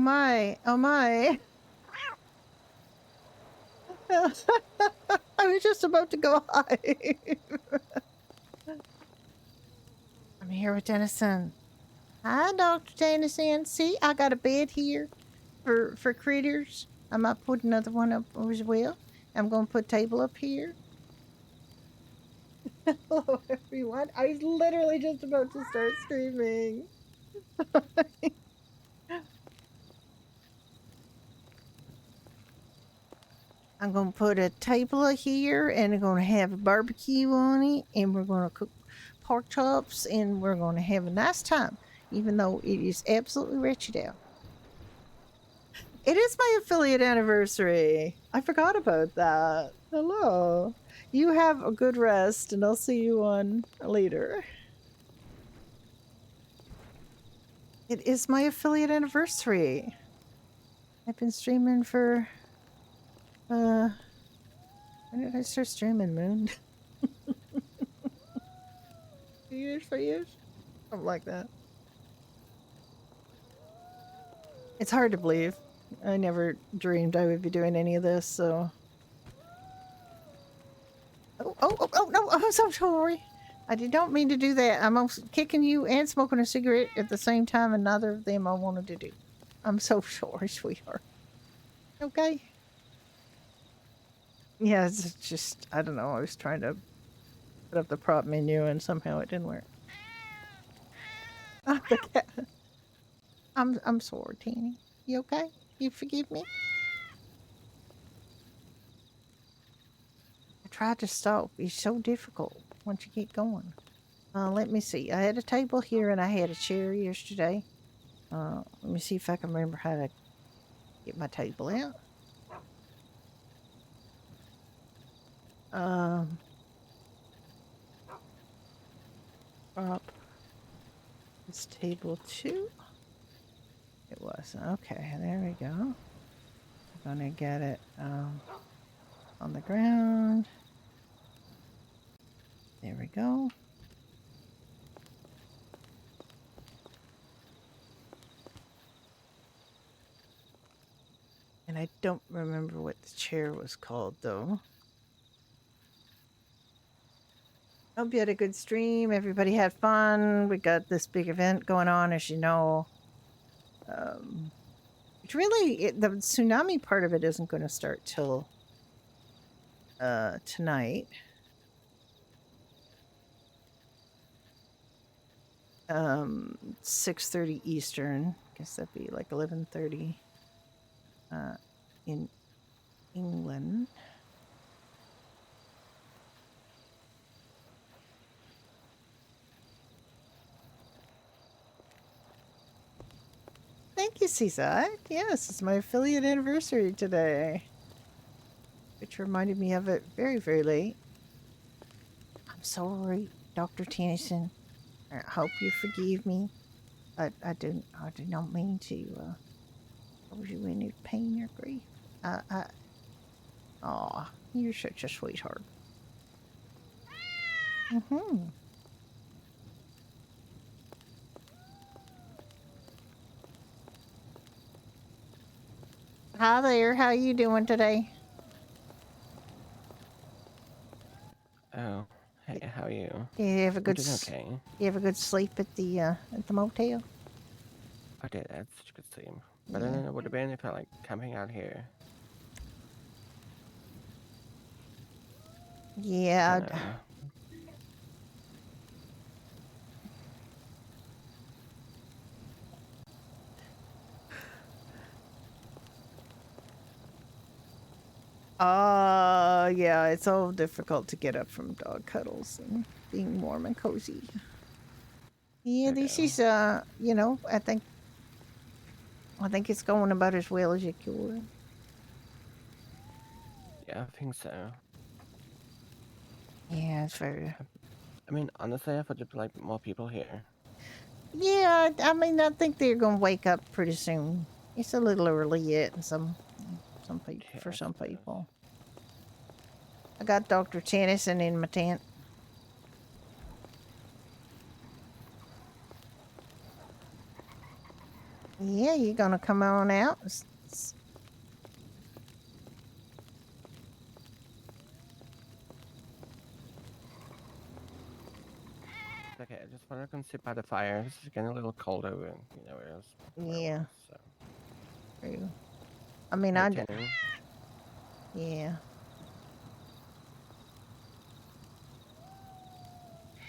my, oh my. I was just about to go hide. I'm here with Dennison. Hi, Dr. Dennison. See, I got a bed here for critters. I might put another one up as well. I'm going to put a table up here. Hello, everyone. I was literally just about to start streaming. I'm going to put a table here, and I'm going to have a barbecue on it, and we're going to cook pork chops, and we're going to have a nice time, even though it is absolutely wretched out. It is my affiliate anniversary. I forgot about that. Hello. You have a good rest, and I'll see you on later. It is my affiliate anniversary. I've been streaming for when did I start streaming, Moon? 2 years, 3 years? Something like that. It's hard to believe. I never dreamed I would be doing any of this, so. Oh, no, I'm so sorry. I did not mean to do that. I'm kicking you and smoking a cigarette at the same time, and neither of them I wanted to do. I'm so sorry, sweetheart. Okay. Yeah, it's just, I don't know. I was trying to put up the prop menu, and somehow it didn't work. Oh, the cat. I'm sorry, Teeny. You okay? You forgive me? I tried to stop. It's so difficult once you get going. Let me see. I had a table here and I had a chair yesterday. Let me see if I can remember how to get my table out. Prop. It's table 2. It was. Okay, there we go. I'm gonna get it on the ground. There we go. And I don't remember what the chair was called, though. Hope you had a good stream. Everybody had fun. We got this big event going on, as you know. It's really, the tsunami part of it isn't going to start till tonight. 6:30 Eastern. Guess that'd be like 11:30 in England. Thank you, Seaside. Yes, it's my affiliate anniversary today, which reminded me of it very, very late. I'm sorry, Dr. Tennyson. I hope you forgive me. I did not mean to cause you any pain or grief. Aw, you're such a sweetheart. Hi there, how you doing today? Oh, hey, how are you? You have a good okay. You have a good sleep at the motel? I did. That's such a good sleep. Better than it would have been if I like camping out here. Yeah. Yeah, it's all difficult to get up from dog cuddles and being warm and cozy. Yeah, this is you know, I think it's going about as well as it could. Yeah, I think so. Yeah, it's very. I mean, honestly, I thought there'd be like more people here. Yeah, I mean, I think they're gonna wake up pretty soon. It's a little early yet, and some people for some people. I got Dr. Tennyson in my tent. Yeah, you gonna come on out? Okay, I just want to come sit by the fire. This is getting a little colder, and it was where it Yeah. was. So, True. I mean, hey, Tenny, yeah.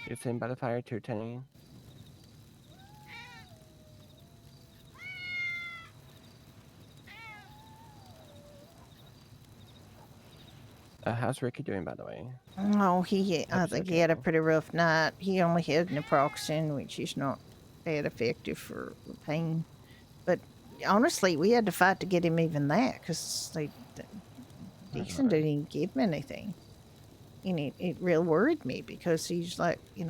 you sitting by the fire too, Tenny? How's Ricky doing, by the way? Oh, I Hope he's think he had a okay. pretty rough night. He only had naproxen, which is not that effective for pain. But honestly, we had to fight to get him even that because Dixon Lord. didn't even give him anything. And it real worried me because he's like, he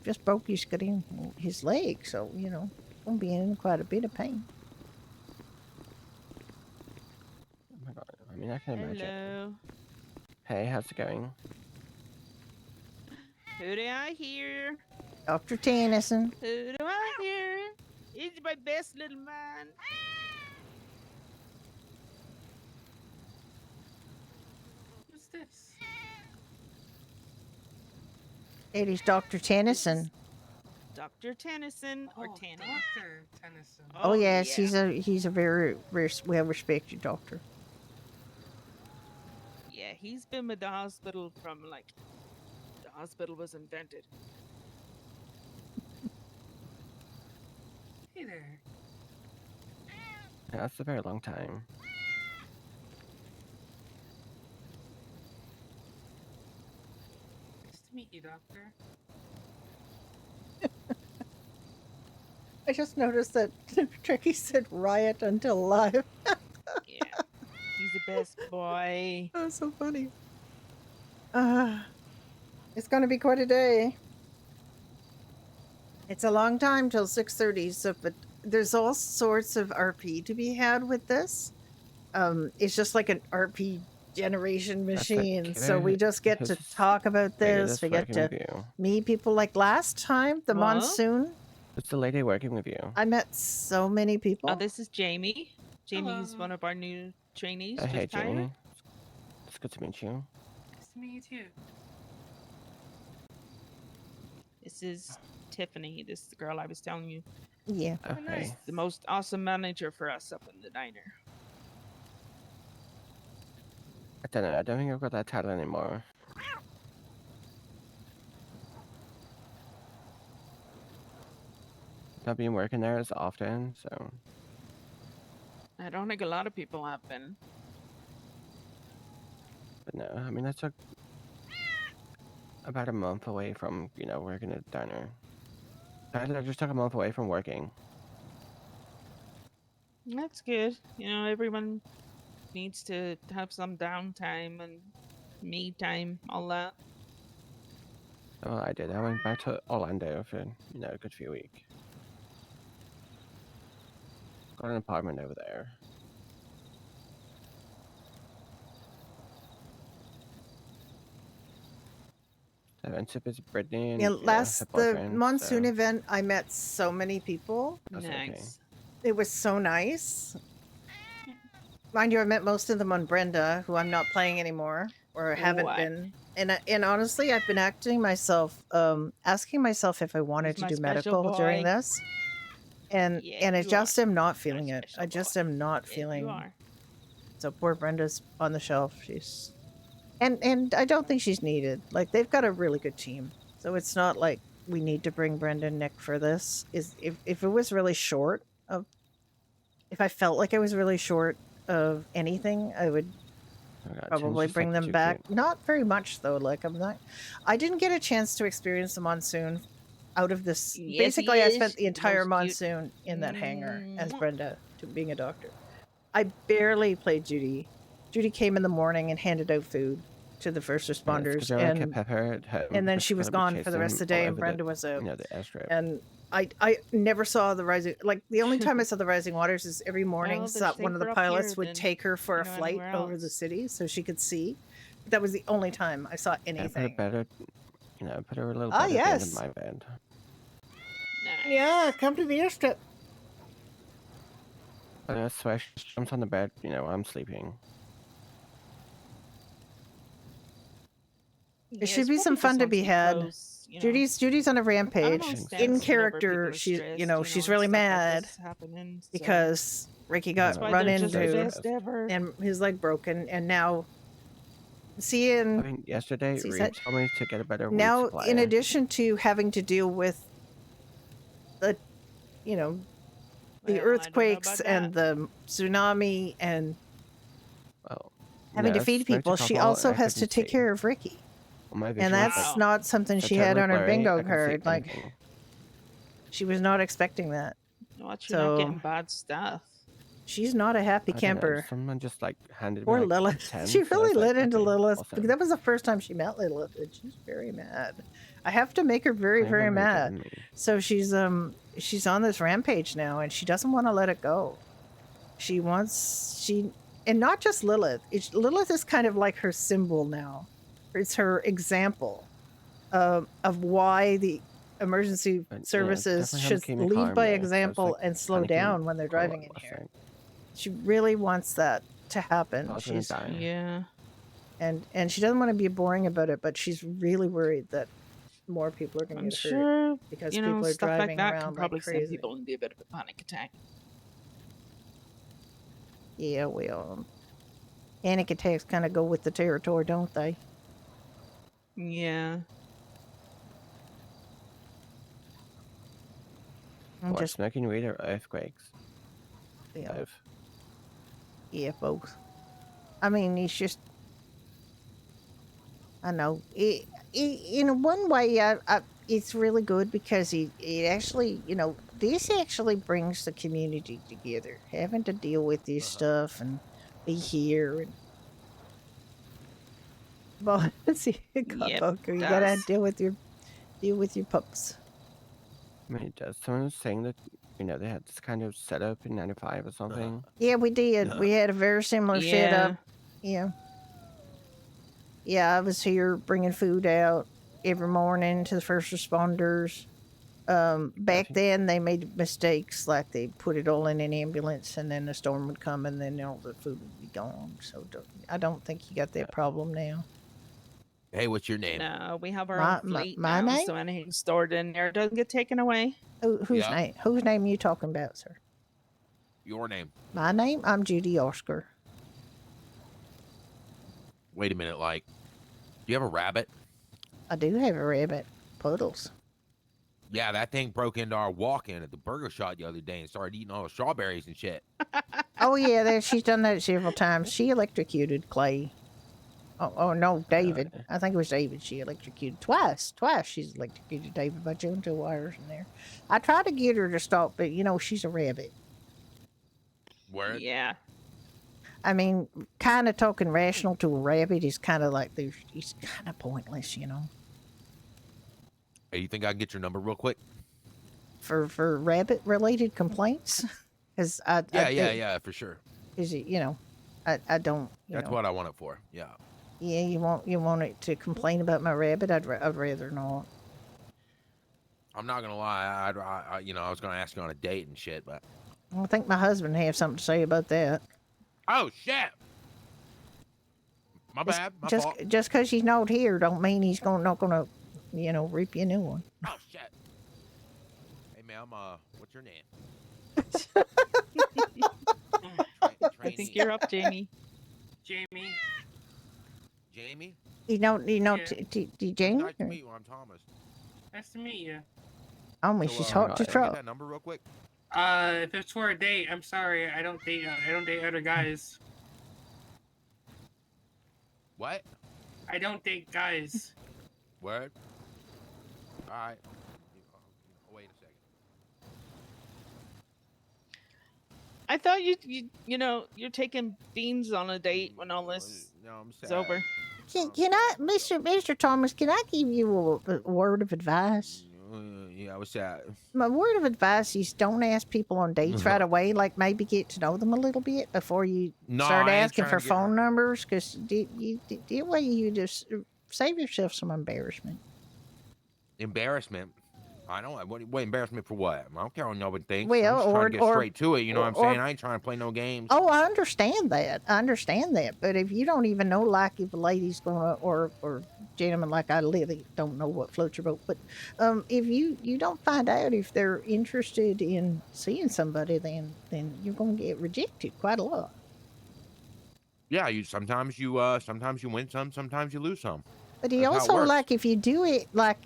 just broke his leg. So, going to be in quite a bit of pain. Oh my God. I mean, I can imagine. Hello. Hey, how's it going? Who do I hear? Dr. Tennyson. Who do I hear? It's my best little man. Who's this? It is Dr. Tennyson. Dr. Tennyson or Tanny. Dr. Tennyson. Oh, yes, yeah. he's a very well respected doctor. Yeah, he's been with the hospital from the hospital was invented. Hey there. Yeah, that's a very long time. Nice to meet you, Doctor. I just noticed that Tricky said riot until live. Yeah. He's the best boy. That was so funny. It's going to be quite a day. It's a long time till 6:30, so but there's all sorts of RP to be had with this. It's just like an RP generation That's the machine. So killer we just get to talk about lady this. that's We get working to with you. meet people like last time, the What? monsoon. It's the lady working with you. I met so many people. Oh, this is Jamie. Jamie's Hello. one of our new trainees. Hey, just hired. Jamie. It's good to meet you. Nice to meet you too. This is Tiffany. This is the girl I was telling you. Yeah. Oh, Oh, nice. hey. The most awesome manager for us up in the diner. I don't know. I don't think I've got that title anymore. Not been working there as often, so. I don't think a lot of people have been. But no, I mean, I took about a month away from, working at the diner. I just took a month away from working. That's good. Everyone needs to have some downtime and me time, all that. Well, I did. I went back to Orlando for, a good few weeks. Got an apartment over there. I went to visit Brittany and Yeah, her the boyfriend. monsoon so event, I met so many people. that's Nice. okay. It was so nice. Mind you, I met most of them on Brenda, who I'm not playing anymore or haven't What? been. And honestly, I've been asking myself if I wanted He's to my do special medical during boy. this. And Yeah, I you just are. am not My feeling it. I special just boy. am not Yeah, feeling. you are. So poor Brenda's on the shelf. She's and I don't think she's needed. Like they've got a really good team. So it's not like we need to bring Brenda and Nick for this. Is if it was really short of if I felt like I was really short of anything, I would Oh God, probably Tim's just, bring them too back. cute. Not very much though. Like I didn't get a chance to experience the monsoon out of this. Yes, Basically, he I spent is. the entire Most cute. monsoon in that hangar as Mwah. Brenda to being a doctor. I barely played Judy. Judy came in the morning and handed out food to the first Yeah, it's responders, because I kept Pepper at home. and then because she was gotta be gone for the rest of the chasing all day, and over Brenda was out. the airstrip. And I never saw the rising. Like the only time I saw the rising waters is every morning. Well, they're One of the safer up pilots here would than, take her for a flight anywhere over the else. city so she could see. That was the only time I saw I put her anything. better, put her a little Ah, better at the end yes. of my bed. Nice. Yeah, come to the airstrip. But I swear she just jumps on the bed, I'm sleeping. There Yeah, should it's be some probably just fun to wants be had. close, you know. Judy's on a I don't rampage. understand In whenever character, people are she stressed, she's and really stuff like mad this happening. So because Ricky I got that's know, why run they're she's just the very into best stressed. ever. and his leg broken, and now I seeing mean, yesterday, see Reed that told me to get a better weed now supply. in addition to having to deal with the you know the Well, I don't know earthquakes about and that. the tsunami and Well, having to I feed smoked a people, she couple and also I has to couldn't take see. care of Ricky. Well, my And vision was that's like Wow. not something so she had terribly on her blurry, bingo I couldn't see card. Like, anything. she was not expecting that. Watch you not So getting bad stuff. she's not a happy I don't know. camper. Someone just like handed me Poor like Lilith. 10. She so I really was like, lit into okay, Lilith. awesome. Because that was the first time she met Lilith, and she's very mad. I have to make her very, I very remember you mad. telling me. So she's on this rampage now, and she doesn't want to let it go. And not just Lilith. Lilith is kind of like her symbol now. It's her example of why the emergency But, services definitely should helped keep me lead calm, by though, 'cause I was, example like, and slow panicking down when they're quite a lot driving in last here. night. She really wants that to happen. I was gonna die. Yeah. And she doesn't want to be boring about it, but she's really worried that more people are going to I'm get hurt sure, because you know, people are stuff like driving that can around like probably send crazy. people into a bit of a panic attack. Yeah, well, panic attacks kind of go with the territory, don't they? Yeah. I'm What, just smoking weed or earthquakes? yeah, Both. yeah, both. I mean, it's just I know in one way, it's really good because it actually, this actually brings the community together. Having to deal with this stuff and be here and well, see, Yep, Poker, you gotta does. deal with your pups. I mean, it does. Someone was saying that, they had this kind of setup in 95 or something. Yeah, we did. We had a very similar setup. Yeah. Yeah, I was here bringing food out every morning to the first responders. Back Gotcha. then, they made mistakes, like they put it all in an ambulance, and then the storm would come, and then all the food would be gone. So I don't think you got that problem now. Hey, what's your name? No, we have our My- own fleet my now, name? so anything stored in there doesn't get taken away. Whose Yeah. name? Whose name are you talking about, sir? Your name. My name? I'm Judy Oscar. Wait a minute, do you have a rabbit? I do have a rabbit, Puddles. Yeah, that thing broke into our walk-in at the burger shop the other day and started eating all the strawberries and shit. Oh yeah, she's done that several times. She electrocuted Clay. Oh no, David. I think it was David. She electrocuted twice. Twice she's electrocuted David by doing two wires in there. I tried to get her to stop, but she's a rabbit. Word? Yeah. I mean, kind of talking rational to a rabbit is kind of like he's kind of pointless, Hey, you think I can get your number real quick? For rabbit related complaints. Because Yeah, for sure. Is it I don't. That's what I want it for. Yeah. Yeah, you want it to complain about my rabbit? I'd rather not. I'm not gonna lie. I was gonna ask you on a date and shit, but. I think my husband have something to say about that. Oh shit! My bad. My fault. Just because he's not here, don't mean he's not gonna, rip you a new one. Oh shit! Hey, ma'am. What's your name? I think you're up, Jamie. Jamie. Jamie. Jamie. Nice to meet you. I'm Thomas. Nice to meet you. Oh, me, she's hot to Can I get trot. that number real quick? If it's for a date, I'm sorry. I don't date other guys. What? I don't date guys. Word. All right. Wait a second. I thought you're taking beans on a date when all this No, I'm is sad. over. Can I, Mr. Thomas? Can I give you a word of advice? Yeah, what's that? My word of advice is don't ask people on dates right away. Like maybe get to know them a little bit before you start I ain't asking trying for to get phone her. numbers, because that way you just save yourself some embarrassment. Embarrassment. I don't. What embarrass me for what? I don't care what nobody thinks. Well, I'm just trying to get or- straight to it. You know what I'm or- saying? I ain't trying to play no games. Oh, I understand that. I understand that. But if you don't even know, like, if a lady's gonna or gentlemen, like I literally don't know what floats your boat, but if you don't find out if they're interested in seeing somebody, then you're gonna get rejected quite a lot. Yeah, sometimes you win some, sometimes you lose some. But he That's how it also, works. like, if you do it like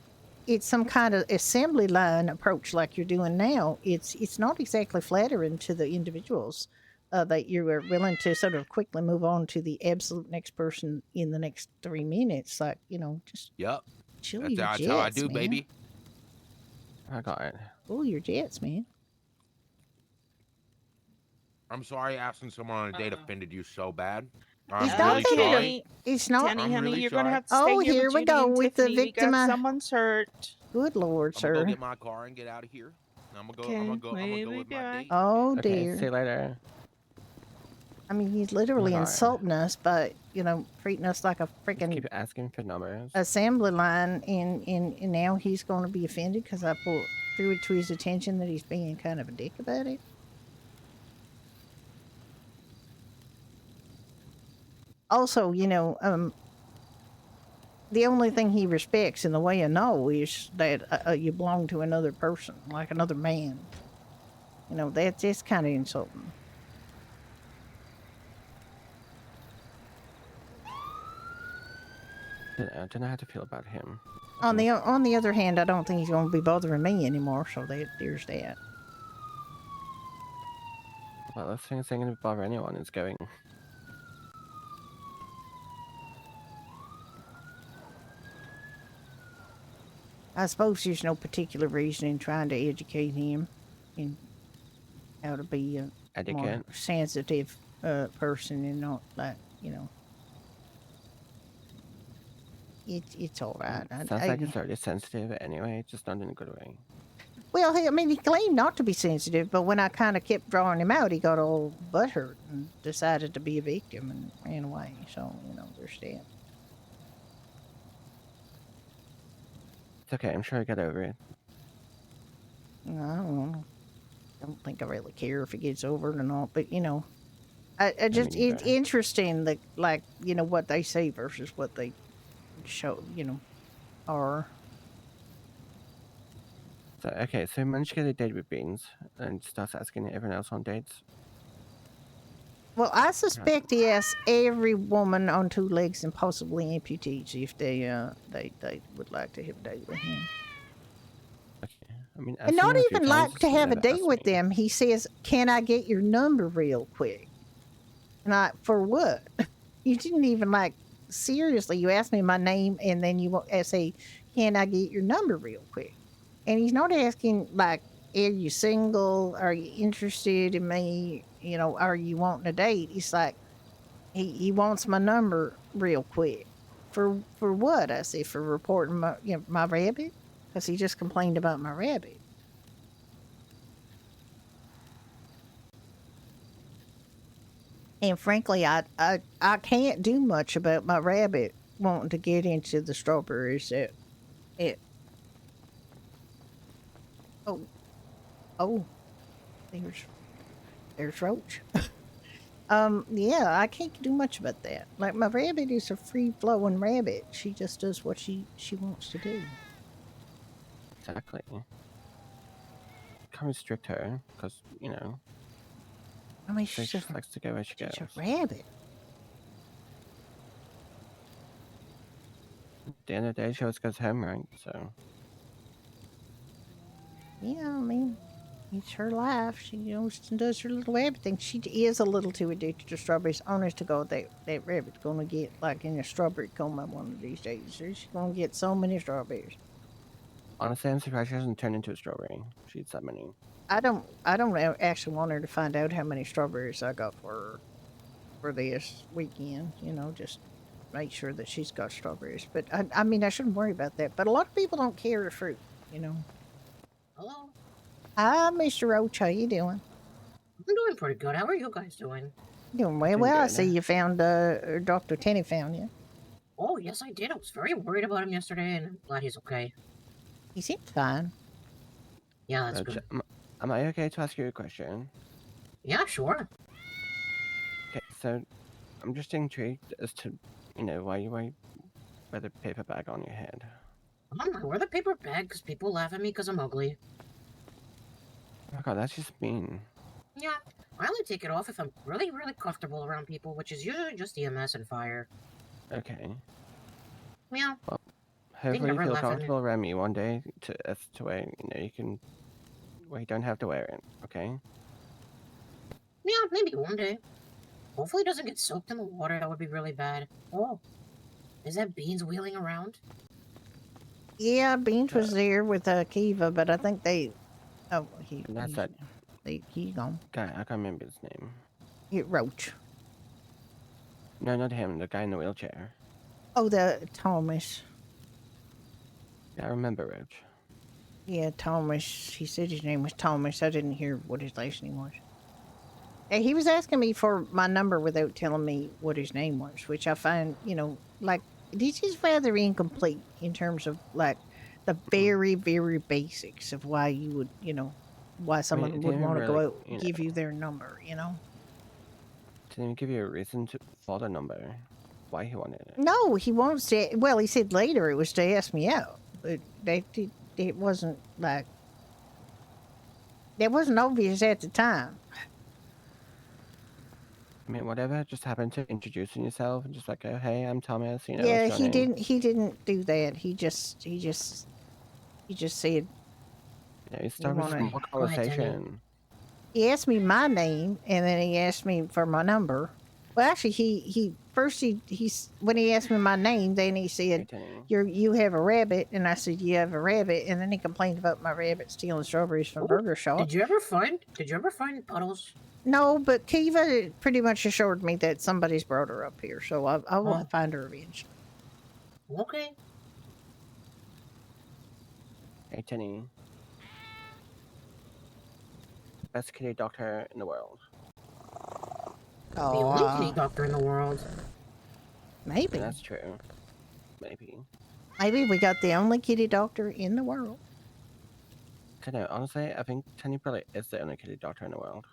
it's some kind of assembly line approach like you're doing now, it's not exactly flattering to the individuals that you are willing to sort of quickly move on to the absolute next person in the next 3 minutes. Like, just Yep. chill That's, your that's jets, how I do, man. baby. I got it. Cool your jets, man. I'm sorry asking someone on a date offended you so bad. I'm He's not really offended. sorry. It's not. Danny, I'm honey, really you're gonna sorry. have to stay Oh, here here with we Judy go and with the Tiffany. We got victim. someone's hurt. Good Lord, I'm gonna go sir. get my car and get out of here. I'm gonna go. Okay, I'm gonna go. I'm gonna we'll go be with my back. date. Oh, Okay, dear. see you later. I mean, he's literally God. insulting us by, treating us like a Just freaking keep asking for numbers. assembly line, and now he's going to be offended because I threw it to his attention that he's being kind of a dick about it. Also, the only thing he respects in the way of no is that you belong to another person, like another man. That's just kind of insulting. I don't know how to feel about him. On the other hand, I don't think he's going to be bothering me anymore, so there's that. Well, those things ain't gonna bother anyone. It's going. I suppose there's no particular reason in trying to educate him in how to be a more Etiquette. sensitive person and not like, it's all right. Sounds like he's already sensitive anyway, just not in a good way. Well, he claimed not to be sensitive, but when I kind of kept drawing him out, he got all butthurt and decided to be a victim and ran away. So, there's that. It's okay, I'm sure I'll get over it. I don't think I really care if it gets over it or not, but I just mean, it's interesting that, like, what they say versus what they show, are. So, okay, so he managed to get a date with Beans and starts asking everyone else on dates. Well, I suspect he asks every woman on 2 legs and possibly amputees if they would like to have a date with him. Okay, I mean, And not asking him a few even like times, to he have a never date asked with me. them. He says, "Can I get your number real quick?" And for what? You didn't even seriously. You asked me my name, and then you say, "Can I get your number real quick?" And he's not asking like, "Are you single? Are you interested in me? Are you wanting a date?" He's like, he wants my number real quick. For what? I say, for reporting my rabbit, because he just complained about my rabbit. And frankly, I can't do much about my rabbit wanting to get into the strawberries. Oh, there's Roach. Yeah, I can't do much about that. Like, my rabbit is a free flowing rabbit. She just does what she wants to do. Exactly. Can't restrict her, because, I mean, she just likes to go where she goes. she's a rabbit. At the end of the day, she always goes home, right? So, Yeah, I mean, it's her life. She does her little rabbit thing. She is a little too addicted to strawberries. Honest to God, that rabbit's gonna get in a strawberry coma one of these days. She's gonna get so many strawberries. honestly, I'm surprised she hasn't turned into a strawberry. She eats that many. I don't actually want her to find out how many strawberries I got for this weekend. Just make sure that she's got strawberries. But I mean, I shouldn't worry about that. But a lot of people don't carry fruit. Hello. Hi, Mr. Roach. How you doing? I'm doing pretty good. How are you guys doing? Doing well. Doing Well, I good. see you found Dr. Tenney found you. Oh, yes, I did. I was very worried about him yesterday, and I'm glad he's okay. He seems fine. Yeah, that's Roach, good. am I okay to ask you a question? Yeah, sure. Okay, so I'm just intrigued as to, why you wear the paper bag on your head. I wear the paper bag because people laugh at me because I'm ugly. Oh my god, that's just mean. Yeah, I only take it off if I'm really, really comfortable around people, which is usually just EMS and fire. Okay. Yeah, Hopefully you never feel laugh at me. comfortable around me one day as to where, where you don't have to wear it, okay? yeah, maybe one day. Hopefully it doesn't get soaked in the water. That would be really bad. Oh, is that Beans wheeling around? Yeah, Beans was Uh, there with Kiva, but I think they. Oh, That's that he's gone. guy, I can't remember his name. Roach. No, not him, the guy in the wheelchair. Oh, the Thomas. Yeah, I remember Roach. Yeah, Thomas. He said his name was Thomas. I didn't hear what his last name was. And he was asking me for my number without telling me what his name was, which I find, like, this is rather incomplete in terms of, like, the very, very basics of why you would, why I mean, someone it would didn't want to go really, out and give you their number. didn't even give you a reason for the number. Why he wanted it. No, he wants to. Well, he said later it was to ask me out, but it wasn't like that wasn't obvious at the time. I mean, whatever, just happened to introducing yourself and just like, oh, hey, I'm Thomas, Yeah, what's your name? he didn't do that. He just said You start with wanna- some more Go ahead, Tenny. conversation. he asked me my name and then he asked me for my number. Well, actually, he first when he asked me my name, then he said, Hey, Tenny. You have a rabbit," and I said, "You have a rabbit," and then he complained about my rabbit stealing strawberries from Ooh, Burger Shop. Did you ever find puddles? No, but Kiva pretty much assured me that somebody's brought her up here, so I will Oh. find her eventually. Okay. Hey, Tenny. Best kitty doctor in the world. The only kitty Oh, doctor in the world. maybe. And that's true. Maybe. Maybe we got the only kitty doctor in the world. I don't know, honestly, I think Tenny probably is the only kitty doctor in the world.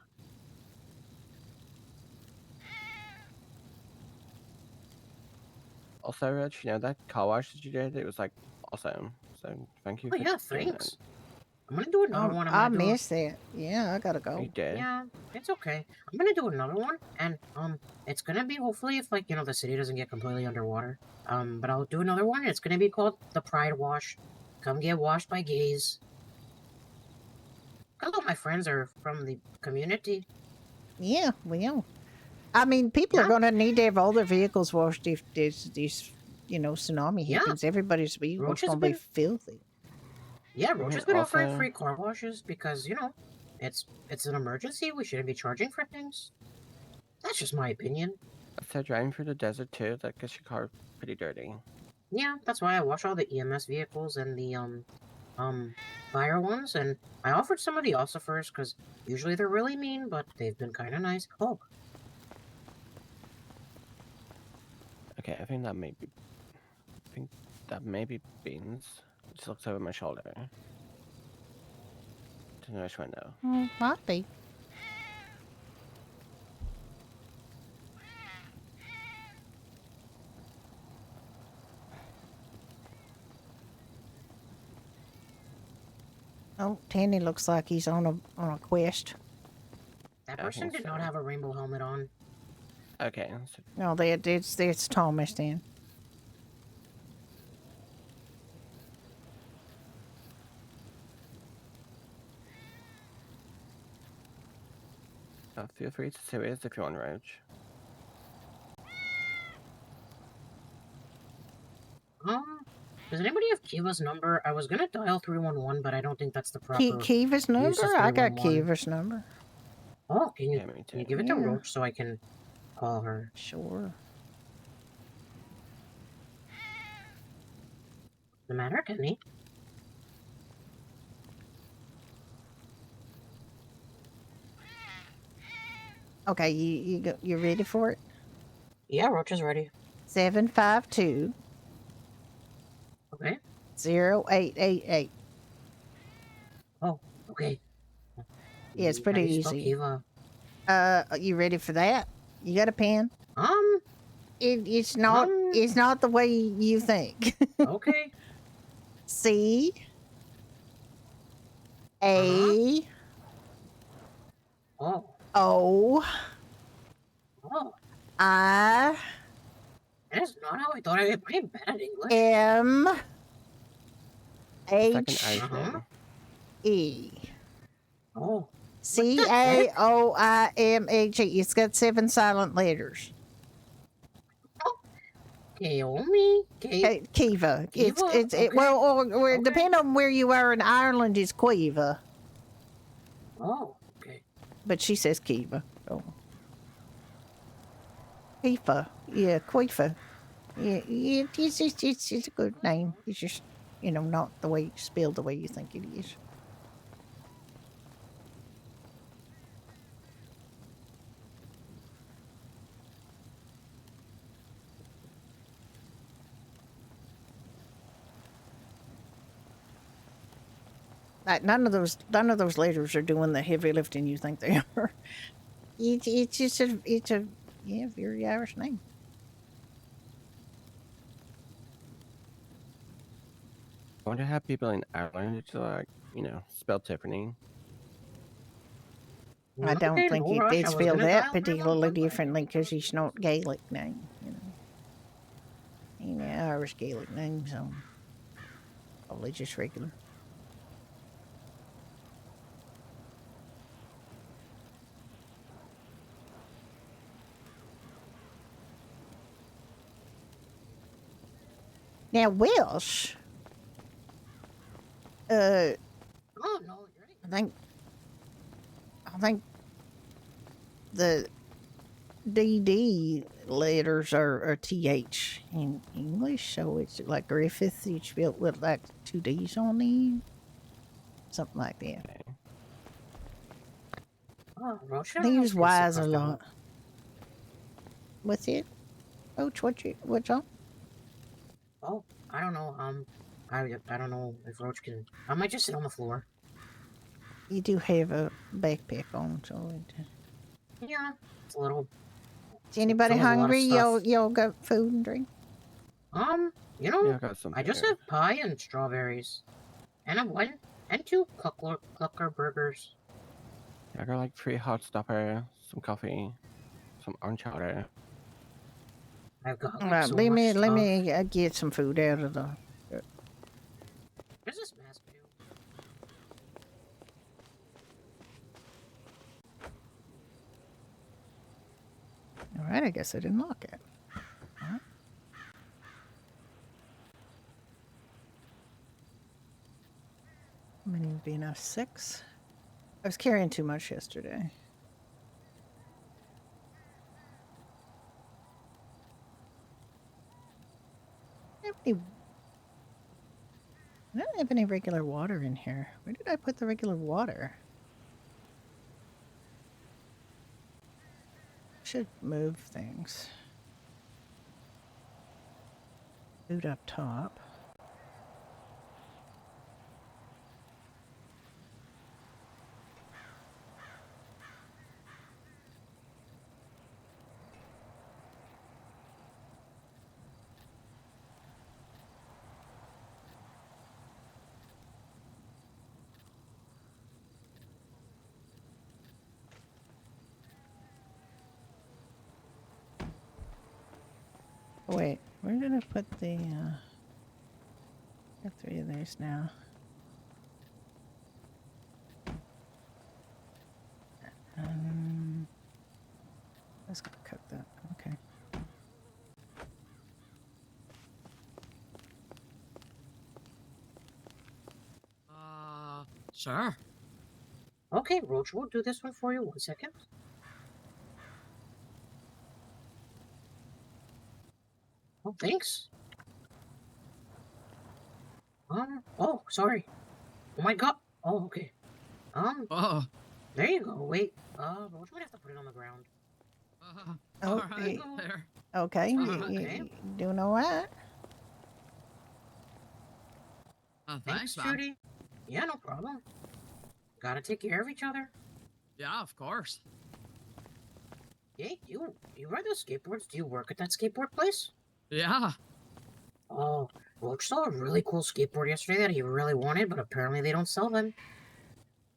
Also, Rich, that car wash that you did, it was like awesome. So thank you Oh for yeah, doing thanks. I'm gonna do another one. I I'm gonna do. missed that. Yeah, I gotta that. go. You did. Yeah, it's okay. I'm gonna do another one, and it's gonna be hopefully if like the city doesn't get completely underwater. But I'll do another one. It's gonna be called the Pride Wash. Come get washed by gays. Hello, my friends are from the community. Yeah, well, I mean, people are Yeah. going to need to have all their vehicles washed if this tsunami Yeah. happens. Everybody's vehicles Roach has going to be been- filthy. Yeah, Roach has been offering also- free car washes because it's an emergency. We shouldn't be charging for things. That's just my opinion. So driving through the desert too, that gets your car pretty dirty. Yeah, that's why I wash all the EMS vehicles and the fire ones, and I offered some of the ossifers because usually they're really mean, but they've been kind of nice. Oh, Okay, I think that may be Beans. Just looks over my shoulder. To know which one though. Might be. Oh, Tanny looks like he's on a quest. that I person think did not so. have a rainbow helmet on. Okay, so No, it's Thomas then. feel free to say it if you want, Roach. Does anybody have Kiva's number? I was gonna dial 311, but I don't think that's the proper. Kiva's number? use of I got 311. Kiva's number. Oh, can you Yeah, me can you too. give it to Yeah. Roach so I can call her? Sure. The matter, Kenny? Okay, you ready for it? Yeah, Roach is ready. 752 Okay. 0888. Oh, Okay. Yeah, it's pretty How do you spell easy. Kiva? You ready for that? You got a pen? It's not. Um. It's not the way you think. Okay. C Uh-huh. A Oh. O Oh. I That's not how I thought I'd be bad at English. M Second H Irish Uh-huh. name. E Oh. C the A heck? O I M H E. It's got 7 silent letters. Kaomi? Kiva. It's Kiva? Okay. well, or Okay. depending on where you are in Ireland, is Quiva, Oh. Okay. but she says Kiva. Oh, Kifa. Yeah, Quifa. Yeah, it's a good name. It's just not the way spelled the way you think it is. Like none of those letters are doing the heavy lifting you think they are. It's just a very Irish name. I wonder how people in Ireland it's like, spelled differently. I don't Okay, think no rush. I it's was spelled gonna that dial 911, particularly but I differently think because it's not Gaelic name. Irish Gaelic name, so probably just regular. Now Welsh. Oh no, you're right. I think the DD letters are TH in English, so it's like Griffith. You spelled with like 2 D's on the something like that. Okay. Oh, Rocha, They use Y's a across the lot. hall. What's it? Coach, what's on? Oh, I don't know. I don't know if Roach can. I might just sit on the floor. You do have a backpack on, so Yeah, it's a little. is anybody Full of a lot of hungry? stuff. Y'all got food and drink? You know, Yeah, I got some. I just here. have pie and strawberries, and and 2 clucker burgers. I got like 3 hot stopper, some coffee, some orange chowder. I've got All like, right, so let much me stuff. get some food out of the. There's this mask too. All right, I guess I didn't lock it. All right. How many would be enough? 6. I was carrying too much yesterday. I don't have any regular water in here. Where did I put the regular water? Should move things. Food up top. Wait, where did I put the, got 3 of these now. I was gonna cook that, okay. Sure. Okay, Roach, we'll do this one for you. 1 second. Oh, thanks. Oh, sorry. Oh my god. Oh, okay. Oh. There you go. Wait. Roach might have to put it on the ground. Oh, All right. yeah. There. Okay, Okay. you doing all right? Thanks, man. Judy. Yeah, no problem. Gotta take care of each other. Yeah, of course. Hey, you ride those skateboards? Do you work at that skateboard place? Yeah. Oh, Roach saw a really cool skateboard yesterday that he really wanted, but apparently they don't sell them.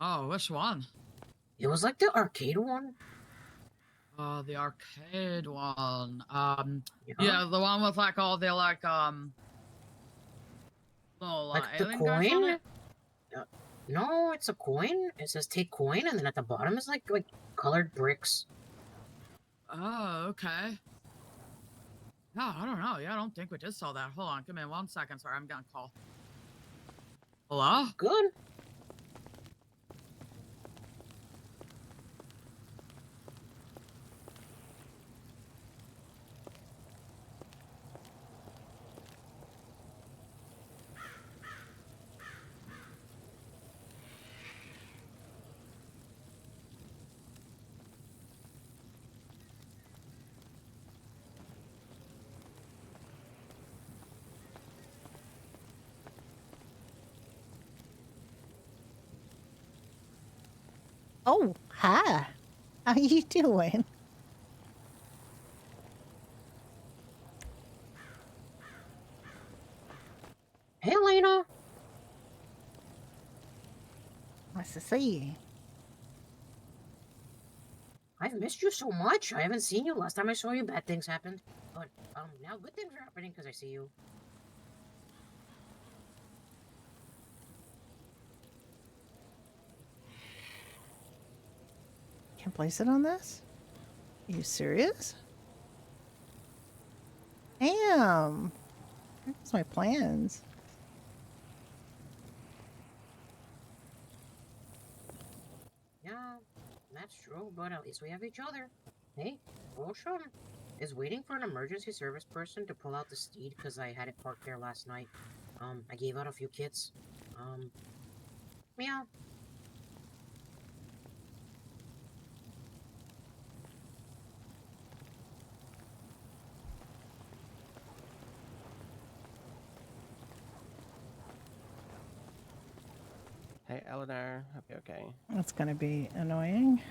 Oh, which one? It was like the arcade one. The arcade one. Yeah, Yeah, the one with like all the little like the alien guys on coin. it. No, it's a coin. It says take coin, and then at the bottom is like colored bricks. Oh, okay. No, I don't know. Yeah, I don't think we did sell that. Hold on, give me 1 second. Sorry, I'm getting a call. Hello? Good. Oh, hi. How you doing? Hey, Lena. Nice to see you. I've missed you so much. I haven't seen you. Last time I saw you, bad things happened. But now good things are happening because I see you. Can I place it on this? Are you serious? Damn. That's my plans. Yeah, that's true, but at least we have each other. Hey, Ocean is waiting for an emergency service person to pull out the steed because I had it parked there last night. I gave out a few kits. Meow. Hey, Eleanor. Hope you're okay. That's gonna be annoying.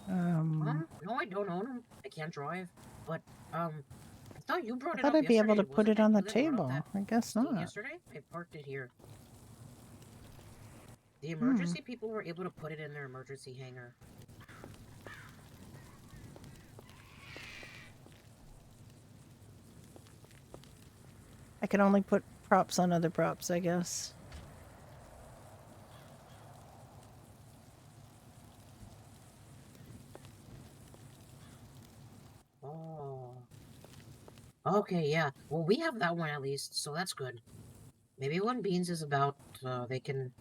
No, I don't own them. I can't drive. But, I thought you brought I it thought up I'd be able to yesterday. put Wasn't it on the you that brought up table. that I guess steed not. yesterday? I parked it here. The emergency people were able to put it in their emergency hangar. I can only put props on other props, I guess. Oh. Okay, yeah. Well, we have that one at least, so that's good. Maybe when Beans is about, they can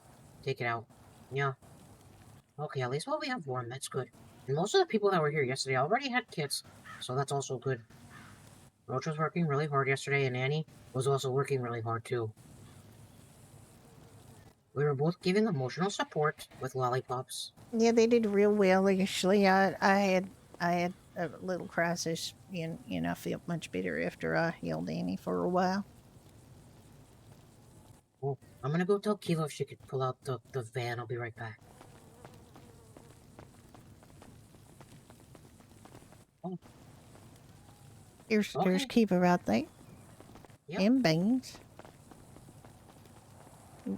take it out. Yeah. Okay, at least we have one. That's good. And most of the people that were here yesterday already had kits, so that's also good. Roach was working really hard yesterday, and Annie was also working really hard too. We were both giving emotional support with lollipops. Yeah, they did real well. Actually, I had a little crisis, and I felt much better after I held Annie for a while. Oh, I'm gonna go tell Kilo if she could pull out the van. I'll be right back. Oh. There's Okay. Kiva right there. Yep. And Beans.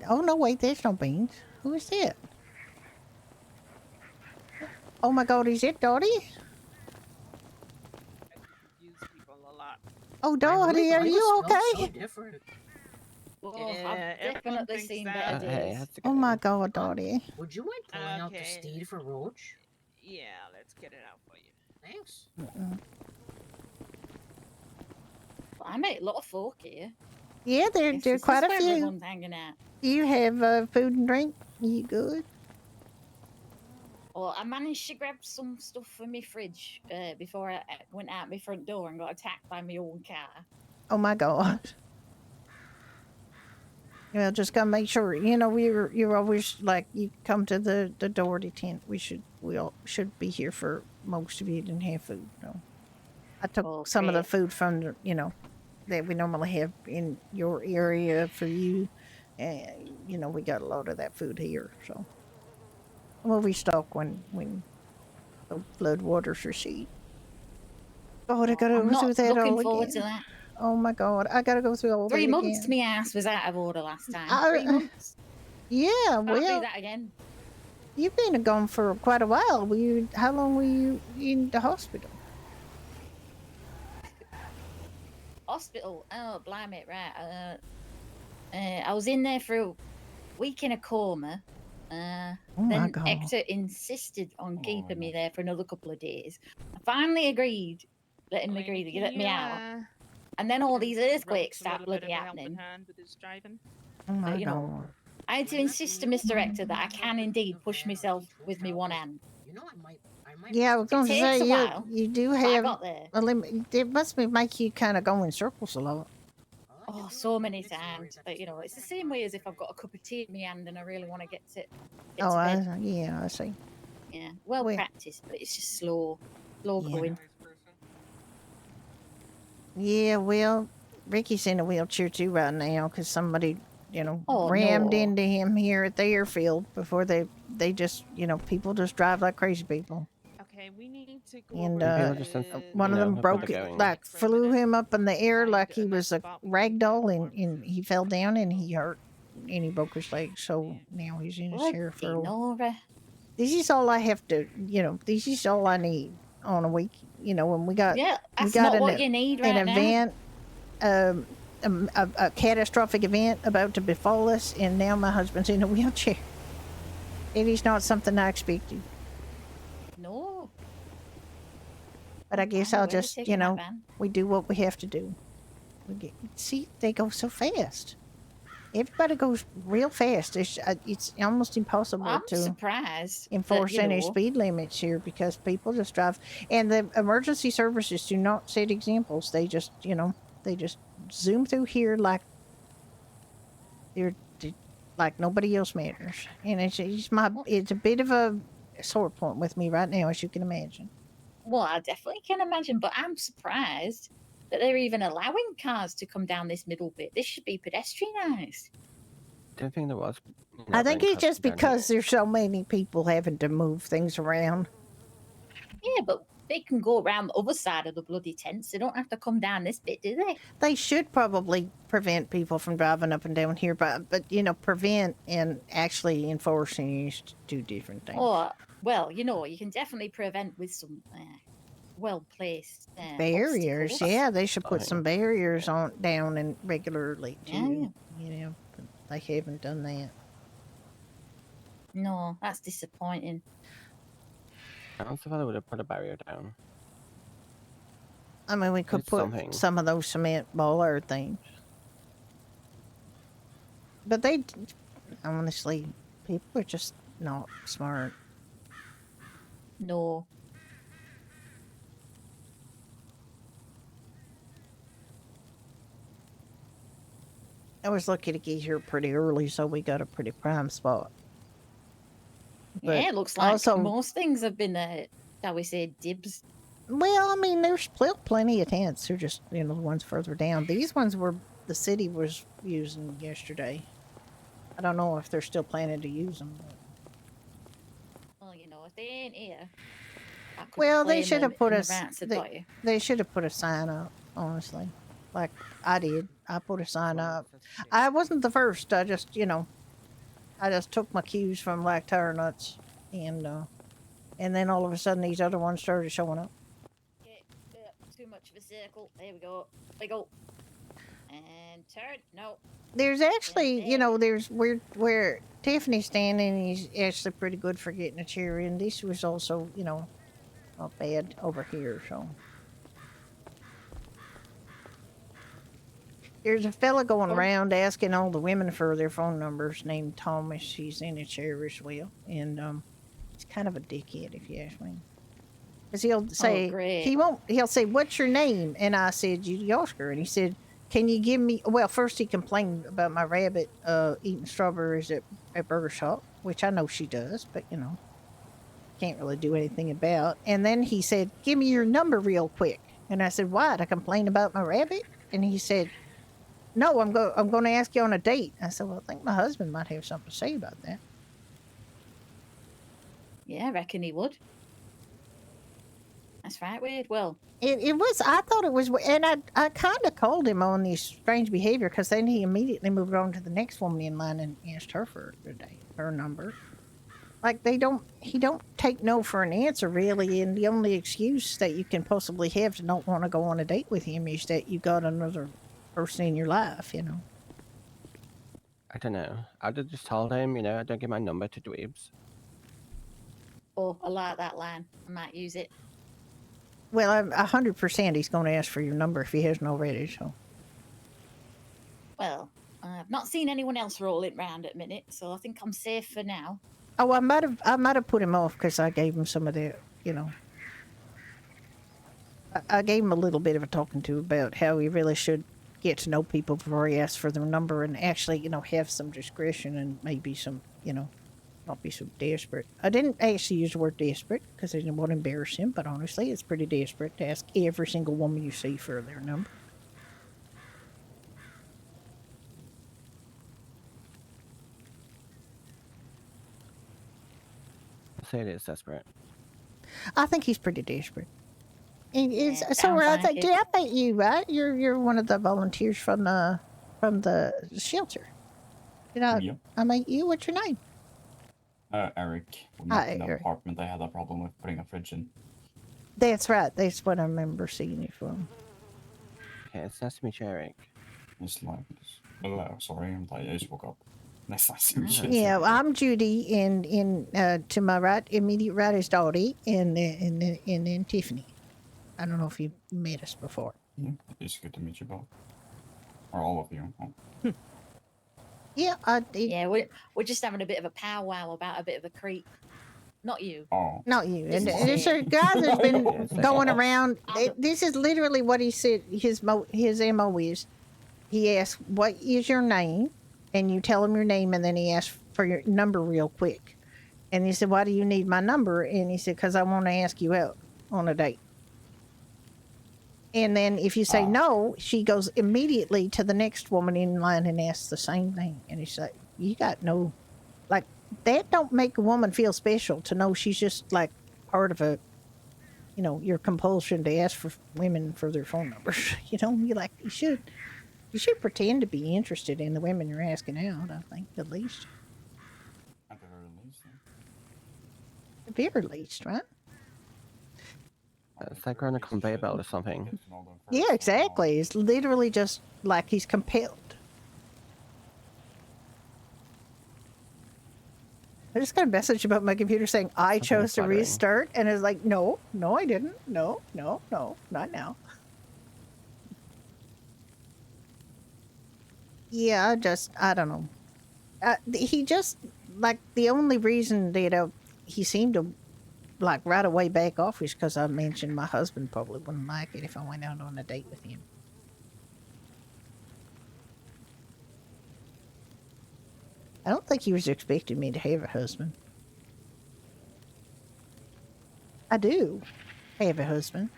Oh no, wait, there's no Beans. Who is that? Oh my God, is it Dottie? I confuse people a lot. Oh, I Dottie, really are thought it you was spelled okay? so different. Well, Yeah, I've everyone definitely thinks seen that. better Hey, days. how's it Oh going? my God, Dottie. Would you mind pulling out the Okay. steed for Roach? Yeah, let's get it out for you. Thanks. I met a lot of folk here. Yeah, there Guess are this quite is a where few. everyone's hanging out. You have food and drink? You good? Well, I managed to grab some stuff from my fridge before I went out my front door and got attacked by my own car. Oh my God. Well, just gotta make sure. You're always like you come to the Doherty tent. We all should be here for most of you didn't have food. No, I took some of the Okay. food from that we normally have in your area for you, and we got a lot of that food here. So movie stock when the flood waters recede. God, I gotta I'm go through not that looking all forward to again. that. Oh my God, I gotta go through all 3 that months again. my ass was out of order last time. I- 3 months. Yeah, Can't do well, that again. you've been gone for quite a while. How long were you in the hospital? Hospital. Oh, blimey, right. I was in there for a week in a coma. Oh my Then God. Hector insisted on keeping me there for another couple of days. I finally agreed, let him agree to Can let me you, out. And then all these earthquakes give us start a little bit bloody of a helping happening. hand with his driving? Oh my you know, God. I had to insist to Mr. Hector that I can indeed push myself with me one hand. You know, I might. Yeah, I was going to takes say a while, you do but I have got there. a limit. It must be make you kind of go in circles a lot. Oh, so many times. But you know, it's the same way as if I've got a cup of tea in my hand and I really want to get to Oh, bed. yeah, I see. Yeah, well Well- practiced, but it's just slow Yeah. going. Yeah, well, Ricky's in a wheelchair too right now because somebody, Oh, rammed no. into him here at the airfield before they just, people just drive like crazy people. Okay, we need to go And over Maybe I'll the just, one of know, them if broke they're it, going. like for a flew minute. him up in the air Find like he a was a nice spot we can rag doll, get and, warm and he fell down and he hurt, and he broke his leg. So now he's in a chair for a Bloody while. Nora. This is all I have to, this is all I need on a week. When we got Yeah, we that's got not what you need right an now. event, a catastrophic event about to befall us, and now my husband's in a wheelchair. It is not something I expected, No. but I guess Fine, I'll where we just, taking that van? we do what we have to do. See, they go so fast. Everybody goes real fast. It's almost impossible I'm to surprised. enforce any know, speed limits here because people just drive, and the emergency services do not set examples. They just, they just zoom through here like they're like nobody else matters, and it's a bit of a sore point with me right now, as you can imagine. Well, I definitely can imagine, but I'm surprised that they're even allowing cars to come down this middle bit. This should be pedestrianised. Don't think there was. I think it's just down here. because there's so many people having to move things around. Yeah, but they can go around the other side of the bloody tents. They don't have to come down this bit, do they? They should probably prevent people from driving up and down here, but prevent and actually enforcing is two different things. Or, well, you can definitely prevent with some well-placed Barriers, obstacles. yeah, they should put Okay. some barriers on down and regularly too. Yeah. But they haven't done that. No, that's disappointing. I don't know if I would have put a barrier down. I mean, we could It's put something. some of those cement baller things, but honestly, people are just not smart. No. I was lucky to get here pretty early, so we got a pretty prime spot. But Yeah, it looks like also- most things have been, shall we say, dibs. Well, I mean, there's plenty of tents. They're just, the ones further down. These ones were the city was using yesterday. I don't know if they're still planning to use them. But... Well, if they ain't here, I could Well, they claim should them have put in us. advance of you. They should have put a sign up. Honestly, like I did. I put a sign up. I wasn't the first. I just, I just took my cues from Black Tire Nuts, and then all of a sudden these other ones started showing up. Okay, too much of a circle. There we go. There we go. And turn. No. There's actually, there's where Tiffany's standing is actually pretty good for getting a chair in. This was also, not bad over here. So there's a fella going around asking all the women for their phone numbers named Thomas. He's in a chair as well, and he's kind of a dickhead if you ask me. Because he'll say great. he'll say, "What's your name?" And I said, "Judy Oscar," and he said, "Can you give me?" Well, first he complained about my rabbit eating strawberries at Burger Shop, which I know she does, but can't really do anything about. And then he said, "Give me your number real quick." And I said, "Why? To complain about my rabbit?" And he said, "No, I'm going to ask you on a date." I said, "Well, I think my husband might have something to say about that." Yeah, I reckon he would. That's right, weird. Well, It was. I thought it was, and I kind of called him on his strange behavior because then he immediately moved on to the next woman in line and asked her for her number. Like he don't take no for an answer really, and the only excuse that you can possibly have to not want to go on a date with him is that you got another person in your life, you know. I don't know. I'd have just told him, I don't give my number to dweebs. oh, I like that line. I might use it. Well, 100% he's going to ask for your number if he hasn't already. So, Well, I've not seen anyone else rolling round at the minute, so I think I'm safe for now. oh, I might have put him off because I gave him some of the, I gave him a little bit of a talking to about how he really should get to know people before he asks for their number and actually, have some discretion and maybe some, not be so desperate. I didn't actually use the word desperate because I didn't want to embarrass him, but honestly, it's pretty desperate to ask every single woman you see for their number. I'll say it is desperate. I think he's pretty desperate. And it's, Yeah, so sounds I like think, it. did I meet you, right? You're one of the volunteers from the shelter. Did I? Yep. I meet you. What's your name? Eric. We Hi, met in the Eric. apartment. I had a problem with putting a fridge in. That's right. That's what I remember seeing you from. Okay, it's nice to meet you, Eric. It's like, sorry, I just woke up. Nice to meet you. Yeah, well, I'm Judy, and to my right, immediate right is Dottie, and then Tiffany. I don't know if you've met us before. Yeah, it's good to meet you both. Or all of you. Oh. Yeah, Yeah, we're just having a bit of a powwow about a bit of a creep. Not you. Oh. not you. And Just there's a guy that's been Yes, I going know. around. This is literally what he said. His MO is. He asks, "What is your name?" And you tell him your name, and then he asks for your number real quick. And he said, "Why do you need my number?" And he said, "Because I want to ask you out on a date." And then if you say no, she goes immediately to the next woman in line and asks the same thing. And he's like, "You got no, like, that don't make a woman feel special to know she's just like part of a, your compulsion to ask for women for their phone numbers. You should pretend to be interested in the women you're asking out. I think at least, At the very least. at the very least, right? It's like we're on a conveyor belt or something. Yeah, exactly. It's literally just like he's compelled. I just got a message about my computer saying I Something chose to fluttering. restart, and it's like, no, I didn't. No, not now. Yeah, I don't know. He just, like, the only reason that he seemed to, like, right away back off is because I mentioned my husband probably wouldn't like it if I went out on a date with him. I don't think he was expecting me to have a husband. I do have a husband.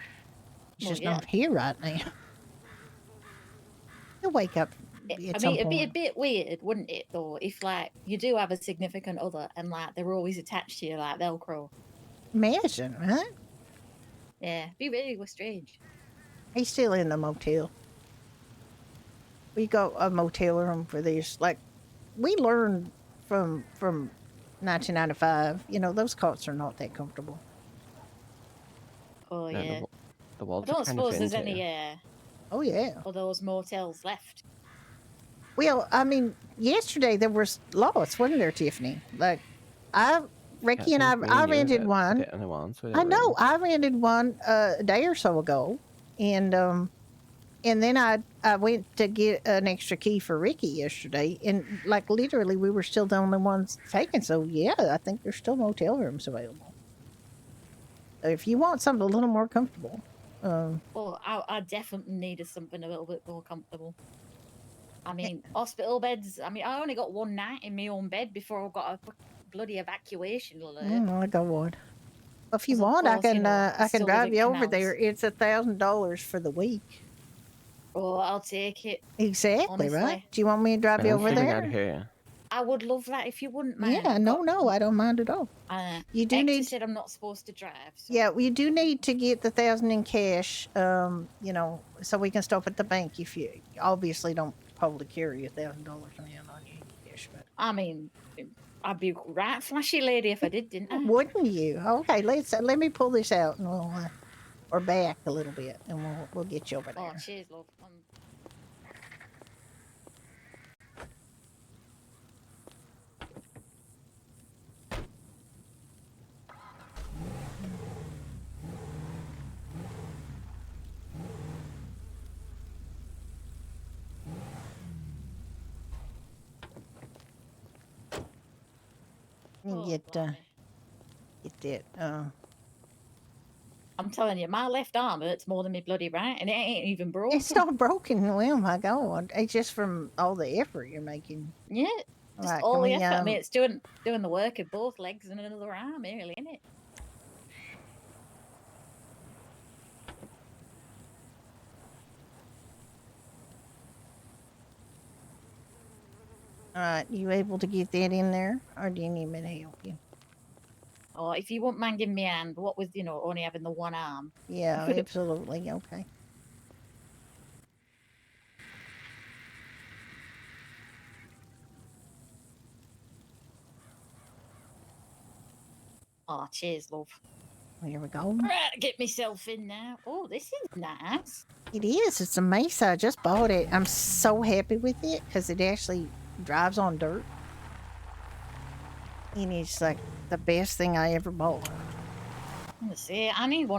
He's Well, just yeah. not here right now. He'll wake up I at mean, some it'd be a point. bit weird, wouldn't it, though, if, like, you do have a significant other and, like, they're always attached to you like Velcro. Imagine, right? Yeah, be really strange. He's still in the motel. We got a motel room for these. Like, we learned from 1995. Those cots are not that comfortable. Oh, No, yeah. the I walls don't are kind of suppose there's into. any Oh yeah. of those motels left. Well, I mean, yesterday there was lots, wasn't there, Tiffany? Like, Ricky and I rented one. The only ones with a I know. room. I rented one a day or so ago, and then I went to get an extra key for Ricky yesterday, and like literally we were still the only ones taken. So yeah, I think there's still motel rooms available. If you want something a little more comfortable, Well, I definitely needed something a little bit more comfortable. I mean, hospital beds. I mean, I only got one night in my own bed before I got a bloody evacuation alert. I go on. If you Because, of want, I course, you can know, I can still drive live you in over canals. there. It's $1,000 for the week. Oh, I'll take it. Exactly right. Honestly. Do you want me to drive you Friends over living there? out here. I would love that if you wouldn't mind. Yeah, no, I don't mind at all. You do Hector need said I'm not supposed to drive. So. Yeah, we do need to get the 1,000 in cash, you know, so we can stop at the bank if you obviously don't probably carry $1,000 on you in cash, but I mean, I'd be right flashy lady if I did, didn't I? wouldn't you? Okay, let me pull this out and we'll or back a little bit and we'll get you over Oh, there. cheers, love. You Oh, get blimey. that. I'm telling you, my left arm hurts more than my bloody right, and it ain't even broken. It's not broken. Well, my God, it's just from all the effort you're making. Yeah, just Right, all can the we, effort. I mean, it's doing the work of both legs and another arm, really, isn't it? All right, you able to get that in there, or do you need me to help you? Oh, if you wouldn't mind giving me a hand, what with only having the one arm. Yeah, absolutely. Okay. Oh, cheers, love. Here we go. Right, get myself in now. Oh, this is nice. It is. It's a Mesa. I just bought it. I'm so happy with it because it actually drives on dirt. And it's like the best thing I ever bought. I'm gonna say I need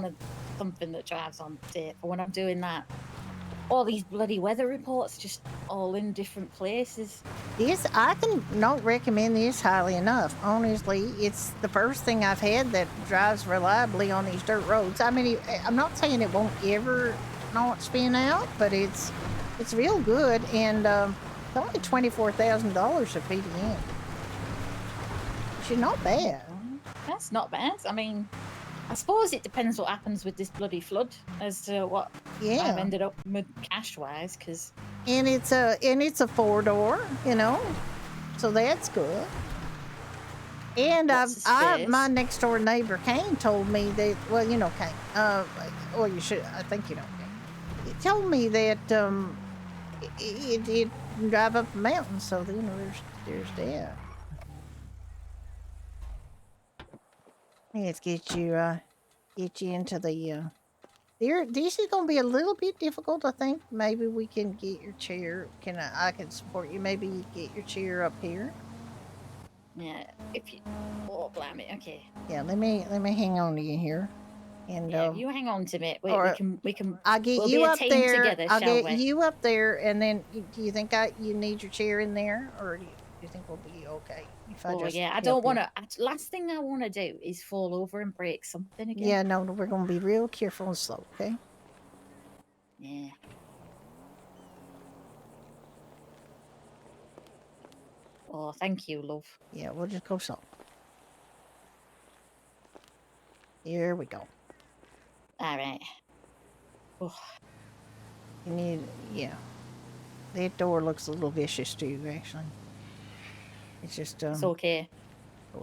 something that drives on dirt for when I'm doing that. All these bloody weather reports, just all in different places. I can not recommend this highly enough. Honestly, it's the first thing I've had that drives reliably on these dirt roads. I mean, I'm not saying it won't ever not spin out, but it's real good, and it's only $24,000 a PDM. Which is not bad. That's not bad. I mean, I suppose it depends what happens with this bloody flood as to what I've ended up with cash-wise, because... And it's a 4-door, so that's good. And my next door neighbor Kane told me that, well, you know Kane, well, you should, I think you know Kane. He told me that it can drive up the mountain, so there's that. Let's get you into the this is gonna be a little bit difficult, I think. Maybe we can get your chair. I can support you. Maybe you get your chair up here. Yeah, if you... Oh, blimey, okay. Yeah, let me hang on to you here. And yeah, you hang on to me. We can. I'll get we'll you be a up team there. Together, I'll get we? you up there, and then do you think you need your chair in there, or do you think we'll be okay if I just? Yeah, I don't want to. Last thing I want to do is fall over and break something again. Yeah, no, we're gonna be real careful and slow, okay? Yeah. Oh, thank you, love. Yeah, we'll just go slow. Here we go. All right. Oh. You need, that door looks a little vicious too, actually. It's just it's okay.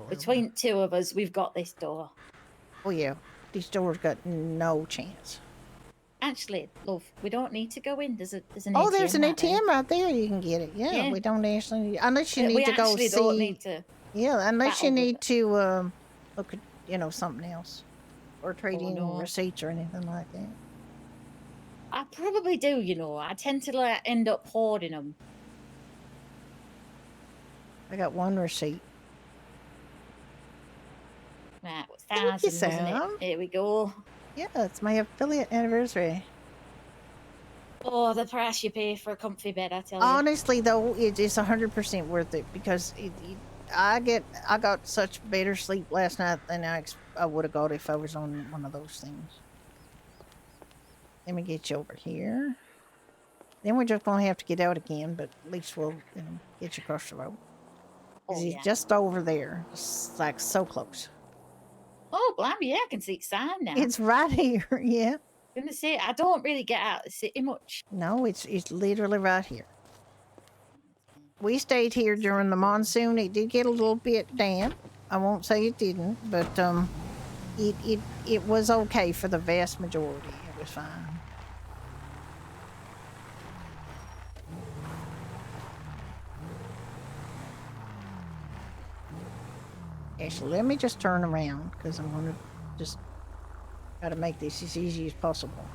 Between two of us, we've got this door. Oh yeah, these doors got no chance. Actually, love, we don't need to go in. There's an ATM. There's an ATM right there. You can get it. Yeah, we don't actually, unless you need to go see. Don't need to. Yeah, unless you need to look at something else, or trade in receipts or anything like that. I probably do. I tend to end up hoarding them. I got one receipt. Right, $1,000, wasn't it? Here we go. Yeah, it's my affiliate anniversary. Oh, the price you pay for a comfy bed, I tell you. Honestly, though, it is 100% worth it because I got such better sleep last night than I would have got if I was on one of those things. Let me get you over here. Then we're just gonna have to get out again, but at least we'll get you across the road. He's just over there, it's like so close. Oh, blimey, yeah, I can see the sign now. It's right here, yeah. I'm gonna say, I don't really get out of the city much. No, it's literally right here. we stayed here during the monsoon. It did get a little bit damp. I won't say it didn't, but it was okay for the vast majority. It was fine. Actually, let me just turn around because I'm going to just try to make this as easy as possible.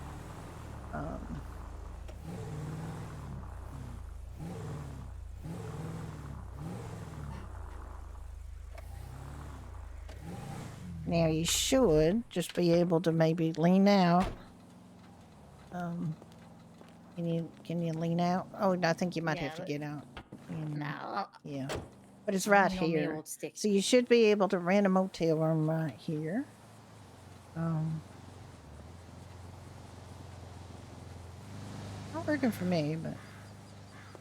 Now you should just be able to maybe lean out. Can you lean out? Oh, I think you might Yeah, have to get out. No, Yeah, but it's I'm right leaning on me here. old stick. So you should be able to rent a motel room right here. Not working for me, but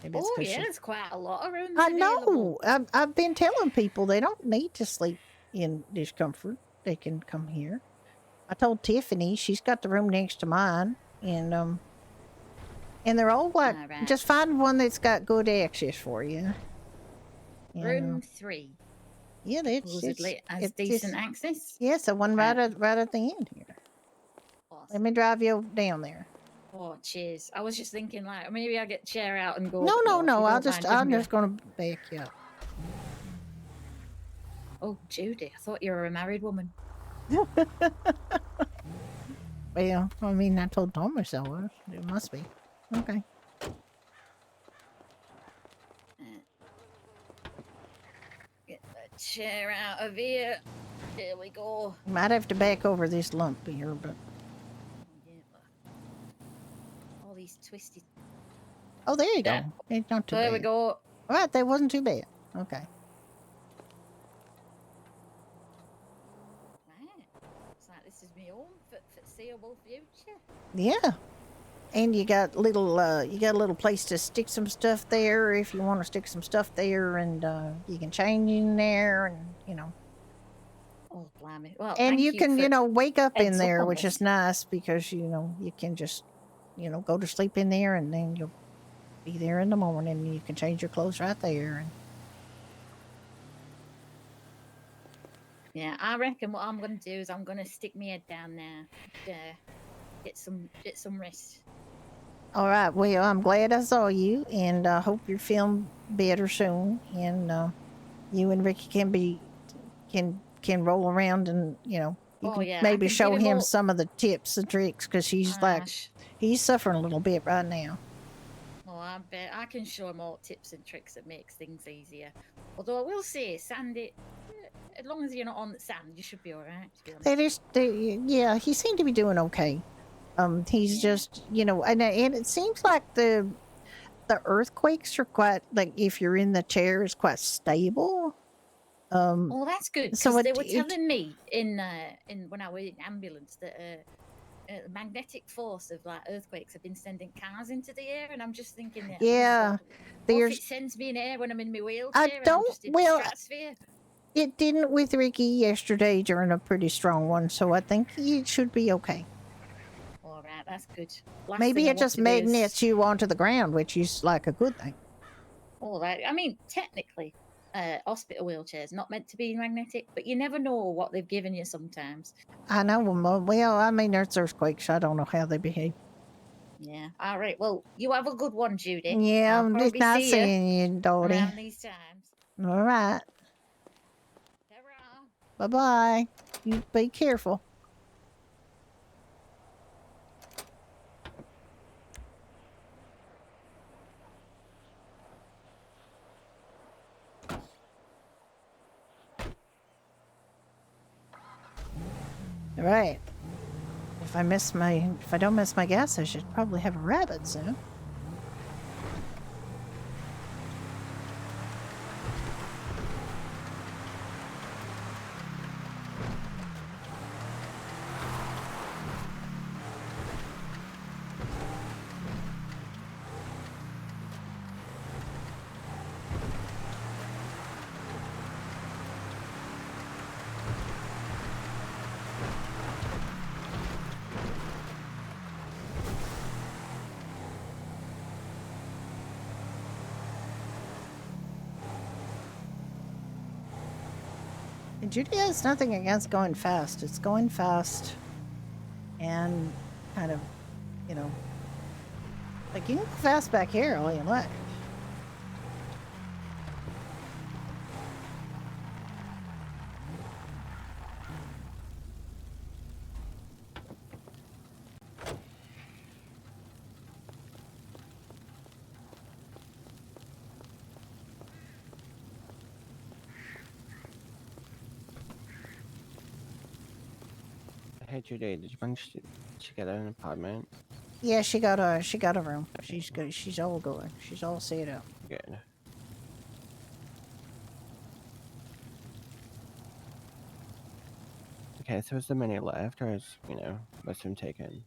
maybe it's Oh 'cause yeah, she- there's quite a lot of rooms I available. know. I've been telling people they don't need to sleep in discomfort. They can come here. I told Tiffany she's got the room next to mine, and they're all like Alright. just find one that's got good access for you. Room 3. Yeah, that's Supposedly has it's decent access. yes, the one right at the end here. Let Awesome. me drive you down there. Oh, cheers. I was just thinking, like, maybe I get the chair out and go. No, but no, if no. you I'm don't just mind, give me gonna back you up. Oh, Judy, I thought you were a married woman. Well, I mean, I told Thomas I was. It must be. Okay. Get the chair out of here. There we go. Might have to back over this lump here, but Yeah. All these twisted. oh, there you Yeah. go. It's not too There bad. we go. All right, that wasn't too bad. Okay. Right. It's like this is my home for foreseeable future. Yeah. And you got a little place to stick some stuff there if you want to stick some stuff there, and you can change in there, and Oh, blimey. Well, and thank you can for wake up in heads up there, on which this. is nice because you can just go to sleep in there, and then you'll be there in the morning, and you can change your clothes right there. And Yeah, I reckon what I'm going to do is I'm going to stick my head down there, get some rest. all right, well, I'm glad I saw you, and I hope you're feeling better soon, and you and Ricky can roll around, and you Oh, can yeah, I maybe can show give him him all- some of the tips and tricks because he's he's suffering a little bit right now. Oh, I bet I can show him all tips and tricks that makes things easier. Although I will say, Sandy, as long as you're not on the sand, you should be all right. To be honest. Yeah, he seemed to be doing okay. He's just and it seems like the earthquakes are quite, like, if you're in the chair, is quite stable. Oh, that's good so because they it- were it- telling me in when I was in ambulance that the magnetic force of like earthquakes have been sending cars into the air, and I'm just thinking that. Yeah, what there's if it sends me in air when I'm in my wheelchair and I'm don't just in well the stratosphere? it didn't with Ricky yesterday during a pretty strong one, so I think he should be okay. All right, that's good. Last Maybe thing I it want just to do is- magnets you onto the ground, which is like a good thing. All right. I mean, technically, hospital wheelchairs not meant to be magnetic, but you never know what they've given you sometimes. I know. Well, I mean, there's earthquakes. I don't know how they behave. Yeah. All right. Well, you have a good one, Judy. Yeah, I'll it's probably nice see seeing you, Dottie. around these times. All right. Ta-ra. Bye-bye. You be careful. All right. If I don't miss my guess, I should probably have a rabbit soon. And Judy has nothing against going fast. It's going fast and kind of, you know, like you can go fast back here all you like. Hey Judy, did you manage to get an apartment? Yeah, she got a room. She's good. She's all good. She's all set up. Good. Okay, so is there many left, or is, you know, most of them taken?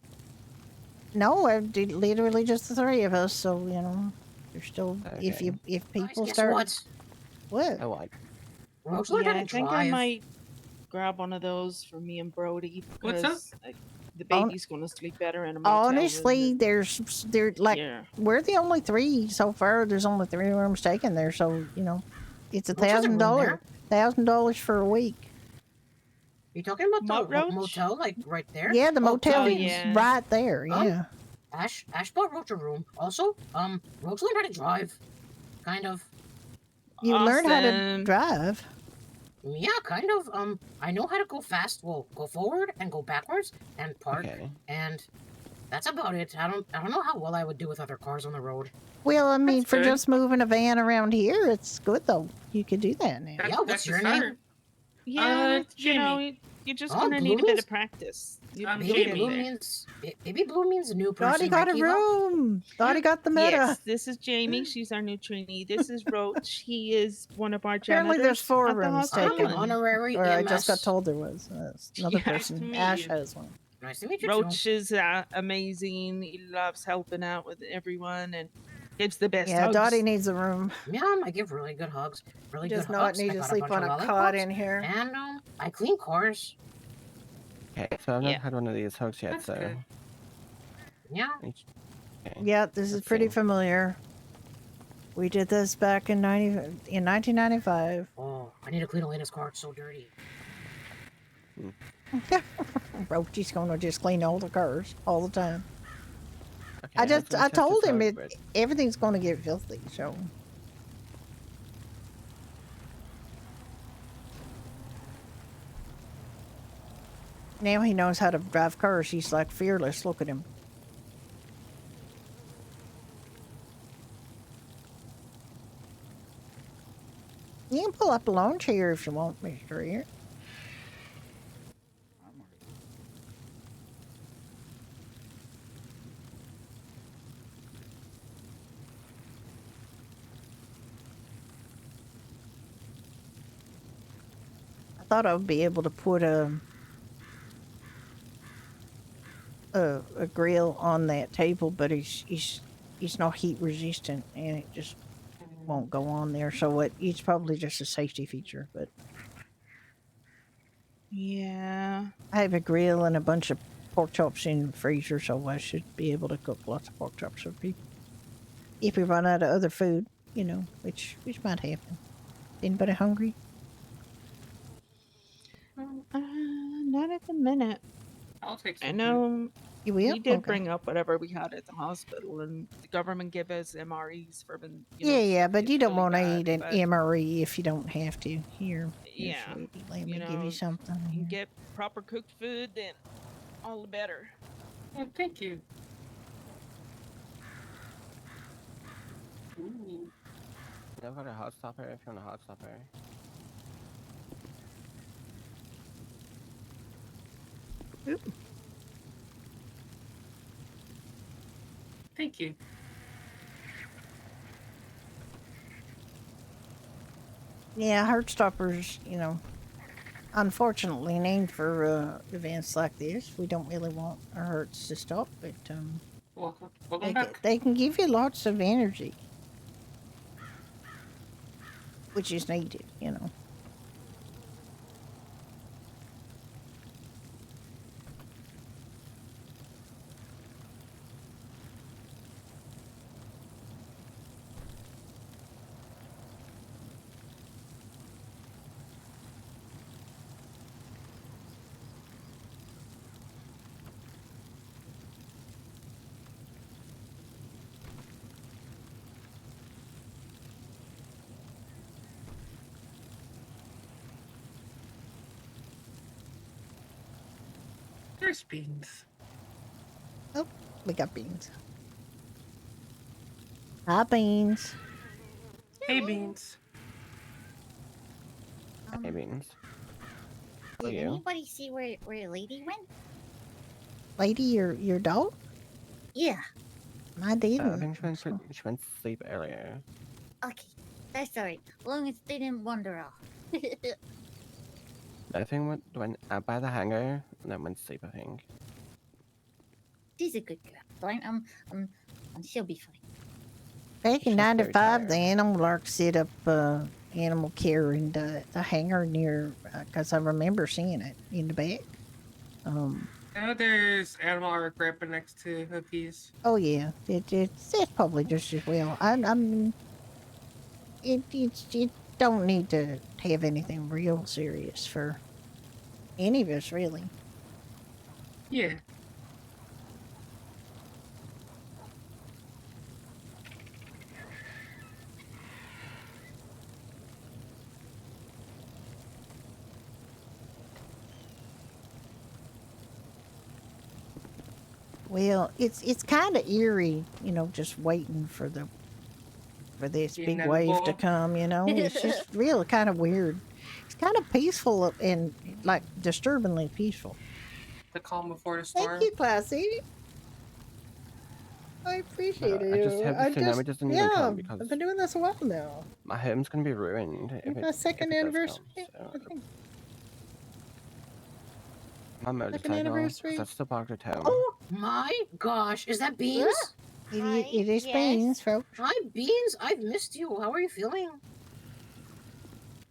No, I did literally just the three of us. So you know, there's still if Okay. people guess start what? what? Oh, what? Roach learned Yeah, how to I think I drive. might grab one of those for me and Brody What's up? because the baby's going to sleep better in a motel. Honestly, than there like here. we're the only three so far. There's only 3 rooms taken there, so you know, it's Roach has a room there. $1,000 for a week. You talking about What, the Roach? motel, like right there? Yeah, the motel oh, is yeah. right there. Yeah. Ash bought Roach a room. Also, Roach learned how to drive. Kind of. You learn how to Awesome. drive. Yeah, kind of. I know how to go fast. Well, go forward and go backwards and park, Okay. and that's about it. I don't know how well I would do with other cars on the road. Well, I mean, That's for good. just moving a van around here, it's good though. You could do that now. Yeah, what's That's a your name? start. Yeah, you know, Jimmy. you're just Oh, going to Blue need a bit means- of practice. You I'm you'll Baby get Jimmy. Blue there. means Baby Blue means a new person. Dottie got right, a Kiva? room. Dottie got the meta. Yes, this is Jamie. She's our new trainee. This is Roach. He is one of our Apparently, janitors there's 4 at the rooms hospital. taken. I'm honorary Or I just got EMS. told there was another Yeah, nice to person. meet Ash you. has one. Nice to meet you Roach too. is amazing. He loves helping out with everyone and gives the best Yeah, hugs. Dottie needs a room. Yeah, I give really good hugs. Really Does good not hugs. need I to got sleep bunch on of a cot lollipops, in here. and I clean cars. Okay, so I've Yeah. not had one of these hugs yet, That's so. good. Yeah. Okay. Yeah, this is Let's pretty see. familiar. We did this back in 1995. Oh, I need to clean Elena's car. It's so dirty. Roachy's gonna just clean all the cars all the time. Okay, I was gonna test told this him out, but- everything's gonna get filthy. So now he knows how to drive cars. He's like fearless. Look at him. You can pull up a lawn chair if you want, Mr. Ear. I thought I would be able to put a grill on that table, but he's not heat resistant, and it just won't go on there. So it's probably just a safety feature. But Yeah. I have a grill and a bunch of pork chops in the freezer, so I should be able to cook lots of pork chops for people. If we run out of other food, you know, which might happen. Anybody hungry? Not at the minute. I'll take I some. know You will? we did Okay. bring up whatever we had at the hospital, and the government gave us MREs for when. You know, Yeah, stuff but gets you don't really want to bad, eat an but MRE if you don't have to. Here, Yeah, sweetie, let me you give know, you something. You here. get proper cooked food, then all the better. Oh, thank you. Ooh. I've got a hot stopper if you want a hot stopper. Thank you. Yeah, Heartstoppers, you know, unfortunately named for events like this. We don't really want our hearts to stop, but Welcome back. they can give you lots of energy, which is needed, you know. There's beans. Oh, we got beans. Hi, beans. Hey, beans. Hey, beans. How are Did you? anybody see where Lady went? Lady, your dog? Yeah. I I didn't. think So- she went to sleep earlier. Okay. That's alright. As long as they didn't wander off. I think went out by the hangar and then went to sleep, I think. She's a good girl. Right? She'll be fine. Back in She's very '95, the tired. animal lark set up animal care in the hangar near, because I remember seeing it in the back. I know there's animal art right up next to Hookie's. Oh yeah, it's probably just as well. I'm it don't need to have anything real serious for any of us really. Yeah. Well, it's kind of eerie, just waiting for this The big wave to inevitable. come. It's just real kind of weird. It's kind of peaceful and like disturbingly peaceful. The calm before the Thank storm. you, Classy. I appreciate it. I just hope the tsunami doesn't even come because I've been doing this a while now. my home's gonna be ruined if My second if it does anniversary. come. I So, think. my motorcycle, anniversary. 'cause that's still parked at home. Oh my gosh, is that Beans? It is Yes. beans, folks. Hi, Beans. I've missed you. How are you feeling?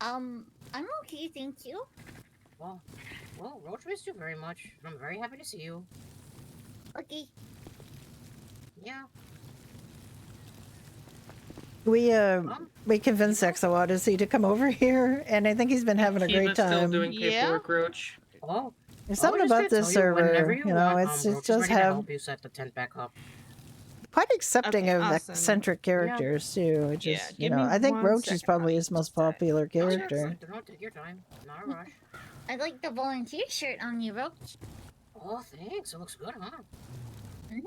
I'm okay, thank you. Well, Roach missed you very much. I'm very happy to see you. Okay. Yeah. We convinced Exo Odyssey to come over here, and I think he's been having a He great was still time. doing Yeah? paperwork, Roach. Oh, There's I something was just about gonna this tell you, whenever server, you you know, want, it Roach does is ready to have help you set the tent back up. quite accepting Okay, of awesome. eccentric characters too. It Yeah, just, give me I think one Roach is second, probably I'll his most decide. popular Oh, yeah, character. don't take your time. Not a rush. I like the volunteer shirt on you, Roach. Oh, thanks. It looks good, huh? Mhm.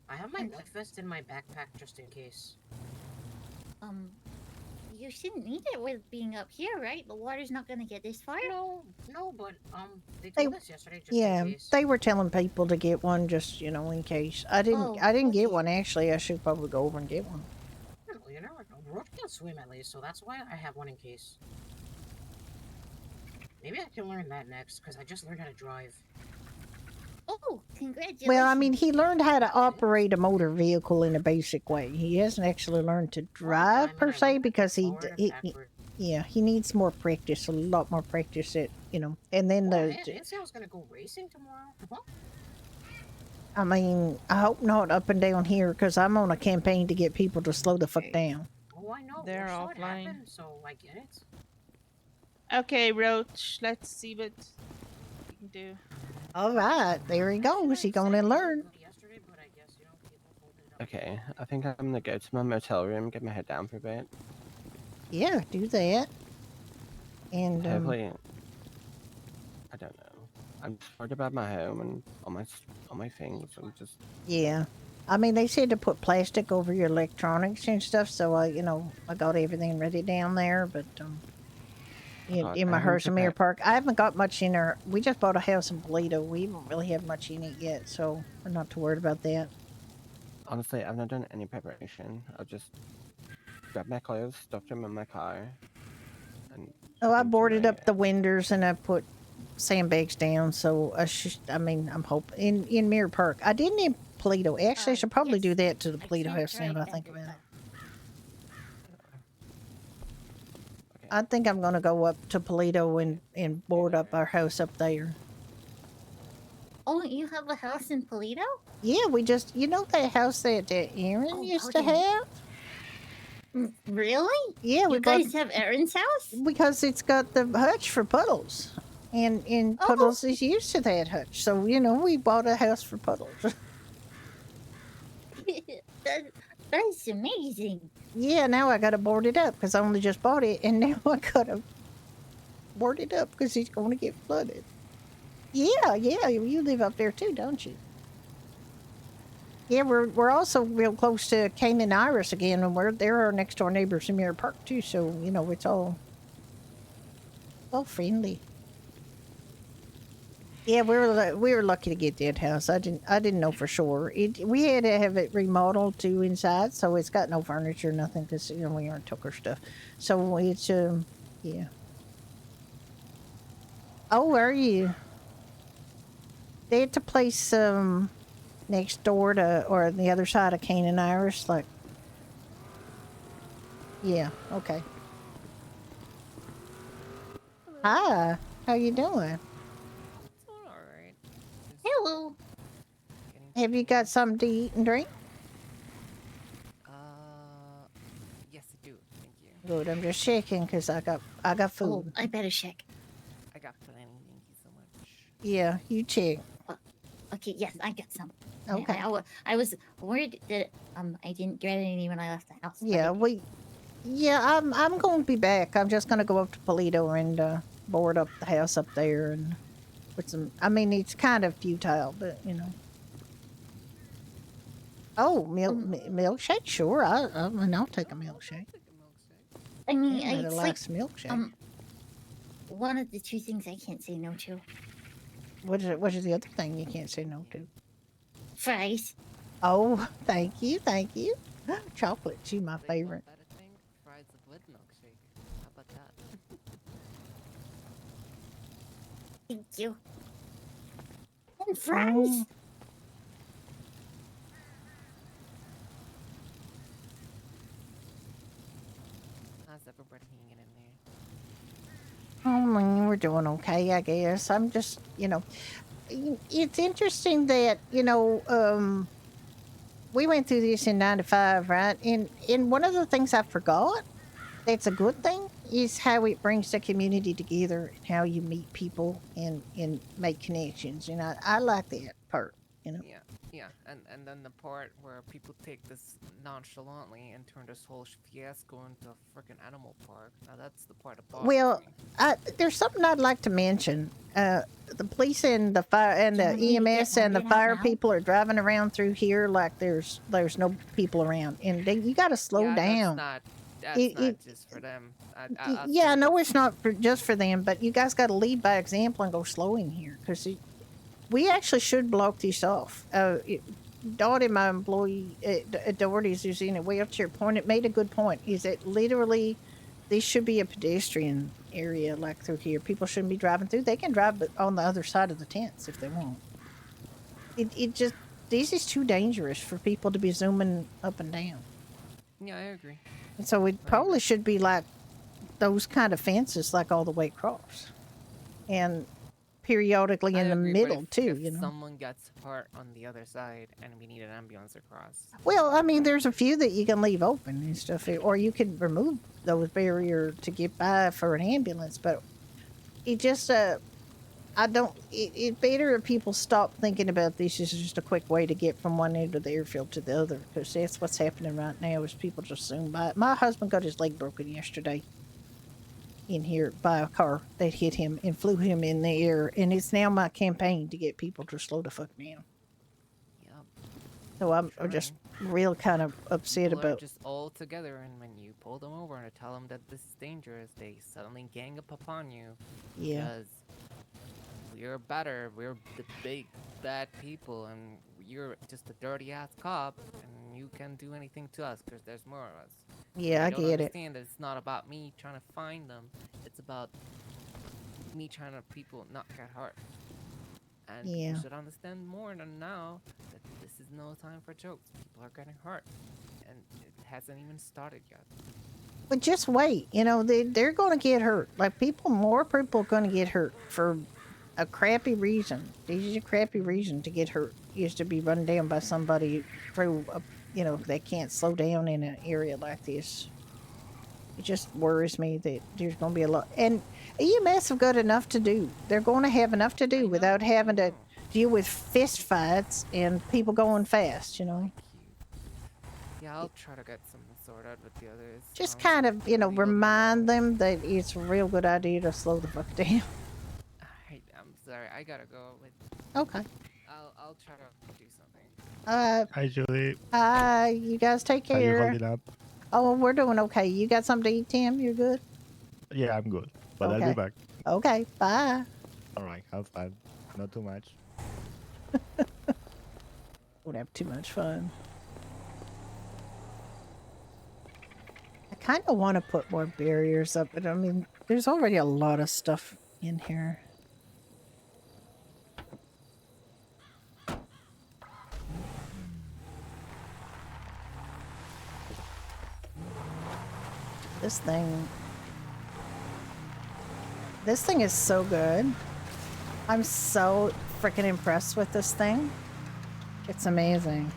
I have my life vest in my backpack just in case. You shouldn't need it with being up here, right? The water's not gonna get this far. No, but they They- told us yesterday just Yeah, in case. they were telling people to get one just, in case. I didn't Oh, I didn't get okay. one actually. I should probably go over and get one. Well, you never know. Roach can't swim at least, so that's why I have one in case. Maybe I can learn that next, because I just learned how to drive. Oh, congratulations. Well, I mean, he learned how to operate a motor vehicle in a basic way. He hasn't actually learned to drive per se because he needs more practice, a lot more practice at, and then Well, I didn't say I was gonna go racing tomorrow. Huh? I mean, I hope not up and down here because I'm on a campaign to get people to slow the fuck Okay. down. Oh, I know. They're Roach saw it offline. happen, so I get it. Okay, Roach, let's see what we can do. All right, there he goes. He gonna learn. Yesterday, but I guess, people folded it up. Okay, I think I'm gonna go to my motel room, get my head down for a bit. Yeah, do that. And Hopefully, I don't know. I'm just worried about my home and all my things. I'm just yeah. I mean, they said to put plastic over your electronics and stuff, so I got everything ready down there. But God, in my I haven't Hersheymeer prepared- Park, I haven't got much in there. We just bought a house in Polito. We don't really have much in it yet, so we're not too worried about that. honestly, I've not done any preparation. I'll just grab my clothes, stuff them in my car, and Oh, I head into boarded my- up the windows and I put sandbags down. So I'm hoping in Mirror Park. I didn't in Polito. Actually, I should probably do that to the Polito can't house now drive that I think under about it. Okay. I think I'm gonna go up to Polito and board up our house up there. Oh, you have a house in Polito? Yeah, we just that house that Aaron Oh, used to okay. have. Really? Yeah, we You bought guys have Aaron's house? because it's got the hutch for Puddles, and Oh. Puddles is used to that hutch. So we bought a house for Puddles. That's amazing. Yeah, now I gotta board it up because I only just bought it, and now I gotta board it up because he's going to get flooded. Yeah, you live up there too, don't you? Yeah, we're also real close to Kane and Iris again, and they're our next door neighbors in Mirror Park too. So it's all friendly. Yeah, we were lucky to get that house. I didn't know for sure. We had to have it remodeled to inside, so it's got no furniture, nothing, because we aren't took our stuff. So it's yeah. Oh, where are you? They at the place next door to or the other side of Kane and Iris, like. Yeah. Okay. Hi. How you doing? It's all right. Hello. Have you got something to eat and drink? Yes, I do. Thank you. Good. I'm just checking because I got Oh, food. I better check. I got plenty. Thank you so much. Yeah, you check. Okay, yes, I got some. Okay. I was worried that I didn't get any when I left the house. but Yeah, I did. I'm going to be back. I'm just going to go up to Polito and board up the house up there and put some. I mean, it's kind of futile, but Oh, milkshake? Sure. I'll take a milkshake. I mean, Yeah, it's Mother like likes milkshake. one of the two things I can't say no to. What is the other thing you can't say no to? Fries. Oh, thank you. Chocolate's my favorite. That a thing? Fries with milkshake. How about that? Thank you. And fries. Oh. How's everybody hanging in there? Oh, we're doing okay, I guess. I'm just, it's interesting that, we went through this in 95, right? And one of the things I forgot that's a good thing is how it brings the community together and how you meet people and make connections. I like that part, Yeah, and then the part where people take this nonchalantly and turn this whole fiasco into a freaking animal park. Now that's the part that bothers Well, me. there's something I'd like to mention. The police and the fire and Do you the want me to get EMS and the Morgan out fire now? people are driving around through here like there's no people around, and you got to slow down. That's not just for them. I'll Yeah, say I know this. it's not just for them, but you guys got to lead by example and go slow in here because we actually should block this off. Dottie, my employee at Doherty's, who's in a wheelchair, made a good point. Is that literally this should be a pedestrian area like through here. People shouldn't be driving through. They can drive on the other side of the tents if they want. This is too dangerous for people to be zooming up and down. Yeah, I agree. And so it probably should be like those kind of fences, like all the way across, and periodically I in the agree, but middle if, too. If someone gets hurt on the other side and we need an ambulance across. Well, I mean, there's a few that you can leave open and stuff, or you could remove those barrier to get by for an ambulance. But it just, I don't. It better if people stop thinking about this as just a quick way to get from one end of the airfield to the other, because that's what's happening right now. Is people just zoom by. My husband got his leg broken yesterday in here by a car that hit him and flew him in the air, and it's now my campaign to get people to slow the fuck down. Yep. So I'm just real kind of upset People are about. just all together, and when you pull them over and tell them that this is dangerous, they suddenly gang up upon you. Yeah. Because we're better. We're the big bad people, and you're just a dirty ass cop, and you can do anything to us because there's more of us. Yeah, I don't get it. understand that it's not about me trying to find them. It's about me trying to people not get hurt. And Yeah. people should understand more than now that this is no time for jokes. People are getting hurt, and it hasn't even started yet. But just wait. They're going to get hurt. Like more people are going to get hurt for a crappy reason. This is a crappy reason to get hurt. Is to be run down by somebody through they can't slow down in an area like this. It just worries me that there's going to be a lot. And EMS have got enough to do. They're going to have enough to do without having to deal with fist fights and people going fast, Yeah, I'll try to get something sorted out with the others. Just kind of, remind them that it's a real good idea to slow the fuck down. I'm sorry, I gotta go. Okay. I'll try to do something. Hi, Julie. Hi. You guys take How you care. holding up? Oh, we're doing okay. You got something to eat, Tim? You're good? Yeah, I'm good. But I'll be Okay. back. Okay. Bye. All right. Have fun. Not too much. Don't have too much fun. I kind of want to put more barriers up, but I mean, there's already a lot of stuff in here. This thing is so good. I'm so freaking impressed with this thing. It's amazing.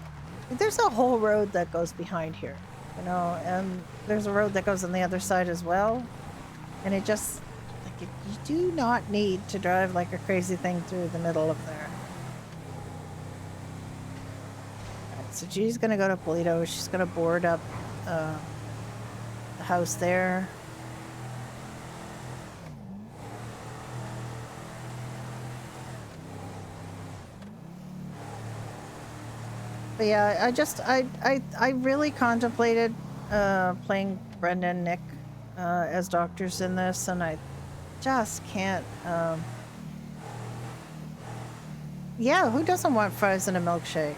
There's a whole road that goes behind here, you know, and there's a road that goes on the other side as well. And it just, like, you do not need to drive like a crazy thing through the middle of there. Alright, so she's gonna go to Polito. She's gonna board up the house there. But yeah, I really contemplated playing Brenda and Nick as doctors in this, and I just can't. Yeah, who doesn't want fries and a milkshake?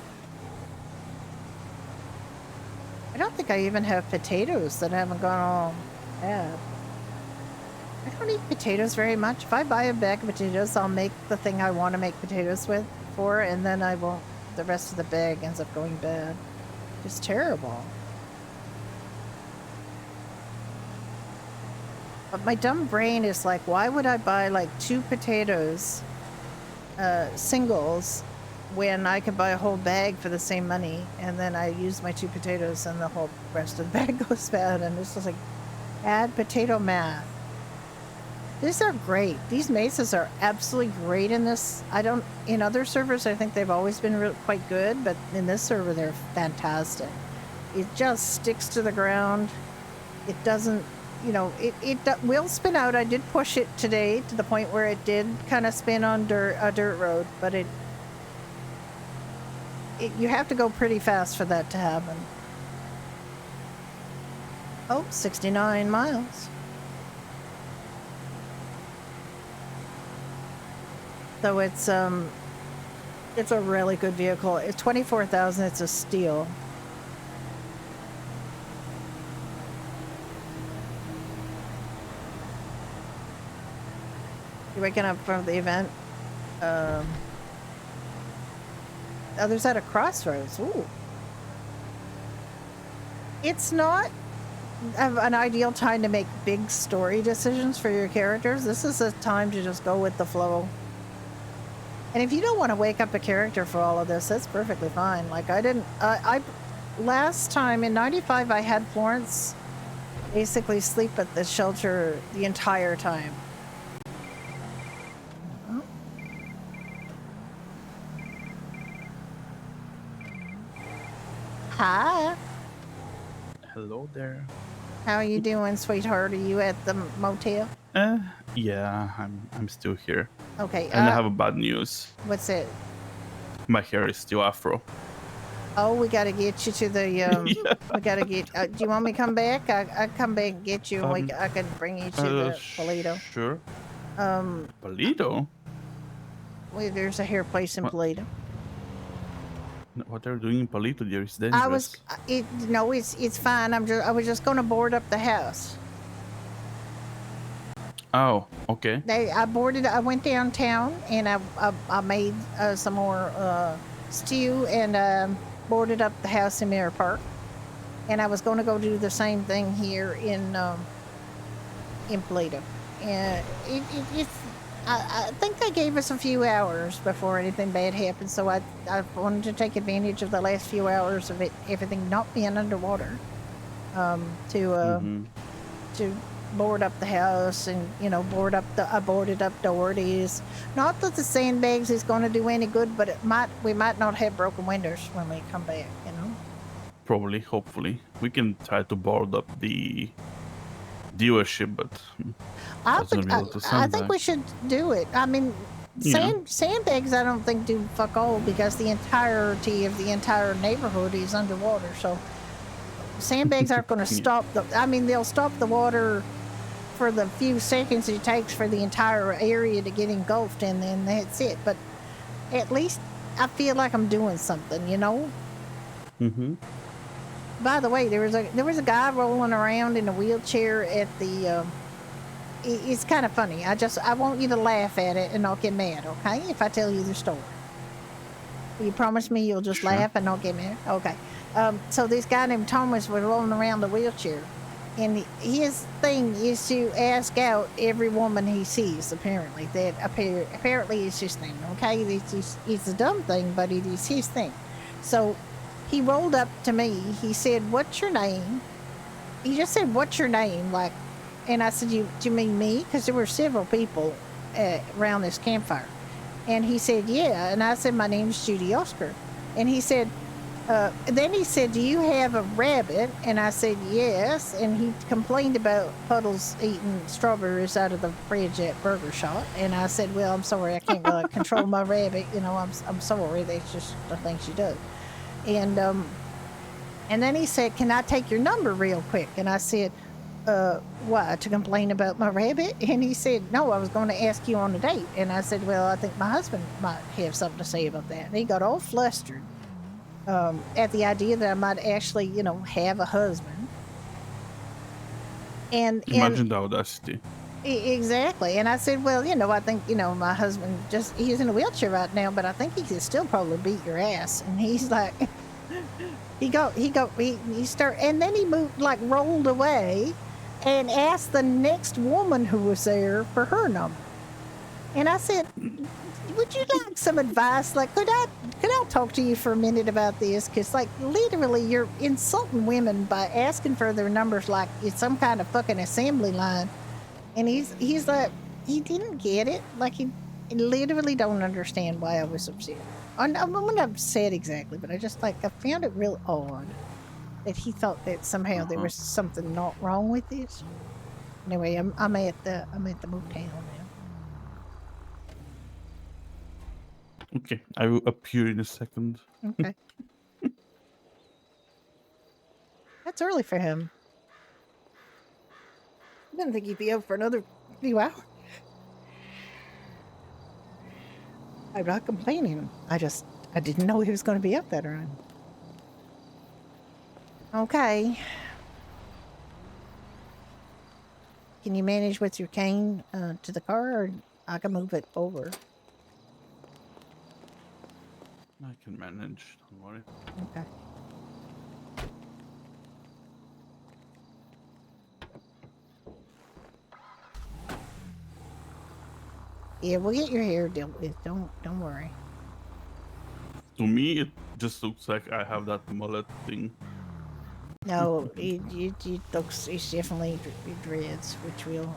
I don't think I even have potatoes that haven't gone all bad. I don't eat potatoes very much. If I buy a bag of potatoes, I'll make the thing I want to make potatoes for, and then I won't. The rest of the bag ends up going bad. Just terrible. But my dumb brain is like, why would I buy like 2 potatoes, singles, when I could buy a whole bag for the same money, and then I use my 2 potatoes and the whole rest of the bag goes bad, and it's just like, add potato math. These are great. These mazes are absolutely great in this. In other servers, I think they've always been quite good, but in this server, they're fantastic. It just sticks to the ground. It doesn't, you know, it will spin out. I did push it today to the point where it did kind of spin on a dirt road, but you have to go pretty fast for that to happen. Oh, 69 miles. So it's a really good vehicle. It's 24,000. It's a steal. You're waking up from the event. Others at a crossroads. Ooh. It's not an ideal time to make big story decisions for your characters. This is a time to just go with the flow. And if you don't want to wake up a character for all of this, that's perfectly fine. Like last time in 95, I had Florence basically sleep at the shelter the entire time. Oh. Hi. Hello there. How are you doing, sweetheart? Are you at the motel? Yeah, I'm still here. Okay. And I have a bad news. What's it? My hair is still afro. Oh, we gotta get you to the Yeah. We gotta get. Do you want me to come back? I come back and get you, and I can bring you to the Polito. Sure. Polito. Well, there's a hair place in Polito. What are you doing in Polito, dear? It's dangerous. No, it's fine. I was just gonna board up the house. Oh, okay. I went downtown and I made some more stew and boarded up the house in Mirror Park. And I was going to go do the same thing here in Polito. And I think they gave us a few hours before anything bad happened, so I wanted to take advantage of the last few hours of everything not being underwater to board up the house and, you know, I boarded up Doherty's. Not that the sandbags is going to do any good, but we might not have broken windows when we come back, you know? Probably, hopefully. We can try to board up the dealership, but I think we should do it. I mean, Sandbags, I don't think do fuck all because the entirety of the entire neighborhood is underwater. So sandbags aren't going to stop the. I mean, they'll stop the water for the few seconds it takes for the entire area to get engulfed, and then that's it. But at least I feel like I'm doing something, you know. Mm-hmm. By the way, there was a guy rolling around in a wheelchair at the. It's kind of funny. I want you to laugh at it and not get mad, okay? If I tell you the story, will you promise me you'll just laugh and not get mad? Okay. So this guy named Thomas was rolling around the wheelchair, and his thing is to ask out every woman he sees. Apparently, apparently it's his thing. Okay, it's a dumb thing, but it is his thing. So he rolled up to me. He said, "What's your name?" He just said, "What's your name?" Like, and I said, "Do you mean me?" Because there were several people around this campfire, and he said, "Yeah," and I said, "My name's Judy Oscar," and he said. Then he said, "Do you have a rabbit?" And I said, "Yes." And he complained about Puddles eating strawberries out of the fridge at Burger Shot. And I said, "Well, I'm sorry, I can't really control my rabbit. You know, I'm sorry. That's just the thing she does." And then he said, "Can I take your number real quick?" And I said, "Why, to complain about my rabbit?" And he said, "No, I was going to ask you on a date." And I said, "Well, I think my husband might have something to say about that." And he got all flustered. At the idea that I might actually, you know, have a husband. And Imagine the audacity. Exactly. And I said, "Well, you know, I think, you know, my husband he's in a wheelchair right now, but I think he could still probably beat your ass." And he's like, he started, and then he moved, like rolled away and asked the next woman who was there for her number. And I said, "Would you like some advice? Like, could I talk to you for a minute about this? Because, like, literally, you're insulting women by asking for their numbers like it's some kind of fucking assembly line." And he's like, he didn't get it. Like, he literally don't understand why I was upset. I'm not upset exactly, but I just, like, I found it real odd that he thought that somehow there was something not wrong with this. Anyway, I'm at the motel now. Okay, I will appear in a second. Okay. That's early for him. I didn't think he'd be out for another few hours. I'm not complaining. I didn't know he was going to be up that early. Okay. Can you manage with your cane to the car, or I can move it over? I can manage, don't worry. Okay. Yeah, we'll get your hair dealt with. Don't worry. To me, it just looks like I have that mullet thing. No, it looks, it's definitely dreads, which we'll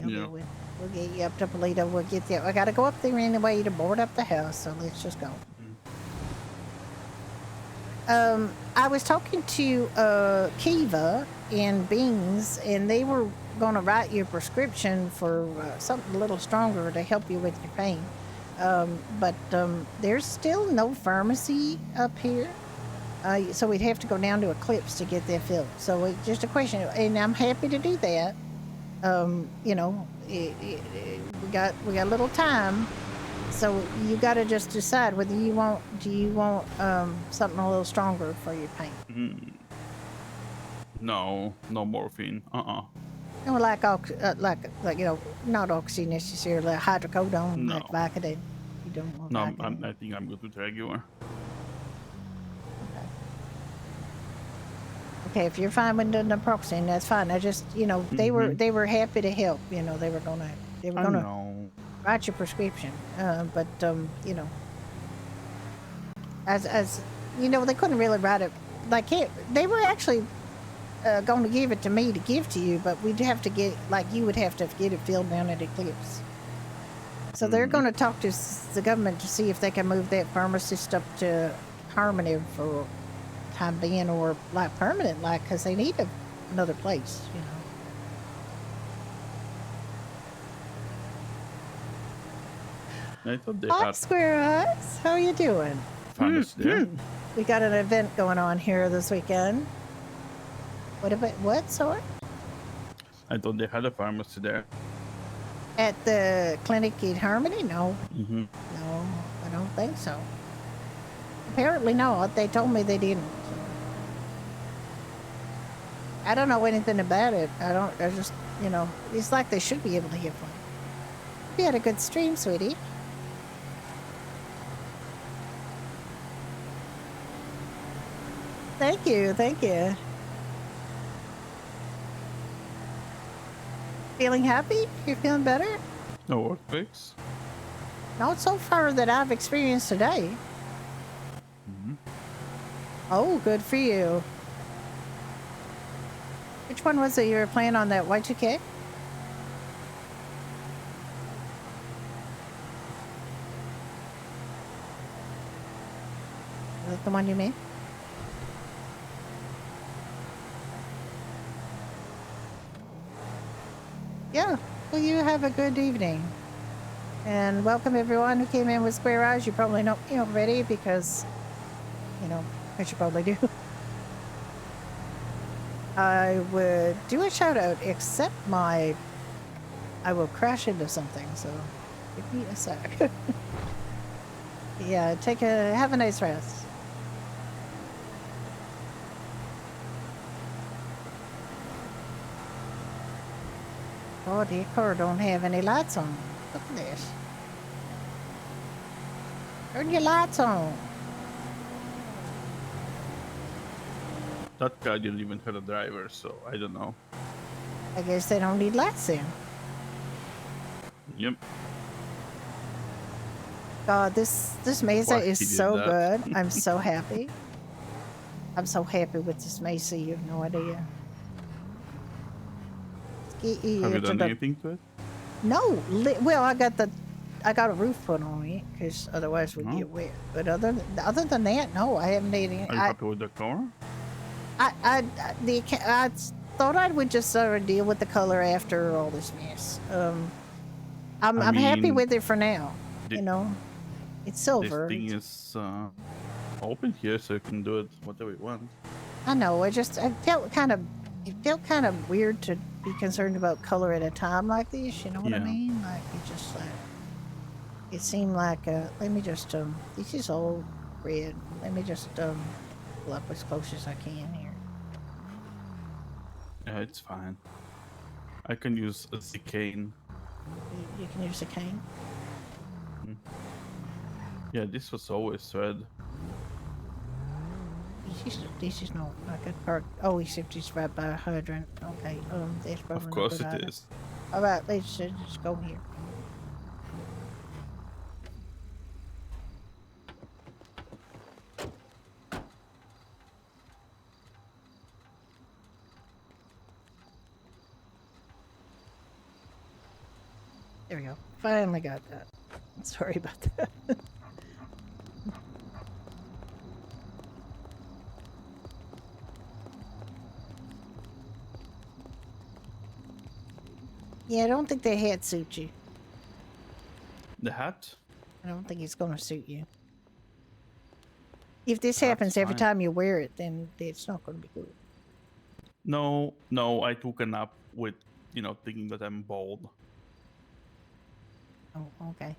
deal with. We'll get you up to Polito. We'll get there. I got to go up there anyway to board up the house, so let's just go. I was talking to Kiva and Beans, and they were going to write you a prescription for something a little stronger to help you with your pain. But there's still no pharmacy up here. So we'd have to go down to Eclipse to get that filled. So it's just a question, and I'm happy to do that. You know, we got a little time, so you got to just decide whether you want something a little stronger for your pain. No morphine. No, like you know, not oxy necessarily, like hydrocodone, like Vicodin. You don't want Vicodin. I think I'm good with regular. Okay, if you're fine with the naproxen, that's fine. I just, you know, they were happy to help. You know, they were gonna write your prescription. But you know, as you know, they couldn't really write it. Like, they were actually going to give it to me to give to you, but we'd have to get, like, you would have to get it filled down at Eclipse. So they're going to talk to the government to see if they can move that pharmacist up to Harmony for time being, or like permanent, like, because they need another place, you know. I thought they Hi, had Square Eyes. How you doing? pharmacy there. We got an event going on here this weekend. What, sorry? I thought they had a pharmacy there. At the clinic in Harmony? No. Mm-hmm. No, I don't think so. Apparently not. They told me they didn't. So. I don't know anything about it. I just, it's like they should be able to have one. We had a good stream, sweetie. Thank you, thank you. Feeling happy? You're feeling better? No earthquakes. Not so far that I've experienced today. Mm-hmm. Oh, good for you. Which one was it you were playing on that Y2K? Is that the one you made? Yeah, well, you have a good evening. And welcome everyone who came in with Square Eyes. You probably know me already because, I should probably do. I would do a shout out, except I will crash into something, so give me a sec. Yeah, have a nice rest. Oh, the car don't have any lights on. Look at this. Turn your lights on. That guy didn't even have a driver, so I don't know. I guess they don't need lights then. Yep. God, this Mesa Why is he did so that. good. I'm so happy. I'm so happy with this Mesa. You have no idea. Have you done anything to it? No. Well, I got a roof put on it because otherwise we'd get wet. But other than that, no, I haven't made any. Are you happy with the car? I thought I would just sort of deal with the color after all this mess. I'm happy mean, with it for now. It's silver. This thing is open here, so you can do it whatever you want. I know. It felt kind of weird to be concerned about color at a time like this. You know what I mean? Like it seemed like. Let me just This is all red. Let me just pull up as close as I can here. Yeah, it's fine. I can use a cane. You can use a cane. Yeah, this was always red. This is not like a park. Oh, except it's right by a hydrant. Okay, that's probably Of course not a good it idea. is. All right, let's just go here. There we go. Finally got that. Sorry about that. Yeah, I don't think the hat suits you. The hat? I don't think it's gonna suit you. If this That's happens every fine. time you wear it, then it's not gonna be good. No, I took a nap with, thinking that I'm bald. Oh, okay.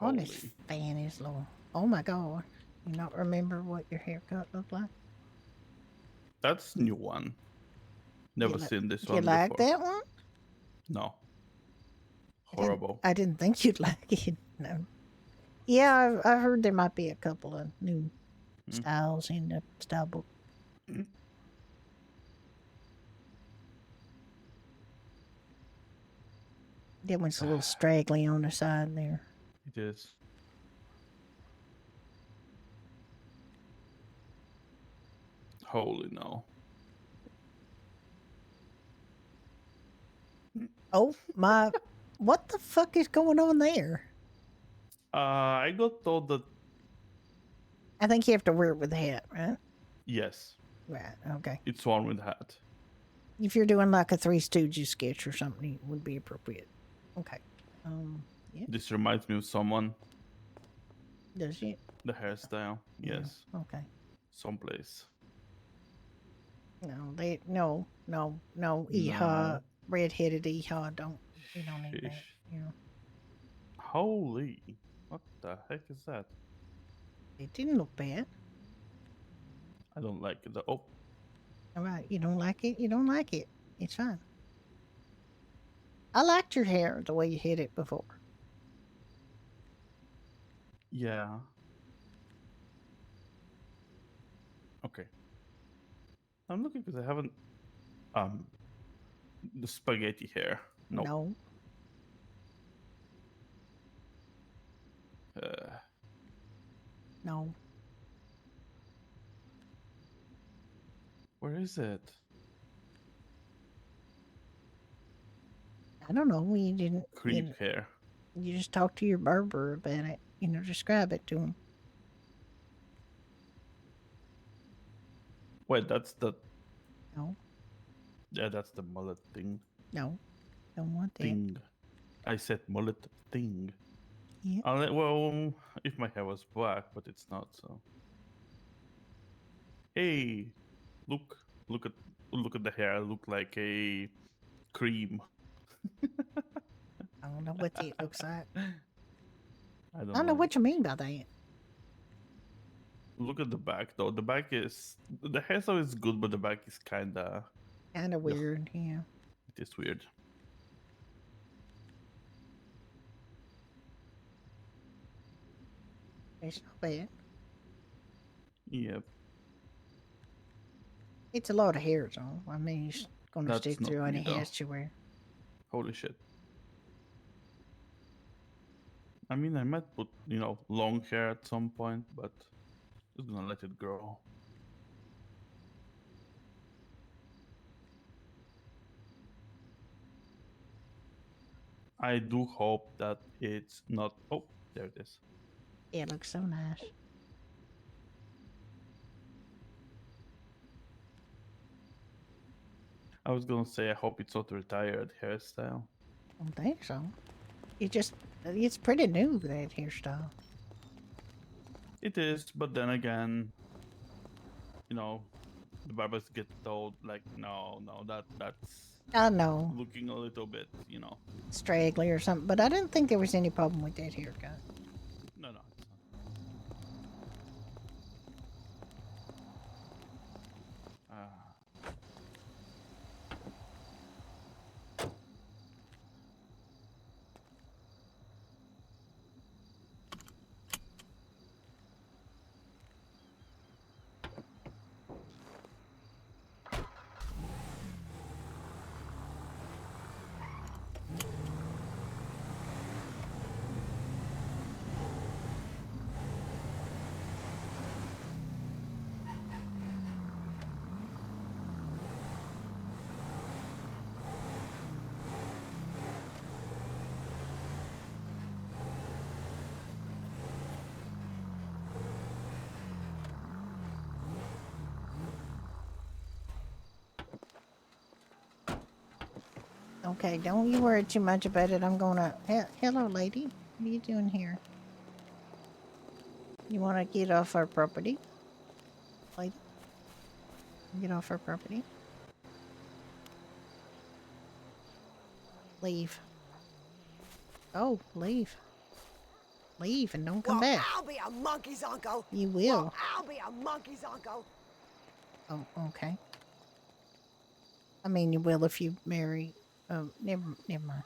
Oh, this fan is low. Oh my god. You not remember what your haircut looked like? That's new one. Never seen this Do you one like before. that one? No. Horrible. I didn't think you'd like it. No. Yeah, I heard there might be a couple of new styles in the style book. That one's a little straggly on the side there. It is. Holy no. Oh my! What the fuck is going on there? I got told that I think you have to wear it with a hat, right? yes, Right. Okay. it's one with hat. If you're doing like a Three Stooges sketch or something, it would be appropriate. Okay. Yeah. This reminds me of someone. Does it? The hairstyle, Yeah, yes. okay. Someplace. No, no, No. redheaded Eha, don't, we don't need that, Sheesh. you know. Holy, what the heck is that? It didn't look bad. I don't like it. Oh, All right, you don't like it, you don't like it. It's fine. I liked your hair the way you hit it before. yeah. Okay. I'm looking because I haven't the spaghetti hair. Nope. No. No. Where is it? I don't know. You didn't. Creep hair. You just talk to your barber about it. You know, describe it to him. Wait, that's the. No. Yeah, that's the mullet thing. No. Don't want that. Thing. I said mullet thing. Yeah. Well, if my hair was black, but it's not, so. Hey, look at the hair. Look like a cream. I don't know what it looks like. I I don't know what you mean by that. Look at the back though. The back is the hairstyle is good, but the back is kinda Weird, yeah. It is weird. It's not bad. Yep. It's a lot of hairs on. I mean, it's gonna That's stick not through any me, though. hats you wear. Holy shit. I mean, I might put, long hair at some point, but just gonna let it grow. I do hope that it's not. Oh, there it is. It looks so nice. I was gonna say, I hope it's not a retired hairstyle. I don't think so. It's pretty new, that hairstyle. It is, but then again, the barbers get told, like, no, that's I know. looking a little bit, Straggly or something, but I didn't think there was any problem with that haircut. No. Okay, don't you worry too much about it. I'm gonna... Hello, lady. What are you doing here? You want to get off our property? Lady? Get off our property. Leave. Oh, leave. Leave and don't come back. I'll be a monkey's uncle. You will. Well, I'll be a monkey's uncle. Oh, okay. I mean, you will if you marry... Oh, never mind.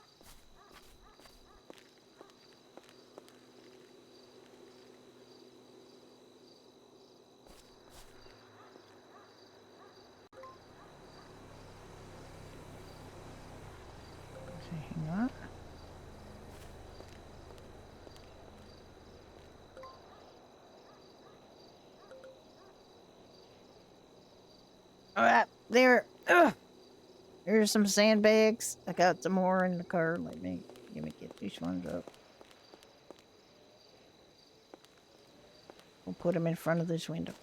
Hang on. All right, there. Ugh. Here's some sandbags. I got some more in the car. Let me get these ones up. We'll put them in front of this window.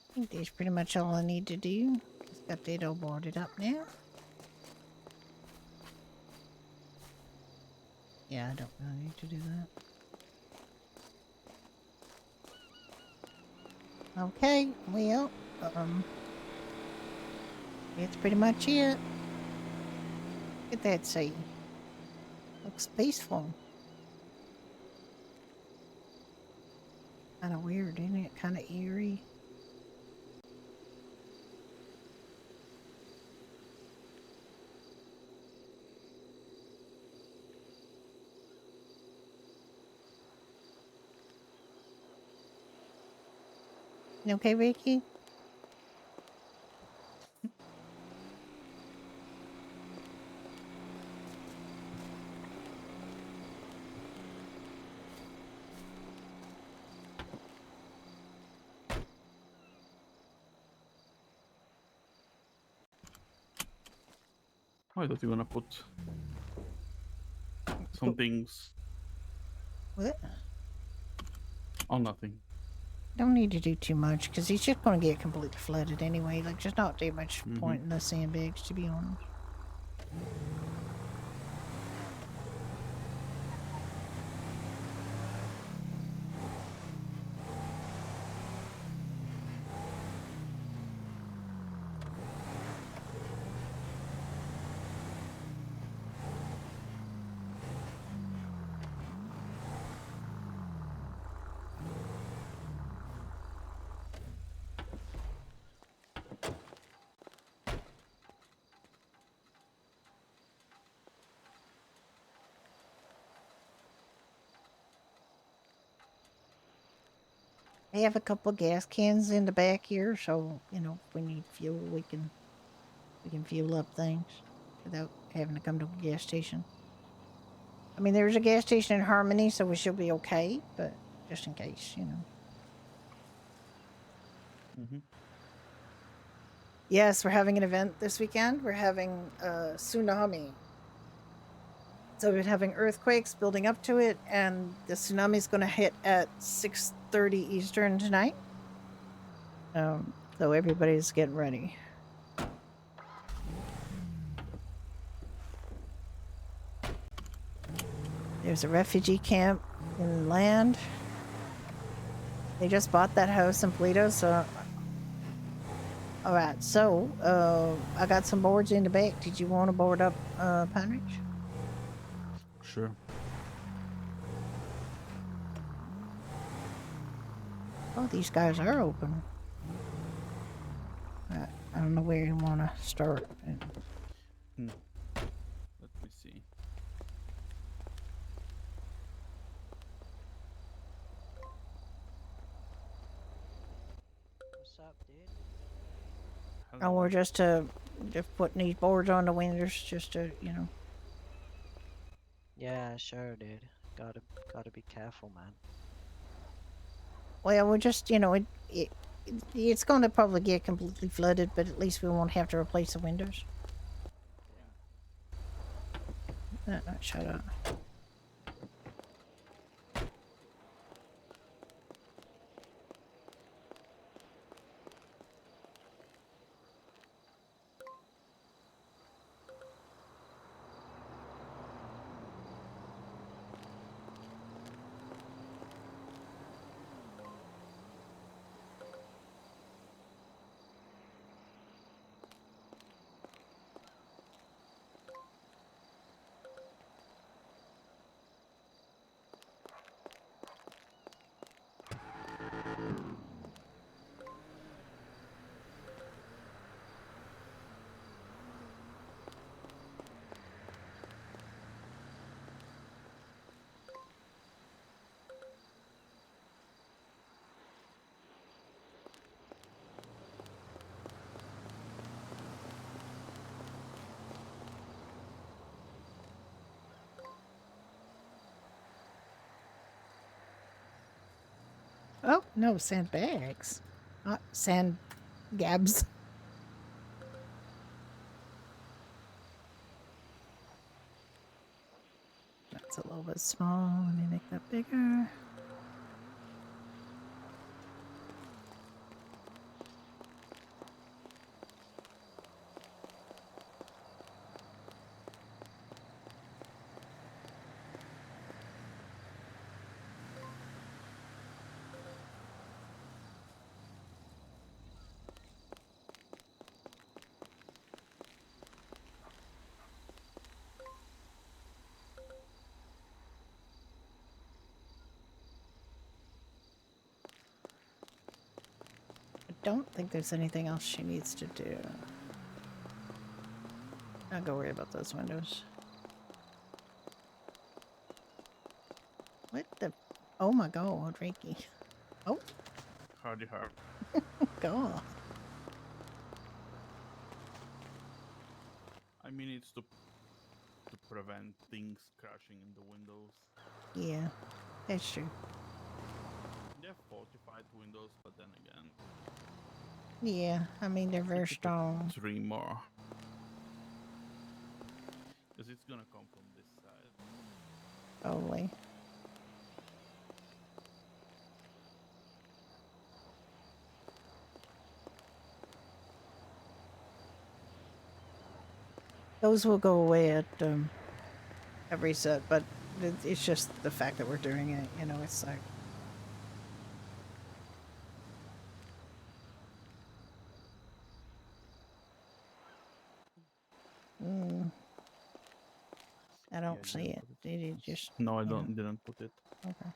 I think that's pretty much all I need to do. Just got that all boarded up now. Yeah, I don't really need to do that. Okay, well, that's pretty much it. Look at that sea. Looks peaceful. Kind of weird, isn't it? Kind of eerie. You okay, Ricky? Why don't you wanna put some things? What? Oh, nothing. Don't need to do too much because he's just going to get completely flooded anyway. Like, there's not too much point in the sandbags, to be honest. I have a couple of gas cans in the back here, so you know if we need fuel, we can fuel up things without having to come to a gas station. I mean, there's a gas station in Harmony, so we should be okay. But just in case, you know. Yes, we're having an event this weekend. We're having Tsunami. So we're having earthquakes building up to it, and the tsunami is going to hit at 6:30 Eastern tonight. So everybody's getting ready. There's a refugee camp in land. They just bought that house in Polito, so... Alright, so, I got some boards in the back. Did you want to board up, Pine Ridge? Sure. Oh, these guys are open. I don't know where you want to start. Let me see. What's up, dude? Oh, we're just putting these boards on the windows just to, you know. Yeah, sure, dude. Gotta be careful, man. Well, we're just, you know, it's going to probably get completely flooded, but at least we won't have to replace the windows. Shut up. Oh, no, sandbags. Sand gabs. That's a little bit small. Let me make that bigger. I don't think there's anything else she needs to do. I'll go worry about those windows. What the? Oh my god, Ricky. Oh. Hardy hard. God. I mean, it's to prevent things crashing in the windows. Yeah, that's true. They have fortified windows, but then again, Yeah, I mean, they're very strong. 3 more. Because it's gonna come from this side. Probably. Those will go away at reset, but it's just the fact that we're doing it, you know, it's like... I don't see it. Did it just... No, I didn't put it. Okay.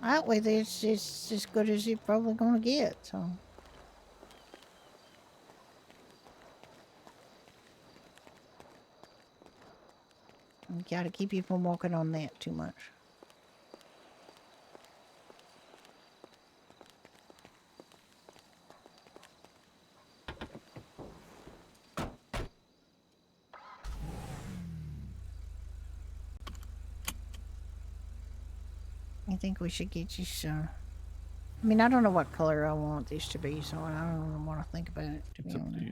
That way, it's as good as you're probably going to get, so... You gotta keep you from walking on that too much. I think we should get you some... I mean, I don't know what color I want these to be, so I don't even want to think about it, to be honest.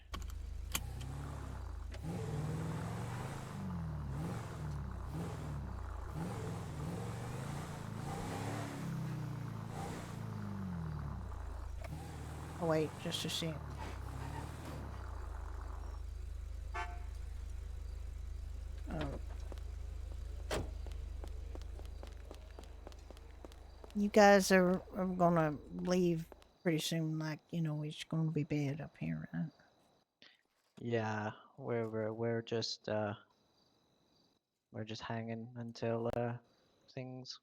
Oh, wait, just a sec. You guys are gonna leave pretty soon, like, you know, it's gonna be bad up here, right? Yeah, we're just hanging until things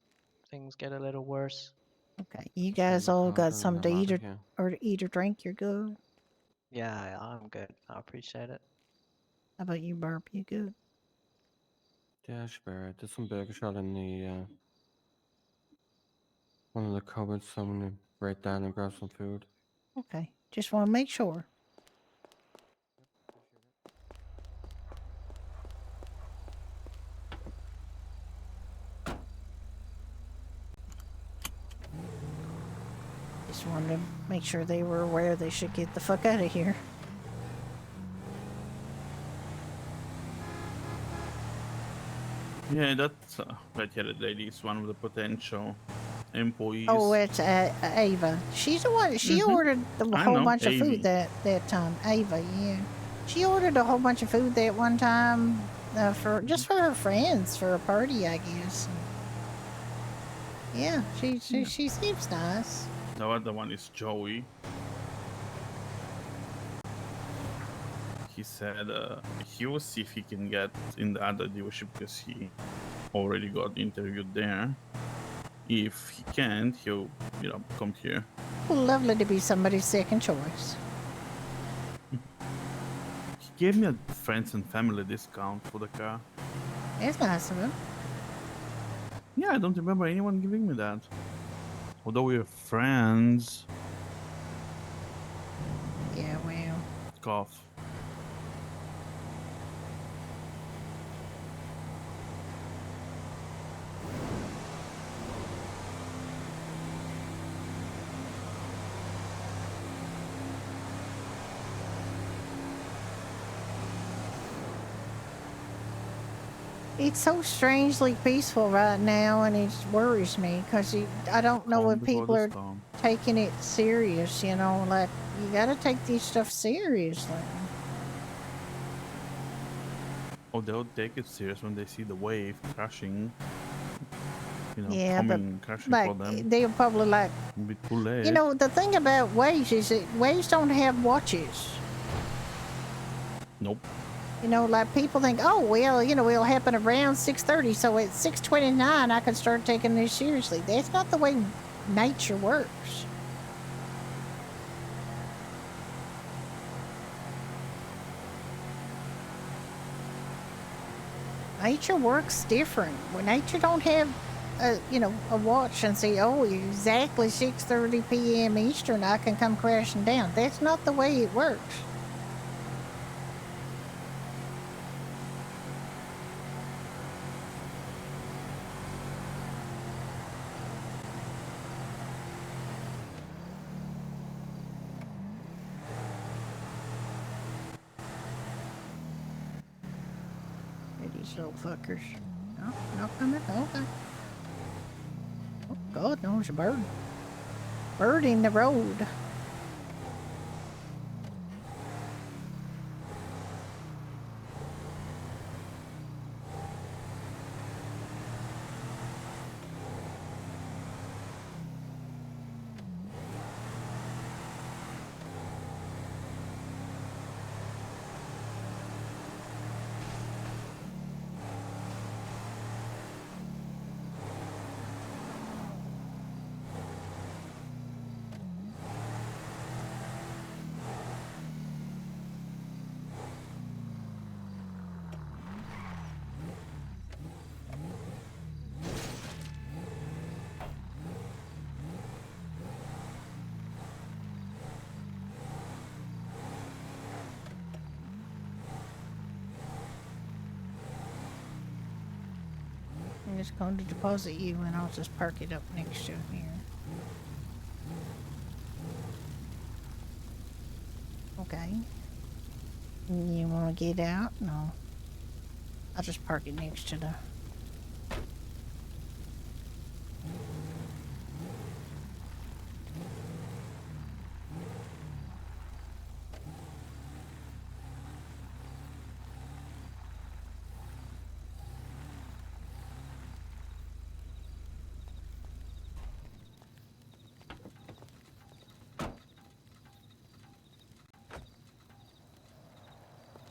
get a little worse. Okay, you guys all got something to eat or to eat or drink, you're good? Yeah, I'm good. I appreciate it. How about you, Burp? You good? Yeah, sure. There's some burger shot in the one of the cupboards, so I'm gonna break down and grab some food. Okay, just want to make sure. Just wanted to make sure they were aware they should get the fuck out of here. Yeah, that's red-headed lady is one of the potential employees. Oh, it's Ava. She's the one. She Mhm. ordered a I whole know, bunch of food Avie. that time. Ava, yeah. She ordered a whole bunch of food that one time for just for her friends for a party, I guess. And yeah, she seems nice. The other one is Joey. He said he will see if he can get in the other dealership because he already got interviewed there. If he can't, he'll come here. Well, lovely to be somebody's second choice. He gave me a friends and family discount for the car. That's nice of him. Yeah, I don't remember anyone giving me that. Although we're friends. Yeah, well. Cough. It's so strangely peaceful right now, and it worries me because I don't know Calm if before people the are storm. taking it serious. You know, like you got to take this stuff seriously. Oh, they'll take it serious when they see the wave crashing. Yeah, but coming crashing like for them. they're probably like, It'll be too late. you know, the thing about waves is that waves don't have watches. Nope. You know, like people think, oh well, you know, it'll happen around 6:30, so at 6:29 I can start taking this seriously. That's not the way nature works. Nature works different. When nature don't have a watch and say, oh, exactly 6:30 p.m. Eastern, I can come crashing down. That's not the way it works. These little fuckers. No, not coming. Okay. Oh, God, no, there's a bird. Bird in the road. I'm just going to deposit you and I'll just park it up next to here. Okay. You want to get out? No. I'll just park it next to the...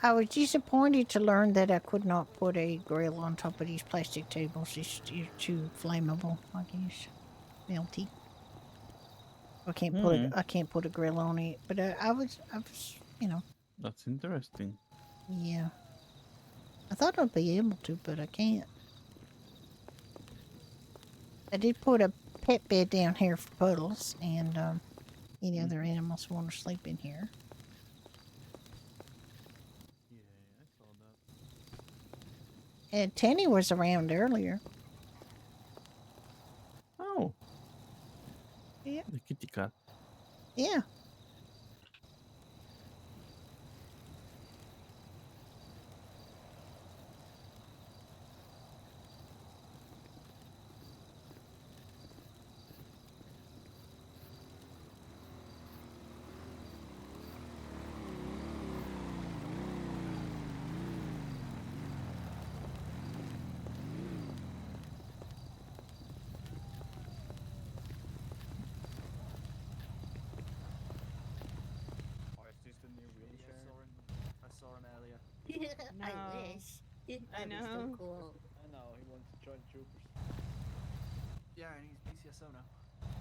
I was disappointed to learn that I could not put a grill on top of these plastic tables. It's too flammable, I guess. Melty. I can't put a grill on it, but I was, you know. That's interesting. Yeah. I thought I'd be able to, but I can't. I did put a pet bed down here for Puddles and any other animals want to sleep in here. Yeah, I saw that. And Tenny was around earlier. Oh. Yeah. The kitty cat. Yeah. I know. wish. I That'd be so know. cool. I know, he wants to join troopers. Yeah, and he's PCSO now. Yes.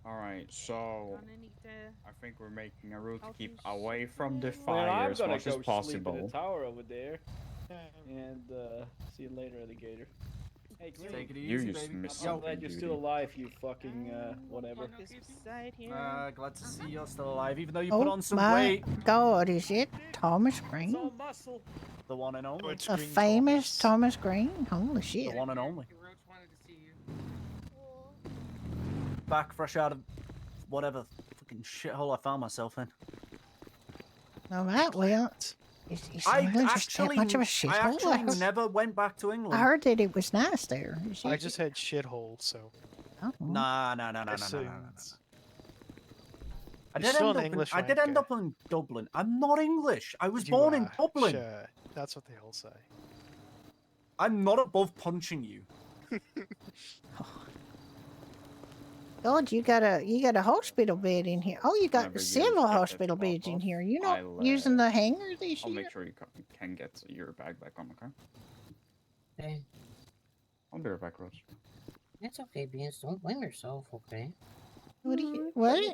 Alright, so Gonna need to I think we're making a rule to I'll keep do away from the Well, fire I'm as gonna much as go sleep in the possible. tower over there. And see you later, alligator. Hey, Green. Take it You easy, just baby. missed I'm Yo, glad you're still alive, you fucking whatever. park this beside here. glad to see you're still alive, even though you put Oh on some my weight. God, is it Thomas It's Green? all muscle. The one and only. A famous Thomas Green? Holy The shit. one and only. Roach wanted to see you. Back fresh out of whatever fucking shithole I found myself in. All right, well, is I England just that much of a shithole? I actually never went back to England. I heard that it was nice there. I just had shithole, so. Oh. Nah. I did still end an up. English I did end wanker. up in Dublin. I'm not English. I was You born in are. Dublin. Sure. That's what they all say. I'm not above punching you. God, you got a hospital bed in here. Oh, you got Whenever you several get that hospital top beds in off, here. You not I'll, using the hanger this I'll year? make sure you can get your bag back on the car. Hey, I'll be right back, Roach. it's okay, Beans. Don't blame yourself, okay? What?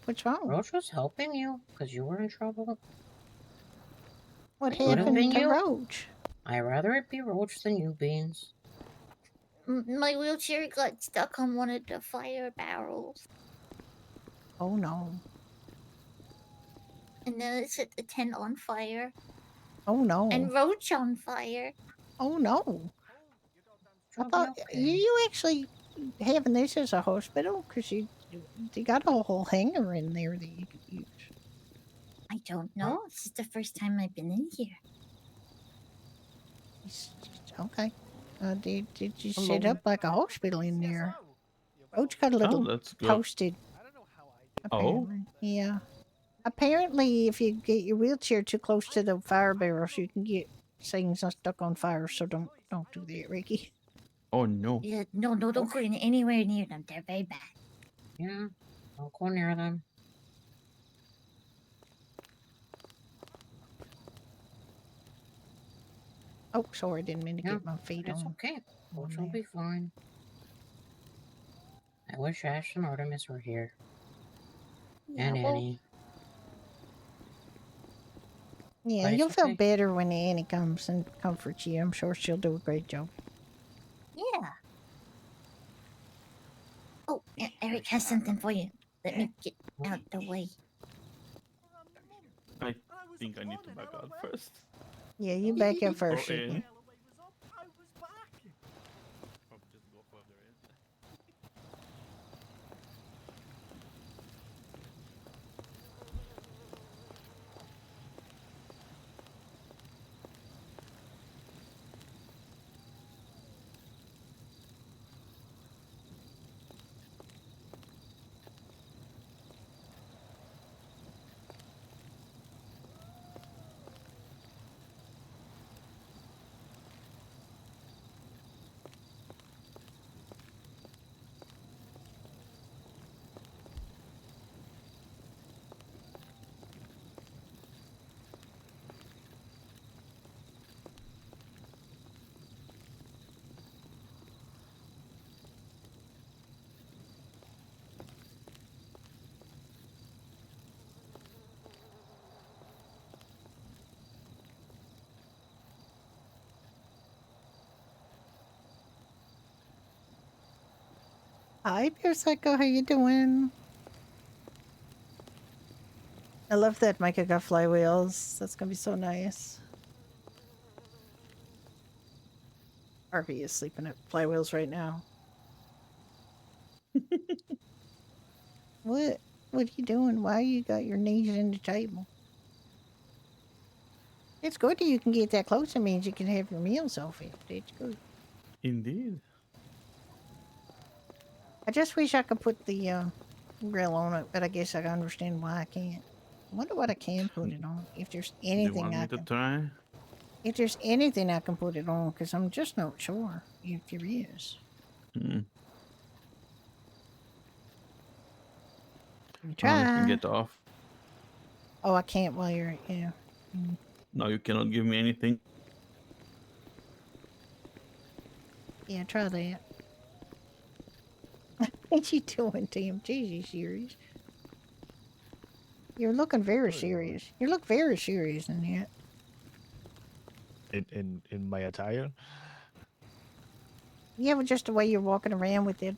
What's wrong? Roach was helping you because you were in trouble. What Could have happened been to you. Roach? I'd rather it be Roach than you, Beans. My wheelchair got stuck on one of the fire barrels. Oh no. And then it set the tent on fire. Oh no. And Roach on fire. Oh no. I thought you actually having this as a hospital because you got a whole hanger in there that you could use. I don't know. This is the first time I've been in here. Okay. Did you set up like a hospital in there? Roach got a little that's good. toasted. Oh? Apparently. Yeah. Apparently, if you get your wheelchair too close to the fire barrels, you can get things stuck on fire. So don't do that, Ricky. Oh no. Yeah, no, don't go in anywhere near them. They're very bad. Yeah, don't go near them. Oh, sorry, didn't mean to get my feet It's on. okay. Roach will be fine. I wish Ash and Artemis were here. And well, Annie. Yeah, But it's you'll feel okay. better when Annie comes and comforts you. I'm sure she'll do a great job. Yeah. Oh, Eric has something for you. Let me get out the way. I think I need to back out first. Yeah, you back up first, Or Ricky. in. Hi, Beer Psycho. How you doing? I love that Micah got flywheels. That's gonna be so nice. RP is sleeping at flywheels right now. What? What are you doing? Why you got your knees in the table? It's good that you can get that close. It means you can have your meals off it. It's good. Indeed. I just wish I could put the grill on it, but I guess I can understand why I can't. I wonder what I can put it on. If there's Do you anything want I me to can. try? If there's anything I can put it on, because I'm just not sure if there is. Hmm. You Well, you can try. get off. Oh, I can't while you're yeah. No, you cannot give me anything. Yeah, try that. What you doing, Tim? Jeez, you serious? You're looking very serious. You look very serious in that. In my attire. Yeah, but just the way you're walking around with it,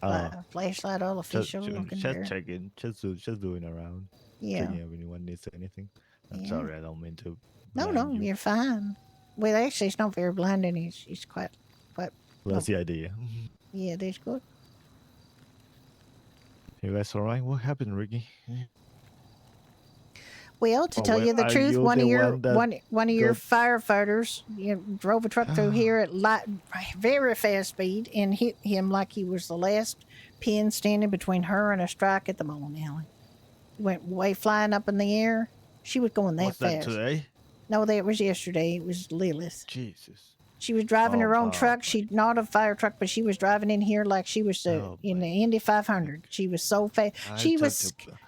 Oh, flashlight, all official looking just there. checking, just doing around. Yeah. Checking if anyone needs anything. I'm Yeah. sorry, I don't mean to. No, blind no, you. you're fine. Well, actually, it's not very blinding. It's quite. Well, that's the idea. Yeah, that's good. You guys all right? What happened, Ricky? Well, to Oh, tell well, you the are truth, you one of the your one that one of your got- firefighters drove a truck through here at very fast speed and hit him like he was the last pin standing between her and a strike at the bowling alley. Went way flying up in the air. She was going that Was that fast. today? No, that was yesterday. It was Lilith. Jesus. She was driving Oh, her own wow. truck. She not a fire truck, but she was driving in here like she was in the Indy 500. She was so fast.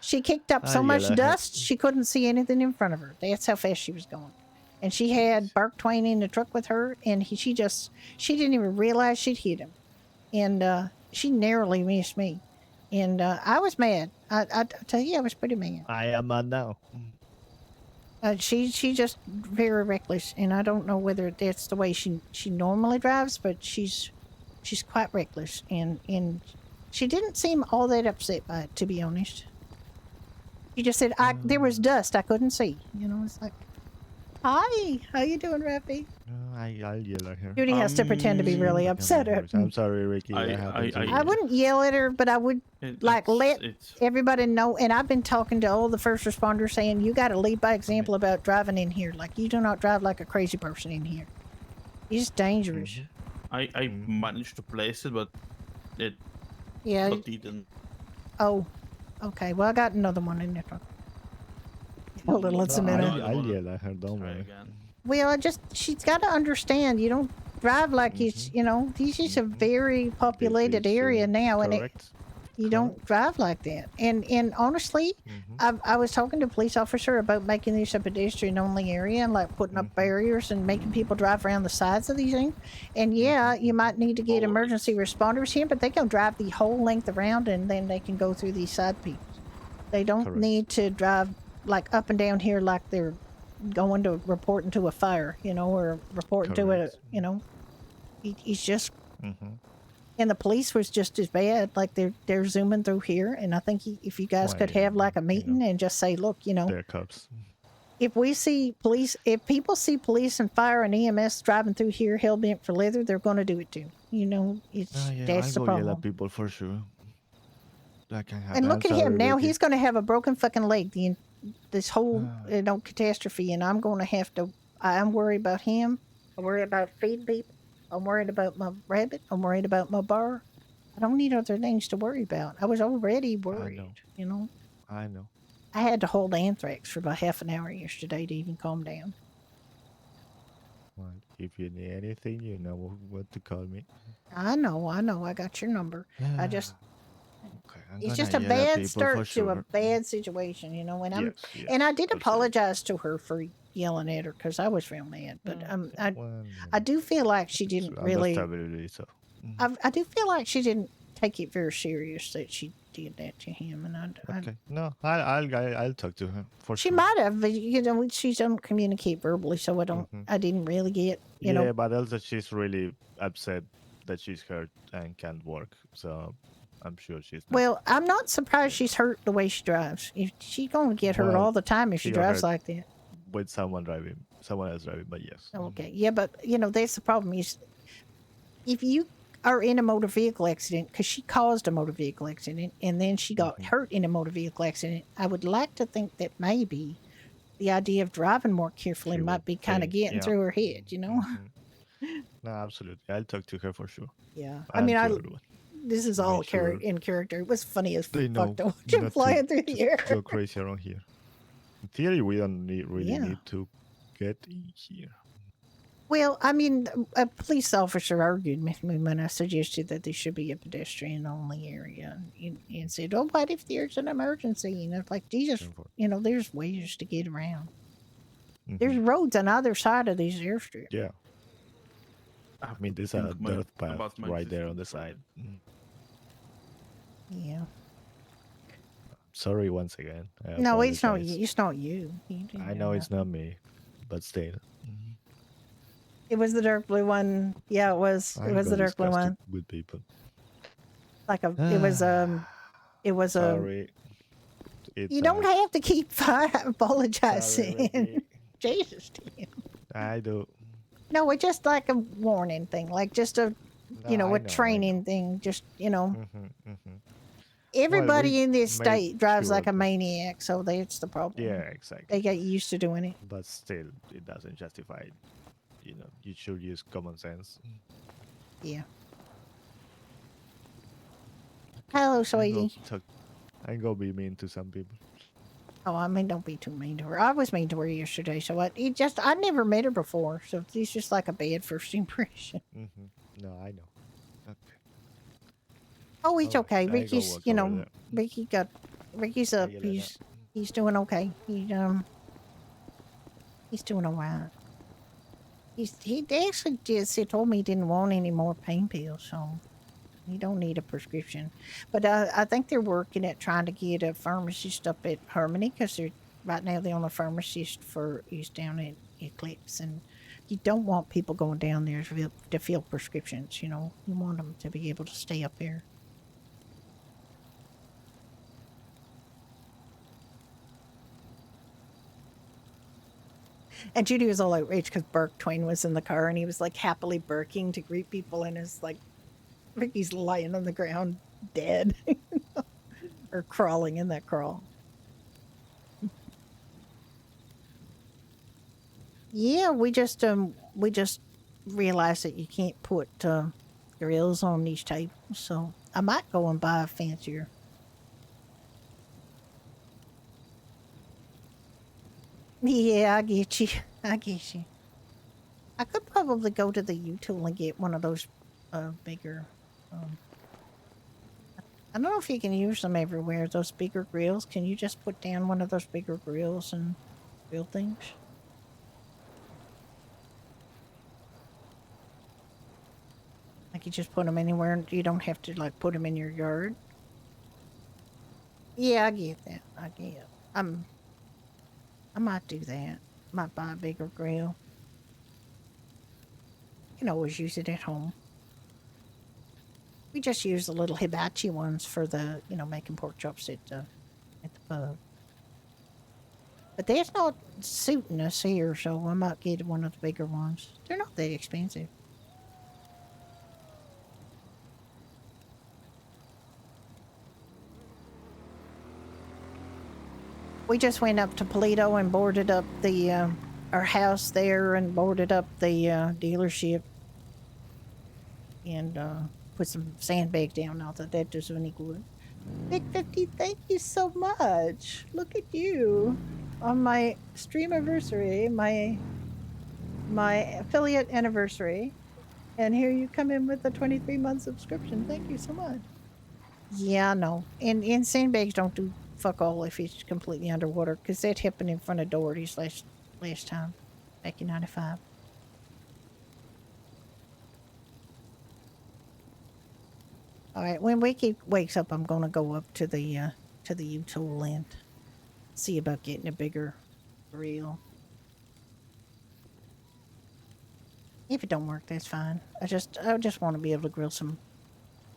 She kicked up so much dust she couldn't see anything in front of her. That's how fast she was going. And she had Burke Twain in the truck with her, and she didn't even realize she'd hit him, and she narrowly missed me, and I was mad. I tell you, I was pretty mad. I am mad now. She just very reckless, and I don't know whether that's the way she normally drives, but she's quite reckless, and she didn't seem all that upset by it, to be honest. She just said, there was dust I couldn't see. You know, it's like, hi, how you doing, Rafi? I'll yell at her. Judy has to pretend to be really upset at me. I'm sorry, Ricky. I wouldn't yell at her, but I would let everybody know. And I've been talking to all the first responders saying, you got to lead by example about driving in here. Like, you do not drive like a crazy person in here. It's dangerous. I managed to place it, but it didn't. Oh, okay. Well, I got another one in there. Hold on, let's a minute. I'll yell at her, don't worry. Well, she's got to understand, you don't drive like it's, this is a very populated area now, and you don't drive like that. And honestly, I was talking to a police officer about making this a pedestrian-only area and like putting up barriers and making people drive around the sides of these things. And yeah, you might need to get emergency responders here, but they can drive the whole length around and then they can go through these side peaks. They don't need to drive like up and down here like they're going to reporting to a fire, or reporting to a, he's just, and the police was just as bad. Like they're zooming through here, and I think if you guys could have like a meeting and just say, look, they're cops. If people see police and fire and EMS driving through here hell bent for leather, they're going to do it too. That's the I go problem. yell at people for sure. That can happen. And look I'm at him sorry, now. Ricky. He's going to have a broken fucking leg. This whole catastrophe, and I'm going to have to. I'm worried about him. I'm worried about feeding people. I'm worried about my rabbit. I'm worried about my bar. I don't need other things to worry about. I was already worried. I know. I had to hold anthrax for about half an hour yesterday to even calm down. Well, if you need anything, you know what to call me. I know. I got your number. I just. I'm It's gonna just a yell at bad people start for to a sure. bad situation, and I'm Yes, and I did apologize to her for yelling at her because I was real mad. But I do feel like she didn't really. Understandably so. I do feel like she didn't take it very serious that she did that to him, and Okay. No, I'll talk to her for she sure. might have, but she don't communicate verbally, so I didn't really get Yeah, but also she's really upset that she's hurt and can't work. So I'm sure she's not. Well, I'm not surprised she's hurt the way she drives. If she's gonna get hurt Well, all the time if she got drives hurt like that. with someone else driving, but yes. Okay, yeah, but that's the problem is if you are in a motor vehicle accident, because she caused a motor vehicle accident and then she got hurt in a motor vehicle accident, I would like to think that maybe the idea of driving more carefully might be kind of getting through her head, No, absolutely. I'll talk to her for sure. Yeah, And to I everyone. this is all Make sure in character. It was funny as They know fuck to watch him not flying to through the air. go crazy around here. In theory, we don't really Yeah. need to get in here. Well, I mean, a police officer argued with me when I suggested that there should be a pedestrian-only area, and said, "Oh, what if there's an emergency?" And I was like, "Jesus, there's ways to get around." There's roads on either side of these airstrips. Yeah. I mean, there's a think dirt path about my right there on the existence side. Yeah. Sorry once again. I No, it's not apologize. you. It's not you. You didn't I do know it's not nothing. me, but still. It was the dark blue one. Yeah, it was. It I was go the dark blue discuss one. with people. Like a. It was It was a. Sorry. It's You don't have to keep Sorry, apologizing. Ricky. Jesus, Tim. I do. No, it's just like a warning thing, like just a, No, I a know, training thing. Just Well, everybody we in this made state drives sure like a that- maniac, so that's the problem. Yeah, exactly. They get used to doing it. But still, it doesn't justify. You should use common sense. Yeah. Hello, sweetie. I go be mean to some people. Oh, I mean, don't be too mean to her. I was mean to her yesterday, so I never met her before, so it's just like a bad first impression. No, I know. Okay. Oh, it's Alright, okay. I go Ricky's, walk over there. Ricky's up. you later. He's doing okay. He's doing all right. He actually just told me he didn't want any more pain pills, so he don't need a prescription. But I think they're working at trying to get a pharmacist up at Harmony because right now the only pharmacist is down at Eclipse, and you don't want people going down there to fill prescriptions. You want them to be able to stay up there. And Judy was all outraged because Burke Twain was in the car and he was like happily barking to greet people, and it's like Ricky's lying on the ground dead or crawling in that crawl. Yeah, we just realized that you can't put grills on these tables, so I might go and buy a fancier. Yeah, I get you. I get you. I could probably go to the U-Tool and get one of those bigger. I don't know if you can use them everywhere. Those bigger grills. Can you just put down one of those bigger grills and grill things? Like you just put them anywhere, and you don't have to like put them in your yard. Yeah, I get that. I might do that. Might buy a bigger grill. You can always use it at home. We just use the little hibachi ones for the, making pork chops at the pub. But that's not suiting us here, so I might get one of the bigger ones. They're not that expensive. We just went up to Polito and boarded up our house there and boarded up the dealership and put some sandbags down. Not that that does any good. Big 50, thank you so much. Look at you on my stream anniversary, my affiliate anniversary, and here you come in with a 23-month subscription. Thank you so much. Yeah, no, and sandbags don't do fuck all if it's completely underwater, because that happened in front of Doherty's last time, back in '95. All right, when Wiki wakes up, I'm gonna go up to the U-Tool and see about getting a bigger grill. If it don't work, that's fine. I just want to be able to grill some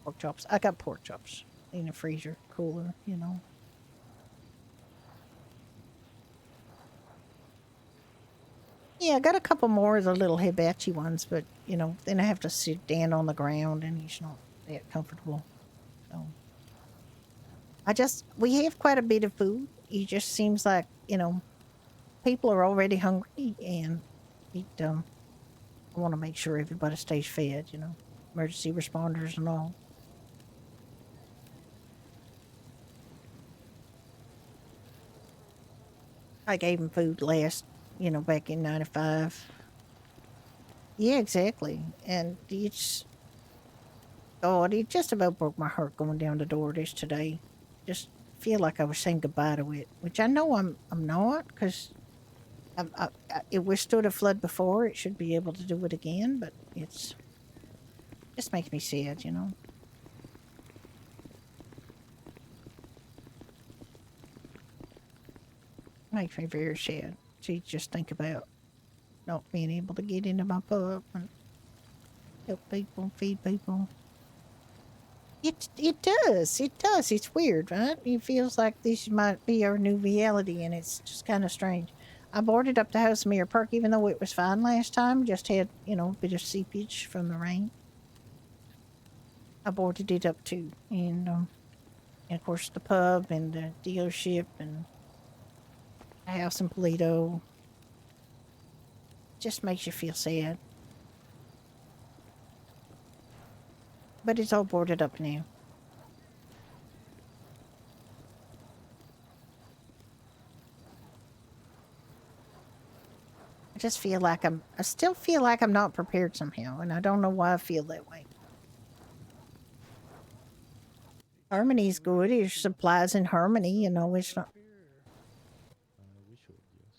pork chops. I got pork chops in the freezer cooler, Yeah, I got a couple more of the little hibachi ones, but then I have to sit down on the ground and it's not that comfortable. So we have quite a bit of food. It just seems like, people are already hungry, and I want to make sure everybody stays fed, emergency responders and all. I gave them food last, back in '95. Yeah, exactly. And God, it just about broke my heart going down to Doherty's today. Just feel like I was saying goodbye to it, which I know I'm not, because It withstood a flood before. It should be able to do it again, but it's just makes me sad, you know. Makes me very sad to just think about not being able to get into my pub and help people, feed people. It does. It does. It's weird, right? It feels like this might be our new reality, and it's just kind of strange. I boarded up the house in Mirror Park, even though it was fine last time. Just had, you know, a bit of seepage from the rain. I boarded it up too, and of course the pub and the dealership and the house in Polito. Just makes you feel sad. But it's all boarded up now. I just feel like I still feel like I'm not prepared somehow, and I don't know why I feel that way. Harmony's good. There's supplies in Harmony, you know, it's not.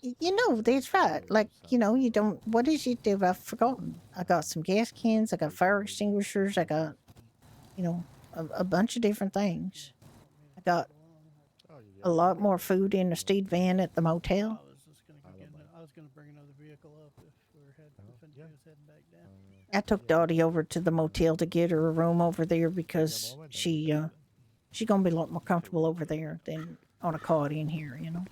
You know, that's right. Like, you know, you don't. What did you do? I've forgotten. I got some gas cans. I got fire extinguishers. I got, you know, a bunch of different things. I got a lot more food in the steed van at the motel. I was going to bring another vehicle up if we're heading back down. I took Dottie over to the motel to get her a room over there because she's gonna be a lot more comfortable over there than on a cot in here, you know.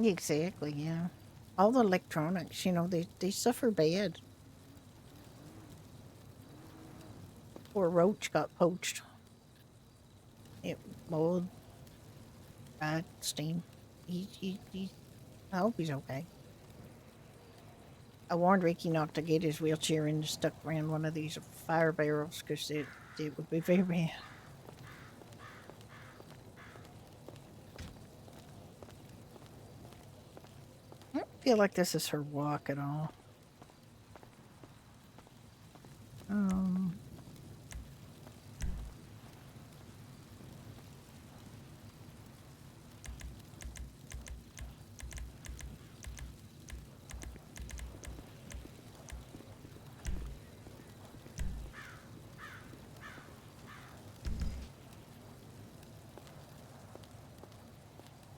Exactly, yeah. All the electronics, you know, they suffer bad. Poor Roach got poached. It mold, fried, steam. I hope he's okay. I warned Ricky not to get his wheelchair and stuck around one of these fire barrels because it would be very bad. I don't feel like this is her walk at all.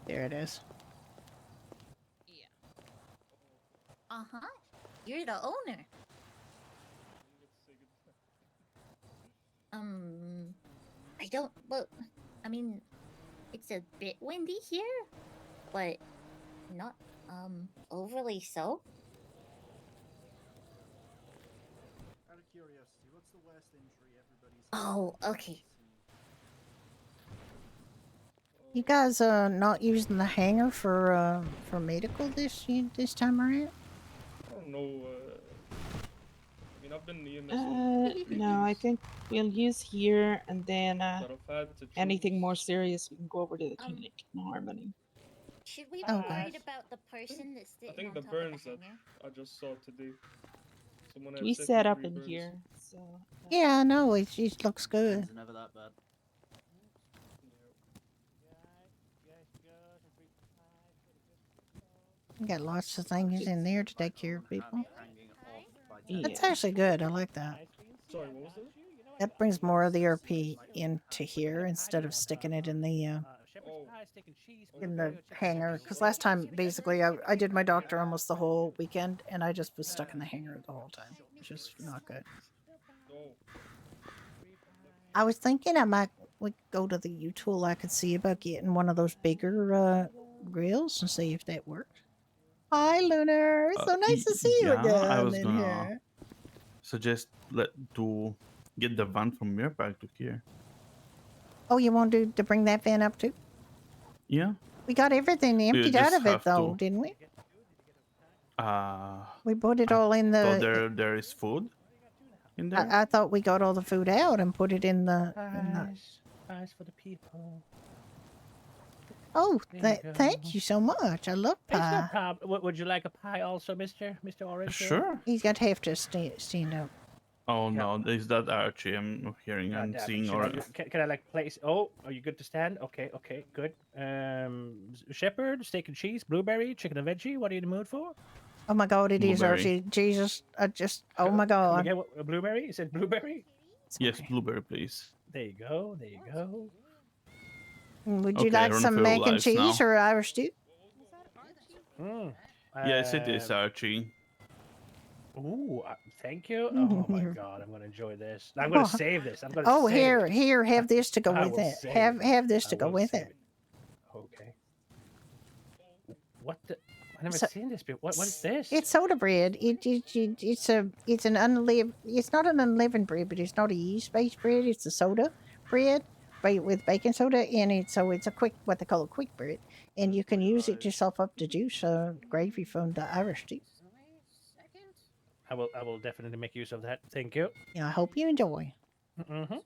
There it is. Uh-huh. You're the owner. I don't, well, I mean, it's a bit windy here, but not, overly so. Out of curiosity, what's the worst injury everybody's Oh, okay. You guys not using the hangar for medical this time around? I don't know. I mean, I've been EMS. No, I think we'll use here, and then But I've had to anything more serious, we can go over to the clinic in Harmony. Should we be Okay. worried about the person that's I sitting think on the top burns of the that hanger? I just saw today. Someone had We second set up degree in burns. here, so. Yeah, I know. It looks good. It's never that bad. You got lots of things in there to take care of people. That's Yeah. actually good. I like that. Sorry, what was that? That brings more of the RP into here instead of sticking it in the hangar. Because last time, basically, I did my doctor almost the whole weekend, and I just was stuck in the hangar the whole time, which is not good. I was thinking I might go to the U-Tool. I could see about getting one of those bigger grills and see if that worked. Hi, Lunar. So nice to see you yeah, again I was in gonna here. suggest to get the van from your back to here. Oh, you want to bring that van up too? Yeah. We got everything emptied out just of it have though, to- didn't we? Uh, We put it all in so the. there is food in there. I thought we got all the food out and put it in the. Pies for the people. Oh, There you thank go. you so much. I love It's no pie. problem. Would you like a pie also, Mr. Orange? here? Sure. He's got to have to stand up. Oh no, is that Archie I'm hearing God and damn it, seeing? should Or I- can I like place? Oh, are you good to stand? Okay, okay, good. Shepherd, steak and cheese, blueberry, chicken and veggie. What are you in the mood for? Oh my God, it is Blueberry. Archie. Jesus, oh my Come God. again, a blueberry? Is it blueberry? Yes, blueberry, please. There you go. There you go. Would you Okay, like run some through mac and lives cheese now. or Irish stew? Yes, it is Archie. Ooh, thank you. Mhm, Oh my you're- God, I'm gonna enjoy this. I'm gonna Oh, save this. I'm gonna. Oh, save it. here, have this to go I with will it. save Have this I to go will with save it. Okay. What the? I've never So- seen this before. What is this? It's soda bread. It's an unleavened. It's not an unleavened bread, but it's not a yeast based bread. It's a soda bread, with baking soda in it. So it's a quick, what they call a quick bread, and you can use it to sop up the juice, gravy from the Irish stew. I will definitely make use of that. Thank you. Yeah, I hope you enjoy. Mm-hmm.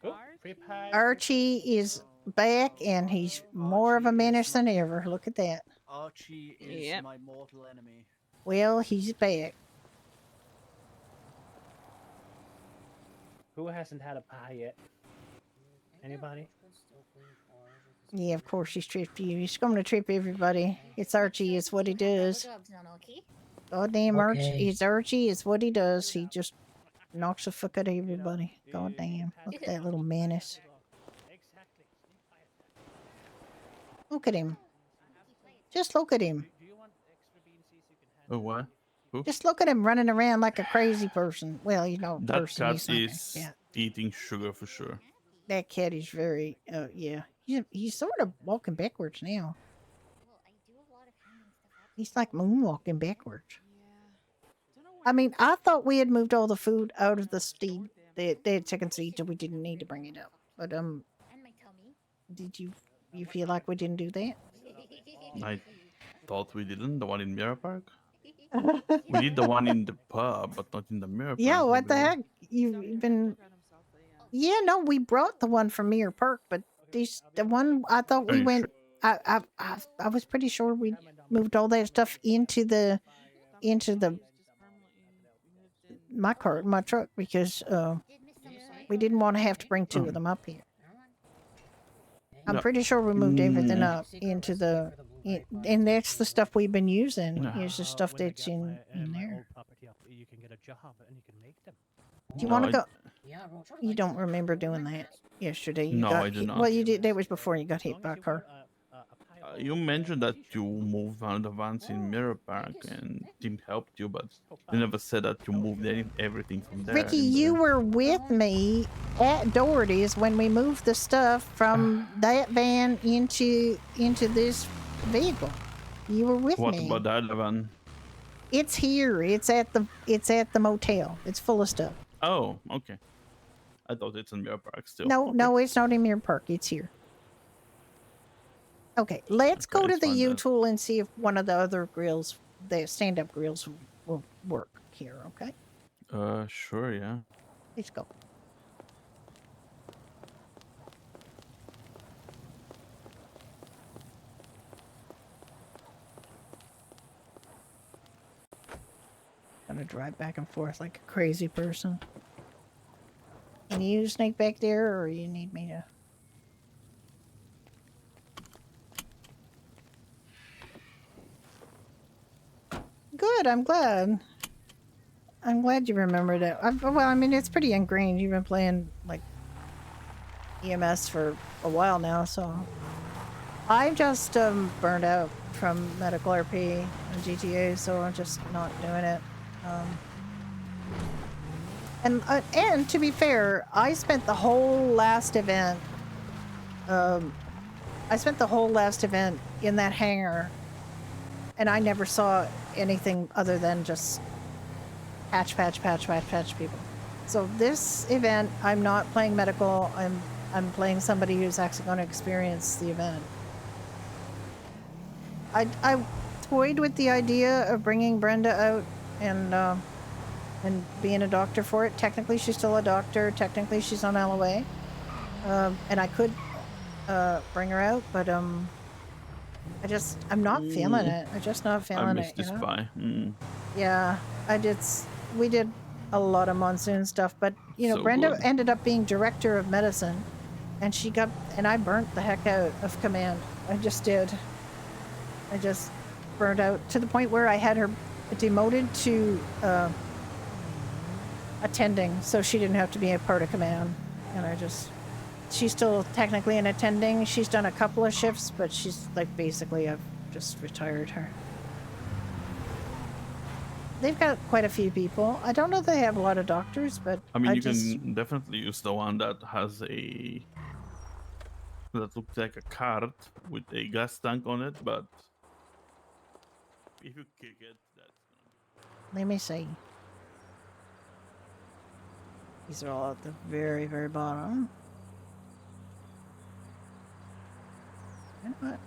Cool. Free pie. Archie is back, and he's more of a menace than ever. Look at that. Archie is Yep. my mortal enemy. Well, he's back. Who hasn't had a pie yet? Anybody? Yeah, of course he's tripped you. He's going to trip everybody. It's Archie. It's what he does. Goddamn Archie. Okay. It's Archie. It's what he does. He just knocks the fuck out of everybody. Goddamn. Look at that little menace. Look at him. Just look at him. Oh what? Who? Just look at him running around like a crazy person. Well, you know, That person. cat He's not a is cat. eating sugar for sure. That cat is very, yeah. He's sort of walking backwards now. He's like moonwalking backwards. I mean, I thought we had moved all the food out of the steed, the chicken seed, so we didn't need to bring it up. But did you feel like we didn't do that? I thought we didn't. The one in Mirror Park. We did the one in the pub, but not in the Mirror Park. Yeah, I what the believe. heck? You've been. Yeah, no, we brought the one from Mirror Park, but the one I thought Are we you went. I was pretty sure we moved all that stuff into my cart, my truck, because we didn't want to have to bring two of them up here. I'm No. pretty sure we moved everything up into and that's the stuff we've been using. No. Is the stuff that's in there. You can get a job and you can make them. Do you No, want to I- go? You don't remember doing that yesterday. You No, got I do hit- not. Well, you did. That was before you got hit by a car. You mentioned that you moved one of the vans in Mirror Park and Tim helped you, but you never said that you moved everything from there. Ricky, in you the- were with me at Doherty's when we moved the stuff from that van into this vehicle. You were with What me. about the other van? It's here. It's at the motel. It's full of stuff. Oh, okay. I thought it's in Mirror Park still. No, Okay. no, it's not in Mirror Park. It's here. Okay, let's go to let's the find that. U-Tool and see if one of the other grills, the stand-up grills, will work here. Okay, Sure, yeah. let's go. Gonna drive back and forth like a crazy person. Can you sneak back there, or you need me to? Good. I'm glad. I'm glad you remembered it. Well, I mean, it's pretty ingrained. You've been playing like EMS for a while now, so I just burned out from medical RP and GTA, so I'm just not doing it. And to be fair, I spent the whole last event. I spent the whole last event in that hangar, and I never saw anything other than just patch people. So this event, I'm not playing medical. I'm playing somebody who's actually going to experience the event. I toyed with the idea of bringing Brenda out and being a doctor for it. Technically, she's still a doctor. Technically, she's on LOA. And I could bring her out, but I'm not feeling Ooh, it. I'm just not I feeling missed it, you this know? spy. Yeah, we did a lot of monsoon stuff, but you know, So Brenda good. ended up being director of medicine, and I burnt the heck out of command. I just did. I just burned out to the point where I had her demoted to attending, so she didn't have to be a part of command. And she's still technically an attending. She's done a couple of shifts, but she's like basically I've just retired her. They've got quite a few people. I don't know if they have a lot of doctors, but I mean, you can definitely use the one that has that looks like a cart with a gas tank on it, but if you kick it, that's let me see. These are all at the very, very bottom. You know what?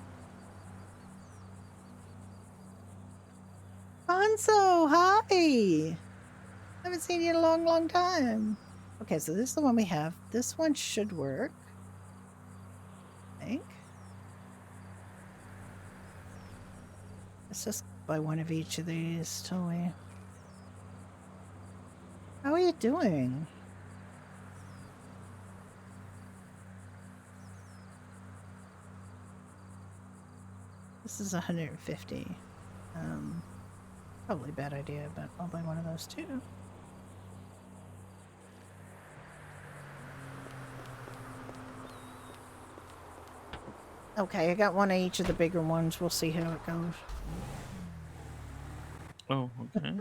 Bonzo, hi! Haven't seen you in a long, long time. Okay, so this is the one we have. This one should work. I think. Let's just buy one of each of these till we... How are you doing? This is 150. Probably a bad idea, but I'll buy one of those too. Okay, I got one of each of the bigger ones. We'll see how it goes. Oh, okay.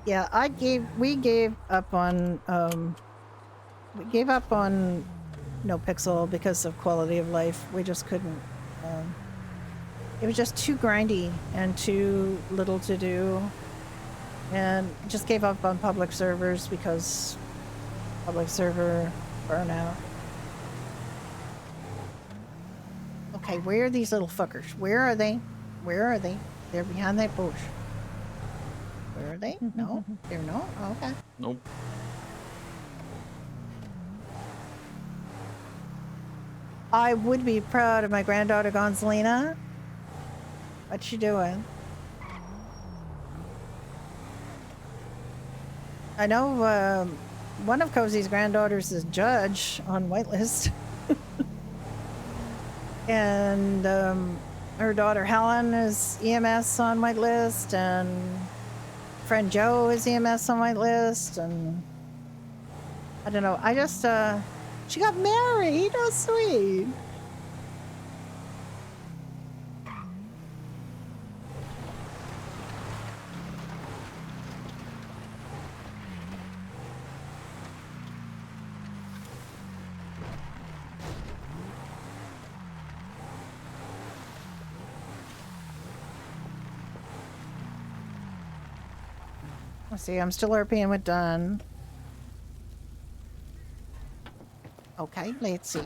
Yeah, we gave up on No Pixel because of quality of life. We just couldn't it was just too grindy and too little to do, and just gave up on public servers because public server burnout. Okay, where are these little fuckers? Where are they? Where are they? They're behind that bush. Where are they? No, they're not. Okay. Nope. I would be proud of my granddaughter Gonzalina. What's she doing? I know one of Cozy's granddaughters is judge on whitelist. And her daughter Helen is EMS on whitelist, and friend Joe is EMS on whitelist, and I don't know. I just she got married. Oh, sweet. Let's see, I'm still RPing with done. Okay, let's see.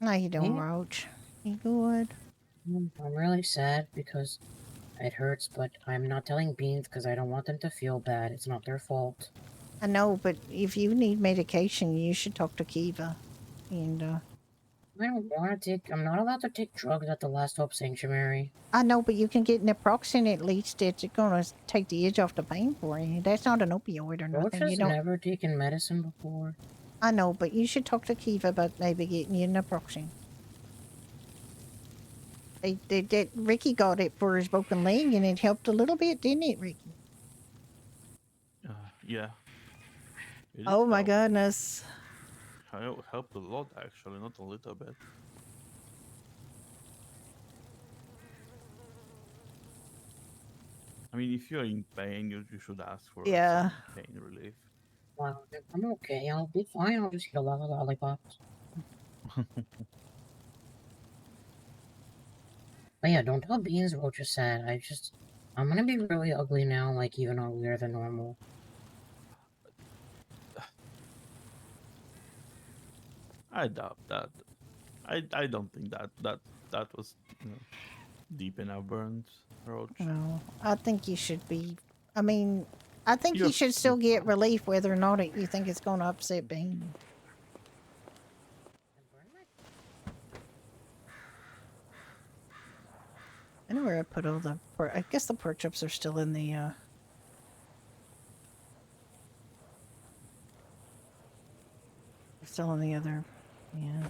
How you doing, Yeah. Roach? You good? I'm really sad because it hurts, but I'm not telling Beans because I don't want them to feel bad. It's not their fault. I know, but if you need medication, you should talk to Kiva. And I don't want to take. I'm not allowed to take drugs at the Last Hope Sanctuary. I know, but you can get naproxen at least. It's gonna take the edge off the pain for you. That's not an opioid or Roach nothing. You has don't. never taken medicine before. I know, but you should talk to Kiva about maybe getting you naproxen. Ricky got it for his broken leg, and it helped a little bit, didn't it, Ricky? Yeah. It Oh my helped. goodness. Helped a lot, actually, not a little bit. I mean, if you're in pain, you should ask for Yeah. some pain relief. Well, I'm okay. I'll be fine. I'll just eat a lot of lollipops. But yeah, don't tell Beans Roach is sad. I'm gonna be really ugly now, like even uglier than normal. I doubt that. I don't think that was deep in our burns, Roach. No, I think you should be. I mean, I think You're you should still get relief whether or not you think it's going to upset Bean. I know where I put all the. I guess the pork chops are still in the. Still in the other. Yeah.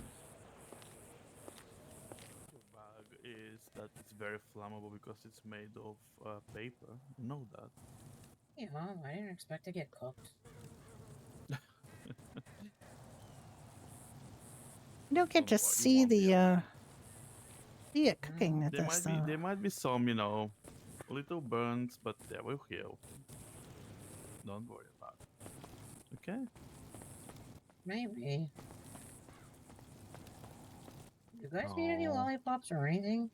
Bag is that it's very flammable because it's made of paper. You know that. Yeah, I didn't expect to get cooked. You don't get to see the cooking at There this might be though. there might be some, little burns, but they will heal. Don't worry about it. Okay. Maybe. You guys need any Aw. lollipops or anything?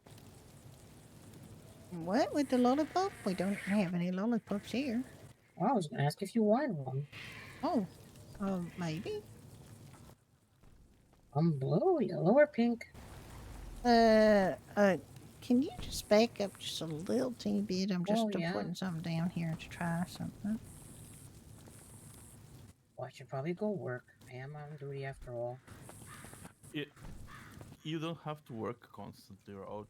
What with the lollipop? We don't have any lollipops here. I was gonna ask if you wanted one. Oh, maybe. Blue, yellow, or pink? Can you just back up just a little teeny bit? I'm just Oh, yeah. putting something down here to try something. Well, I should probably go work. I am on duty after all. You don't have to work constantly, Roach.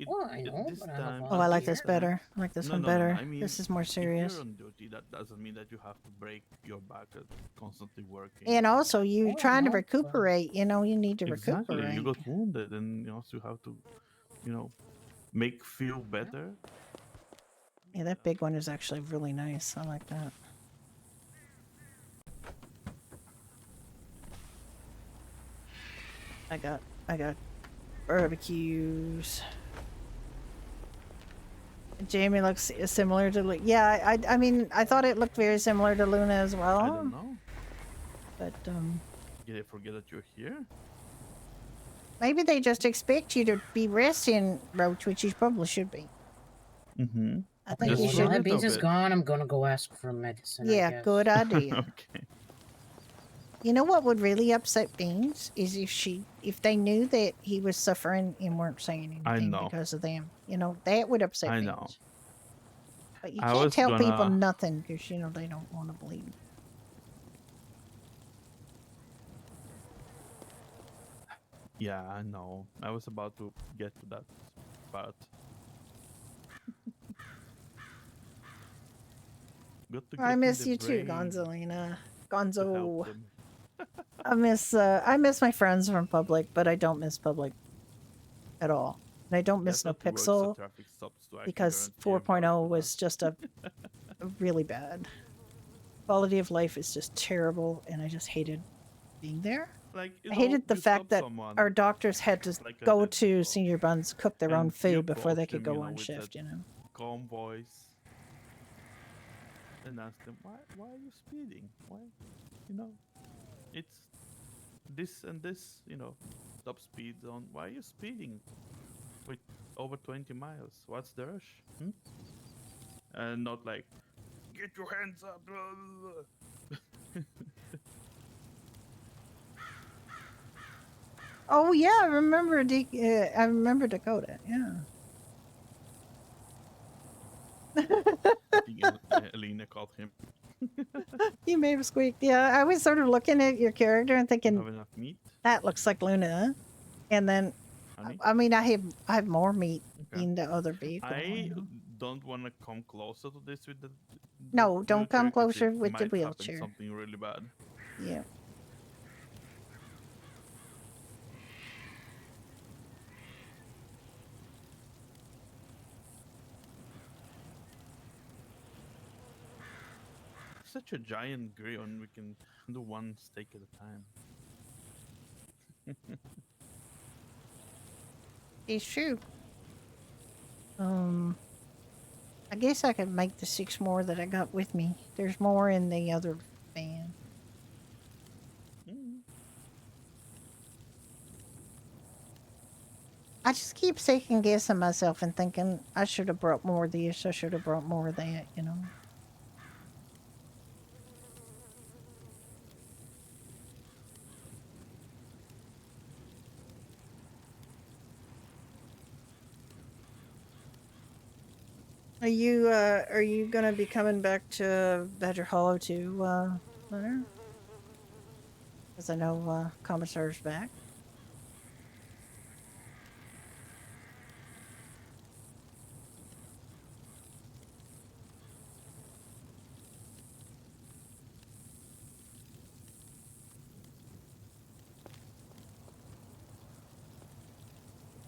Well, I know, but I'm a Oh, I like this volunteer. better. I like this No, one no, no, no, better. I mean, This is more If serious. you're on duty, that doesn't mean that you have to break your back at constantly working. And also, you Oh, trying to no, recuperate. You know, you need to Exactly. recuperate. You got wounded, and you also have to, make feel better. Yeah, that big one is actually really nice. I like that. I got barbecues. Jamie looks similar to yeah. I mean, I thought it looked very similar to Luna as well. I don't know. But Did I forget that you're here? maybe they just expect you to be resting, Roach, which you probably should be. Mm-hmm. I think Okay, you well, should. now that Beans is gone, I'm gonna go ask for medicine. I Yeah, guess. good idea. Okay. You know what would really upset Beans is if they knew that he was suffering and weren't saying I anything know. because of them. You know, that would upset I Beans. know. But you I can't was tell people gonna- nothing because they don't want to believe. Yeah, I know. I was about to get to that part. Got to I get in miss the you too, brain Gonzalina. to help Gonzo. them. I miss my friends from public, but I don't miss public at all. And I don't miss Yeah, no that works, the pixel traffic stops to actually because guarantee 4.0 was just a really bad. Quality of life is just terrible, and I just hated being there. Like, I hated the you fact stop that someone, our doctors had to like I go did to Senior Buns, cook their own and you food before they approach could them, go on with shift, that calm voice, and ask them, why are you speeding? Why, it's this and this, stop speed zone. Why are you speeding with over 20 miles? What's the rush? And not like, get your hands up. Blah, blah, blah." Oh yeah, I remember. I remember Dakota. Yeah. I think Elena called him. You may have squeaked. Yeah, I was sort of looking at your character and You thinking have enough meat? that looks like Luna, and then Honey? I mean I have more meat Okay. in the other vehicle. I don't want to come closer to this with the No, don't come wheelchair 'cause closer it with the might happen wheelchair. Something really bad. Yeah. Such a giant grill, and we can do one steak at a time. It's true. I guess I could make the 6 more that I got with me. There's more in the other van. I just keep second guessing myself and thinking I should have brought more of this, I should have brought more of that, Are you gonna be coming back to Badger Hollow too, Leonard? Because I know Commissar's back.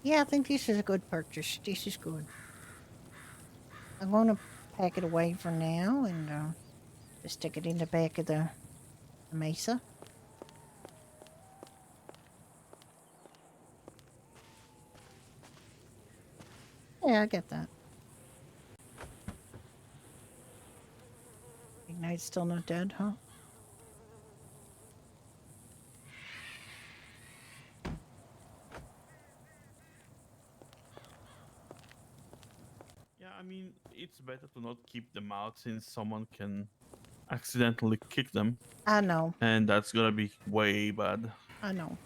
Yeah, I think this is a good purchase. This is good. I'm going to pack it away for now and just stick it in the back of the Mesa. Yeah, I get that. Ignite's still not dead, huh? Yeah, I mean, it's better to not keep them out since someone can accidentally kick them. I know. And that's gonna be way bad. I know.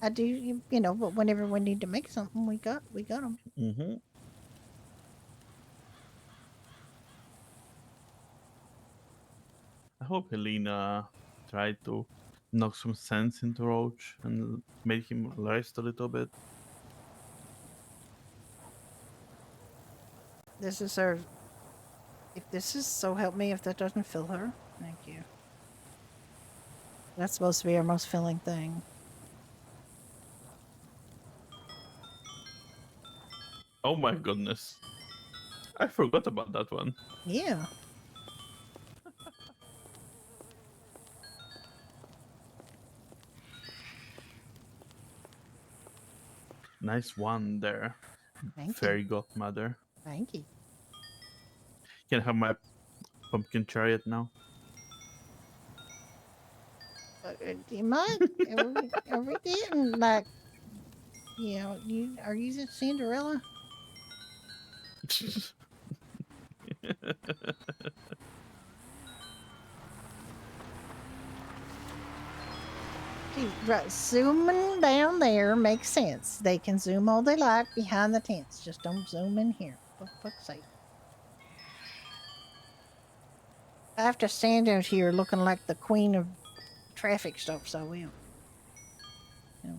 I do, you know, but whenever we need to make something, we got them. Mm-hmm. I hope Helena tried to knock some sense into Roach and make him rest a little bit. This is our. If this is so help me if that doesn't fill her. Thank you. That's supposed to be our most filling thing. Oh my goodness. I forgot about that one. Yeah. Nice one there, Thank Fairy Godmother. Thank you. Can I have my pumpkin chariot now? You might. Are we getting like, you know, you are you Cinderella? See, right, zooming down there makes sense. They can zoom all they like behind the tents. Just don't zoom in here. For fuck's sake. I have to stand out here looking like the queen of traffic stops. I will. You know.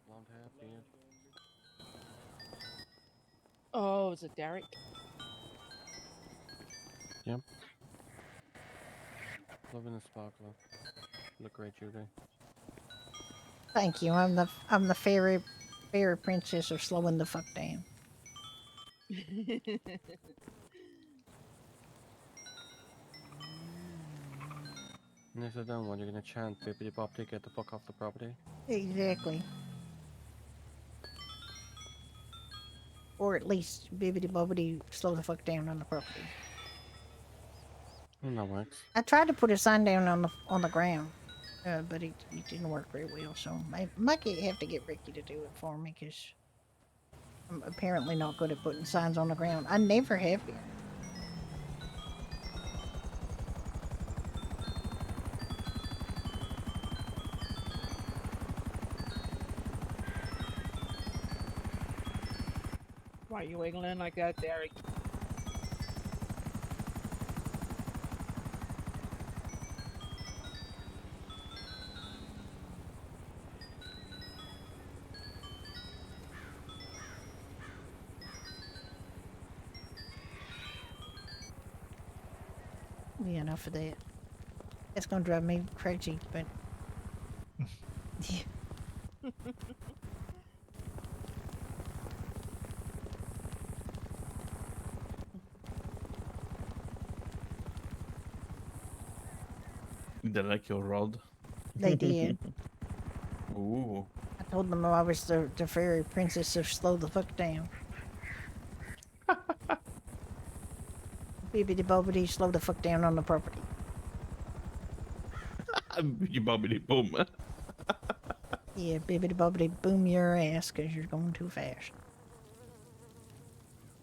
Blonde hair, beard. Oh, is it Derek? Yep. Loving the sparkler. Look great, Judy. Thank you. I'm the fairy princess of slowing the fuck down. And if they don't want, you're gonna chant Bippity Boppity, get the fuck off the property. Exactly. Or at least bibbity bobbity slow the fuck down on the property. And that works. I tried to put a sign down on the ground, but it didn't work very well. So I might have to get Ricky to do it for me because I'm apparently not good at putting signs on the ground. I never have been. Why are you wiggling like that, Derek? Yeah, enough of that. That's gonna drive me crazy, but yeah. They like your rod? They did. Ooh. I told them I was the fairy princess of slow the fuck down. Bibbidi bobbidi slow the fuck down on the property. You bobbity boom. Yeah, bibbidi bobbidi boom your ass because you're going too fast.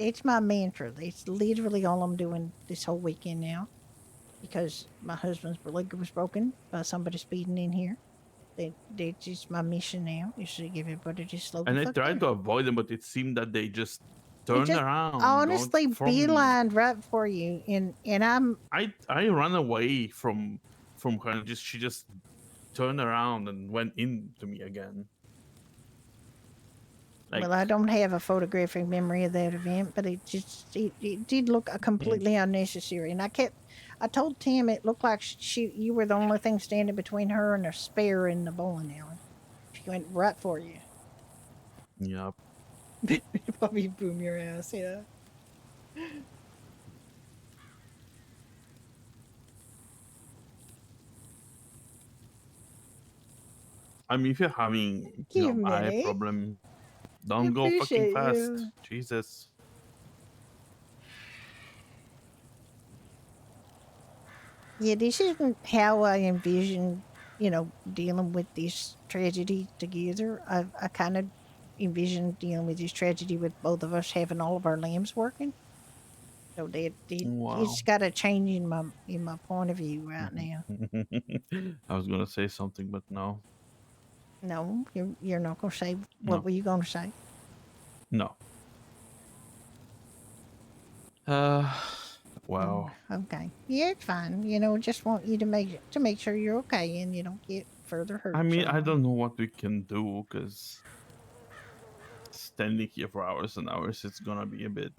it's my mantra. It's literally all I'm doing this whole weekend now, because my husband's leg was broken by somebody speeding in here. That's just my mission now, is to give everybody just slow the And I fuck tried down. to avoid them, but it seemed that they just They turned just around, honestly going from me. beelined right for you, and I'm I ran away from her. And she just turned around and went into me again. Like, well, I don't have a photographic memory of that event, but it did look completely unnecessary. And I told Tim it looked like you were the only thing standing between her and a spare in the bowling alley. She went right for you. Yep. Probably boom your ass, yeah. I mean, if you're having Cute eye Minnie. problem, I don't go fucking appreciate fast. you. Jesus. Yeah, this isn't how I envisioned, dealing with this tragedy together. I kind of envisioned dealing with this tragedy with both of us having all of our limbs working. So Wow. it's got a change in my point of view right now. I was gonna say something, but no. No, you're not gonna say. What No. were you gonna say? No. Wow. Okay. Yeah, it's fine. Just want you to make sure you're okay and you don't get further hurt. I mean, so, I don't know what we can do, because standing here for hours and hours, it's gonna be a bit.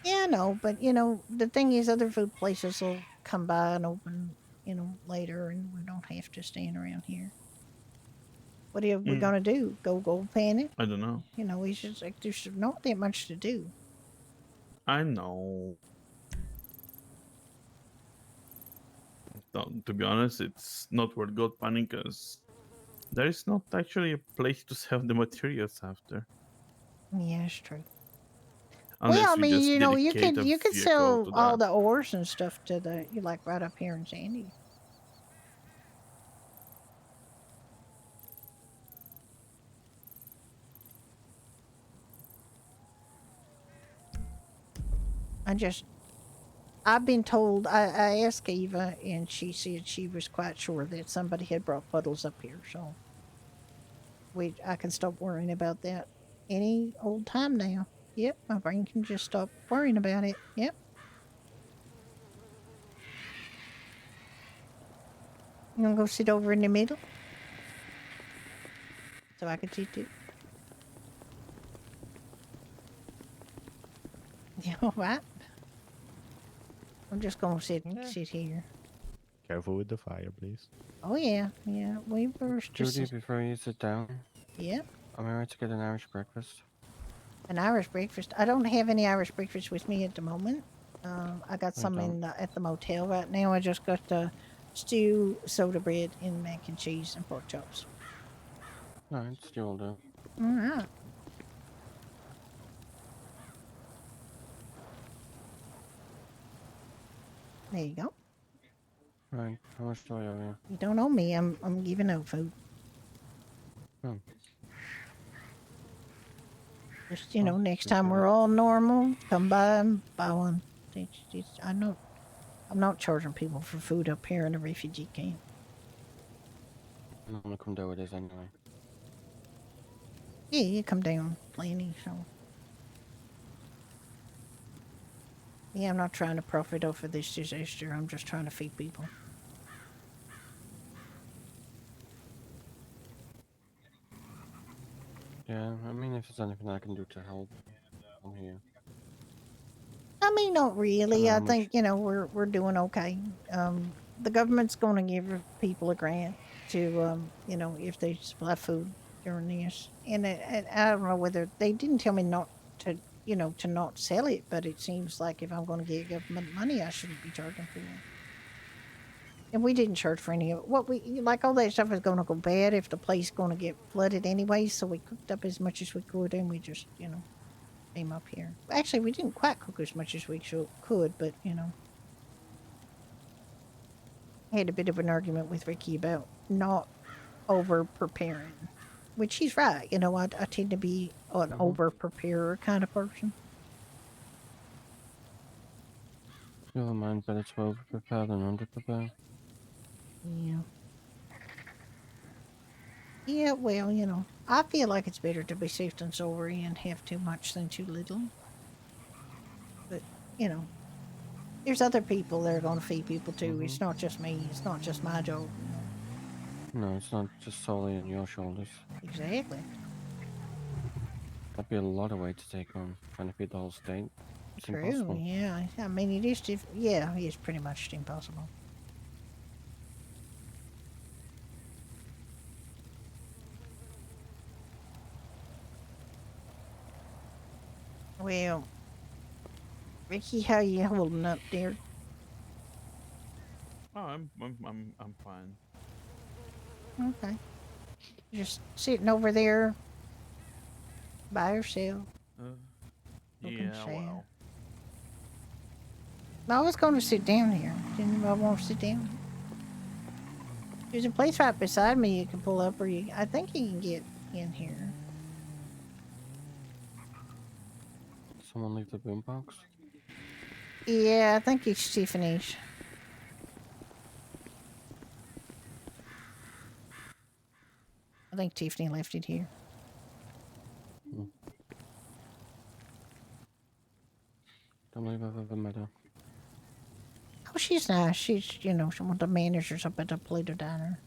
Yeah, I know, but the thing is, other food places will come by and open, later, and we don't have to stand around here. What are we gonna do? Go gold panning? I don't know. It's just like there's not that much to do. I know. No, to be honest, it's not worth gold panning, because there is not actually a place to sell the materials after. Yeah, it's true. Unless Well, I we mean, just you dedicate a you could vehicle sell to all that. the ores and stuff to like right up here in Sandy. I've been told, I asked Eva, and she said she was quite sure that somebody had brought puddles up here, so I can stop worrying about that any old time now. Yep, my brain can just stop worrying about it. Yep. You gonna go sit over in the middle? So I can see too. You all right? I'm just gonna sit here. Careful with the fire, please. Oh yeah, yeah. We were just Judy, before you sit down. Yep. Am I right to get an Irish breakfast? An Irish breakfast. I don't have any Irish breakfast with me at the moment. I got I some don't. at the motel right now. I just got stew, soda bread, and mac and cheese and pork chops. Alright, stew will do. All right. There you go. Right, how much do I owe you? You don't owe me. I'm giving out food. Oh. Just next time we're all normal, come by and buy one. I'm not charging people for food up here in a refugee camp. I'm gonna come down with this anyway. Yeah, you come down plenty, so. Yeah, I'm not trying to profit off of this disaster. I'm just trying to feed people. Yeah, I mean, if there's anything I can do to help, I'm here. I mean, not really. I much- think we're doing okay. The government's going to give people a grant to if they supply food during this, and I don't know whether they didn't tell me not to to not sell it, but it seems like if I'm going to get government money, I shouldn't be charging for it. And we didn't charge for any of it. What we like, all that stuff is going to go bad if the place is going to get flooded anyway. So we cooked up as much as we could, and we just came up here. Actually, we didn't quite cook as much as we could, but I had a bit of an argument with Ricky about not over preparing, which he's right. I tend to be an over preparer kind of person. Never mind, better to over-prepare than under-prepare. Yeah. Yeah, well, you know, I feel like it's better to be safe than sorry and have too much than too little. But, you know, there's other people that are going to feed people too. It's not just me. It's not just my job. No, it's not just solely on your shoulders. Exactly. That'd be a lot of weight to take on, trying to feed the whole state. It's True, impossible. yeah. I mean, it is, yeah, it's pretty much impossible. Well, Ricky, how you holding up there? Oh, I'm fine. Okay. Just sitting over there by yourself. Looking Yeah, sad. well. I was going to sit down here. Didn't anybody want to sit down? There's a place right beside me you can pull up, or I think you can get in here. Someone leave the boombox? Yeah, I think it's Tiffany's. I think Tiffany left it here. Don't believe I've ever met her. Oh, she's nice. She's, you know, one of the managers up at the Pluto Diner.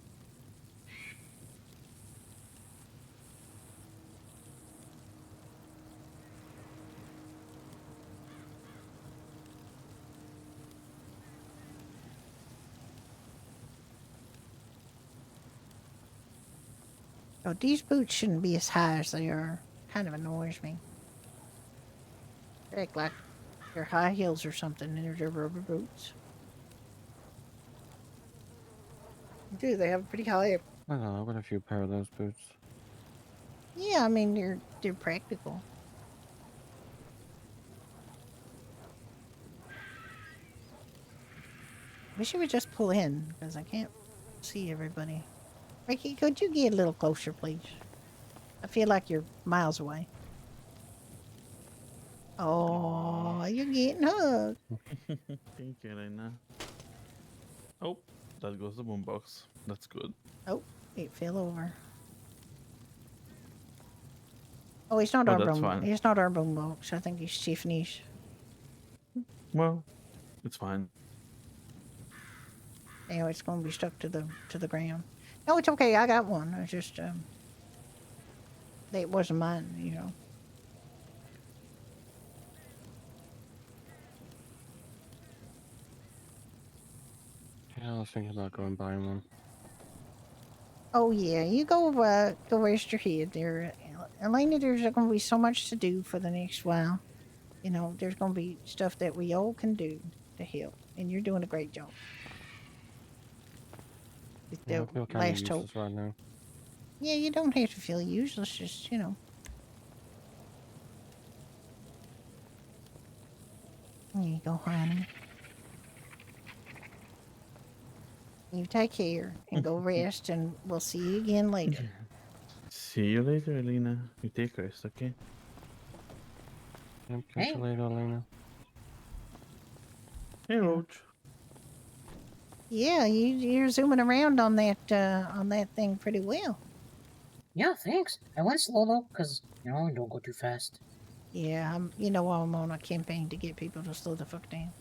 Oh, these boots shouldn't be as high as they are. Kind of annoys me. They act like they're high heels or something, and they're rubber boots. Do they have pretty high? I don't know, I've got a few pair of those boots. Yeah, I mean they're practical. Wish you would just pull in because I can't see everybody. Ricky, could you get a little closer, please? I feel like you're miles away. Oh, you're getting hugged. Thank you, Elena. Oh, that goes the boombox. That's good. Oh, it fell over. Oh, it's not Oh, our that's boom. fine. It's not our boombox. I think it's Tiffany's. Well, it's fine. Now it's going to be stuck to the ground. No, it's okay. I got one. I just it wasn't mine. You know. Yeah, I was thinking about going buying one. Oh yeah, you go rest your head there, Elena. There's going to be so much to do for the next while. You know, there's going to be stuff that we all can do to help, and you're doing a great job. With Yeah, I the feel kind of last hope. useless right now. Yeah, you don't have to feel useless. Just you know. There you go, honey. You take care and go rest, and we'll see you again later. See you later, Elena. You take rest, okay? Yep, catch you later, Elena. Hey, Roach. Yeah, you're zooming around on that thing pretty well. Yeah, thanks. I went slow though, cause you know, don't go too fast. Yeah, I'm on a campaign to get people to slow the fuck down.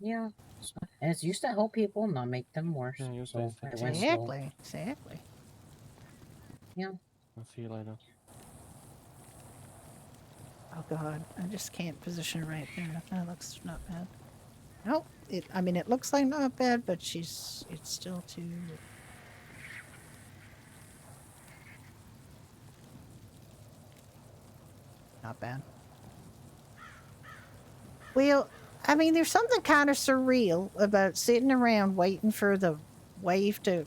Yeah, so, and it's used to help people, not make them worse. Yeah, you so stay I went slow. Exactly. Yeah. I'll see you later. Oh god, I just can't position her right there. That looks not bad. No, it looks like not bad, but it's still too. Not bad. Well, I mean, there's something kind of surreal about sitting around waiting for the wave to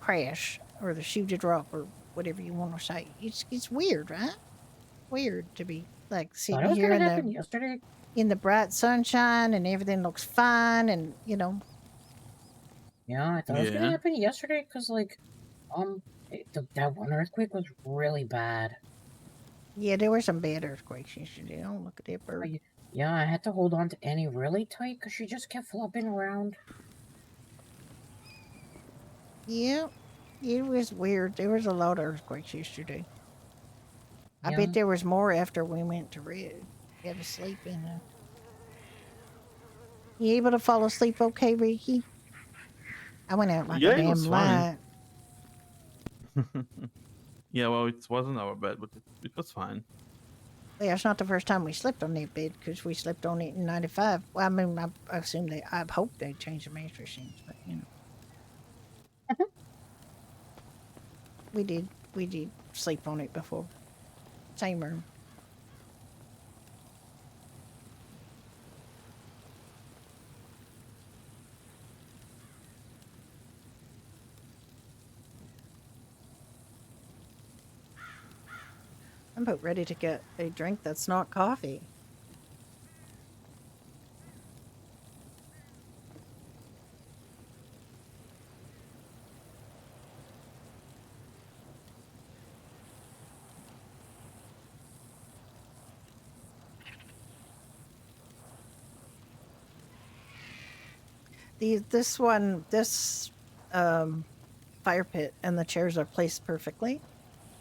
crash or the shoe to drop or whatever you want to say. It's weird, right? Weird to be like Thought sitting it was here gonna in happen yesterday. the bright sunshine and everything looks fine and you know. Yeah, I thought it was gonna happen yesterday, cause like, that one earthquake was really bad. Yeah, there were some bad earthquakes yesterday. Oh, look at that bird. Yeah, I had to hold on to Annie really tight because she just kept flopping around. Yeah, it was weird. There was a lot of earthquakes yesterday. I Yeah. bet there was more after we went to Red. You had to sleep in it. You able to fall asleep okay, Ricky? I went out like a Yeah, it was damn fine. light. Yeah, well, it wasn't our bed, but it was fine. Yeah, it's not the first time we slept on that bed because we slept on it in '95. Well, I mean, I assume I hope they changed the mattresses, but you know, we did sleep on it before. Same room. I'm about ready to get a drink that's not coffee. This fire pit and the chairs are placed perfectly.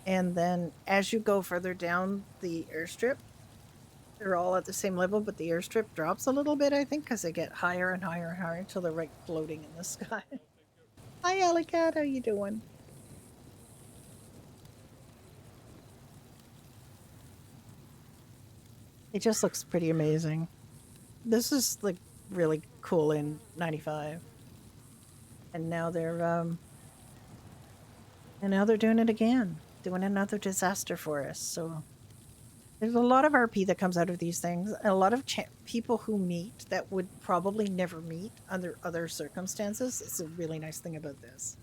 And then as you go further down the airstrip, they're all at the same level, but the airstrip drops a little bit, I think, because they get higher and higher and higher until they're right floating in the sky. Hi, Alicat. How you doing? It just looks pretty amazing. This is like really cool in '95, and now they're doing it again, doing another disaster for us. So there's a lot of RP that comes out of these things, and a lot of people who meet that would probably never meet under other circumstances. It's a really nice thing about this.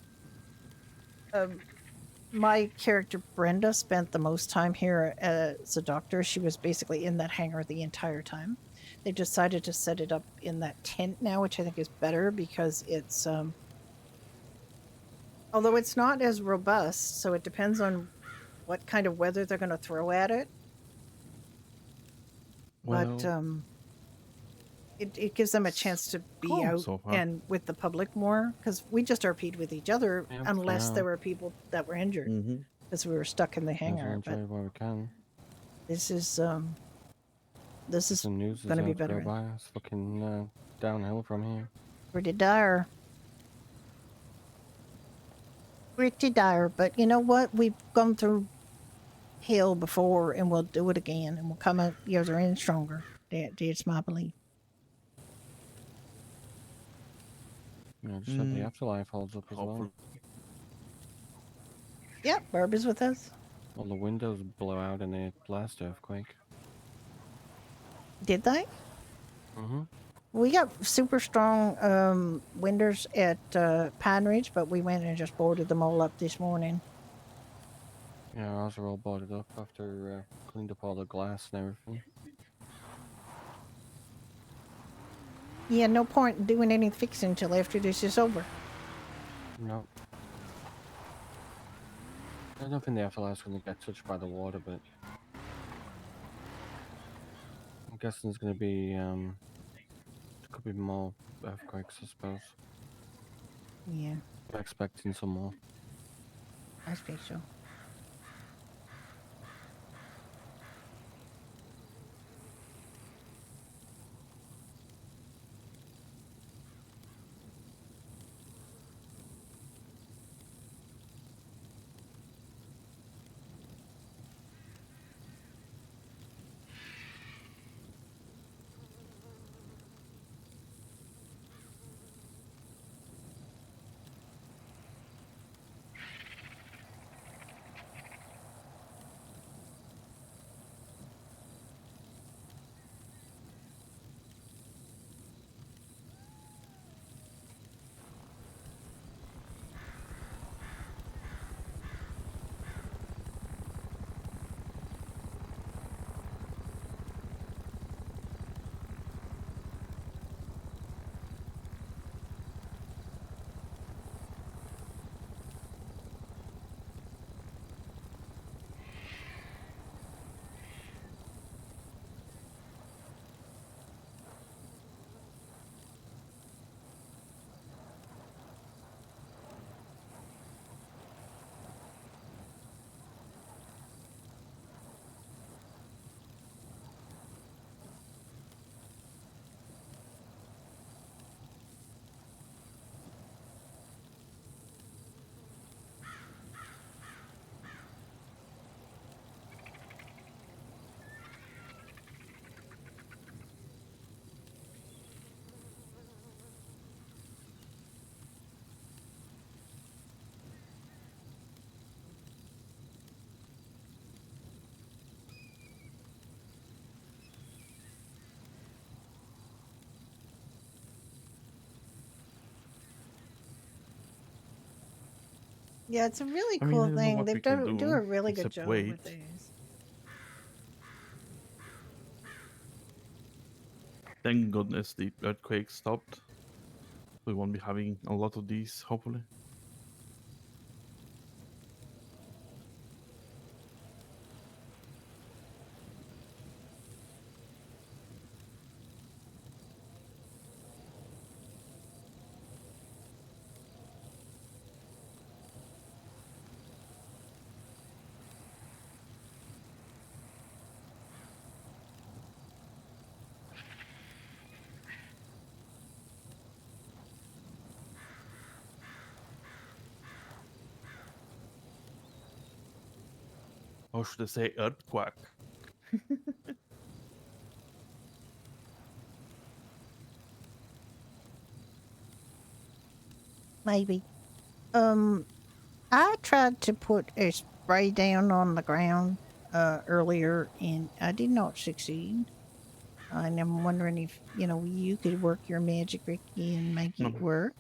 My character Brenda spent the most time here as a doctor. She was basically in that hangar the entire time. They decided to set it up in that tent now, which I think is better because it's although it's not as robust, so it depends on what kind of weather they're going to throw at it. But Well, it gives them a chance to be calm out so far. and with the public more because we just RP'd with each other Yeah, unless for there now. were people that were injured because we were stuck in the Might as well hangar. But enjoy while we can. this is The news is going to be out to go better. by. It's fucking downhill from here. Pretty dire. Pretty dire. But you know what? We've gone through hell before and we'll do it again and we'll come out the other end stronger. That's my belief. Yeah, just hope the afterlife holds up as well. Yep, Barb is with us. All the windows blow out in the last earthquake. Did they? Mm-hmm. We got super strong windows at Pine Ridge, but we went and just boarded them all up this morning. Yeah, ours are all boarded up after cleaned up all the glass and everything. Yeah, no point in doing any fixing until after this is over. No. There's nothing the afterlife's going to get touched by the water, but I'm guessing there's going to be there could be more earthquakes, I suppose. Yeah, I'm expecting some more. I suppose so. Yeah, it's a really I mean, I cool don't know thing. what They've we can do do a really good except job wait. with these. Thank goodness the earthquake stopped. We won't be having a lot of these, hopefully. Or should I say earthquake? Maybe. I tried to put a spray down on the ground earlier, and I did not succeed. And I'm wondering if you could work your magic, Ricky, and make No. it work.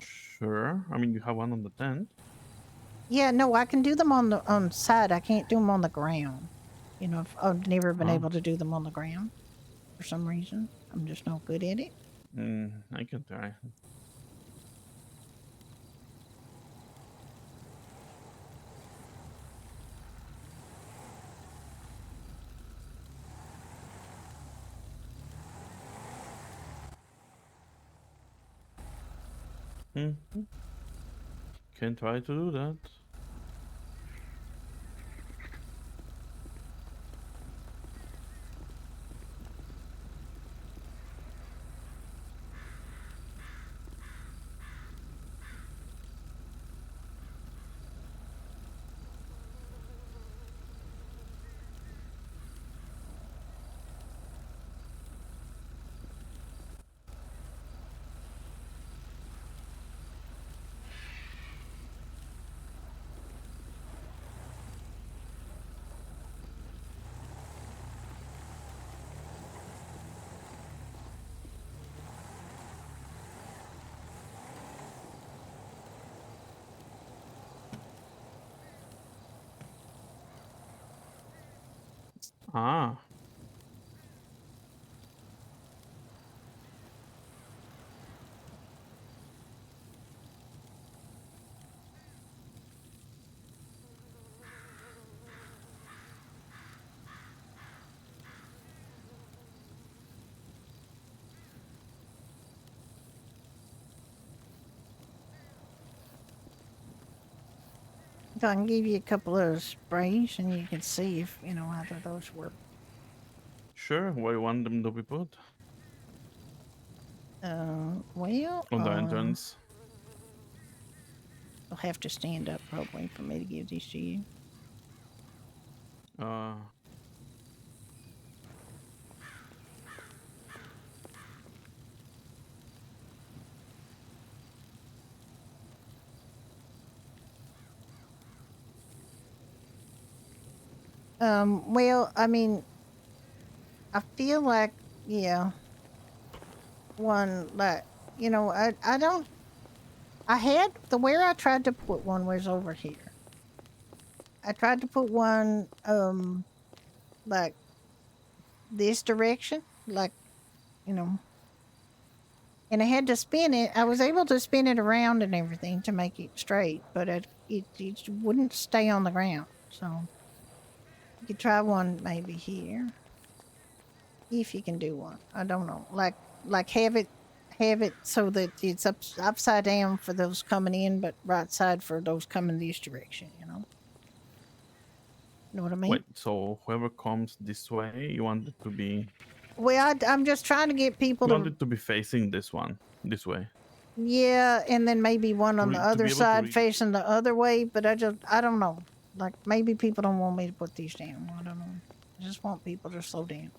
Sure. I mean, you have one on the tent. Yeah, no, I can do them on the side. I can't do them on the ground. I've never been Oh. able to do them on the ground for some reason. I'm just not good at it. I can try. Can try to do that. Ah. So I can give you a couple of sprays, and you can see if either of those work. Sure. Where you want them to be put? Well, On the entrance. You'll have to stand up probably for me to give these to you. Well, I mean, I feel like, yeah, one, like, I don't, I had, where I tried to put one was over here. I tried to put one, like, this direction, like, and I had to spin it. I was able to spin it around and everything to make it straight, but it wouldn't stay on the ground, so you could try one maybe here. If you can do one. I don't know. Like have it so that it's upside down for those coming in, but right side for those coming this direction, Know what I mean? Wait, so whoever comes this way, you want it to be... Well, I'm just trying to get people You want to... it to be facing this one, this way. Yeah, and then maybe one on the To other be able to side reach. facing the other way, but I don't know. Like, maybe people don't want me to put these down. I don't know. I just want people to slow down.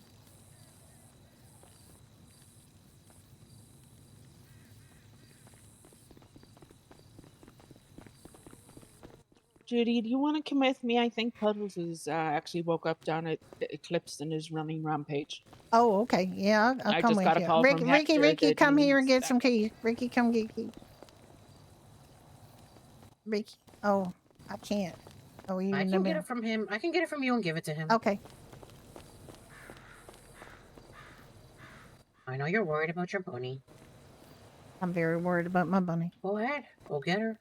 Judy, do you want to come with me? I think Puddles is actually woke up down at Eclipse and is running rampage. Oh, okay. Yeah, I'll I come just with got a you. call from Ricky, Hector that come here and he's get some keys. Ricky, come get keys. Ricky? Oh, I can't. Oh, you I in the can get middle. it from him. I can get it from you and give it to him. Okay. I know you're worried about your bunny. I'm very worried about my bunny. Go ahead. Go get her.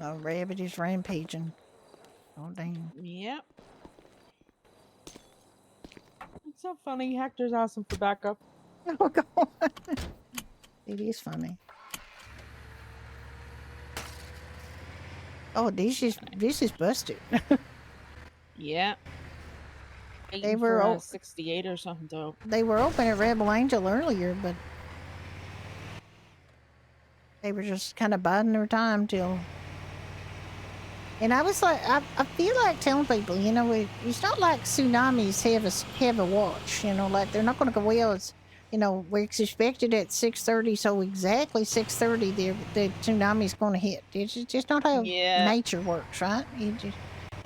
Oh, rabbit is rampaging. Oh, damn. Yep. It's so funny. Hector's asking for backup. Oh, God. It is funny. Oh, this is busted. Yeah. They Waiting were for o- a 68 or something though. They were open at Rebel Angel earlier, but they were just kind of biding their time till. And I was like, I feel like telling people, you know, it's not like tsunamis have a watch, you know, like they're not going to go well. It's, you know, we're expected at 6:30, so exactly 6:30, the tsunami's going to hit. It's just not how Yeah. nature works, right?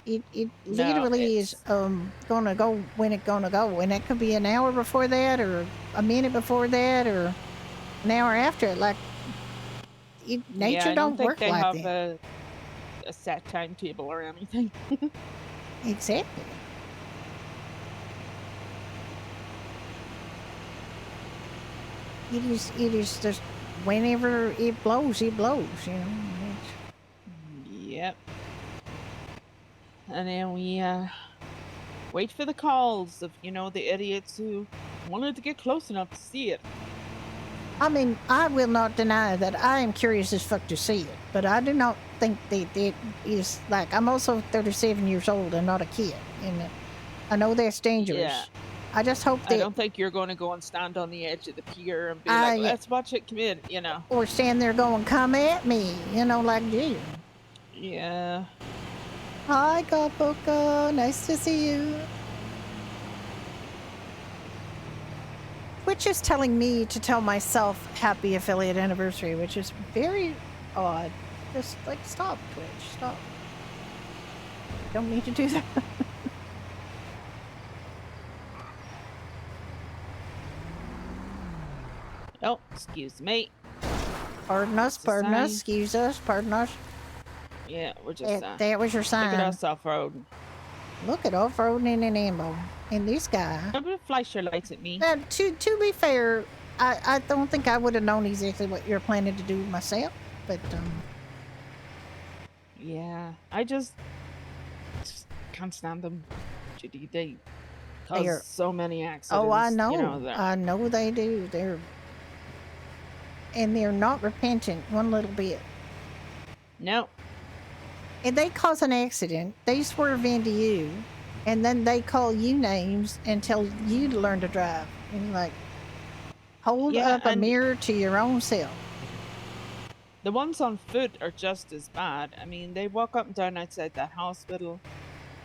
It No, literally is gonna go when it's gonna go, and that could be an hour before that, or a minute before that, or an hour after it. Like nature I don't think work they like have that. a set timetable or anything. Exactly. It is just whenever it blows, you know. Yep. And then we wait for the calls of, you know, the idiots who wanted to get close enough to see it. I mean, I will not deny that I am curious as fuck to see it, but I do not think that it is like, I'm also 37 years old and not a kid, and I know that's dangerous. Yeah. I just hope I that, don't think you're going to go and stand on the edge of the pier and be I- like, let's watch it come in, you know. or stand there going, come at me, you know, like you. Yeah. Hi, Kapoka, nice to see you. Twitch is telling me to tell myself happy affiliate anniversary, which is very odd. Just like, stop, Twitch, stop. Don't need to do that. Oh, excuse me. Pardon us, That's a pardon us, sign. excuse us, pardon us. Yeah, we're just That was your look sign. at us off-roading. Look at off-roading in an ammo. And this guy. Don't flash your lights at me. Now, to be fair, I don't think I would have known exactly what you're planning to do myself, but Yeah, I just can't stand them. Judy, they They are- cause so many accidents. oh, I know. You know, I know they do. They're not repentant one little bit. No. And they cause an accident, they swerve into you, and then they call you names and tell you to learn to drive. And you're like, hold Yeah, up a and- mirror to your own self. The ones on foot are just as bad. I mean, they walk up and down outside that hospital,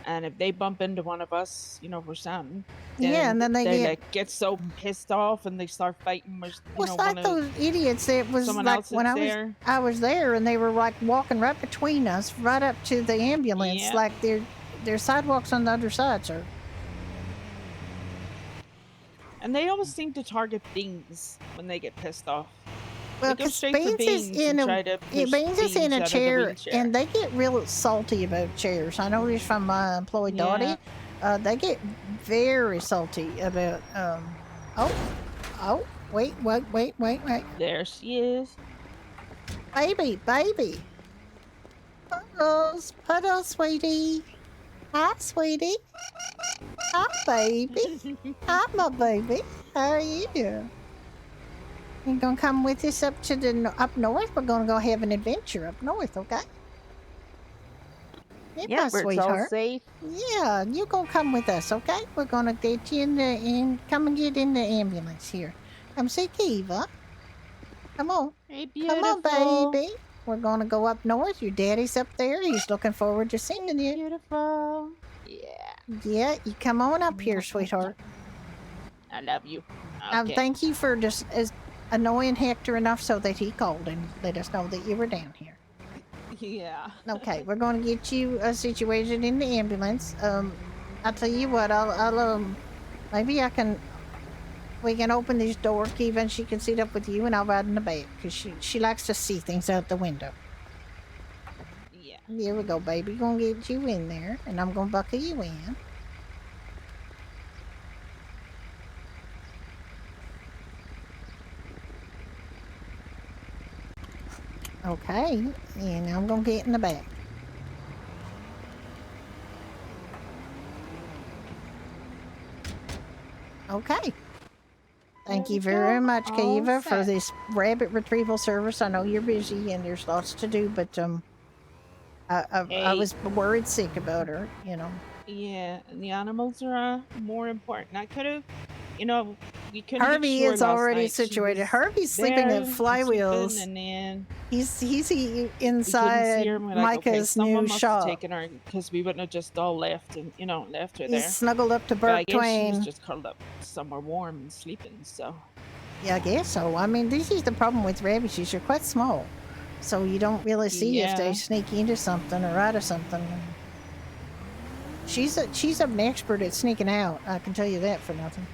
and if they bump into one of us, you know, we're standing. Yeah, and then they like get so pissed off and they start fighting. With, you Well, know, it's like one of those idiots that was someone like else when that's I was there. I was there and they were like walking right between us, right up to the ambulance, Yeah. like their sidewalks on the other side, sir. And they always seem to target Beans when they get pissed off. Well, They go because straight for Beans is Beans in and a try to push Beans is in Beans a out of the chair, wheelchair. and they get real salty about chairs. I know this from my employee Dottie. They get very salty about wait. There she is. Baby. Puddles, sweetie. Hi, sweetie. Hi, baby. Hi, my baby. How are you? You gonna come with us up to the up north? We're gonna go have an adventure up north, okay? Yeah, Yeah, where it's all sweetheart. safe. Yeah, you gonna come with us, okay? We're gonna get you come and get in the ambulance here. Come see Kiva. Come on. Hey, Come on, beautiful. baby. We're gonna go up north. Your daddy's up there. He's looking forward to seeing you. Beautiful. Yeah. Yeah, you come on up here, sweetheart. I love you. Okay. Thank you for just as annoying Hector enough so that he called and let us know that you were down here. Yeah. Okay, we're going to get you situated in the ambulance. I'll tell you what. I'll maybe we can open this door, Kiva, and she can sit up with you, and I'll ride in the back because she likes to see things out the window. Yeah. Here we go, baby. Gonna get you in there, and I'm gonna buckle you in. Okay, and I'm gonna get in the back. Okay. Thank you very much, Kiva, for this rabbit retrieval service. I know you're busy and there's lots to do, but I Hey. was worried sick about her, you know. Yeah, and the animals are more important. I could have, we couldn't be Harvey sure is last already night. She situated. was Harvey's sleeping there at and sleeping, flywheels. and then He's we couldn't see inside her, and we're like, okay, Micah's someone new must have shop. taken her because we wouldn't have just all left and left her He's there. snuggled up to But I Burke guess she was Twain. just curled up somewhere warm and sleeping. So Yeah, I guess so. I mean, this is the problem with rabbits. Is you're quite small, so you don't really see if they Yeah. sneak into something or out of something. She's an expert at sneaking out. I can tell you that for nothing.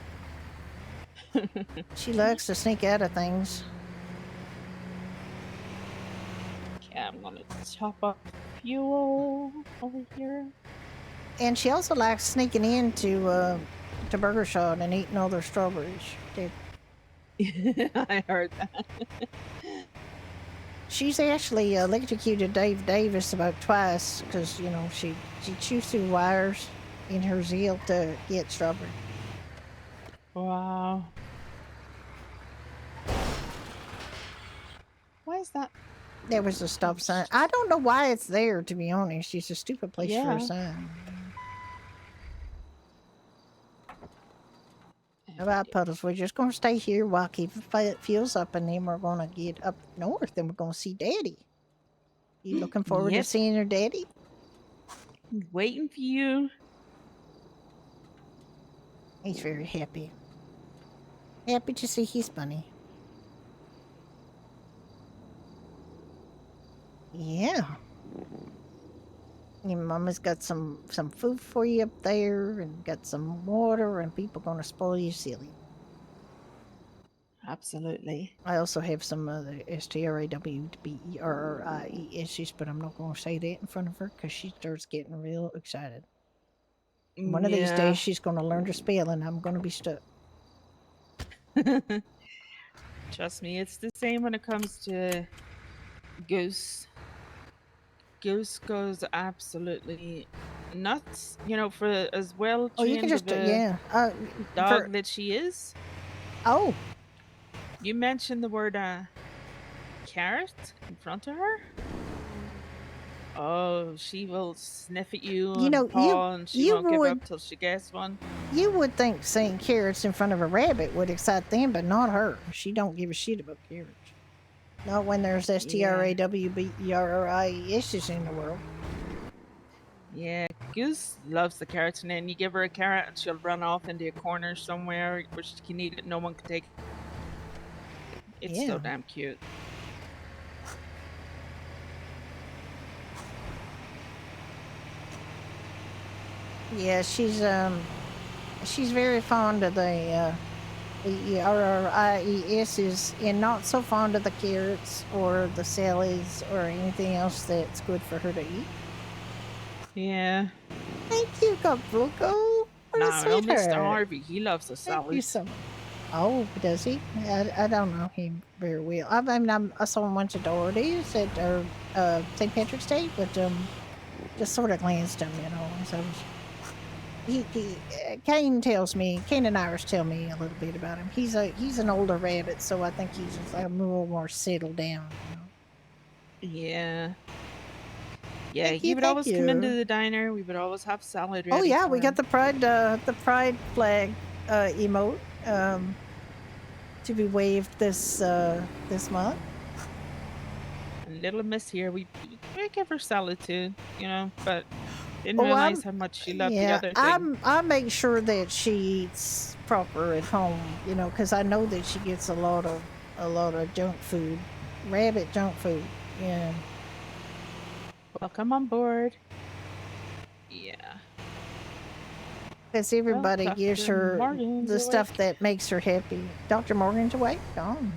She likes to sneak out of things. okay, I'm gonna top up fuel over here. And she also likes sneaking into to Burger Shot and eating all their strawberries. I heard that. She's actually electrocuted Dave Davis about twice because, she chews through wires in her zeal to get strawberry. Wow. Why is that? There was a stop sign. I don't know why it's there, to be honest. It's a stupid place for Yeah. a sign. How about Puddles? We're just going to stay here while keep fuels up, and then we're going to get up north and we're going to see Daddy. You looking forward to Yep. seeing your daddy? Waiting for you. He's very happy. Happy to see his bunny. Yeah. Your mama's got some food for you up there and got some water, and people gonna spoil you silly. Absolutely. I also have some other STRAWBERRIESs, but I'm not gonna say that in front of her because she starts getting real excited. One of these Yeah. days she's gonna learn to spell and I'm gonna be stuck. Trust me, it's the same when it comes to Goose. Goose goes absolutely nuts, for as well Oh, you can trained just of a for, dog that she is. oh, You mentioned the word carrot in front of her. Oh, she will sniff at you and paw, and she won't give up till she gets one. You would think saying carrots in front of a rabbit would excite them, but not her. She don't give a shit about carrots. Not when there's STRAWBERRIESs in the world. Yeah, Goose loves the carrots, and then you give her a carrot and she'll run off into a corner somewhere where she can eat it, no one can take it. It's so Yeah. damn cute. Yeah, she's very fond of the RRIESs and not so fond of the carrots or the salads or anything else that's good for her to eat. Yeah. Thank you, Gobrugo. What a No, Mr. sweetheart. Harvey, he loves the Thank salad. you so much. Oh, does he? I don't know him very well. I mean, I saw him once at Doherty's at St. Patrick's Day, but just sort of glanced him, So Kane and Iris tell me a little bit about him. He's an older rabbit, so I think he's just like a little more settled down. Yeah. Yeah, Thank he you, would thank always come into you. the diner. We would always have salad ready. Oh yeah, for we him. got the pride flag emote to be waved this month. And little miss here, we give her salad too, but didn't Oh, realize how much she loved the other thing. I make sure that she eats proper at home, because I know that she gets a lot of junk food, rabbit junk food. Yeah. Welcome on board. Yeah. Because everybody Well, gives Dr. her Morgan's the stuff awake. that makes her happy. Dr. Morgan's awake? Gone.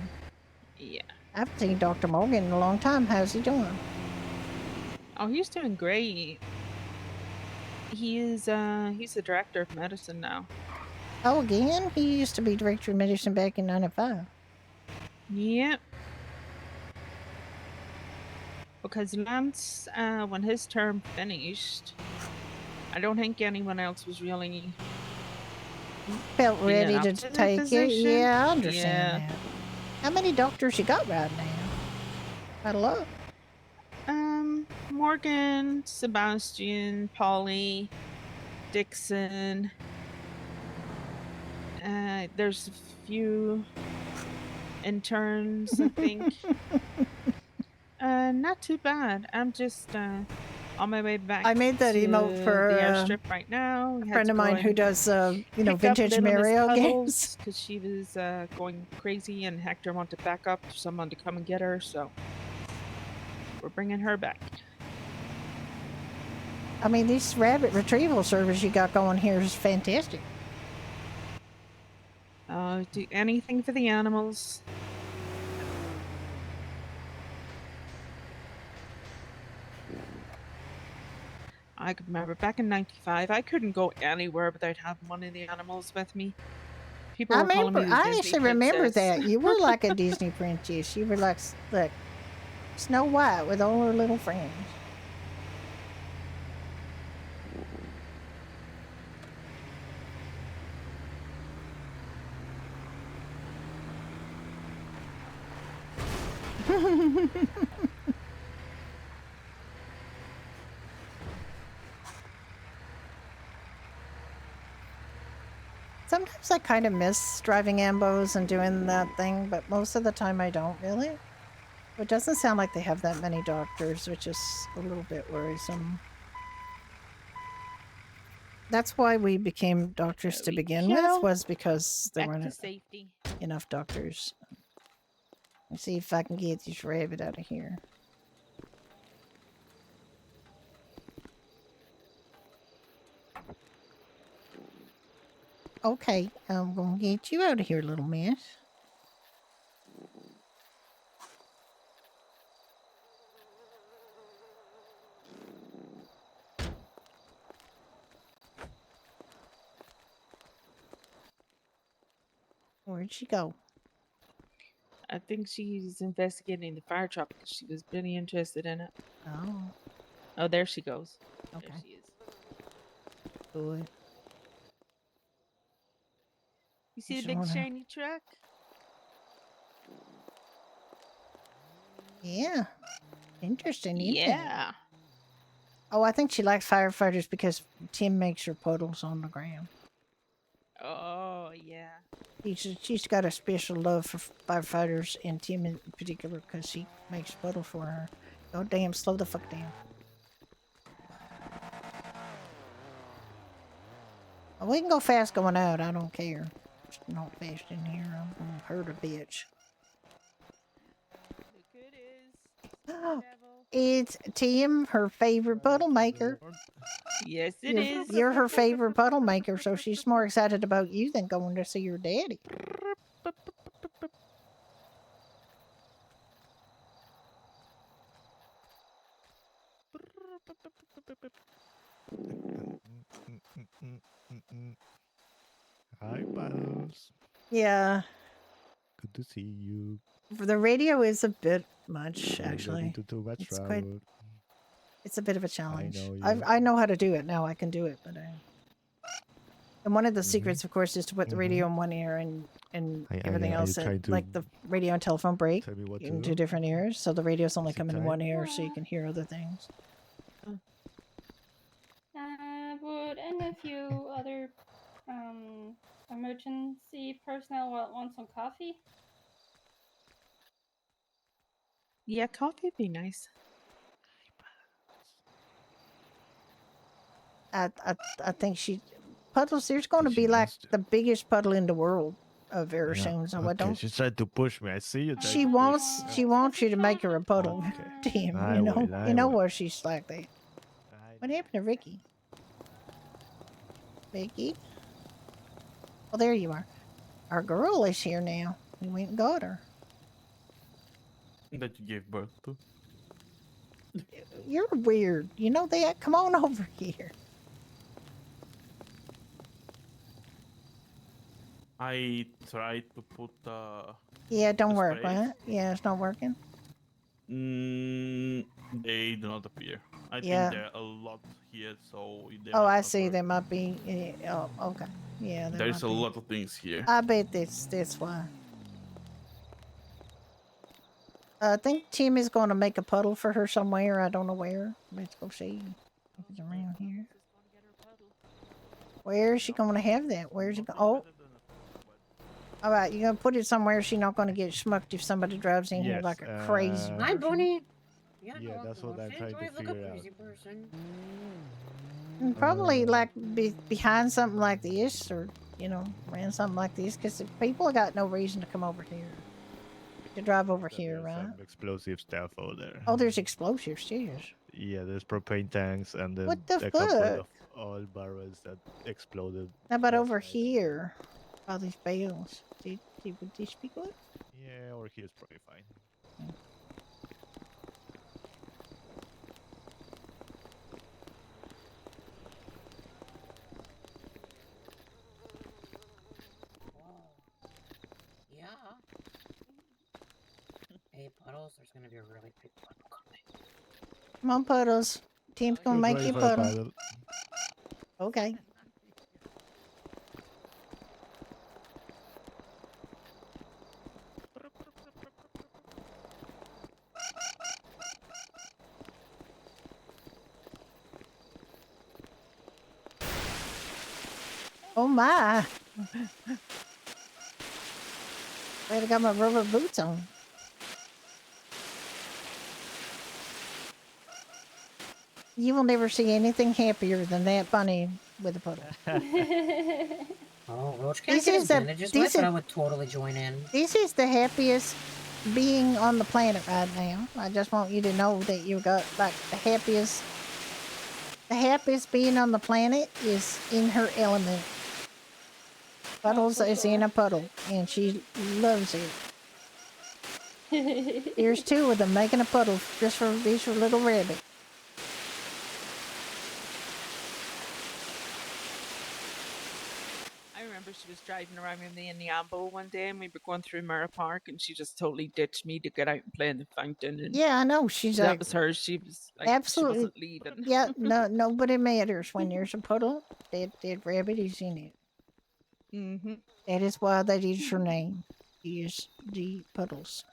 Yeah. I haven't seen Dr. Morgan in a long time. How's he doing? Oh, he's doing great. He's the director of medicine now. Oh, again? He used to be director of medicine back in 95. Yep. Because Lance, when his term finished, I don't think anyone else was really Felt ready feeling to up to the take it. position. Yeah, I understand Yeah. that. How many doctors you got right now? Quite a lot. Morgan, Sebastian, Polly, Dixon. There's a few interns, I think. Not too bad. I'm just on my way back. I made that emote for the airstrip right now. a friend of mine who does, vintage Mario games. Because she was going crazy and Hector wanted backup, someone to come and get her. So we're bringing her back. I mean, this rabbit retrieval service you got going here is fantastic. Do anything for the animals. I could remember back in '95, I couldn't go anywhere without having one of the animals with me. People were calling me the I Disney actually remember princess. that. You were like a Disney princess. You were like Snow White with all her little friends. Sometimes I kind of miss driving ambos and doing that thing, but most of the time I don't really. It doesn't sound like they have that many doctors, which is a little bit worrisome. That's why we became doctors to begin with, was because there Back to weren't safety. enough doctors. Let's see if I can get this rabbit out of here. Okay, I'm gonna get you out of here, little miss. Where'd she go? I think she's investigating the fire truck because she was really interested in it. Oh. Oh, there she goes. Okay. There she is. Good. You see the Just big wanna- shiny truck? Yeah. Interesting, isn't it? Yeah. Oh, I think she likes firefighters because Tim makes her puddles on the ground. Oh, yeah. She's got a special love for firefighters, and Tim in particular, because he makes puddles for her. Oh, damn, slow the fuck down. Oh, we can go fast going out, I don't care. Just not fast in here, I'm gonna hurt a bitch. Look who it is. It's Tim, her favorite puddle maker. Yes, it is. You're her favorite puddle maker, so she's more excited about you than going to see your daddy. Hi, Paddles. Yeah, Good to see you. the radio is a bit much, actually. To too much It's travel. it's a bit of a challenge. know, I know how to do it now. I can do it, but and one of the secrets, of course, is to put the radio in one ear and everything else, trying to like the radio and telephone break tell me what to into do? different ears, so the radio's only Is it coming in time? one ear, so you can hear other things. Would any of you other emergency personnel want some coffee? Yeah, coffee would be nice. I think Puddles, there's going to be like the biggest puddle in the world very soon. So I Okay, don't. she's trying to push me. I see you. trying She to push wants me. she wants you to make her a puddle. Tim, I you know will, I you know will. where she's like that. What happened to Ricky? Vicky? Oh, there you are. Our girl is here now. We went and got her. That you gave birth to. You're weird. You know that? Come on over here. I tried to put Yeah, it don't the work, sprays. right? Yeah, it's not working. They do not appear. I Yeah. think there are a lot here, so they Oh, must I not see. work. There might be. Oh, okay. Yeah, there There's might a be. lot of things here. I bet that's why. I think Tim is going to make a puddle for her somewhere. I don't know where. Let's go see if it's around here. Where is she going to have that? Where's it? Oh. All right, you're going to put it somewhere she's not going to get schmucked if somebody drives in here Yes, like a crazy Hi, person. Bunny. Yeah, that's what I'm She trying to drives like a figure out. crazy person. And probably like behind something like this, or around something like this, because people got no reason to come over here to drive over So here, there's right? some explosive stuff over there. Oh, there's explosives too. Yeah, there's propane tanks and then What the a couple fuck? of oil barrels that exploded. How about last over night. here? All these bales. Would this be good? Yeah, over here's probably fine. Yeah. Hey, Puddles, there's gonna be a really big puddle coming. Come on, Puddles. Tim's gonna Good make way you a for a puddle. puddle. Okay. Oh my. Glad I got my rubber boots on. You will never see anything happier than that bunny with a puddle. Oh, Roach can't This get is his the- bandages this wet, but is- I would totally join in. This is the happiest being on the planet right now. I just want you to know that you got like the happiest being on the planet is in her element. Puddles is in a puddle and she loves it. Here's two of them making a puddle just for this little rabbit. I remember she was driving around with me in the Ambo one day, and we were going through Mirror Park, and she just totally ditched me to get out and play in the fountain. And Yeah, I know. She's that like, was her. She was like, absolutely. she wasn't leaving. Yeah, no, nobody matters when there's a puddle. That rabbit is in it. Mm-hmm. That is why that is her name. Is the Puddles.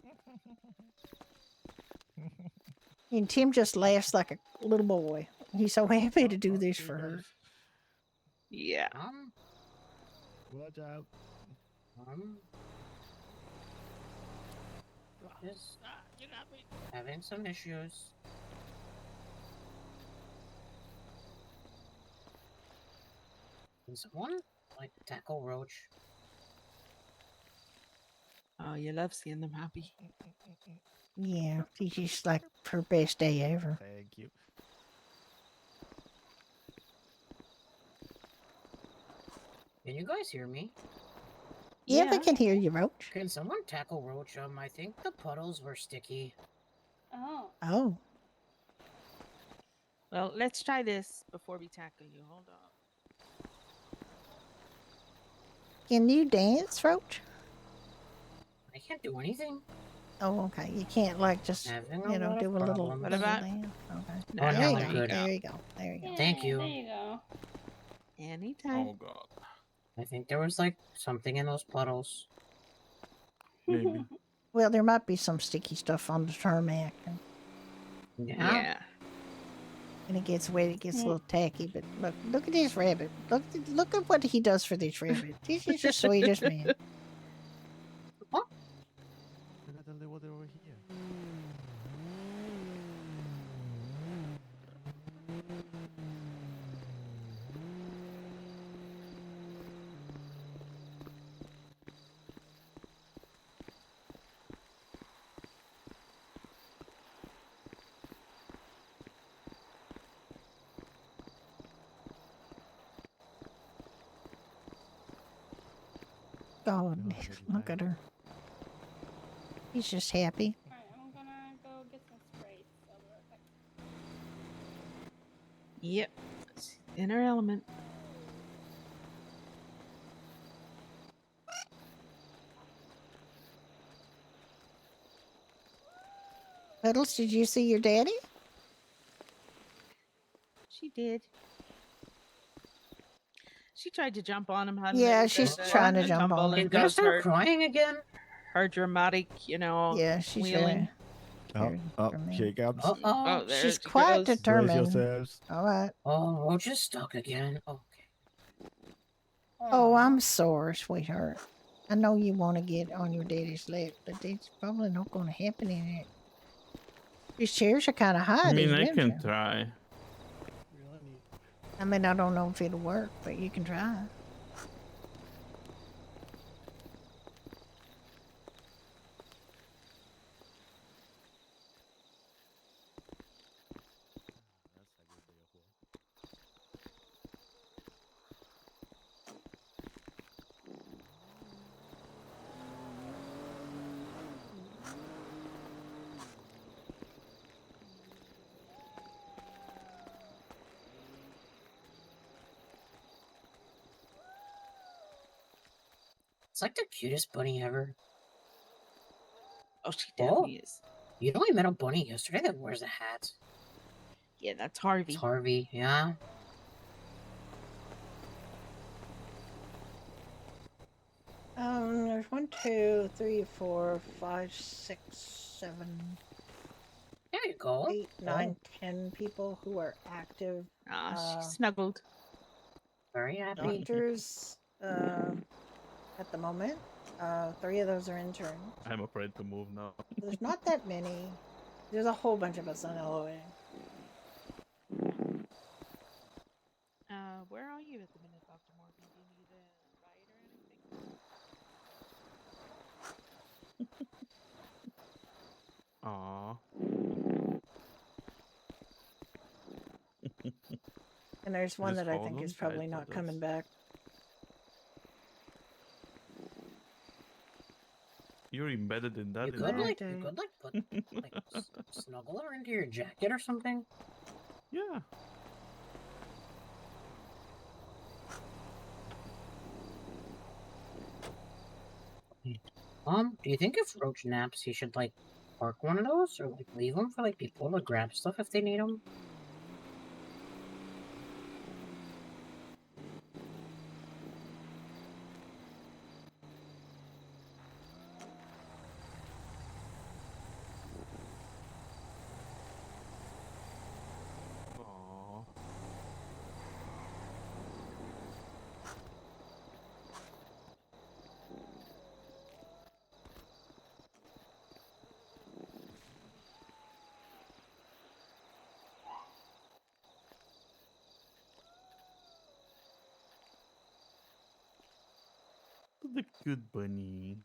And Tim just laughs like a little boy. He's so happy to do this for her. Yeah. Watch out. Just having some issues. Can someone like tackle Roach? Oh, you love seeing them happy. Yeah, she's just like her best day ever. Thank you. Can you guys hear me? Yeah, we can hear you, Roach. Can someone tackle Roach? I think the puddles were sticky. Oh. Oh. Well, let's try this before we tackle you. Hold on. Can you dance, Roach? I can't do anything. Oh, okay. You can't like just Having a lot do of a little problems. What about- dance. Okay. Oh, there, now you I'm go. good. There you go. There you go. Thank you. There you go. Anytime. Oh god. I think there was like something in those puddles. Maybe. Well, there might be some sticky stuff on the tarmac. Yeah. When it gets wet, it gets a little tacky. But look at this rabbit. Look at what he does for this rabbit. This is the sweetest man. Look at the water over here. God, look at her. He's just happy. Alright, I'm gonna go get some sprays. I'll be right back. Yep. She's in her element. Puddles, did you see your daddy? She did. She tried to jump on him, honey. Yeah, but she's the trying to jump on tumble him. She's and gonna does start her crying again. her dramatic, Yeah, she's wheeling. Oh, here he comes. Uh oh. Oh, there She's she quite goes. Brace determined. yourselves. All right. Oh, Roach is stuck again. Okay. Oh, I'm sorry, sweetheart. I know you want to get on your daddy's lap, but it's probably not going to happen in it. These chairs are kind of high. I mean, these I rims can are. try. I mean, I don't know if it'll work, but you can try. It's like the cutest bunny ever. Oh, she definitely is. You know, we met a bunny yesterday that wears a hat. Yeah, that's Harvey. It's Harvey, yeah. There's 1, 2, 3, 4, 5, 6, 7. There you go. 8, 9, 10 people who are active. Ah, she snuggled. Very happy. Doctors at the moment. 3 of those are interns. I'm afraid to move now. There's not that many. There's a whole bunch of us on LOA. Where are you at the minute, Dr. Morgan? Do you need a ride or anything? Aww. And there's one Just that I hold think on is tight probably for not this. coming back. You're embedded in that. You could like put like snuggle her into your jacket or something. Yeah. Do you think if Roach naps, he should like park one of those or like leave them for like people to grab stuff if they need them? Aww. The good bunny.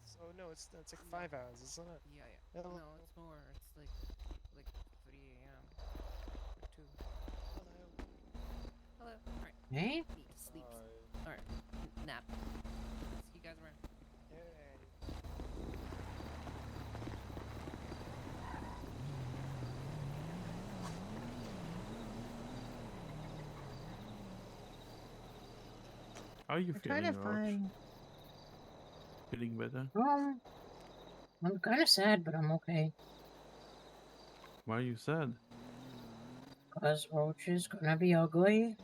So no, it's like 5 hours, isn't it? Yeah, yeah. Hello. No, it's more. It's like 3 a.m. or 2. Hello. All right. Hey. Need to sleep. All right. Nap. See you guys around. How are you I'm trying feeling, to Roach? find. Feeling better? I'm kind of sad, but I'm okay. Why are you sad? Cause Roach is gonna be ugly.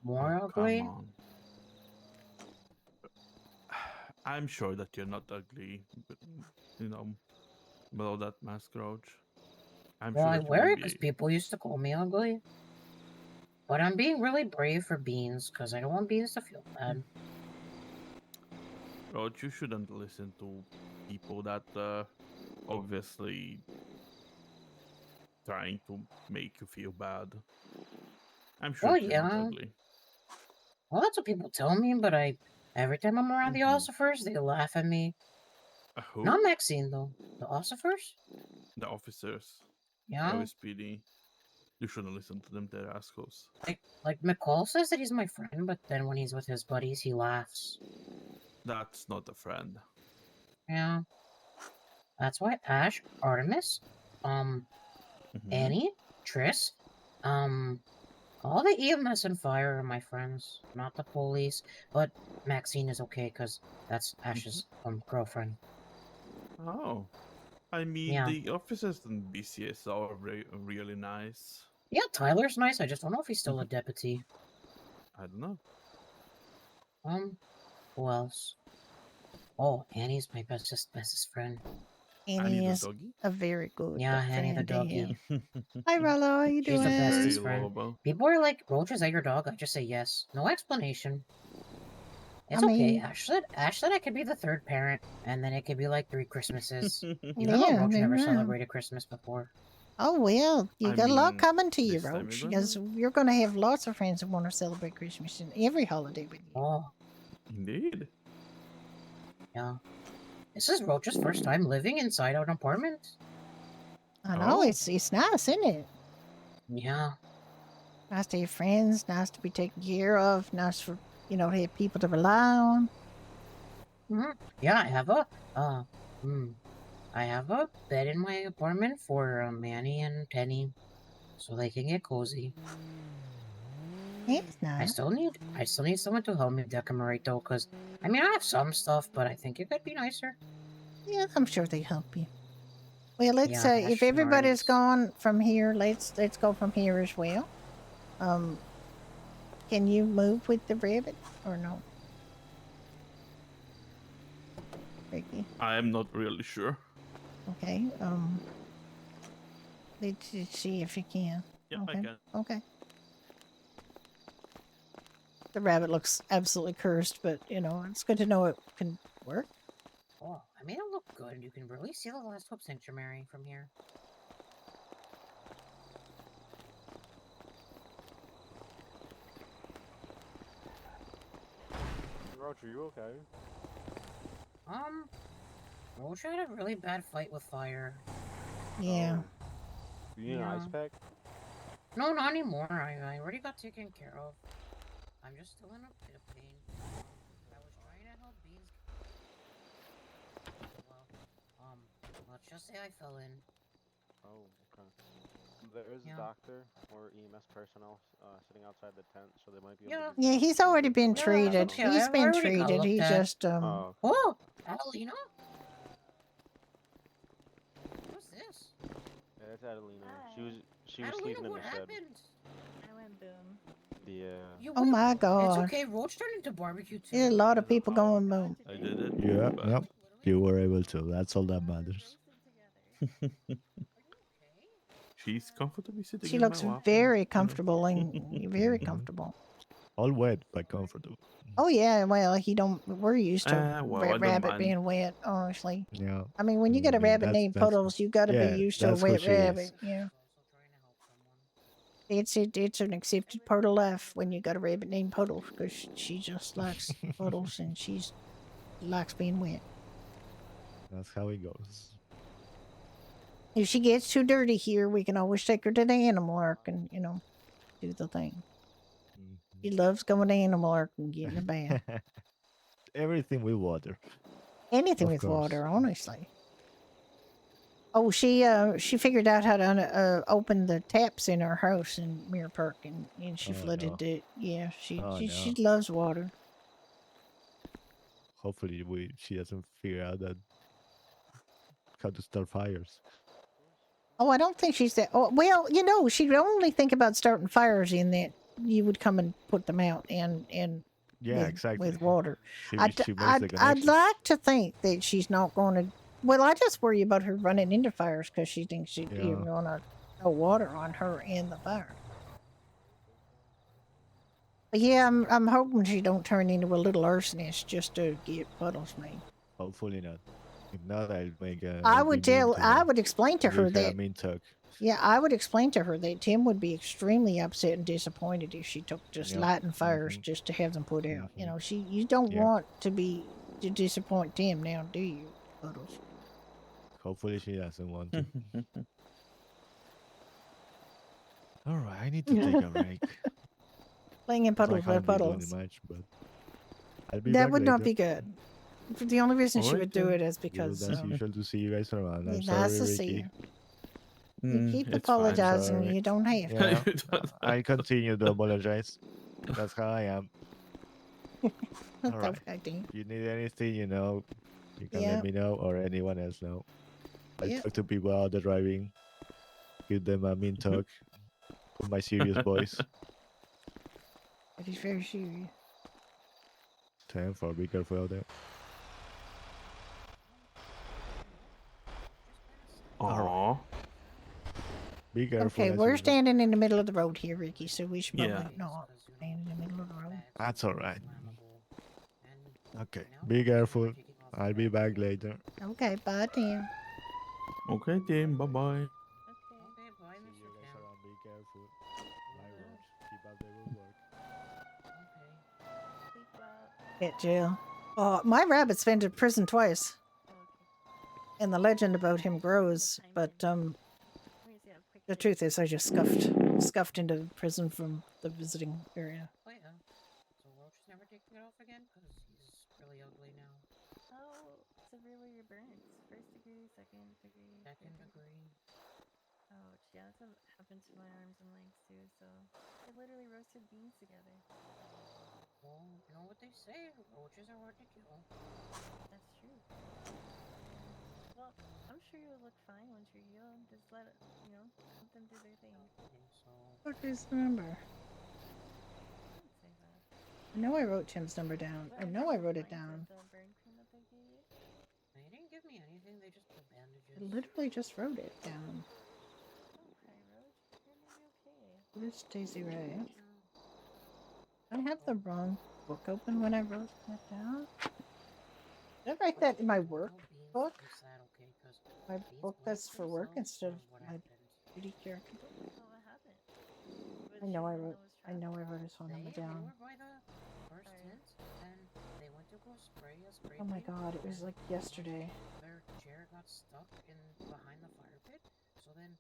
More ugly. Come on. I'm sure that you're not ugly, but, you know, below that mask, Roach. I'm Well, sure I that you wear will it because be. people used to call me ugly. But I'm being really brave for Beans because I don't want Beans to feel bad. Roach, you shouldn't listen to people that obviously trying to make you feel bad. I'm sure Oh she's not yeah. ugly. Well, that's what people tell me, but every time I'm around the Ossifers, they laugh at me. Who? Not Maxine though. The Ossifers? The officers. Yeah. OSPD. You shouldn't listen to them, they're assholes. Like McCall says that he's my friend, but then when he's with his buddies, he laughs. That's not a friend. Yeah. That's why Ash, Artemis, Annie, Triss, all the EMS and fire are my friends, not the police. But Maxine is okay because that's Ash's girlfriend. Oh. I mean, Yeah. the officers in BCS are really nice. Yeah, Tyler's nice. I just don't know if he's still a deputy. I don't know. Who else? Oh, Annie's my bestest friend. Annie the is doggy? a very good Yeah, Annie the friend to doggy. have. Hi, Rollo. How you She's doing? the Very bestest friend. lovable. People are like, Roach, is that your dog? I just say yes. No explanation. It's I okay. mean- Ash said I could be the third parent, and then it could be like 3 Christmases. Even though Yeah, Roach never yeah. celebrated Christmas before. Oh well, you I got a lot mean, coming to you, this time Roach, we're because you're going to have lots of friends that want to celebrate Christmas and every holiday with you. Oh, indeed. Yeah. This is Roach's first time living inside an apartment. I know it's nice, isn't it? Yeah. Nice to have friends, nice to be taken care of, nice for to have people to rely on. Yeah, I have a bed in my apartment for Manny and Penny, so they can get cozy. It's nice. I still need someone to help me decorate though, cause I mean I have some stuff, but I think it could be nicer. Yeah, I'm sure they help you. Well, let's Yeah, if Ash everybody's gone from here, let's go from here as well. Can you move with the rabbit or no? Ricky. I am not really sure. Okay. Let's see if you can. Yeah, okay. I can. Okay. The rabbit looks absolutely cursed, but it's good to know it can work. Oh, I made it look good. You can really see the last Hope Sanctuary from here. Roach, are you okay? Roach had a really bad fight with fire. Yeah. Do you need an ice pack? No, not anymore. I already got taken care of. I'm just still in a bit of pain. I was trying to help Beans. Well, let's just say I fell in. Oh, okay. There is a doctor or EMS personnel sitting outside the tent, so they might be able to give Yeah, you he's already been Yeah, treated. okay, He's I been already got treated. looked He at. just Oh, Oh, Adelina? What's this? yeah, that's Adelina. She was Adelina, sleeping in what the shed. happened? I went boom. Yeah. Oh my It's god. okay. Roach turned into barbecue too. There's a lot of people going boom. I did it. Yeah, yep. You were able to. That's all that matters. She's comfortably sitting She in looks my lap. very comfortable and very comfortable. All wet but comfortable. Oh yeah, well we're used to Well, I don't rabbit mind. being wet, honestly. Yeah. I mean, when you get a rabbit that's- named that's- Puddles, you got to be yeah, used to a that's what wet she is. rabbit. Yeah. It's an accepted part of life when you got a rabbit named Puddles because she just likes puddles and she's likes being wet. That's how it goes. If she gets too dirty here, we can always take her to the animal ark and do the thing. She loves going to animal ark and getting a bath. Everything with water. Anything Of with course. water, honestly. Oh, she figured out how to open the taps in her house in Mirror Park, and she Oh, flooded no. it. Yeah, she Oh, she no. loves water. Hopefully she doesn't figure out that how to start fires. Oh, I don't think she's that. Oh, well, she'd only think about starting fires in that you would come and put them out and Yeah, exactly. with water. She I'd makes the I'd connections. like to think that she's not going to. Well, I just worry about her running into fires because she thinks she's Yeah. going to throw water on her and the fire. But yeah, I'm hoping she don't turn into a little arsonist just to get Puddles made. Hopefully not. If not, I'll make a. I I'll would be mean tell. to I her. would explain to Give her her a that. mean talk. Yeah, I would explain to her that Tim would be extremely upset and disappointed if she took just Yep. lighting fires Mhm. just to have them put out. You Mhm. know, you don't Yep. want to disappoint Tim now, do you, Puddles? Hopefully she doesn't want to. All right, I need to take a break. Playing in 'Cause I puddles by can't be doing puddles. much, but I'll be That back would not later. be good. The only reason she Alright would do then. it is Well, because as usual to see you guys around. I'm nice sorry, to see Ricky. you. You keep It's fine. apologizing. Sorry. You don't have to. Yeah, I continue to apologize. That's how I am. That's All right. okay, Dean. If you need anything, you know, you can Yeah. let me know or anyone else know. I Yeah. talk to people out there driving, give them a mean talk, put my serious voice. That is very serious. Time for be careful out there. Aww. Be careful. Okay, as we're usual. standing in the middle of the road here, Ricky, so we should probably Yeah. not stand in the middle of the road. That's all right. Okay. Be careful. I'll be back later. Okay, bye, Tim. Okay, Tim. Bye bye. Okay, bye, See Mr. you guys Tim. around. Be careful. My words. Keep up the good work. Get jail. Oh, my rabbit's been to prison twice. And the legend about him grows, but the truth is I just scuffed into prison from the visiting area. Oh yeah. So Roach is never taking it off again because he's really ugly now. How severe were your burns? First degree, second degree, Second degree. Ouch. Yeah, that's what happened to my arms and legs too. So I literally roasted beans together. Well, you know what they say, roaches are hard to kill. That's true. Well, I'm sure you'll look fine once you're healed. Just let it, let them do their thing. So What is the number? Don't say that. I know I wrote Tim's number down. I know I wrote it down. The burn cream that they gave you? they didn't give me anything, they just put bandages. I literally just wrote it down. Don't cry, Roach. You're gonna be okay. Where's Daisy Ray? I have the wrong book open when I wrote that down. Did I write that in my work book? My book that's for work instead of my beauty character book. Oh, what happened? I know I wrote his phone number They down. were by the first tent, and they went to go spray a spray Oh my paint, god, it was and like yesterday. their chair got stuck in behind the fire pit. So then,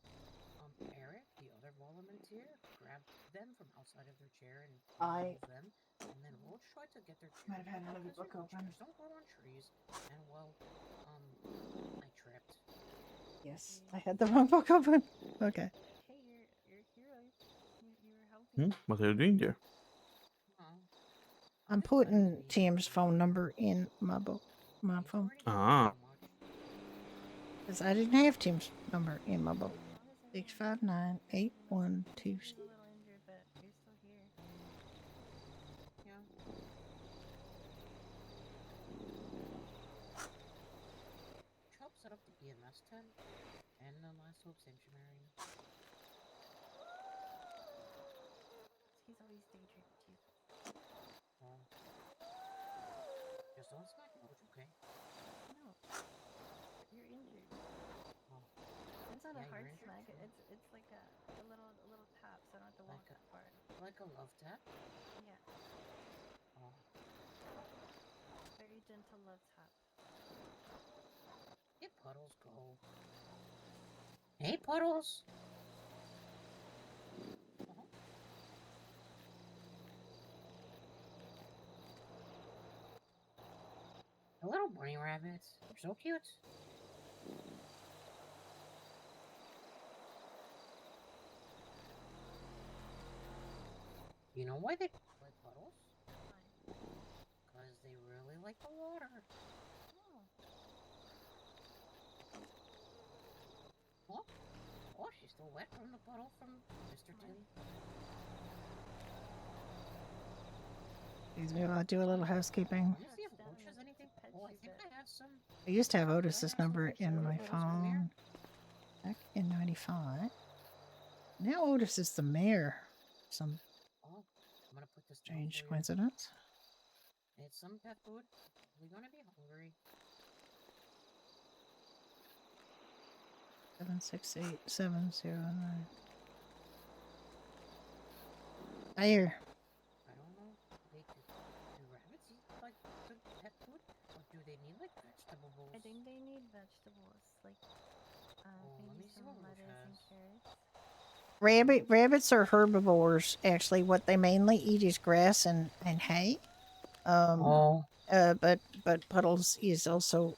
Eric, the other volunteer, grabbed them from outside of their chair and removed them. And then Roach tried to get their chair. Might have had back another because, book open. chairs don't grow on trees. And well, I tripped. Yes, I had the wrong book open. Okay. Hey, you're a hero. You were helping. What are you doing there? I'm putting Tim's phone number in my book, my phone, Ah. because I didn't have Tim's number in my book. 659-8126. A little injured, but you're still here. Yeah. Chop set up the EMS tent and the last hope sanctuary. He's always daydreaming too. Well, just don't smack Roach, okay? No. You're injured. Oh. It's not Yeah, a hard you're injured smack. too. It's like a little tap, so I don't have to walk that far. Like a love tap? Yeah. Oh. Very gentle love tap. Hey, Puddles, go. Hey, Puddles! The little bunny rabbits. They're so cute. You know why they like puddles? Because they really like the water. Oh. Oh, she's still wet from the puddle from Mr. Tim. Excuse me while I do a little housekeeping. Let me see if Roach has anything. Oh, I think I have some. I used to have Otis's number in my phone back in '95. Now Otis is the mayor. Oh, I'm gonna put this down Strange for you. coincidence. It's some pet food. We're gonna be hungry. 768709. There. I don't know. Like, do rabbits eat like the pet food, or do they need like vegetables? I think they need vegetables, like let maybe me see some what Roof lettuce and has. carrots. Rabbits are herbivores. Actually, what they mainly eat is grass and hay. Oh. But Puddles is also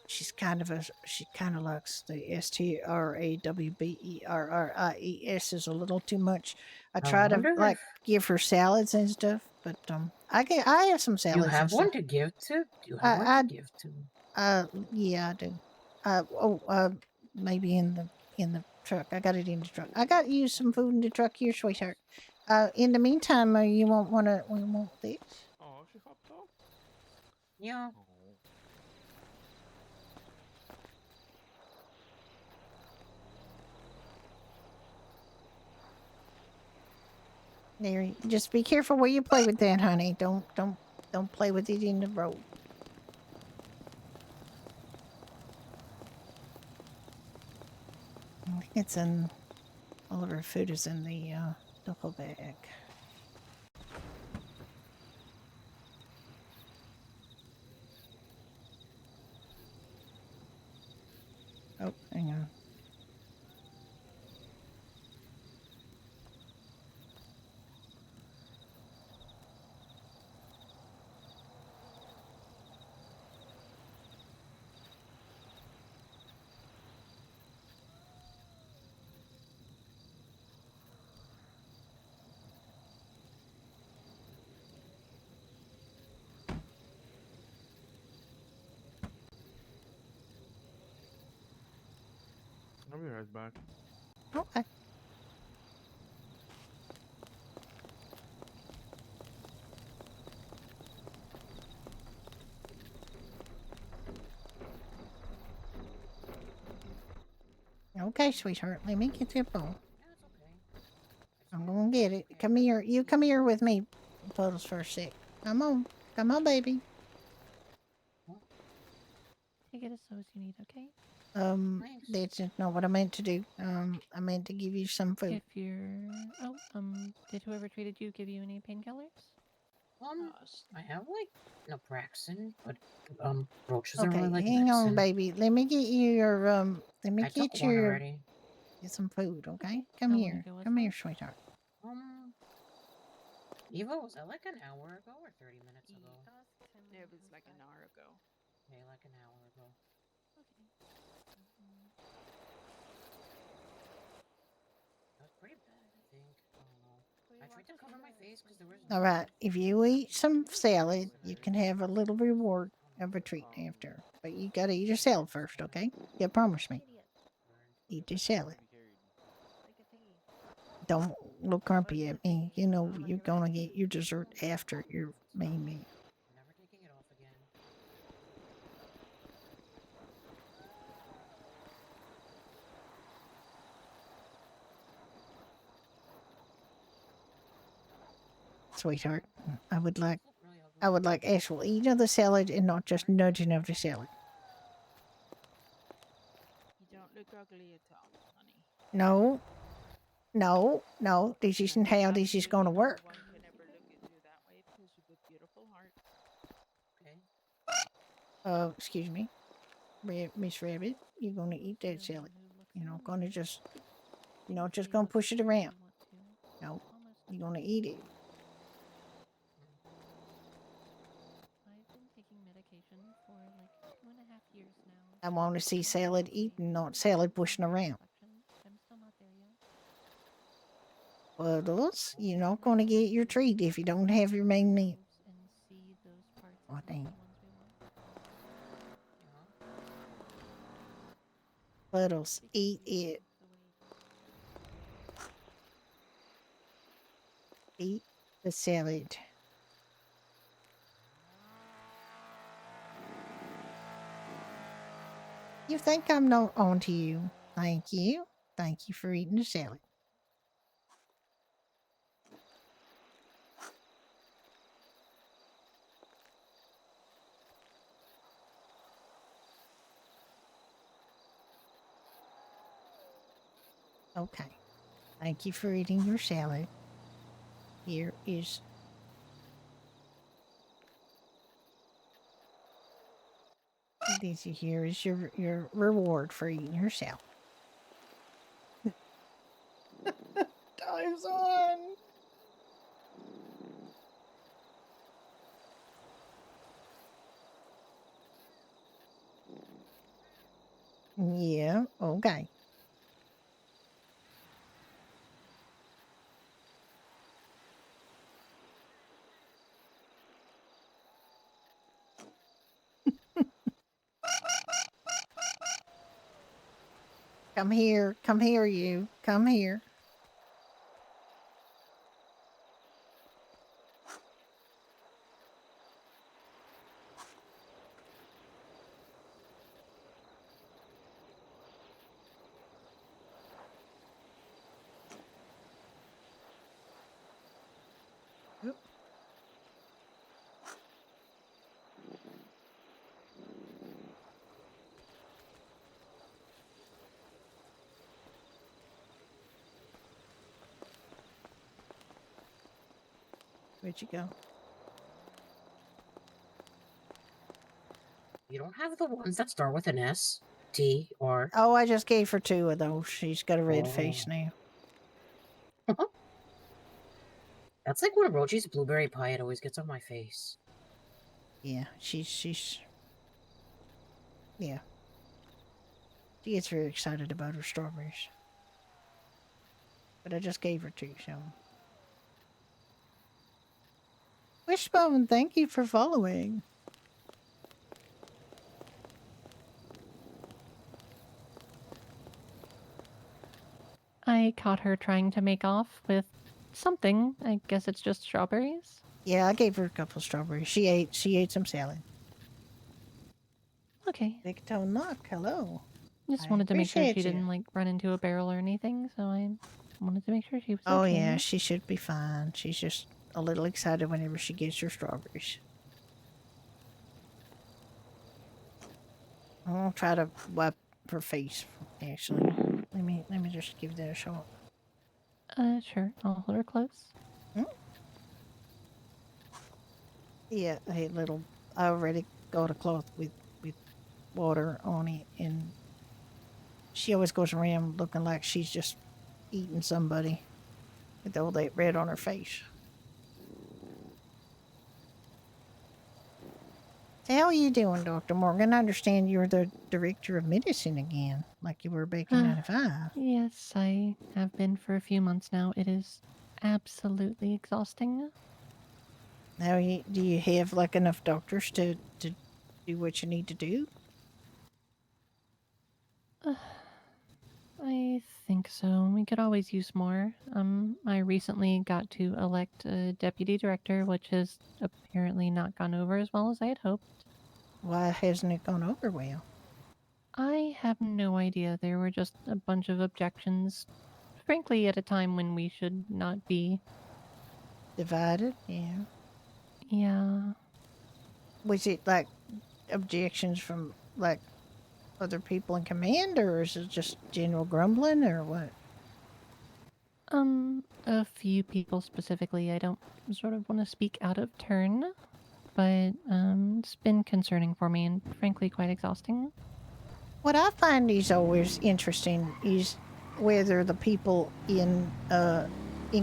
she kind of likes the STRAWBERRIES is a little too much. I try to wonder like if give her salads and stuff, but I have some salads. you have and one stuff. to give to. Do you have one to give to? Yeah, I do. Maybe in the truck. I got it in the truck. I got you some food in the truck here, sweetheart. In the meantime, you won't want this. Oh, she hopped off. Yeah. There, just be careful where you play with that, honey. Don't play with it in the road. I think it's in all of our food is in the duffel bag. Oh, hang on. I'll be right back. Okay. Okay, sweetheart. Let me get that ball. I'm gonna get it. Come here. You come here with me, Puddles, for a sec. Come on. Come on, baby. Take it as slow as you need, okay? That's just not what I meant to do. I meant to give you some food. If you're did whoever treated you give you any painkillers? I have like naproxen, but roaches don't Okay, really like hang on, medicine. baby. Let me get you your Let me I took get one your already. get some food. Okay, come How long here. ago was Come that? here, sweetheart. Eva, was that like an hour ago or 30 minutes ago? It was like an hour ago. Okay, like an hour ago. That was pretty bad, I think. I don't know. I tried to cover my face because there was All right. If you eat some salad, you can have a little reward of a treat after. But you gotta eat your salad first, okay? You promise me. Eat the salad. Don't look grumpy at me. You know you're gonna get your dessert after your main meal. Never taking it off again. Sweetheart, I would like actual eating of the salad and not just nudging of the salad. You don't look ugly at all, honey. No. This isn't how this is gonna work. No one can ever look at you that way because you've a beautiful heart. Okay. Excuse me. Miss Rabbit, you're gonna eat that salad. You're not gonna just gonna push it around. No. You're gonna eat it. I've been taking medication for like 2.5 years now. I want to see salad eaten, not salad pushing around. I'm still not there yet. Puddles, you're not gonna get your treat if you don't have your main meal. And see those parts Oh, as not dang. the ones we want. Puddles, eat it. Eat the salad. You think I'm not on to you? Thank you. Thank you for eating the salad. Okay. Thank you for eating your salad. Here is. Here is your reward for eating your salad. Time's on. Yeah, okay. Come here, you. Come here. Oop. Where'd you go? You don't have the ones that start with an S, T, or. Oh, I just gave her 2 of those. She's got a red face Oh. now. That's like when Rochi's blueberry pie, it always gets on my face. Yeah, she's. Yeah. She gets very excited about her strawberries. But I just gave her 2, so. Wishbone, thank you for following. I caught her trying to make off with something. I guess it's just strawberries. Yeah, I gave her a couple of strawberries. She ate some salad. Okay. Big Tone Luck, hello. Just I wanted to make sure she appreciate you. didn't like run into a barrel or anything, so I wanted to make sure she was Oh okay. yeah, she should be fine. She's just a little excited whenever she gets her strawberries. I'll try to wipe her face. Actually, let me just give that a shot. Sure. I'll hold her close. Yeah, I already got a cloth with water on it, and she always goes around looking like she's just eating somebody with all that red on her face. So how are you doing, Dr. Morgan? I understand you're the director of medicine again, like you were back in 95. Yes, I have been for a few months now. It is absolutely exhausting. Now, do you have like enough doctors to do what you need to do? I think so. We could always use more. I recently got to elect a deputy director, which has apparently not gone over as well as I had hoped. Why hasn't it gone over well? I have no idea. There were just a bunch of objections, frankly, at a time when we should not be divided. Yeah. Yeah. Was it like objections from like other people in command, or is it just general grumbling, or what? A few people specifically. I don't sort of want to speak out of turn, but it's been concerning for me and frankly quite exhausting. What I find is always interesting is whether the people in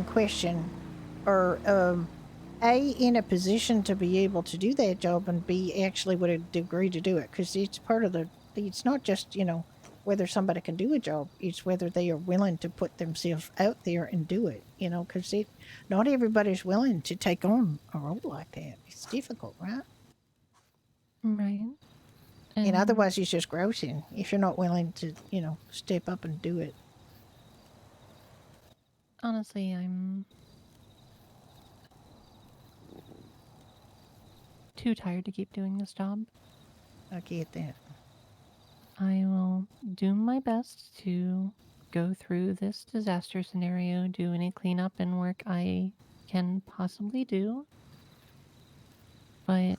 question are A, in a position to be able to do that job, and B, actually would agree to do it, because it's part of it's not just, whether somebody can do a job, it's whether they are willing to put themselves out there and do it, because not everybody's willing to take on a role like that. It's difficult, right? Right. And otherwise it's just grousing if you're not willing to, step up and do it. Honestly, I'm too tired to keep doing this job. I get that. I will do my best to go through this disaster scenario, do any cleanup and work I can possibly do. But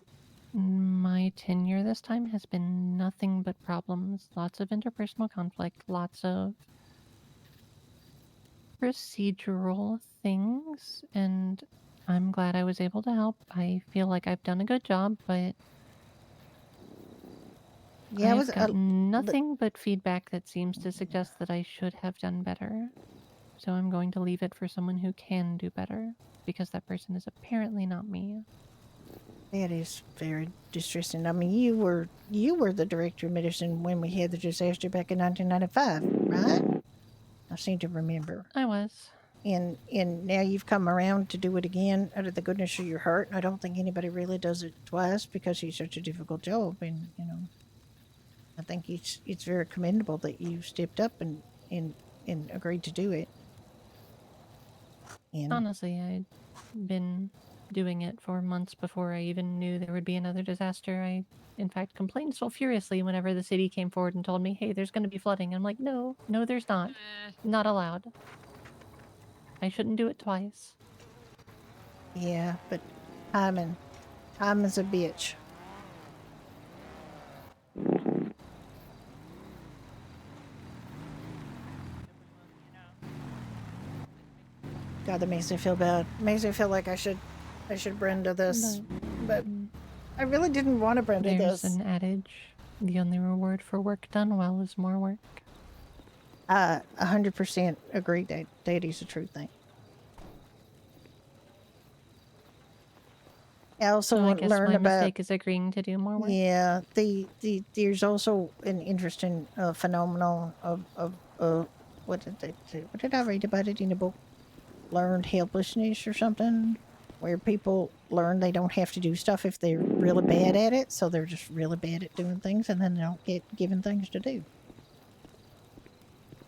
my tenure this time has been nothing but problems. Lots of interpersonal conflict, lots of procedural things, and I'm glad I was able to help. I feel like I've done a good job, but Yeah, I've gotten nothing but feedback that seems to suggest that I should have done better. So I'm going to leave it for someone who can do better, because that person is apparently not me. That is very distressing. I mean, you were the director of medicine when we had the disaster back in 1995, right? I seem to remember. I was. And now you've come around to do it again out of the goodness of your heart. And I don't think anybody really does it twice because it's such a difficult job. And I think it's very commendable that you stepped up and agreed to do it. And Honestly, I'd been doing it for months before I even knew there would be another disaster. I, in fact, complained so furiously whenever the city came forward and told me, hey, there's going to be flooding. I'm like, no, there's not. Not allowed. I shouldn't do it twice. yeah, but time is a bitch. God, that makes me feel bad. Makes me feel like I should Brenda this, but I really didn't want to Brenda There's this. an adage: the only reward for work done well is more work. 100% agree that is a true thing. I also Well, I want to guess learn my about. mistake is agreeing to do more work. Yeah, there's also an interesting phenomenon of what did they say? What did I read about it in a book? Learned helplessness or something, where people learn they don't have to do stuff if they're really bad at it, so they're just really bad at doing things, and then they don't get given things to do,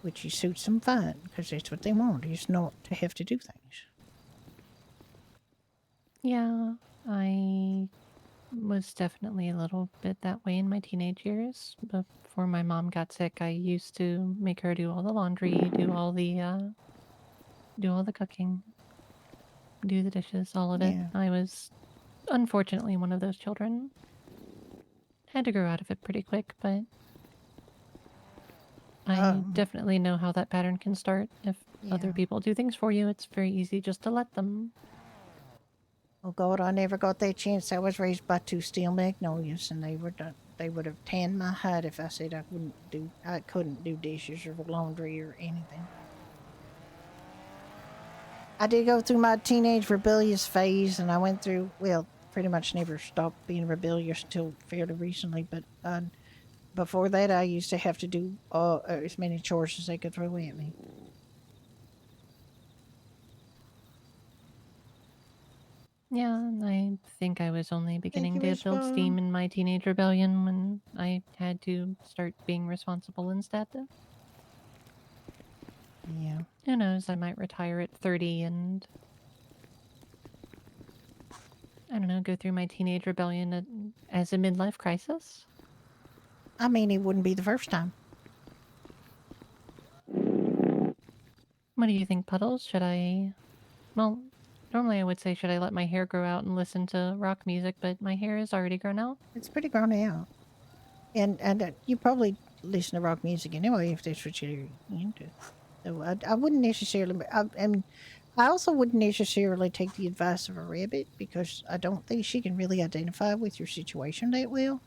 which suits them fine because that's what they want, is not to have to do things. Yeah, I was definitely a little bit that way in my teenage years. Before my mom got sick, I used to make her do all the laundry, do all the cooking, do the dishes, all of it. Yeah. I was unfortunately one of those children. Had to grow out of it pretty quick, but I definitely know how that pattern can start. If other people do things for you, it's very easy just to let them. Oh God, I never got that chance. I was raised by two steel magnolias, and they would have tanned my hide if I said I couldn't do dishes or laundry or anything. I did go through my teenage rebellious phase, and I went through, well, pretty much never stopped being rebellious until fairly recently, but before that I used to have to do as many chores as they could throw at me. Yeah, I think I was only beginning you, to Miss build Bone. steam in my teenage rebellion when I had to start being responsible instead. Yeah. Who knows, I might retire at 30 and, I don't know, go through my teenage rebellion as a midlife crisis. I mean, it wouldn't be the first time. What do you think, Puddles? Should I... Well, normally I would say should I let my hair grow out and listen to rock music, but my hair is already grown out. It's pretty grown out. And you probably listen to rock music anyway if that's what you're into. So I wouldn't necessarily. I also wouldn't necessarily take the advice of a rabbit because I don't think she can really identify with your situation that well,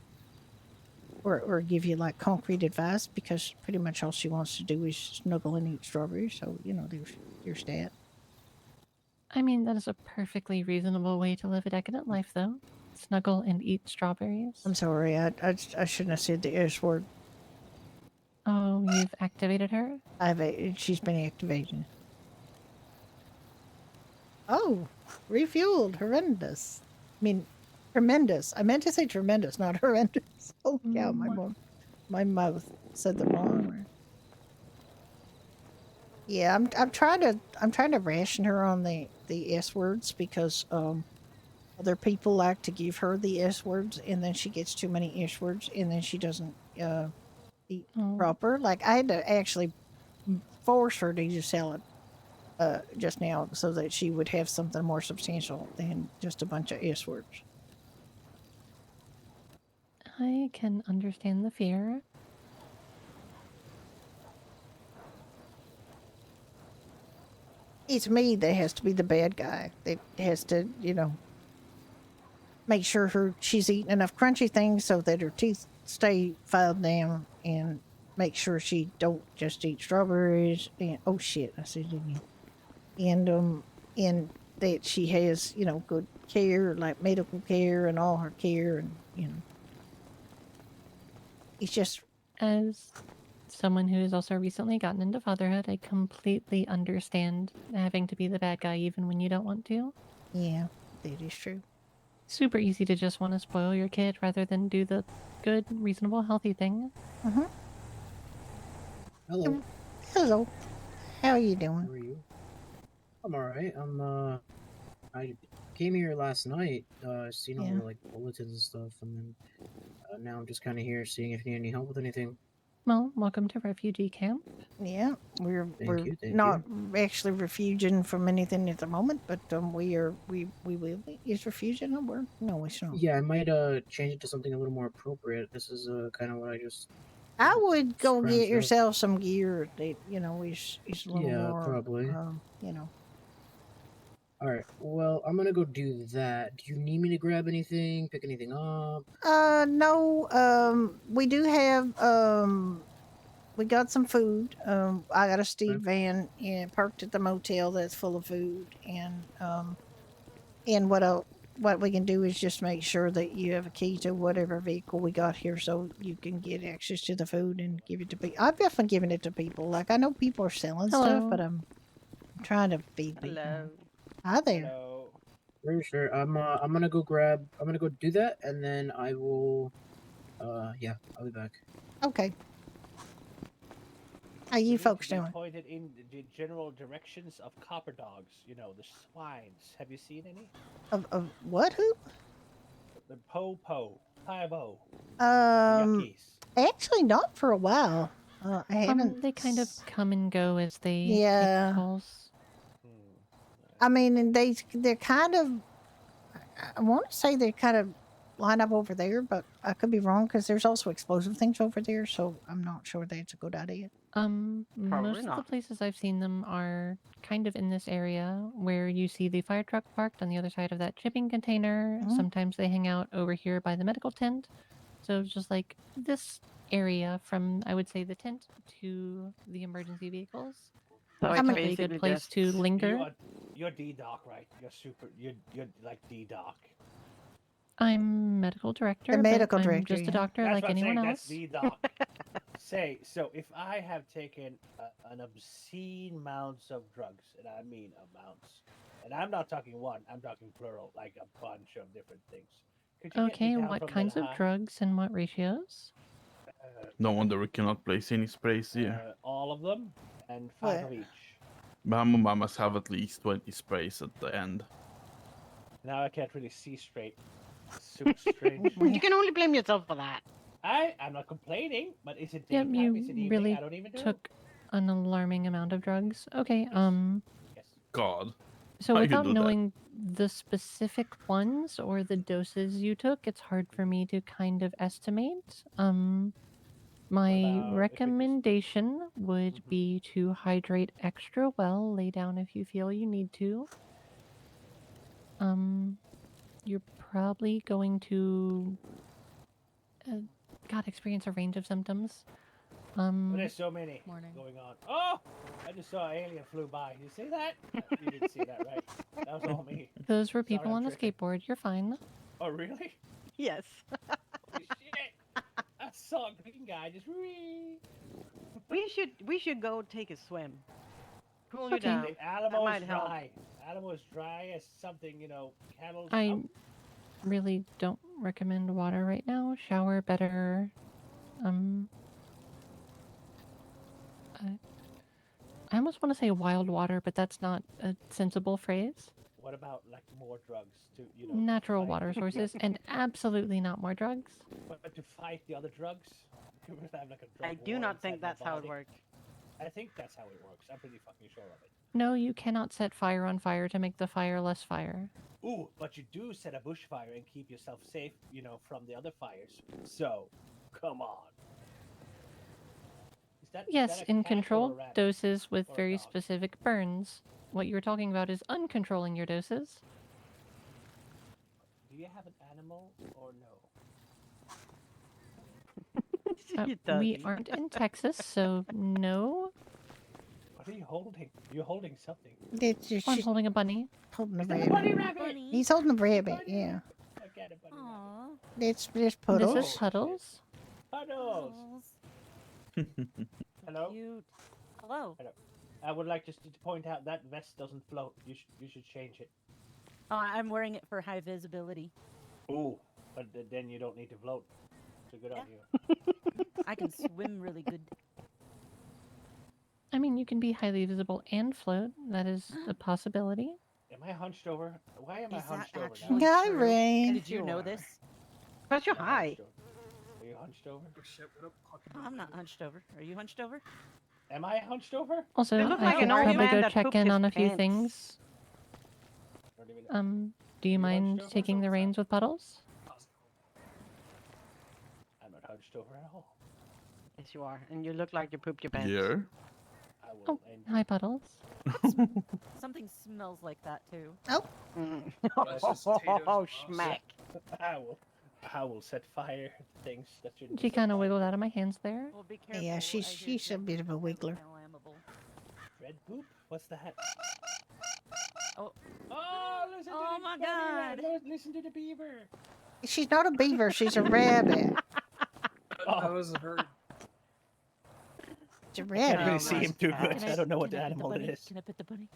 or give you like concrete advice because pretty much all she wants to do is snuggle and eat strawberries. So there's your stat. I mean, that is a perfectly reasonable way to live a decadent life, though. Snuggle and eat strawberries. I'm sorry, I shouldn't have said the S word. Oh, you've activated her? She's been activated. Oh, refueled. Horrendous. I mean, tremendous. I meant to say tremendous, not horrendous. Oh, yeah, my mouth said the wrong word. Yeah, I'm trying to ration her on the S words because other people like to give her the S words and then she gets too many S words and then she doesn't eat proper. Like I had to actually force her to eat a salad just now so that she would have something more substantial than just a bunch of S words. I can understand the fear. it's me that has to be the bad guy. That has to, make sure she's eating enough crunchy things so that her teeth stay filed down, and make sure she don't just eat strawberries. And oh shit, I said it again. And that she has, good care, like medical care and all her care, and it's just As someone who has also recently gotten into fatherhood, I completely understand having to be the bad guy even when you don't want to. yeah, that is true. Super easy to just want to spoil your kid rather than do the good, reasonable, healthy thing. Mm-hmm. Hello. Hello. How are you doing? How are you? I'm alright. I came here last night, seen all Yeah. the like bulletins and stuff, and then now I'm just kind of here seeing if you need any help with anything. Well, welcome to refugee camp. Yeah, we're Thank not you. actually refuging from anything at the moment, but we will be. Is refuging a word? No, it's not. Yeah, I might change it to something a little more appropriate. This is kind of what I just. I would go get scrounged up. yourself some gear that is a little Yeah, more probably. you know. Alright, well, I'm gonna go do that. Do you need me to grab anything, pick anything up? No, we do have we got some food. I got a Steed van and parked at the motel that's full of food, and what we can do is just make sure that you have a key to whatever vehicle we got here, so you can get access to the food and give it to people. I've definitely given it to people. Like I know people are selling stuff, but I'm trying to feed people. Hello. Hi there. Hello. Sure. I'm gonna go do that, and then I will. Yeah, I'll be back. Okay. How you We need folks to be doing? pointed in the general directions of copper dogs. You know, the swines. Have you seen any? Of what? Who? The po-po. Pie-bo. Actually, not for a while. I haven't. They kind of come and go as they Yeah. take calls. I mean, and they're kind of. I want to say they're kind of line up over there, but I could be wrong because there's also explosive things over there, so I'm not sure that's a good idea. Most of the places I've seen them are kind of in this area where you see the fire truck parked on the other side of that shipping container. Mhm. Sometimes they hang out over here by the medical tent. So just like this area from, I would say, the tent to the emergency vehicles. So It's it's a pretty good basically place just- to linger. You're D-Doc, right? You're like D-Doc. I'm medical director, medical but I'm director, just a yeah. doctor That's like what I'm anyone saying, else. That's D-Doc. Say, so if I have taken an obscene amounts of drugs, and I mean amounts, and I'm not talking one, I'm talking plural, like a bunch of different things. Could you get Okay, me down what from that kinds of high? drugs and what ratios? No wonder we cannot place any sprays here. All of them, and 5 of each. Mama must have at least 20 sprays at the end. Now I can't really see straight. It's super strange. You can only blame yourself for that. I'm not complaining, but is it Yep, daytime? Is it you evening? really I don't even know. took an alarming amount of drugs. Okay, God. so How you without do that? knowing the specific ones or the doses you took, it's hard for me to kind of estimate. My recommendation would be to hydrate extra well, lay down if you feel you need to. You're probably going to experience a range of symptoms. There's so many going on. Oh, I just saw an alien flew by. You see that? You didn't see that, right? That was all me. Those were Sorry, people I'm on a tripping. skateboard. You're fine. Oh, really? Yes. Holy shit! I saw a green guy just. We should go take a swim. Cool you Okay. down. The That Alamo might is help. dry. Alamo is dry as something, cattle's. I really don't recommend water right now. Shower better. I almost want to say wild water, but that's not a sensible phrase. What about like more drugs to Natural fight water the sources, drugs? and absolutely not more drugs. But to fight the other drugs, you must have like a drug I do war not think inside my that's how it body. works. I think that's how it works. I'm pretty fucking sure of it. No, you cannot set fire on fire to make the fire less fire. Ooh, but you do set a bushfire and keep yourself safe, from the other fires. So, come on. that Yes, a in cat or a controlled rabbit? doses with Or a very dog? specific burns. What you're talking about is uncontrolling your doses. Do you have an animal or no? We aren't in Texas, so no. What are you holding? You're holding something. It's just, I'm she's holding a bunny. holding a Is that a rabbit. bunny rabbit? He's holding a rabbit, yeah. Look at a bunny Aww. It's This Puddles. is Puddles. Puddles. Hello. Cute. Hello. Hello. I would like just to point out that vest doesn't float. You should change it. Oh, I'm wearing it for high visibility. Ooh, but then you don't need to float. So good on you. I can swim really good. I mean, you can be highly visible and float. That is a possibility. Am I hunched over? Why am I Is that hunched over now? actually Hi, true? Rain. Did you know this? How's your Am I high? hunched over? Are you hunched over? Oh, I'm not hunched over. Are you hunched over? Am I hunched over? Also, You look I like should an old probably man go that check pooped in his on a few pants. things. Do you mind over? taking the reins with Puddles? I'm not hunched over at all. Yes, you are, and you look like you pooped your pants. Yeah. I will Oh, end hi, Puddles. Something smells like that too. Oh. Oh, schmack. I will set fire to things that shouldn't be She set kind of fire wiggled to. out of my hands there. Well, be careful. Yeah, I hear she's a red bit of a poop wiggler. flammable. Red poop? What's that? Oh. Oh, listen Oh to my the bunny God. rat. Listen to the beaver. She's not a beaver. She's a rabbit. That was a bird. It's a I can't rabbit. really see him too Can good. I- I don't know what Can I pet the animal it bunny? is. Can I pet the bunny?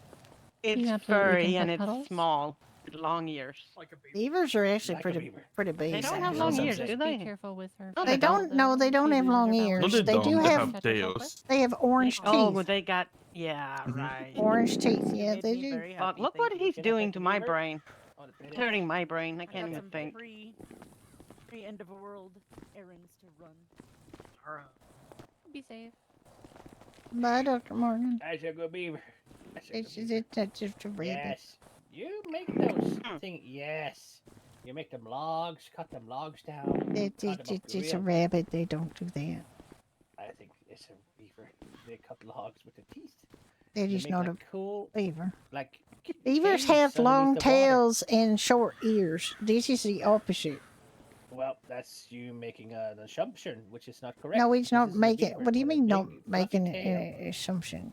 It's absolutely furry can and pet it's Puddles. small, with long ears. Like a baby. Beavers are actually Like a pretty beaver. pretty They big. don't have actually. long Some ears, say. do Be they? careful with her. No, They don't. No, they don't She have loses long her ears. balance. No, They do don't. They have. have tails. They have orange Oh, teeth. well, they got. Yeah, right. Orange teeth. You Yeah, made they me do. very Fuck, happy. look Thank what you. he's Can I doing pet to the my beaver? brain. Oh, the beaver. Hurting my brain. I I can't got even some think. free end of world errands to run. Alright. Be safe. Bye, Dr. Morgan. I shall go beaver. I shall go It's beaver. just a rabbit. Yes. You make those things. Yes. You make them logs, cut them logs down. cut them up It's a real- rabbit. They don't do that. I think it's a beaver. They cut logs with their teeth. That They is make not like cool, beaver. like Beavers caves have long underneath the water. tails and short ears. This is the opposite. Well, that's you making an assumption, which is not correct. No, it's because not this is a making. beaver What do you with a mean, not big, making fluffy tail. an assumption?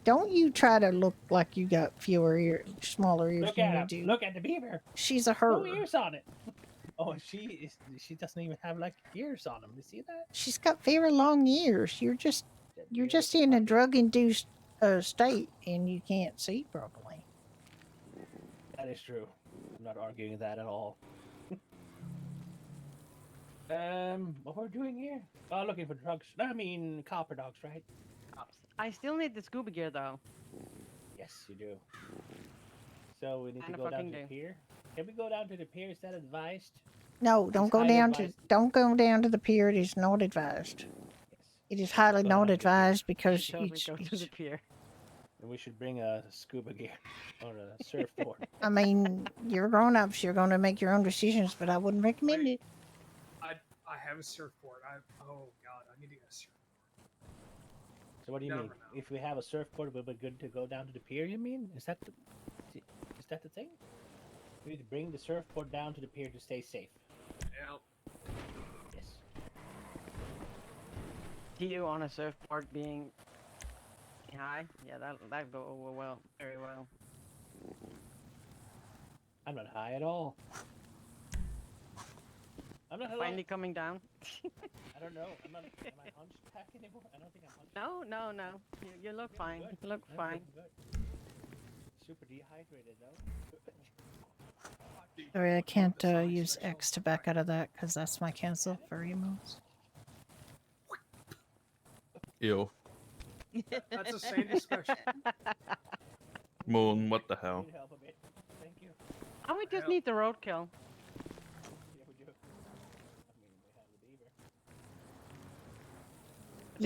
Don't you try to look like you got fewer ears, smaller ears Look than at you him. do. Look at the beaver. She's a No her. ears on it. Oh, she doesn't even have like ears on them. You see that? She's got very long ears. You're just in a drug-induced state, and you can't see properly. That is true. I'm not arguing that at all. What we're doing here? Oh, looking for drugs. I mean, copper dogs, right? I still need the scuba gear though. Yes, you do. So we need Kinda to go down fucking to the do. pier. Can we go down to the pier? Is that advised? No, don't It's go highly down advised. to. Don't go down to the pier. It is not advised. It is highly Go down not to the pier. advised because Totally it's. go to the pier. And we should bring a scuba gear or a surfboard. I mean, you're grown-ups. You're going to make your own decisions, but I wouldn't recommend it. I have a surfboard. Oh god, I need to get a surfboard. So what do you Never mean? If we have a surfboard, we'll be good to go down to the pier. You mean? Is that the thing? We need to bring the surfboard down to the pier to stay safe. Yeah. Yes. Do you on a surfboard being high? Yeah, that go over well, very well. I'm not high at all. I'm not Finally coming down. I don't know. Am I hunchback anymore? I don't think I'm hunchback. No. You look fine. Good. You look I'm fine. good. Super dehydrated though. Sorry, I can't use X to back out of that because that's my cancel for emotes. Ew. That's the same discussion. Moon, what the hell? Need help a bit. Thank you. Oh, we just need the roadkill. Yeah, we do. I mean, we have the beaver.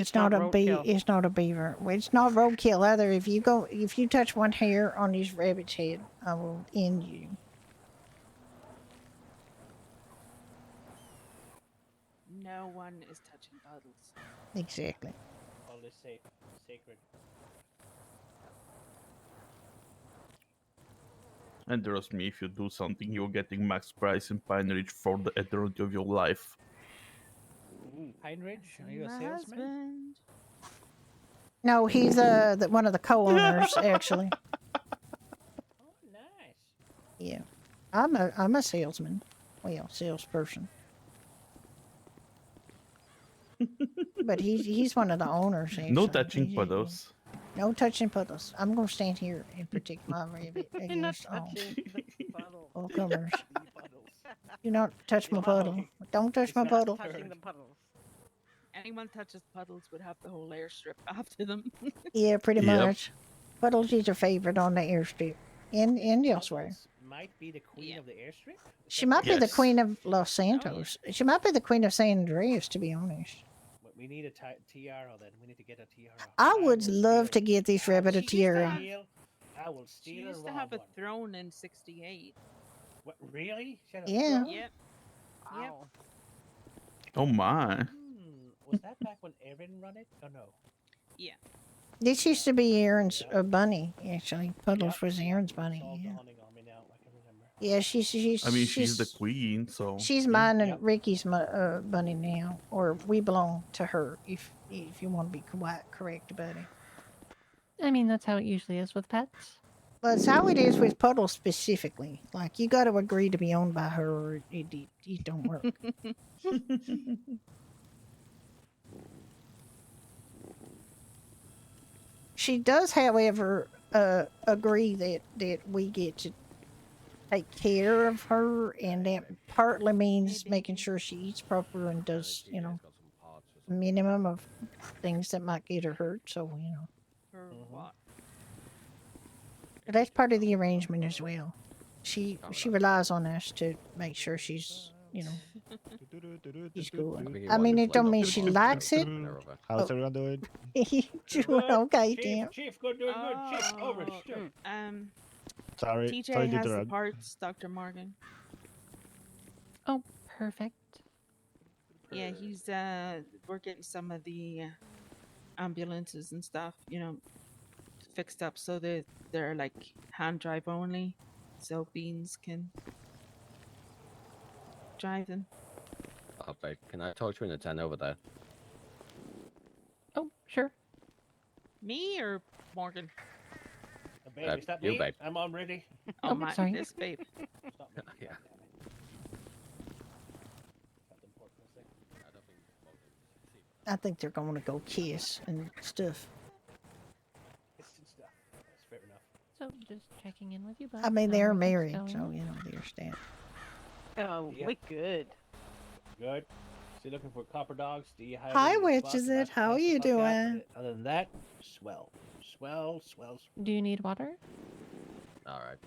It's not a roadkill. It's not a beaver. Well, it's not roadkill either. If you touch one hair on this rabbit's head, I will end you. No one is touching Puddles. Exactly. All tunnel is safe, sacred. And trust me, if you do something, you're getting max price in Pine Ridge for the eternity of your life. Heinrich, are you a My salesman? husband. No, he's one of the co-owners actually. Oh, nice. Yeah, I'm a salesman. Well, salesperson. But he's one of the owners. Actually. No touching puddles. No touching puddles. I'm gonna stand here and protect my rabbit Not against all touching the puddle. comers. The puddles. Do not touch my puddle. Don't touch my puddle. Touching the puddles. Anyone touches puddles would have the whole airstrip after them. Yeah, pretty Yep. much. Puddles is a favorite on the airstrip and elsewhere. Puddles might be the queen of the airstrip. She might be the Yes. queen of Los Santos. She might be the queen of San Andreas, to be honest. But we need a tiara then. We need to get a tiara. I would love to get this rabbit a She used to tiara. have- I will She steal used a to raw have a one. throne in '68. What, really? She had a Yeah. throne? Yep. Yep. Wow. Oh my. Was that back when Erin run it? Oh no. Yeah. This used to be Aaron's bunny, actually. Puddles Yep. was Aaron's bunny. It's all Yeah, dawning on me now. I can remember. yeah. She's. I mean, she's the queen, so. She's yeah. mine and Ricky's bunny now, or we belong to her. If you want to be quite correct about it. I mean, that's how it usually is with pets. Well, it's how it is with Puddles specifically. Like you got to agree to be owned by her, or it don't work. She does, however, agree that we get to take care of her, and that partly means making sure she eats proper and does, minimum of things that might get her hurt. So, For what? but that's part of the arrangement as well. She relies on us to make sure she's, she's good. I mean, it don't mean she likes it. How's everyone doing? Okay, Chief, Tim. Chief, good, doing good. Chief, over. Chief. Sorry, TJ sorry to has the interrupt. parts, Dr. Morgan. Oh, perfect. Yeah, he's we're getting some of the ambulances and stuff, fixed up so they're like hand drive only, so Beans can drive them. Oh, babe, can I talk to you in the 10 over there? Oh, sure. Me or Morgan? Babe, is that you, me? babe. I'm ready. Oh, my, sorry. this babe. Yeah. I think they're going to go kiss and stuff. That's fair enough. So just checking in with you, bud. I mean, how they're everything's married, going. so there's that. Oh, Yeah. we good. Good. So you're looking for copper dogs? Do you have Hi, any Witch, spots is about it? to How pass are the you fuck out? doing? Other than that, swell. Swell. Do you need water? Alright.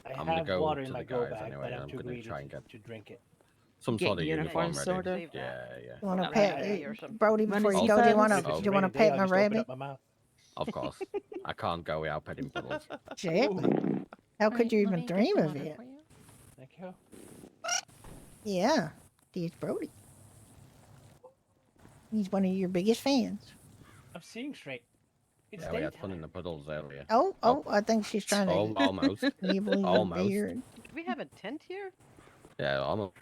I I'm gonna have go water to in the my go guys bag, anyway. but I'm I'm too gonna greedy try and get to drink it. some Get sort of uniform uniform sorted. ready. Yeah, yeah. You want to Oh, pet rabbit or something. Brody When before is you he go? Do you fed? want If to? it's Do you want to rainy day, pet I'll my just open rabbit? up my mouth. Of course. I can't go without petting puddles. Exactly. How could Alright, you let even me get dream some of water it? for you. Thank you. Yeah, he's Brody. He's one of your biggest fans. I'm seeing straight. It's Yeah, we had daytime. fun in the puddles earlier. Oh, I think she's trying to Almost. nibble your Almost. beard. Do we have a tent here? Yeah, almost.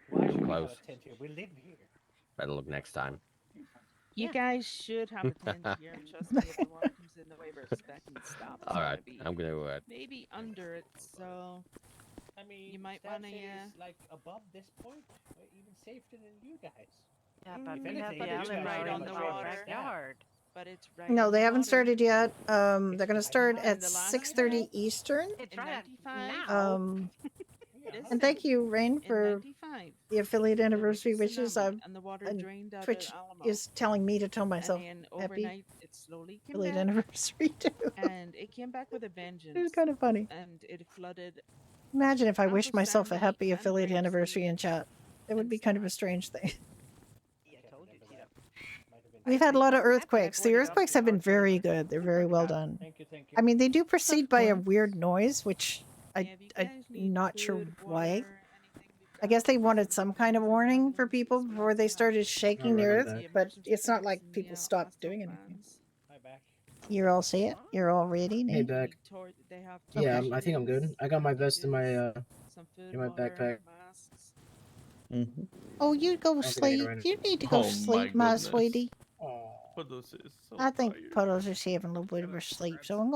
Why should we have Close. a tent here? We live here. Better look next time. You guys should have a tent here. And trust me, if the water comes in the way we're expecting to stop, it's Alright, gonna be I'm gonna maybe under it. So I mean, you might Stab want to. says, like above this point, we're even safer than you guys. Yeah, but If we have anything, the you guys island are right right on in the our water. backyard. But it's right. No, on they the haven't water. started yet. They're gonna start at And the last 6:30 Eastern. It's In right 95. Um, Listen, and thank you, Rain, in for 95, the affiliate there was a anniversary wishes. tsunami and the water and drained out Twitch of Alamo. is telling me to tell myself and then happy overnight it slowly came affiliate back, anniversary too. and it came back with a vengeance. It was kind of funny. And it flooded. Imagine if I Uncle wished myself a Sammy happy and affiliate Ramsey anniversary in chat. That would be kind of a strange thing. Yeah, I told you, Tito. We've had a lot of earthquakes. The earthquakes have been very good. They're very well done. Thank you, thank you. I mean, they do proceed by a weird noise, which Yeah, if you I'm guys need not sure food, why. water, anything, we've I got guess they some wanted some kind of warning for ambulances people as well before to they help. started shaking the Alright, earth, okay. but Emergency it's not trucks like and the people stopped hospital doing anything. vans. You're all set. You're all ready now. Hey, Beck. They have Yeah, Okay. I think I'm good. I got my vest in my some food, in my water, backpack. masks. Mm-hmm. Oh, you go I don't think I need to sleep. run You need to go Oh my sleep, my goodness. sweetie. But this is so I think tired. Puddles is having a little bit of a sleep, so I'm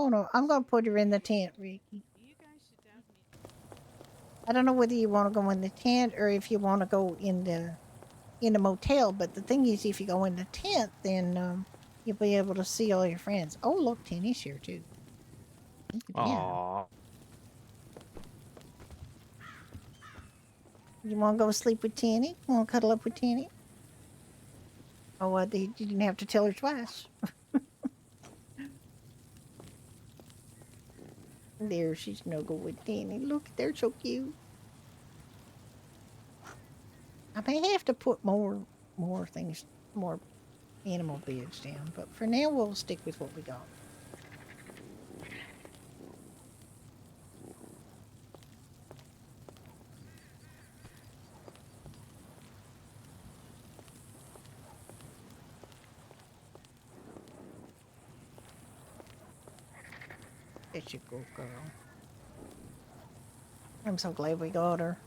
gonna put her in the tent, Ricky. I don't know whether you want to go in the tent or if you want to go in the motel. But the thing is, if you go in the tent, then you'll be able to see all your friends. Oh, look, Tenny's here too. Yeah. Aww. You want to go sleep with Tenny? Want to cuddle up with Tenny? Oh, you didn't have to tell her twice. There, she's snuggled with Tenny. Look, they're so cute. I may have to put more things, more animal beds down, but for now we'll stick with what we got. It's a good girl. I'm so glad we got her.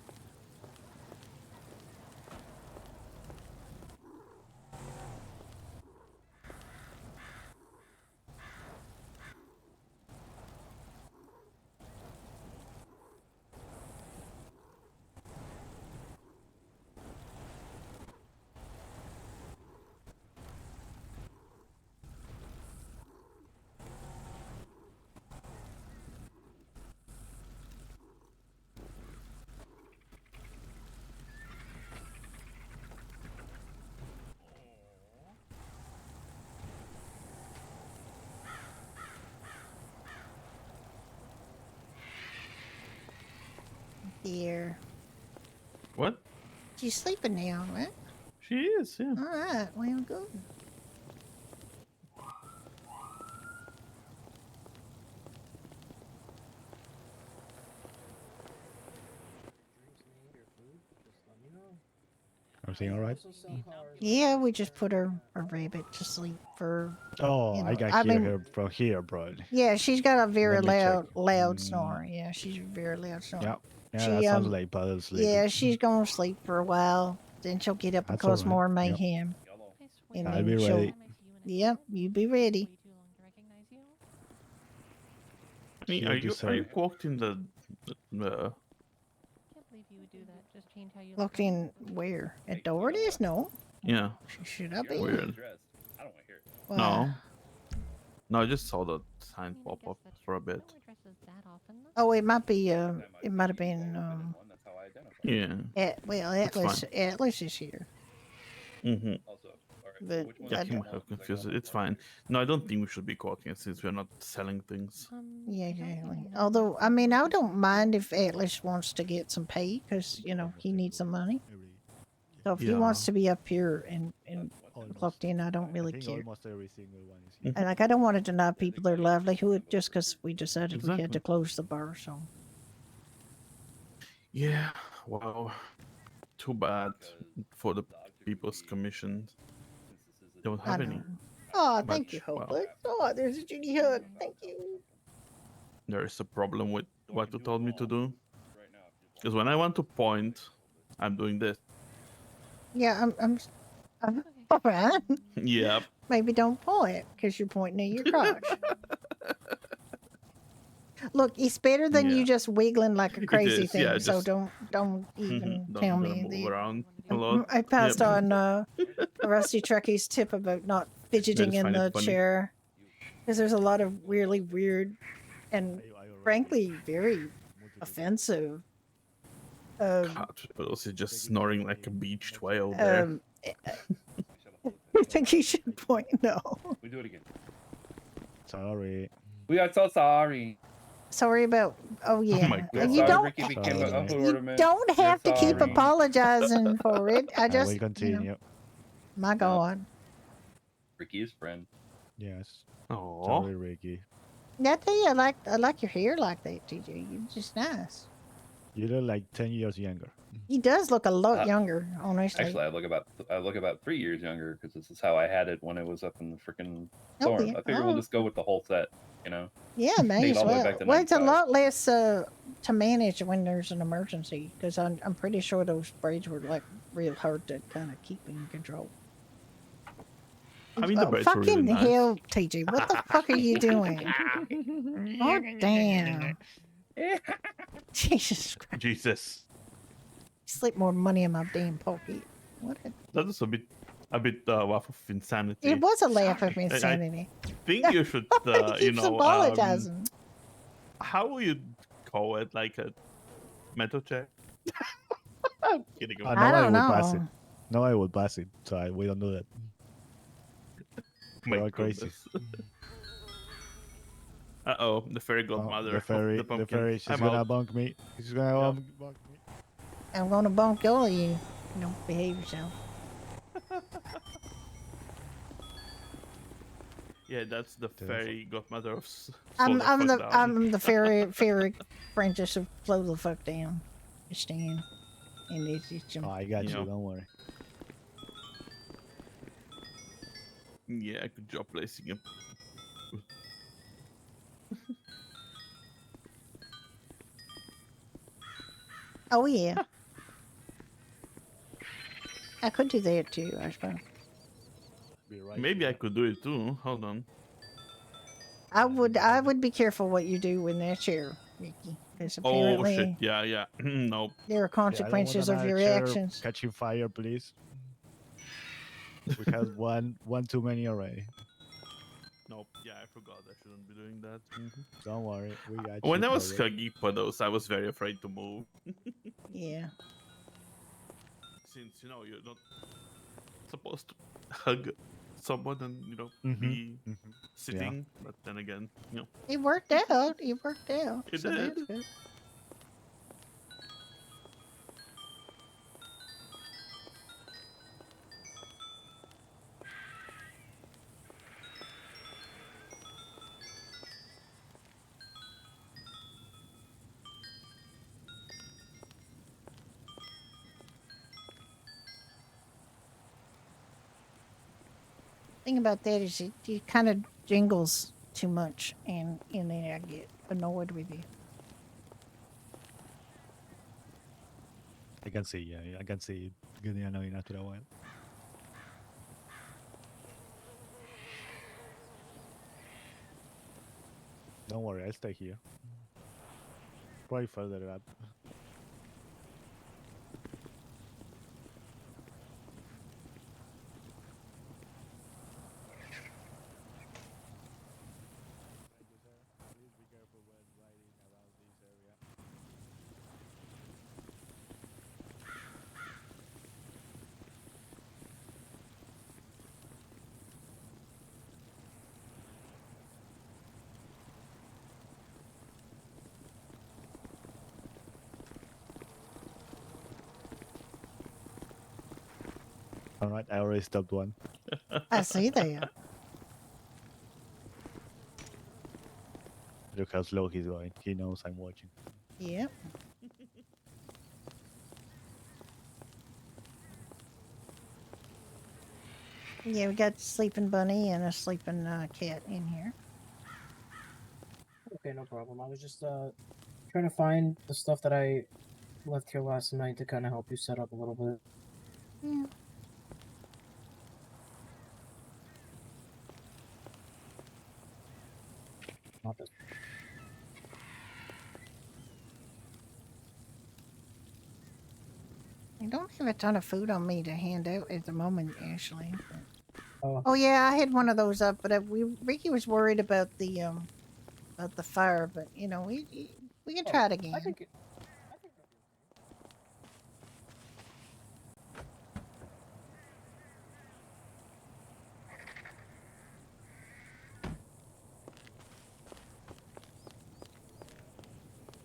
Dear. What? She's sleeping now, right? She is, yeah. All right, well, good. Everything all right? Yeah, we just put her rabbit to sleep for. Oh, you know, I can I hear mean- her from here, bro. Yeah, she's got a very Let me check. loud snore. Yeah, she's a very loud snore. Yeah, yeah, She, that sounds like Puddle sleeping. Yeah, she's gonna sleep for a while. Then she'll get up and That's all cause right. more Yep. mayhem. And I'll then be she'll. ready. Yep, you be ready. Hey, Here are to you serve. walked in the Can't believe you would do that. Just change how you Looked in where? At Doherty's? No. yeah. Should I be? Weird. Why? No. No, I just saw the sign pop up for a bit. Oh, it might be. It might have been. Yeah. It's Atlas. fine. Atlas is here. Mm-hmm. But Yeah, I he don't- might have confused it. It's fine. No, I don't think we should be quoting it since we're not selling things. Yeah, exactly. Although, I mean, I don't mind if Atlas wants to get some pay because he needs some money. So if he Yeah. wants to be up here and clocked in, I don't I really think care. almost every single one is here. And like, I don't want to deny people their livelihood just because we decided we had Exactly. to close the bar. So Yeah. Wow. Too bad for the people's commissions. Don't I have know. any. Oh, But, thank you, well, Hopeless. Oh, there's a Judy hug. Thank you. there is a problem with what you told me to do. Because when I want to point, I'm doing this. Yeah, I'm all right. Yep. Maybe don't point because you're pointing at your crotch. Look, it's better than Yeah. you just wiggling like a It crazy is, thing. yeah, So just- don't even Don't tell gonna me move that. around a lot. I passed Yep. on Rusty Truckie's tip about not fidgeting just in find it the funny. chair because there's a lot of really weird and frankly very offensive. God, but also just snoring like a beached whale there. I think you should point. No, We do it again. Sorry. We are so sorry. sorry about. Oh yeah, my We're God. you sorry, don't. Ricky became a Sorry. You hoorman. don't have to keep sorry. apologizing for it. I I just, will continue. my God. Ricky is friend. Yes. Oh. Sorry, Ricky. I tell you, I like your hair like that, TJ. You're just nice. You look like 10 years younger. He does look a lot Uh, younger, honestly. Actually, I look about 3 years younger because this is how I had it when it was up in the freaking Oh, storm. yeah. I figure we'll just go with the whole set, you know. Yeah, may Take it as all the way well. back to Well, it's a 95. lot less to manage when there's an emergency because I'm pretty sure those braids were like real hard to kind of keep in control. I mean, the braids were really Fucking nice. hell, TJ, what the fuck are you doing? Oh damn! Jesus Christ! Jesus. Slip more money in my damn pocket. What? That is a bit waff of insanity. It was a laugh of I insanity. think you should, He you keeps know, apologizing. how will you call it? Like a metal check? I'm kidding. No, I don't would pass it. know. No, I would pass it. So we don't do that. My We're all crazy. Uh-oh, the fairy godmother. The fairy, of the pumpkin. she's I'm gonna out. bunk me. She's gonna bunk me. I'm gonna bunk all of you. Don't behave yourself. Yeah, that's the fairy godmother of I'm the Down. I'm the fairy princess of slow the fuck down. Just stand. And it's Oh, I got you. Yeah. Don't worry. Yeah, good job placing him. Oh yeah. I could do that too, I suppose. Maybe I could do it too. Hold on. I would be careful what you do in that chair, Ricky, because Oh apparently shit! Yeah, yeah. Nope. there are consequences of your actions. Catching fire, please. We have one too many already. Nope. Yeah, I forgot. I shouldn't be doing that. Don't worry, we got When you I was covered. hugging puddles, I was very afraid to move. Yeah. Since you're not supposed to hug someone and be sitting, but then again, It worked out. It worked out. It so did. That's good. Thing about that is it kind of jingles too much, and then I get annoyed with you. I can see, yeah, I can see it getting annoying after a while. Don't worry, I'll stay here. Probably further up. Please be careful when riding around this area. Alright, I already stopped one. I see that. Look how slow he's going. He knows I'm watching. Yep. Yeah, we got a sleeping bunny and a sleeping cat in here. Okay, no problem. I was just trying to find the stuff that I left here last night to kind of help you set up a little bit. Yeah. Not this. I don't have a ton of food on me to hand out at the moment, actually. Oh. Oh yeah, I had one of those up, but Ricky was worried about the fire. But we can try it again. I think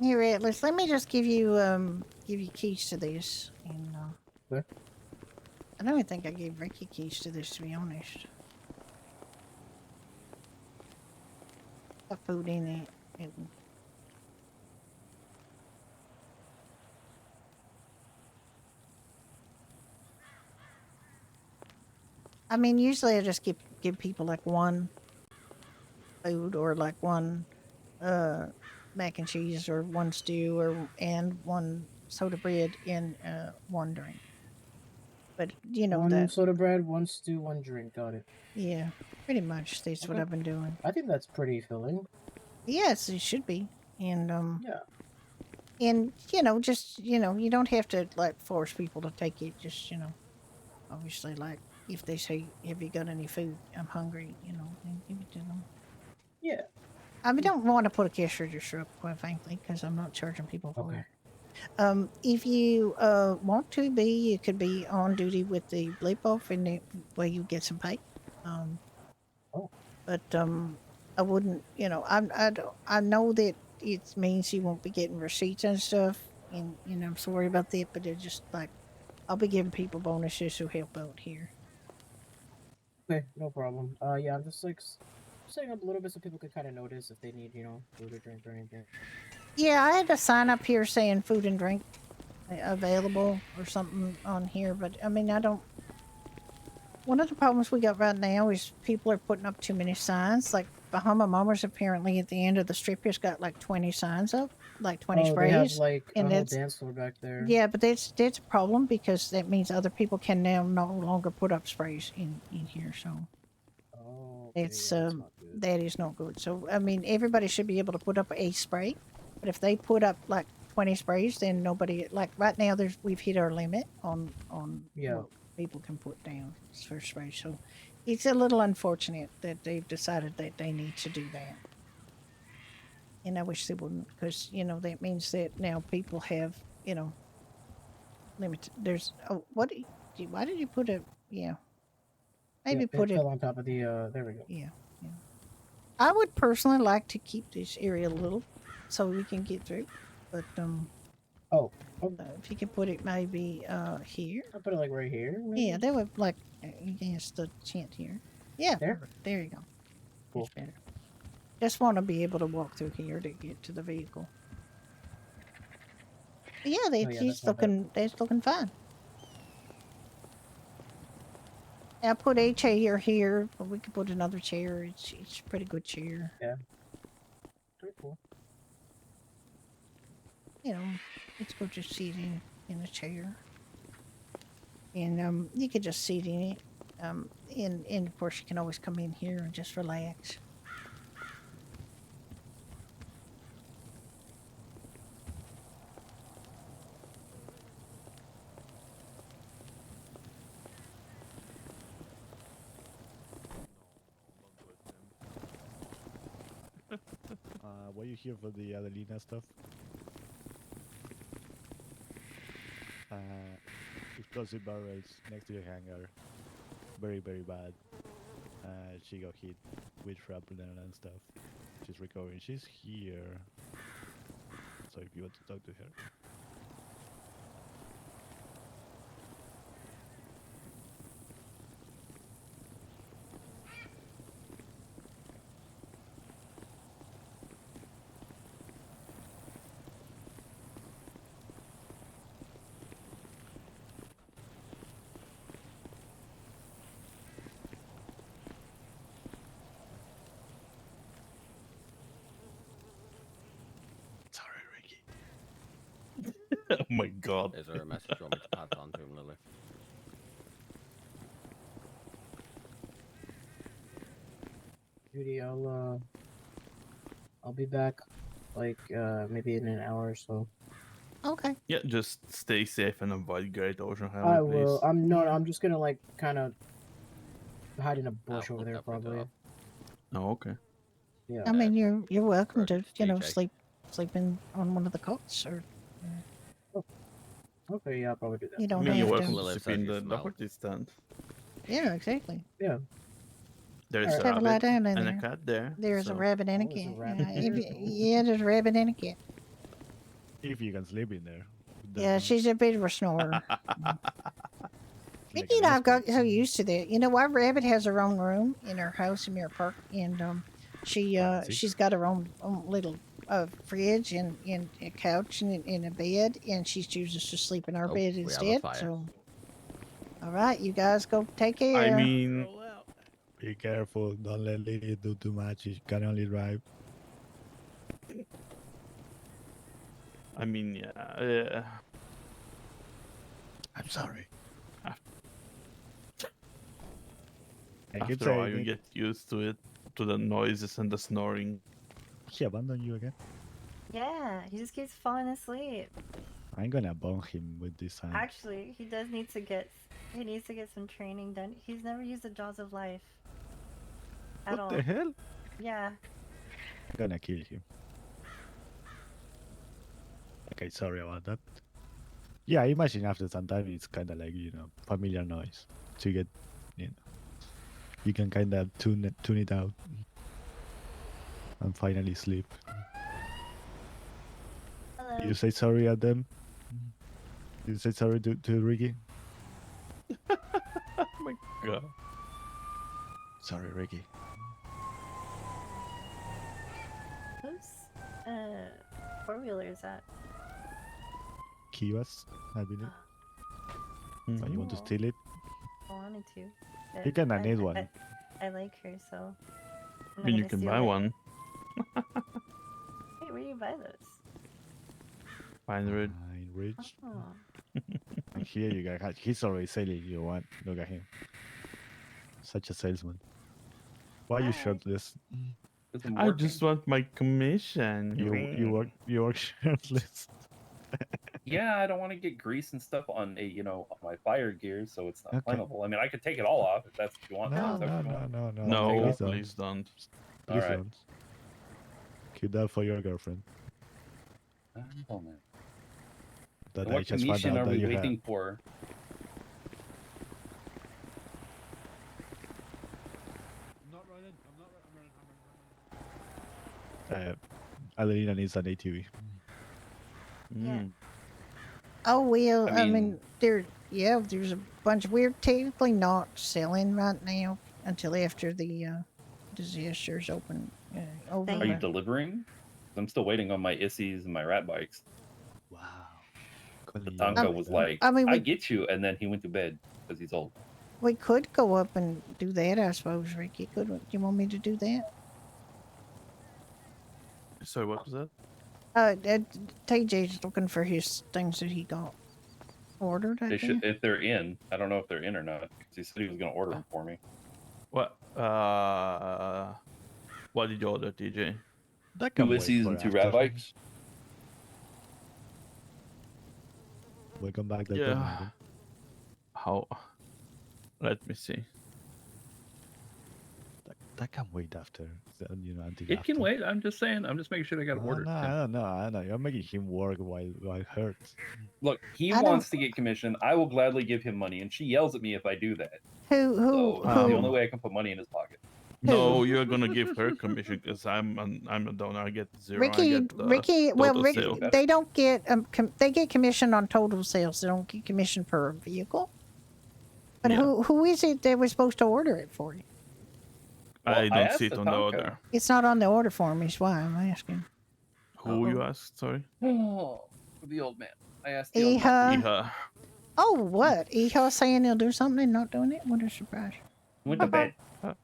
Here, Atlas, let me just give you keys to this. And Where? I don't even think I gave Ricky keys to this, to be honest. Got food in it. I mean, usually I just give people like one food or like one mac and cheese or one stew and one soda bread and one drink. But you know One that, soda bread, one stew, one drink. Got it. yeah, pretty much that's what Okay. I've been doing. I think that's pretty filling. Yes, it should be. And Yeah. and just you don't have to like force people to take it. Just obviously, like if they say, "Have you got any food? I'm hungry," then give it to them. Yeah. I mean, don't want to put a cash register up, quite frankly, because I'm not charging people for Okay. it. If you want to be, you could be on duty with the bleep off, and where you get some pay. Oh. But I wouldn't. I know that it means you won't be getting receipts and stuff, and I'm sorry about that. But they're just like, I'll be giving people bonuses who help out here. Okay, no problem. Yeah, I'm just like setting up a little bit so people can kind of notice if they need, food or drink or anything. Yeah, I had a sign up here saying food and drink available or something on here, but I mean, I don't. One of the problems we got right now is people are putting up too many signs. Like Bahama Mamas apparently at the end of the strip has got like 20 signs up, like 20 Oh, they have sprays. like a And whole that's dance floor back there. yeah, but that's a problem because that means other people can now no longer put up sprays in here. So Oh, it's yeah, that's not good. that is not good. So I mean, everybody should be able to put up a spray, but if they put up like 20 sprays, then nobody like right now. We've hit our limit on Yeah. what people can put down for sprays. So it's a little unfortunate that they've decided that they need to do that. And I wish they wouldn't, because that means that now people have limited. There's why did you put a maybe Yep, put it it fell on top of the. There we go. yeah. I would personally like to keep this area little so we can get through, but Oh, if you could put it maybe here. I'll put it like right here. Maybe? Yeah, that would like against the tent here. Yeah, There? perfect. There you go. Cool. Much better. Just want to be able to walk through here to get to the vehicle. But yeah, that's not bad. that's looking fine. I put a chair here, but we could put another chair. It's a pretty good chair. Yeah. Pretty cool. It's good to sit in a chair. And you could just sit in it. And of course you can always come in here and just relax. Were you here for the Adelina stuff? Explosive barrels next to the hangar. Very, very bad. She got hit with shrapnel and stuff. She's recovering. She's here. So if you want to talk to her. Oh my god. Is there a message you want me to pass on to him, Lily? Judy, I'll be back like maybe in an hour or so. Okay. Yeah, just stay safe and avoid Great Ocean Highway, I please. will. I'm just gonna like kind of hide in a bush over there probably. Oh, okay. Yeah. I mean, you're welcome to TJ. sleep in on one of the cots, or Okay, yeah, I'll probably do that. you don't I mean, you're have welcome to. to sleep in the Doherty stand. Yeah, exactly. Yeah. There's Just a have a lie rabbit down in and there. a cat there. There's a so- rabbit and a there's a cat. rabbit Yeah, there's a rabbit and a cat. If you can sleep in there. Yeah, she's a bit of a snorer. Mickey and I've got so used to that. Our rabbit has her own room in her house in Mirror Park, and she's got her own little fridge and a couch and a bed, and she chooses to sleep in our Oh, bed we have a instead. fire. So All right, you guys go take care. I mean, Be careful. Don't let Lily do too much. She can only drive. yeah. I'm sorry. I keep After a while, saying you it. get used to it, to the noises and the snoring. He abandoned you again. Yeah, he just keeps falling asleep. I'm gonna bone him with this sign. Actually, he does need to get. He needs to get some training done. He's never used the jaws of life. At What all. the hell? Yeah. I'm gonna kill him. Okay, sorry about that. Yeah, I imagine after some time it's kind of like, familiar noise. To get, you can kind of tune it out and finally sleep. Hello. You say sorry at them? You say sorry to Ricky? Oh my god. Sorry, Ricky. Whose four-wheeler is that? Kivas, I believe. Oh, you want to Cool. steal it? I wanted to. You can need one. I like her, so. I'm I not mean, you gonna can steal buy it. one. Hey, where do you buy those? Fine, Rich. Oh. And here you got. He's already selling you one. Look at him. Such a salesman. Why are you shirtless? I just want my commission. You work shirtless. Yeah, I don't want to get grease and stuff on on my fire gear, so it's not Okay. flammable. I mean, I could take it all off if that's what you want. No, Is that no, what you no, want? no, no. No, Please please don't. All Please right. don't. Keep that for your girlfriend. Oh man. That And I what just found commission out are that we you have. waiting for? Adelina needs an ATV. Yeah. Oh well, I I mean, mean- there's a bunch of we're technically not selling right now until after the disasters open over. Are you but- delivering? I'm still waiting on my issies and my rat bikes. Wow. The Tonka was like, I mean, I we- get you, and then he went to bed because he's old. We could go up and do that, I suppose, Ricky. Do you want me to do that? Sorry, what was that? TJ's looking for his things that he got ordered. I They think. should, if they're in. I don't know if they're in or not because he said he was going to order them for me. What did you order, TJ? That Two can wait issies for and two rat after. bikes. Welcome back. That Yeah. time, How? Let me see. that can wait after. Until It after. can wait. I'm just saying. I'm just making sure they got it ordered. No, I know. You're making him work while it hurts. Look, he I wants to get commission. I will gladly give him money, and she yells at me if I do that. Who So it's the only way I can put money in his pocket. No, you're gonna give her commission because I'm a donor. I get zero. I Ricky, get the Ricky. Well, total Ricky, sale. they don't get they get commission on total sales. They don't get commission per vehicle. But who is it that was supposed to order it for you? I I don't asked see it the on the Tonka. order. It's not on the order form. Is why I'm asking. Who you asked? Sorry. Oh, the old man. I asked the old man. Eha. Oh, what? Eha saying he'll do something and not doing it? What a surprise. He went to bed. Oh.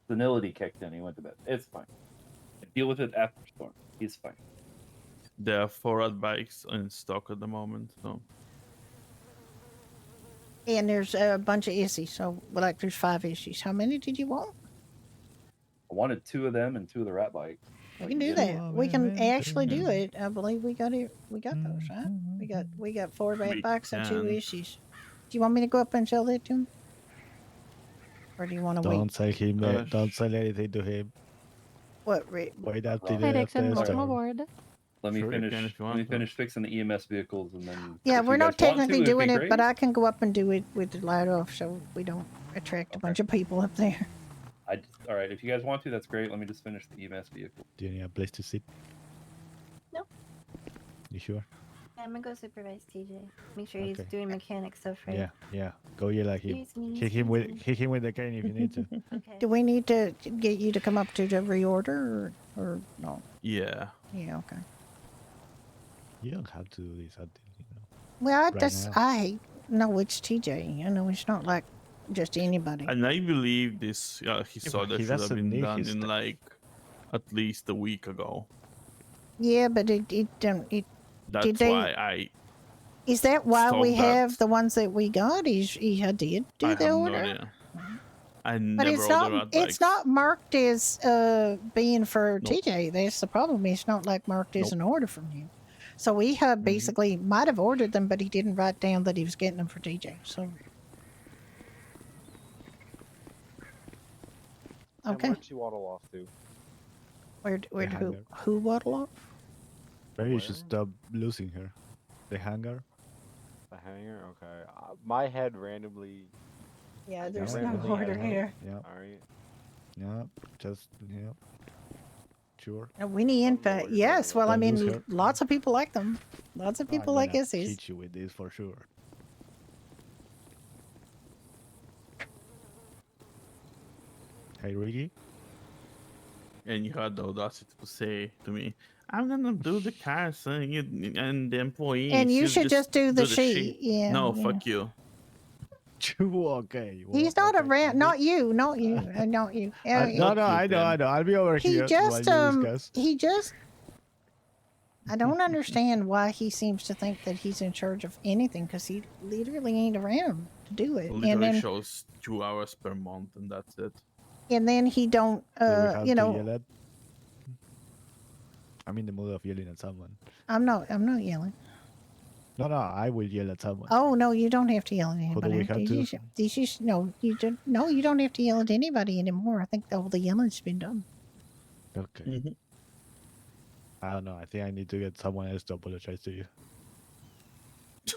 Senility kicked in. He went to bed. It's fine. Deal with it after storm. He's fine. There are 4 rat bikes in stock at the moment. So And there's a bunch of issues. So, like, there's 5 issues. How many did you want? I wanted 2 of them and 2 of the rat bikes. We can do that. We can actually do it. I believe we got it. We got those, right? We got 4 rat We bikes and 2 can. issues. Do you want me to go up and sell that to him? Or do you want to wait? Don't say him. Don't say anything to him. What, Rick? Wait until Hi, after Dixon. the Welcome storm. aboard. Let me Sure, you finish. can if you Let me want to. finish fixing the EMS vehicles, and then. Yeah, if we're you not guys want technically to, it'd doing be it, great. but I can go up and do it with the light off so we don't attract a bunch of people up there. All right, if you guys want to, that's great. Let me just finish the EMS vehicle. Do you need a place to sit? Nope. You sure? Yeah, I'm gonna go supervise TJ. Make sure he's Okay. doing mechanic stuff right. Yeah, yeah. Go yell at him. Excuse me, Hit him with the cane if you need to. Okay. Do we need to get you to come up to the reorder or no? yeah. Yeah, okay. You don't have to do this. Well, Right now. No, it's TJ. You know, it's not like just anybody. And I believe this his but order he should have doesn't been need done his in stuff. like at least a week ago. Yeah, but it don't. It That's did they? why I Is that why we stopped that. have the ones that we got? Is he did do I the have no order? idea. I But never order that it's bikes. not marked as being for Nope. TJ. That's the problem. It's not like marked as Nope. an order from him. So he had basically might have ordered them, but he didn't write down that he was getting them for TJ. So And okay, where'd she waddle off to? where who hangar. who waddle off? Maybe you Where? should stop losing her. The hangar. The hangar? Okay. My head randomly. Yeah, it there's no randomly order had- here. Yeah. Alright. Yeah. Just yeah. Sure. A Winnie info. Yes, well, I Don't lose mean, her. lots of people like them. Lots of I'm people like gonna SEs. hit you with this for sure. Hey, Ricky. And you had the audacity to say to me, "I'm gonna do the cars and the employees." And you should just do the sheet. Yeah. No, yeah. fuck you. Okay. He's not around. Not you. Not you. Not you. No, Not no, you, I know, Tim. I know. I'll be over He here just while you discuss. he just. I don't understand why he seems to think that he's in charge of anything because he literally ain't around to do it. Literally And then shows 2 hours per month, and that's it. he don't. Do we have You to know, yell at? I'm in the mood of yelling at someone. I'm not yelling. No, no, I will yell at someone. Oh no, you don't have to yell at Who do anybody. we have to? No, you don't have to yell at anybody anymore. I think all the yelling's been done. Okay. I don't know. I think I need to get someone else to apologize to you.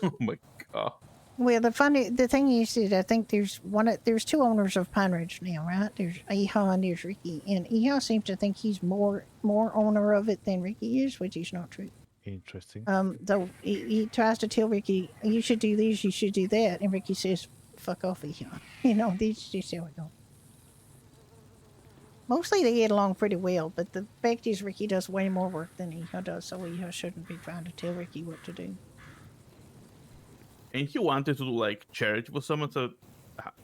Oh my god. Well, the thing is that I think there's two owners of Pine Ridge now, right? There's Eha and there's Ricky, and Eha seems to think he's more owner of it than Ricky is, which is not true. Interesting. Though he tries to tell Ricky, you should do this, you should do that, and Ricky says, "Fuck off, Eha." You know, these just how it goes. Mostly they get along pretty well, but the fact is Ricky does way more work than Eha does, so Eha shouldn't be trying to tell Ricky what to do. And he wanted to do like charity for someone. So,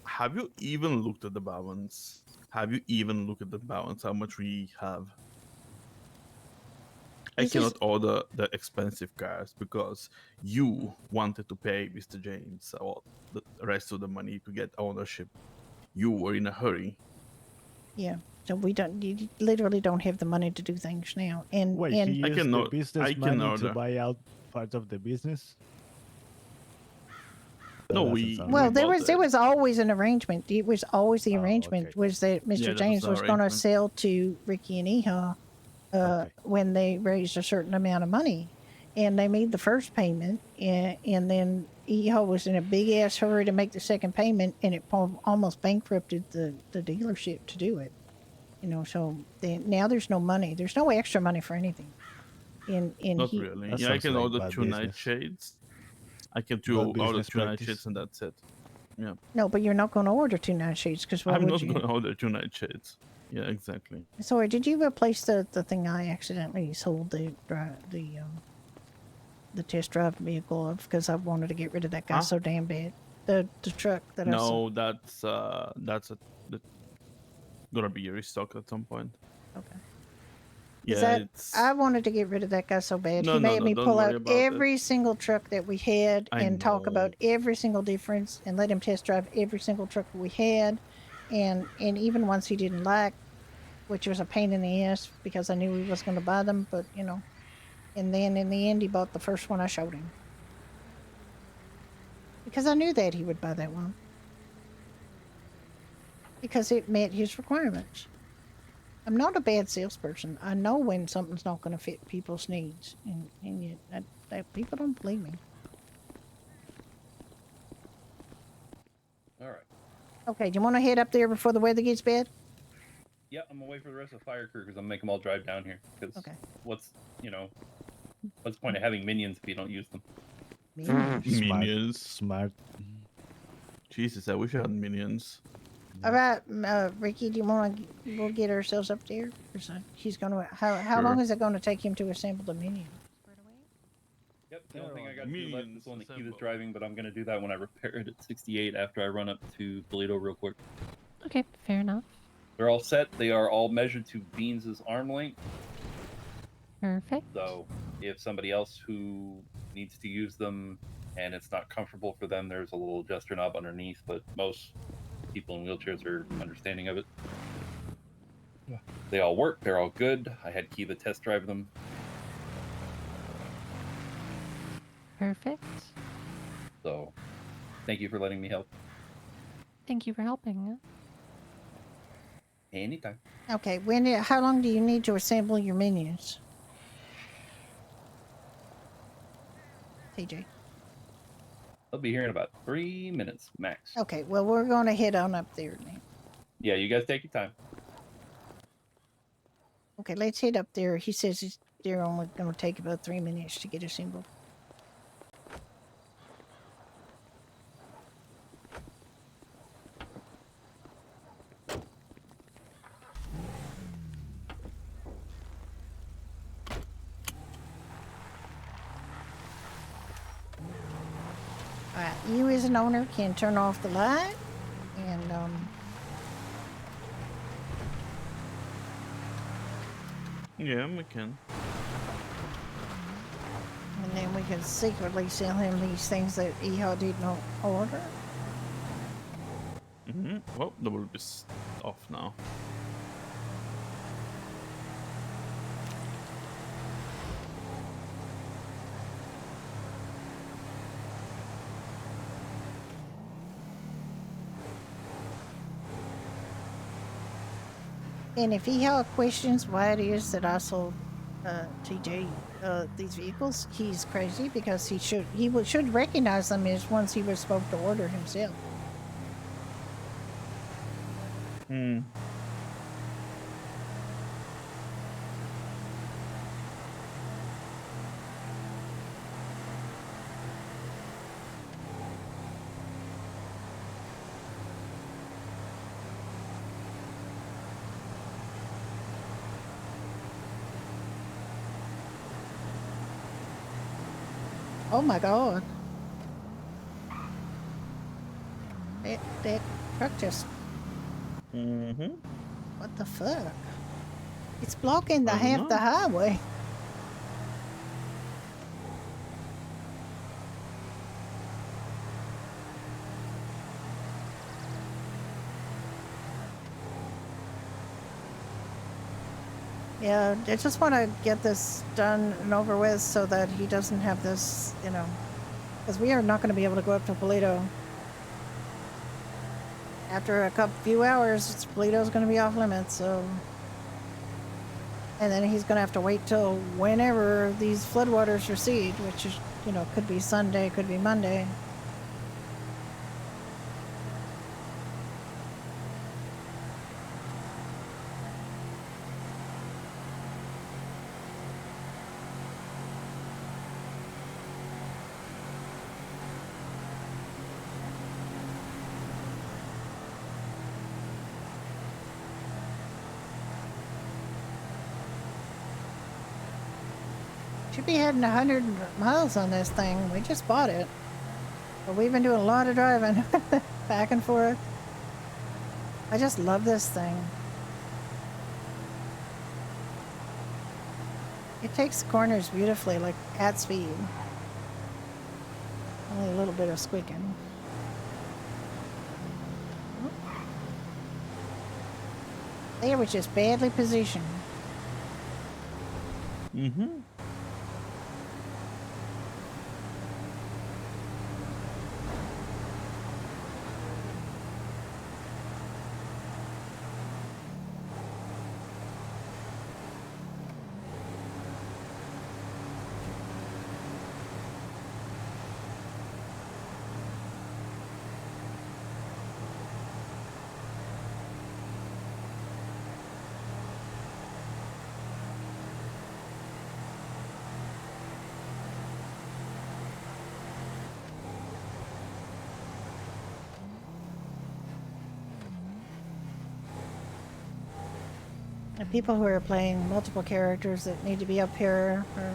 have you even looked at the balance? Have you even looked at the balance? How much we have? I cannot order the expensive cars because you wanted to pay Mr. James or the rest of the money to get ownership. You were in a hurry. Yeah. So you literally don't have the money to do things now. And Wait, and he used the cannot- business I can money to order. buy out part of the business? That No, doesn't we- sound well, right. there was always an arrangement. It was always the arrangement was that Mr. Yeah, that James was was the going to arrangement. sell to Ricky and Eha when they raised a certain amount of money, and they made the first payment, and then Eha was in a big ass hurry to make the second payment, and it almost bankrupted the dealership to do it. You know, so now there's no money. There's no extra money for anything. Not really. That Yeah, I sounds can like order bad 2 business. nightshades. I can Bad order business 2 practice. nightshades and that's it. Yeah. No, but you're not going to order 2 nightshades because why I'm would not you? going to order 2 nightshades. Yeah, exactly. Sorry, did you replace the thing I accidentally sold the test drive vehicle of because I wanted to get rid of that guy Huh? so damn bad? The truck that I sold. No, that's gonna be restocked at some point. Okay. Yeah, Is that, it's I wanted to get rid of that guy so bad. No, He no, made no, me don't pull worry out about it. every single truck that we had I and talk know. about every single difference and let him test drive every single truck we had, and even ones he didn't like, which was a pain in the ass because I knew he was going to buy them, but you know. And then in the end, he bought the first one I showed him because I knew that he would buy that one because it met his requirements. I'm not a bad salesperson. I know when something's not going to fit people's needs, and yet people don't believe me. All right. Okay, do you want to head up there before the weather gets bad? Yeah, I'm gonna wait for the rest of the fire crew because I'm making them all drive down here. Because what's the point of having minions if you don't use them? minions. Smart. Jesus, I wish I had minions. All right, Ricky, do you want to we'll get ourselves up there? He's going to. How long Sure. is it going to take him to assemble the minion? Yep, The only thing I got to do left Millions is on the assemble. keyless driving, but I'm going to do that when I repair it at 68 after I run up to Toledo real quick. Okay, fair enough. They're all set. They are all measured to Beans' arm length. Perfect. So if somebody else who needs to use them and it's not comfortable for them, there's a little adjuster knob underneath, but most people in wheelchairs are understanding of it. They all work. They're all good. I had Kiva test drive them. Perfect. So thank you for letting me help. Thank you for helping. Anytime. Okay, how long do you need to assemble your minions? TJ. I'll be here in about 3 minutes max. Okay, well, we're going to head on up there now. Yeah, you guys take your time. Okay, let's head up there. He says they're only going to take about 3 minutes to get assembled. Alright, you as an owner can turn off the light and Yeah, we can. and then we can secretly sell him these things that Eha did not order. Oh, that will be off now. And if Eha questions why it is that I sold TJ these vehicles, he's crazy because he should recognize them as ones he was supposed to order himself. Oh my god. That truck just... What the fuck? It's blocking the half the highway. Yeah, I just want to get this done and over with so that he doesn't have this, you know, because we are not going to be able to go up to Toledo. After a few hours, Toledo's going to be off limits, so... And then he's going to have to wait till whenever these floodwaters recede, which is, you know, could be Sunday, could be Monday. Should be heading 100 miles on this thing. We just bought it. But we've been doing a lot of driving back and forth. I just love this thing. It takes corners beautifully, like at speed. Only a little bit of squeaking. They were just badly positioned. The people who are playing multiple characters that need to be up here are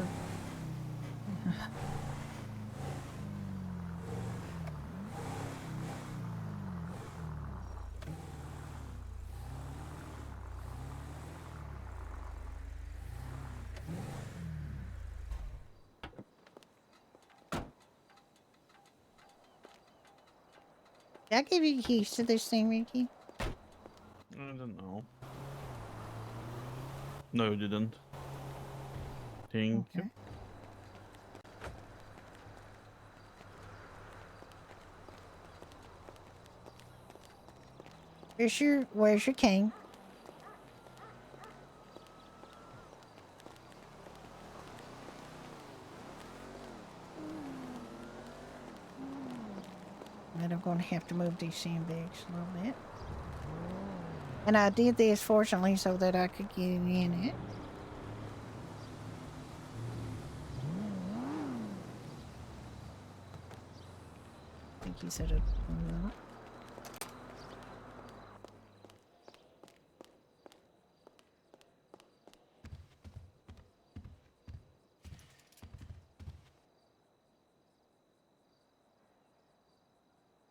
Did I give you keys to this thing, Ricky? I don't know. No, you didn't. Thank you. Okay. Where's your cane? And I'm going to have to move these sandbags a little bit. And I did this, fortunately, so that I could get in it. I think he said it.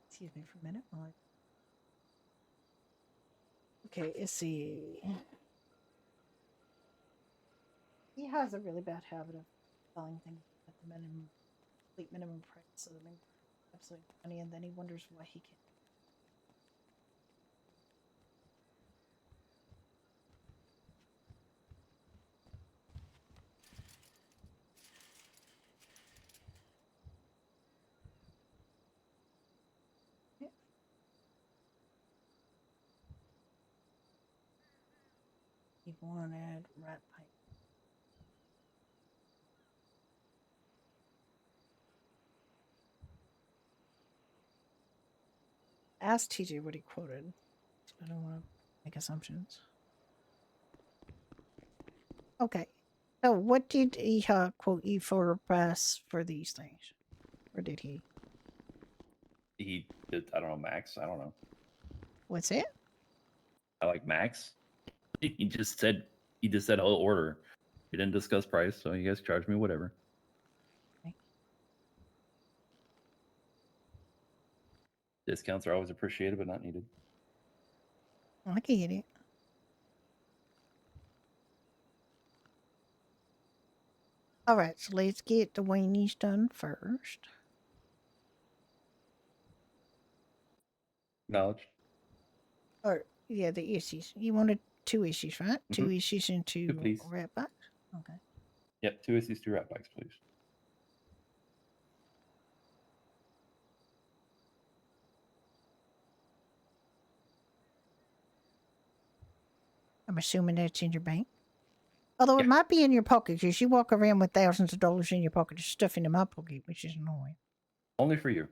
Excuse me for a minute. Okay, let's see. He has a really bad habit of selling things at the complete minimum price, so that makes absolute money, and then he wonders why he can't. He wanted rat pipe. Ask TJ what he quoted. I don't want to make assumptions. Okay. So what did he quote you for a price for these things? Or did he? He did, I don't know, max. I don't know. What's it? I like max. He just said whole order. He didn't discuss price, so you guys charge me whatever. Okay. Discounts are always appreciated, but not needed. I get it. All right, so let's get the weenies done first. Knowledge. Or yeah, the issues. You wanted 2 issues, right? 2 issues and 2 please. rat box. Okay. Yep, 2 issues, 2 rat bikes, please. I'm assuming that's in your bank. Although it might be in your pocket because you walk around with thousands of dollars in your pocket, just stuffing in my pocket, which is annoying. Only for you.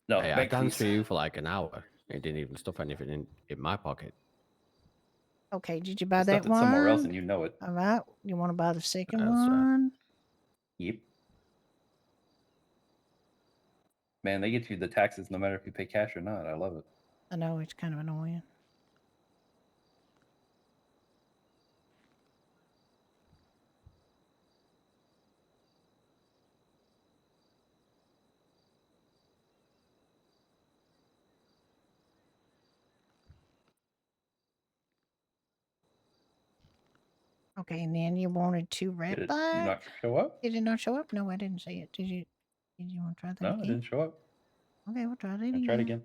No, Hey, I bank danced fees. for you for like an hour. It didn't even stuff anything in my pocket. Okay, did you buy I that stuffed it one? somewhere else and you know it. All right, you want to buy the second That's right. one? Yep. Man, they get you the taxes no matter if you pay cash or not. I love it. I know it's kind of annoying. Okay, and then you wanted 2 rat Did it bikes? not show up? Did it not show up? No, I didn't see it. Did you? Did you want to try that No, again? it didn't show up. Okay, we'll try that I'll again. try it again.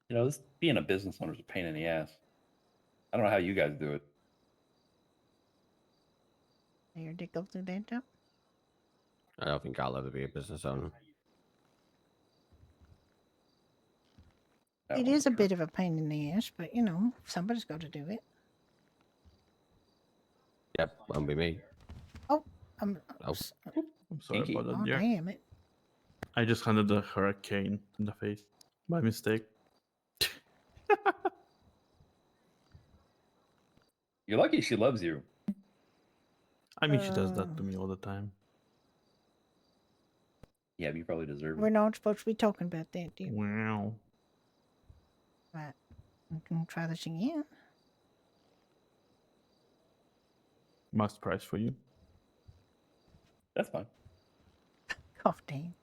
You know, this being a business owner is a pain in the ass. I don't know how you guys do it. Here, did it go through that job? I don't think I'll ever be a business owner. It is a bit of a pain in the ass, but you know, somebody's got to do it. Yep, won't be me. Oh, I'm. Oh. I'm sorry about that, Oh, Jack. damn it. I just handed the hurricane in the face by mistake. You're lucky she loves you. I mean, she does that to me all the time. Yeah, but you probably deserve We're it. not supposed to be talking about that, dude. Wow. Right. I'm going to try this again. Must price for you. That's fine. God damn.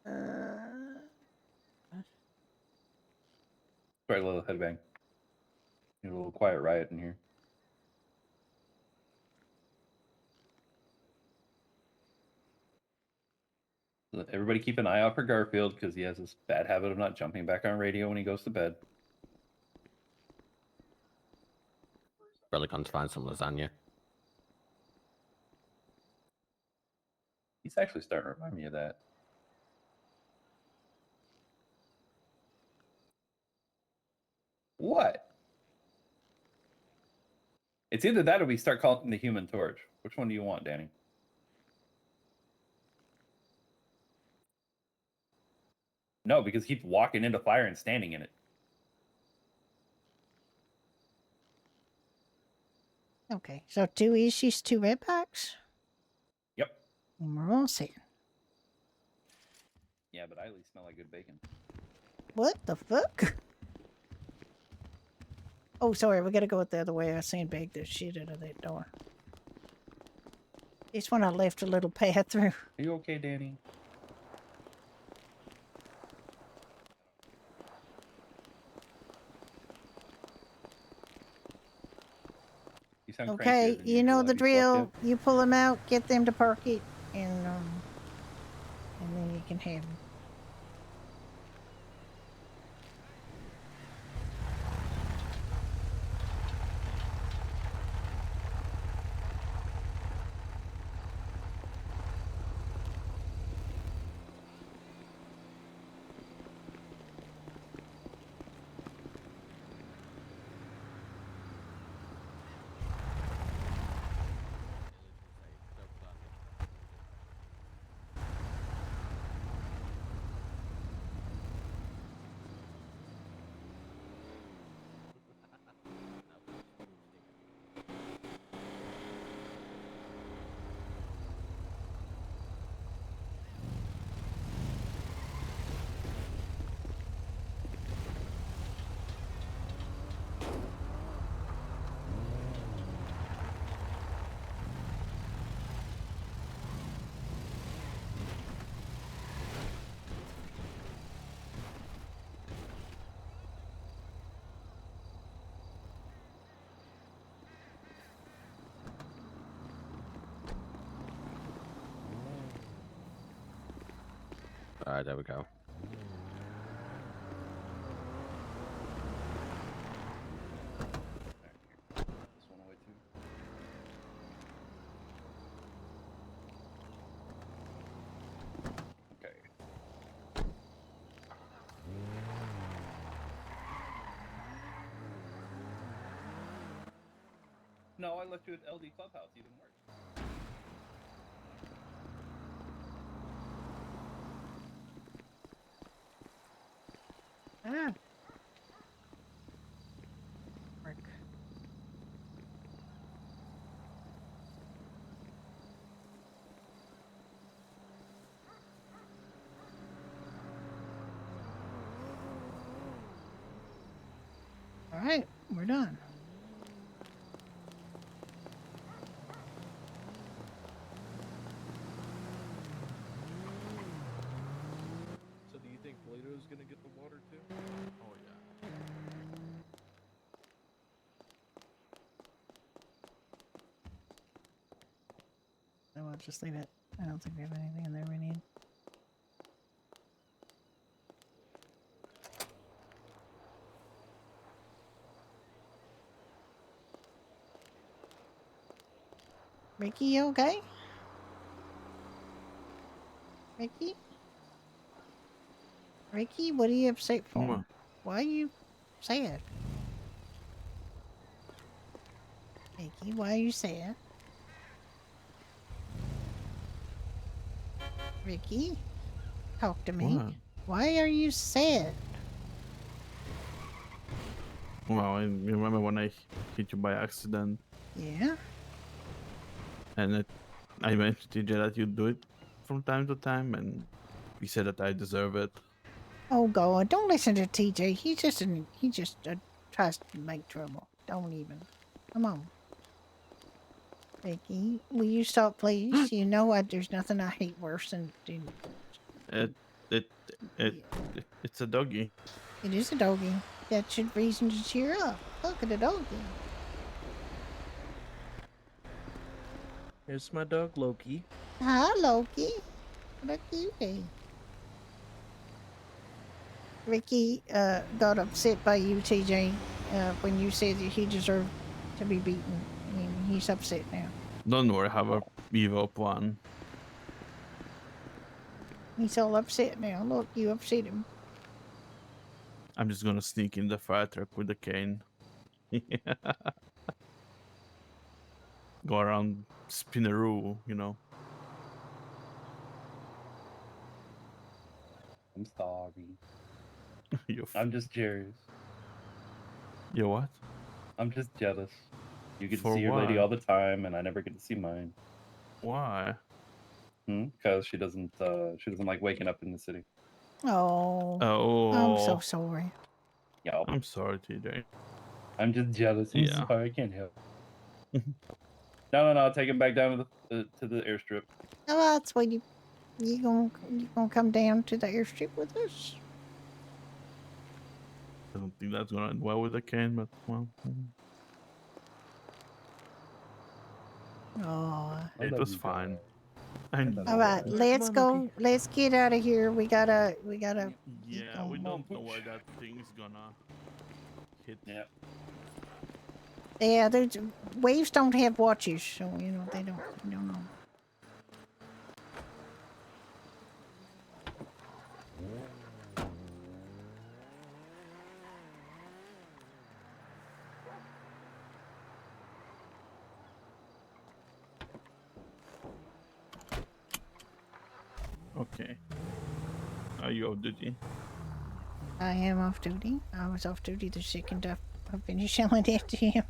Uh, Sorry, a little headbang. A little quiet riot in here. Everybody keep an eye out for Garfield because he has this bad habit of not jumping back on radio when he goes to bed. Really gone to find some lasagna. He's actually starting to remind me of that. What? It's either that or we start calling him the Human Torch. Which one do you want, Danny? No, because he keeps walking into fire and standing in it. Okay, so 2 issues, 2 redbacks. Yep. And we're all set. Yeah, but I at least smell like good bacon. What the fuck? Oh, sorry, we gotta go the other way. I sandbagged the shit out of that door. This one I left a little path through. Are you okay, Danny? You sound Okay, crankier than you know usual. the Have you slept drill. yet? You pull them out, get them to park it, and then you can have them. All right, there we go. This one away too. Okay. No, I left you at LD Clubhouse. Even worse. Ah. Frick. All right, we're done. So do you think Polito's gonna get the water too? Oh yeah. So I'll just leave it. I don't think we have anything in there we need. Ricky, you okay? Ricky? Ricky, what are you upset for? What? Why are you sad? Ricky, why are you sad? Ricky, talk to me. What? Why are you sad? Well, I remember when I hit you by accident, Yeah? and I mentioned to you that you do it from time to time, and you said that I deserve it. Oh God, don't listen to TJ. He just tries to make trouble. Don't even. Come on. Ricky, will you stop, please? You know there's nothing I hate worse than It's a doggy. it is a doggy. That should reason to cheer up. Look at the doggy. Here's my dog Loki. Hi, Loki. What a cutie. Ricky got upset by you, TJ, when you said that he deserved to be beaten. And he's upset now. Don't worry, have a evil plan. He's all upset now. Look, you upset him. I'm just gonna sneak in the fire truck with the cane. Go around Spinneroo, you know. I'm sorry. You I'm just jealous. You what? I'm just jealous. You get to For see your lady what? all the time, and I never get to see mine. Why? Because she doesn't like waking up in the city. Oh. Oh. I'm so sorry. Yeah. I'm sorry, TJ. I'm just jealous. I'm Yeah. sorry. I can't help. No. Take him back down to the airstrip. Oh, that's what you gonna come down to the airstrip with us? I don't think that's gonna end well with the cane, but well. Oh. It was fine. I All right, let's go. Let's get out of here. We gotta. Yeah, we don't know where that thing's gonna hit. Yeah. Yeah, there's waves don't have watches, so you know they don't know. Okay. Are you off duty? I am off duty. I was off duty the second I finished yelling at him.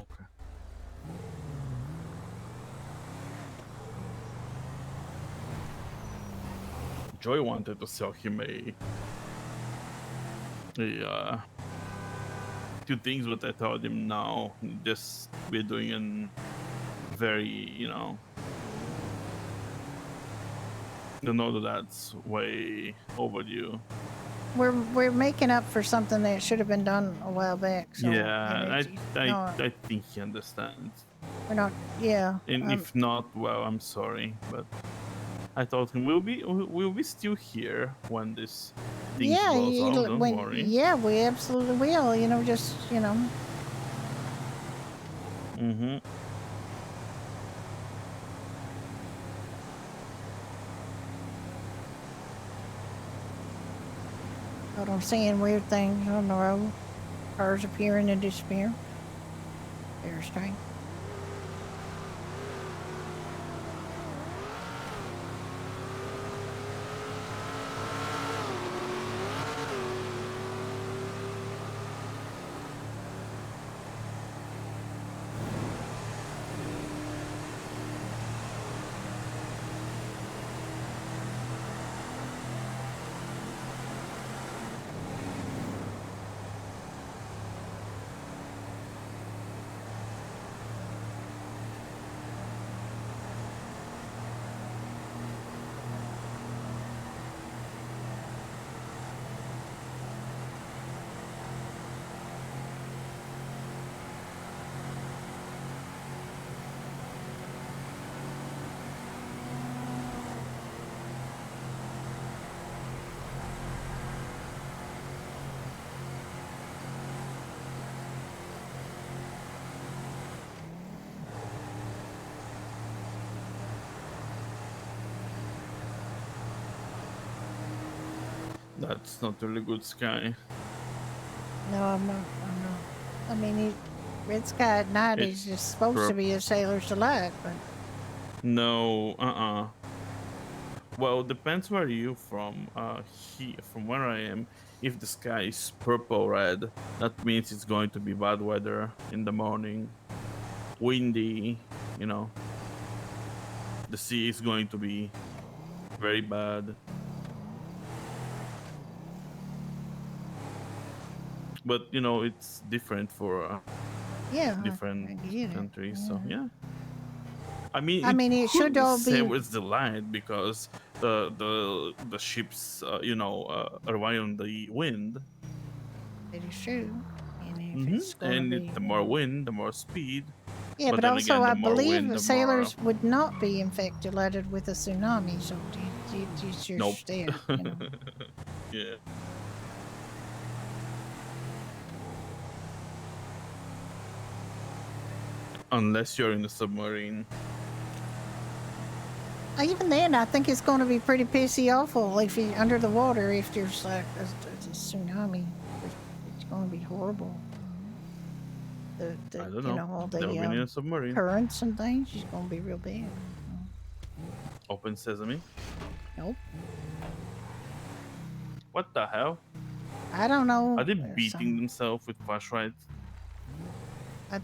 Okay. Joy wanted to sell him a two things, but I told him no. Just we're doing an very, you know. You know that's way overdue. We're making up for something that should have been done a while back. So Yeah, no, I think he understands. we're not. Yeah. And if not, well, I'm sorry, but I told him we'll be still here when this thing Yeah, blows off. Don't when, worry. yeah, we absolutely will. You know, just you know. Mm-hmm. But I'm seeing weird things on the road. Cars appearing and disappear. Very strange. That's not really good sky. No, I'm not. I mean, red sky at night is just supposed to be a sailor's delight, but No, Well, depends where you from. From where I am, if the sky is purple red, that means it's going to be bad weather in the morning, windy. You know, the sea is going to be very bad. But you know, it's different for yeah, different countries. So yeah. I mean, I mean, it could should all be. savors the light because the ships, rely on the wind. It is true. And if it's going to And be, the more wind, the more speed. yeah, But but then also again, the I more believe wind, the more. sailors would not be infected with a tsunami. So it's Nope. just there, you know. Yeah. Unless you're in a submarine. Even then, I think it's going to be pretty pissy awful if you're under the water. If there's like a tsunami, it's going to be horrible. I don't You know. know, all Never been in the a submarine. currents and things is going to be real bad. Open sesame. Nope. What the hell? I don't know. Are they beating themselves with flashlights? I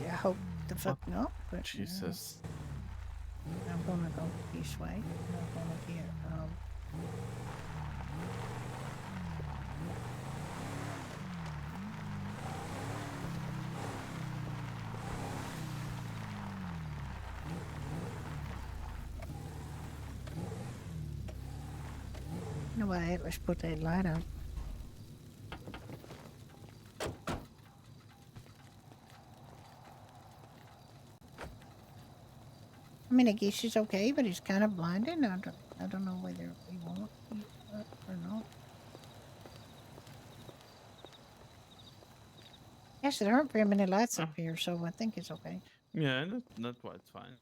hope the fuck not. But Jesus. I'm gonna go this way. I'm gonna get You know what? Let's put that light on. I mean, I guess she's okay, but it's kind of blinding. I don't know whether we want it or not. Yes, there aren't very many lights up here, so I think it's okay. Yeah, that's why it's fine.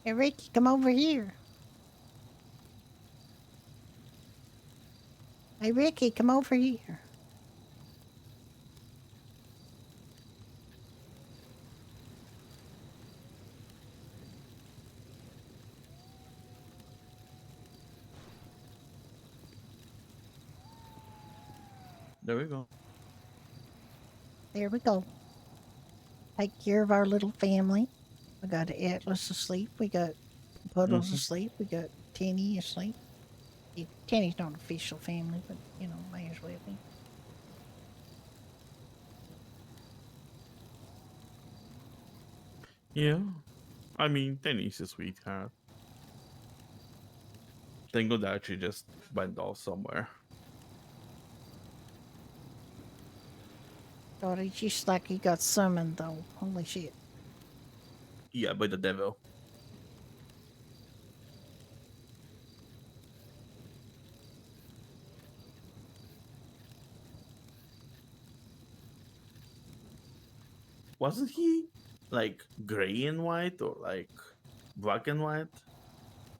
Hey, Ricky, come over here. Hey, Ricky, come over here. There we go. There we go. Take care of our little family. We got Atlas asleep. We got Puddles asleep. We got Tenny asleep. Tenny's not an official family, but, you know, may as well be. Yeah. I mean, Tenny's a sweetheart. Thank God that she just went off somewhere. Thought he just like he got summoned, though. Holy shit. Yeah, by the devil. Wasn't he like gray and white or like black and white?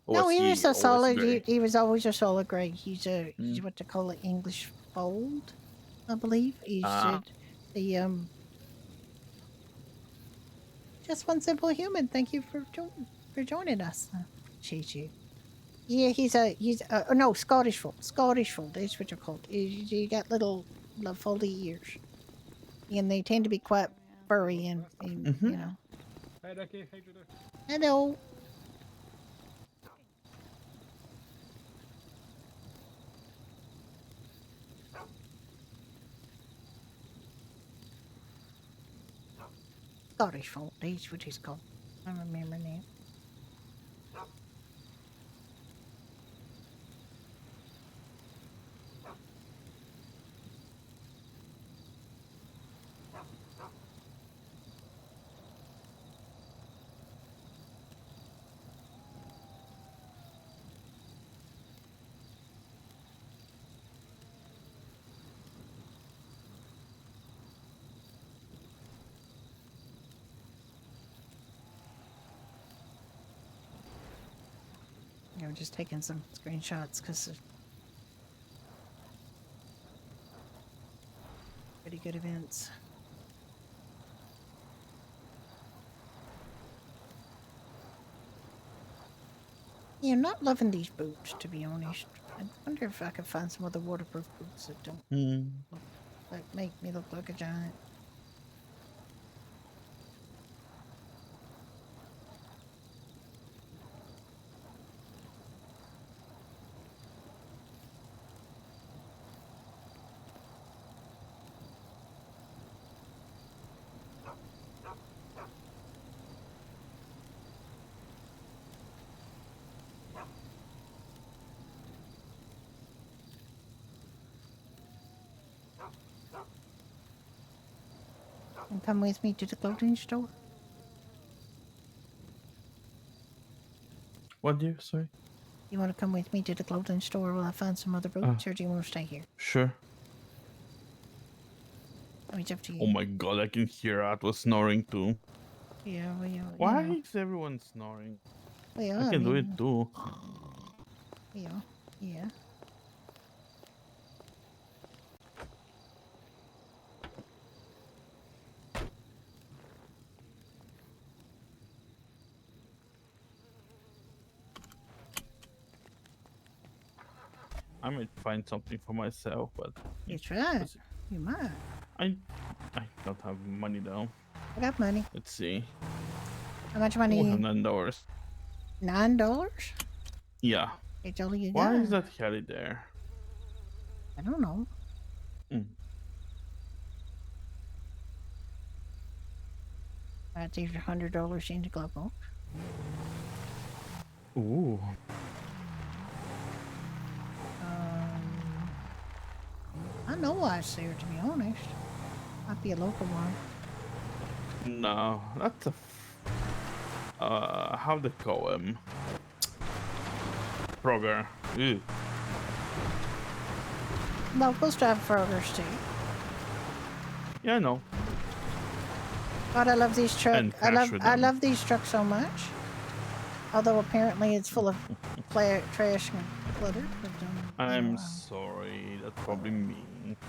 Or No, was he was a always solid. gray? He was always a solid gray. He's what they call an English fold, I believe. He's the just one simple human. Thank you for joining us. Appreciate you. Yeah, he's no Scottish fold. Scottish fold. That's what you're called. You got little foldy ears, and they tend to be quite furry and you know. Hey, Ricky. Hey, Judah. Hello. Scottish fold. That's what it's called. I remember now. I'm just taking some screenshots because pretty good events. Yeah, I'm not loving these boots, to be honest. I wonder if I could find some other waterproof boots that don't look, like make me look like a giant. And come with me to the clothing store. What dear? Sorry. You want to come with me to the clothing store while I find some other boots, or do you want to stay here? Sure. I mean, it's up to you. Oh my god, I can hear Atlas snoring too. Yeah, well, Why you know. is everyone snoring? Well, I I can do mean, it too. yeah. I might find something for myself, but That's right. You might. I don't have money though. I got money. Let's see. How much Oh, I money? have $9. $9? Yeah. It's all you Why got. is that Harry there? I don't know. Right, there's $100 in the glove box. Ooh. I know why it's there, to be honest. Might be a local one. No, that's a. How they call him? Frogger. Ew. Locals drive Frogers too. Yeah, I know. God, I love these trucks. And crash with them. love these trucks so much. Although apparently it's full of trash and clutter. But, I'm sorry, that's probably me.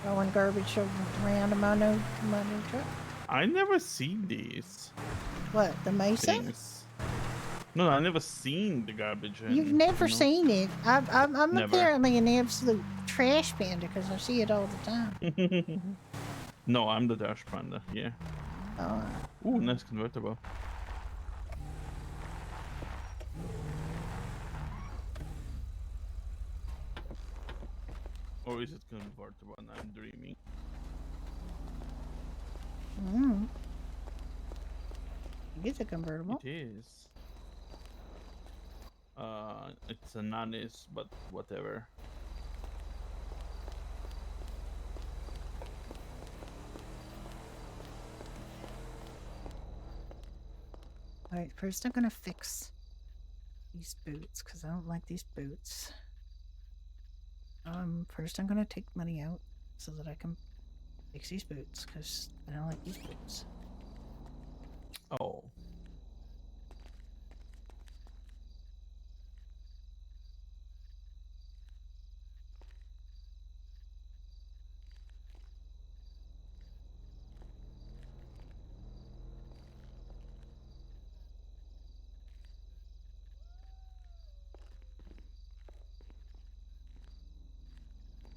throwing garbage around in my new truck. I never seen these What, the Mesa? things. No, I never seen the garbage. You've never seen it. I'm Never. apparently an absolute trash panda because I see it all the time. No, I'm the Dash Panda. Yeah. Oh. Ooh, nice convertible. Or is it convertible and I'm dreaming? It's a convertible. It is. It's a nanis, but whatever. Alright, first I'm gonna fix these boots because I don't like these boots. First I'm gonna take money out so that I can fix these boots because I don't like these boots. Oh.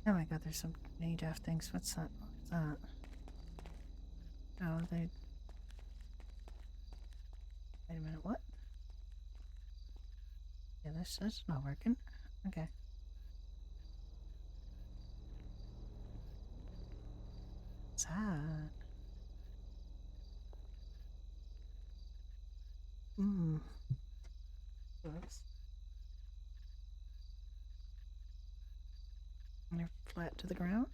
Oh my god, there's some native things. What's that? What's that? Oh, they. Wait a minute, what? Yeah, this is not working. Okay. What's that? And they're flat to the ground.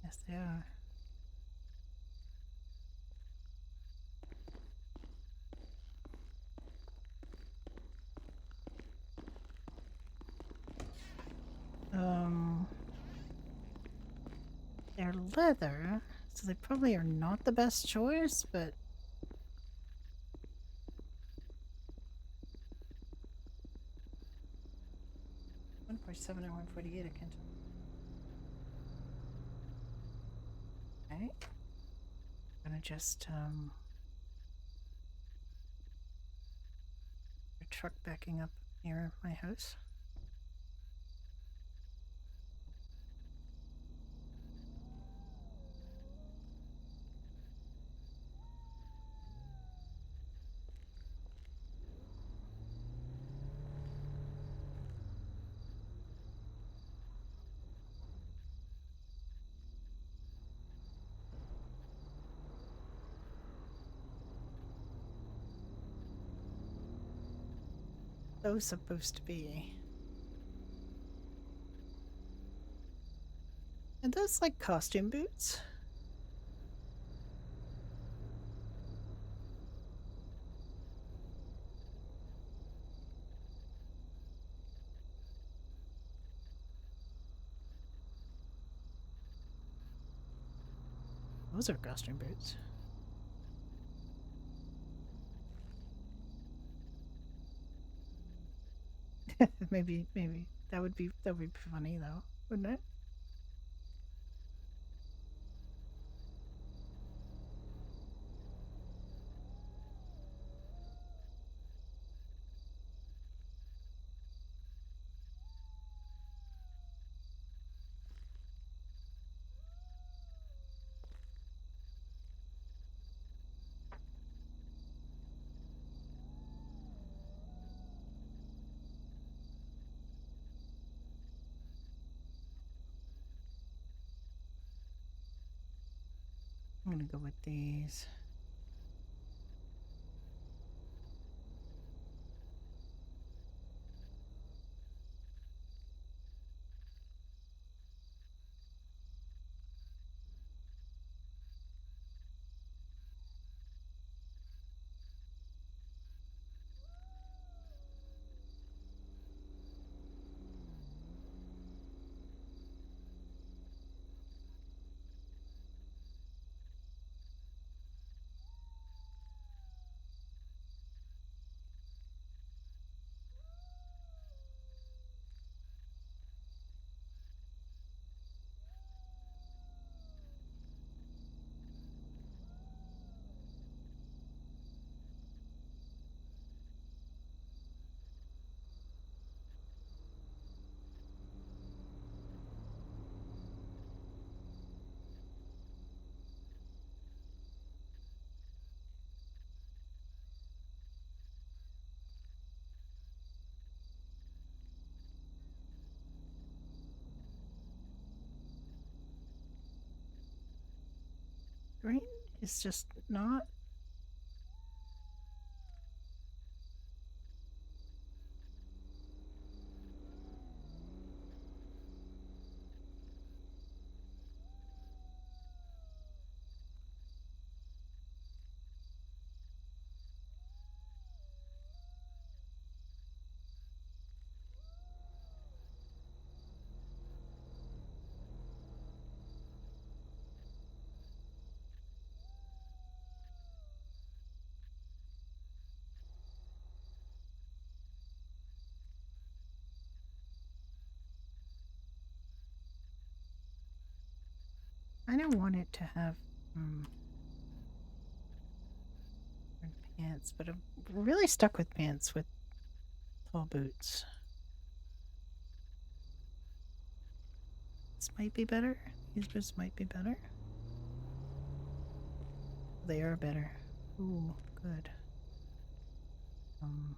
Yes, they are. They're leather, so they probably are not the best choice, but 147 and 148 I can tell. Okay. I'm gonna just a truck backing up near my house. Those supposed to be. Are those like costume boots? Those are costume boots. maybe that would be funny though, wouldn't it? I'm gonna go with these. Green is just not. I don't want it to have pants, but I'm really stuck with pants with tall boots. This might be better. These boots might be better. They are better. Ooh, good. I'm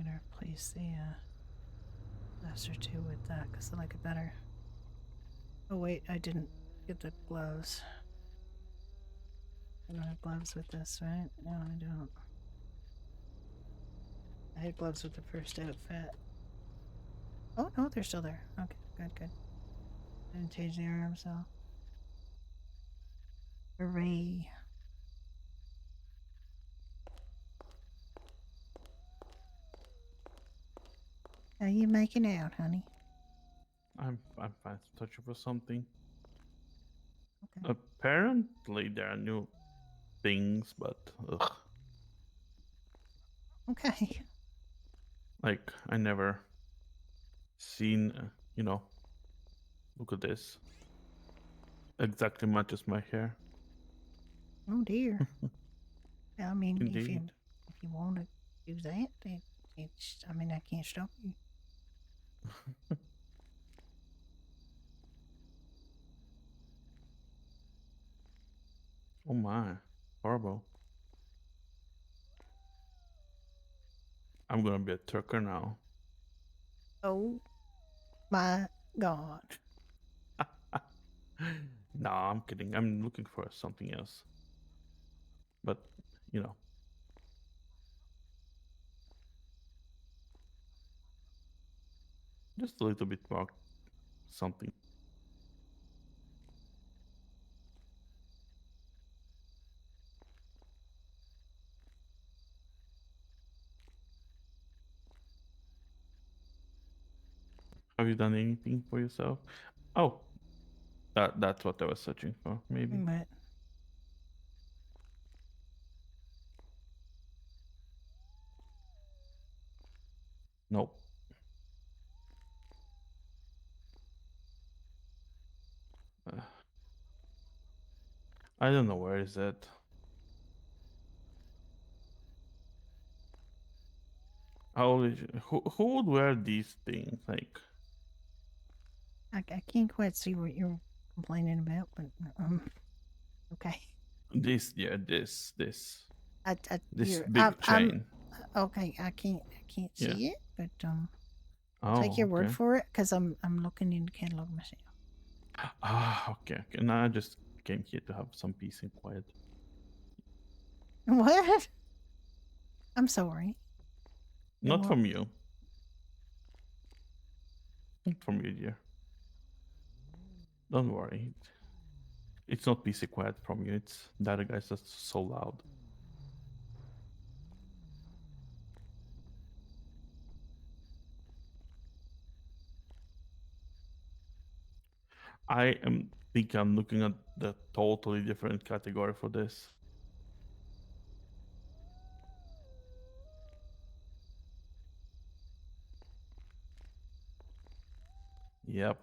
gonna replace the master 2 with that because I like it better. Oh wait, I didn't get the gloves. I don't have gloves with this, right? No, I don't. I had gloves with the first outfit. Oh no, they're still there. Okay, good. Didn't change the arm, so. Hooray. How you making out, honey? I'm fine to touch you for something. Okay. Apparently there are new things, but ugh. Okay. Like I never seen, look at this. Exactly matches my hair. Oh dear. I mean, Indeed. if you want to do that, I mean, I can't stop you. Oh my, horrible. I'm gonna be a Turker now. Oh my god. No, I'm kidding. I'm looking for something else. But, just a little bit more something. Have you done anything for yourself? Oh, that's what I was searching for, maybe. But Nope. I don't know where is it. Who would wear these things? Like, I can't quite see what you're complaining about, but okay. this, yeah, this You're, big chain. Okay, I can't Yeah. see it, but Oh, take your word okay. for it, because I'm looking in the catalog myself. Okay. Now I just came here to have some peace and quiet. What? I'm sorry. Not from you. Not from you, dear. Don't worry. It's not peace and quiet from you. It's the other guy's just so loud. I think I'm looking at the totally different category for this. Yep.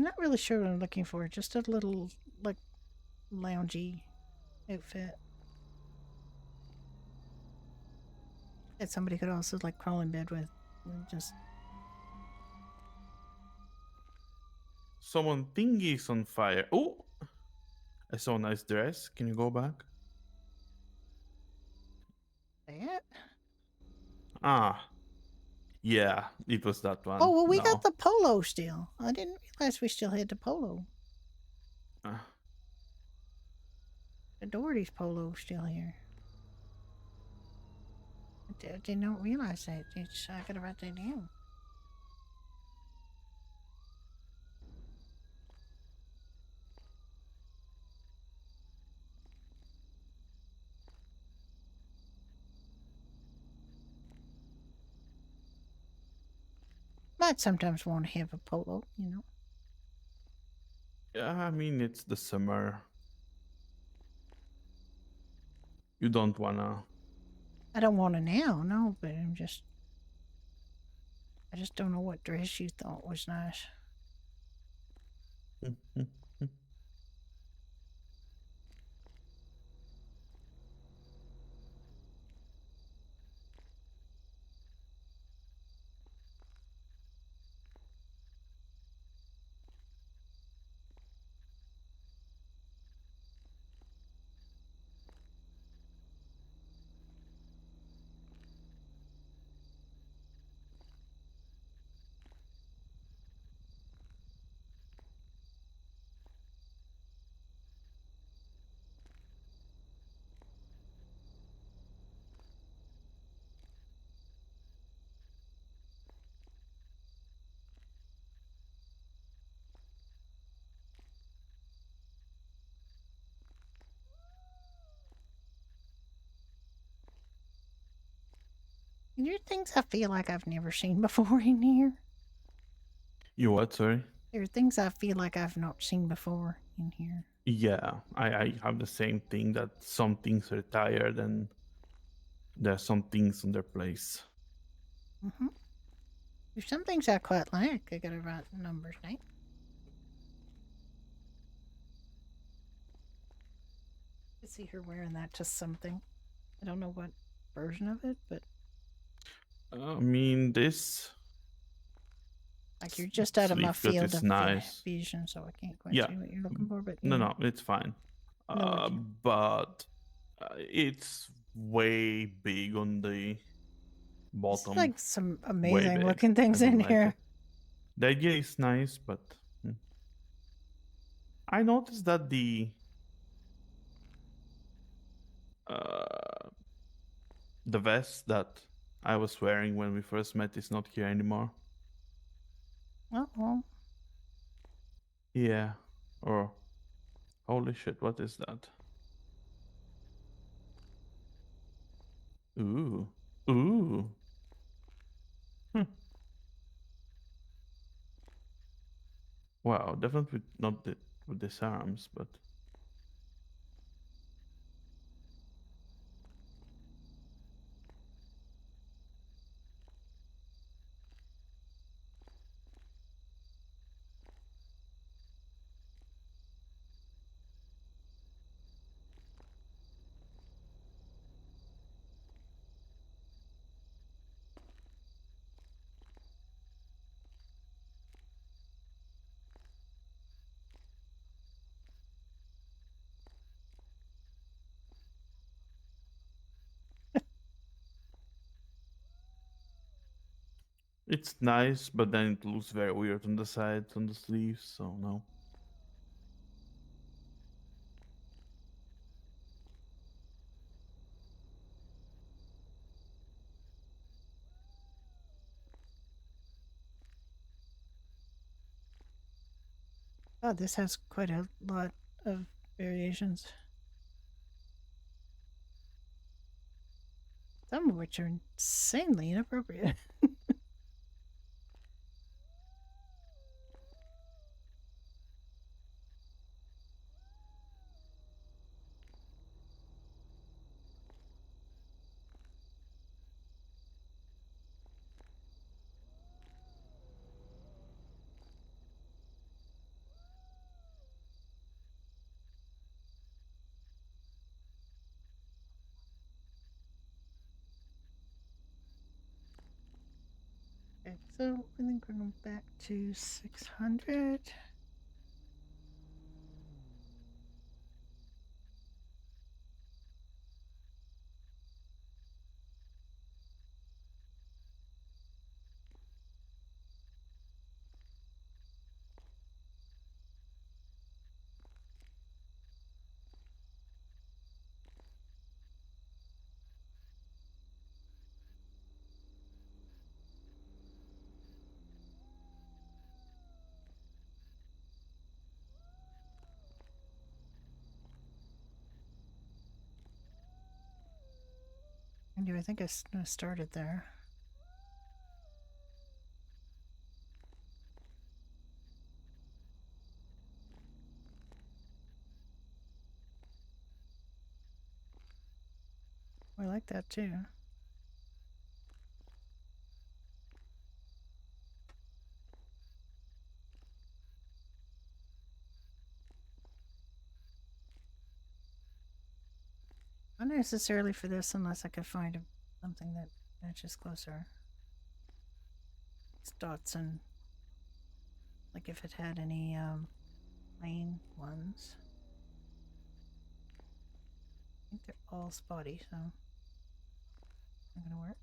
not really sure what I'm looking for. Just a little, like, loungy outfit that somebody could also, like, crawl in bed with. And just Someone thingy's on fire. Oh, I saw a nice dress. Can you go back? that. Ah, yeah, it was that one. Oh, well, we No. got the polo still. I didn't realize we still had the polo. Ah. The Doherty's polo still here. I did not realize that. I gotta write that down. Might sometimes want to have a polo, you know. Yeah, I mean, it's the summer. You don't wanna. I don't want to now, no, but I just don't know what dress you thought was nice. There are things I feel like I've never seen before in here. You what? Sorry. There are things I feel like I've not seen before in here. Yeah, I have the same thing that some things are tired and there's some things in their place. Mm-hmm. There's some things I quite like. I gotta write the numbers down. I see her wearing that to something. I don't know what version of it, but I mean, this. like you're just out of my sleeve cut field is of nice. vision, so I can't quite Yeah. see what you're looking for. But No, yeah. no, it's fine. No, what But it's way big on the bottom. There's like some Way amazing big. looking things I don't in like here. it. The idea is nice, but I noticed that the vest that I was wearing when we first met is not here anymore. Oh, well. Yeah. Or holy shit, what is that? Ooh. Ooh. Wow, definitely not with these arms, but it's nice, but then it looks very weird on the sides, on the sleeves, so no. Oh, this has quite a lot of variations. Some of which are insanely inappropriate. Okay, so I think we're going back to 600. I think I started there. I like that too. Not necessarily for this unless I could find something that matches closer. It's dots and like if it had any plain ones. I think they're all spotty, so not gonna work.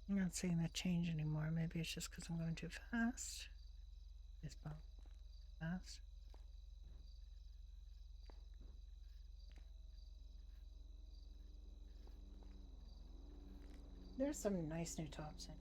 I'm not seeing that change anymore. Maybe it's just because I'm going too fast. It's about fast. There's some nice new tops in.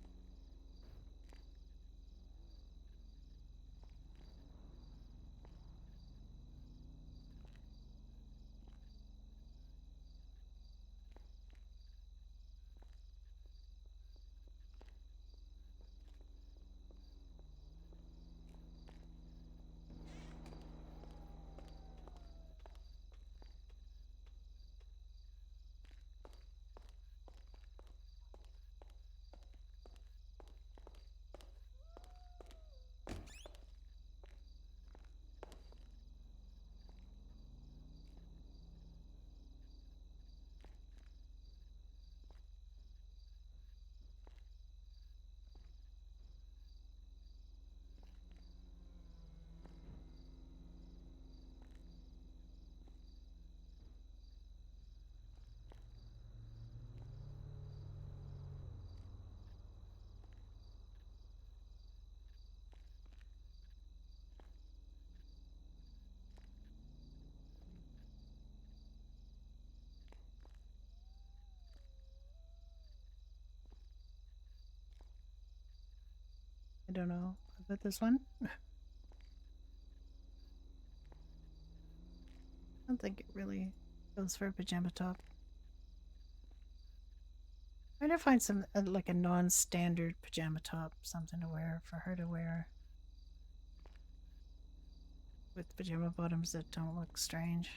I don't know about this one. I don't think it really goes for a pajama top. Trying to find some like a non-standard pajama top, something to wear for her to wear with pajama bottoms that don't look strange.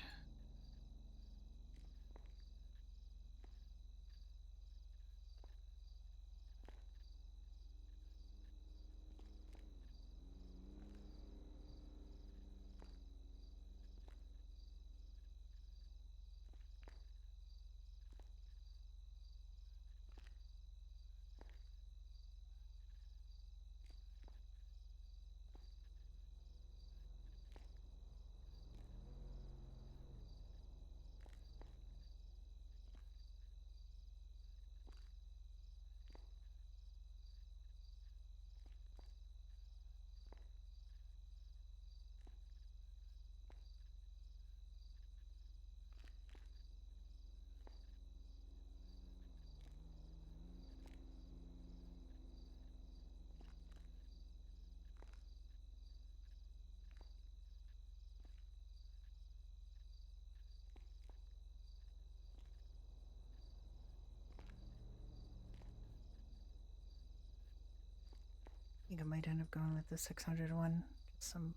I think I might end up going with the 600 one. Just some.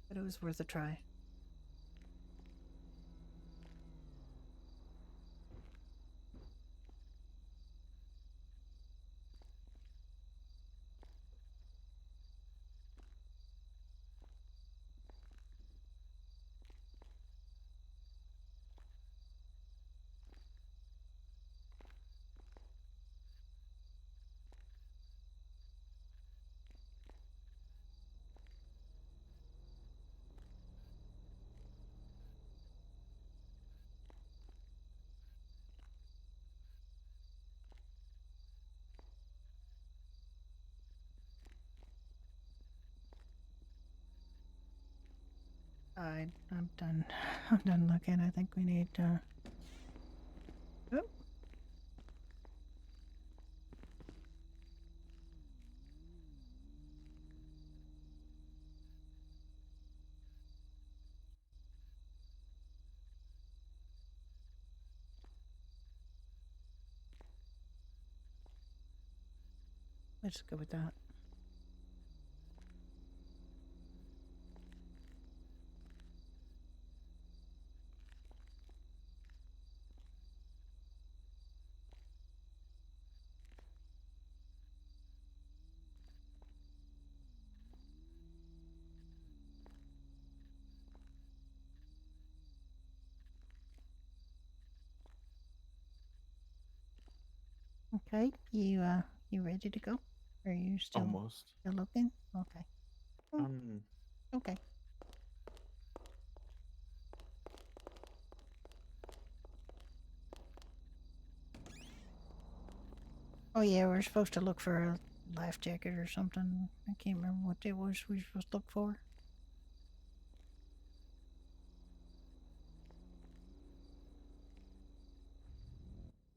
But it was worth a try. I'm done. I'm done looking. I think we need to. Oh. Let's go with that. Okay, you ready to go? Are you still Almost. still looking? Okay. Okay. Oh yeah, we're supposed to look for a life jacket or something. I can't remember what it was we were supposed to look for.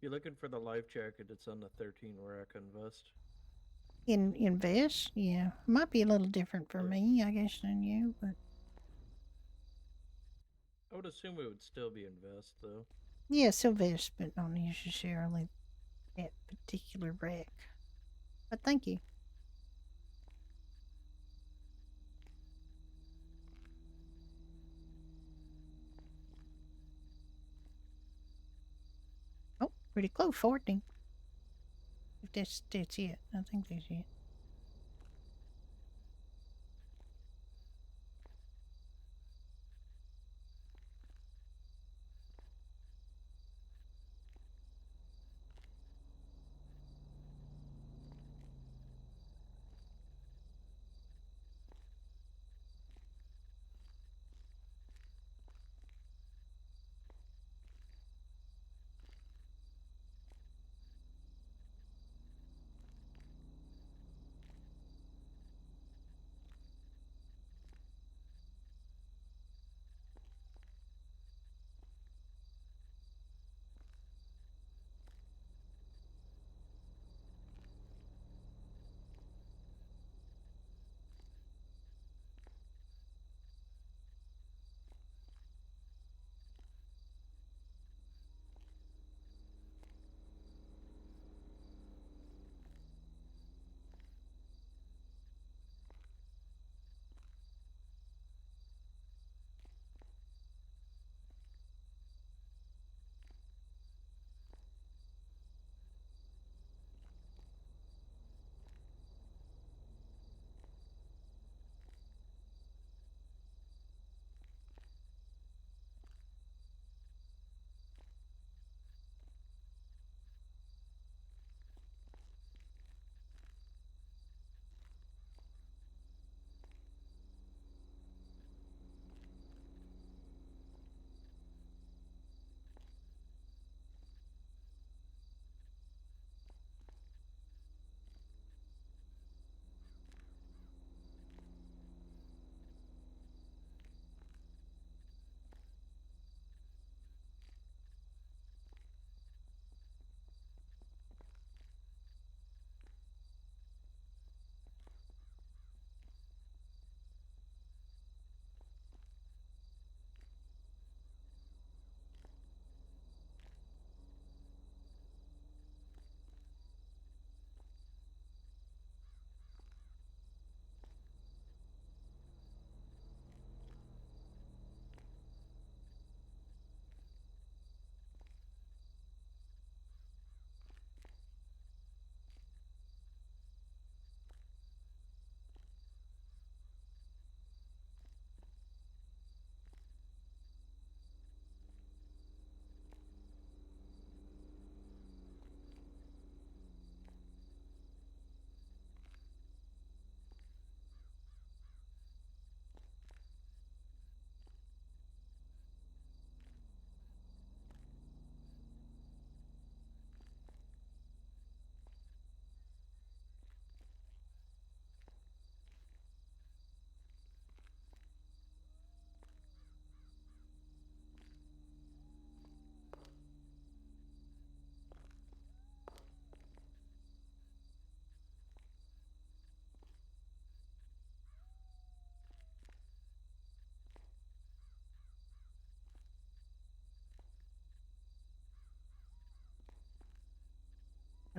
You're looking for the life jacket. It's on the 13 Raccoon vest. In vest, yeah, might be a little different for me, I guess, than you, but I would assume it would still be in vest, though. yeah, still vest, but not necessarily that particular rack. But thank you. Oh, pretty close, 14. If that's it, I think that's it.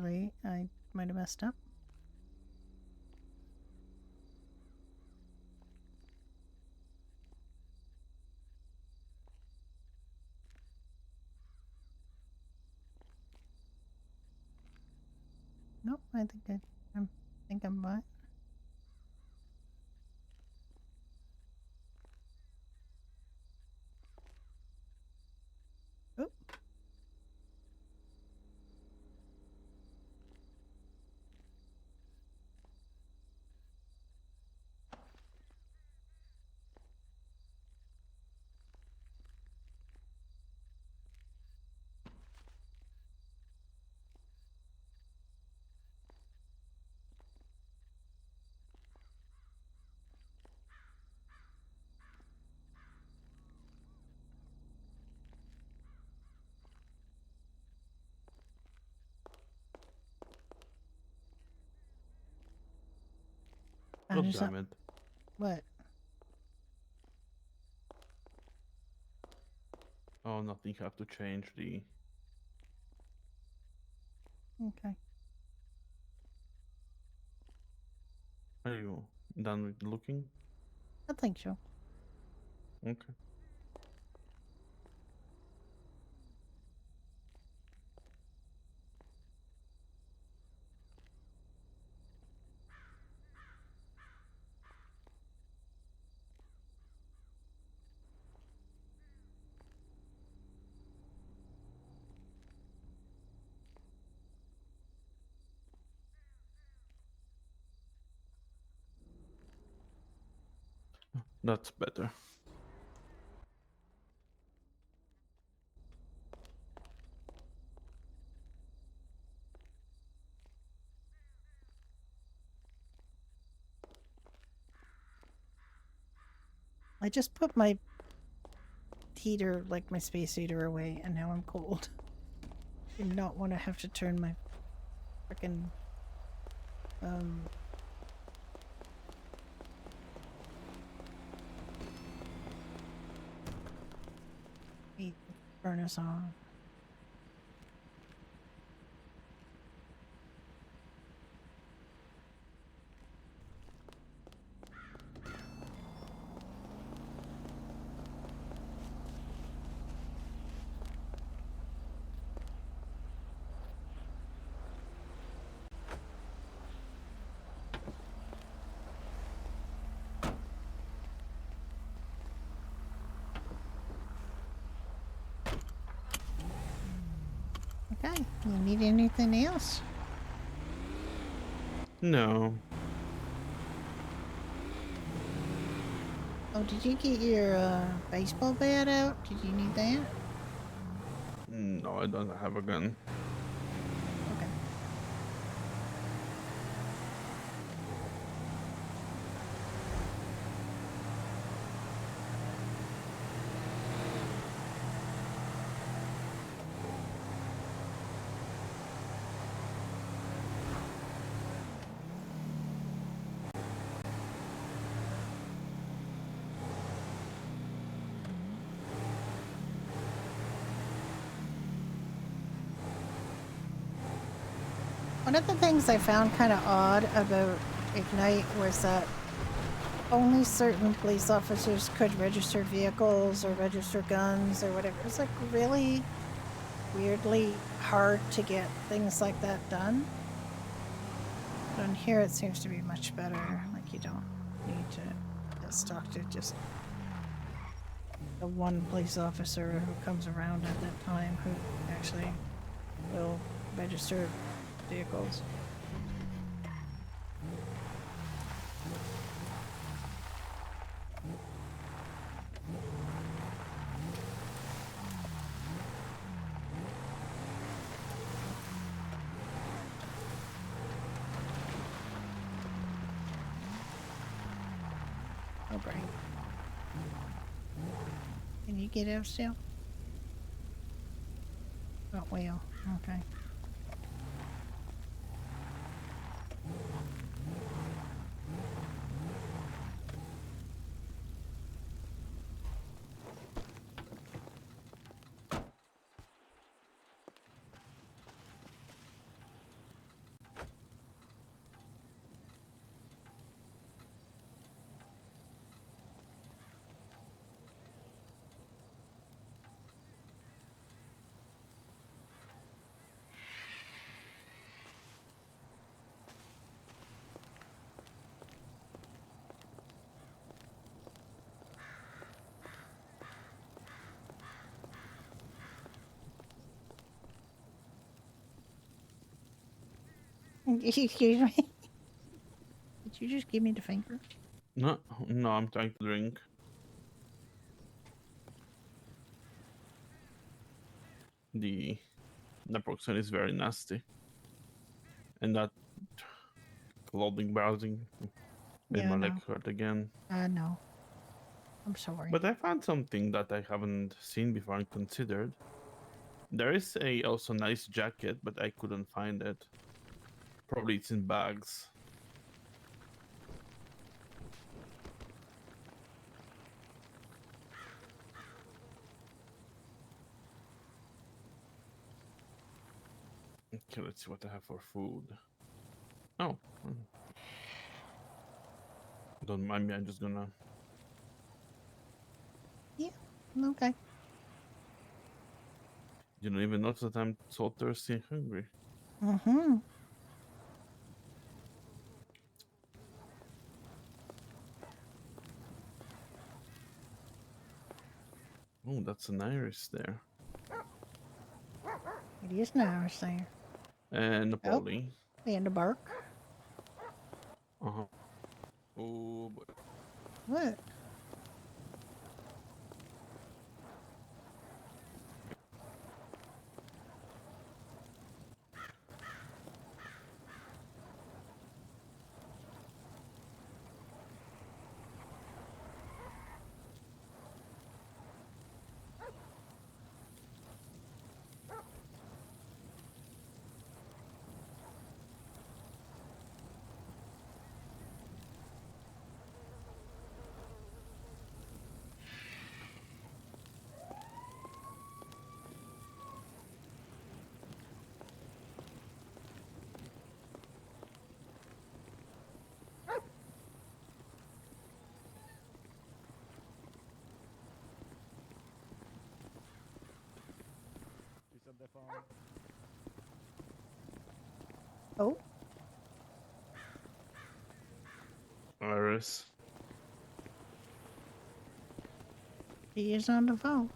properly. I might have messed up. Nope, I think I'm right. Oop. God There's damn it. What? Oh, nothing. Have to change the. Okay. Are you done with looking? I think so. Okay. That's better. I just put my heater, like my space heater, away, and now I'm cold. I do not want to have to turn my frickin' heat furnace on. Okay, you need anything else? No. Oh, did you get your baseball bat out? Did you need that? No, I don't have a gun. Okay. One of the things I found kind of odd about Ignite was that only certain police officers could register vehicles or register guns or whatever. It's like really weirdly hard to get things like that done. But on here it seems to be much better. Like you don't need to talk to just the one police officer who comes around at that time who actually will register vehicles. Oh, great. Can you get out still? Oh, well, okay. Excuse me. Did you just give me the finger? No, no, I'm trying to drink. The naproxen is very nasty, and that clothing browsing made Yeah, my I leg know. hurt again. I know. I'm sorry. But I found something that I haven't seen before and considered. There is a also nice jacket, but I couldn't find it. Probably it's in bags. Okay, let's see what I have for food. Oh. Don't mind me, I'm just gonna... Yeah, okay. You don't even notice that I'm so thirsty and hungry. Mm-hmm. Oh, that's an iris there. It is nice there. And a Polly. And a bark. Uh-huh. Oh, boy. What? She's on the phone. Oh. Iris. He is on the phone.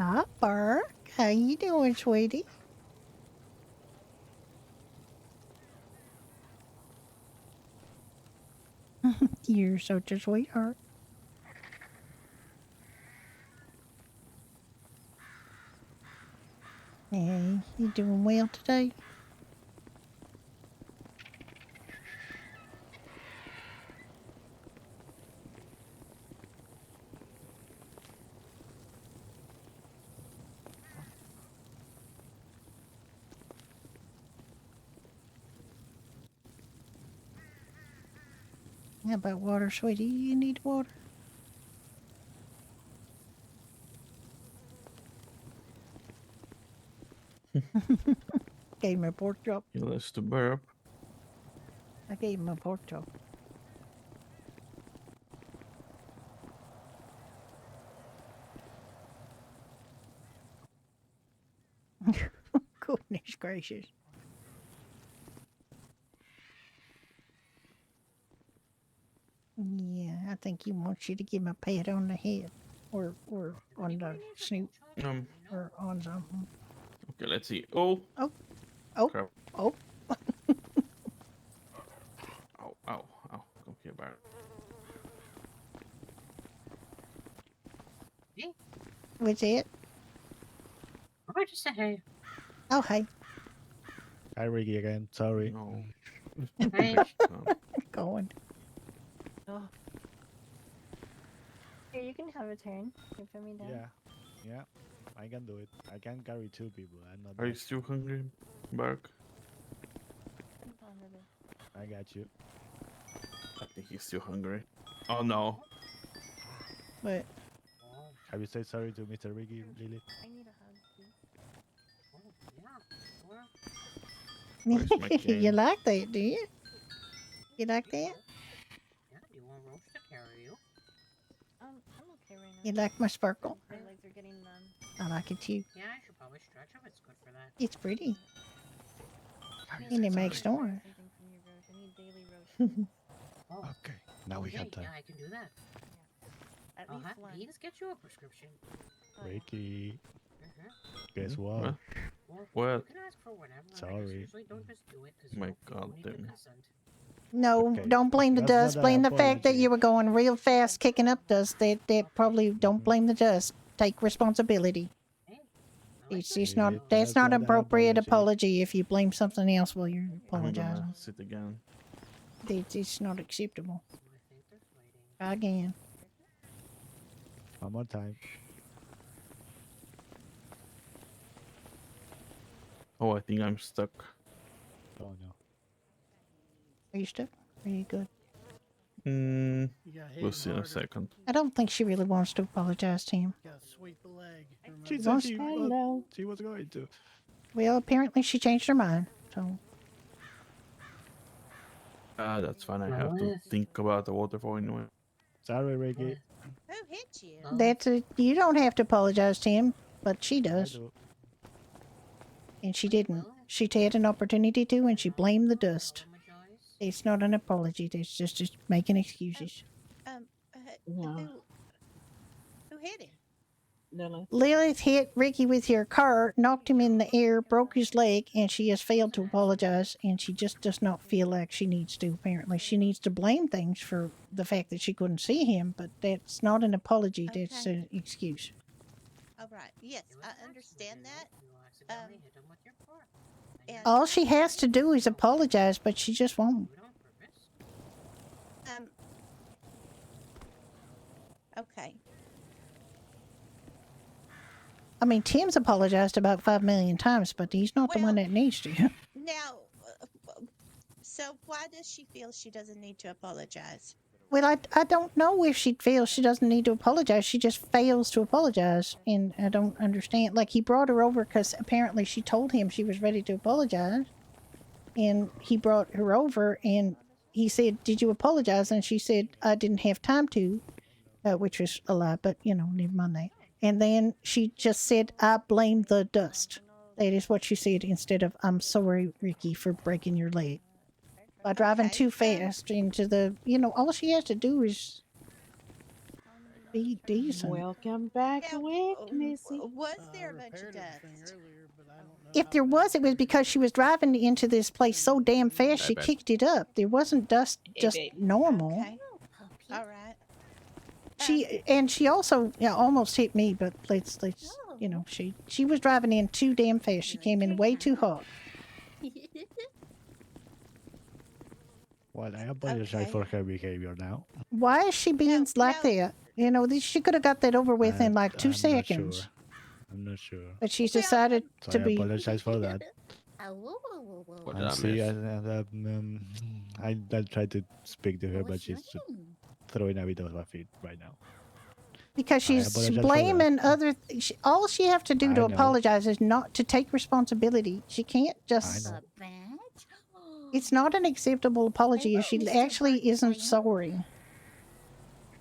Hi, Bark. How you doing, sweetie? You're such a sweetheart. Hey, you doing well today? How about water, sweetie? You need water? Gave him a pork chop. He likes to burp. I gave him a pork chop. Goodness gracious. Yeah, I think he wants you to give him a pat on the head. Or on the snoot. Or on something. Okay, let's see. Oh. Oh. Crap. Oh. Ow, ow, ow. Come here, Barrett. Hey. What's it? I just said hey. Oh, hey. Hi, Ricky again. Sorry. No. Hey. Going. Oh. Here, you can have a turn. You put me down. Yeah. Yeah. I can do it. I can carry 2 people. I'm not. Are you that- still hungry, Bark? I got you. I think he's still hungry. Oh no. But Have you said sorry to Mr. Ricky, Lilith? I need a hug, please. Where's my you cane? like that, do you? You like that? Yeah, do you want Roach to carry you? I'm okay right now. You like my sparkle? My legs are getting numb. I like it too. Yeah, I should probably stretch them. It's good for that. It's pretty. Have you And it said makes sorry? noise. Everything from you, Rose. I need daily Rose. Oh, Okay, now we yeah, have time. yeah, I can do that. At I'll least have one. Beans get you a prescription. Ricky, Mhm. guess Hmm? what? Well, What? you can ask for whatever. I just Sorry. usually don't just do it because My you God need the damn. consent. No, Okay, don't blame the that's not dust. an Blame the fact that apology. you were going real fast, kicking up dust. That probably don't blame the dust. Take responsibility. It's just not. Lilith, That's that's not not an appropriate apology. apology if you blame something else while you're I'm apologizing. gonna sit again. It's not acceptable. Try again. One more time. Oh, I think I'm stuck. Oh no. Are you stuck? Are you good? Mm, gotta hit we'll him see in a harder. second. I don't think she really wants to apologize to him. Gotta sweep the leg. She She said wants- she was going to. Well, apparently she changed her mind. So Ah, that's fine. I have to think about the waterfall anyway. Sorry, Ricky. Who hit you? that's it. You don't have to apologize to him, but she I does, do. and she didn't. She had an opportunity to, and she blamed the dust. It's not an apology. It's just making excuses. Who hit him? Lilith hit Ricky with her car, knocked him in the air, broke his leg, and she has failed to apologize, and she just does not feel like she needs to, apparently. She needs to blame things for the fact that she couldn't see him, but that's not an apology, that's an excuse. All right. Yes, I understand that. And All she has to do is apologize, but she just won't. okay. I mean, Tim's apologized about 5 million times, but he's not the one that needs to. Now, so why does she feel she doesn't need to apologize? Well, I don't know if she feels she doesn't need to apologize. She just fails to apologize, and I don't understand. Like, he brought her over because apparently she told him she was ready to apologize, and he brought her over, and he said, "Did you apologize?" And she said, "I didn't have time to," which was a lie, but, you know, never mind that. And then she just said, "I blame the dust." That is what she said instead of, "I'm sorry, Ricky, for breaking your leg." By driving too fast into the, you know, all she has to do is be decent. Welcome back, Missy. Was there a bunch of dust? If there was, it was because she was driving into this place so damn fast she bad. kicked it up. There wasn't dust, just normal. Okay. All right. She also almost hit me, but let's you know, she was driving in too damn fast. She came in way too hot. Well, I apologize for her behavior now. Why is she being like that? You know, she could have got that over with in like 2 I'm not seconds. sure. I'm not sure. But she's decided So to I be. apologize for that. What did And I see, miss? I tried to speak to her, but she's just throwing a bit of a fit right now. Because she's apologize for blaming other. All she has to do I to know. apologize is not to take responsibility. She can't just. It's not an acceptable apology if she actually isn't sorry.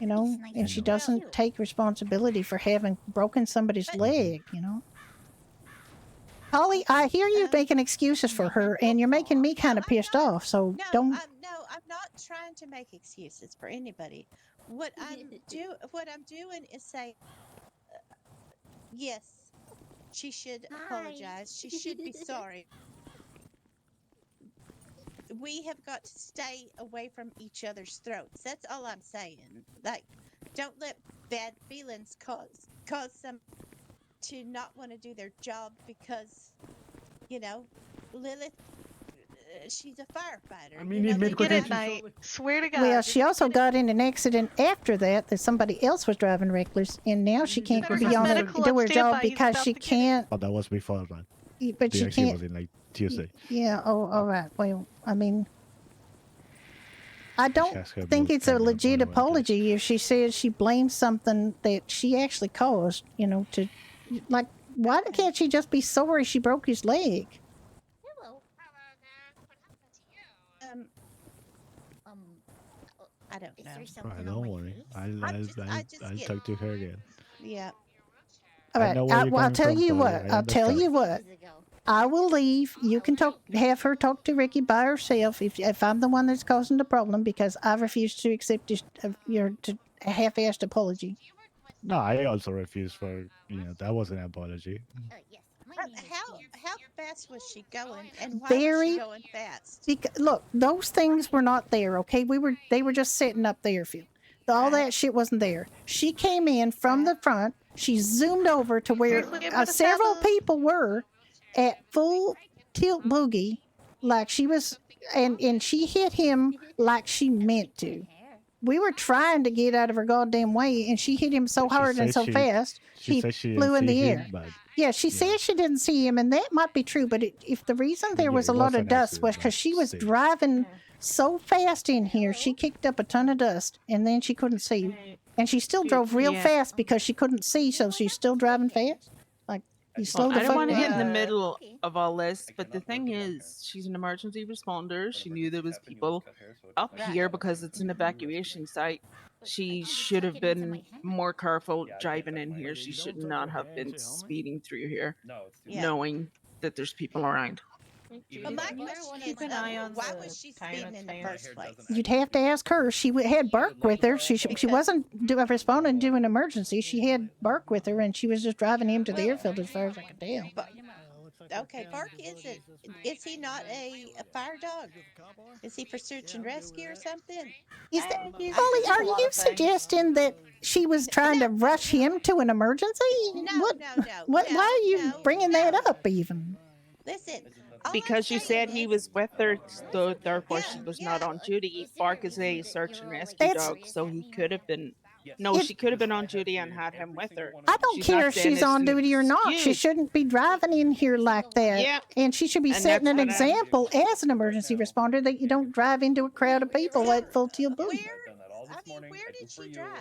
You know, and she doesn't take responsibility for having broken somebody's leg. You know. Holly, I hear you making excuses for her, and you're making me kind of pissed off. So don't. I'm not trying to make excuses for anybody. What I'm doing is say, yes, she should apologize. She should be sorry. We have got to stay away from each other's throats. That's all I'm saying. Like, don't let bad feelings cause some to not want to do their job because, you know, Lilith she's a firefighter. I mean, in they mid get quotation. it. Swear to God. Well, she also got in an accident after that somebody else was driving reckless, and now she can't Better be have on her, medical do on her job standby, he's because about she to get it. can't. But that was before that. But The she accident can't. was in like Tuesday. Yeah. Oh, all right. Well, I mean, I She don't has her think mood it's a kinda legit all over the place. apology if she says she blames something that she actually caused. You know, to like, why can't she just be sorry she broke his leg? Hello. I don't know. Right, don't worry. I'll talk to her again. Yeah. All I right. know where you're I'll coming tell from, you Polly. what. I I'll tell you understand. what. I will leave. You can have her talk to Ricky by herself if I'm the one that's causing the problem, because I refuse to accept your half-assed apology. No, I also refuse for that wasn't an apology. How fast was she going, and why was Very. she going fast? Look, those things were not there. Okay, they were just setting up the airfield. All that shit wasn't there. She came in from the front. She zoomed over to where Seriously, I'm gonna several stop. people were at full tilt boogie, like she was, and she hit him like she meant to. We were trying to get out of her goddamn way, and she hit him so She hard and said so fast She he said she flew didn't in see the him, air. but Yeah, she said she didn't see him, and that might be true. But if the reason there yeah, was it a lot was of an dust accident, was because but she was still. driving so fast in here, she kicked up a ton of dust, and then she couldn't see. And she still drove real Yeah. fast because she couldn't see, so she's still driving fast. Like, you slow Well, the I don't fuck want to get in the down. middle of all this, but the thing is, she's an emergency responder. She knew there was people up here because it's an evacuation site. She should have been more careful driving in here. She should not have been speeding through here, Yeah. knowing that there's people around. But my question is, why was she speeding in the first place? You'd have to ask her. She had Burke with her. She wasn't responding to an emergency. She had Burke with her, and she was just driving him to the airfield as far as I could tell. Okay, Bark isn't. Is he not a fire dog? Is he for search and rescue or something? Is that, Polly, are you suggesting that she was trying to rush him to an emergency? No. Why are you bringing that up even? Listen, Because you said he was with her, so therefore she was not on duty. Bark is a search and rescue dog, so he could have been. No, she could have been on duty and had him with her. I don't care if she's on duty or not. She shouldn't be driving in here like that. Yeah. And she should be And setting that's an what I- example as an emergency responder that you don't drive into a crowd of people at full tilt boom. Where did she drive?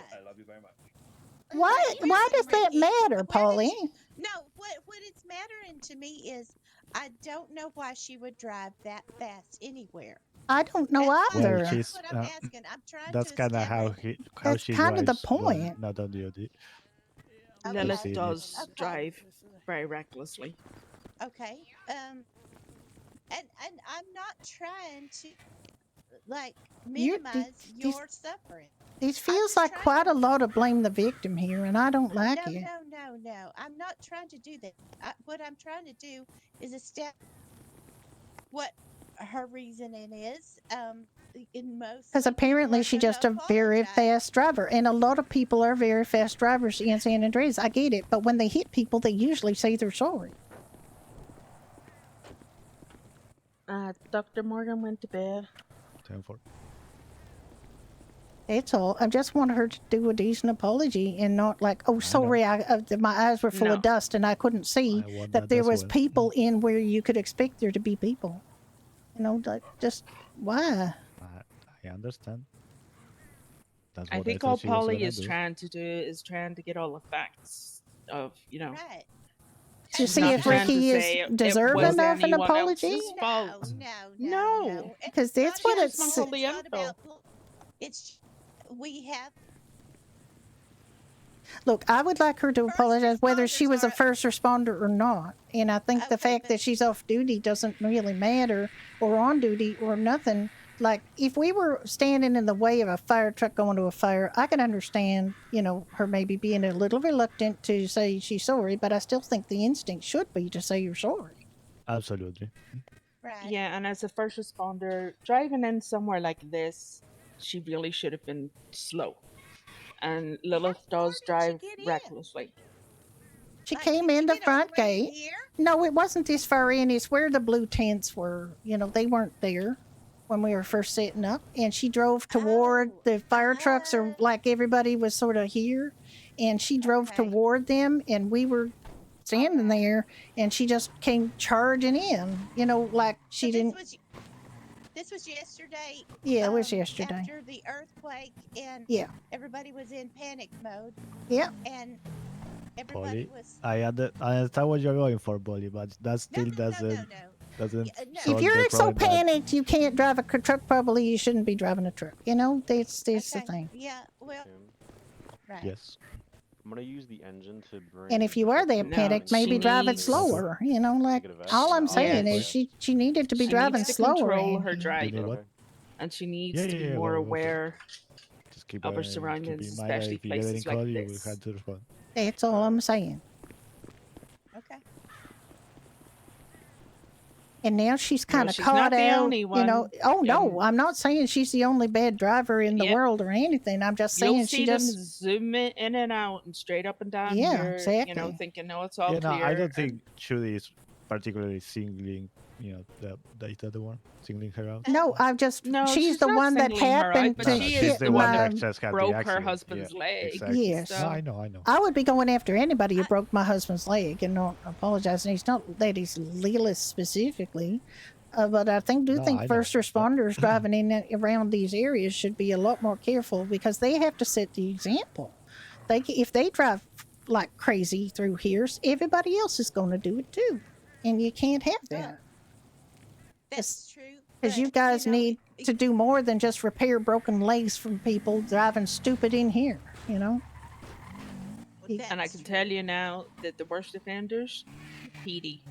Why does that matter, Polly? No, what it's mattering to me is I don't know why she would drive that fast anywhere. I don't know either. Well, she's, That's what I'm asking. I'm trying that's to kind of how That's she kinda the drives when point. not on duty. Lilith Okay. does drive very recklessly. Okay. And I'm not trying to like You're- minimize these- your suffering. It feels like quite a lot of blame the victim here, and I don't like it. No. I'm not trying to do that. What I'm trying to do is establish what her reasoning is. In most Because apparently she's just a very fast driver, and a lot of people are very fast drivers in San Andreas. I get it, but when they hit people, they usually say they're sorry. Dr. Morgan went to bed. 10-4. That's all. I just want her to do a decent apology and not like, oh, sorry, my eyes were full of dust and I couldn't see want that that there as was well. people in where you could expect there to be people. You know, like, just why? I understand. That's I what think thought all she was Polly gonna is do. trying to do is trying to get all the facts of, Right. To She's see not if trying to Ricky say is it deserving was of an anyone apology. else's fault. No. Because that's what It's it's. not about. It's we have. Look, I would like her to apologize whether she was a first responder or not. And I think the fact that she's off duty doesn't really matter, or on duty or nothing. Like, if we were standing in the way of a fire truck going to a fire, I can understand, you know, her maybe being a little reluctant to say she's sorry, but I still think the instinct should be to say you're sorry. Absolutely. Yeah, and as a first responder, driving in somewhere like this, she really should have been slow. And Lilith does drive recklessly. She Like, came did you in the get all front the way gate. here? No, it wasn't this far in. It's where the blue tents were. You know, they weren't there when we were first setting up. And she drove toward the fire trucks, or like everybody was sort of here. And she drove toward them, and we were standing there, and she just came charging in. You know, like she didn't. This was yesterday. Yeah, it was yesterday. After the earthquake, and Yeah. everybody was in panic mode. Yeah. And everybody Polly, was. I understand what you're going for, Polly, but that still doesn't If solve you're the so problem that panicked you can't drive a truck, probably you shouldn't be driving a truck. You know, that's the thing. Yeah. Well. Right. Yes. I'm gonna use the engine to bring. And if you are that panicked, maybe drive it slower. You know, like all I'm saying is she needed to be She driving needs to slower. control in her here. driving, and she needs Yeah, to yeah, be yeah, more well, aware just keep of her keep surroundings, in mind that especially if you get any places like call, you will this. have to respond. That's all I'm saying. Okay. And now she's kind of she's caught not the out. only You one. know, oh no, I'm not saying she's the only bad driver in the Yep. world or anything. I'm just You'll saying see she them just. zoom in and out and straight up and down Yeah, here, you know, exactly. thinking, no, it's all Yeah, no, clear. I don't and- think Judy is particularly singling, the data the one singling her out. No, I've just. No, she's the not one that singling her out, happened but to she hit is the one my. that just had the broke her accident. husband's Yeah, leg. exactly. Yes. No, I know. I would be going after anybody who broke my husband's leg, and not apologizing. He's not that he's Leela specifically, but I think No, I know, first responders driving in and around these areas should be a lot more careful because they have to set the example. If they drive like crazy through here, everybody else is going to do it too, and you can't have that. That's true. Because you guys need to do more than just repair broken legs from people driving stupid in here. You know. And I can tell you now that the worst offenders, PD.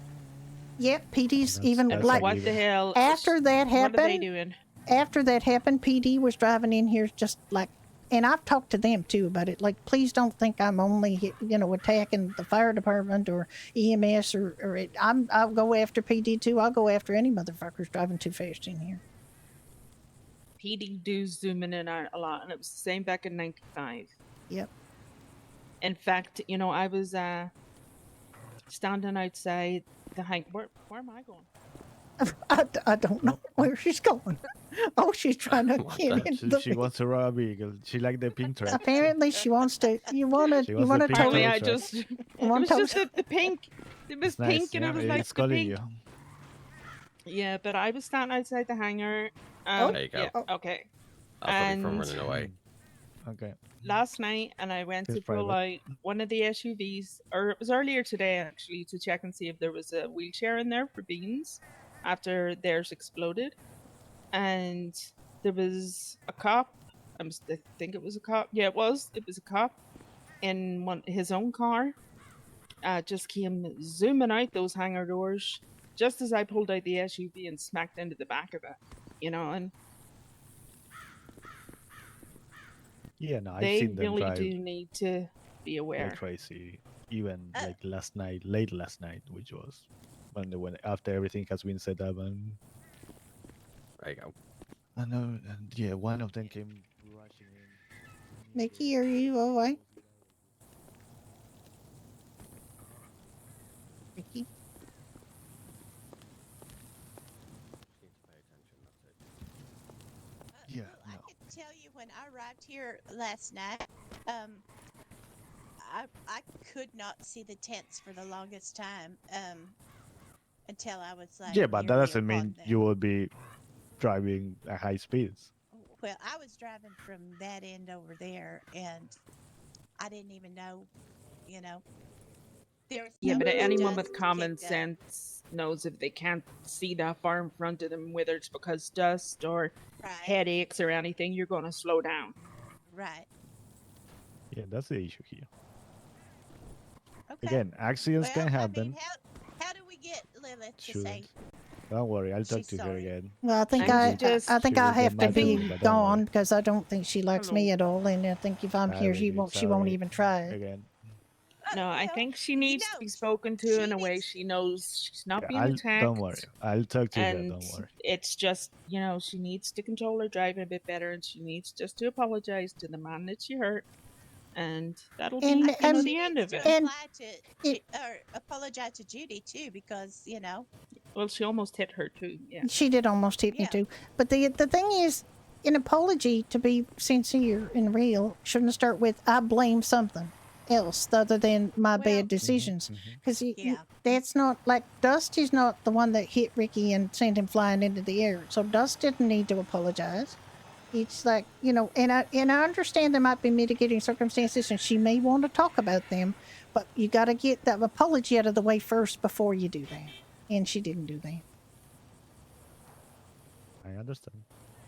Yep, PD's even And like what the hell? after that happened. What are they doing? After that happened, PD was driving in here just like, and I've talked to them too about it. Like, please don't think I'm only attacking the fire department or EMS or it. I'll go after PD too. I'll go after any motherfuckers driving too fast in here. PD do zoom in and out a lot, and it was the same back in '95. Yep. In fact, I was standing outside the hang. Where am I going? I don't know where she's going. Oh, she's trying to get into the. She wants to run a vehicle. She like the pink truck. Apparently, she wants to. You want to. She You wants want the to pink tell tow me? I truck. just. It want was to- just the pink. It was It's nice, pink, and yeah, it was like it's the calling pink. you. Yeah, but I was standing outside the hangar. There you go. Yeah, okay. I'll stop you And from running away. Okay. last night, and I went It's to pull private. out one of the SUVs, or it was earlier today actually, to check and see if there was a wheelchair in there for Beans after theirs exploded. And there was a cop. I think it was a cop. Yeah, it was. It was a cop in his own car. Just came zooming out those hangar doors just as I pulled out the SUV and smacked into the back of it. And Yeah, no, I've they seen them really drive do need to be aware. like crazy. Even like late last night, which was when after everything has been set up and. There you go. I know, and yeah, one of them came rushing in. Mickey, are you all right? Mickey. Yeah, I can tell you when I arrived here last night, I could not see the tents for the longest time, until I was like. Yeah, but that nearly doesn't upon mean them. you will be driving at high speeds. Well, I was driving from that end over there, and I didn't even know, There was Yeah, but so much anyone with dust common kicked up. sense knows if they can't see that far in front of them, whether it's because dust or headaches or anything, you're going to slow down. Right. Yeah, that's the issue here. Okay. Again, accidents can happen. How do we get Lilith to say? Shouldn't. Don't worry, I'll talk She's to her sorry. again. Well, I think She will I get- think she I will get have to mad at be me, but don't worry. gone because I don't think she likes me at all, and I think if I'm here, she won't Sorry. even try it. Again. No, I think she needs to be spoken to in a way she knows she's not being attacked. Don't worry, I'll talk to her. And Don't worry. it's just, she needs to control her driving a bit better, and she needs just to apologize to the man that she hurt and that'll And- be and- the end of it. and or apologize to Judy too, because Well, she almost hit her too. Yeah. She did almost hit me too. But the thing is, an apology, to be sincere and real, shouldn't start with "I blame something else other than my bad decisions," because that's not like Dust is not the one that hit Ricky and sent him flying into the air. So Dust didn't need to apologize. It's like, and I understand there might be mitigating circumstances, and she may want to talk about them, but you got to get that apology out of the way first before you do that. And she didn't do that. I understand.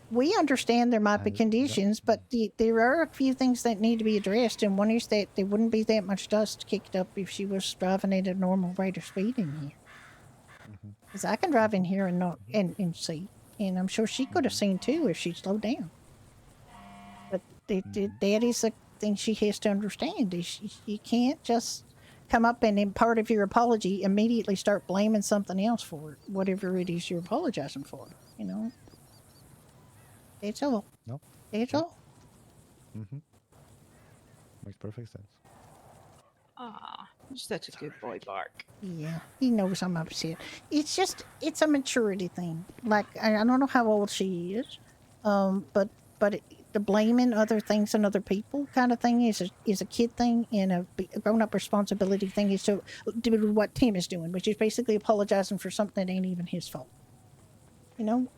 We understand there might be conditions, but there are a few things that need to be addressed, and one is that there wouldn't be that much dust kicked up if she was driving at a normal rate of speed in here. Because I can drive in here and not and see, and I'm sure she could have seen too if she slowed down. But that is a thing she has to understand. Is you can't just come up and in part of your apology immediately start blaming something else for it, whatever it is you're apologizing for. That's all. No. That's all. Makes perfect sense. Ah, you're such a good boy, Bark. Yeah, he knows I'm upset. It's a maturity thing. Like, I don't know how old she is, but the blaming other things and other people kind of thing is a kid thing, and a grown up responsibility thing is to do what Tim is doing, which is basically apologizing for something that ain't even his fault.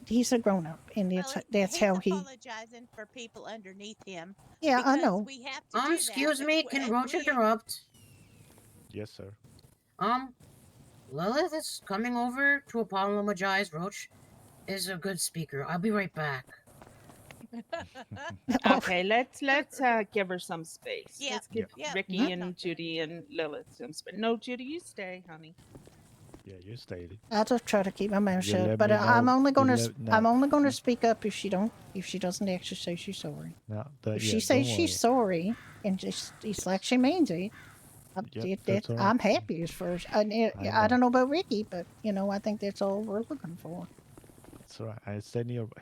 He's a grown up, and that's how he. apologizing for people underneath him. Yeah, I because know. We have to do Excuse that. me, can Roach interrupt? Yes, sir. Lilith is coming over to apologize. Roach is a good speaker. I'll be right back. Okay, let's give her some space. Yep, Let's give yep, Ricky yep. and Judy and Lilith some space. No, Judy, you stay, honey. Yeah, you stay. I just try to keep my mouth You shut, let but me I'm know- only you gonna let- no. I'm only gonna speak up if she doesn't actually say she's sorry. No, If she says she's sorry and just it's like she means it, that's all right. I'm happy as far as I know. don't know about Ricky, but I think that's all we're looking for. That's all right. I stay nearby.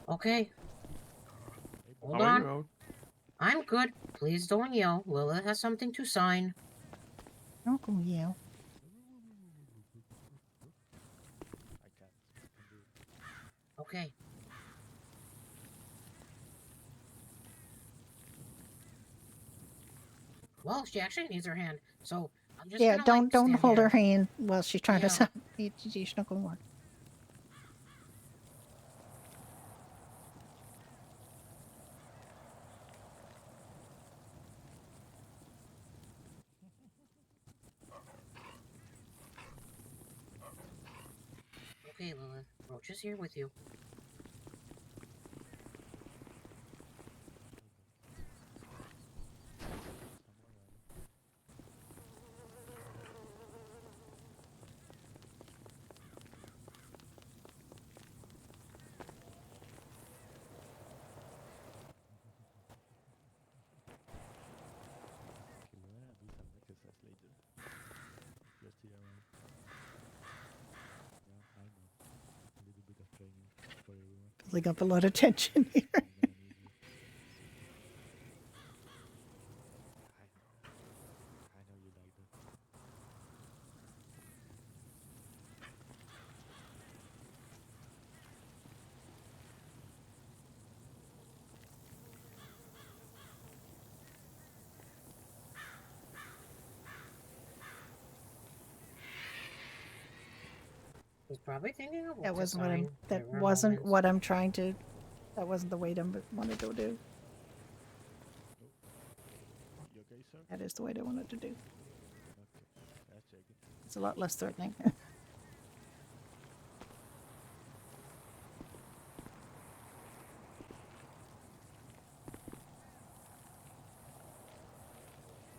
Okay. Hold How are on. you? I'm good. Please don't yell. Lilith has something to sign. Don't go yell. Okay. Well, she actually needs her hand, so I'm just Yeah, gonna, don't stand hold here. her hand while she's trying Yeah. to sign. It's not gonna work. Okay, Lilith. Roach is here with you. Okay, we're gonna do some exercise later. Just here around. Yeah, I know. A little bit of training for everyone. Building up a lot of tension here. I'm gonna need you. I know you like that. He's probably thinking of what That to wasn't what I'm. sign. That There were wasn't moments. what I'm trying to. That wasn't the way I wanted to do. You okay, sir? That is the way I wanted to do. Okay, let's check it. It's a lot less threatening.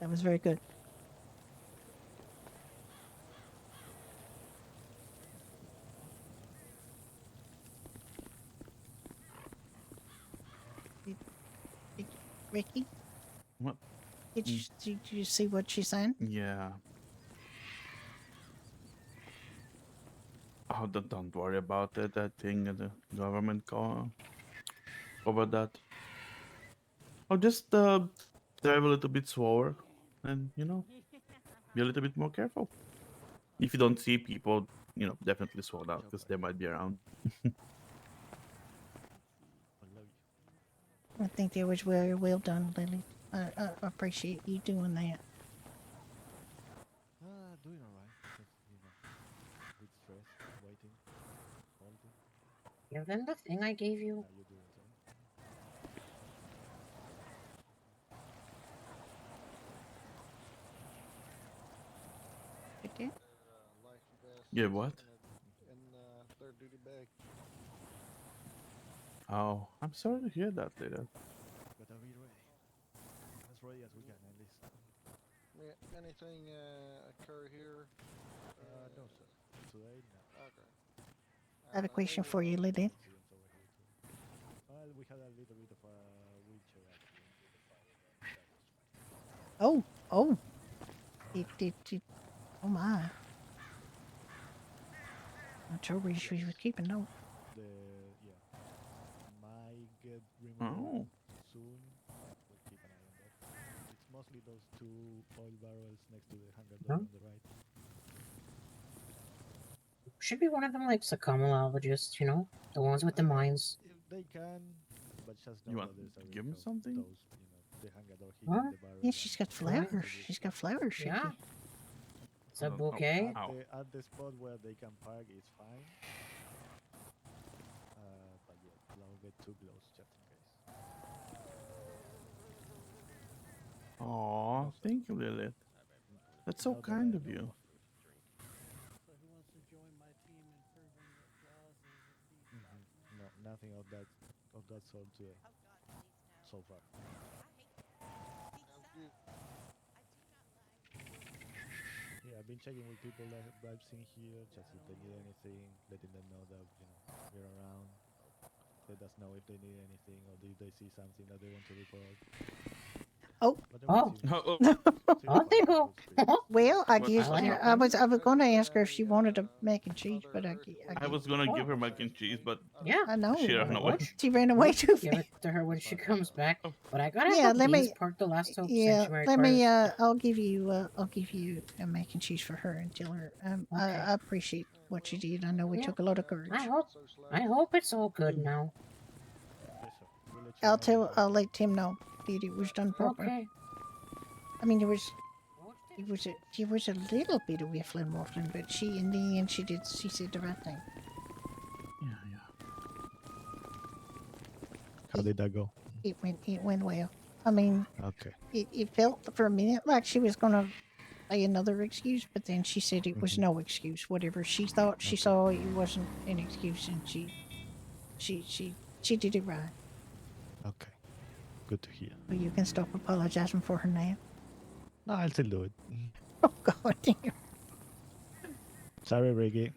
That was very good. Ricky, What? did you see what she said? Yeah. Oh, don't worry about it. That thing at the government call. over that. Or just drive a little bit slower, and be a little bit more careful. If you don't see people, definitely slow down because they might be around. I think that was very well done, Lily. I appreciate you doing that. Doing alright. Just a bit stressed, waiting, holding. Give them the thing I gave you. How you doing, sir? Okay. Yeah, what? In their duty bag. Oh, I'm sorry to hear that, later. Gotta be ready. As ready as we can, at least. Anything occur here? No, sir. Today, no. Okay. I have a question for you, Lily. Well, we had a little bit of a wheelchair accident with the fire, but that was fine. Oh. It. Oh my. I'm sure she was keeping note. Might get removed soon. We'll keep an eye on that. It's mostly those two oil barrels next to the hangar door on the right. Should be one of them like psychomenologists, the ones with the minds. They can, but just You know want that there's a give me risk of something? those, the hangar door hitting the barrel. Yeah, she's got flowers. She's got flowers. Yeah. It's a Oh, bouquet. At the spot where they can park is fine. But yeah, don't get too close just in case. Aw, thank you, Lilith. That's so kind of you. So who wants to join my team in proving the clauses of these documents? No, nothing of that sort today. So far. Yeah, I've been checking with people that I've seen here, just if they need anything, letting them know that we're around. Let us know if they need anything or if they see something that they want to report. Oh. Oh, they go. Well, I What- guess what I was going to ask her if she wanted a mac and cheese, but I was gonna give her mac and cheese, but Yeah. I know. she ran away. She ran away too Give fast. it to her when she comes back. But I gotta Yeah, have let these me. park the last hope Yeah, sanctuary let me. cars. I'll give you a mac and cheese for her and tell her. I appreciate what you did. I know it Yeah. took a lot of courage. I hope it's all good now. I'll let Tim know that it was done properly. Okay. I mean, there was a little bit of whiffling and waffling, but in the end, she said the right thing. How did that go? It went well. I mean, Okay. it felt for a minute like she was gonna say another excuse, but then she said it was no excuse. Whatever she thought she saw, it wasn't an excuse, and she did it right. Okay. Good to hear. Well, you can stop apologizing for her now. No, I'll still do it. Oh God damn. Sorry, Ricky.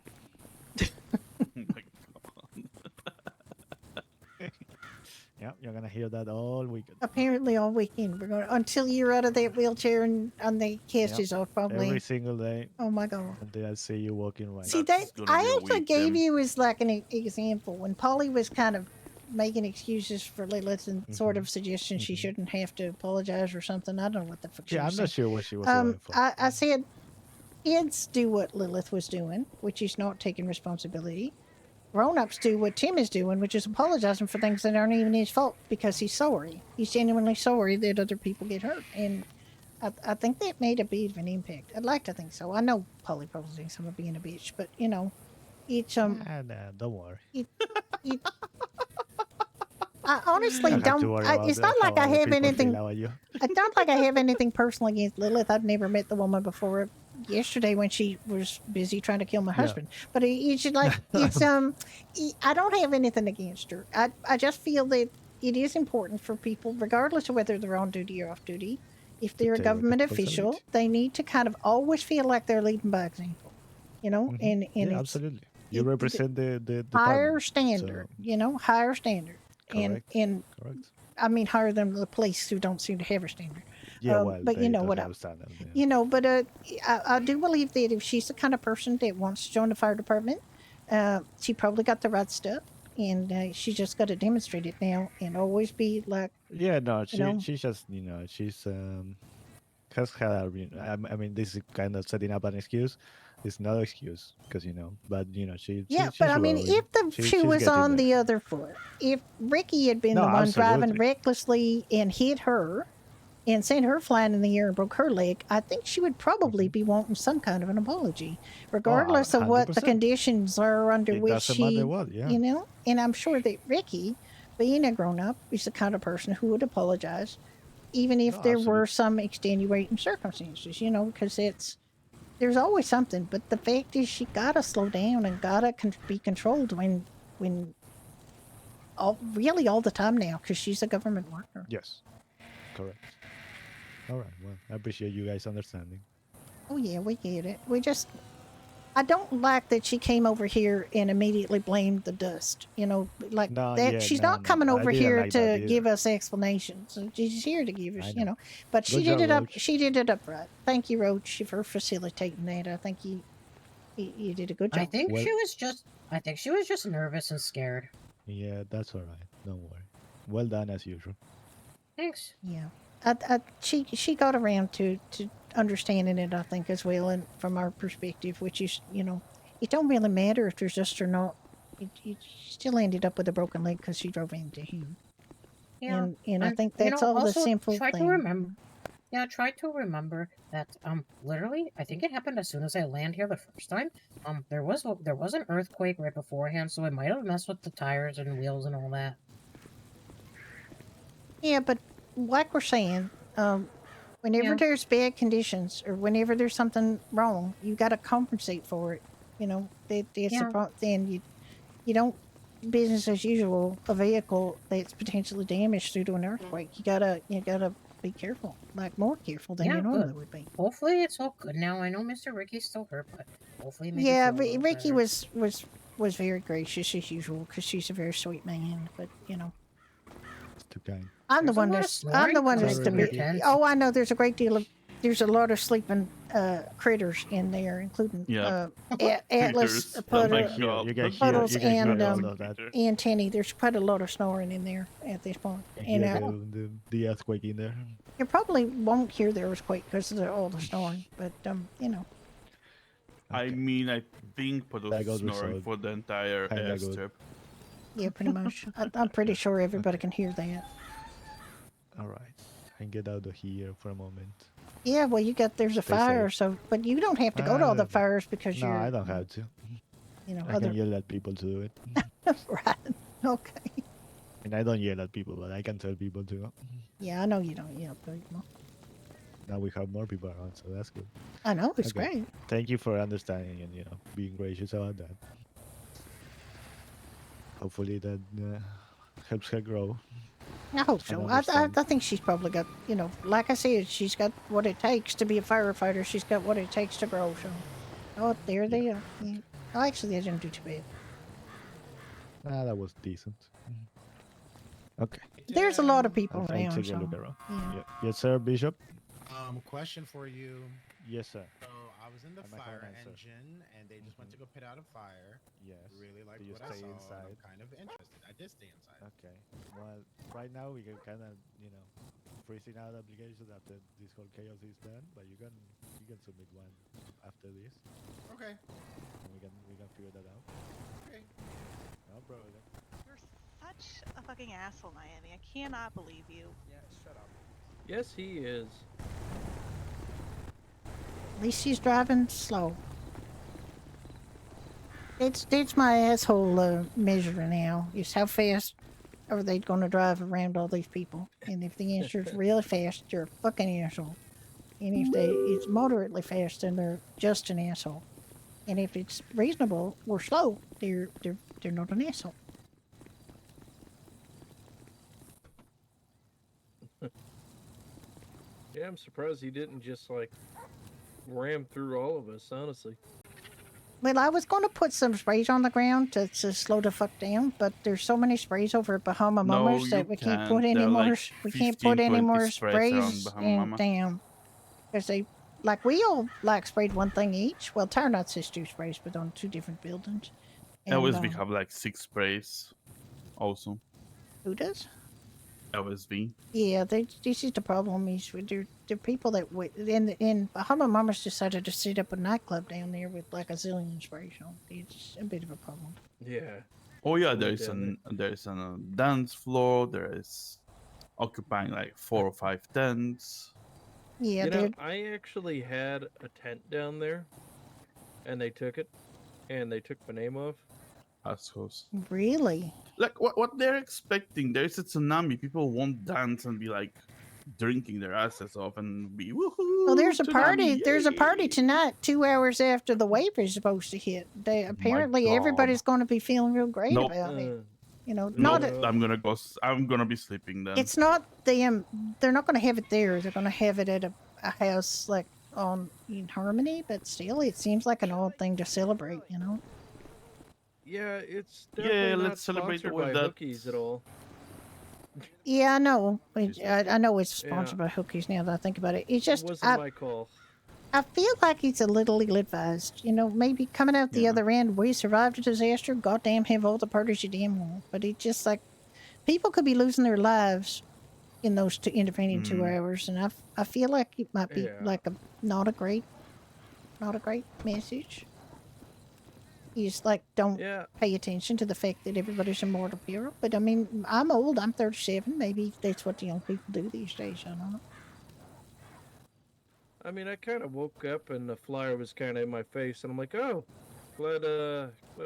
Yeah, you're gonna hear that all weekend. Apparently all weekend we're going until you're out of that wheelchair and the cast is off probably. Every single day. Oh my God. Until I see you walking right. See that I actually gave you as like an example when Polly was kind of making excuses for Lilith and sort of suggesting she shouldn't have to apologize or something. I don't know what the fuck she Yeah, was I'm not saying. sure what she was going for. I said kids do what Lilith was doing, which is not taking responsibility. Grown-ups do what Tim is doing, which is apologizing for things that aren't even his fault because he's sorry. He's genuinely sorry that other people get hurt. And I think that made a bit of an impact. I'd like to think so. I know Polly probably thinks I'm being a bitch, but it's Nah, don't worry. I honestly Don't have to don't. worry about It's not how like I other have people feel anything. about you. It's not like I have anything personal against Lilith. I've never met the woman before. Yesterday, when she was busy trying to kill my husband, but it's like I don't have anything against her. I just feel that it is important for people, regardless of whether they're on duty or off duty, if they're a Take government official, responsibility. they need to kind of always feel like they're leading by example. And Yeah, it's absolutely. You represent the higher department, standard, higher standard. Correct. And Correct. I mean higher than the police who don't seem to have a standard. Yeah, well, but they you know don't what have I, standard, yeah. but I do believe that if she's the kind of person that wants to join the fire department, she probably got the right stuff. and she just got to demonstrate it now and always be like, Yeah, no, you she know, she's just she's has had a I mean this is kind of setting up an excuse. It's not an excuse because but yeah. But she's I mean, growing. if the shoe She's was getting on there. the other foot, if Ricky had been No, the one driving absolutely. recklessly and hit her and sent her flying in the air and broke her leg, I think she would probably be wanting some kind of an apology, regardless of what the 100%. conditions are under It which doesn't matter she, what, yeah. you know. And I'm sure that Ricky, being a grown up, is the kind of person who would apologize, even if No, there were absolutely. some extenuating circumstances, because there's always something. But the fact is, she gotta slow down and gotta be controlled when really all the time now, because she's a government worker. Yes, correct. All right. Well, I appreciate you guys understanding. Oh yeah, we get it. I don't like that she came over here and immediately blamed the dust. Like No, that. yeah, She's no, not no. coming I over didn't here like that to give either. us explanations. She's here to give us, I know. But she Good did job, it up. Roach. She did it up right. Thank you, Roach, for facilitating that. I think you did a good job. I think Well- she was just nervous and scared. Yeah, that's all right. Don't worry. Well done as usual. Thanks. Yeah, she got around to understanding it, I think, as well, and from our perspective, which is, it don't really matter if there's dust or not. It still ended up with a broken leg because she drove into him. Yeah, and I think that's all the also simple try thing. to remember. Yeah, try to remember that literally I think it happened as soon as I land here the first time. There was an earthquake right beforehand, so it might have messed with the tires and wheels and all that. Yeah, but like we're saying, whenever Yeah. there's bad conditions or whenever there's something wrong, you got to compensate for it. That's the Yeah. then you don't business as usual a vehicle that's potentially damaged due to an earthquake. You gotta be careful, like more careful than Yeah, you normally but would be. hopefully it's all good now. I know Mr. Ricky's still hurt, but hopefully maybe Yeah, feel a little Ricky better. was very gracious as usual because she's a very sweet man. But It's too kind. I'm the There's a one lot of that's snoring coming to from your be. tent. Oh, I know. There's a lot of sleeping critters in there, including Yeah. Atlas, Critters. Oh my Puddle- God. You can hear, Puddles, you can and hear all of that. and Tenny. There's quite a lot of snoring in there at this point. You And hear the earthquake in there. you probably won't hear the earthquake because of all the snoring. But I mean, I think Puddle That got snoring resolved. for the entire Kinda good. airstrip. yeah, pretty much. I'm pretty sure everybody can hear that. All right. I can get out of here for a moment. Yeah, well, there's a Stay fire, safe. but you don't have to go to all the fires because No, you're. I don't have to. I other. can yell at people to do it. Right. Okay. And I don't yell at people, but I can tell people to. Yeah, I know you don't yell, but Now we have more people around, so that's good. I know it's Okay. great. Thank you for understanding and being gracious about that. Hopefully that helps her grow. I hope so. I think she's probably got, like I said, she's got what it takes to be a firefighter. She's got what it takes to grow. So, oh, there they are. Yeah. Oh, actually, they didn't do too bad. That was decent. Okay. There's a lot of people I'm trying to around. take a look So, around. yeah. Yes, sir, Bishop. Question for you. Yes, sir. So I was in the Am I fire fine, sir? engine, and they just went to go put out a fire. Yes. Really like Do you what I stay saw. And inside? I'm kind of interested. I did stay inside. Okay. Well, right now we can kind of, freezing out applications after this whole chaos is done, but you can submit one after this. Okay. And we can figure that out. Okay. No problem. You're such a fucking asshole, Miami. I cannot believe you. Yeah, shut up. Yes, he is. At least she's driving slow. It's my asshole measure now. Is how fast are they going to drive around all these people? And if the answer is really fast, you're a fucking asshole. And if it's moderately fast, then they're just an asshole. And if it's reasonable or slow, they're not an asshole. Yeah, I'm surprised he didn't just like ram through all of us, honestly. Well, I was going to put some sprays on the ground to slow the fuck down, but there's so many sprays over at Bahama No, Mamas that you we can't can't. put any There are more. like We can't put 15, any 20 more sprays around sprays Bahama Mama. down because we all sprayed one thing each. Well, Tire Nuts has 2 sprays, but on 2 different buildings. And, LSV have like 6 sprays. Also, who does? LSV. Yeah, this is the problem. Is the people that and Bahama Mamas decided to set up a nightclub down there with like a zillion sprays on. It's a bit of a problem. Yeah. Oh yeah, I live there is a dance floor. There is occupying like 4 or 5 tents. Yeah, You know, I actually had a tent down there, and they took it, and they took my name off. Assholes. Really? Like what they're expecting? There's a tsunami. People won't dance and be like drinking their asses off and be woohoo. Well, there's a party. tsunami, There's a party yay." tonight, 2 hours after the wave is supposed to hit. Apparently God. everybody's going to be feeling real great Nope. about it. You know, Nope. not a, I'm gonna go. I'm gonna be sleeping then. it's not them. They're not going to have it there. They're going to have it at a house like on in Harmony. But still, it seems like an odd thing to celebrate. You know. Yeah, it's definitely not let's celebrate sponsored with by that. Hookies at all. Yeah, I know. I know it's sponsored by Hookies now that I think about it. It's just Wasn't my call. I feel like it's a little ill-advised. You know, maybe coming out the other end, we survived a disaster. Goddamn, have all the parties you damn want. But it's just like people could be losing their lives in those intervening 2 hours, and I feel like it might be like not a great message. You just like don't pay attention to the fact that everybody's a mortal peril. But I mean, I'm old. I'm 37. Maybe that's what the young people do these days. I don't know. I mean, I kind of woke up and the flyer was kind of in my face, and I'm like, oh, glad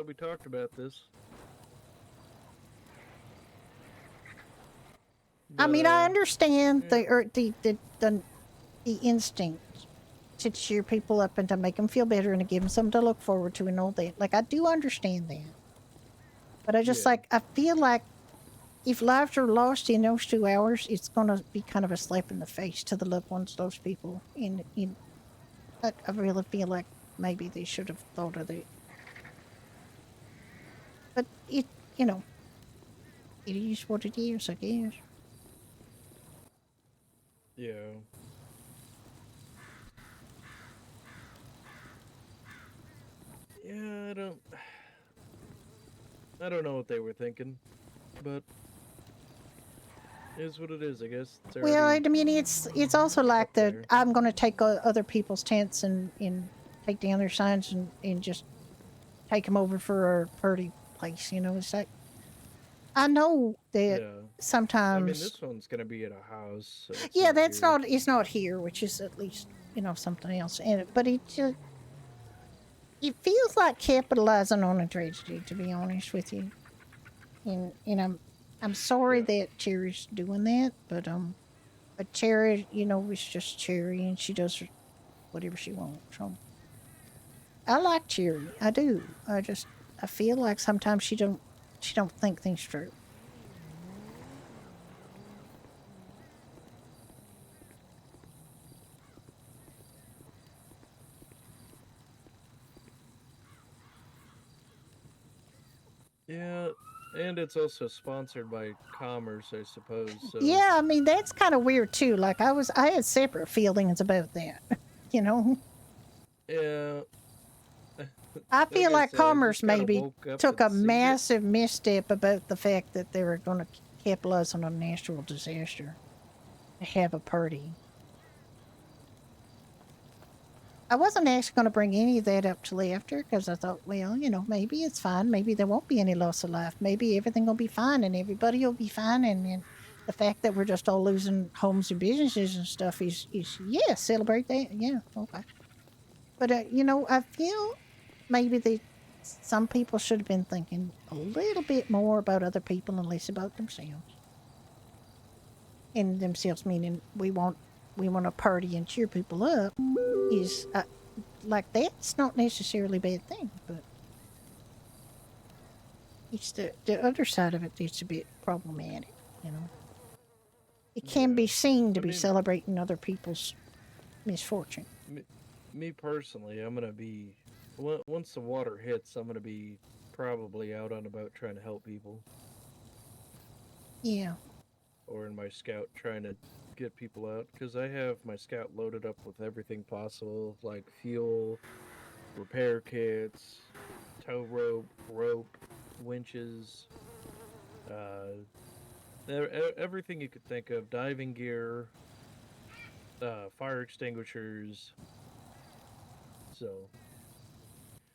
we talked about this. I mean, I understand the instinct to cheer people up and to make them feel better and to give them something to look forward to and all that. Like, I do understand that. But I just I feel like if lives are lost in those 2 hours, it's going to be kind of a slap in the face to the loved ones, those people. I really feel like maybe they should have thought of that. But it is what it is, I guess. Yeah. Yeah, I don't know what they were thinking, but it is what it is, I guess. It's Well, I already mean, it's also like that I'm going to take other people's tents and take down their signs and just take them over for a party place. You know, it's like I know that sometimes. I mean, this one's gonna be at a house. So yeah, that's not. It's not here, which is at least something else. But it feels like capitalizing on a tragedy. To be honest with you, and I'm sorry that Cherry's doing that, but Cherry, is just Cherry, and she does whatever she wants. So I like Cherry, I do. I feel like sometimes she don't think things through. Yeah, and it's also sponsored by Commerce, I suppose. So. Yeah, I mean that's kind of weird too. Like I had separate feelings about that. Yeah. I feel like Commerce maybe took a and seen it. massive misstep about the fact that they were going to capitalize on a natural disaster to have a party. I wasn't actually going to bring any of that up till after because I thought, well, maybe it's fine. Maybe there won't be any loss of life. Maybe everything will be fine and everybody will be fine. And the fact that we're just all losing homes and businesses and stuff is yeah, celebrate that. Yeah, okay. But, I feel maybe some people should have been thinking a little bit more about other people and less about themselves. And themselves meaning we want to party and cheer people up is like that's not necessarily a bad thing, but it's the other side of it that's a bit problematic. It can be seen to be celebrating other people's misfortune. Me personally, I'm gonna be once the water hits, I'm gonna be probably out on a boat trying to help people. Yeah. Or in my scout trying to get people out because I have my scout loaded up with everything possible, like fuel, repair kits, tow rope, winches, everything you could think of, diving gear, fire extinguishers. So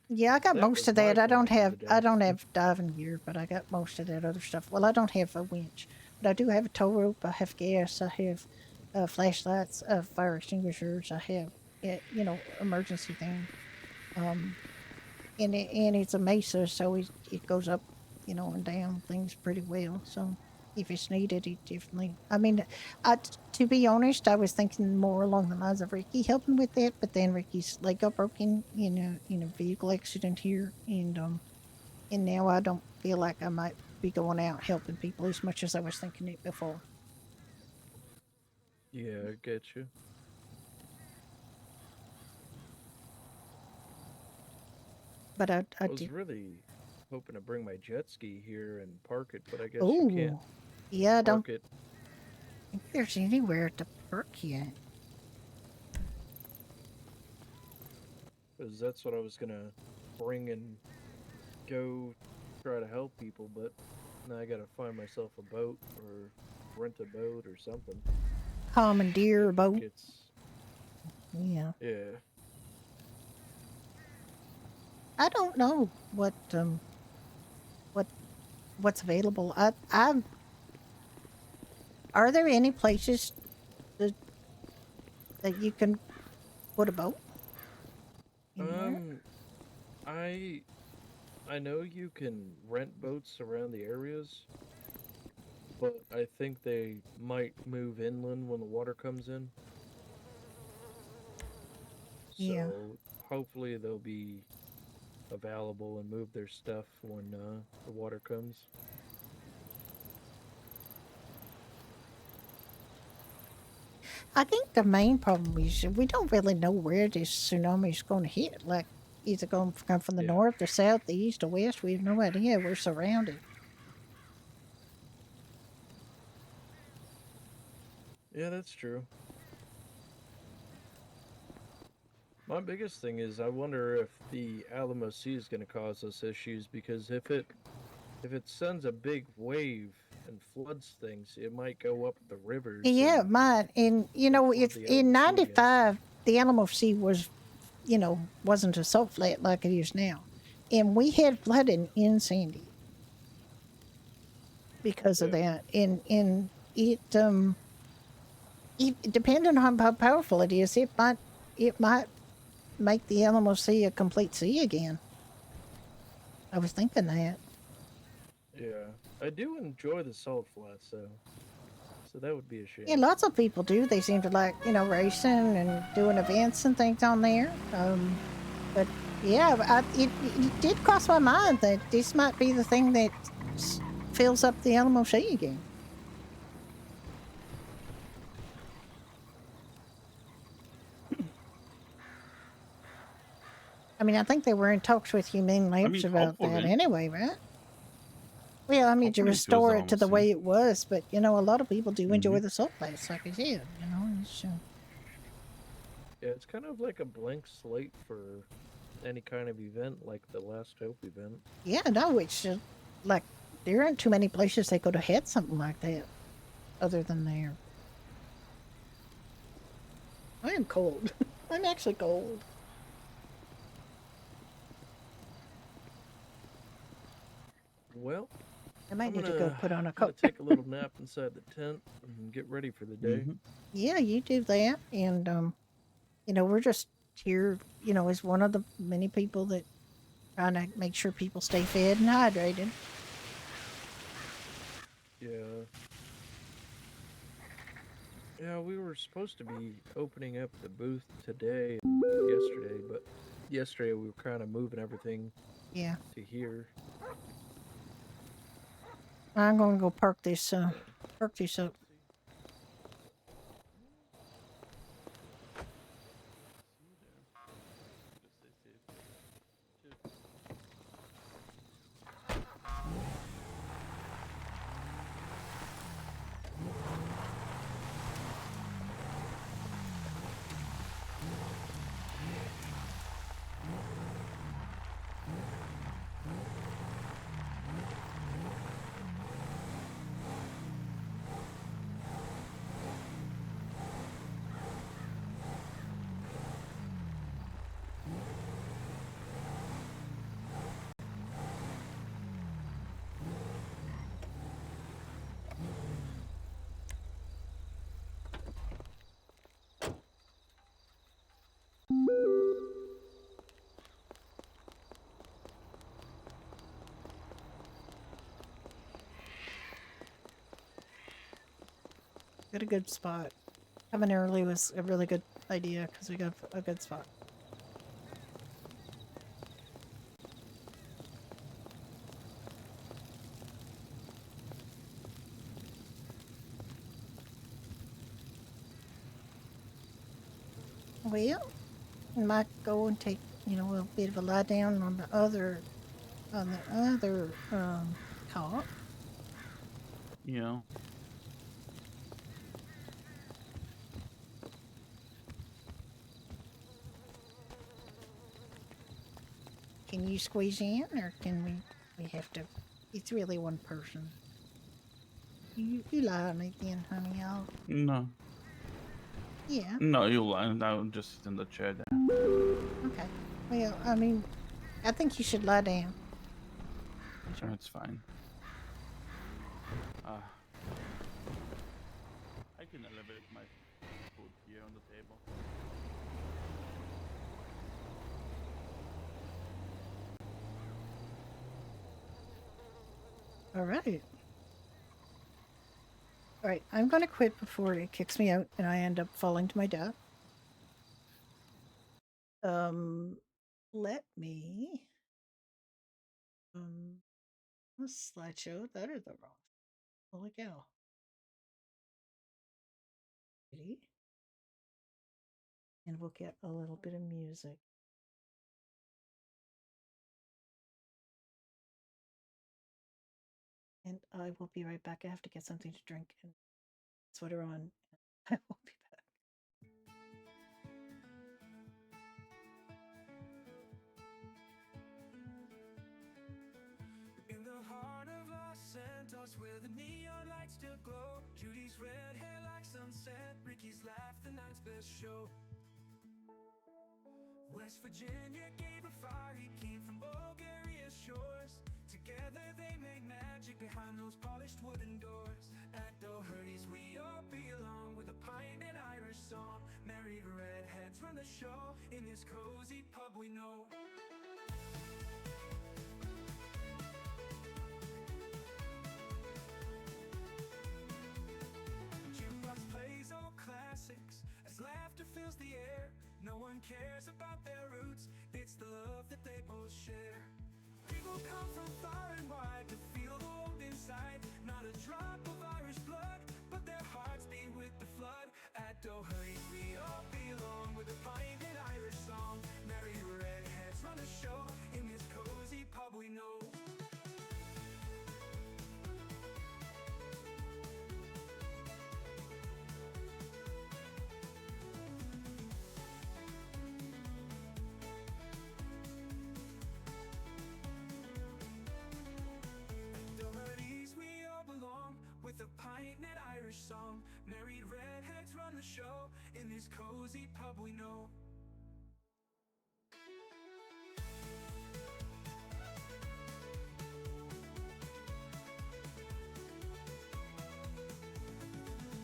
Yeah, I got that most was of my that. I don't plan for the have I day. don't have diving gear, but I got most of that other stuff. Well, I don't have a winch, but I do have a tow rope. I have gas. I have flashlights, fire extinguishers. I have emergency thing. Um, and it's a mesa, so it goes up, and down things pretty well. So if it's needed, it definitely. I mean, to be honest, I was thinking more along the lines of Ricky helping with that, but then Ricky's leg got broken in a vehicle accident here, and now I don't feel like I might be going out helping people as much as I was thinking it before. Yeah, I get you. But I I was did. really hoping to bring my jet ski here and park it, but I guess you can't Oh, yeah, I don't park it. think there's anywhere to park yet. Because that's what I was gonna bring and go try to help people, but now I gotta find myself a boat or rent a boat or something. Commandeer a boat. It's Yeah. yeah. I don't know what's available. Are there any places that you can put a boat? Anywhere? I know you can rent boats around the areas, but I think they might move inland when the water comes in. Yeah. So hopefully they'll be available and move their stuff when the water comes. I think the main problem is we don't really know where this tsunami is going to hit. Like, is it going to come from the north, the south, the east, or west? We have no idea. We're surrounded. Yeah, that's true. My biggest thing is I wonder if the Alamo Sea is going to cause us issues because if it sends a big wave and floods things, it might go up the rivers. Yeah, and mine. And, it's the in Alamo Sea again. 95, the Alamo Sea wasn't a salt flat like it is now. And we had flooding in Sandy because of that. And it, depending on how powerful it is, it might make the Alamo Sea a complete sea again. I was thinking that. Yeah, I do enjoy the salt flats, so that would be a shame. Yeah, lots of people do. They seem to like, racing and doing events and things on there. But yeah, it did cross my mind that this might be the thing that fills up the Alamo Sea again. I mean, I think they were in talks with Humane Labs about that hopefully. anyway, right? Well, I mean, to Hopefully it goes restore down it to the soon. way it was, but a lot of people do enjoy Mhm. the salt flats, like I said. It's, Yeah, it's kind of like a blank slate for any kind of event like the Last Hope event. yeah, no, it's like there aren't too many places they could have had something like that, other than there. I am cold. I'm actually cold. Well, I might I'm need to gonna, go put on a I'm gonna coat. take a little nap inside the tent and get ready for the day. Yeah, you do that, and we're just here, as one of the many people that trying to make sure people stay fed and hydrated. Yeah. Yeah, we were supposed to be opening up the booth today and yesterday, but yesterday we were kind of moving everything Yeah, to here. I'm gonna go park this up. Got a good spot. Coming early was a really good idea because we got a good spot. Well, we might go and take, a bit of a lie down on the other cot. Yeah. Can you squeeze in, or can we have to? It's really one person. You lie on it then, honey. No. Yeah. No, you lie. I'll just sit in the chair there. Okay. Well, I mean, I think you should lie down. It's fine. I can elevate my food here on the table. All right. All right. I'm going to quit before it kicks me out and I end up falling to my death. Let me. A slideshow. That is the wrong. Holy cow. And we'll get a little bit of music. And I will be right back. I have to get something to drink and sweater on. I will be back. In the heart of Los Santos, where the neon lights still glow, Judy's red hair like sunset, Ricky's laugh the night's best show. West Virginia gave a fire, he came from Bulgaria's shores. Together they made magic behind those polished wooden doors. At Doherty's we all belong, with a pint and Irish song. Married redheads run the show, in this cozy pub we know. Jukebox plays old classics as laughter fills the air. No one cares about their roots, it's the love that they both share. People come from far and wide to feel the warmth inside. Not a drop of Irish blood, but their hearts beat with the flood. At Doherty's we all belong, with a pint and Irish song. Merry redheads run the show, in this cozy pub we know. With a pint and Irish song, married redheads run the show, in this cozy pub we know.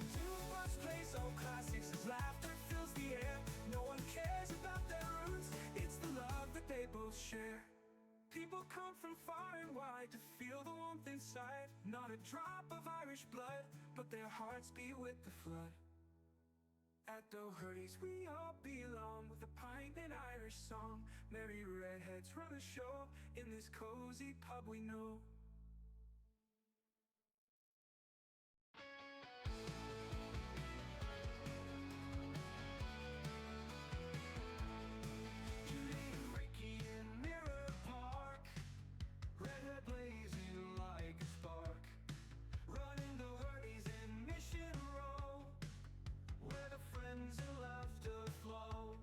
Jukebox plays old classics as laughter fills the air. No one cares about their roots, it's the love that they both share. People come from far and wide to feel the warmth inside. Not a drop of Irish blood, but their hearts beat with the flood. At Doherty's we all belong, with a pint and Irish song. Merry redheads run the show, in this cozy pub we know. Judy and Ricky in Mirror Park, redhead blazing like a spark. Running Doherty's in Mission Row, where the friends and laughter flow.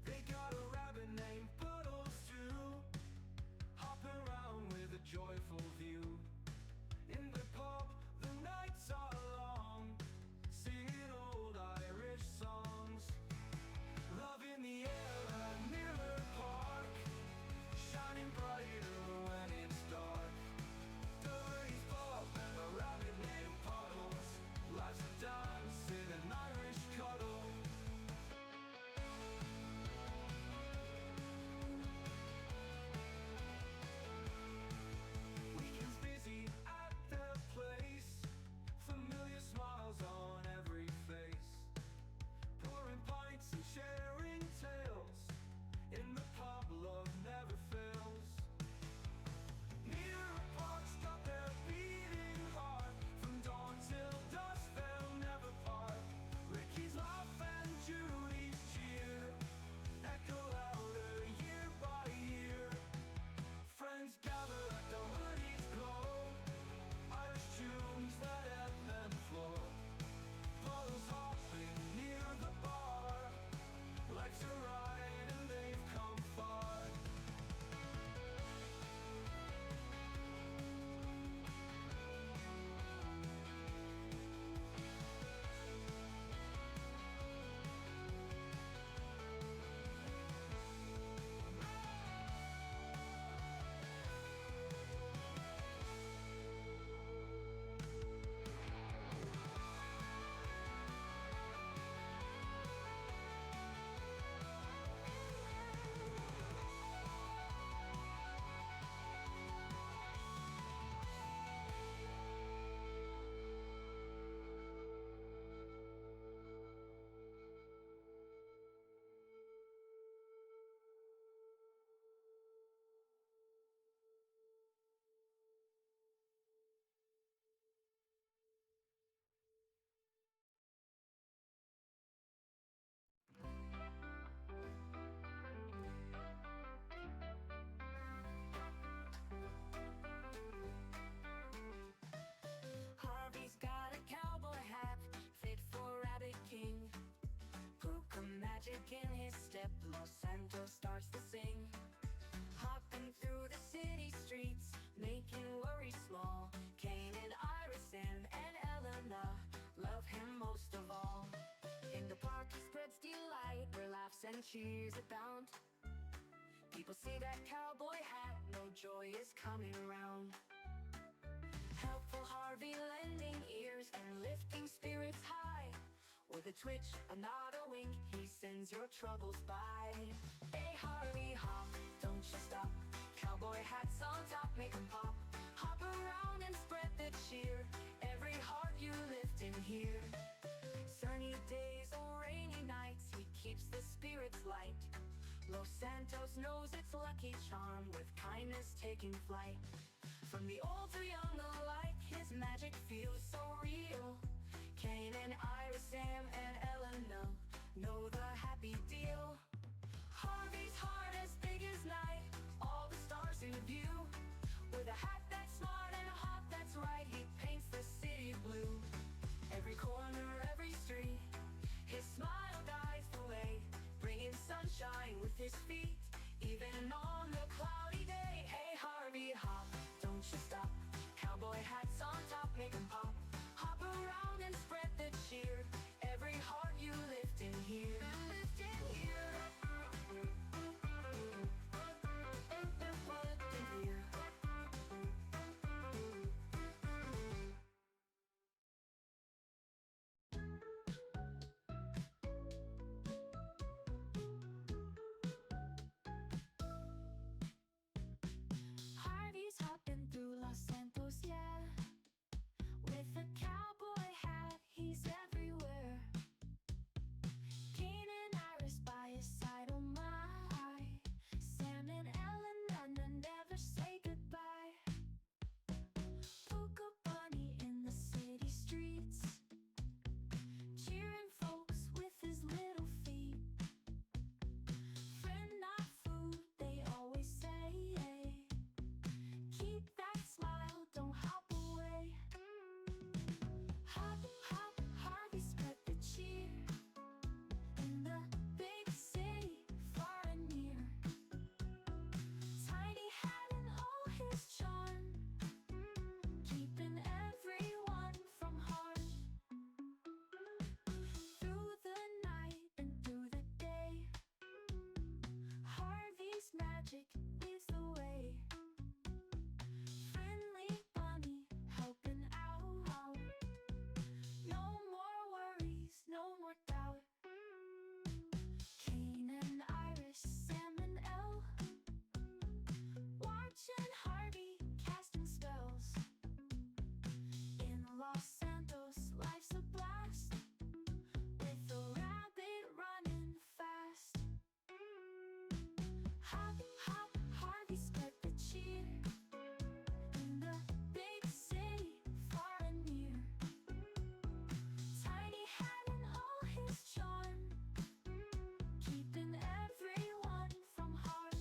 They got a rabbit named Puddles too, hopping around with a joyful and cheers abound. People see that cowboy hat, no joy is coming around. Helpful Harvey lending ears and lifting spirits high. With a twitch, a nod, a wink, he sends your troubles by. Hey Harvey hop, don't you stop. Cowboy hats on top, make 'em pop. Hop around and spread the cheer. Every heart you lift in here. Sunny days or rainy nights, he keeps the spirits light. Los Santos knows its lucky charm, with kindness taking flight. From the old to young alike, his magic feels so real. Kane and Iris, Sam and Ellen know the happy deal. Harvey's heart as big as night, all the stars in view. With a hat that's smart and a heart that's right, he paints the city blue. Every corner, every street, his smile guides the way, bringing sunshine with his feet, even on the cloudy day. Hey Harvey hop, don't you stop. Cowboy hats on top, make 'em pop. Hop around and spread the cheer. Every heart you lift in here. Lift in here. Lift in here. Harvey's hopping through Los Santos, yeah. With a cowboy hat, he's everywhere. Kane and Iris by his side, oh my. Sam and Ellen never say goodbye. Puka Bunny in the city streets, cheering folks with his little feet. Friend, not food, they always say. Keep that smile, don't hop away. Hop, hop, Harvey, spread the cheer. In the big city, far and near. Tiny hat and all his charm, keeping everyone from harm. Through the night and through the day, Harvey's magic leads the way. Friendly bunny helping out. No more worries, no more doubt. Kane and Iris, Sam and Elle, watching Harvey casting spells. In Los Santos, life's a blast, with a rabbit running fast. Hop, hop, Harvey, spread the cheer. In the big city, far and near. Tiny hat and all his charm, keeping everyone from harm.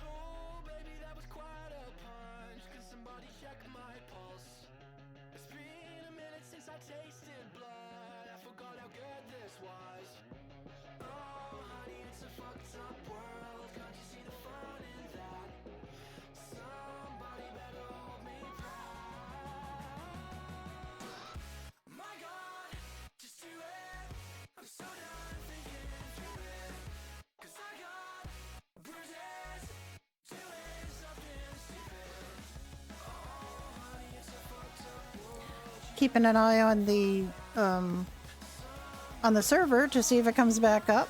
Oh, baby, that was quite a punch. Can somebody check my pulse? It's been a minute since I tasted blood. I forgot how good this was. Oh, honey, it's a fucked up world. Can't you see the fun in that? Somebody better hold me proud. My God, just do it. I'm so done thinking through it. 'Cause I got bruises, doing something stupid. Oh, honey, it's a fucked up world. Keeping an eye on the server to see if it comes back up.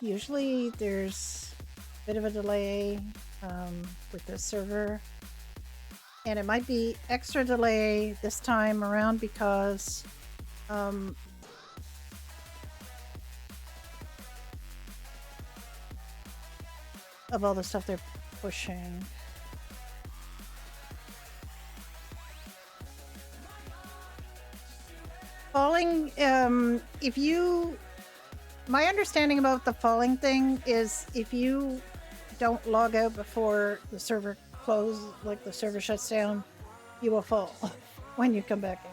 Usually there's a bit of a delay with the server And it might be extra delay this time around because of all the stuff they're pushing. Falling, if you... My understanding about the falling thing is if you don't log out before the server closes, like the server shuts down, you will fall when you come back in.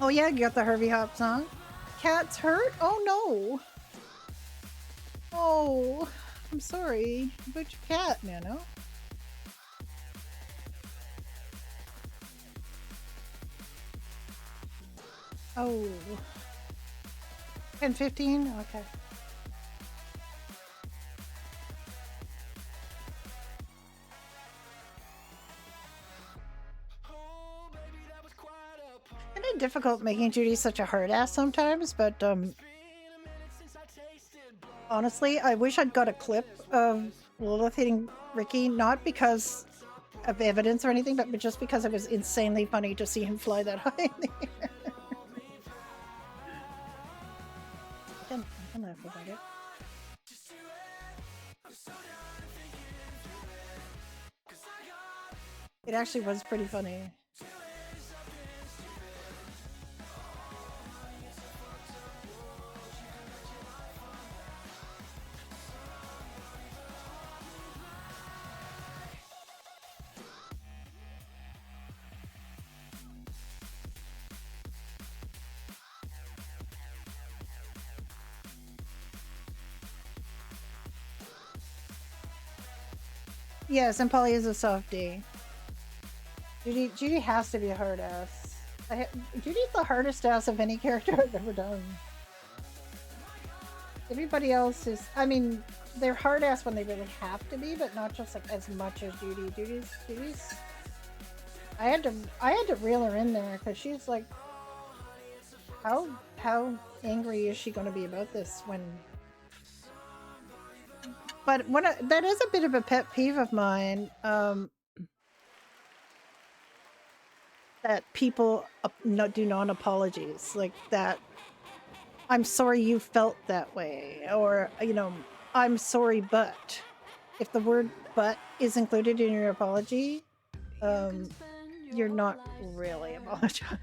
Oh yeah, you got the Harvey Hop song. Cat's hurt? Oh no. Oh, I'm sorry about your cat, Nano. Oh. 10:15? Okay. Kind of difficult making Judy such a hard ass sometimes, but honestly, I wish I'd got a clip of Lilith hitting Ricky, not because of evidence or anything, but just because it was insanely funny to see him fly that high in the air. I can laugh about it. It actually was pretty funny. Yes, and Polly is a softie. Judy has to be a hard ass. Judy's the hardest ass of any character I've ever done. Everybody else is, I mean, they're hard ass when they really have to be, but not just like as much as Judy. Judy's. I had to reel her in there because she's like, how angry is she going to be about this when? But that is a bit of a pet peeve of mine. That people do non-apologies like that. I'm sorry you felt that way, or you know, I'm sorry, but if the word "but" is included in your apology, you're not really apologizing.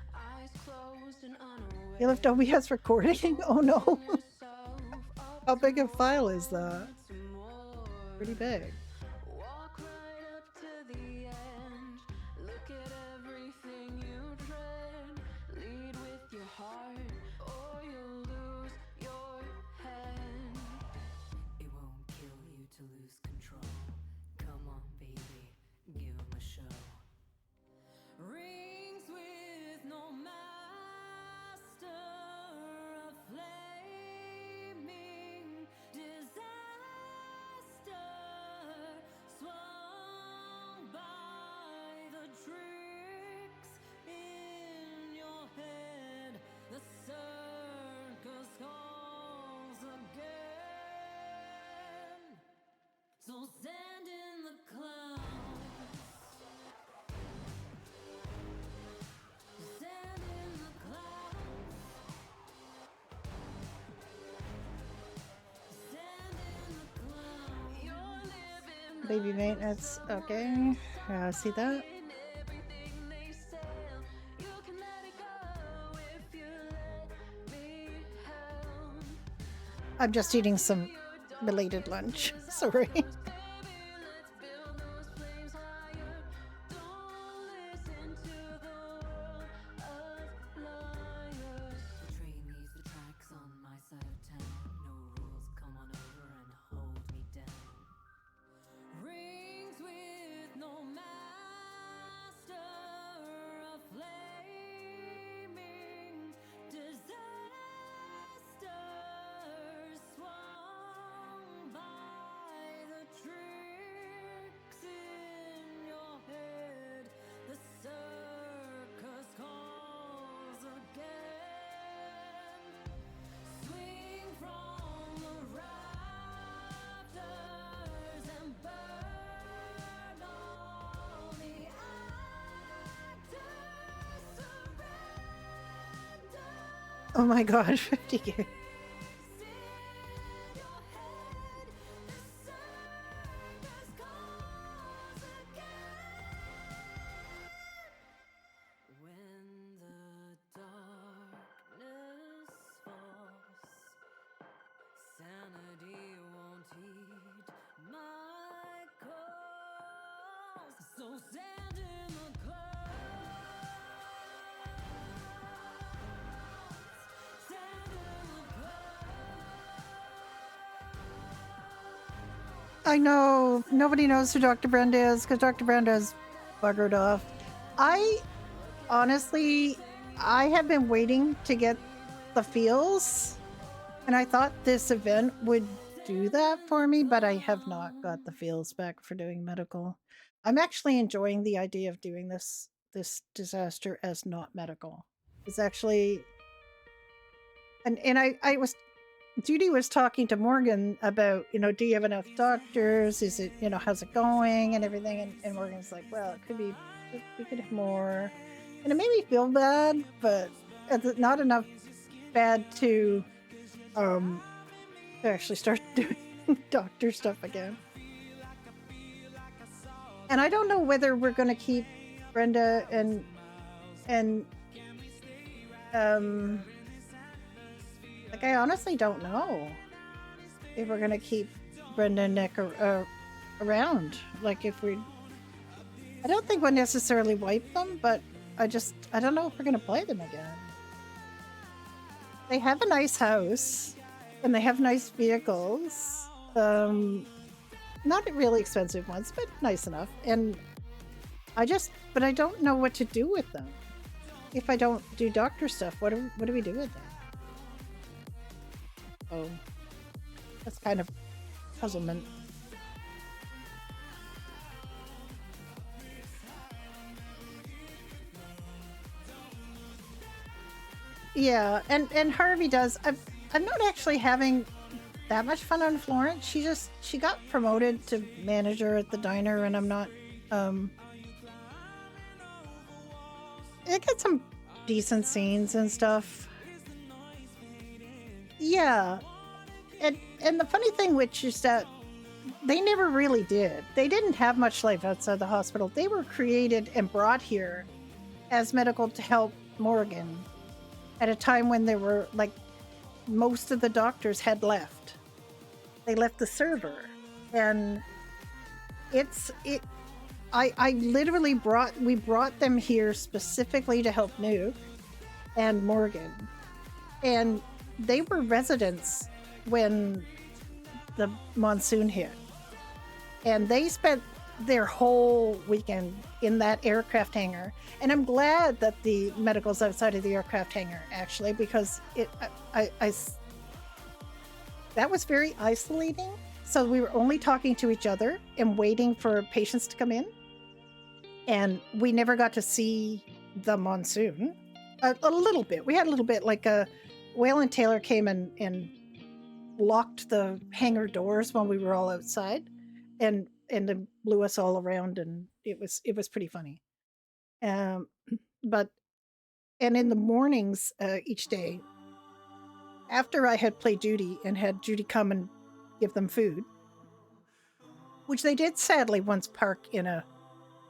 You left OBS recording? Oh no! How big a file is that? Pretty big. Rings with no master, a flaming disaster, swung by the tricks in your head. The circus calls again. So stand in the clouds. Baby maintenance. Okay, see that? I'm just eating some belated lunch. Sorry. Rings with no master, a flaming disaster, swung by the Oh my god, 50 gig. I know nobody knows who Dr. Brenda is because Dr. Brenda's buggered off. I honestly, I have been waiting to get the feels, and I thought this event would do that for me, but I have not got the feels back for doing medical. I'm actually enjoying the idea of doing this disaster as not medical. It's actually, and I was Judy was talking to Morgan about, do you have enough doctors? Is it, how's it going and everything? And Morgan's like, well, it could be, we could have more. And it made me feel bad, but it's not enough bad to actually start doing doctor stuff again. And I don't know whether we're going to keep Brenda and like, I honestly don't know if we're going to keep Brenda and Nick around. Like, I don't think we'll necessarily wipe them, but I don't know if we're going to play them again. They have a nice house, and they have nice vehicles. Not really expensive ones, but nice enough. And but I don't know what to do with them. If I don't do doctor stuff, what do we do with them? Oh, that's kind of puzzlement. Yeah, and Harvey does. I'm not actually having that much fun on Florence. She got promoted to manager at the diner, and I'm not. It got some decent scenes and stuff. Yeah, and the funny thing, which is that they never really did. They didn't have much life outside the hospital. They were created and brought here as medical to help Morgan at a time when there were, like, most of the doctors had left. They left the server, and I literally we brought them here specifically to help Nuke and Morgan, and they were residents when the monsoon hit, and they spent their whole weekend in that aircraft hangar. And I'm glad that the medical's outside of the aircraft hangar, actually, because that was very isolating. So we were only talking to each other and waiting for patients to come in, and we never got to see the monsoon. A little bit. We had a little bit, like Whale and Taylor came and locked the hangar doors when we were all outside, and then blew us all around, and it was pretty funny. But in the mornings each day, after I had played Judy and had Judy come and give them food, which they did sadly once park in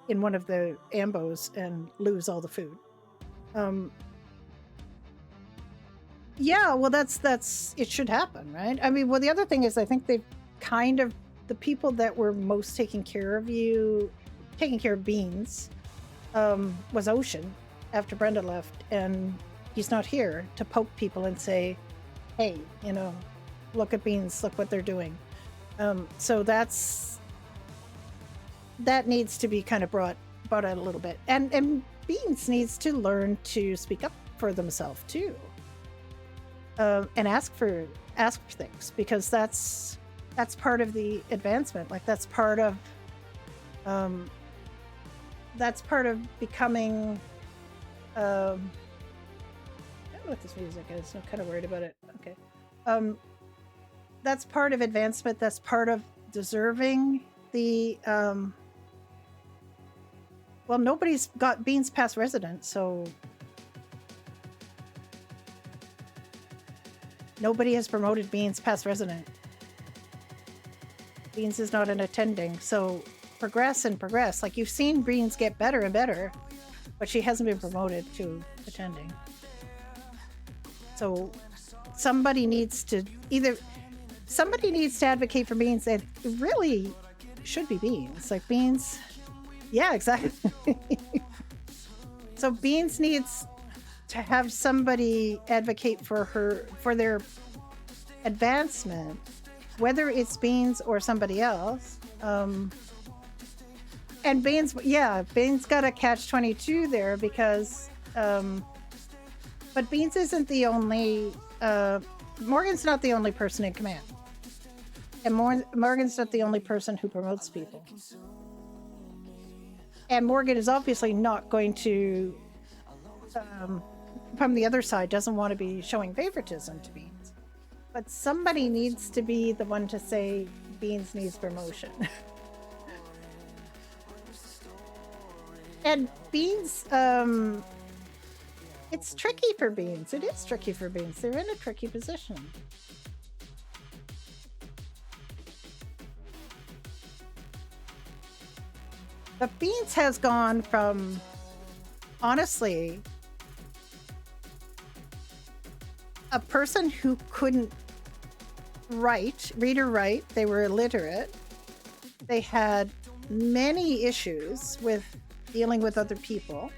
one of the ambos and lose all the food. Yeah, well, that's it should happen, right? I mean, well, the other thing is, I think they've kind of, the people that were most taking care of Beans, was Ocean after Brenda left, and he's not here to poke people and say, hey, look at Beans, look what they're doing. So that needs to be kind of brought out a little bit, and Beans needs to learn to speak up for themselves too. And ask for things, because that's part of the advancement. Like, that's part of becoming. I don't know what this music is. I'm kind of worried about it. Okay, that's part of advancement. That's part of deserving the. Well, nobody's got Beans past resident, so. Nobody has promoted Beans past resident. Beans is not an attending, so progress and progress. Like, you've seen Beans get better and better, but she hasn't been promoted to attending. So somebody needs to advocate for Beans, and it really should be Beans. Like, Beans, yeah, exactly. So Beans needs to have somebody advocate for their advancement, whether it's Beans or somebody else. And Beans got a catch-22 there because, but Beans isn't the only, Morgan's not the only person in command. And Morgan's not the only person who promotes people. And Morgan is obviously not going to, from the other side, doesn't want to be showing favoritism to Beans. But somebody needs to be the one to say Beans needs promotion. And Beans, it's tricky for Beans. It is tricky for Beans. They're in a tricky position. But Beans has gone from, honestly, a person who couldn't read or write, they were illiterate, they had many issues with dealing with other people.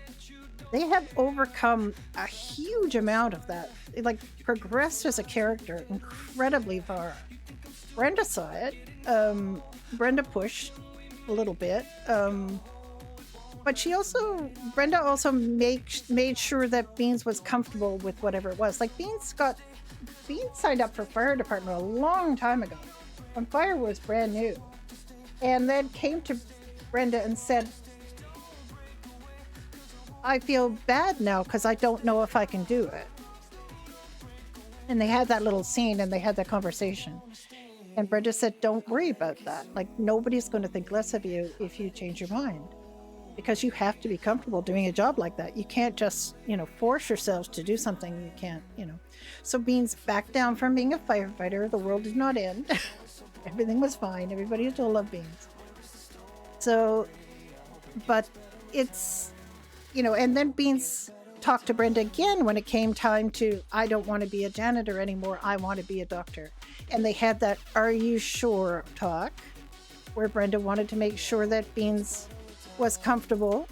They have overcome a huge amount of that. It, like, progressed as a character incredibly far. Brenda saw it. Brenda pushed a little bit. But Brenda also made sure that Beans was comfortable with whatever it was. Like, Beans signed up for fire department a long time ago, when fire was brand new, and then came to Brenda and said, I feel bad now because I don't know if I can do it. And they had that little scene and they had that conversation. And Brenda said, don't worry about that. Like, nobody's going to think less of you if you change your mind. Because you have to be comfortable doing a job like that. You can't just, force yourselves to do something you can't, So Beans backed down from being a firefighter. The world did not end. Everything was fine. Everybody still loved Beans. So, but it's, and then Beans talked to Brenda again when it came time to, I don't want to be a janitor anymore. I want to be a doctor. And they had that, are you sure talk, where Brenda wanted to make sure that Beans was comfortable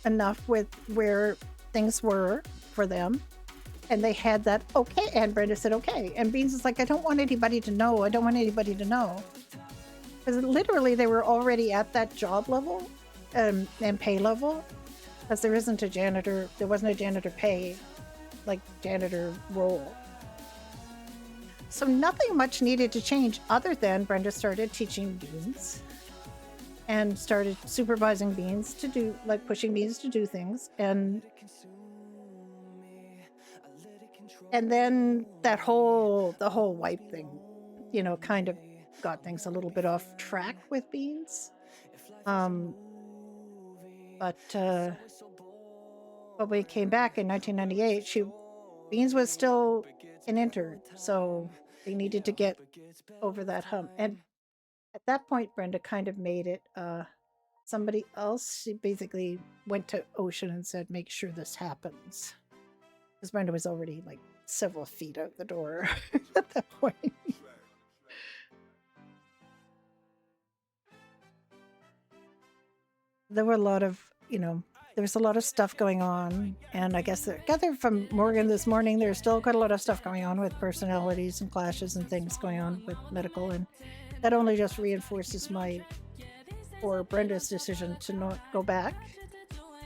enough with where things were for them. And they had that, okay. And Brenda said, okay. And Beans is like, I don't want anybody to know. I don't want anybody to know. Because literally they were already at that job level and pay level. Because there wasn't a janitor pay, like janitor role. So nothing much needed to change other than Brenda started teaching Beans and started supervising Beans to do, like, pushing Beans to do things. And then the whole wipe thing, kind of got things a little bit off track with Beans. But when we came back in 1998, Beans was still an intern, so they needed to get over that hump. And at that point, Brenda kind of made it somebody else. She basically went to Ocean and said, make sure this happens. Because Brenda was already like several feet out the door at that point. There were a lot of, there was a lot of stuff going on. And I guess gathered from Morgan this morning, there's still quite a lot of stuff going on with personalities and clashes and things going on with medical. And that only just reinforces Brenda's decision to not go back.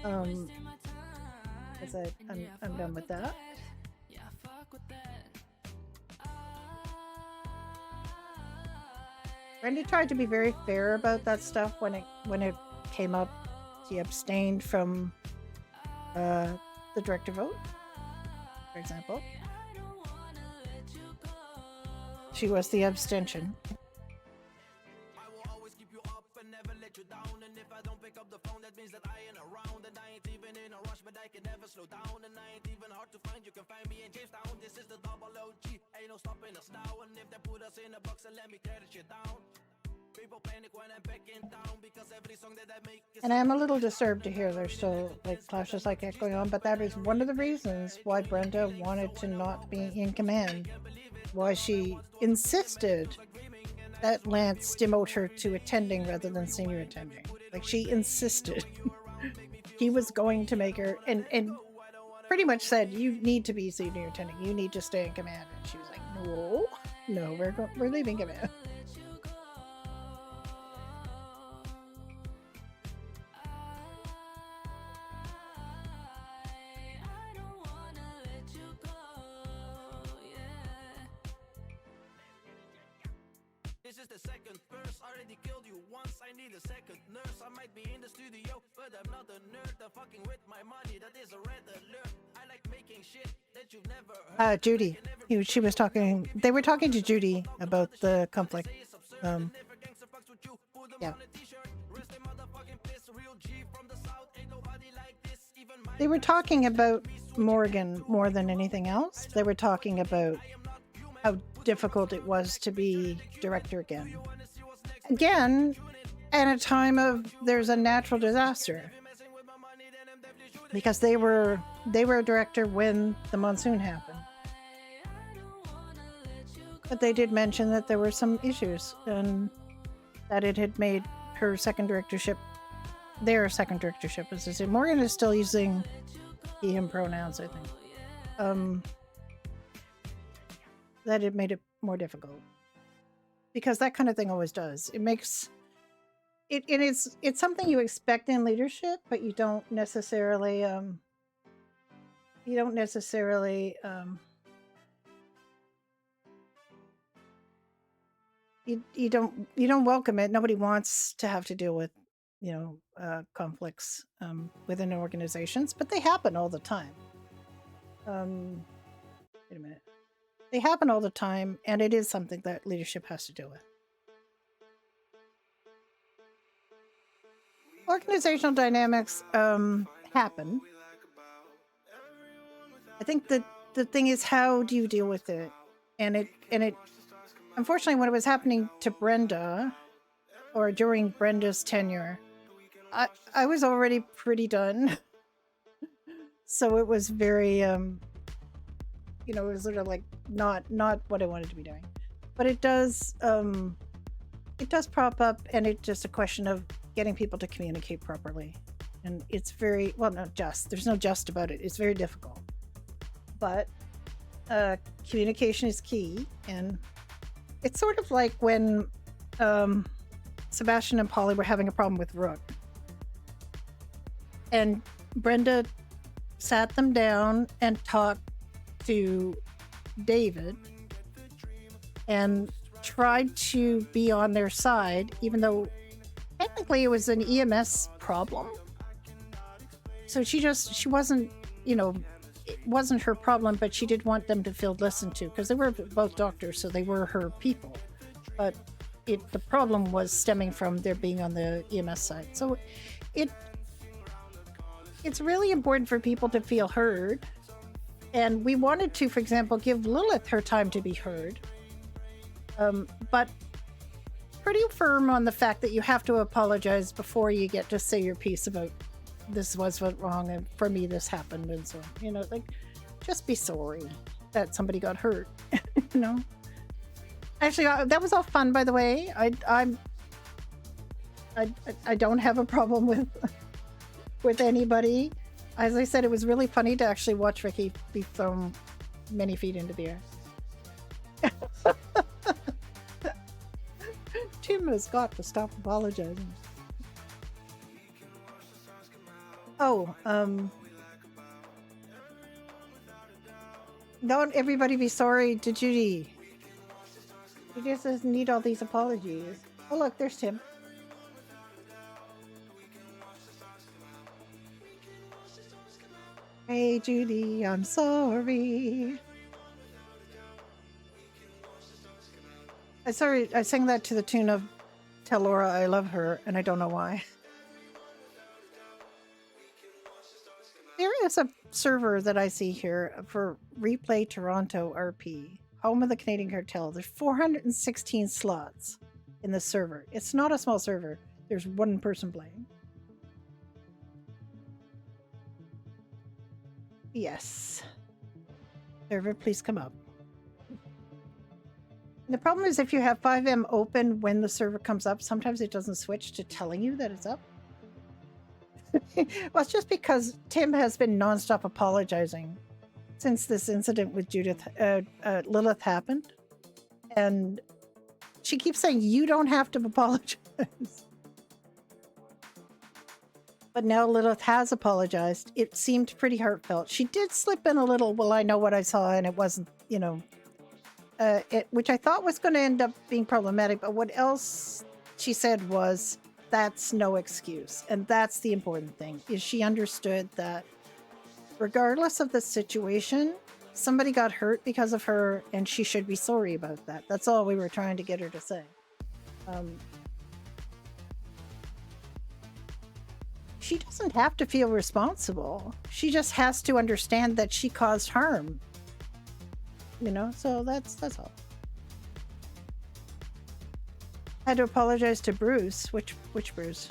Because I'm done with that. Brenda tried to be very fair about that stuff when it came up. She abstained from the director vote, for example. She was the abstention. can never slow down, and I ain't even hard to find. You can find me in Jamestown. This is the double OG. Ain't no stopping us now. And if they put us in a box and let me tear the shit down. People panic when I'm back in town because every song that I make is And I'm a little disturbed to hear there's still like clashes like that going on, but that is one of the reasons why Brenda wanted to not be in command. Why she insisted that Lance demote her to attending rather than senior attending. Like she insisted he was going to make her and pretty much said, you need to be senior attending. You need to stay in command. And she was like, no, we're leaving command. This is the second verse, already killed you once. I need a second nurse. I might be in the studio, but I'm not a nerd. I'm fucking with my money, that is a red alert. I like making shit that you've never heard. Judy, she was talking. They were talking to Judy about the conflict. Yeah. They were talking about Morgan more than anything else. They were talking about how difficult it was to be director again. Again, at a time of there's a natural disaster. Because they were a director when the monsoon happened. But they did mention that there were some issues and that it had made her second directorship, their second directorship, as I said. Morgan is still using he, him pronouns, I think. That it made it more difficult. Because that kind of thing always does. It makes it's something you expect in leadership, but you don't necessarily you don't welcome it. Nobody wants to have to deal with, conflicts within organizations, but they happen all the time. Wait a minute. They happen all the time, and it is something that leadership has to deal with. Organizational dynamics happen. I think that the thing is, how do you deal with it? And it unfortunately, when it was happening to Brenda, or during Brenda's tenure, I was already pretty done. So it was very it was sort of like not what I wanted to be doing. But it does prop up, and it's just a question of getting people to communicate properly. And it's very, well, not just, there's no just about it. It's very difficult. But communication is key. And it's sort of like when Sebastian and Polly were having a problem with Rook. And Brenda sat them down and talked to David and tried to be on their side, even though technically it was an EMS problem. So she wasn't, it wasn't her problem, but she did want them to feel listened to because they were both doctors, so they were her people. But the problem was stemming from their being on the EMS side. So it's really important for people to feel heard. And we wanted to, for example, give Lilith her time to be heard. But pretty firm on the fact that you have to apologize before you get to say your piece about this was what wrong and for me this happened and so on. Just be sorry that somebody got hurt. Actually, that was all fun, by the way. I don't have a problem with anybody. As I said, it was really funny to actually watch Ricky be thrown many feet into the air. Tim has got to stop apologizing. Oh, don't everybody be sorry to Judy. He just doesn't need all these apologies. Oh, look, there's Tim. Hey, Judy, I'm sorry. I sang that to the tune of Tell Laura I Love Her, and I don't know why. There is a server that I see here for Replay Toronto RP, home of the Canadian Cartel. There's 416 slots in the server. It's not a small server. There's one person playing. Yes. Server, please come up. The problem is if you have 5M open when the server comes up, sometimes it doesn't switch to telling you that it's up. Well, it's just because Tim has been nonstop apologizing since this incident with Lilith happened. And she keeps saying, you don't have to apologize. But now Lilith has apologized. It seemed pretty heartfelt. She did slip in a little, well, I know what I saw, and it wasn't, you know, which I thought was going to end up being problematic. But what else she said was, that's no excuse. And that's the important thing, is she understood that regardless of the situation, somebody got hurt because of her, and she should be sorry about that. That's all we were trying to get her to say. She doesn't have to feel responsible. She just has to understand that she caused harm. You know, so that's all. I had to apologize to Bruce. Which Bruce?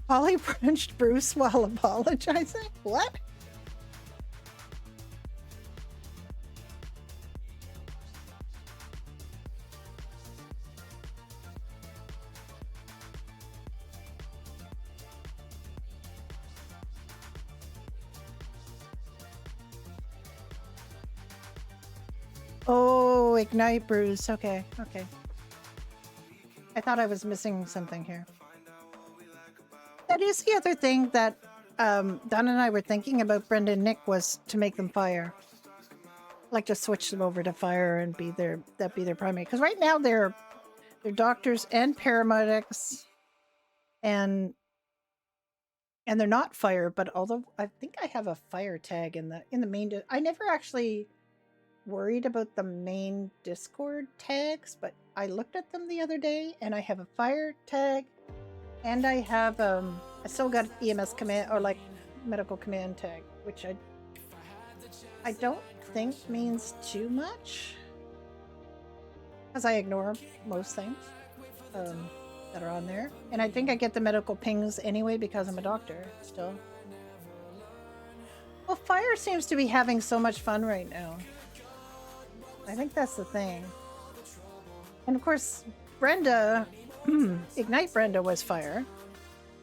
Polly punched Bruce while apologizing? What? Oh, Ignite Bruce. Okay, okay. I thought I was missing something here. That is the other thing that Don and I were thinking about Brenda and Nick, was to make them fire. Like to switch them over to fire and be their primary. Because right now they're doctors and paramedics, and they're not fire. But although I think I have a fire tag in the main, I never actually worried about the main Discord tags, but I looked at them the other day, and I have a fire tag, and I have I still got EMS command, or like medical command tag, which I don't think means too much, because I ignore most things that are on there, and I think I get the medical pings anyway because I'm a doctor still. Well, fire seems to be having so much fun right now. I think that's the thing. And of course, Brenda, Ignite Brenda was fire.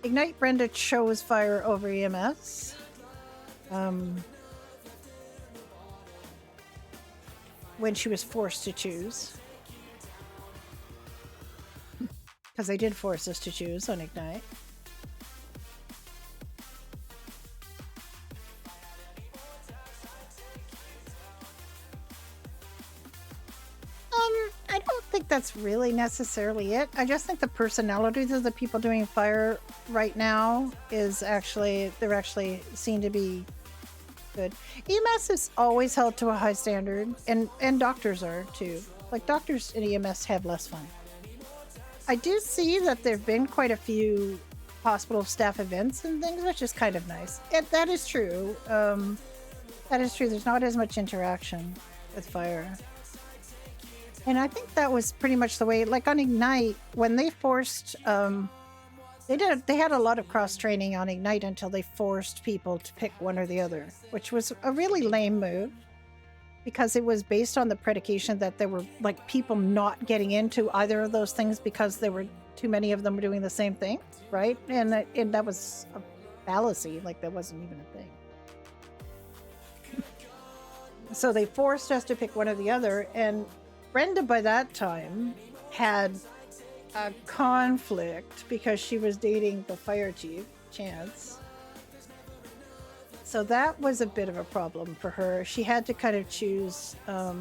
Ignite Brenda chose fire over EMS. When she was forced to choose. Because they did force us to choose on Ignite. I don't think that's really necessarily it. I just think the personalities of the people doing fire right now is actually, they're actually seen to be good. EMS is always held to a high standard, and doctors are too. Like, doctors in EMS have less fun. I do see that there have been quite a few hospital staff events and things, which is kind of nice. That is true. That is true. There's not as much interaction with fire. And I think that was pretty much the way, like on Ignite, when they forced, they had a lot of cross training on Ignite until they forced people to pick one or the other, which was a really lame move, because it was based on the predication that there were like people not getting into either of those things because there were too many of them doing the same thing, right? And that was a fallacy, like that wasn't even a thing. So they forced us to pick one or the other, and Brenda by that time had a conflict because she was dating the fire chief, Chance. So that was a bit of a problem for her. She had to kind of choose. Hi,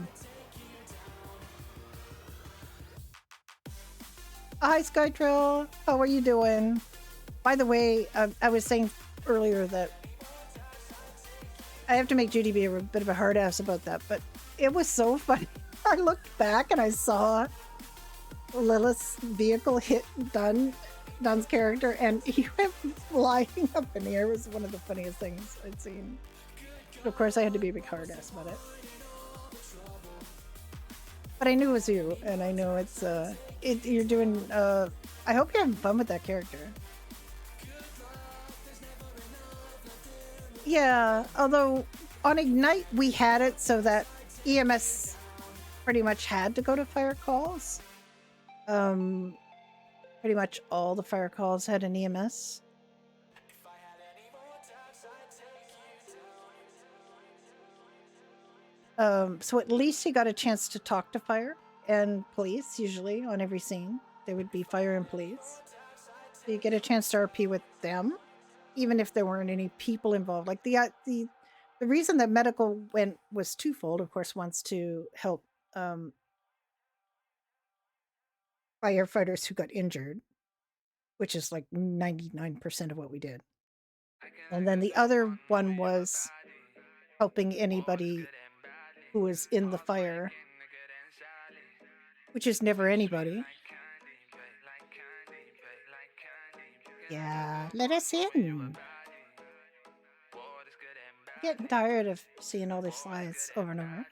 Skytrail. How are you doing? By the way, I was saying earlier that I have to make Judy be a bit of a hard ass about that, but it was so funny. I looked back and I saw Lilith's vehicle hit Dunn's character, and he went flying up in the air. It was one of the funniest things I'd seen. Of course, I had to be a big hard ass about it. But I knew it was you, and I know it's you're doing. I hope you're having fun with that character. Yeah, although on Ignite we had it so that EMS pretty much had to go to fire calls. Pretty much all the fire calls had an EMS. So at least you got a chance to talk to fire and police. Usually on every scene there would be fire and police. So you get a chance to RP with them, even if there weren't any people involved. Like the reason that medical went was twofold. Of course, once to help firefighters who got injured, which is like 99% of what we did. And then the other one was helping anybody who was in the fire, which is never anybody. Yeah, let us in. Getting tired of seeing all these slides over and over.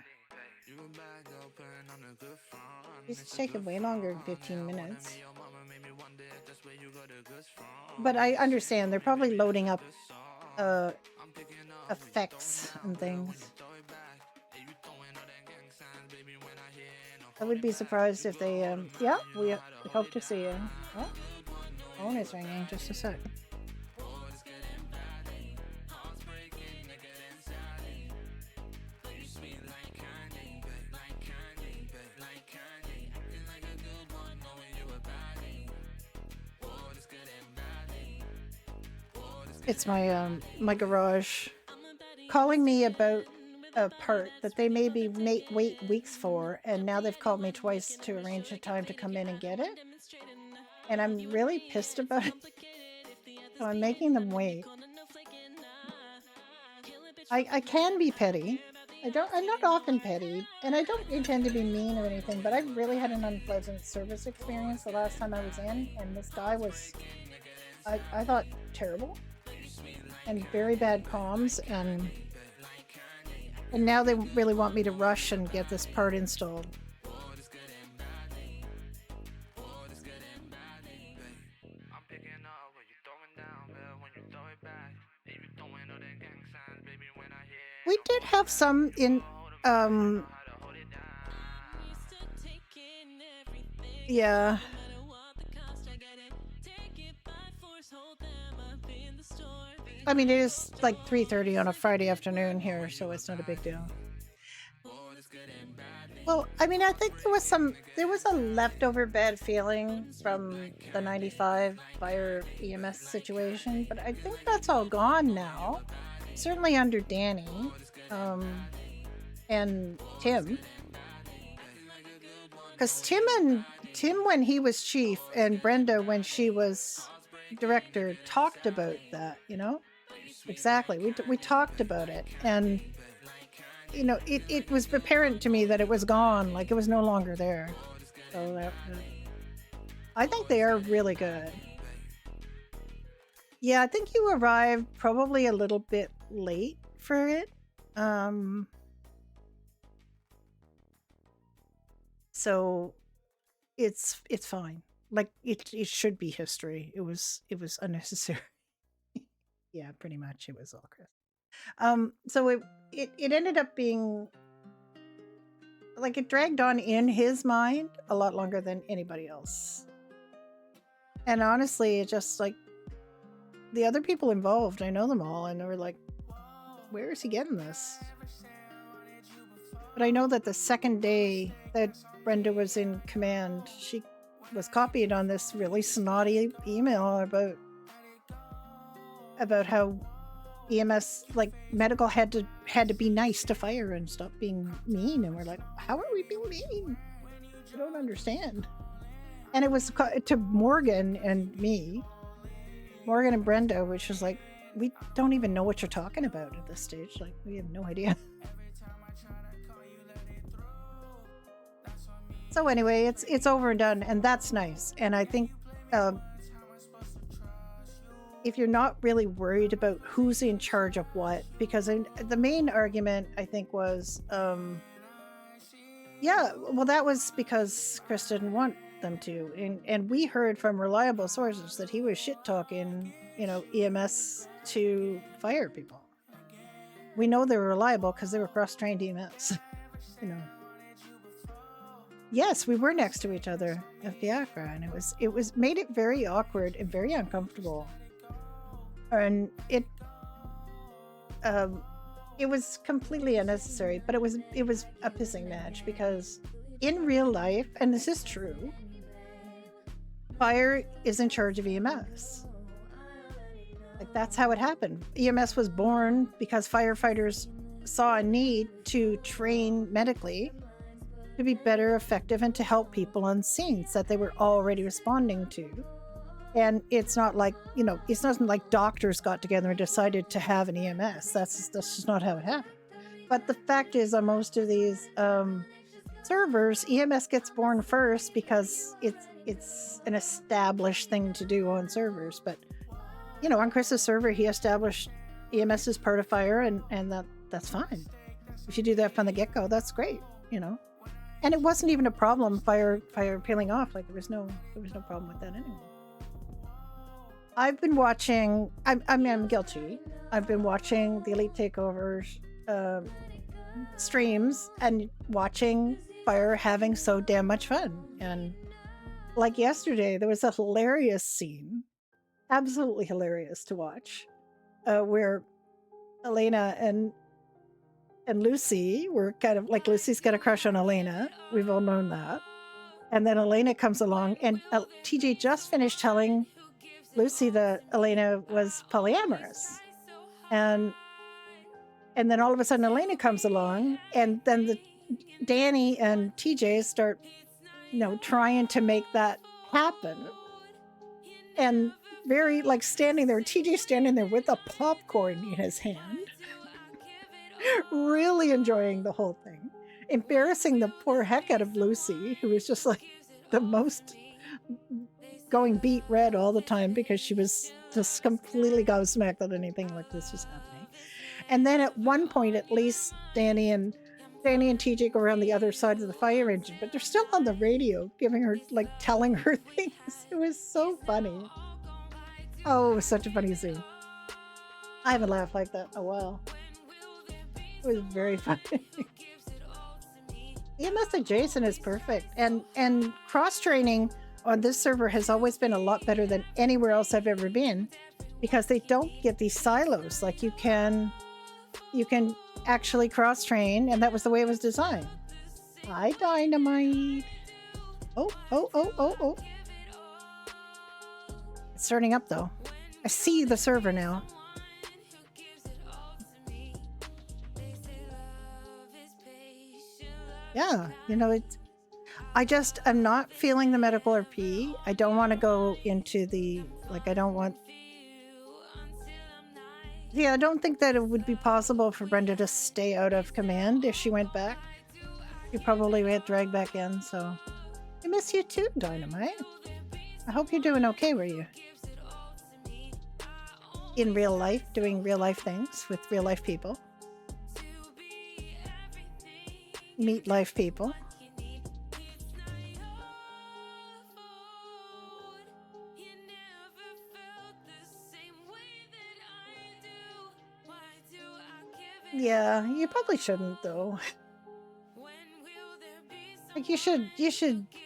It's taking way longer than 15 minutes. But I understand they're probably loading up effects and things. I would be surprised if they yeah, we hope to see you. Oh, phone is ringing. Just a sec. It's my my garage calling me about a part that they maybe wait weeks for, and now they've called me twice to arrange a time to come in and get it, and I'm really pissed about it. So I'm making them wait. I can be petty. I'm not often petty, and I don't intend to be mean or anything, but I've really had an unpleasant service experience the last time I was in, and this guy was, I thought, terrible. And very bad comms, and now they really want me to rush and get this part installed. We did have some in yeah. I mean, it is like 3:30 on a Friday afternoon here, so it's not a big deal. Well, I mean, I think there was a leftover bad feeling from the 95 fire EMS situation, but I think that's all gone now. Certainly under Danny and Tim. Because Tim when he was chief and Brenda when she was director talked about that, you know? Exactly. We talked about it, and you know, it was apparent to me that it was gone, like it was no longer there. So I think they are really good. Yeah, I think you arrived probably a little bit late for it. So it's fine. Like it should be history. It was unnecessary. Yeah, pretty much it was all Chris. So it ended up being like it dragged on in his mind a lot longer than anybody else. And honestly, it just like the other people involved, I know them all, and they were like, where is he getting this? But I know that the second day that Brenda was in command, she was copied on this really snotty email about how EMS, like medical, had to be nice to fire and stop being mean. And we're like, how are we being mean? I don't understand. And it was to Morgan and me, Morgan and Brenda, which was like, we don't even know what you're talking about at this stage. Like, we have no idea. So anyway, it's over and done, and that's nice. And I think if you're not really worried about who's in charge of what, because the main argument I think was, yeah, well, that was because Chris didn't want them to, and we heard from reliable sources that he was shit talking, EMS to fire people. We know they were reliable because they were cross-trained EMS. Yes, we were next to each other at Biafra, and it was made it very awkward and very uncomfortable. And it was completely unnecessary, but it was a pissing match because in real life, and this is true, fire is in charge of EMS. Like, that's how it happened. EMS was born because firefighters saw a need to train medically to be better, effective, and to help people on scenes that they were already responding to. And it's not like, it's not like doctors got together and decided to have an EMS. That's just not how it happened. But the fact is, on most of these servers, EMS gets born first because it's an established thing to do on servers. But, on Chris's server, he established EMS as part of fire, and that's fine. If you do that from the get-go, that's great, And it wasn't even a problem, fire peeling off. Like, there was no problem with that anyway. I've been watching. I'm guilty. I've been watching the Elite Takeovers streams and watching fire having so damn much fun. And like yesterday, there was a hilarious scene, absolutely hilarious to watch, where Elena and Lucy were kind of like, Lucy's got a crush on Elena. We've all known that. And then Elena comes along, and TJ just finished telling Lucy that Elena was polyamorous. And then all of a sudden Elena comes along, and then Danny and TJ start, trying to make that happen. And very like standing there, TJ standing there with a popcorn in his hand, really enjoying the whole thing, embarrassing the poor heck out of Lucy, who was just like the most going beet red all the time because she was just completely gobsmacked that anything like this was happening. And then at one point, at least Danny and TJ go around the other side of the fire engine, but they're still on the radio telling her things. It was so funny. Oh, it was such a funny scene. I haven't laughed like that in a while. It was very funny. EMS adjacent is perfect, and cross-training on this server has always been a lot better than anywhere else I've ever been, because they don't get these silos. Like, you can actually cross-train, and that was the way it was designed. Hi, Dynamite. Oh. It's starting up, though. I see the server now. Yeah, I'm not feeling the medical RP. I don't want to go into I don't think that it would be possible for Brenda to stay out of command if she went back. You probably would get dragged back in, so. I miss you too, Dynamite. I hope you're doing okay, were you? In real life, doing real life things with real life people. Meet life people. Yeah, you probably shouldn't, though. Like, you should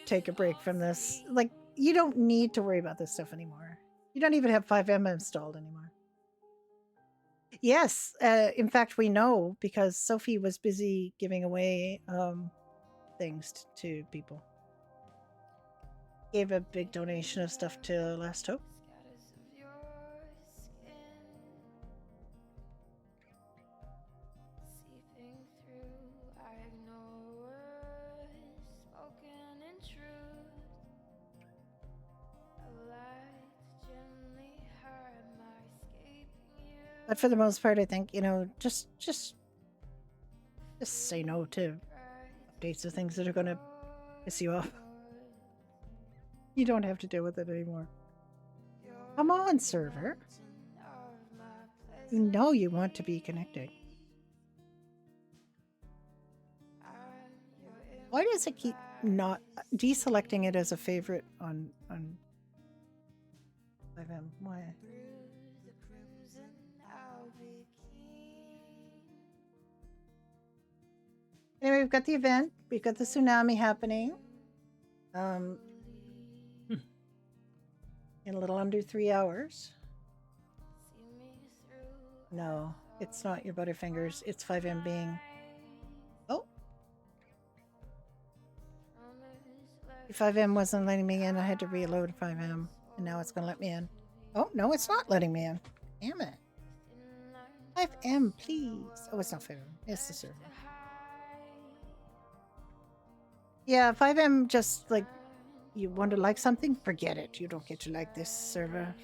take a break from this. Like, you don't need to worry about this stuff anymore. You don't even have 5M installed anymore. Yes, in fact, we know because Sophie was busy giving away things to people. Gave a big donation of stuff to Last Hope. But for the most part, I think, just say no to updates of things that are going to piss you off. You don't have to deal with it anymore. Come on, server. You know you want to be connected. Why does it keep not deselecting it as a favorite on 5M? Why? Anyway, we've got the event. We've got the tsunami happening. In a little under 3 hours. No, it's not your Butterfingers. It's 5M being. Oh. 5M wasn't letting me in. I had to reload 5M. And now it's going to let me in. Oh, no, it's not letting me in. Damn it. 5M, please. Oh, it's not 5M. It's the server. Yeah, 5M just like, you want to like something? Forget it. You don't get to like this server.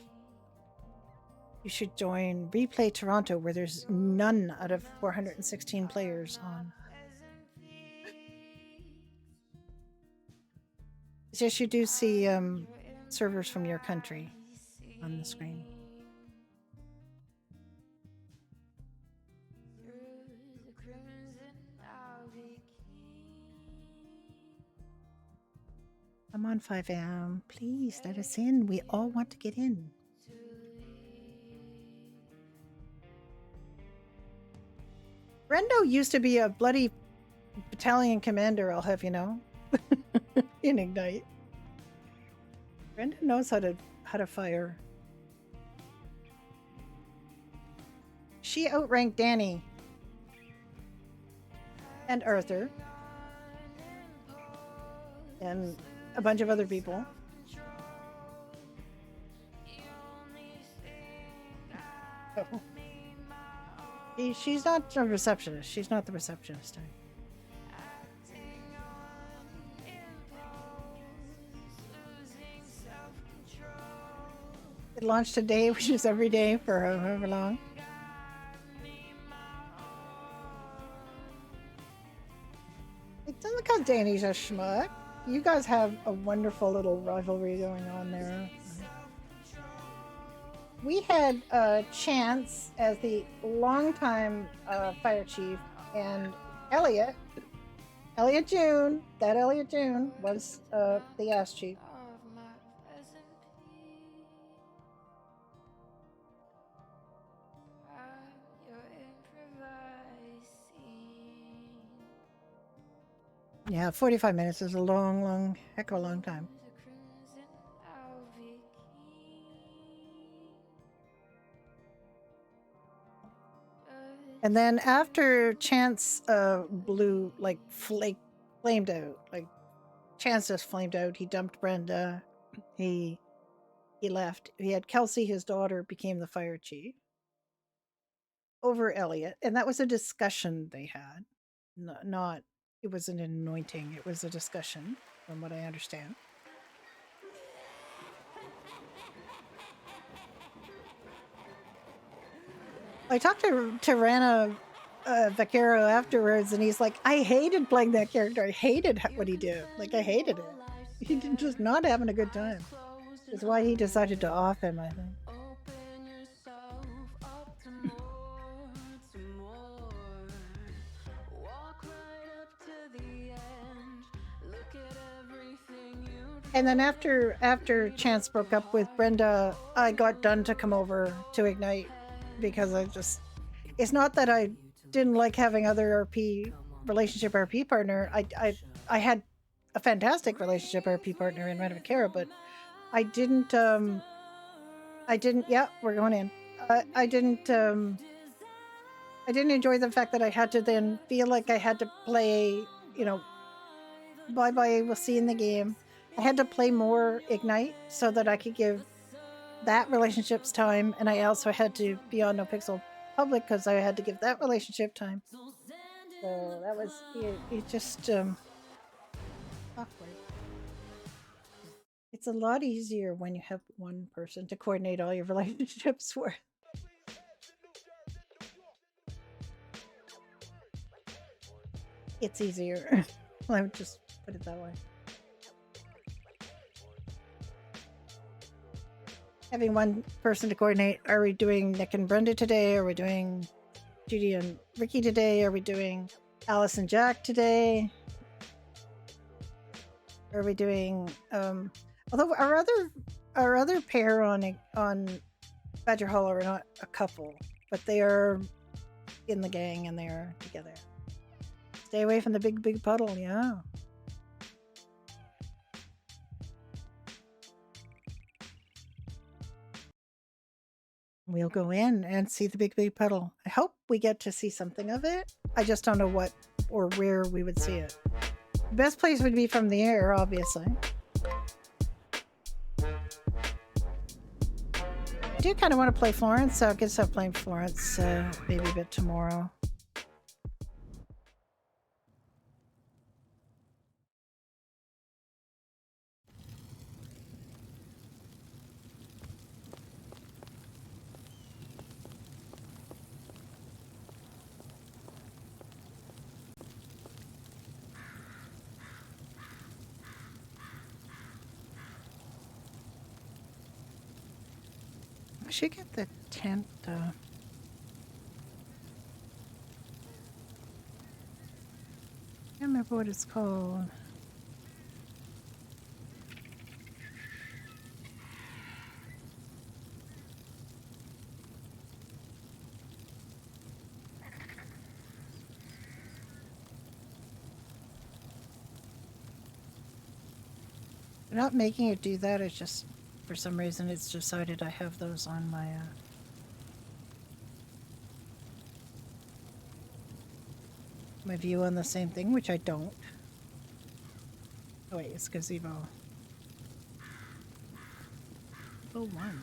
You should join Replay Toronto, where there's none out of 416 players on. Yes, you do see servers from your country on the screen. Come on, 5M. Please let us in. We all want to get in. Brendo used to be a bloody battalion commander, I'll have you know. In Ignite. Brenda knows how to fire. She outranked Danny and Arthur and a bunch of other people. Oh. She's not a receptionist. She's not the receptionist. It launched today, which is every day for however long. Look how Danny's a schmuck. You guys have a wonderful little rivalry going on there. We had Chance as the longtime fire chief, and Elliot June, was the ass chief. Yeah, 45 minutes is a long, heck of a long time. And then after Chance flamed out, like Chance just flamed out. He dumped Brenda. He left. He had Kelsey, his daughter, became the fire chief over Elliot, and that was a discussion they had. Not it was an anointing. It was a discussion, from what I understand. I talked to Rana Vaquero afterwards, and he's like, I hated playing that character. I hated what he did. Like, I hated it. He just not having a good time. That's why he decided to off him, I think. And then after Chance broke up with Brenda, I got done to come over to Ignite because it's not that I didn't like having other relationship RP partner. I had a fantastic relationship RP partner in Rana Vaquero, but I didn't yeah, we're going in. I didn't enjoy the fact that I had to then feel like I had to play, bye-bye, we'll see you in the game. I had to play more Ignite so that I could give that relationship's time, and I also had to be on No Pixel Public because I had to give that relationship time. So that was it just awkward. It's a lot easier when you have one person to coordinate all your relationships for. It's easier. I would just put it that way. having one person to coordinate. Are we doing Nick and Brenda today? Are we doing Judy and Ricky today? Are we doing Alice and Jack today? Are we doing although our other pair on Badger Hollow are not a couple, but they are in the gang and they're together. Stay away from the big puddle, yeah. We'll go in and see the big puddle. I hope we get to see something of it. I just don't know what or where we would see it. The best place would be from the air, obviously. I do kind of want to play Florence, so I guess I'll play Florence maybe a bit tomorrow. I should get the tent, though. I can't remember what it's called. They're not making it do that. It's just, for some reason, it's decided I have those on my my view on the same thing, which I don't. Oh wait, it's gazebo. Oh, one.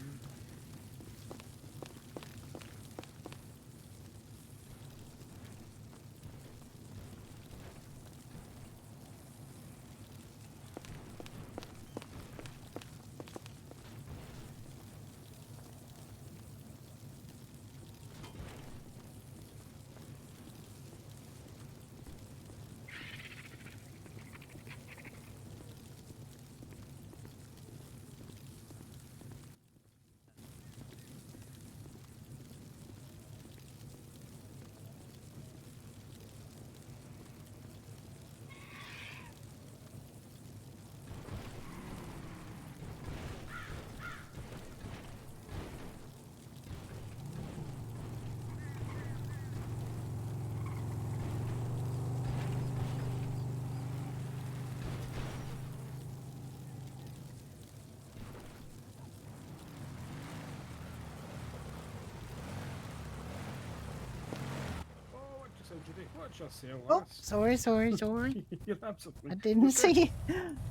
Oh, sorry. You're absolutely. I didn't see.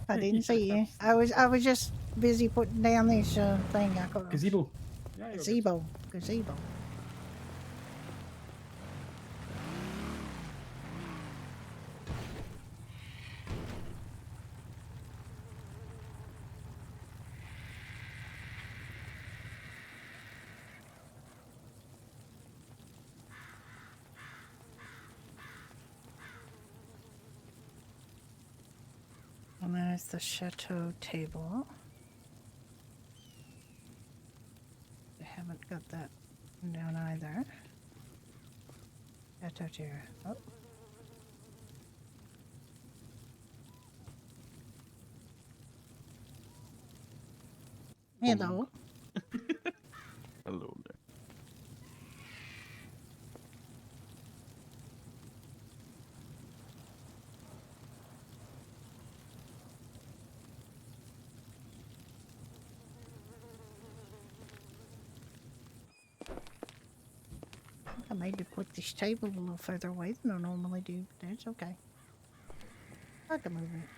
I didn't see you. I was just busy putting down this thing. I could. Gazebo. Yeah, you're good. Gazebo. And there's the chateau table. I haven't got that down either. Chateau chair. Oh. Hello. Hello there. I made to put this table a little further away than I normally do, but that's okay. I can move it.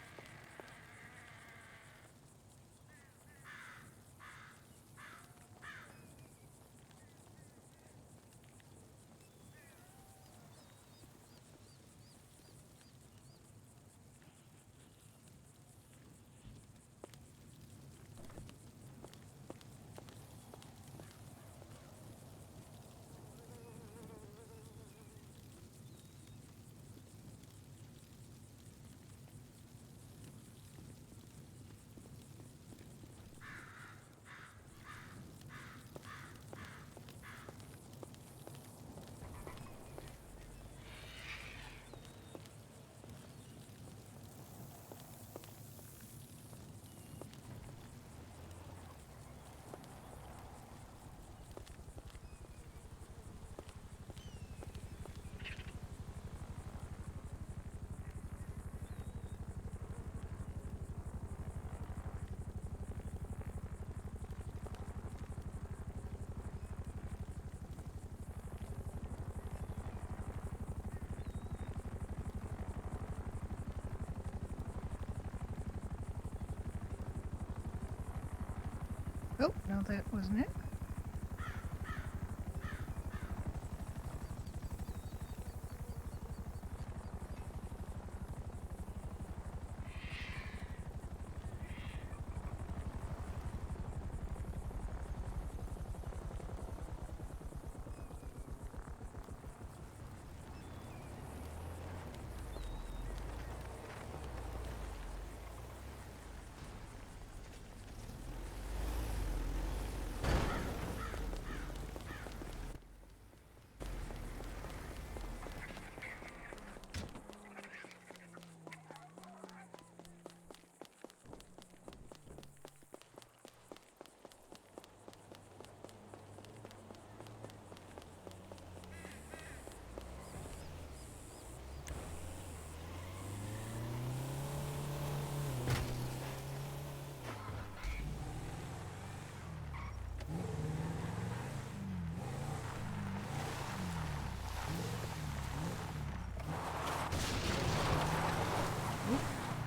Oh, no, that wasn't it.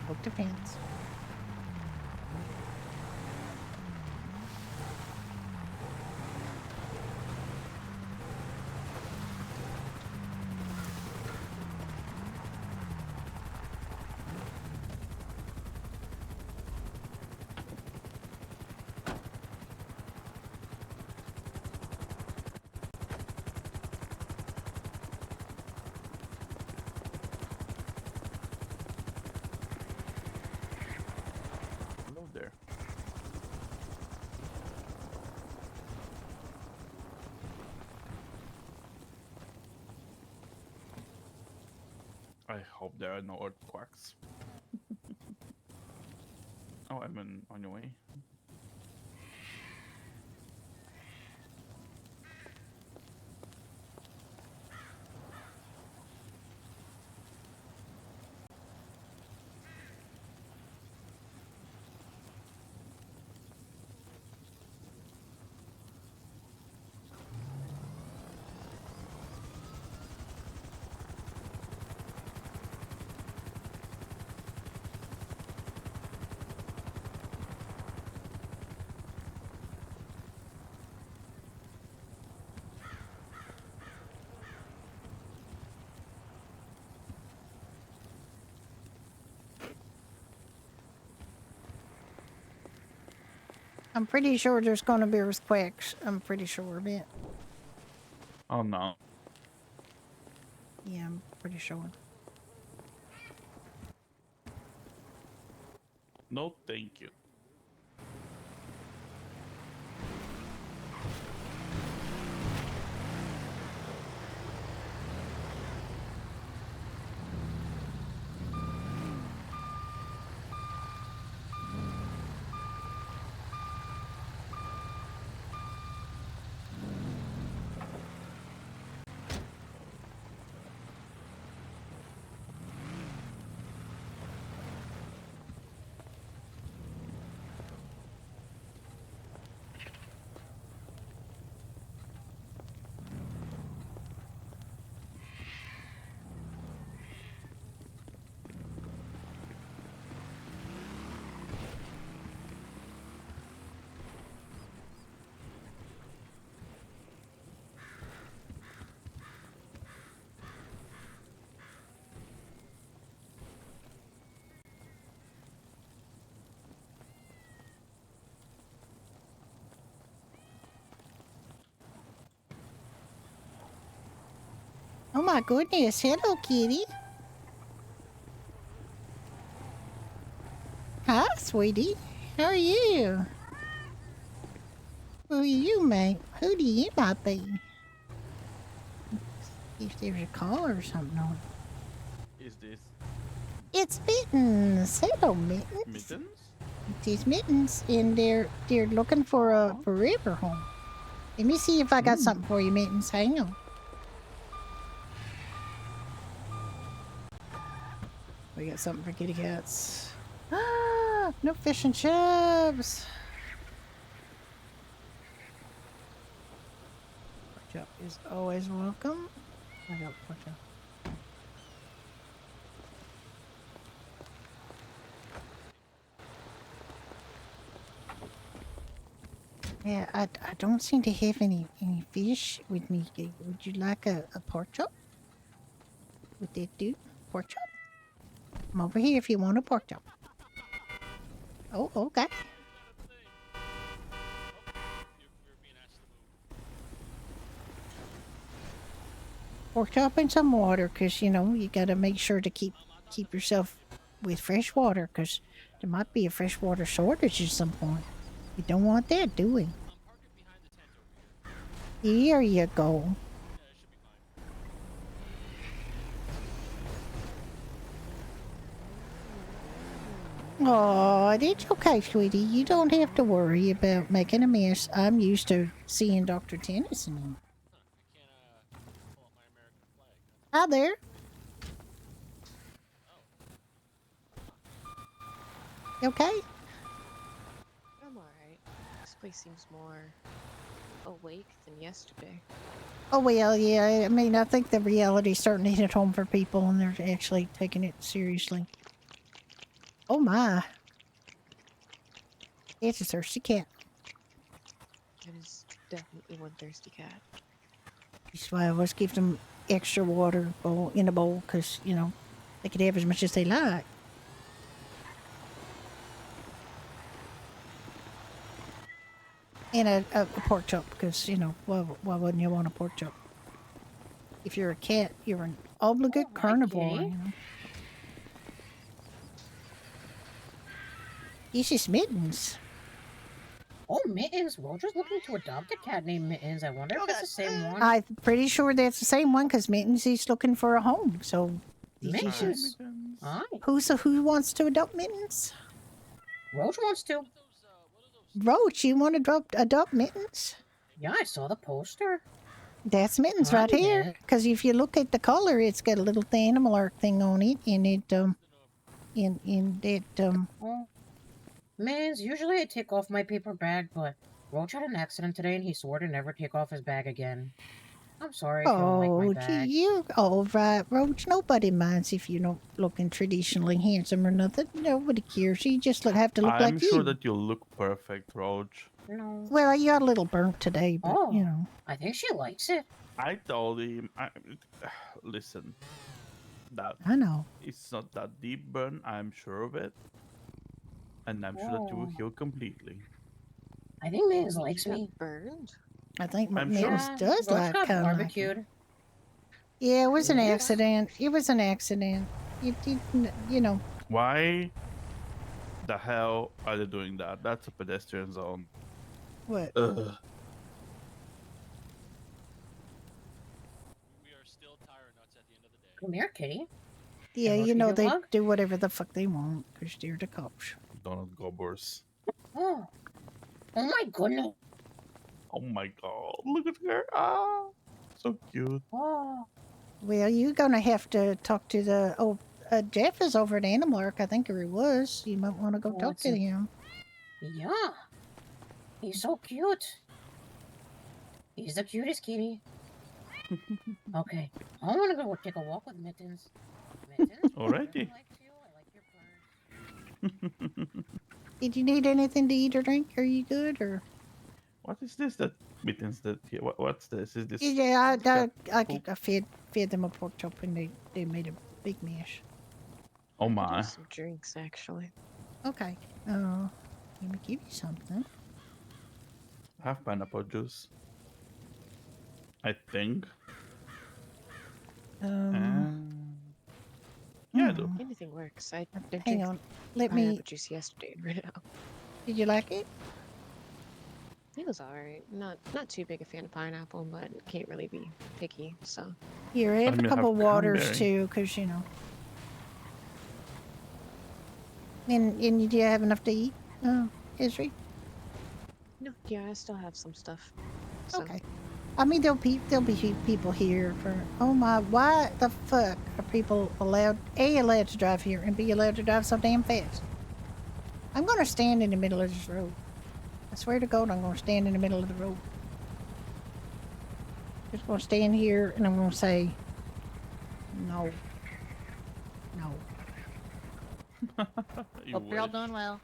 Book the pants. Hello there. I hope there are no earthquakes. Oh, I'm on your way. I'm pretty sure there's going to be earthquakes. I'm pretty sure of it. Oh no. Yeah, I'm pretty sure. No, thank you. Oh my goodness. Hello, kitty. Hi, sweetie. How are you? Who are you, mate? Who do you might be? If there's a collar or something on it. Is this It's Mittens. Hello, Mittens. Mittens? It is Mittens, and they're looking for a forever home. Let me see if I got something for you, Mittens. Hang on. We got something for kitty cats. Ah, no fish and chips. Pork chop is always welcome. I got pork chop. Yeah, I don't seem to have any fish with me. Would you like a pork chop? Would that do? Pork chop? I'm over here if you want a pork chop. Oh, okay. Pork chop and some water, cause you know you gotta make sure to keep yourself with fresh water, cause there might be a freshwater shortage at some point. You don't want that, do we? Here you go. Oh, it's okay, sweetie. You don't have to worry about making a mess. I'm used to seeing Dr. Tennyson. Hi there. You okay? I'm alright. This place seems more awake than yesterday. Oh, well, yeah. I mean, I think the reality's starting to hit home for people and they're actually taking it seriously. Oh, my. It's a thirsty cat. It is definitely one thirsty cat. That's why I always give them extra water in a bowl, because, you know, they could have as much as they like. And a pork chop, because, you know, why wouldn't you want a pork chop? If you're a cat, you're an obligate carnivore, kitty. you know. This is Mittens. Oh, Mittens. Roger's looking to adopt a cat named Mittens. I wonder if it's the same one. I'm pretty sure that's the same one, because Mittens is looking for a home, so... Mittens. Hi. Who wants to adopt Mittens? Roach wants to. Roach, you want to adopt Mittens? Yeah, I saw the poster. That's Mittens Hi, right here. Mitt. Because if you look at the collar, it's got a little animal art thing on it, and it Oh, Mittens, usually I take off my paper bag, but Roach had an accident today and he swore to never take off his bag again. I'm sorry if you don't like my Oh, bag. you all right, Roach? Nobody minds if you're not looking traditionally handsome or nothing. Nobody cares. You just have to look I'm like sure you. that you look perfect, Roach. No. Well, you got a little burnt today, but Oh, you know. I think she likes it. I told him. Listen, that I know. it's not that deep burn. I'm sure of it, and I'm sure that you will Oh. heal completely. I think Mittens likes me. Burned? I think I'm Mittens sure. does Roach like got kind of like barbecued. it. Yeah, it was an Yes. accident. It was an accident. You know. Why the hell are they doing that? That's a pedestrian zone. What? Ugh. Come here, kitty. Yeah, Roach you give know you a they hug? do whatever the fuck they want because they're the cops. Donut gobbers. Oh. Oh my goodness. Oh my god! Look at her. Ah, so cute. Oh. Well, you're gonna have to talk to the Jeff is over at Animal Ark, I think, or he was. You might want to go Oh, talk it's to a- him. Yeah. He's so cute. He's the cutest kitty. Okay. I want to go take a walk with Mittens. Mittens? Alrighty. I like you. I like your purse. Did you need anything to eat or drink? Are you good or? What is this that Mittens that here? What's this? Is this? Yeah, I poop? fed them a pork chop and they made a big mess. Oh I could my. use some drinks, actually. Okay. Let me give you something. Have pineapple juice. I think. Yeah, I do. Anything works. I did Hang drink on. Let pineapple me. juice yesterday and ran out. Did you like it? It was alright. Not too big a fan of pineapple, but can't really be picky. So Here, I have a mean, couple have waters cranberry. too, because you know. And do you have enough to eat, Esri? no, yeah, I still have some stuff. So. Okay. I mean, there'll be people here for. Oh my! Why the fuck are people allowed to drive here and B allowed to drive so damn fast? I'm gonna stand in the middle of this road. I swear to God, I'm gonna stand in the middle of the road. Just gonna stand here and I'm gonna say, no, no. You Hope you're all wish. doing well.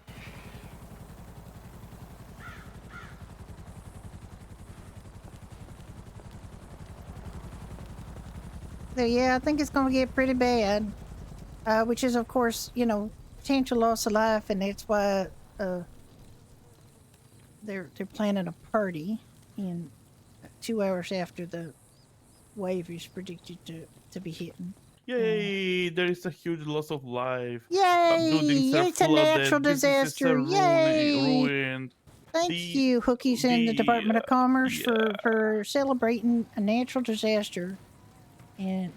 So yeah, I think it's going to get pretty bad. Which is, of course, you know, potential loss of life, and that's why they're planning a party in 2 hours after the wave is predicted to be hitting. Yay! There is a huge loss of life. Yay! Buildings are It's a natural flooded. Businesses disaster. are Yay! ruined. Thank you, Hookies in the Department of Commerce for celebrating a natural disaster. And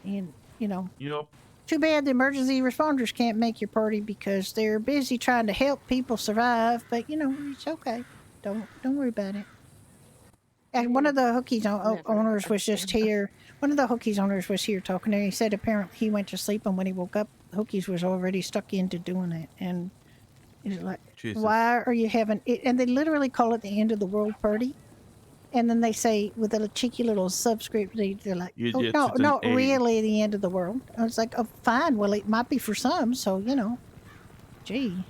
you know, Yup. too bad the emergency responders can't make your party because they're busy trying to help people survive. But you know, it's okay. Don't worry about it. And one of the Hookies owners was just here. One of the Hookies owners was here talking to him. He said apparently he went to sleep, and when he woke up, Hookies was already stuck into doing it. And he's like, Jesus. "Why are you having it?" And they literally call it the end of the world party. And then they say with a cheeky little subscript, they're like, You "Oh get no, it an not A." really the end of the world." I was like, "Oh, fine. Well, it might be for some. So you know, gee."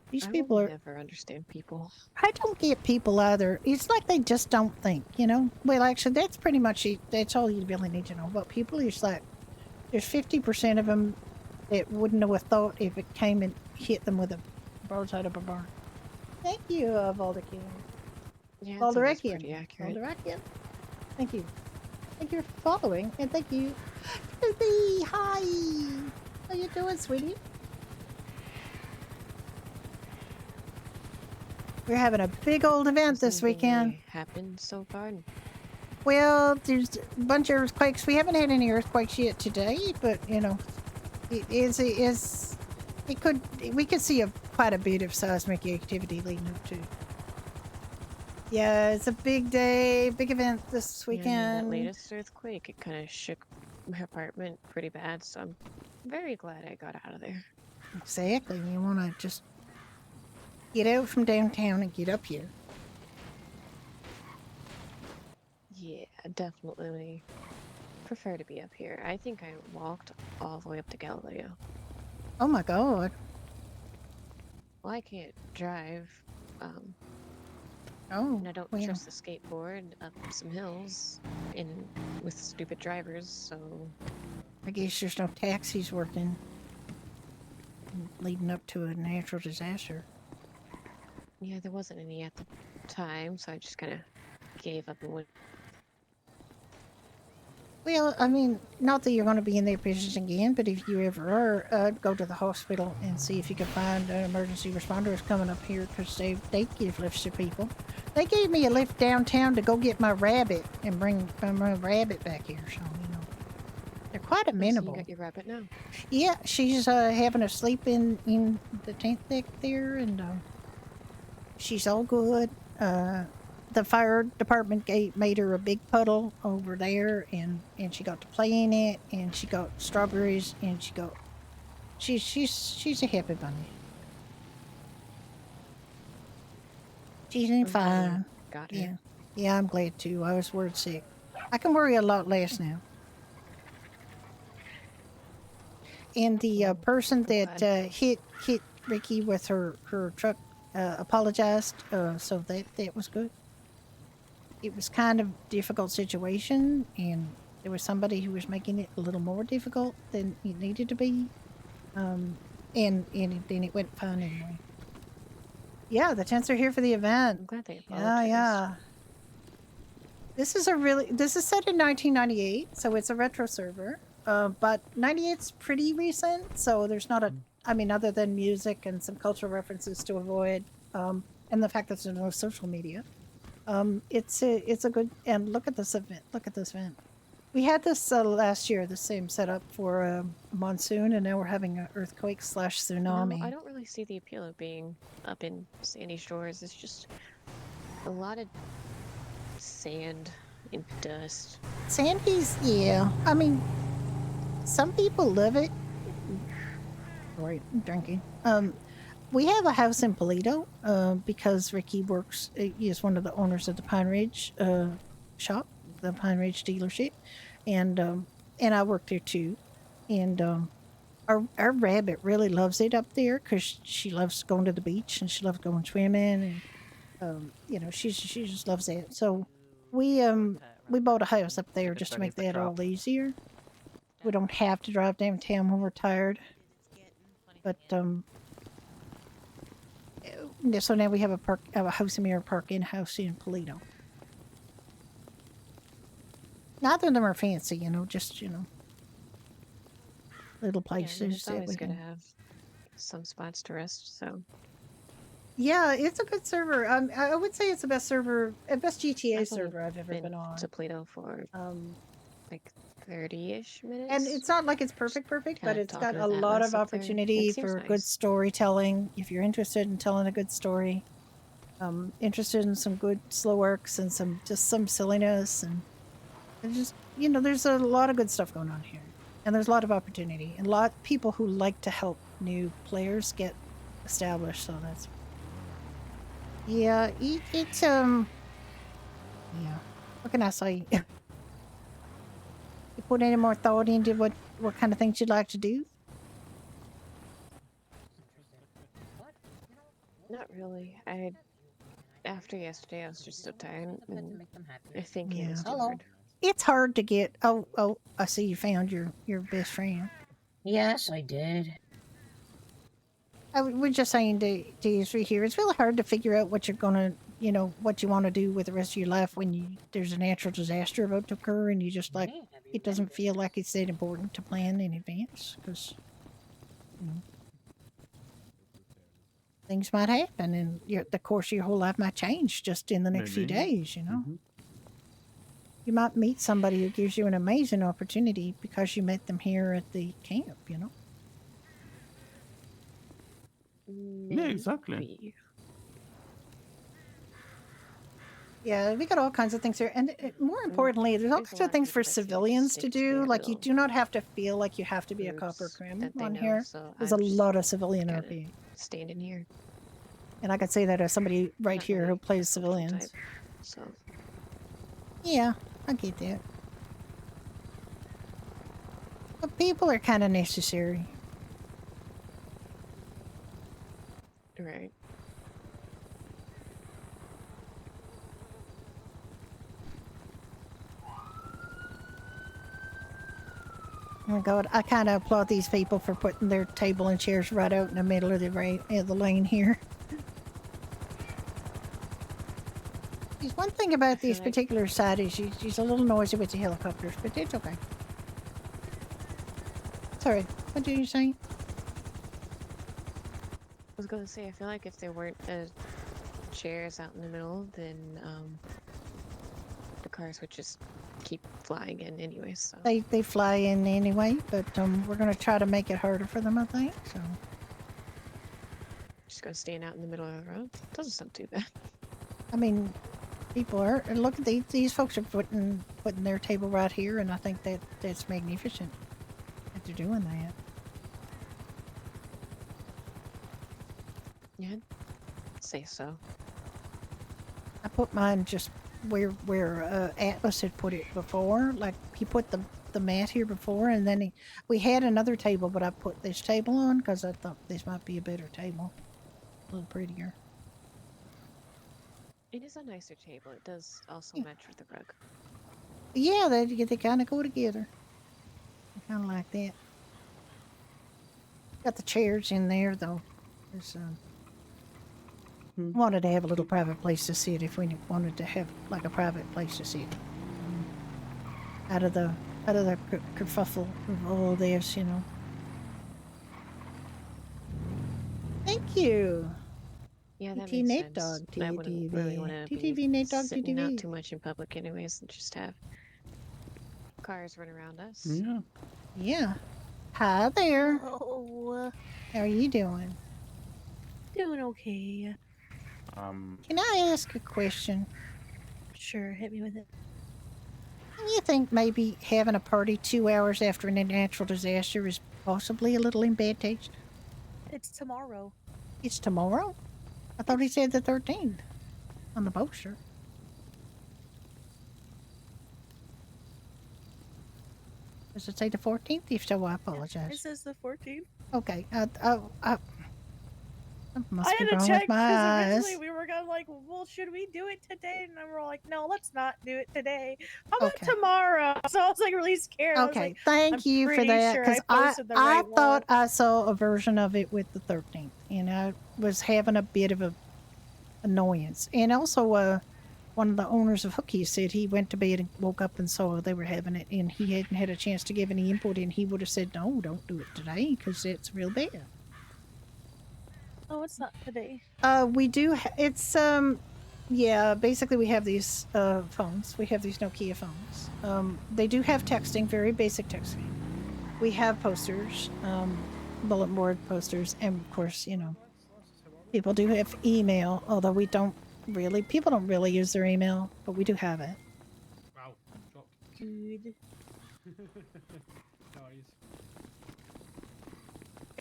These I people will are. never understand people. I don't get people either. It's like they just don't think, you know? Well, actually, that's pretty much it. That's all you really need to know about people. It's like there's 50% of them that wouldn't have thought if it came and hit them with a broadside of a barn. Thank you, Valdekian. Yeah, I think that's pretty Valderakian. accurate. Valderakian. Thank you. Thank you for following, and thank you. Toby, hi. How you doing, sweetie? We're having a big old event this weekend. Happened so far. Well, there's a bunch of earthquakes. We haven't had any earthquakes yet today, but you know, we could see quite a bit of seismic activity leading up to. Yeah, it's a big day, big event this Yeah, I mean, that weekend. latest earthquake, it kind of shook my apartment pretty bad, so I'm very glad I got out of there. Exactly. You want to just get out from downtown and get up here. Yeah, definitely prefer to be up here. I think I walked all the way up to Galileo. Oh my god. Well, I can't drive. And I don't trust the skateboard up some hills with stupid drivers, so... I guess there's no taxis working leading up to a natural disaster. Yeah, there wasn't any at the time, so I just kind of gave up and went. Well, I mean, not that you're going to be in their position again, but if you ever are, go to the hospital and see if you can find an emergency responder is coming up here because they give lifts to people. They gave me a lift downtown to go get my rabbit and bring my rabbit back here, so, you know. They're quite amenable. So you got your rabbit now? Yeah, she's having a sleep in the tent deck there, and she's all good. The fire department made her a big puddle over there, and she got to play in it, and she got strawberries, and she's a happy bunny. She's in fine. Got her. Yeah, yeah, I'm glad too. I was worried sick. I can worry a lot less now. And the person that hit Ricky with her truck apologized, so that was good. It was kind of a difficult situation, and there was somebody who was making it a little more difficult than it needed to be. And then it went fine anyway. Yeah, the tents are here for the event. I'm glad they apologized. Yeah. This is set in 1998, so it's a retro server. But 98's pretty recent, so there's not other than music and some cultural references to avoid, and the fact that there's no social media. It's a good, and look at this event. Look at this event. We had this last year, the same setup for a monsoon, and now we're having an earthquake/tsunami. No, I don't really see the appeal of being up in Sandy Shores. It's just a lot of sand and dust. Sandy's, yeah. I mean, some people love it. Right, drinking. We have a house in Polito because Ricky he is one of the owners of the Pine Ridge shop, the Pine Ridge dealership, and I work there too. And our rabbit really loves it up there because she loves going to the beach and she loves going swimming, and she just loves it. So we we bought a house up there just to make Underneath the that all crop. easier. We don't have to drive downtown when we're tired. But so now we have a house in Mirror Park in-house in Polito. Neither of them are fancy, just little Yeah, I mean, places it's that always we good to can. have some spots to rest. So Yeah, it's a good server. I would say it's the best server, best GTA I've only server I've ever been on. to Plato for like 30-ish minutes. And it's not like it's perfect, but kinda it's got talking a with lot Atlas of up there. It opportunity seems for good nice. storytelling. If you're interested in telling a good story, interested in some good slow arcs and some silliness, and just there's a lot of good stuff going on here, and there's a lot of opportunity and a lot of people who like to help new players get established. So that's it's yeah. What can I say? You put any more thought into what kind of things you'd like to do? Not really. After yesterday, I was just so tired, and I think it Yeah. was too hard. It's hard to get. Oh! I see you found your best friend. Yes, I did. We're just saying to you three here. It's really hard to figure out what you're gonna, what you want to do with the rest of your life when there's a natural disaster about to occur, and you just like it doesn't feel like it's that important to plan in advance because things might happen, and the course of your whole life might change just in the next few days. You might meet somebody who gives you an amazing opportunity because you met them here at the camp. Yeah, exactly. Yeah, we got all kinds of things here, and more importantly, there's all kinds of things for civilians to do. Like you do not have to feel like you have to be a copper crim on here. There's a lot of civilian RP. Standing here. And I could say that as somebody right here who plays civilians. So yeah, I get that. But people are kind of necessary. Right. Oh my God, I kind of applaud these people for putting their table and chairs right out in the middle of the lane here. There's one thing about this particular side is she's a little noisy with the helicopters, but it's okay. Sorry, what did you say? I was gonna say, I feel like if there weren't chairs out in the middle, then the cars would just keep flying in anyway. So They fly in anyway, but we're gonna try to make it harder for them, I think. So just gonna stand out in the middle of the road. Doesn't sound too bad. I mean, people are look at these folks are putting their table right here, and I think that's magnificent that they're doing that. Yeah, I'd say so. I put mine just where Atlas had put it before. Like he put the mat here before, and then we had another table, but I put this table on because I thought this might be a better table, a little prettier. It is a nicer table. It does also match with the rug. Yeah, they kind of go together. I kind of like that. Got the chairs in there though. There's wanted to have a little private place to sit if we wanted to have like a private place to sit. Out of the kerfuffle of all this, Thank you. Yeah, that TT makes Net sense. Dog, I wouldn't really want to TTV be Net Dog, sitting out TTV. too much in public anyways, and just have cars run around us. Yeah. Yeah. Hi there. Oh, How are you doing? doing okay. Can I ask a question? Sure, hit me with it. Do you think maybe having a party 2 hours after a natural disaster is possibly a little in bad taste? It's tomorrow. It's tomorrow? I thought he said the 13th on the poster. Does it say the 14th? If so, I apologize. It says the 14th. Okay. Something must I be had to wrong check with my because eyes. originally we were we're gonna like, well, should we do it today? And then we're like, no, let's not do it today. How about Okay. tomorrow? So I was like really scared. I was Okay, like, thank I'm you for pretty that sure because I posted the I right thought one. I saw a version of it with the 13th, and I was having a bit of a annoyance. And also, one of the owners of Hookie said he went to bed and woke up and saw they were having it, and he hadn't had a chance to give any input, and he would have said, "No, don't do it today because it's real bad." Oh, it's not today. We do. It's yeah. Basically, we have these phones. We have these Nokia phones. They do have texting, very basic texting. We have posters, bulletin board posters, and of course, people do have email. Although we don't really, people don't really use their email, but we do have it. Wow, dropped. Good. Nice.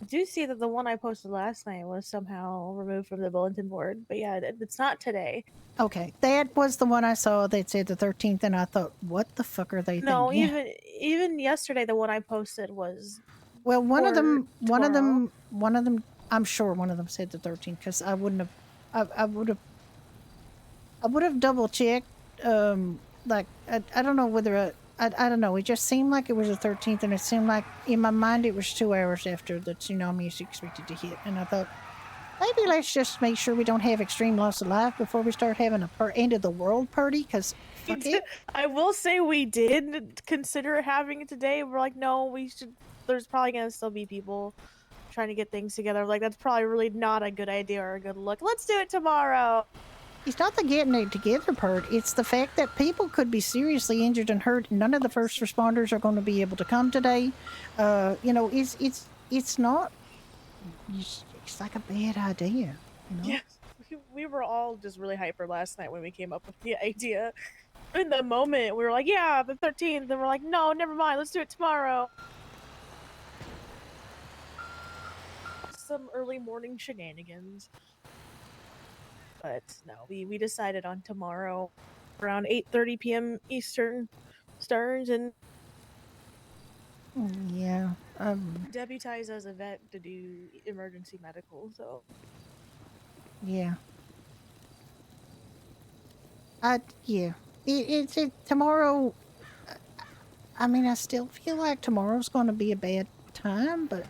I do see that the one I posted last night was somehow removed from the bulletin board, but yeah, it's not today. Okay, that was the one I saw that said the 13th, and I thought, what the fuck are they No, thinking? even yesterday, the one I posted was. Well, one of them, tomorrow. I'm sure one of them said the 13th because I wouldn't have, I would have double checked. Like I don't know whether I don't know. It just seemed like it was the 13th, and it seemed like in my mind it was 2 hours after the tsunami is expected to hit, and I thought maybe let's just make sure we don't have extreme loss of life before we start having a end of the world party because. I will say we did consider having it today. We're like, no, we should. There's probably gonna still be people trying to get things together. Like that's probably really not a good idea or a good look. Let's do it tomorrow. It's not the getting it together part. It's the fact that people could be seriously injured and hurt. None of the first responders are going to be able to come today. It's not. It's like a bad idea. Yeah, we were all just really hyper last night when we came up with the idea. In the moment, we were like, yeah, the 13th. And we're like, no, never mind. Let's do it tomorrow. Some early morning shenanigans. But no, we decided on tomorrow around 8:30 p.m. Eastern Stars and yeah. Deputize as a vet to do emergency medical, so Yeah. Yeah. It's tomorrow. I mean, I still feel like tomorrow's going to be a bad time, but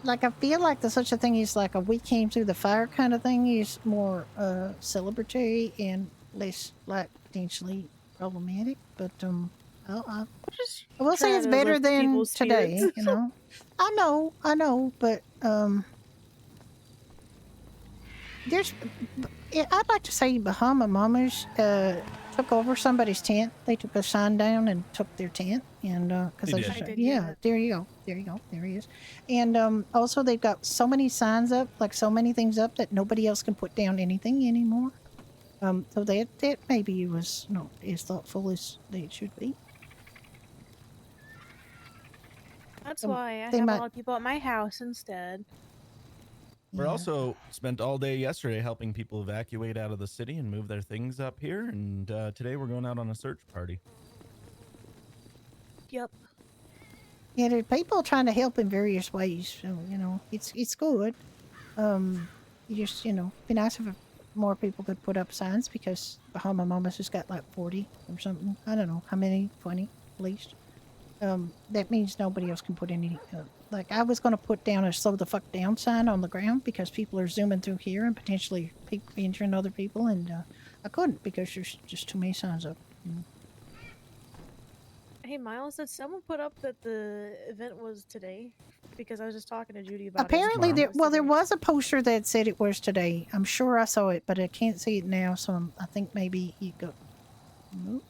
like I feel like the such a thing is like a we came through the fire kind of thing is more celebratory and less like potentially problematic. But I will say it's better than today. I know, but there's. I'd like to say Bahama Mamas took over somebody's tent. They took a sign down and took their tent, and because yeah, there you go, there he is. And also they've got so many signs up, like so many things up that nobody else can put down anything anymore. So that maybe was not as thoughtful as they should be. that's why I have a lot of people at my house instead. We're also spent all day yesterday helping people evacuate out of the city and move their things up here, and today we're going out on a search party. Yep. Yeah, there are people trying to help in various ways. So it's good. You just be nice if more people could put up signs because Bahama Mamas has got like 40 or something. I don't know how many, 20 at least. That means nobody else can put any. Like I was going to put down a slow the fuck down sign on the ground because people are zooming through here and potentially injuring other people, and I couldn't because there's just too many signs up. Hey Miles, did someone put up that the event was today? Because I was just talking to Judy about Apparently, it. there was a poster that said it was today. I'm sure I saw it, but I can't see it now, so I think maybe it got moved.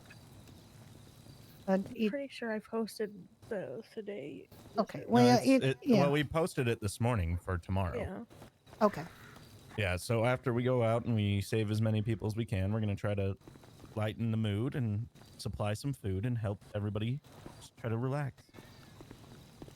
I'm pretty sure I posted those today. Okay, No, well, well, we posted it this morning for tomorrow. Yeah. Okay. Yeah, so after we go out and we save as many people as we can, we're going to try to lighten the mood and supply some food and help everybody just try to relax.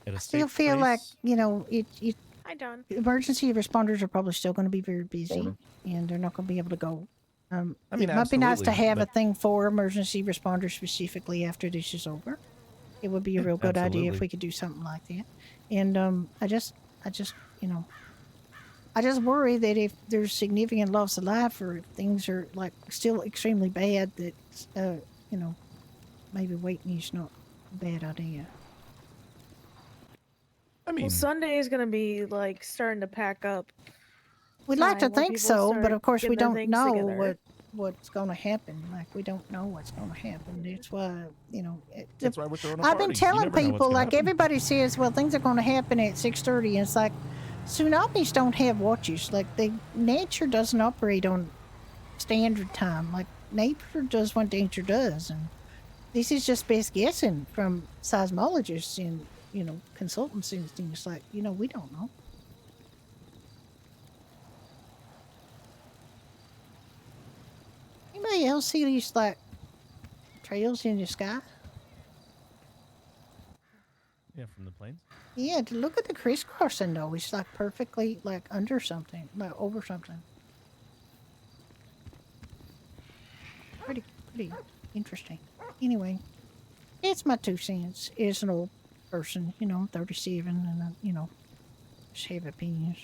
I still feel like, Hi, Don. emergency responders are probably still going to be very busy and they're not going to be able to go. I mean, it might be nice to absolutely, have a but- thing for emergency responders specifically after this is over. It would be a real good idea if absolutely. we could do something like that. And I just I just worry that if there's significant loss of life or if things are like still extremely bad, that you know, maybe waiting is not a bad idea. I mean, well, Sunday is gonna be like starting to pack up. We'd like to time where think people so, but start of course we getting their don't things know together. what's going to happen. Like we don't know what's going to happen. That's why That's why we're throwing a I've party. been You telling never know what's people, gonna like happen. everybody says, well, things are going to happen at 6:30, and it's like tsunamis don't have watches. Like nature doesn't operate on standard time. Like nature does what nature does, and this is just best guessing from seismologists and consultants and things. Like we don't know. Anybody else see these like trails in the sky? Yeah, from the planes. Yeah, to look at the crisscrossing though. It's like perfectly like under something, like over something. Pretty interesting. Anyway, it's my 2 cents. As an old person, I'm 37 and just have opinions.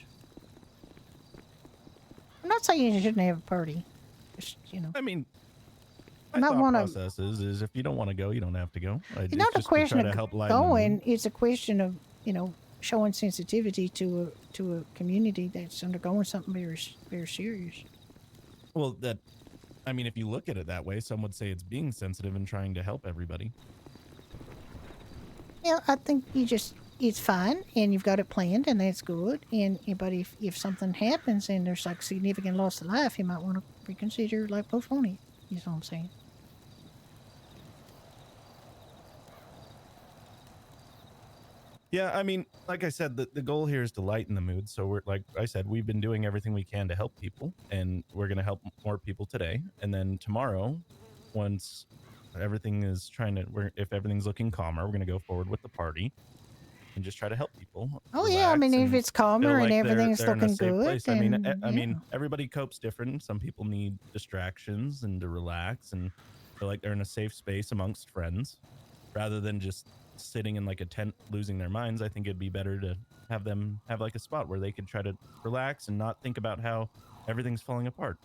I'm not saying you shouldn't have a party. Just, I mean, I my might thought want to. process is if you don't want to go, you don't have to go. It's not a just question to try of to help lighten the mood. going. It's a question of showing sensitivity to a community that's undergoing something very very serious. Well, I mean, if you look at it that way, some would say it's being sensitive and trying to help everybody. Yeah, I think it's fine, and you've got it planned, and that's good. But if something happens and there's like significant loss of life, you might want to reconsider like postponing it. You know what I'm saying? Yeah, I mean, like I said, the goal here is to lighten the mood. So we're like I said, we've been doing everything we can to help people, and we're gonna help more people today. And then tomorrow, once everything is if everything's looking calmer, we're gonna go forward with the party and just try to help people. Oh yeah, I mean, if it's calmer and everything's they're in a looking safe good, place. then I mean, everybody copes different. Some people need distractions and to relax and feel like they're in a safe space amongst friends, rather than just sitting in like a tent losing their minds. I think it'd be better to have them have like a spot where they could try to relax and not think about how everything's falling apart.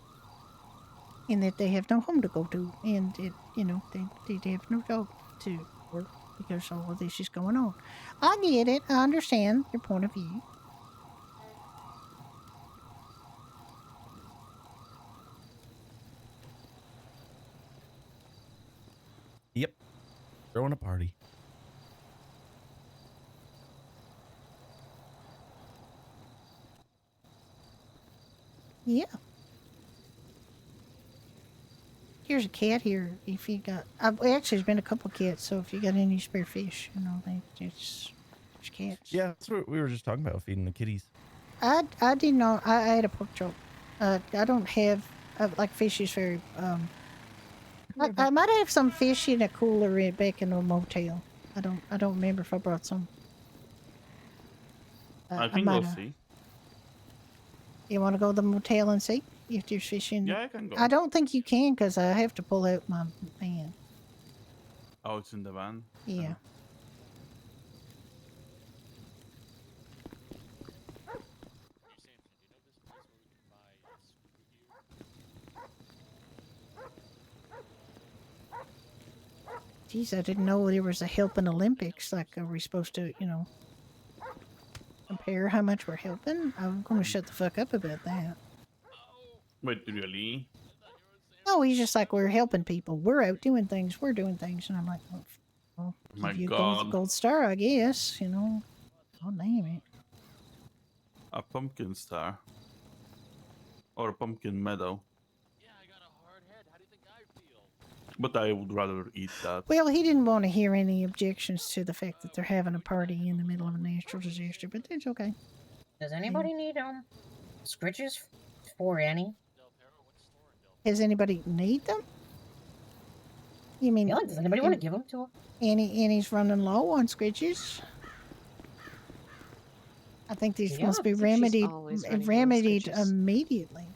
and that they have no home to go to, and they have no job to work because all of this is going on. I get it. I understand your point of view. Yep, throwing a party. Yeah. Here's a cat here. If you got, actually, there's been a couple cats. So if you got any spare fish, there's cats. Yeah, that's what we were just talking about, feeding the kitties. I did not. I had a pork chop. I don't have like fish is very. I might have some fish in a cooler back in a motel. I don't remember if I brought some. I can go see. You want to go to the motel and see if there's fish in? Yeah, I can go. I don't think you can because I have to pull out my van. Oh, it's in the van? Yeah. Geez, I didn't know there was a helping Olympics. Like, are we supposed to, compare how much we're helping? I'm going to shut the fuck up about that. Wait, really? No, he's just like, we're helping people. We're out doing things. We're doing things. And I'm like, well My give you a God. gold star, I guess. I'll name it. A pumpkin star. Or a pumpkin medal. But I would rather eat that. Well, he didn't want to hear any objections to the fact that they're having a party in the middle of a natural disaster, but it's okay. Does anybody need scritches for Annie? Has anybody need them? You mean? Yeah, does anybody want to give them to her? Annie's running low on scritches. I think these Yeah, must be I think she's remedied immediately.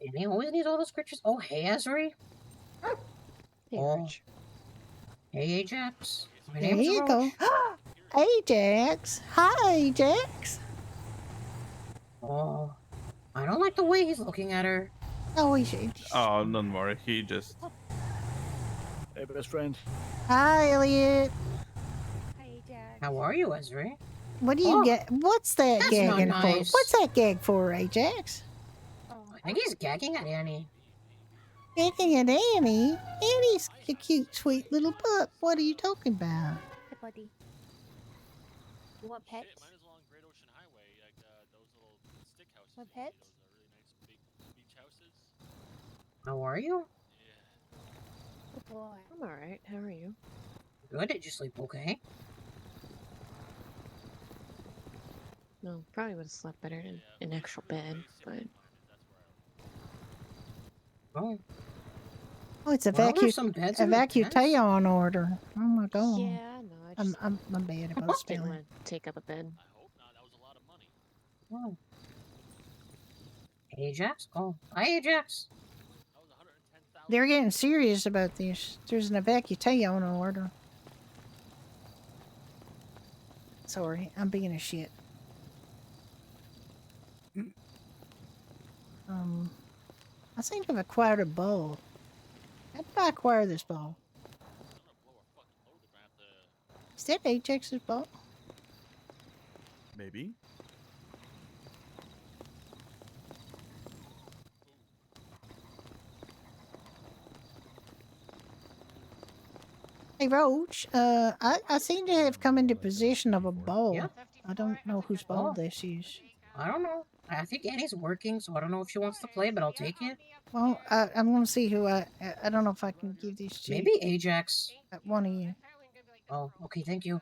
Annie always needs all the scritches. Oh, hey, Azri. Oh. Hey, Ajax. My There name's you go. Roach. Ajax. Hi, Ajax. Oh, I don't like the way he's looking at her. Oh, we should. Oh, don't worry. He just. Hey, best friend. Hi, Elliot. How are you, Ezra? What do you Oh, get? What's that that's not gagging for? nice. What's that gag for, Ajax? I think he's gagging at Annie. Gagging at Annie? Annie's a cute, sweet little pup. What are you talking about? Hey, buddy. You want pets? Want pets? How are you? Good boy. I'm alright. How are you? Good. Did you sleep okay? No, probably would have slept better in an actual bed, but Oh. Oh, it's a Well, vacuum. there's some beds A in the vacuum on order. Oh my god. yeah, no, I just I'm bad about didn't spelling. want to take up a bed. Oh. Ajax? Oh, hi, Ajax. They're getting serious about this. There's an evacuation order. Sorry, I'm being a shit. I seem to have acquired a bow. How did I acquire this bow? Is that Ajax's bow? Maybe. Hey, Roach, I seem to have come into possession of a bow. Yeah. I don't know whose bow Oh. this is. I don't know. I think Annie's working, so I don't know if she wants to play, but I'll take it. Well, I'm gonna see who I don't know if I can give these to. Maybe Ajax. One of you. Oh, okay, thank you.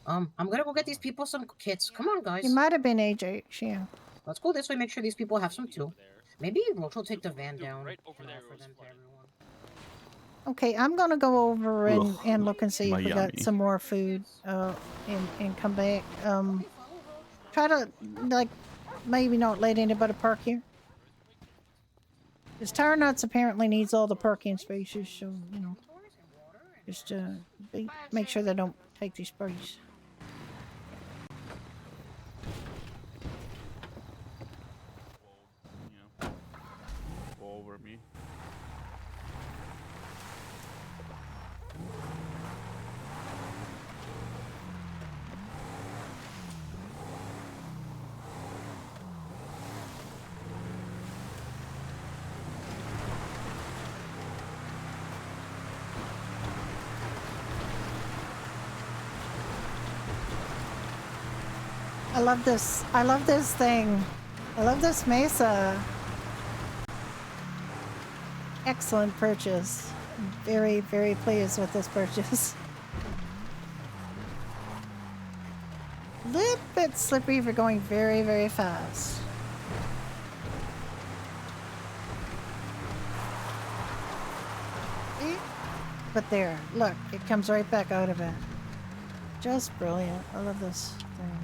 I'm gonna go get these people some kits. Come on, guys. It might have been Ajax, yeah. Let's go this way, make sure these people have some too. Maybe Roach will take the van down and offer them to everyone. Okay, I'm gonna go over and, Ugh, and look and see if we Miami. got some more food, and come back. Try to, like, maybe not let anybody park here. Because Tire Nuts apparently needs all the parking spaces, so, you know. Just, make sure they don't take these spaces. Yeah. Go over me. I love this. I love this thing. I love this mesa. Excellent purchase. I'm very, very pleased with this purchase. Little bit slippery for going very, very fast. But there, look, it comes right back out of it. Just brilliant. I love this thing.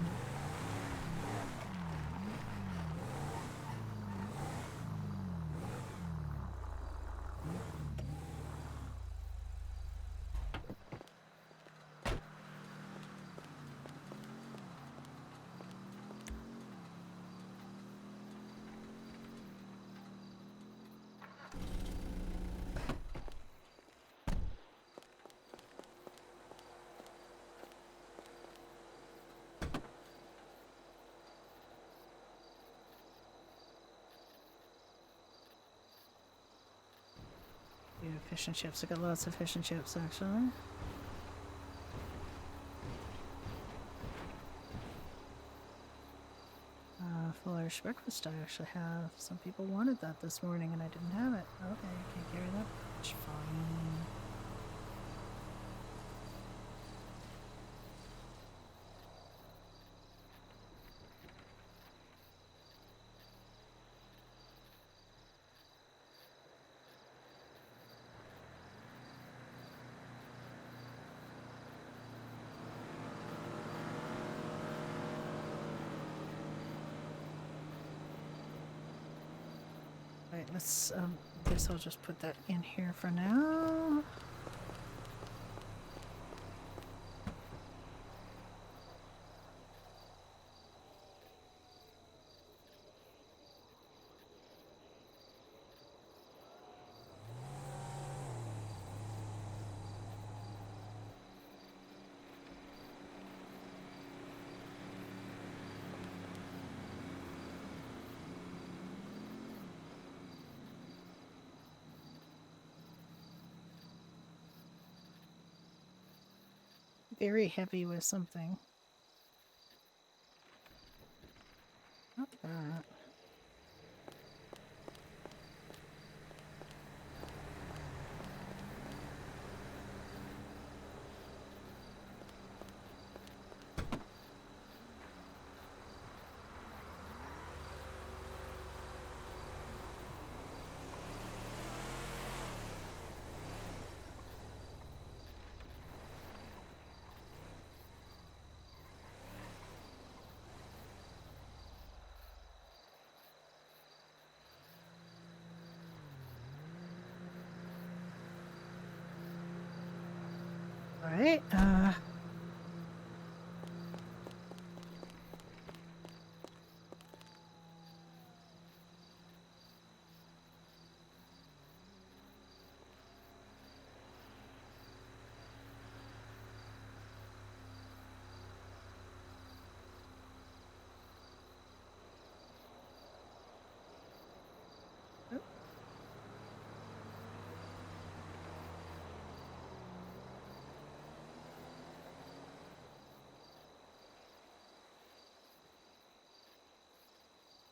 Yeah, fish and chips. I got lots of fish and chips actually. Full Irish breakfast I actually have. Some people wanted that this morning and I didn't have it. Okay, I can't carry that. It's fine. Right, let's, guess I'll just put that in here for now. very heavy with something. Not that. All right.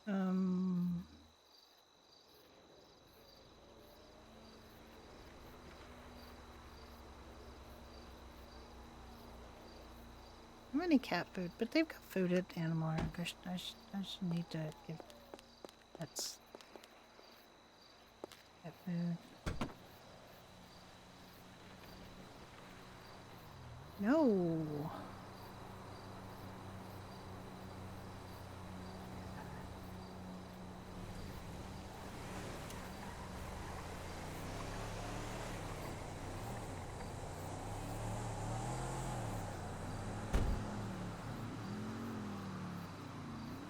Um. How many cat food? But they've got food at Animal Ark. I should need to give pets cat food. No.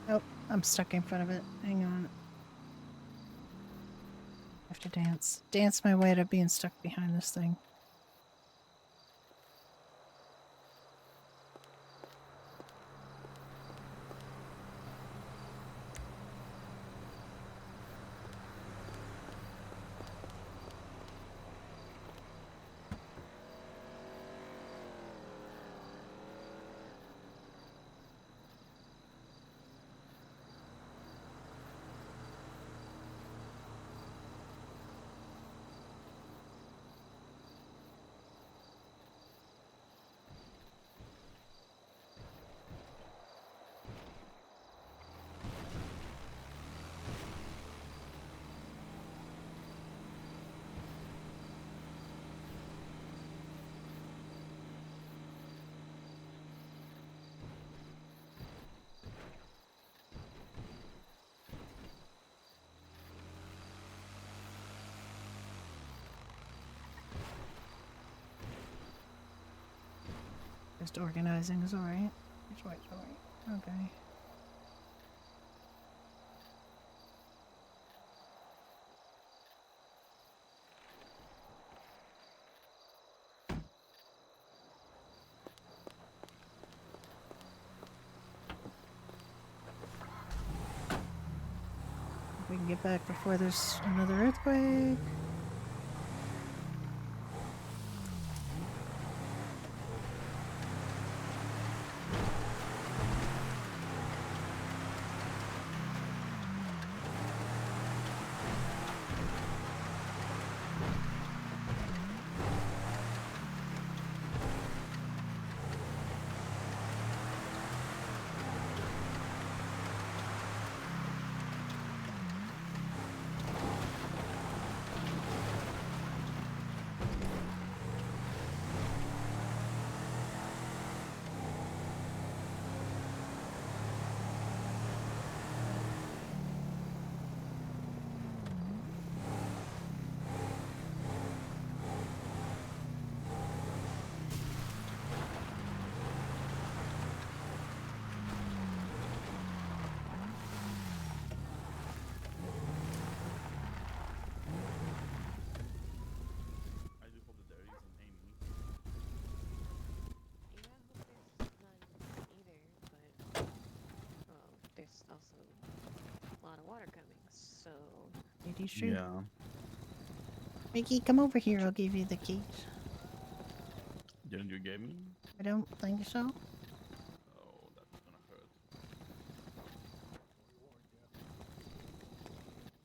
Nope, I'm stuck in front of it. Hang on. I have to dance. Dance my way to being stuck behind this thing. Just organizing is alright. It's right, okay. If we can get back before there's another earthquake. I do hope that there isn't any. Yeah, I hope there's none either, but there's also a lot of water coming, so. It is true. Yeah. Mickey, come over here. I'll give you the keys. Didn't you get me? I don't think so. Oh, that's gonna hurt.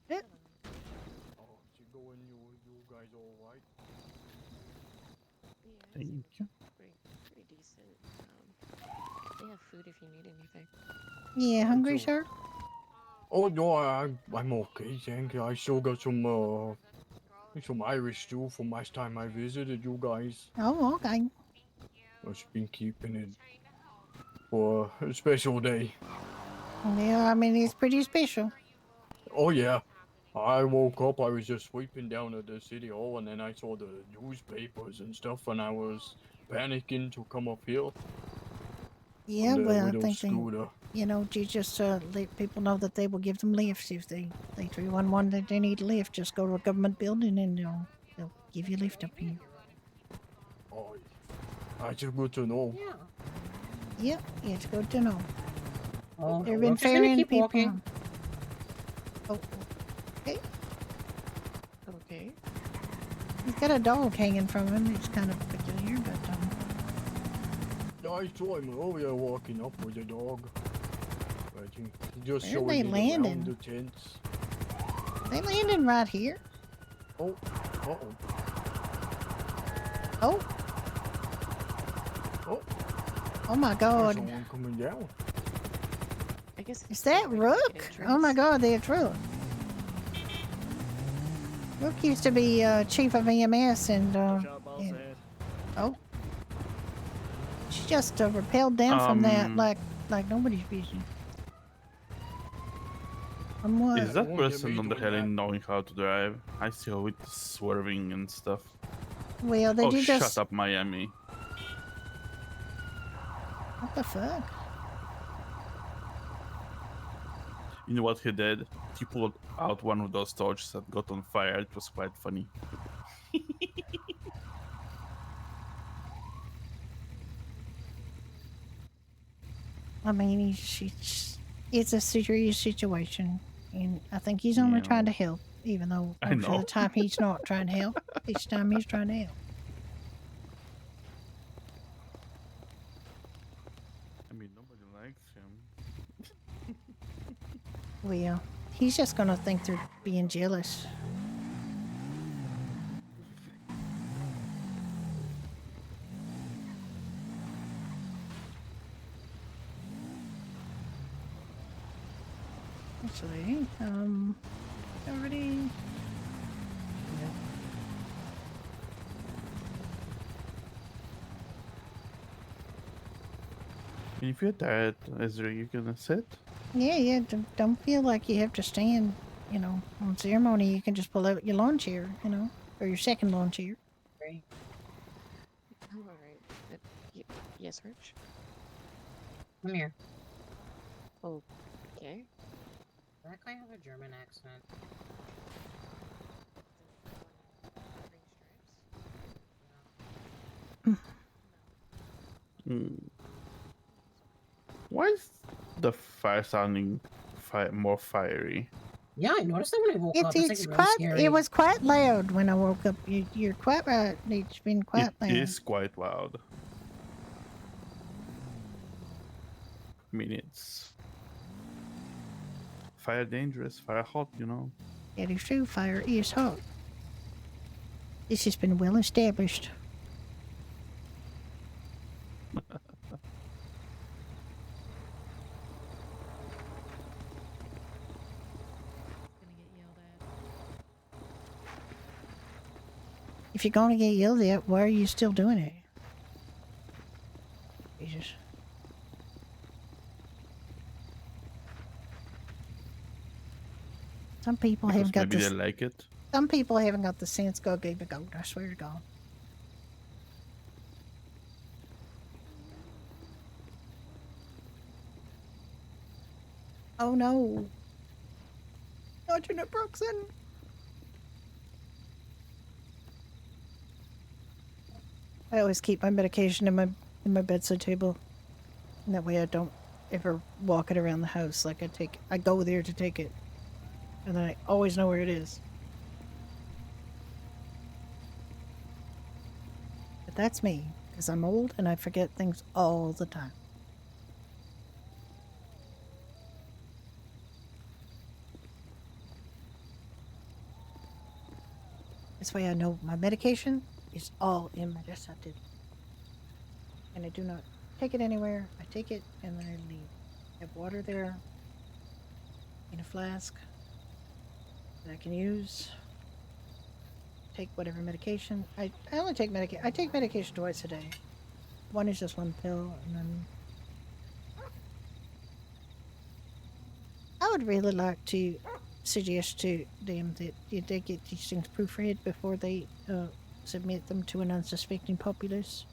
Yep. Oh, you going, you guys all right? Thank you. Pretty decent. They have food if you need anything. Yeah, hungry, so- sir? Oh no, I'm okay, thank you. I still got some Irish stew from last time I visited you guys. Oh, okay. I've been keeping it for a special day. Yeah, I mean, it's pretty special. Oh yeah. I woke up, I was just sweeping down at the city hall, and then I saw the newspapers and stuff, and I was panicking to come up here. Yeah, on the well, I widow's think they, scooter. you know, you just let people know that they will give them lifts if they 311 that they need a lift. Just go to a government building and they'll give you a lift up here. Oh, that's just good to know. Yep, it's good to know. Oh, They've we're been just gonna ferrying keep people. walking. Oh, okay. Okay. He's got a dog hanging from him. It's kind of peculiar, but I saw him earlier walking up with the dog. But he just Where are showing they it landing? around the tents. they landing right here. Oh, uh-oh. Oh, Oh, oh my there's God. someone coming down. I guess Is that Rook? Oh my God, that's Rook. Rook used to be chief of EMS and oh, she just rappelled down from that like nobody's business. From what? Is that person on the heli knowing how to drive? I see how it's swerving and stuff. Well, did Oh, you shut just up, Miami. what the fuck? You know what he did? He pulled out one of those torches that got on fire. It was quite funny. I mean, it's a serious situation, and I think he's only trying to help, even though I most of know. the time he's not trying to help. Each time he's trying to help. I mean, nobody likes him. Well, he's just gonna think they're being jealous. Actually, already. If you're tired, Ezra, you gonna sit? Yeah. Don't feel like you have to stand. You know, on ceremony, you can just pull out your lawn chair. You know, or your second lawn chair. Right. I'm alright. Yes, Rich? Come here. Okay. That guy have a German accent. Why is the fire sounding more fiery? Yeah, I noticed that when I woke up. It's It's like really quite. scary. It was quite loud when I woke up. You're quite right. It's been quite It loud. is quite loud. I mean, it's fire dangerous, fire hot, you know. It is true. Fire is hot. This has been well established. If you're going to get yelled at, why are you still doing it? Jesus. Some people Because haven't got maybe this. they like it. Some people haven't got the sense God gave a goat. I swear to God. Oh no. Sergeant Brookson. I always keep my medication in my bedside table. And that way I don't ever walk it around the house. Like I go there to take it. And then I always know where it is. But that's me. Because I'm old and I forget things all the time. This way I know my medication is all in my desk. I did. And I do not take it anywhere. I take it and then I leave. I have water there in a flask that I can use. Take whatever medication. I only take medication. I take medication twice a day. One is just one pill, and then I would really like to suggest to them that they get these things proofread before they submit them to an unsuspecting populace.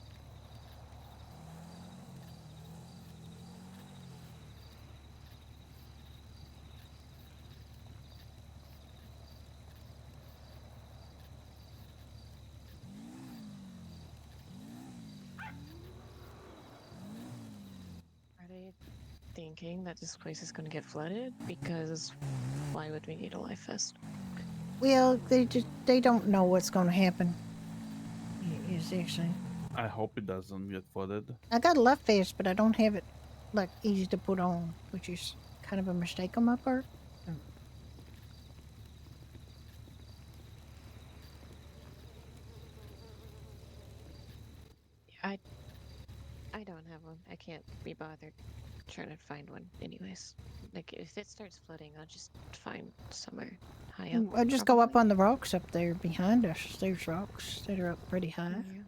Are they thinking that this place is going to get flooded? Because why would we need a life vest? Well, they don't know what's going to happen. Is actually. I hope it doesn't get flooded. I got a life vest, but I don't have it like easy to put on, which is kind of a mistake on my part. I don't have one. I can't be bothered trying to find one anyways. Like, if it starts flooding, I'll just find somewhere high up. I just go up on the rocks up there behind us. There's rocks that are up pretty high. Yeah.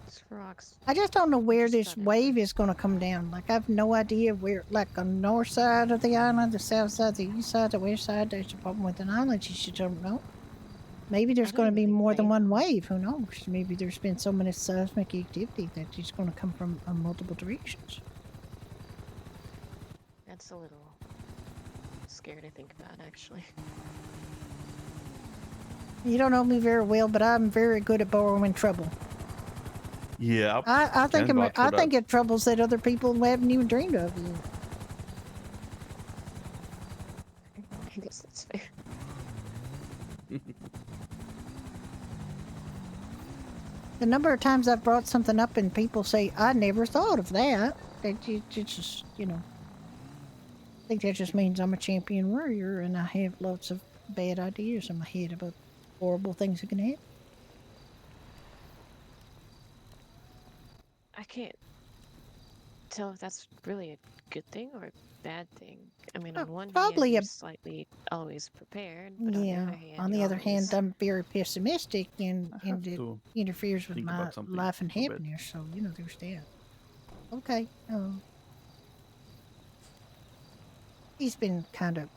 It's rocks. I just don't know where this wave is going to come down. Like, I have no idea where, like, on the north side of the island, the south side, the east side, the west side. There's a problem with an island. You just don't know. Maybe there's going to be more than one wave. Who knows? Maybe there's been so many seismic activity that it's going to come from multiple directions. That's a little scary to think about, actually. You don't know me very well, but I'm very good at borrowing trouble. Yeah. I think I think it troubles that other people haven't even dreamed of yet. I guess that's fair. The number of times I've brought something up and people say, I never thought of that. It's just, you know, I think that just means I'm a champion warrior and I have lots of bad ideas in my head about horrible things that can happen. I can't tell if that's really a good thing or a bad thing. I mean, on one hand, probably you're a- slightly always prepared, but Yeah. On the other hand, I'm very pessimistic and it to interferes with think my about something life and a bit. happiness. So, you know, there's that. Okay. He's been kind of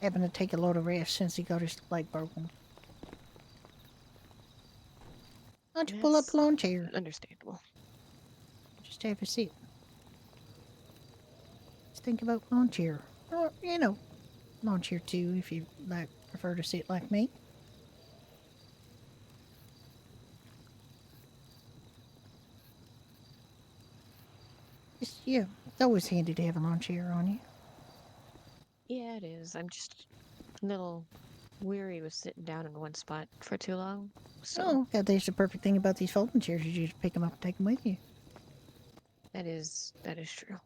having to take a lot of rest since he got his leg broken. Why don't you pull up a lawn chair? Understandable. Just have a seat. Just think about lawn chair. Or, you know, lawn chair too, if you like prefer to sit like me. Yeah, it's always handy to have a lawn chair on you. Yeah, it is. I'm just a little weary with sitting down in one spot for too long. So Oh, God, there's the perfect thing about these folding chairs. You just pick them up and take them with you. that is true.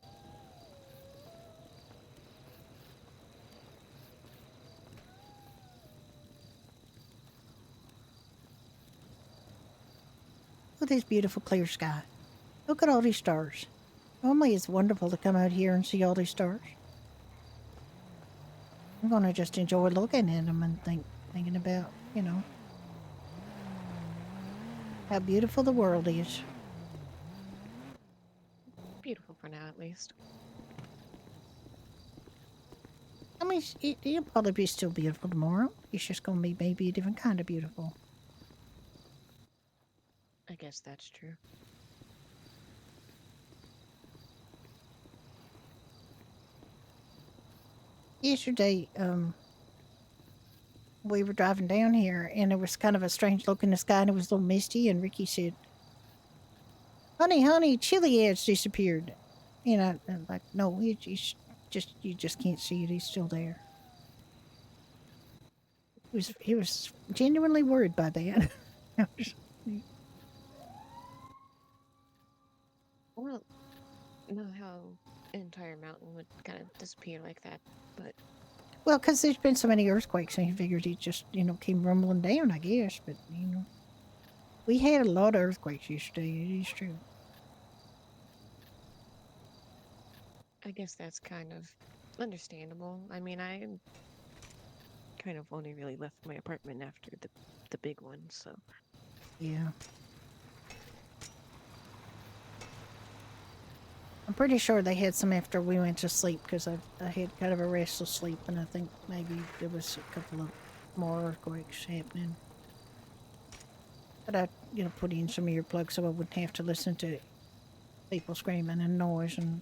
Look at this beautiful clear sky. Look at all these stars. Normally it's wonderful to come out here and see all these stars. I'm going to just enjoy looking at them and thinking about, you know, how beautiful the world is. Beautiful for now, at least. I mean, it'll probably be still beautiful tomorrow. It's just going to be maybe a different kind of beautiful. I guess that's true. Yesterday, we were driving down here and it was kind of a strange look in the sky and it was a little misty and Ricky said, honey, chili ads disappeared. And I'm like, no, you just can't see it. He's still there. He was genuinely worried by that. Well, not how an entire mountain would kind of disappear like that, but Well, because there's been so many earthquakes, and he figured he just, came rumbling down, I guess. But, we had a lot of earthquakes yesterday. It is true. I guess that's kind of understandable. I mean, I kind of only really left my apartment after the big one, so. Yeah. I'm pretty sure they had some after we went to sleep because I had kind of a restless sleep, and I think maybe there was a couple of more earthquakes happening. But I, put in some earplugs so I wouldn't have to listen to people screaming and noise and.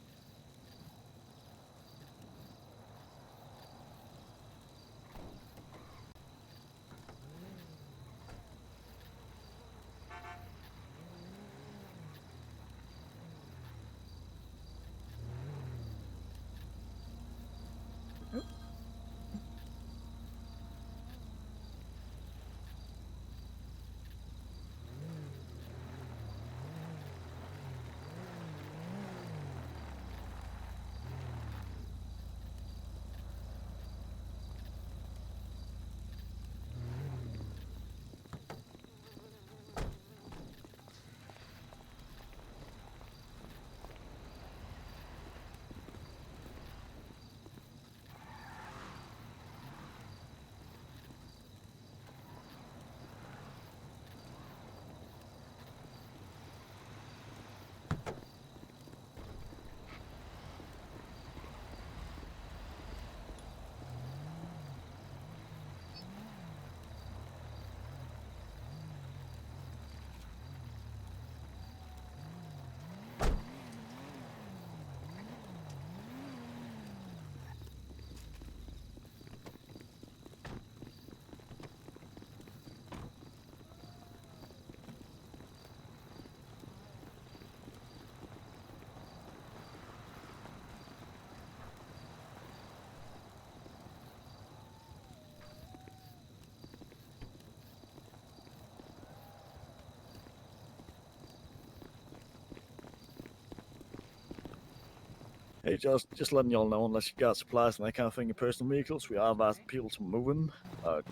Hey, just letting y'all know, unless you got supplies and that kind of thing in personal vehicles, we are advising people to move them,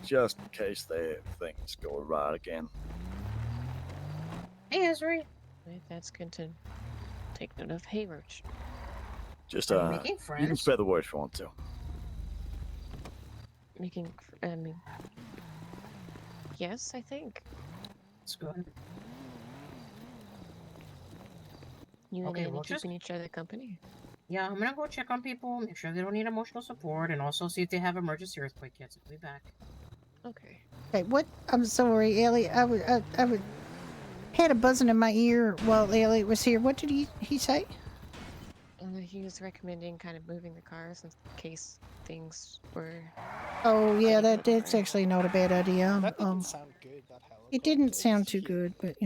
just in case things go awry again. Hey, Ezra. That's good to take note of. Hey, Roach. Just, Are you making you can friends? spare the word if you want to. I mean, yes, I think. It's good. You and Okay, Annie well, keeping each other company? Yeah, I'm gonna go check on people, make sure they don't need emotional support, and also see if they have emergency earthquake kits. I'll be back. Okay. Okay, what? I'm sorry, Elliot. I had a buzzing in my ear while Elliot was here. What did he say? He was recommending kind of moving the cars in case things were. Oh yeah, getting a little that's awry. actually not a bad idea. That didn't sound good, that helicopter. It didn't It's sound too huge. good, but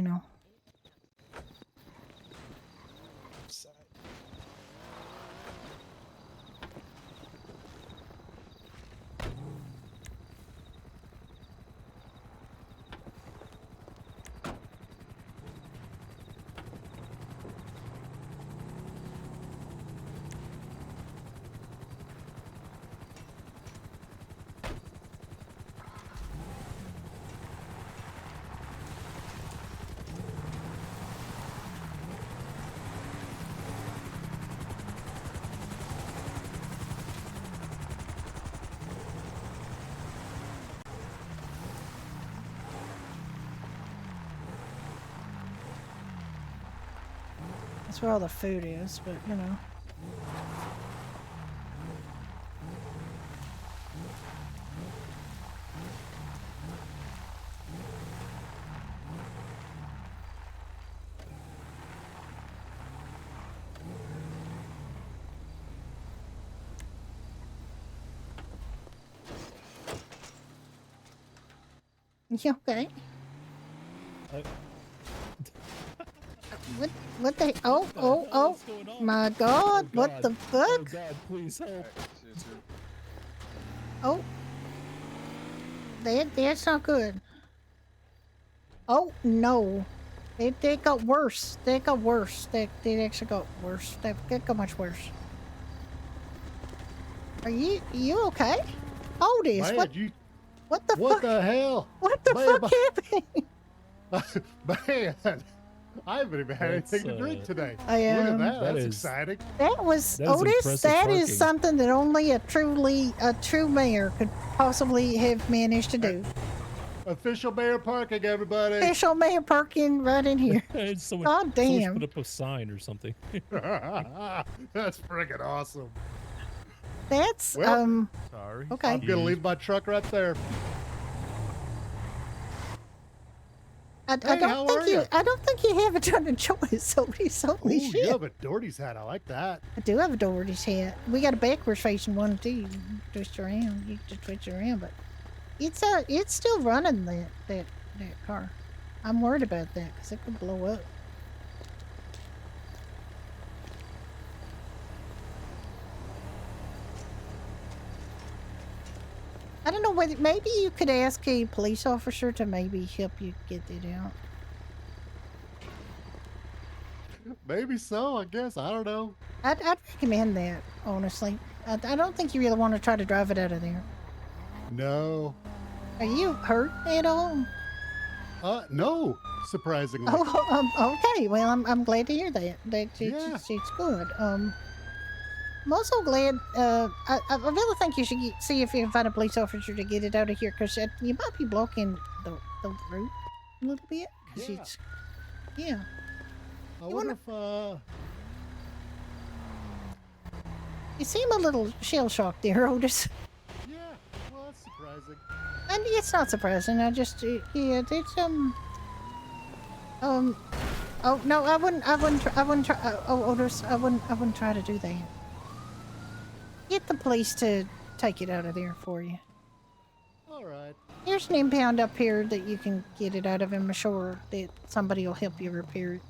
So- that's where all the food is. But Yeah, okay. What the? Oh! My God! What the fuck? Oh God, please help. Oh, that's not good. Oh no, They got worse. They got worse. They actually got worse. They got much worse. Are you okay? Otis, Man, what? you, What the what fuck? the hell? What the Man, fuck happened? Man, I haven't even had That's, anything to drink today. I Look at am. that. That That's is- exciting. That was That is Otis. impressive That is parking. something that only a true mayor could possibly have managed to do. Official mayor parking, everybody. Official mayor parking right in here. Someone, God someone damn. should put up a sign or something. That's friggin' awesome. That's Well, Sorry. okay. I'm gonna leave my truck right there. I Hey, don't how think are you. ya? I don't think you have a ton of choice, Otis. Holy Ooh, shit! you have a Doherty's hat. I like that. I do have a Doherty's hat. We got a backwards facing one too. You can twist around. You can just twist around, but it's still running that car. I'm worried about that because it could blow up. I don't know whether maybe you could ask a police officer to maybe help you get it out. Maybe so, I guess. I don't know. I'd recommend that, honestly. I don't think you really want to try to drive it out of there. No. Are you hurt at all? No, surprisingly. Oh, okay. Well, I'm glad to hear that. Yeah. It's good. I'm also glad. I really think you should see if you can find a police officer to get it out of here, because you might be blocking the route a little bit. Cause Yeah. it's, yeah. I wonder if, You seem a little shell shocked there, Otis. yeah, well, that's surprising. And it's not surprising. I just, yeah, it's oh no, I wouldn't try. Oh, Otis, I wouldn't try to do that. Get the police to take it out of there for you. All right. There's an impound up here that you can get it out of, and I'm sure that somebody will help you repair it.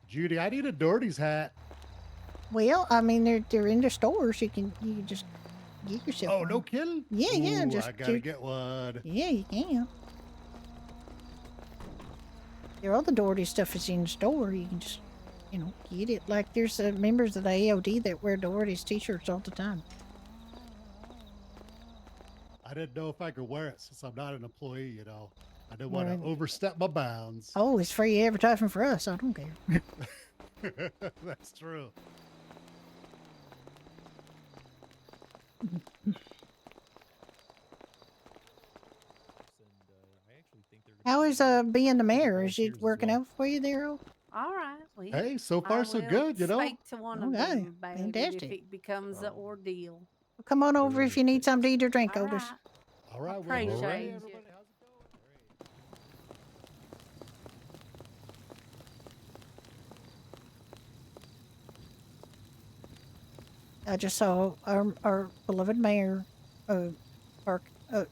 Judy, I need a Doherty's hat. Well, I mean, they're in the stores. You can just get yourself. Oh, one. no kidding? Yeah, Ooh, just I gotta get one. Yeah, you can. Your other Doherty stuff is in the store. You can just, get it. Like there's members of the AOD that wear Doherty's t-shirts all the time. I didn't know if I could wear it since I'm not an employee, I didn't want Right. to overstep my bounds. Oh, it's free advertising for us. I don't care. That's true. How is being the mayor? Is it working out for you there? All right. Well, Hey, so far I so will good, Speak to one of Okay, them about it if fantastic. it becomes an ordeal. Come on over if you need something to eat or drink, All Otis. right. All right, well, Appreciate hey, you. everybody, how's it I just saw our beloved mayor park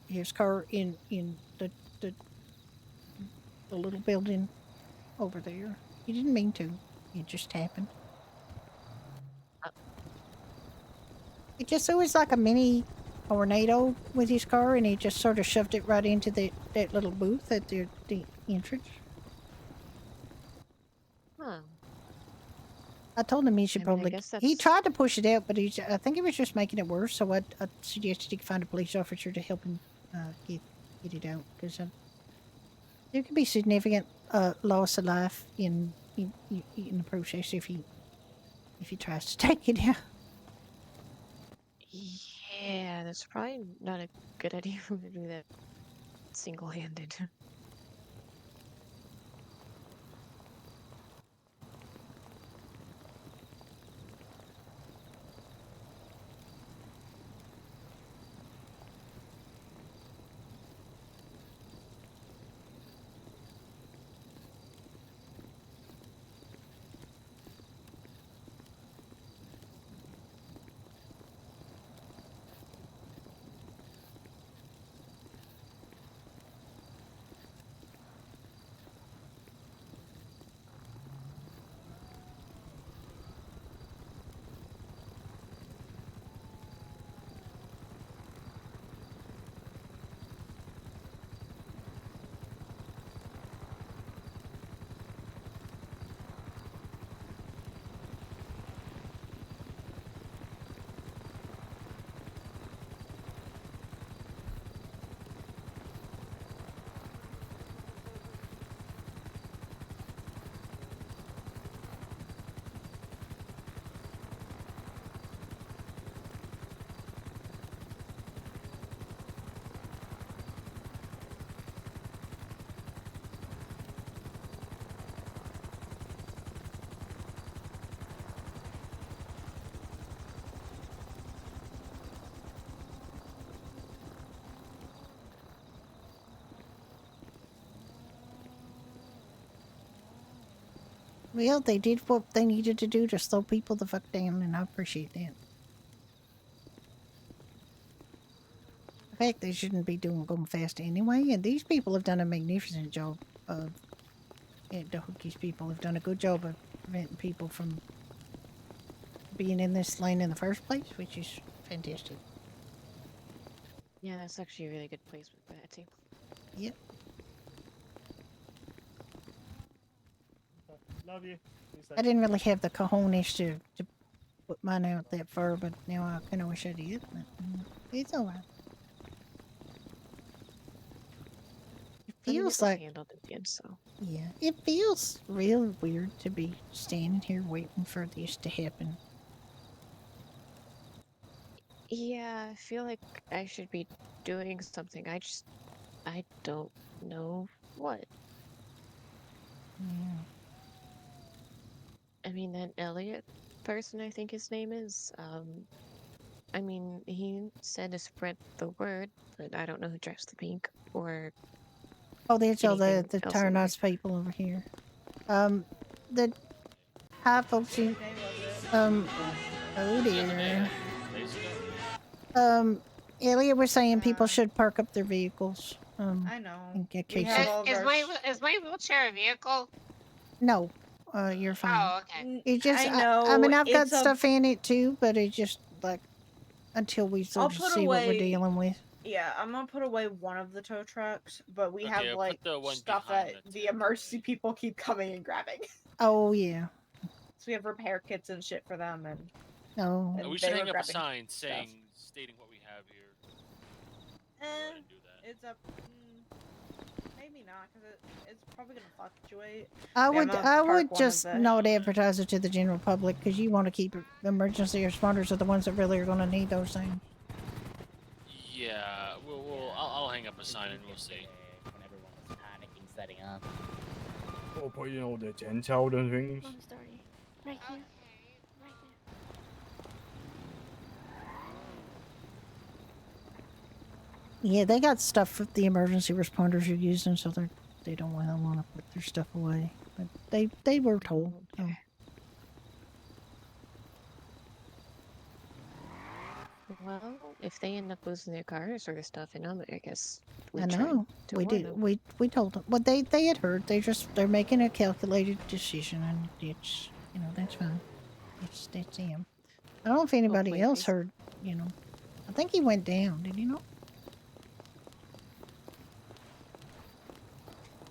his car in the little building over there. He didn't mean to. It just happened. It was like a mini tornado with his car, and he just sort of shoved it right into that little booth at the entrance. Huh. I told him he should I mean, I probably. guess He that's- tried to push it out, but I think he was just making it worse. So I suggested he find a police officer to help him get it out, because there could be significant loss of life in the process if he tries to take it out. Yeah, that's probably not a good idea to do that single-handed. Well, they did what they needed to do to slow people the fuck down, and I appreciate that. In fact, they shouldn't be going fast anyway, and these people have done a magnificent job of... the Hookies people have done a good job of preventing people from being in this lane in the first place, which is fantastic. Yeah, that's actually a really good placement for that too. Yep. Love you. I didn't really have the cojones to put mine out that far, but now I kind of wish I did. But it's alright. It I mean, it feels was like... handled in the end, so. Yeah, it feels real weird to be standing here waiting for this to happen. Yeah, I feel like I should be doing something. I don't know what. Yeah. I mean, that Elliot person, I think his name is, I mean, he said to spread the word, but I don't know who drives the pink or Oh, there's all the anything else Tire over here. Knots people over here. The... Hi, folks. Oh dear. Elliot was saying people should park up their vehicles. I know. In We case have of... all of Is our my wheelchair a vehicle? No, you're fine. Oh, okay. It just... I know. I mean, I've got it's a- stuff in it too, but it just, like, until we I'll sort of put see what we're away- dealing with. Yeah, I'm gonna put away one of the tow trucks, but we Okay, have I'll put like the one stuff behind that the emergency people keep coming and grabbing. Oh, yeah. So we have repair kits and shit for them, and Oh. and We they should were hang up a grabbing sign stuff. stating what we have here. It's up. Maybe not, because it's probably gonna fluctuate. I Yeah, would, I'm gonna I park would one of just the- not advertise it to the general public because you want to keep it... emergency responders are the ones that really are going to need those things. Yeah, I'll hang up a sign and we'll see. When everyone was panicking, setting up. Or putting all the tents out and things. Story. Right here. Right Yeah, they got stuff that the emergency responders are using, so they don't want to put their stuff away. But they were told. So. Well, if they end up losing their cars or stuff in them, I guess we I tried know. to We warn did. them. We told them. Well, they had heard. They're making a calculated decision, and it's that's fine. That's him. I don't know if anybody Hopefully else he's- heard. I think he went down. Did he not?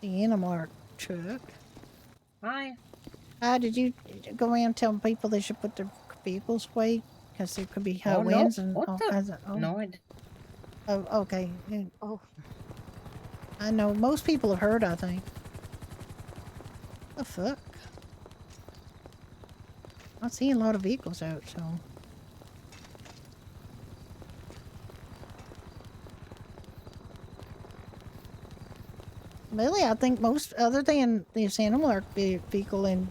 The animal truck. Hi. Did you go around telling people they should put their vehicles away because there could be high Oh, no. winds and What all the- kinds of? Oh. No, I didn't. Oh, okay. Yeah. Oh. I know most people have heard. I think. The fuck. I'm seeing a lot of vehicles out, so. Really, I think most, other than this animal vehicle and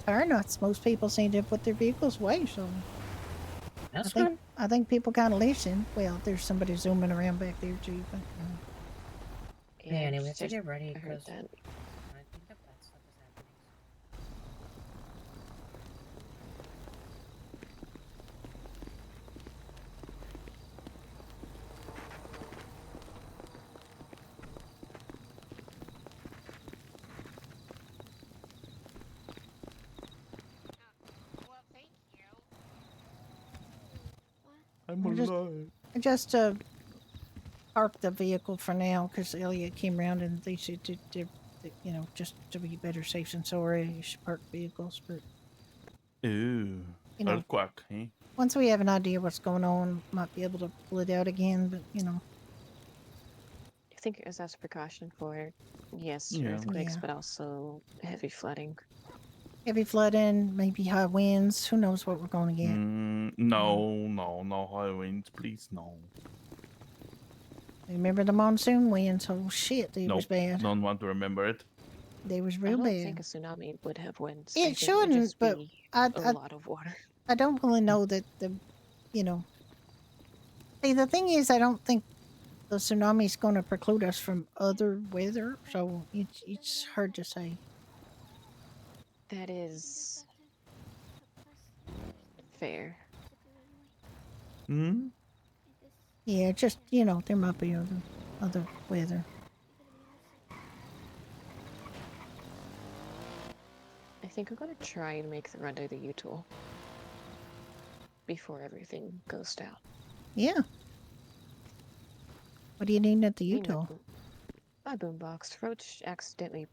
Tire Nuts, most people seem to have put their vehicles away, so. That's good. I think people kind of listen. Well, there's somebody zooming around back there too, but. Yeah, anyway, just- to get ready, I heard because I that. think that stuff is happening. I'm I just- alive. Just park the vehicle for now because Elliot came around and they said to just to be better safe than sorry, you should park vehicles. But Ooh, You know. earthquake, eh? once we have an idea what's going on, might be able to pull it out again. But I think it was as a precaution for, yes, Yeah. earthquakes, Yeah. but also heavy flooding. heavy flooding, maybe high winds. Who knows what we're going to get? No high winds, please, no. Remember the monsoon winds? Oh shit, it was Nope, bad. don't want to remember it. They was I real don't bad. think a tsunami would have winds. I It think would shouldn't, just but be I a lot of water. I don't really know that See, the thing is, I don't think the tsunami is going to preclude us from other weather, so it's hard to say. That is fair. Hmm. Yeah, just there might be other weather. I think I'm gonna try and make the run to the U-Tool before everything goes down. Yeah. What do you need at the Me and U-Tool? my boombox. Roach accidentally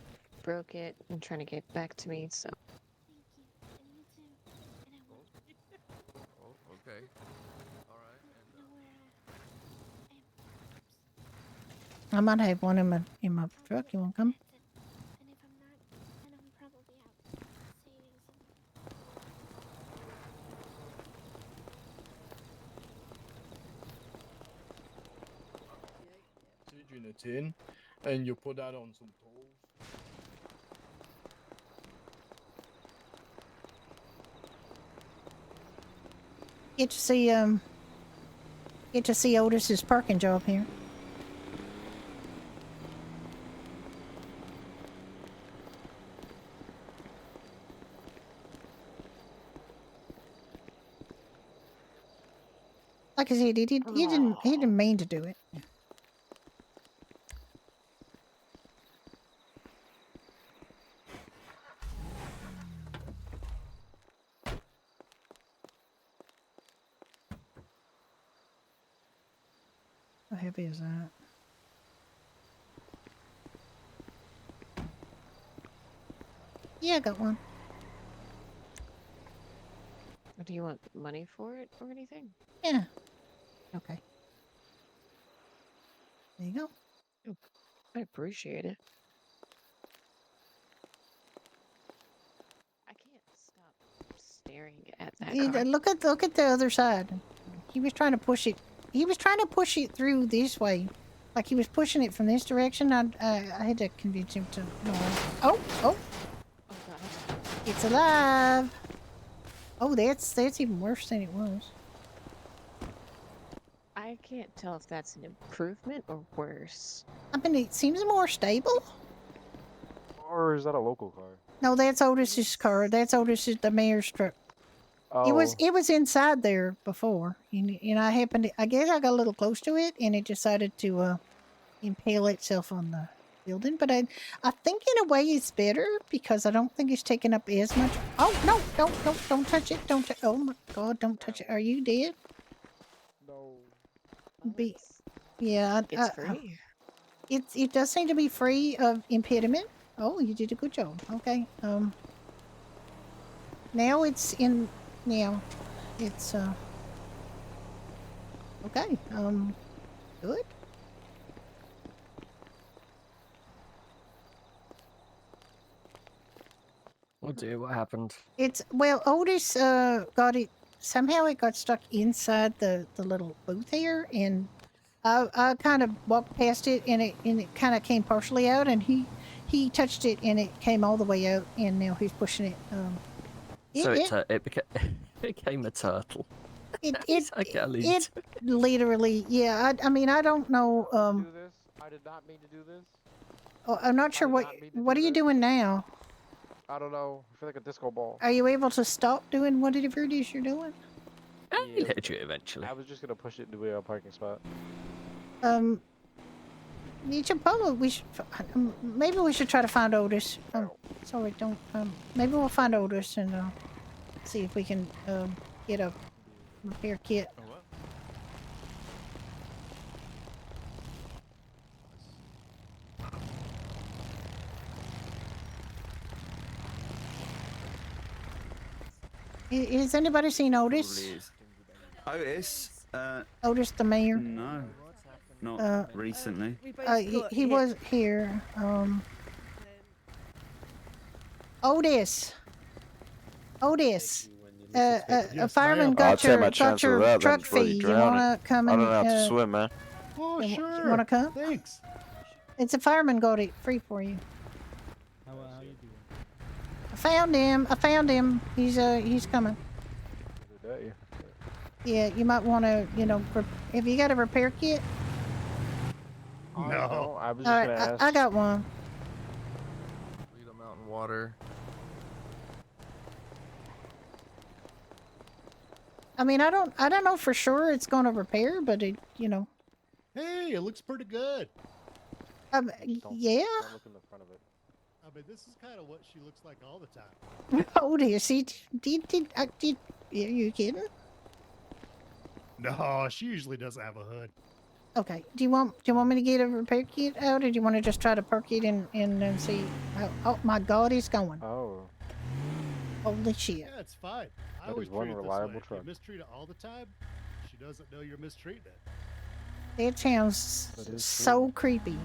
broke it and trying to get back to me, so. Oh, okay. All right. I might have one in my truck. You want to come? In a tin, and you put that on some toast. Get to see Otis's parking job here. Like I said, he didn't mean to do it. How heavy is that? Yeah, I got one. Do you want money for it or anything? Yeah. Okay. There you go. I appreciate it. I can't stop staring at that car. Look at the other side. He was trying to push it. He was trying to push it through this way, like he was pushing it from this direction. I had to convince him to. No. Oh. Oh god. It's alive. Oh, that's even worse than it was. I can't tell if that's an improvement or worse. I mean, it seems more stable. Or is that a local car? No, that's Otis's car. That's the mayor's truck. Oh. It was inside there before, and I guess I got a little close to it, and it decided to impale itself on the building. But I think in a way it's better because I don't think it's taking up as much. Oh no! Don't touch it! Oh my God! Don't touch it! Are you dead? No. Yeah. It's free. It does seem to be free of impediment. Oh, you did a good job. Okay. Now it's in. Now, it's okay. Good. Oh dear, what happened? Otis got it. Somehow it got stuck inside the little booth here, and I kind of walked past it, and it kind of came partially out, and he touched it, and it came all the way out, and now he's pushing it. So it became a turtle. It literally, yeah. I mean, I don't know. Do this? I did not mean to do this. Oh, I'm not sure what are you doing now? I don't know. I feel like a disco ball. Are you able to stop doing whatever it is you're doing? I'll hit you eventually. I was just gonna push it into a parking spot. You should probably maybe we should try to find Otis. Sorry, don't. Maybe we'll find Otis and see if we can get a repair kit. Has anybody seen Otis? Otis? Otis the mayor? No, not recently. He was here. Otis. A fireman got your truck fee. You wanna come and? I don't know how to swim, man. Oh, sure. You wanna come? Thanks. It's a fireman got it free for you. How you doing? I found him. He's coming. Yeah, you might want to, have you got a repair kit? No. I was just All gonna right, ask. I got one. Lead 'em out in water. I mean, I don't know for sure it's going to repair, but it, you know. Hey, it looks pretty good. Yeah. Don't look in the front of it. I mean, this is kind of what she looks like all the time. Oh dear, see, are you kidding? No, she usually doesn't have a hood. Okay. Do you want me to get a repair kit out, or do you want to just try to park it and see? Oh my God, it's going. Oh. Holy shit. Yeah, it's fine. I That always is one treat it this reliable way. If truck. you mistreat it all the time, she doesn't know you're mistreating it. That sounds That is so creepy.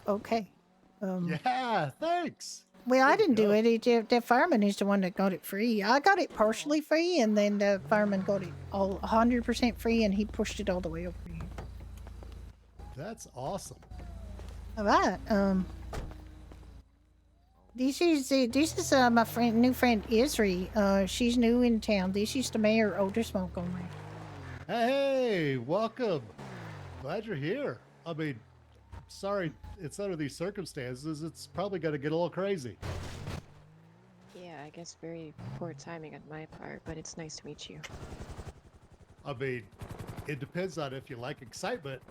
Okay. Yeah, thanks. Well, I Way to didn't do go. it. The fireman is the one that got it free. I got it partially free, and then the fireman got it all 100% free, and he pushed it all the way over here. That's awesome. All right. This is my new friend Isri. She's new in town. This is the mayor, Otis Montgomery. Hey, welcome. Glad you're here. I mean, sorry, it's under these circumstances. It's probably going to get a little crazy. Yeah, I guess very poor timing on my part, but it's nice to meet you. I mean, it depends on if you like excitement,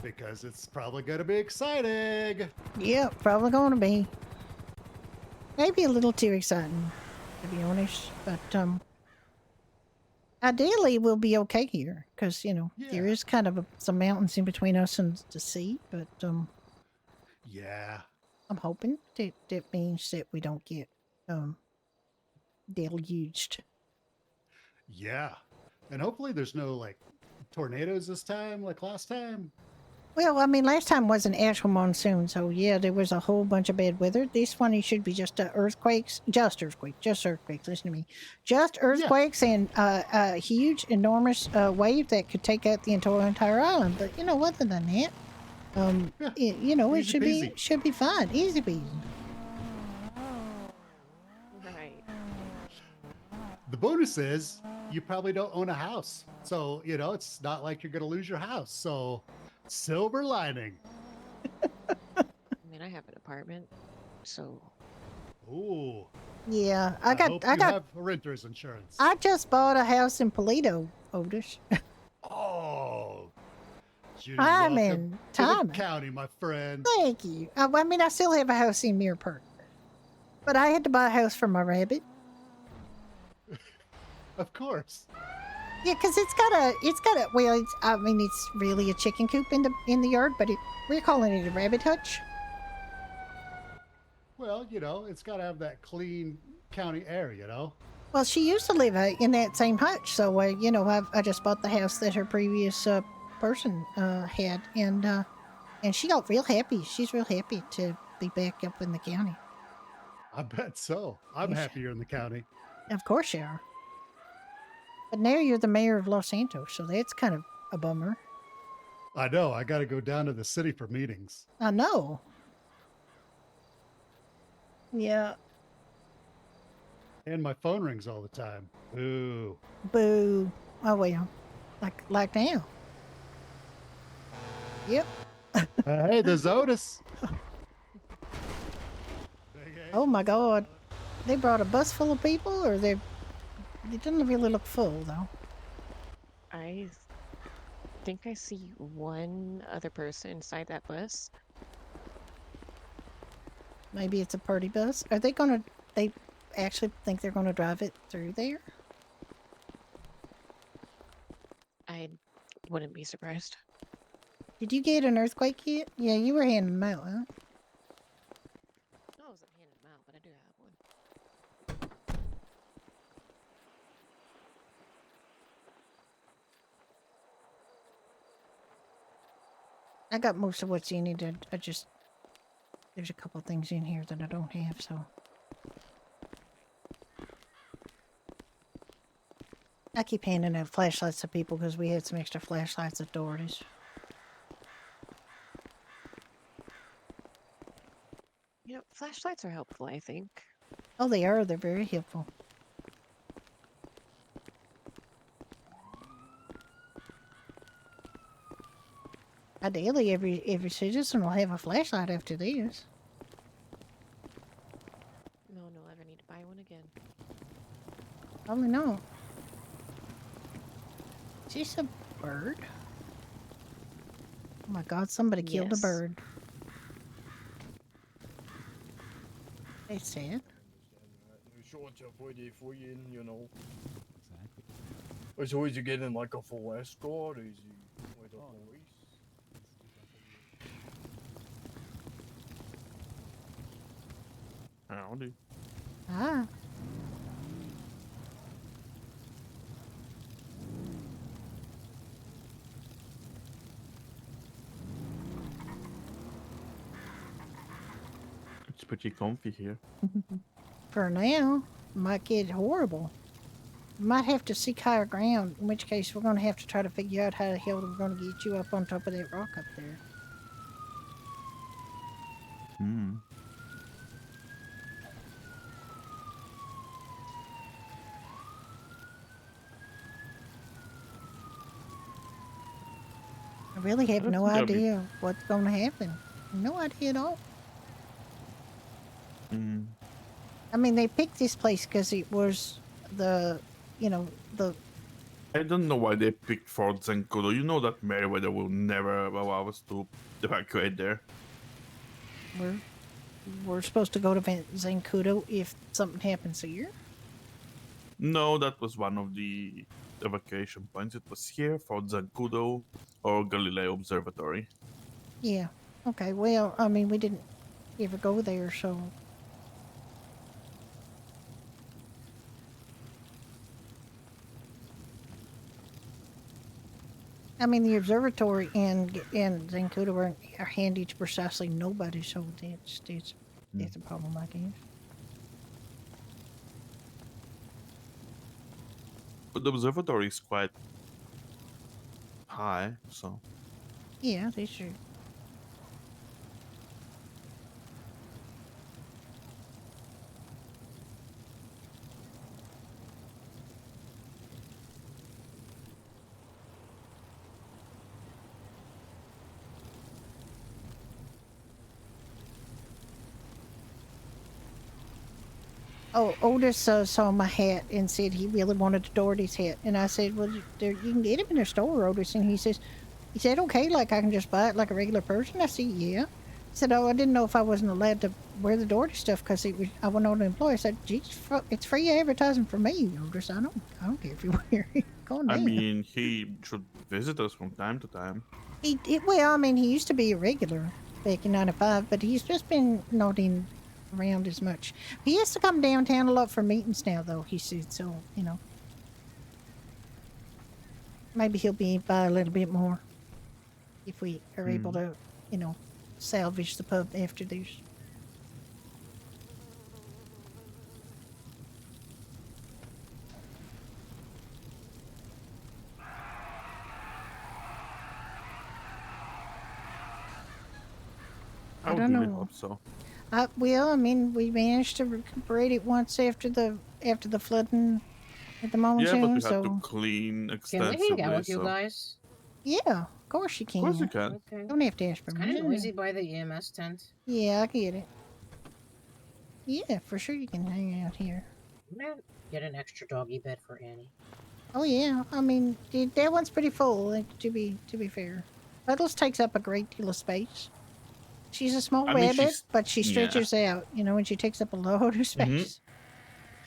because it's probably going to be exciting. Yeah, probably going to be. Maybe a little too exciting, to be honest. But ideally, we'll be okay here, because you know there is kind of some mountains in between us and the sea. But yeah, I'm hoping that means that we don't get deluged. Yeah, and hopefully there's no like tornadoes this time, like last time. Well, I mean, last time was an actual monsoon, so yeah, there was a whole bunch of bad weather. This one, it should be just earthquakes, just earthquakes. Listen to me, just earthquakes and a huge, enormous wave that could take out the entire island. But you know, other than that, it should be fine, easy peasy. Right. The bonus is you probably don't own a house, so you know it's not like you're gonna lose your house. So. Silver lining. I mean, I have an apartment, so. Ooh. Yeah, I got have renter's insurance. I just bought a house in Polito, Otis. Oh. I'm in Time County, my friend. Thank you. I mean, I still have a house in Mirror Park, but I had to buy a house for my rabbit. Of course. Yeah, because it's got a. Well, I mean, it's really a chicken coop in the yard, but we're calling it a rabbit hutch. Well, you know, it's got to have that clean county air, you know. Well, she used to live in that same hutch, so I just bought the house that her previous person had, and she got real happy. She's real happy to be back up in the county. I bet so. I'm happier in the county. Of course you are. But now you're the mayor of Los Santos, so that's kind of a bummer. I know. I got to go down to the city for meetings. I know. Yeah. And my phone rings all the time. Boo. Boo. Oh, well. Like now. Yep. Hey, there's Otis. Oh, my God. They brought a bus full of people, or they didn't really look full, though. I think I see one other person inside that bus. Maybe it's a party bus. They actually think they're gonna drive it through there? I wouldn't be surprised. Did you get an earthquake kit? Yeah, you were handing them out, huh? No, I wasn't handing them out, but I do have one. I got most of what's you needed. There's a couple things in here that I don't have, so. I keep handing out flashlights to people because we had some extra flashlights at Doherty's. You know, flashlights are helpful, I think. Oh, they are. They're very helpful. Ideally, every citizen will have a flashlight after this. Probably not. Is this a bird? Oh my god, somebody killed a Yes. bird. That's sad. No shorts are for you, you know. Exactly. So is he getting like a full escort? Is he with the police? Howdy. Ah. It's pretty comfy here. For now, might get horrible. Might have to seek higher ground, in which case we're going to have to try to figure out how the hell we're going to get you up on top of that rock up there. Hmm. I really have That's no gotta be- idea what's going to happen. No idea at all. Hmm. I mean, they picked this place because it was the, you know, the. I don't know why they picked Fort Zancudo. You know that Meriwether will never allow us to evacuate there. We're supposed to go to Zancudo if something happens here. No, that was one of the evacuation points. It was here, Fort Zancudo, or Galileo Observatory. Yeah. Okay. Well, I mean, we didn't ever go there, so. I mean, the observatory and Zancudo are handy to precisely nobody, so that's a problem, I guess. But the observatory is quite high, so. Yeah, that's true. Oh, Otis saw my hat and said he really wanted a Doherty's hat, and I said, "Well, you can get him in their store, Otis." And he said, "Okay, like I can just buy it like a regular person." I said, "Yeah." He said, "Oh, I didn't know if I wasn't allowed to wear the Doherty stuff because I went on to employ." I said, "Geez, it's free advertising for me, Otis. I don't care if you wear it. Go on I down." mean, he should visit us from time to time. Well, I mean, he used to be a regular back in '95, but he's just been not in around as much. He has to come downtown a lot for meetings now, though. He said so. Maybe he'll be by a little bit more if we are able to, salvage the pub after this. I don't really know. hope so. Well, I mean, we managed to recuperate it once after the flooding at the monsoon. Yeah, but we had so to clean Can extensively. we hang out with you so. guys? yeah, of course you can. Of course you can. Okay. Don't have to ask It's kind permission. of noisy by the EMS tent. Yeah, I get it. Yeah, for sure you can hang out here. I'm gonna get an extra doggy bed for Annie. Oh yeah, I mean that one's pretty full. To be fair, Puddles takes up a great deal of space. She's a small I mean, rabbit, but she yeah. stretches out, and she takes up a lot of space.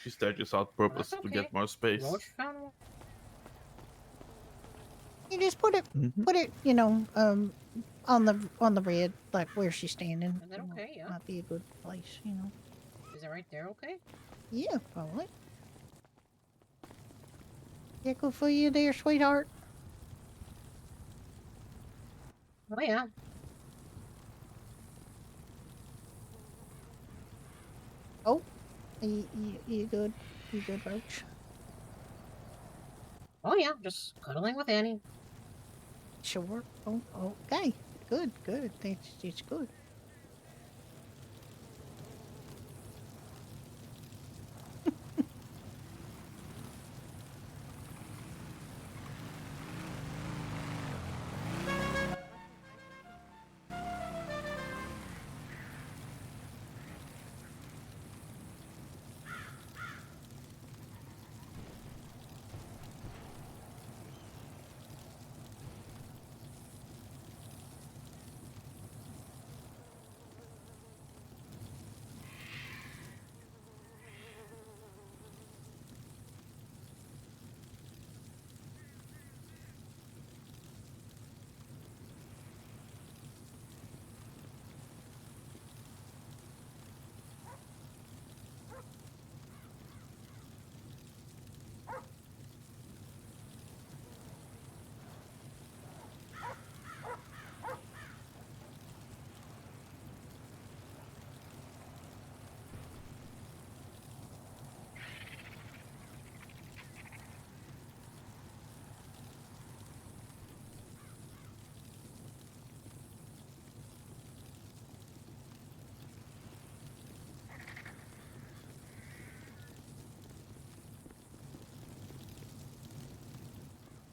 She stretches out purpose to get more space. Roach found one. You just put it, on the red, like where she's standing. Is that okay? Yeah. Might be a good place, Is it right there? Okay. Yeah, probably. Yeah, good for you there, sweetheart. Oh yeah. Oh, you good? You good, Roach? Oh yeah, just cuddling with Annie. Sure. Oh, okay. Good. It's good.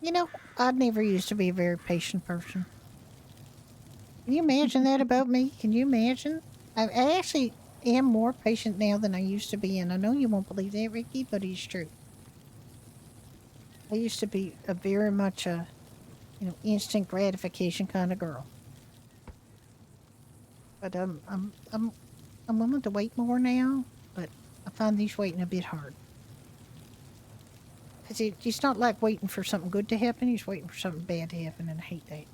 You know, I never used to be a very patient person. Can you imagine that about me? Can you imagine? I actually am more patient now than I used to be, and I know you won't believe that, Ricky, but it's true. I used to be a very much a, instant gratification kind of girl. But I'm willing to wait more now, but I find these waiting a bit hard. Cause it's not like waiting for something good to happen. You're waiting for something bad to happen, and I hate that.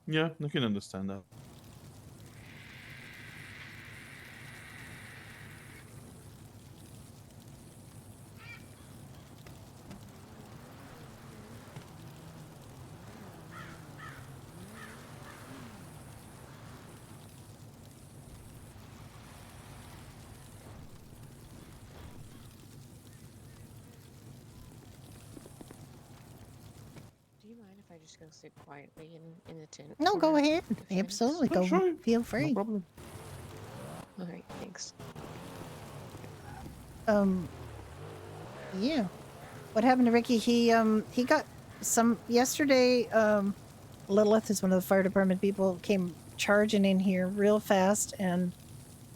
Yeah, I can understand that. Do you mind if I just go sit quietly in the tent? No, for go ahead. a few minutes? Absolutely, go. Sure. Feel free. No problem. All right, thanks. Yeah. What happened to Ricky? He got some yesterday. Lilith is one of the fire department people, came charging in here real fast and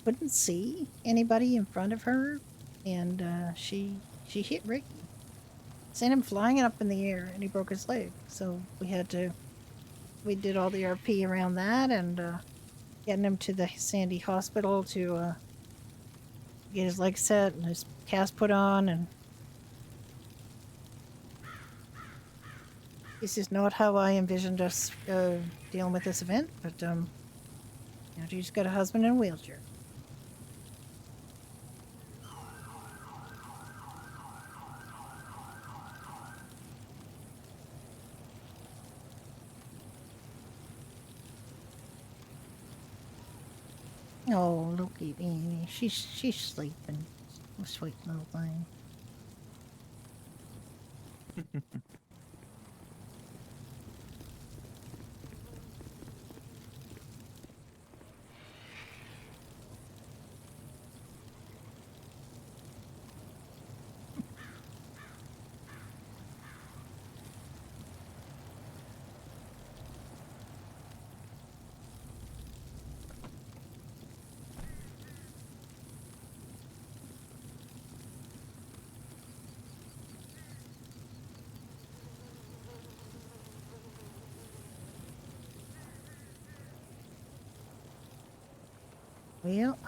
couldn't see anybody in front of her, and she hit Ricky, sent him flying up in the air, and he broke his leg. So we did all the RP around that, and getting him to the Sandy Hospital to get his leg set and his cast put on. And this is not how I envisioned us dealing with this event, but she's got a husband in a wheelchair. Oh, look at Annie. She's sleeping. A sweet little thing. Well,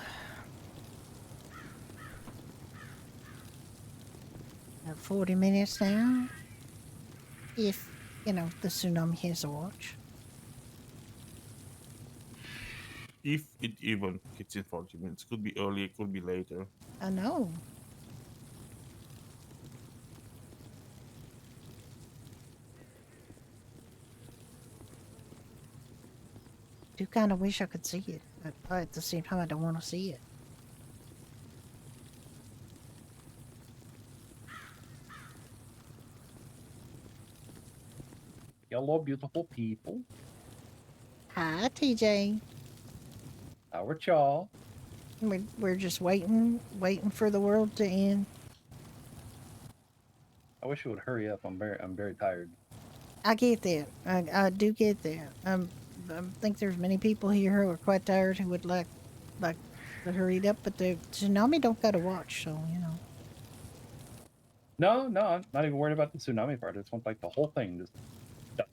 about 40 minutes now. If, the tsunami has a watch. If it even hits in 40 minutes, could be early, it could be later. I know. Do kind of wish I could see it, but at the same time, I don't want to see it. Hello, beautiful people. Hi, TJ. How are y'all? We're just waiting for the world to end. I wish it would hurry up. I'm very tired. I get that. I do get that. I think there's many people here who are quite tired who would like to hurry it up, but the tsunami don't got to watch, so No, I'm not even worried about the tsunami part. I just want like the whole thing just done.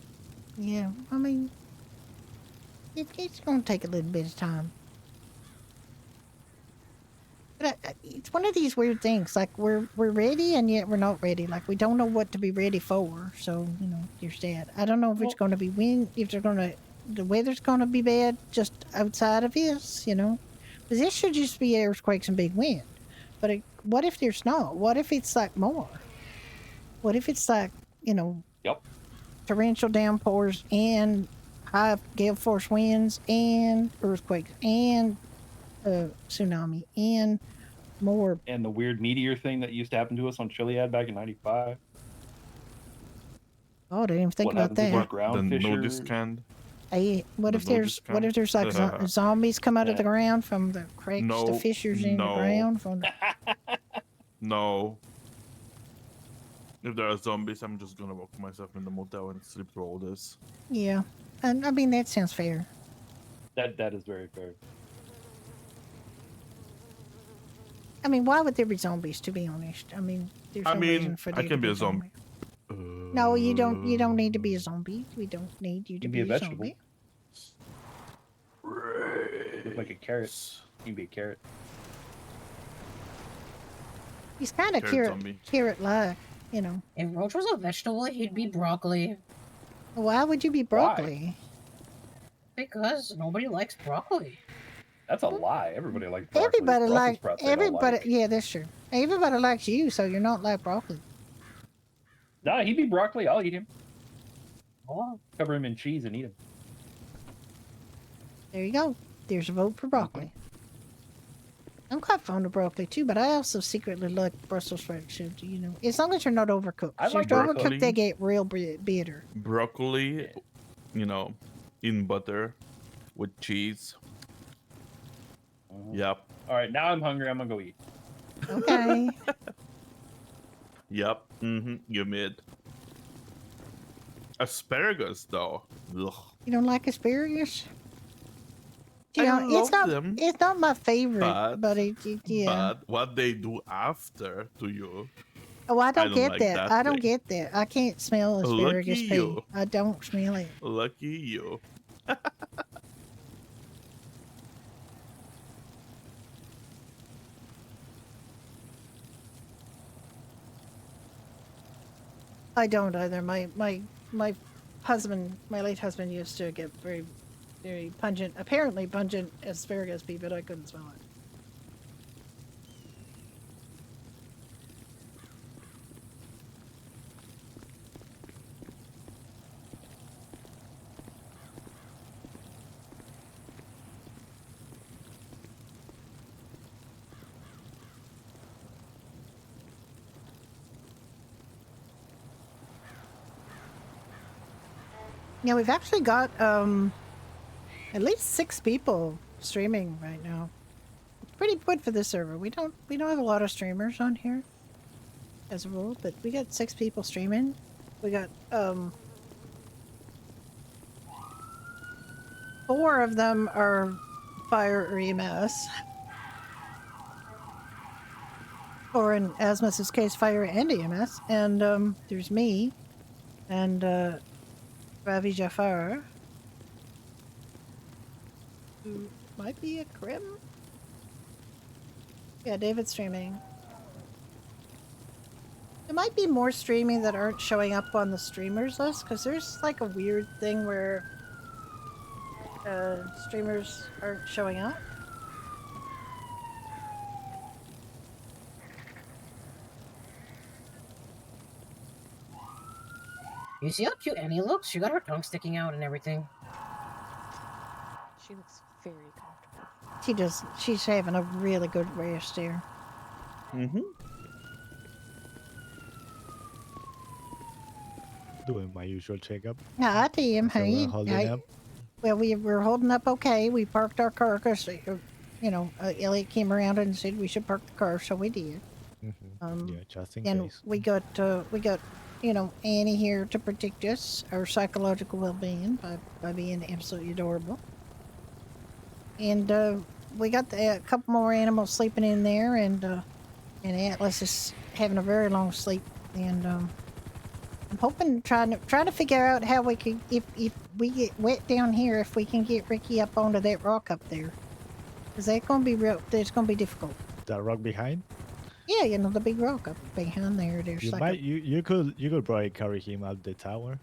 Yeah, I mean, it's going to take a little bit of time. But it's one of these weird things. Like we're ready and yet we're not ready. Like we don't know what to be ready for. So there's that. I don't know if it's going to be wind. If the weather's going to be bad just outside of this. Because this should just be earthquakes and big wind. But what if there's not? What if it's like more? What if it's like Yep. torrential downpours and high gale force winds and earthquakes and tsunami and more. And the weird meteor thing that used to happen to us on Chiliad back in '95. Oh, I didn't even think about that. What ground the fissure? nudist can. Hey, what if there's like zombies come out of the ground from the cracks, the fissures in the ground from the... No. If there are zombies, I'm just gonna lock myself in the motel and sleep through all this. Yeah, and I mean that sounds fair. That is very fair. I mean, why would there be zombies? To be honest, I mean, there's no reason for I there to can be be a zombie. No, you don't. You don't need to be a zombie. We don't need you to You can be be a a vegetable. zombie. Look like a carrot. You can be a carrot. He's kind of Carrot zombie. carrot-like, you know. If Roach was a vegetable, he'd be broccoli. Why would you be broccoli? Because nobody likes broccoli. That's a lie. Everybody likes broccoli. Everybody Brussels like sprouts they don't everybody. like. Yeah, that's true. Everybody likes you, so you're not like broccoli. Nah, he'd be broccoli. I'll eat him. I'll cover him in cheese and eat him. There you go. There's a vote for broccoli. I'm quite fond of broccoli too, but I also secretly like Brussels sprouts too. You know, as long as you're not overcooked. I If like you're broccoli. overcooked, they get real bitter. Broccoli, you know, in butter with cheese. Yep. All right, now I'm hungry. I'm gonna go eat. Okay. Yep. You mid. Asparagus, though. Ugh. You don't like asparagus? I it's love not. them, It's not my favorite, but yeah. But what they do after to you. Oh, I don't get like that. I don't get that. I can't smell asparagus Lucky pea. you. I don't smell it. Lucky you. I don't either. My husband, my late husband, used to get very pungent, apparently pungent asparagus pea, but I couldn't smell it. Yeah, we've actually got at least 6 people streaming right now. It's pretty good for this server. We don't have a lot of streamers on here as a rule, but we got 6 people streaming. We got 4 of them are fire or EMS. Or in Asmus's case, fire and EMS. And there's me and Ravi Jafar, who might be a Krim. Yeah, David's streaming. There might be more streaming that aren't showing up on the streamers list, because there's like a weird thing where streamers aren't showing up. You see how cute Annie looks? She got her tongue sticking out and everything. She looks very comfortable. She does. She's having a really good rest there. Doing my usual checkup. Hi, Tim. So, Hey. holding Hey. up. Well, we're holding up okay. We parked our car because, Elliot came around and said we should park the car, so we did. Yeah, just in And case. we got Annie here to protect us, our psychological well-being by being absolutely adorable. And we got a couple more animals sleeping in there, and Atlas is having a very long sleep. And I'm hoping, trying to figure out how we could, if we get wet down here, if we can get Ricky up onto that rock up there, because that's gonna be that's gonna be difficult. That rock behind? Yeah, the big rock up behind there. There's You like might you could probably carry him up the tower.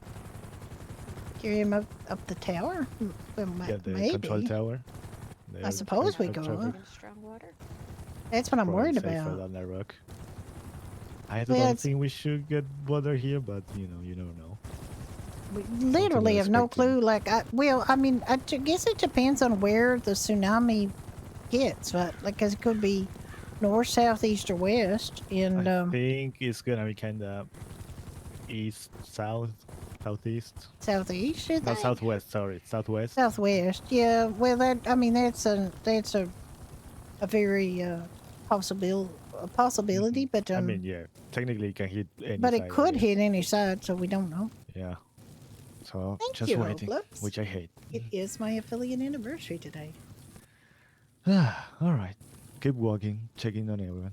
carry him up the tower. Well, Yeah, the maybe. control tower. I suppose we could. That's what I'm worried about. On that rock. I Well, don't it's- think we should get water here, but you never know. We literally have no clue. Like, I guess it depends on where the tsunami hits, but because it could be north, south, east, or west. And I think it's gonna be kind of east, south, southeast. Southeast, you No, think? southwest. Sorry, southwest. Southwest. Yeah. Well, that's a very a possibility, but I mean, yeah, technically it can hit any but side, it I could guess. hit any side, so we don't know. Yeah. So Thank just you, waiting, Roblox. which I hate. It is my affiliate anniversary today. All right. Keep walking, checking on everyone.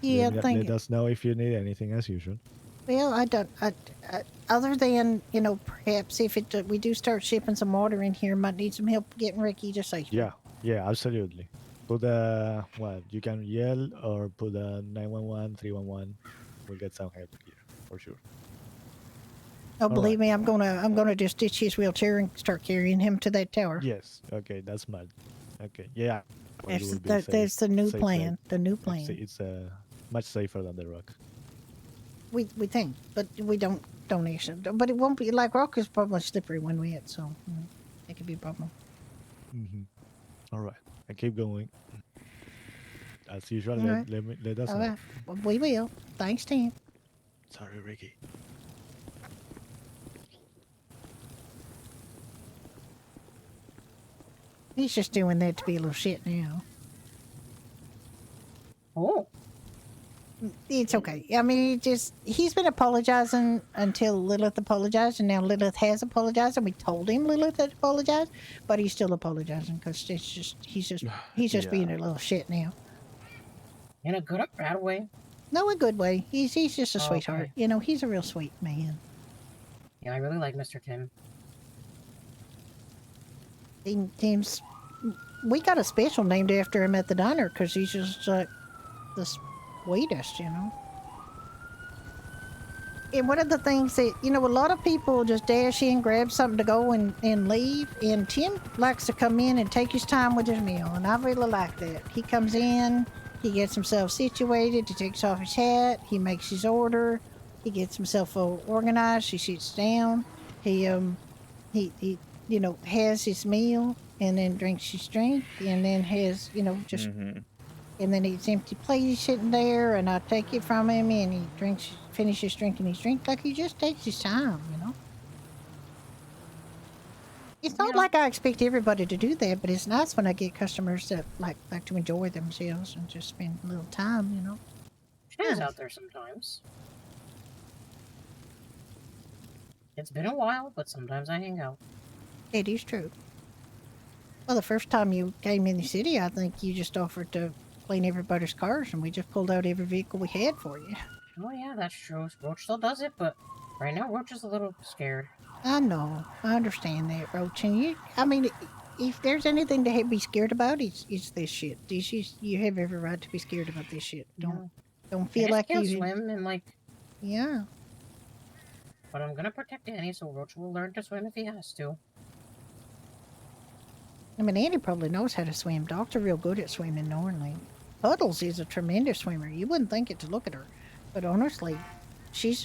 Yeah, thank let you. us know if you need anything as usual. Well, I don't. Other than perhaps if we do start shipping some water in here, might need some help getting Ricky to safety. Yeah, yeah, absolutely. Put a what you can yell or put a 911, 311. We'll get some help here for sure. Oh, All believe me, I'm gonna just ditch his wheelchair and start carrying him to that tower. Yes. Okay, that's smart. Okay. Yeah. It That's will be that's the new safe plan. bet. The new plan. It's much safer than the rock. We think, but we don't donation. But it won't be like rock is probably slippery when we hit, so it could be a problem. All right. I keep going. As usual, All right. let us All know. right. Well, we will. Thanks, Tim. Sorry, Ricky. He's just doing that to be a little shit now. Oh. It's okay. I mean, he's been apologizing until Lilith apologized, and now Lilith has apologized, and we told him Lilith had apologized, but he's still apologizing because he's just being a little shit now. In a good or bad way? No, a good way. He's just a Oh, sweetheart. okay. He's a real sweet man. Yeah, I really like Mr. Tim. Tim's. We got a special named after him at the diner because he's just like the sweetest, And one of the things that, a lot of people just dash in, grab something to go and leave. And Tim likes to come in and take his time with his meal. And I really like that. He comes in, he gets himself situated, he takes off his hat, he makes his order, he gets himself organized, he sits down, he has his meal and then drinks his drink and then has, just and then his empty plate he's sitting there, and I take it from him, and he finishes drinking his drink like he just takes his time, It's not like I expect everybody to do that, but it's nice when I get customers that like to enjoy themselves and just spend a little time, She's out there sometimes. It's been a while, but sometimes I hang out. It is true. Well, the first time you came in the city, I think you just offered to clean everybody's cars, and we just pulled out every vehicle we had for you. Oh yeah, that's true. Roach still does it, but right now Roach is a little scared. I know. I understand that, Roach. And if there's anything to be scared about, it's this shit. You have every right to be scared about this shit. Don't feel like can't you swim and Yeah. But I'm gonna protect Danny, so Roach will learn to swim if he has to. I mean, Andy probably knows how to swim. Dogs are real good at swimming normally. Puddles is a tremendous swimmer. You wouldn't think it to look at her, but honestly, she's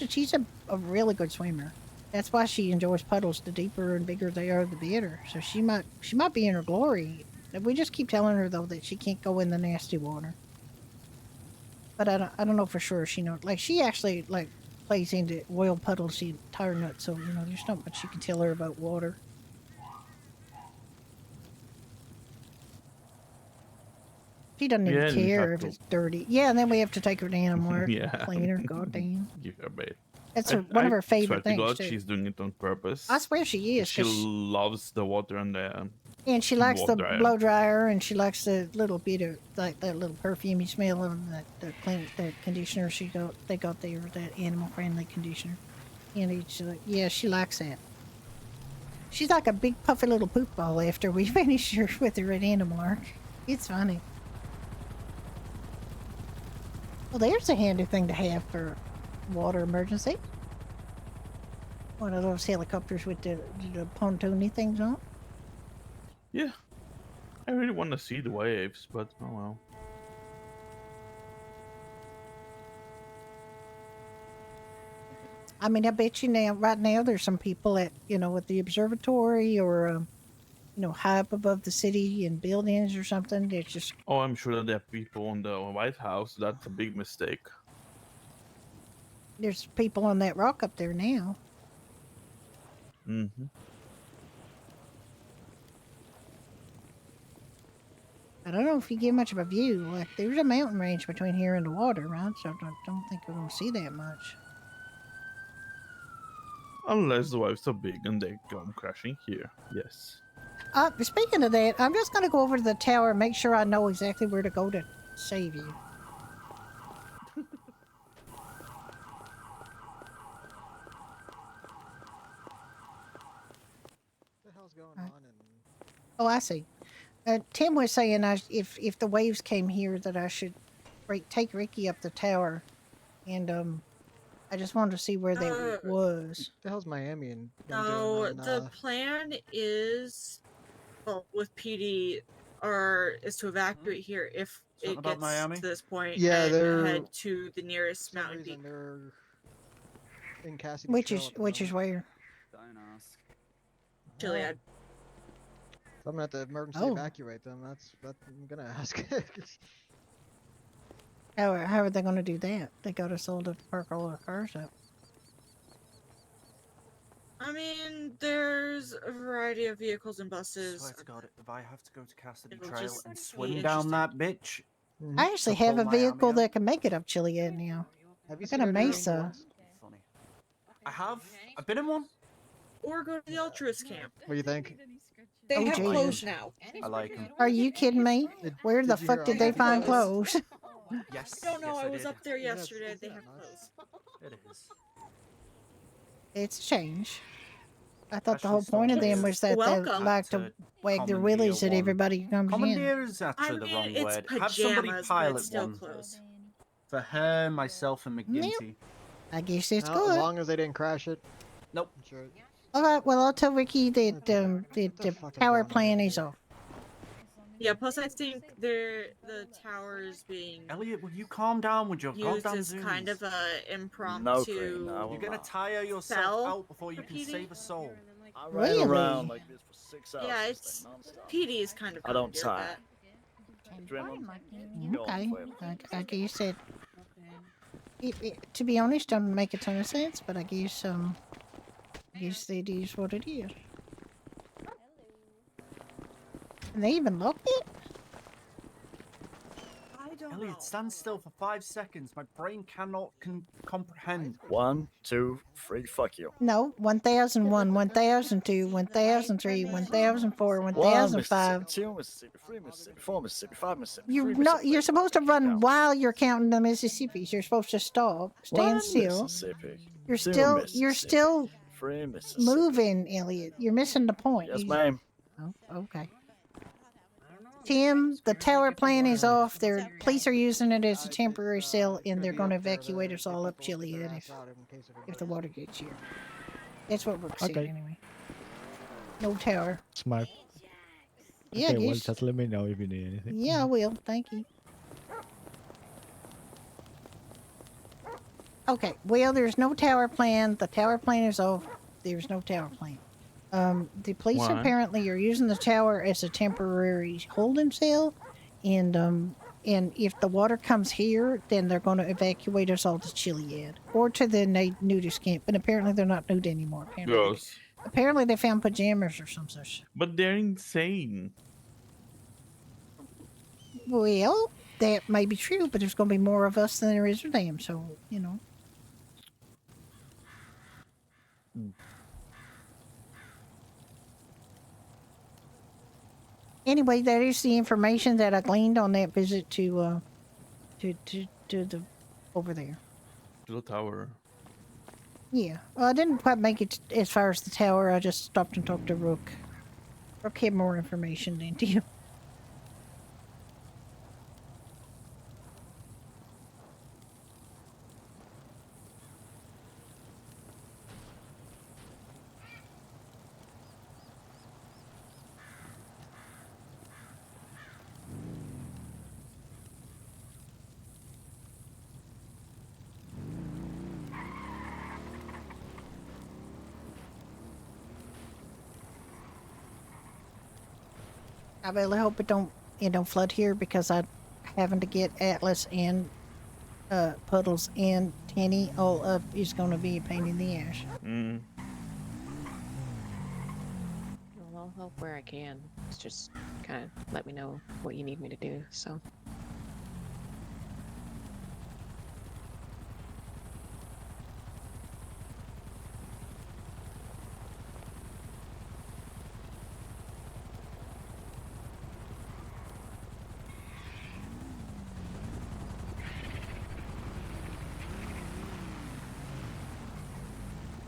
a really good swimmer. That's why she enjoys puddles. The deeper and bigger they are, the better. So she might be in her glory. We just keep telling her though that she can't go in the nasty water. But I don't know for sure. She knows. Like she actually plays into oil puddles. She tire nuts. So there's not much you can tell her about water. She doesn't even and you care have if to- it's dirty. Yeah, and then we have to take her to Animal Yeah. clean her. Goddamn. Give her a bait. That's one of her favorite swear to things, God, too. she's doing it on purpose. I swear she is. She 'Cause loves the water and the and she likes the blow dryer. blow dryer, and she likes the little bit of that little perfumey smell of that conditioner they got there, that animal friendly conditioner. And it's she likes that. She's like a big puffy little poop ball after we finish her with her at Animal. It's funny. Well, there's a handy thing to have for water emergency. One of those helicopters with the pontoony things on. Yeah. I really want to see the waves, but oh well. I mean, I bet you right now, there's some people at the observatory or high up above the city in buildings or something. They're just Oh, I'm sure that there are people on the White House. That's a big mistake. there's people on that rock up there now. Mm-hmm. I don't know if you get much of a view. Like, there's a mountain range between here and the water, right? So I don't think we're going to see that much. Unless the waves are big and they come crashing here. Yes. Speaking of that, I'm just going to go over to the tower and make sure I know exactly where to go to save you. What the hell's going on? Oh, I see. Tim was saying if the waves came here that I should take Ricky up the tower, and I just wanted to see where that was. The hell's Miami and them So doing on, the plan is, well, with PD, is to evacuate here if Something it about gets Miami? to this point, Yeah, and they're head to the nearest mountain peak. They're in Cassidy's Which Trail is at the which is moment. where? Don't ask. Chiliad. So I'm gonna have to emergency Oh. evacuate them. That's what I'm gonna ask. How are they going to do that? They got us all to park all our cars up. I mean, there's a variety of vehicles and buses. Swear to God, if I have to go to Cassidy It'll Trail just and be swim down that bitch. I actually to have pull a vehicle Miami that can make it up Chiliad now. Have I got a Mesa. Funny. I have. I've been in one. Or go to the altruist camp. What do you think? They Oh, have Jesus. closed now. I like them. Are you kidding me? Where the did you fuck hear did all they that? find clothes? Yes. I don't know. Yes, I was did. up there Is that- yesterday. is They that have nuts? closed. It is. It's a change. I thought the Especially whole point of them Stormbeard was that they Welcome. like to Had to wag their commandeer willies at one. everybody who comes in. Commandeer is actually I the mean, wrong it's word. Have somebody pajamas, but pilot it's still one closed. for her, myself, and McGinty. I guess it's As good. long as they didn't crash it. Nope. I'm sure. All right, well, I'll tell Ricky that the fuck is tower going on plan here? is off. Yeah. Plus, I think the tower is being Elliot, will you calm down with your used goddamn as kind zoomies? of a No, impromptu. Green, I will You're gonna not. tire yourself Cell out before you for can PD? save a soul. I ran around Really? like this for 6 hours. Yeah, yesterday, it's non-stop. PD is kind of I don't commandeered tire. that. Adrenaline. Go on, Okay, forever. I guess that. To be honest, doesn't make a ton of sense, but I guess it is what it is. And they even locked it? I don't know. Elliot, stand still for 5 seconds. My brain cannot comprehend. 1, 2, 3, fuck you. No, 1001, 1002, 1003, 1004, 1 1005. Mississippi, 2 Mississippi, 3 Mississippi, 4 Mississippi, 5 Mississippi. You're 3 not. Mississippi, You're supposed to run down. while you're counting the Mississippis. You're supposed to stop, stand 1 still. Mississippi, You're 2 still. Mississippi, You're still 3 Mississippi. moving, Elliot. You're missing the point. Yes, ma'am. Oh, okay. Tim, the tower plan is off. Their police are using it as a temporary cell, and they're going to evacuate us all up Chiliad if the water gets here. That's what Brooke said Okay. anyway. No tower. Smart. Yeah, okay, I well, guess. just let me know if you need anything. Yeah, I will. Thank you. Okay, well, there's no tower plan. The tower plan is off. There's no tower plan. The police Why? apparently are using the tower as a temporary holding cell, and if the water comes here, then they're going to evacuate us all to Chiliad or to the nudist camp. And apparently, they're not nude anymore. Yes. Apparently, they found pajamas or some such. But they're insane. Well, that may be true, but there's going to be more of us than there is of them. So you know. Anyway, that is the information that I gleaned on that visit to the over there. To the tower. Yeah, well, I didn't quite make it as far as the tower. I just stopped and talked to Rook. Rook had more information than you. I really hope it don't flood here because I'm having to get Atlas and Puddles and Tenny all up is going to be a pain in the ass. Mm. Well, I'll help where I can. things. Just kind of let me know what you need me to do. So.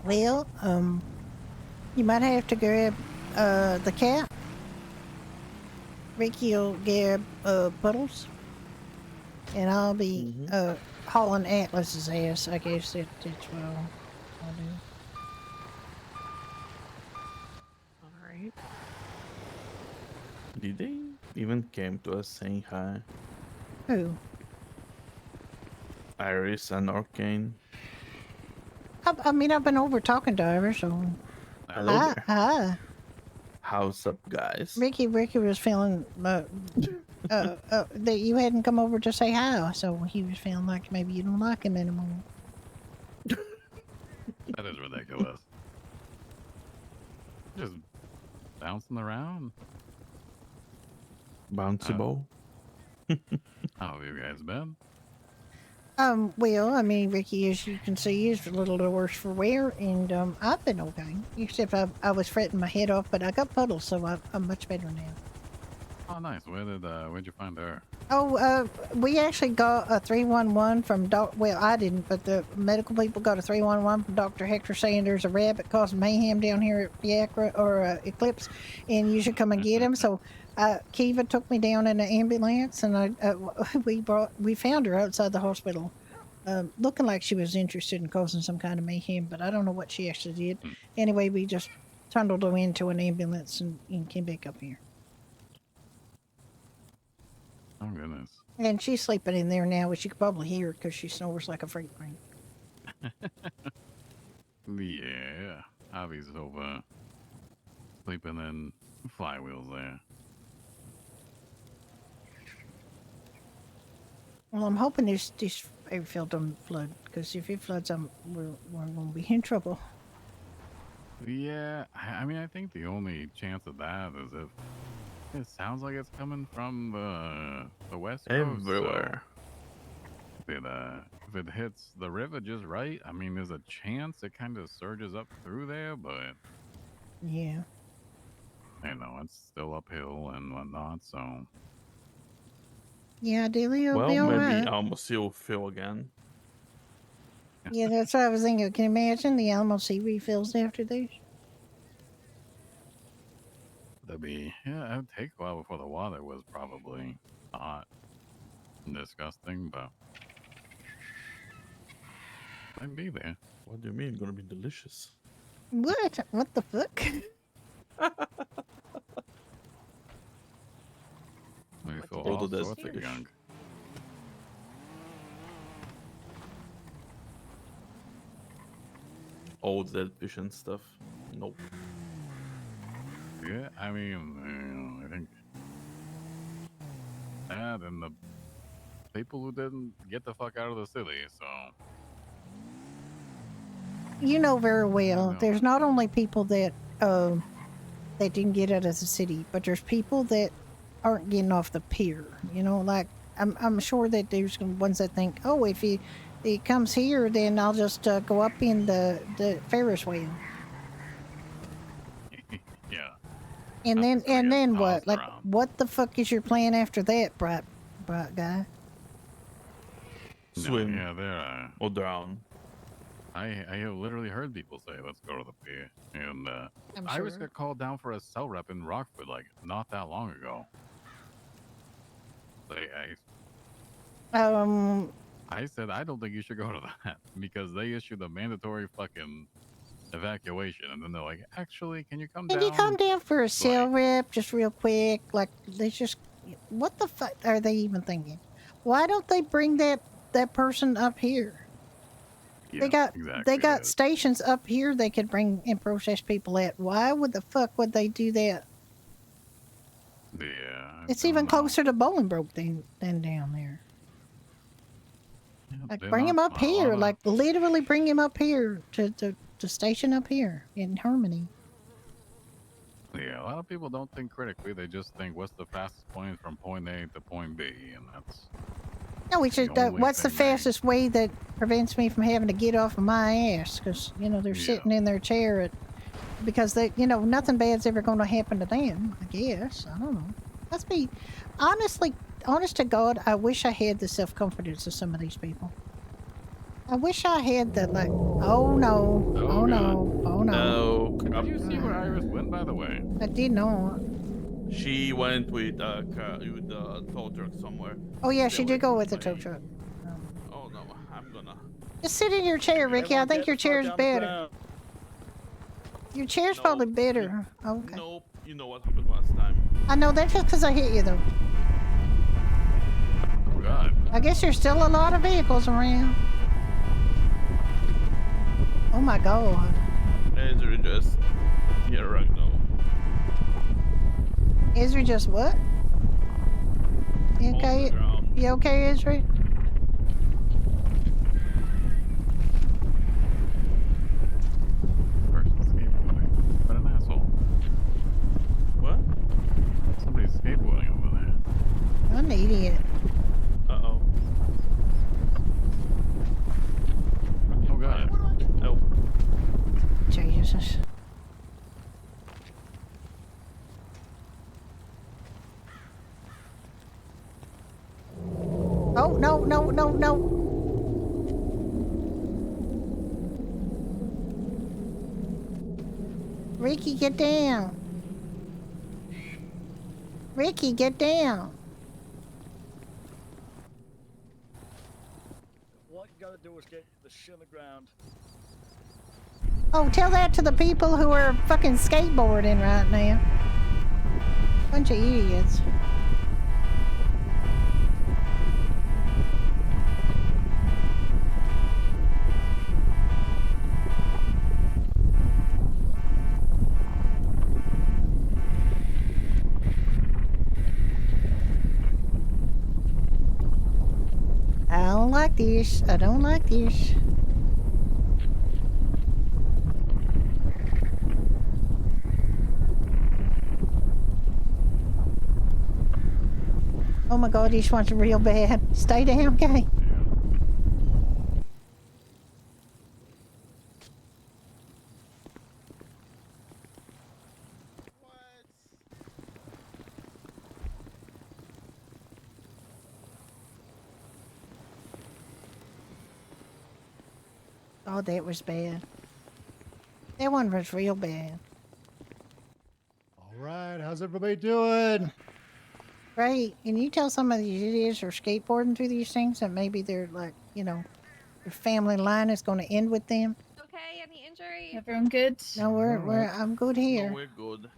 Well, you might have to grab the cat. Ricky'll grab Puddles, and I'll be hauling Atlas's ass. I guess that's what I'll do. All right. Did they even came to us saying hi? Who? Iris and Arcane. I mean, I've been over talking to her, so. Hello there. Hi. How's up, guys? Ricky was feeling that you hadn't come over to say hi, so he was feeling like maybe you don't like him anymore. That is ridiculous. Just bouncing around. Bouncy ball. How have you guys been? Well, I mean, Ricky, as you can see, is a little worse for wear, and I've been okay. Except I was fretting my head off, but I got Puddles, so I'm much better now. Oh, nice. Where'd you find her? Oh, we actually got a 311 from well, I didn't, but the medical people got a 311 from Dr. Hector saying there's a rabbit causing mayhem down here at Fiacre or Eclipse, and you should come and get him. So Kiva took me down in an ambulance, and we found her outside the hospital, looking like she was interested in causing some kind of mayhem, but I don't know what she actually did. Anyway, we just trundled her into an ambulance and came back up here. Oh, goodness. And she's sleeping in there now, which you could probably hear because she snores like a freight train. Yeah. Javi's over sleeping in flywheels there. Well, I'm hoping this airfield don't flood, because if it floods, we're going to be in trouble. Yeah, I mean, I think the only chance of that is if it sounds like it's coming from the west coast. Everywhere. So if it hits the river just right, I mean, there's a chance it kind of surges up through there, but Yeah. you know, it's still uphill and whatnot, so. Yeah, ideally it'll Well, be all maybe right. Alamo Sea will fill again. Yeah, that's what I was thinking. Can you imagine the Alamo Sea refills after this? It'd take a while before the water was probably hot and disgusting, but might be there. What do you mean? Gonna be delicious? What? What the fuck? We feel All all the sorts of fish. gunk. Old dead fish and stuff. Nope. Yeah, I mean, I think that and the people who didn't get the fuck out of the city, so. You know very well, there's not only people that didn't get out of the city, but there's people that aren't getting off the pier. You know, like I'm sure that there's ones that think, oh, if it comes here, then I'll just go up in the Ferris wheel. Yeah. And then what? Like, what the fuck is your plan after that, bright guy? Swim. Yeah, there. Or drown. I have literally heard people say, "Let's go to the pier," and I'm I was sure. got called down for a cell rep in Rockford like not that long ago. I said I don't think you should go to that because they issued a mandatory fucking evacuation, and then they're like, "Actually, can you come Can down?" you come down for a cell rep just real quick? Like, they just, what the fuck are they even thinking? Why don't they bring that person up here? Yeah, they got stations up here they could bring and process people at. Why would the fuck would they do that? Yeah. It's even closer to Bolingbroke than down there. Like, bring him up here. Like, literally bring him up here to station up here in Harmony. Yeah, a lot of people don't think critically. They just think, what's the fastest point from point A to point B, and that's No, it's just, only what's the thing they- fastest way that prevents me from having to get off of my ass? Because, you know, they're Yeah. sitting in their chair because they, you know, nothing bad's ever going to happen to them, I guess. I don't know. Must be, honest to God, I wish I had the self-confidence of some of these people. I wish I had the, like, oh no, oh no, oh no. Oh, crap. Did you see where Iris went, by the way? I did not. She went with tow truck somewhere. Oh yeah, Stay she away did go from with the me. tow truck. Oh no, I'm gonna. Just sit in your chair, Ricky. I Everyone think get your the fuck chair's on the better. ground. Your chair's probably better. Okay. Nope. You know what happened last time. I know that's just because I hit you, though. Oh God. I guess there's still a lot of vehicles around. Oh my God. Ezra just. Yeah, right now. Ezra just what? You okay? You okay, Ezra? Person's skateboarding. What an asshole. What? Somebody's skateboarding over there. I'm an idiot. Uh-oh. Oh God. Oh. Jesus. Oh, no, no, no, no. Ricky, get down. Ricky, get down. What you gotta do is get the shit on the ground. Oh, tell that to the people who are fucking skateboarding right now. Bunch of idiots. I don't like this. I don't like this. Oh my God, this one's real bad. Stay down, okay? Oh, that was bad. That one was real bad. All right, how's everybody doing? Great. Can you tell some of these idiots who are skateboarding through these things that maybe they're like, you know, their family line is going to end with them? Okay, any injury? Everyone good? No, I'm good here. No, we're good.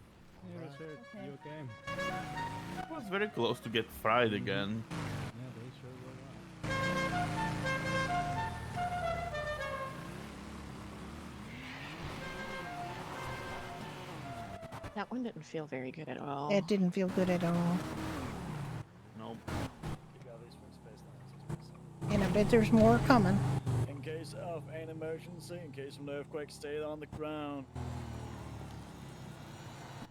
Yeah, sure. You okay? It was very close to get fried again. Yeah, they sure were. That one didn't feel very good at all. That didn't feel good at all. Nope. And I bet there's more coming. In case of an emergency, in case of an earthquake, stay on the ground.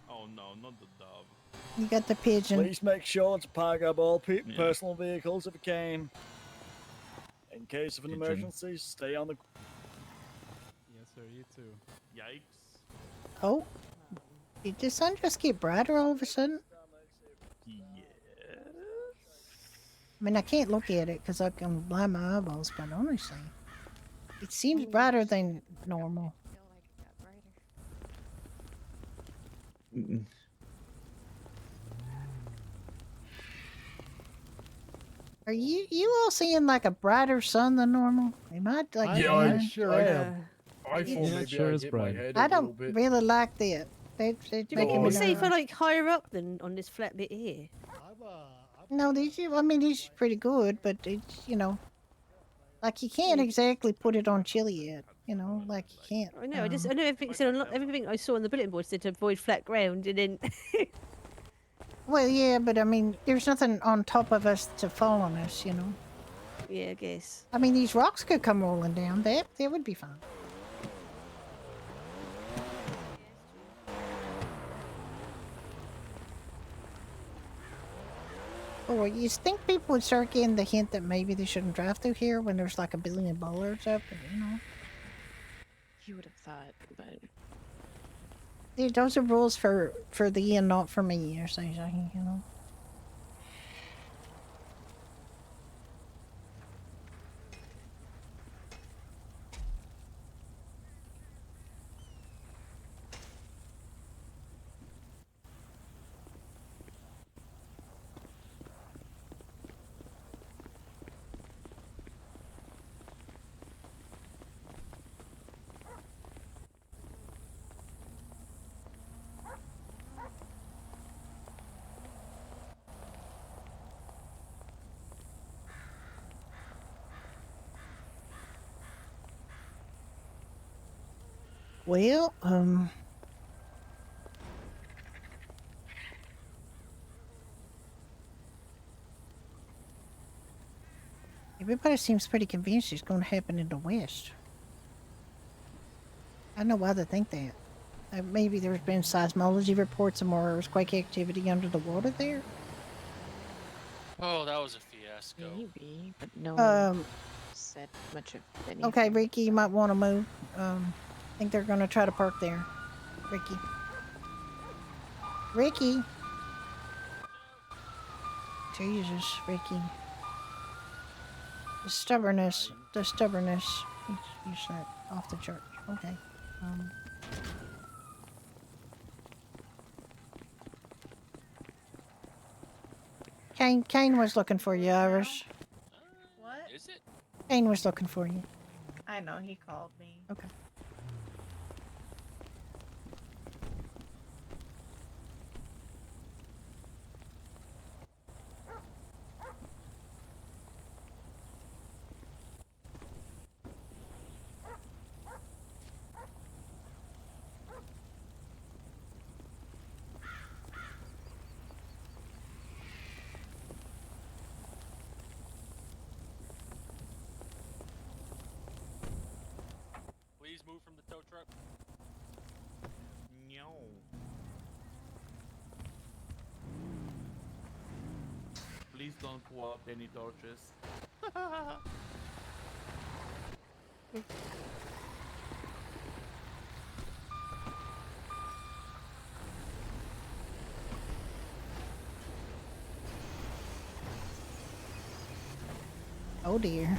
Oh no, not the dove. You got the pigeon. Please make sure to park up all Yeah. personal vehicles if you can. In case of an Pigeon. emergency, stay on the. Yes, sir. You too. Yikes. Oh, did the sun just get brighter all of a sudden? Yes. I mean, I can't look at it because I can blind my eyeballs, but honestly, it seems brighter than normal. Mm-mm. Are you all seeing like a brighter sun than normal? Am I like? Yeah, I blind? sure am. I thought Yeah, maybe sure I is hit my bright. head I a little don't bit. really like that. It's you making mean me to Say for nervous. like higher up than on this flat bit here. No, these. I mean, these are pretty good, but it's like you can't exactly put it on chili yet. Like you can't. I know. I know everything said on everything I saw on the bulletin board said to avoid flat ground, and then Well, yeah, but I mean, there's nothing on top of us to fall on us. yeah, I guess. I mean, these rocks could come rolling down. That would be fine. Or you think people would start getting the hint that maybe they shouldn't drive through here when there's like a billion bollards up, and you know. You would have thought, but Dude, those are rules for the end, not for me, or something, you know. Well, everybody seems pretty convinced it's going to happen in the West. I don't know why they think that. Maybe there's been seismology reports of more earthquake activity under the water there. Oh, that was a fiasco. maybe, but no Um, said much of anything. Okay, Ricky, you might want to move. I think they're going to try to park there. Ricky. Ricky. Jesus, Ricky. The stubbornness. The stubbornness. You said off the chart. Okay. Kane was looking for you, Iris. What? Is it? Kane was looking for you. I know, he called me. Okay. Please move from the tow truck. No. Please don't pull out any torches. Oh dear.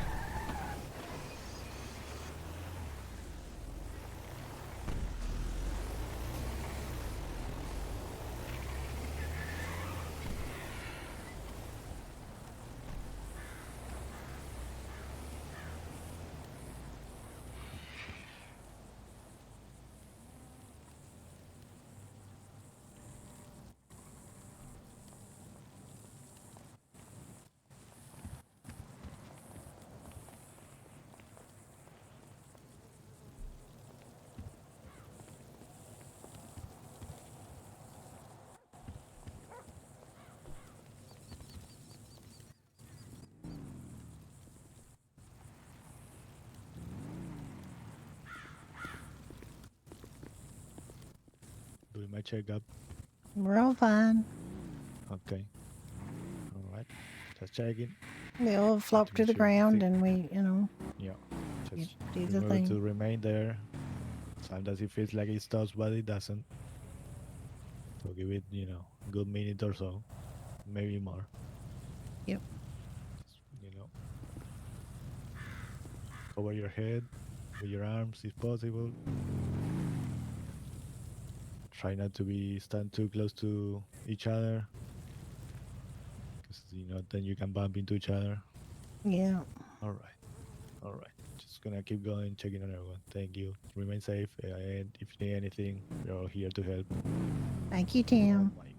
Doing my checkup. We're all fine. Okay. All right. Just checking. We all flop to the ground and we, you know, Yeah. Just do the remember to thing. remain there. Sometimes it feels like it stops, but it doesn't. So give it, a good minute or so, maybe more. Yep. Just, cover your head with your arms if possible. Try not to stand too close to each other, because then you can bump into each other. Yeah. All right. Just gonna keep going, checking on everyone. Thank you. Remain safe, and if you need anything, we're all here to help. Thank you, Tim. Oh my God.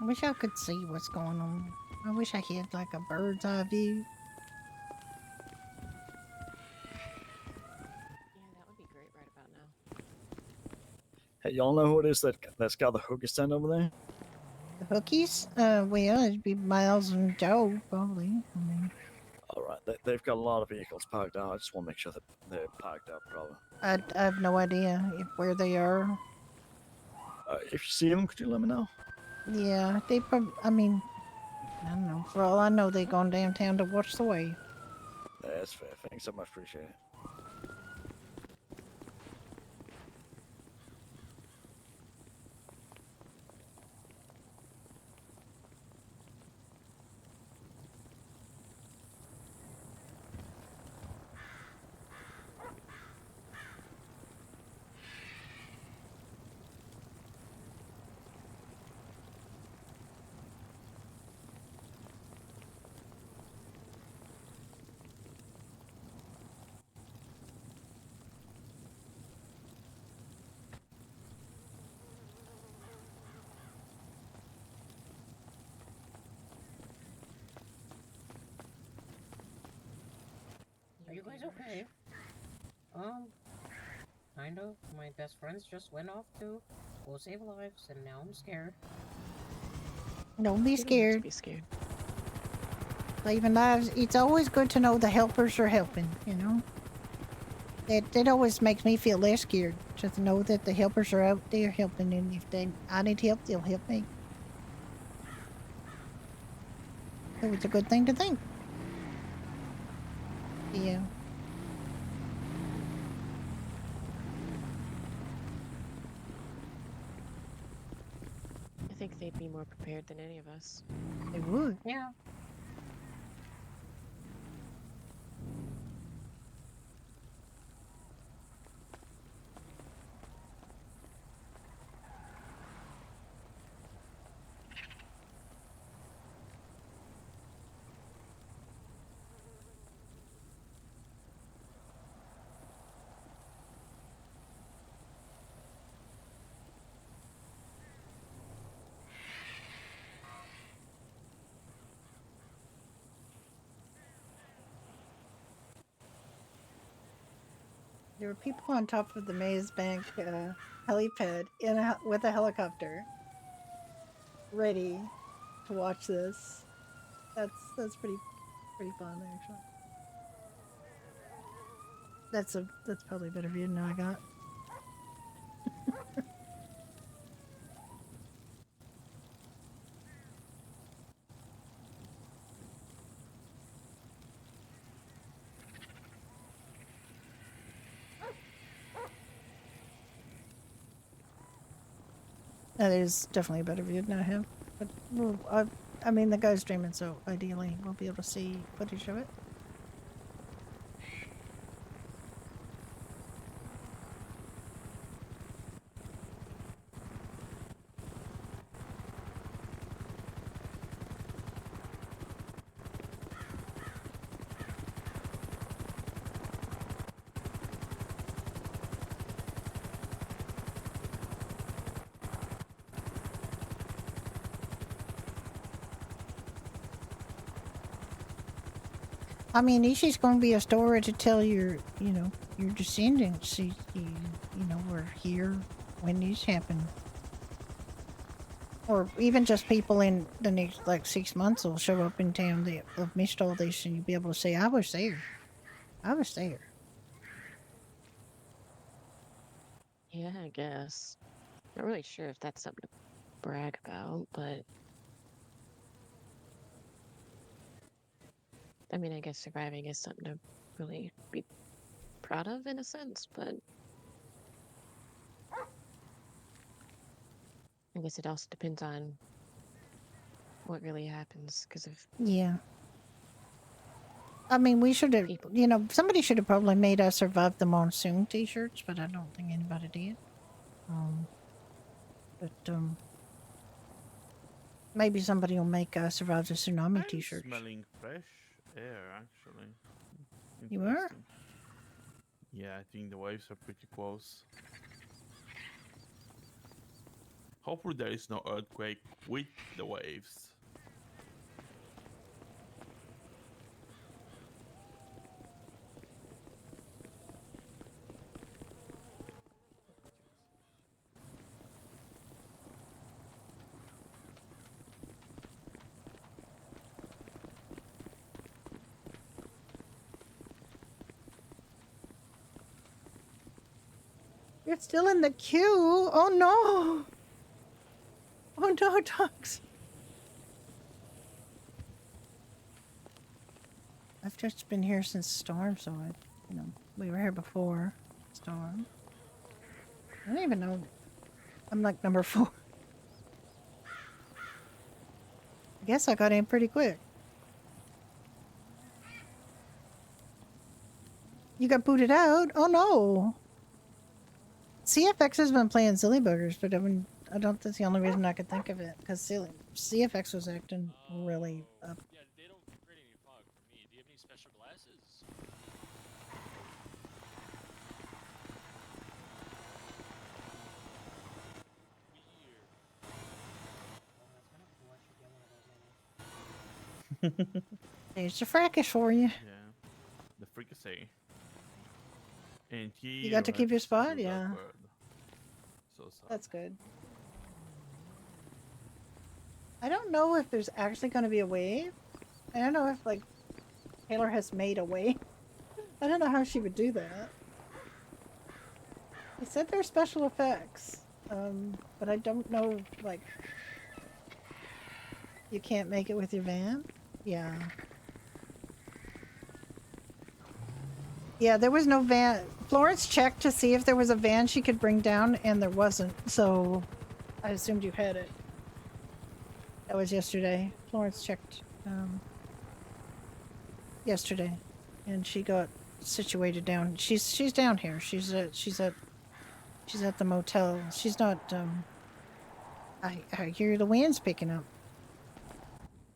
I wish I could see what's going on. I wish I had like a bird's eye view. Yeah, that would be great right about now. Hey, y'all know who it is that's got the hooky stand over there? The hookies? Well, it'd be Miles and Joe, probably. I mean, All right, they've got a lot of vehicles parked out. I just want to make sure that they're parked out properly. I have no idea where they are. If you see them, could you let me know? Yeah, they probably, I mean, I don't know. For all I know, they gone downtown to watch the wave. That's fair. Thanks so much. Appreciate it. Are you guys okay? Kind of. My best friends just went off to go save lives, and now I'm scared. Don't be You don't have to scared. be scared. Saving lives. It's always good to know the helpers are helping, you know? That always makes me feel less scared. Just to know that the helpers are out there helping, and if I need help, they'll help me. So it's a good thing to think. Yeah. I think they'd be more prepared than any of us. They would. Yeah. There were people on top of the Maze Bank helipad with a helicopter, ready to watch this. That's pretty fun, actually. That's probably a better view than I got. That is definitely a better view than I have. But I mean, the guy's streaming, so ideally we'll be able to see footage of it. I mean, Ishi's going to be a story to tell your descendants. You know, we're here when this happened. Or even just people in the next, 6 months will show up in town that have missed all this, and you'll be able to say, I was there. I was there. Yeah, I guess. Not really sure if that's something to brag about, but I mean, I guess surviving is something to really be proud of in a sense, but I guess it also depends on what really happens because of Yeah. I mean, we should have, somebody should have probably made us survive the monsoon t-shirts, but I don't think anybody did. Maybe somebody will make us survive the tsunami I'm t-shirts. smelling fresh air, actually. You are? Interesting. Yeah, I think the waves are pretty close. Hopefully there is no earthquake with the waves. You're still in the queue. Oh no. Oh no, dogs. I've just been here since Storm, so we were here before Storm. I don't even know. I'm like number 4. I guess I got in pretty quick. You got booted out? Oh no. CFX has been playing silly buggers, but I don't that's the only reason I could think of it, because CFX was acting really up. Yeah, they don't create any fog for me. Do you have any special glasses? There's the fracas for you. Yeah, the fricassee. And You got to keep your spot? Yeah. So sad. That's good. I don't know if there's actually going to be a wave. I don't know if, like, Taylor has made a wave. I don't know how she would do that. They said there's special effects, but I don't know, like, you can't make it with your van? Yeah. Yeah, there was no van. Florence checked to see if there was a van she could bring down, and there wasn't, so I assumed you had it. That was yesterday. Florence checked yesterday, and she got situated down. She's down here. She's at the motel. She's not. I hear the wind's picking up.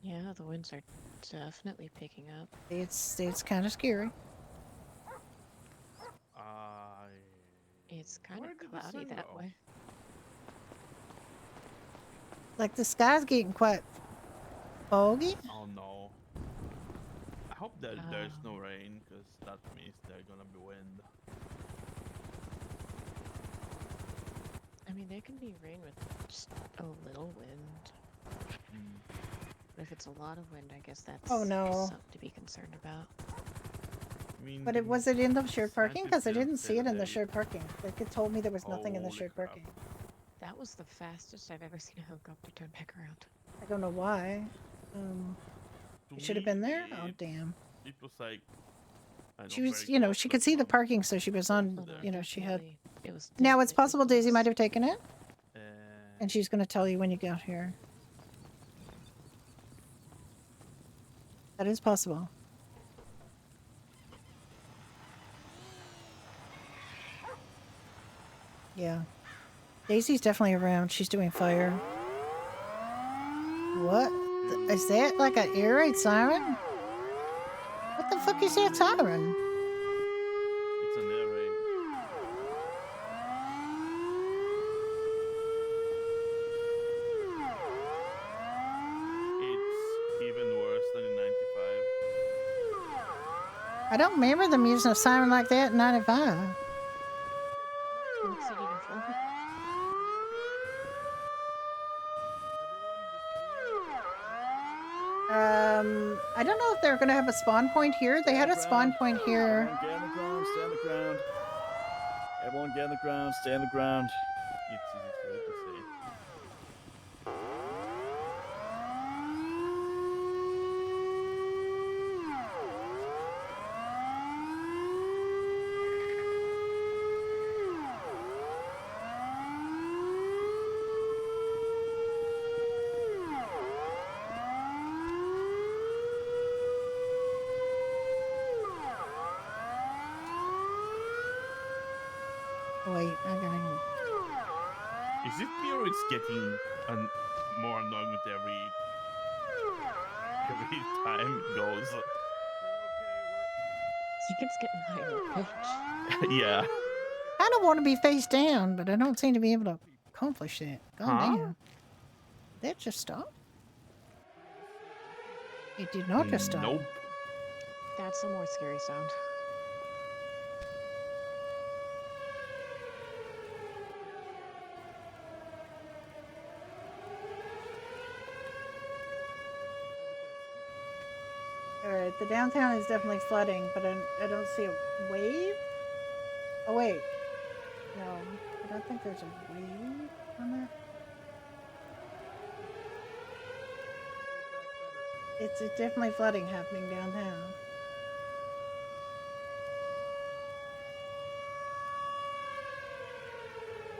Yeah, the winds are definitely picking up. It's kind of scary. It's kind of cloudy that way. Like the sky's getting quite foggy. Oh no. I hope that there's no rain, because that means there's gonna be wind. I mean, there can be rain with just a little wind. But if it's a lot of wind, I guess that's Oh, no. something to be concerned about. I mean, But was it in the shared parking? Because I didn't didn't say see it in the that. shared parking. Like it told me there was nothing in the Holy shared crap. parking. That was the fastest I've ever seen a helicopter turn back around. I don't know why. It should have been there. Oh damn. It was like. I She know, was, very close she to could the see the front. parking, so she was on. She had. Definitely, it was Now it's definitely possible Daisy close. might have taken it, and she's going to tell you when you got here. That is possible. Yeah. Daisy's definitely around. She's doing fire. What? Is that like an air raid siren? What the fuck is that siren? It's an air raid. It's even worse than in 95. I don't remember them using a siren like that in 95. What's it even for? I don't know if they're gonna have a spawn point here. They had a spawn point here. Everyone get on the ground, stay on the ground. Everyone get on the ground, stay on the ground. It's easy for you to say. Wait, I gotta. Is it me or it's getting more annoying with every time it goes? I think it's getting higher pitch. Yeah. I don't want to be face down, but I don't seem to be able to accomplish that. God Huh? damn. That just stopped? It did not just stop. Nope. That's a more scary sound. Alright, the downtown is definitely flooding, but I don't see a wave. Oh, wait. No, I don't think there's a wave on that. It's definitely flooding happening downtown.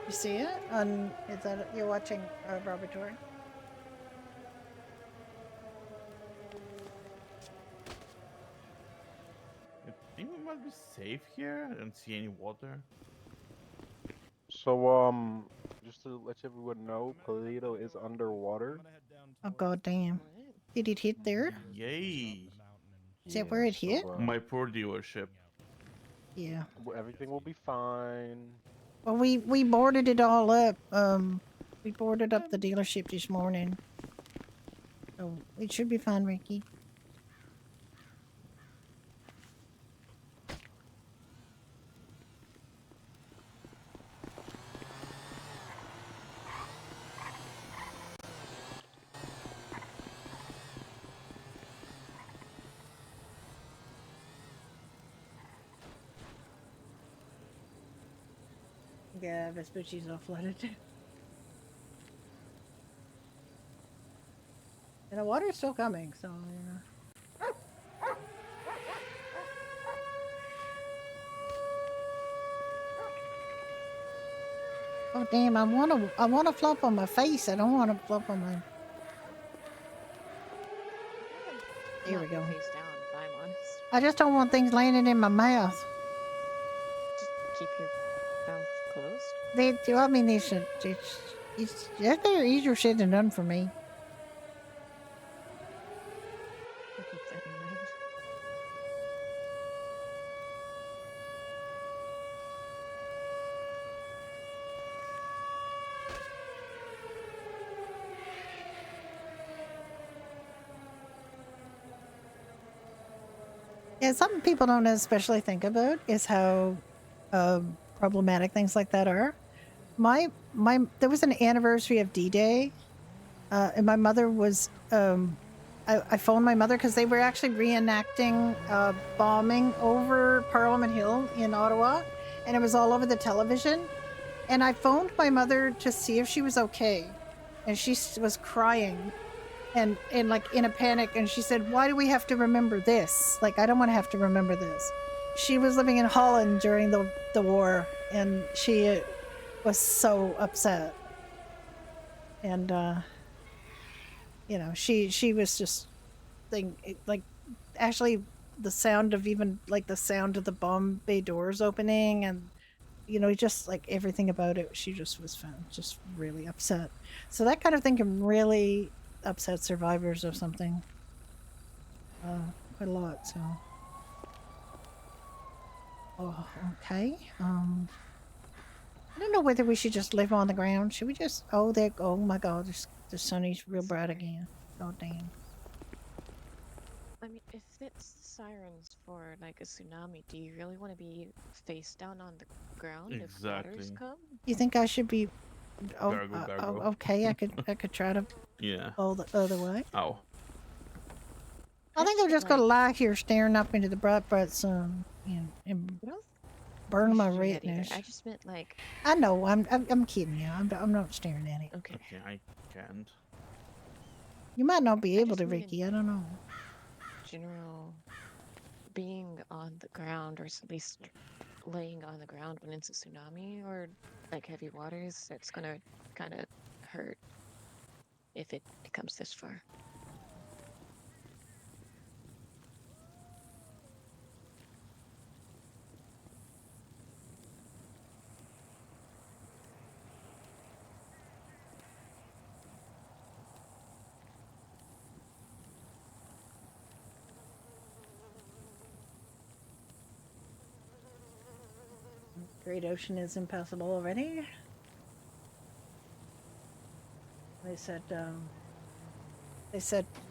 You see it? Is that you're watching Laboratory? I think we might be safe here. I don't see any water. So, just to let everyone know, Toledo is underwater. Oh god damn. Did it hit there? Yay. Is that where it hit? My poor dealership. Yeah. Everything will be fine. Well, we boarded it all up. We boarded up the dealership this morning. So it should be fine, Ricky. Yeah, Vespucci's all flooded. And the water's still coming, so you know. Oh damn! I wanna flop on my face. I don't want to flop on my. There we go. Face down, if I'm honest. I just don't want things landing in my mouth. Just keep your mouth closed. I mean, that's very easier said than done for me. I'll keep that in mind. Yeah, something people don't especially think about is how problematic things like that are. There was an anniversary of D-Day, and my mother was. I phoned my mother because they were actually reenacting bombing over Parliament Hill in Ottawa, and it was all over the television. And I phoned my mother to see if she was okay, and she was crying. And like in a panic, and she said, "Why do we have to remember this? Like, I don't want to have to remember this." She was living in Holland during the war, and she was so upset. And you know, she was just like actually the sound of the sound of the bomb bay doors opening, and you know, just like everything about it, she just was just really upset. So that kind of thing can really upset survivors of something quite a lot. So okay, I don't know whether we should just live on the ground. Should we just oh my god, the sun is real bright again. Oh damn. I mean, if it's sirens for like a tsunami, do you really want to be face down on the ground if waters come? You think I should be Gargle. okay, I could try to Yeah. go the other way. Ow. I think I'm just gonna lie here staring up into the bright sun and burn my retinas. I just meant like. I know. I'm kidding you. I'm not staring at it. Okay. Okay, I can't. You might not be able to, Ricky. I don't know. General being on the ground, or at least laying on the ground when it's a tsunami or like heavy waters, it's gonna kind of hurt if it comes this far. Great Ocean is impassable already. They said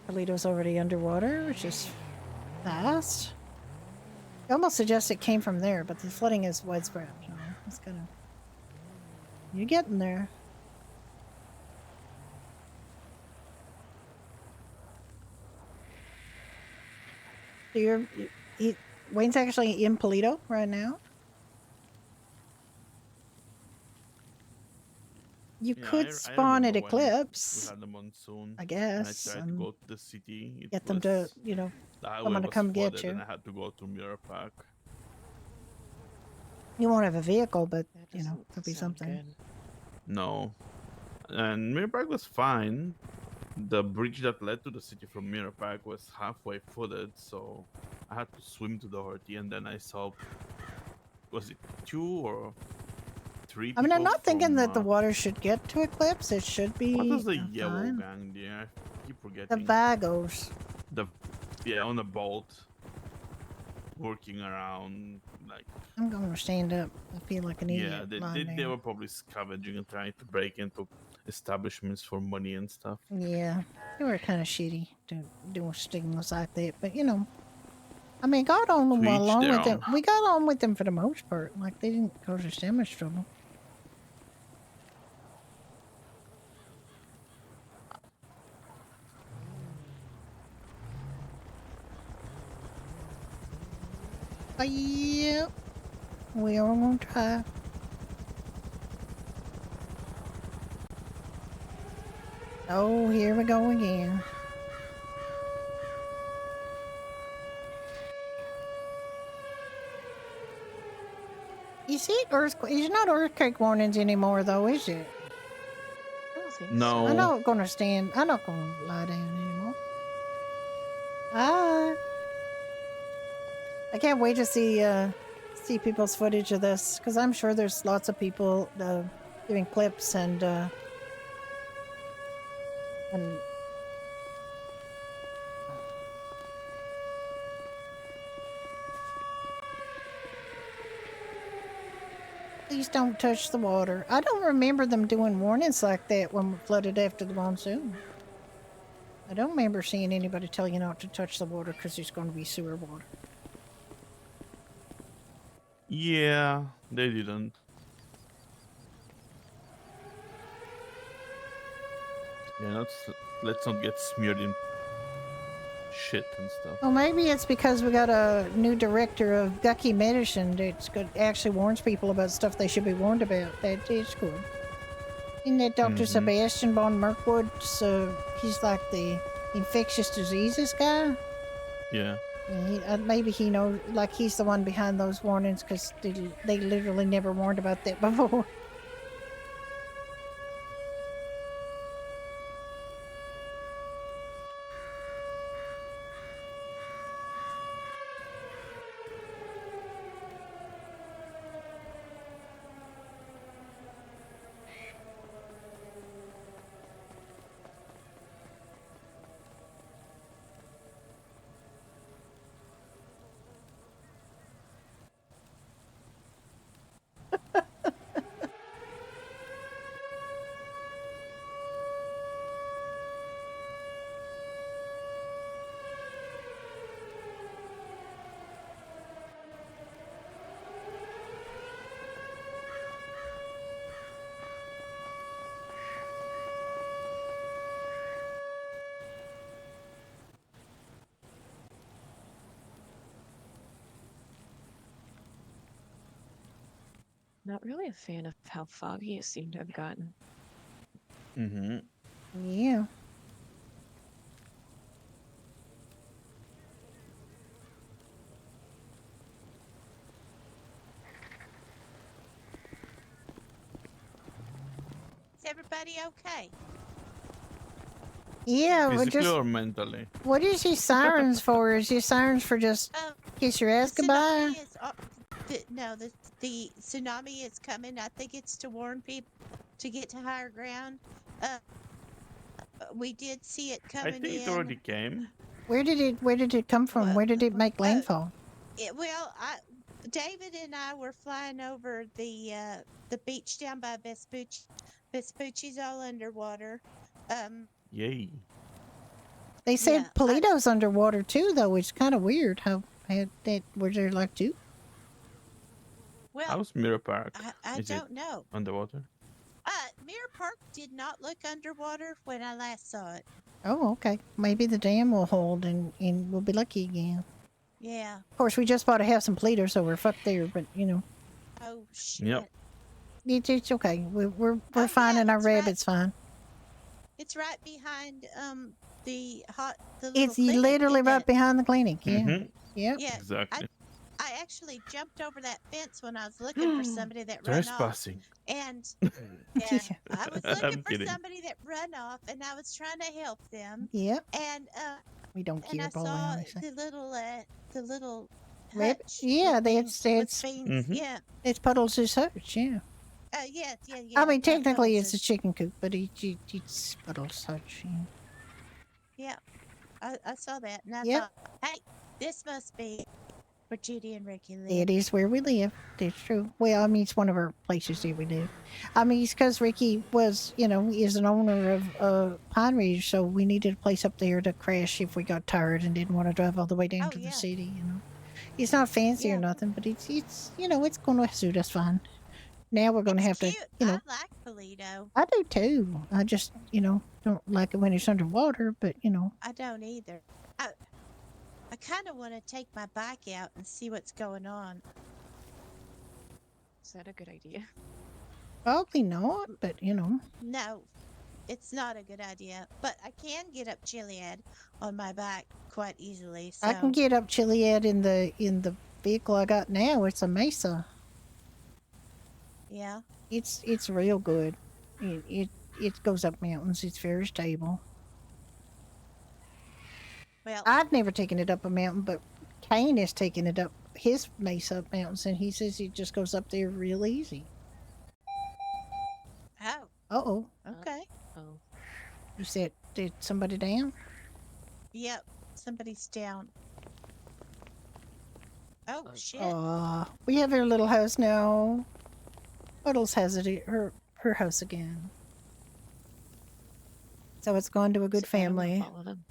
Toledo's already underwater, which is fast. It almost suggests it came from there, but the flooding is widespread. So it's kind of you're getting there. So Wayne's actually in Polito right now. You Yeah, could I spawn at remember when Eclipse, we had the monsoon. I And guess, I tried to go to the city. It get was, them to, the highway someone to was come get flooded, you. and I had to go to Mirror Park. You won't have a vehicle, but That you know, doesn't there'll be sound something. good. No, and Mirror Park was fine. The bridge that led to the city from Mirror Park was halfway flooded, so I had to swim to the Horty, and then I saw, was it 2 or 3 I mean, I'm people not thinking from, that the water should get to Eclipse. It should be what was the yellow fine. gang there? I keep The forgetting. Vagos. Yeah, on a boat, working around, like, I'm going to stand up. I feel like an yeah, idiot they lying they down. were probably scavenging and trying to break into establishments for money and stuff. Yeah, they were kind of shitty doing stigmas like that, but you know, I mean, got on To each along their with them. own. We got on with them for the most part. Like they didn't cause us that much trouble. But yeah, we are gonna try. Oh, here we go again. You see, earthquake. It's not earthquake warnings anymore, though, is it? I don't think No. I'm not gonna stand. I'm not gonna lie down anymore. Ah, I can't wait to see people's footage of this because I'm sure there's lots of people doing clips and please don't touch the water. I don't remember them doing warnings like that when we flooded after the monsoon. I don't remember seeing anybody tell you not to touch the water because there's going to be sewer water. Yeah, they didn't. Yeah, let's not get smeared in shit and stuff. Well, maybe it's because we got a new director of Gucky Medicine that actually warns people about stuff they should be warned about. That is good. Isn't that Dr. Sebastian von Mirkwood? So he's like the infectious diseases guy. Yeah. Maybe he knows, like he's the one behind those warnings because they literally never warned about that before. Not really a fan of how foggy it seemed to have gotten. Mm-hmm. Yeah. Is everybody okay? Yeah, Physically or mentally? what is these sirens for? Is these sirens for just kiss your ass goodbye? Tsunami is, no, the tsunami is coming. I think it's to warn people to get to higher ground. We did see it I coming think in. it already came. Where did it come from? Where did it make landfall? David and I were flying over the beach down by Vespucci. Vespucci's all underwater. Yay. They said Yeah, Polito's underwater too, though. It's kind of weird how that were there like two. well, How's Mirror Park? I Is it don't know. underwater? Mirror Park did not look underwater when I last saw it. Oh, okay. Maybe the dam will hold and we'll be lucky again. Yeah. Of course, we just bought a house in Polito, so we're fucked there. But you know, Oh shit. Yep. it's okay. We're finding our rabbits fine. It's right behind the little It's clinic, literally isn't right it? behind the clinic. Yeah. Mhm. Yep. Yeah. Exactly. I actually jumped over that fence when I was looking for somebody that ran off. Trespassing. And yeah, I was looking I'm for kidding. somebody that ran off, and I was trying to help them. Yep. And We don't and care, I Paul. saw Honestly. the little Rabbit? hutch Yeah, with that's beans. Yeah. it's Puddles' hutch. Yeah. Yeah. I mean, not technically, it's a Puddles'. chicken coop, but it's Puddles' hutch. Yeah. Yeah. I saw that, and I Yep. thought, hey, this must be where Judy and Ricky live. It is where we live. That's true. Well, I mean, it's one of our places that we live. I mean, it's because Ricky was, is an owner of Pine Ridge, so we needed a place up there to crash if we got tired and didn't want to drive all the way down to the city. It's not fancy or nothing, but it's it's going to suit us fine. Now we're going to have to, I like Polito. I do too. I just, don't like it when it's underwater, but I don't either. I kind of want to take my bike out and see what's going on. Is that a good idea? probably not. But No, it's not a good idea. But I can get up Chiliad on my bike quite easily. So I can get up Chiliad in the vehicle I got now. It's a Mesa. Yeah. It's real good. It goes up mountains. It's very stable. Well, I've never taken it up a mountain, but Kane has taken it up his Mesa up mountains, and he says it just goes up there real easy. Oh. Uh-oh. Okay. Oh. You said, did somebody down? Yep. Somebody's down. Oh shit. We have our little house now. Puddles has it her house again. So it's gone to a good family. Follow them.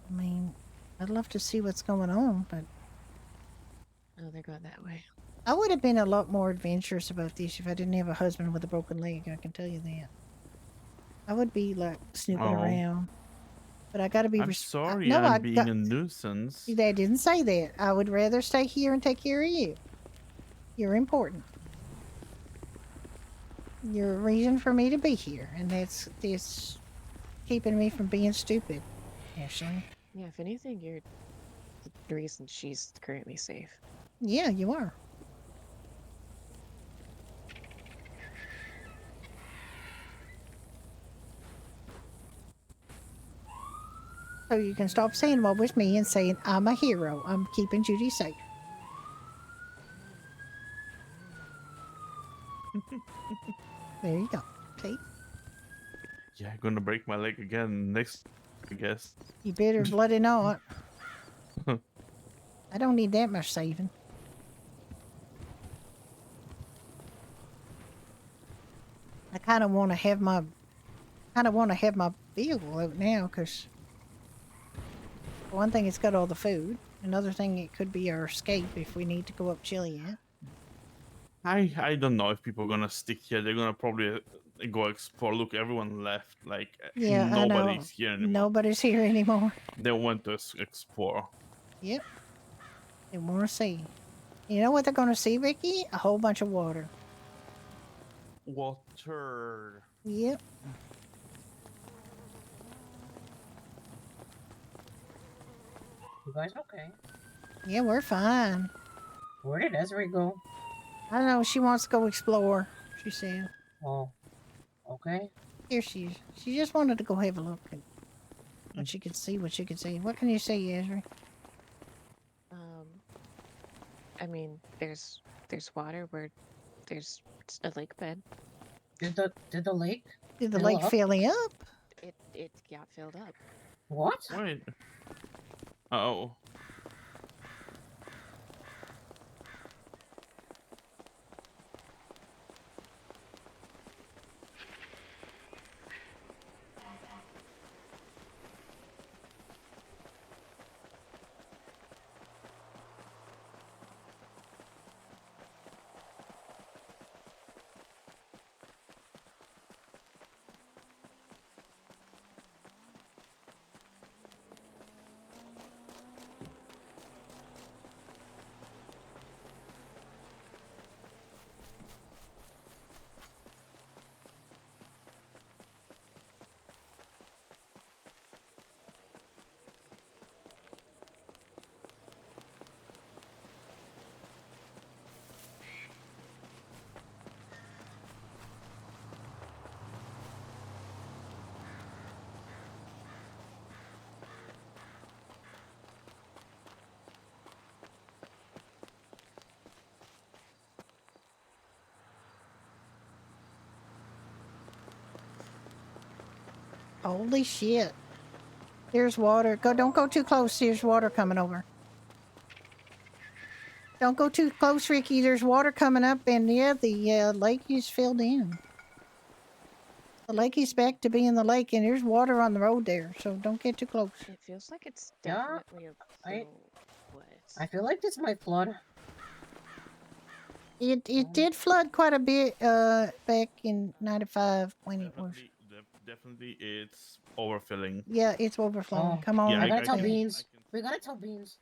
I mean, I'd love to see what's going on, but Oh, they're going that way. I would have been a lot more adventurous about this if I didn't have a husband with a broken leg. I can tell you that. I would be like snooping Oh. around, but I got to be. I'm sorry no, I'm being a nuisance. They didn't say that. I would rather stay here and take care of you. You're important. You're a reason for me to be here, and that's keeping me from being stupid. Ashley. Yeah, if anything, you're the reason she's currently safe. Yeah, you are. So you can stop saying what was me and saying I'm a hero. I'm keeping Judy safe. There you go. See? Yeah, gonna break my leg again next, I guess. You better bloody not. I don't need that much saving. I kind of want to have my vehicle out now because one thing, it's got all the food. Another thing, it could be our escape if we need to go up Chiliad. I don't know if people are gonna stick here. They're gonna probably go explore. Look, everyone left. Like Yeah, I know. nobody's here anymore. Nobody's here anymore. They went to explore. Yep. They want to see. You know what they're going to see, Ricky? A whole bunch of water. Water. Yep. You guys okay? Yeah, we're fine. Where did Desiree go? I don't know. She wants to go explore, she said. Oh, okay. Here she is. She just wanted to go have a look at what she could see, What can you say, Ezra? I mean, there's water where there's a lake bed. Did the lake? Did the lake fill up? It got filled up. What? Wait. Oh. Holy shit. There's water. Don't go too close. There's water coming over. Don't go too close, Ricky. There's water coming up, and yeah, the lake is filled in. The lake is back to being the lake, and there's water on the road there, so don't get too close. It feels like it's Yeah, definitely a I wet. I feel like this might flood. It did flood quite a bit back in '95 when it was. Definitely, it's overfilling. Yeah, it's overflowing. Oh, Come on. Yeah, I gotta tell can- Beans. We gotta tell Beans.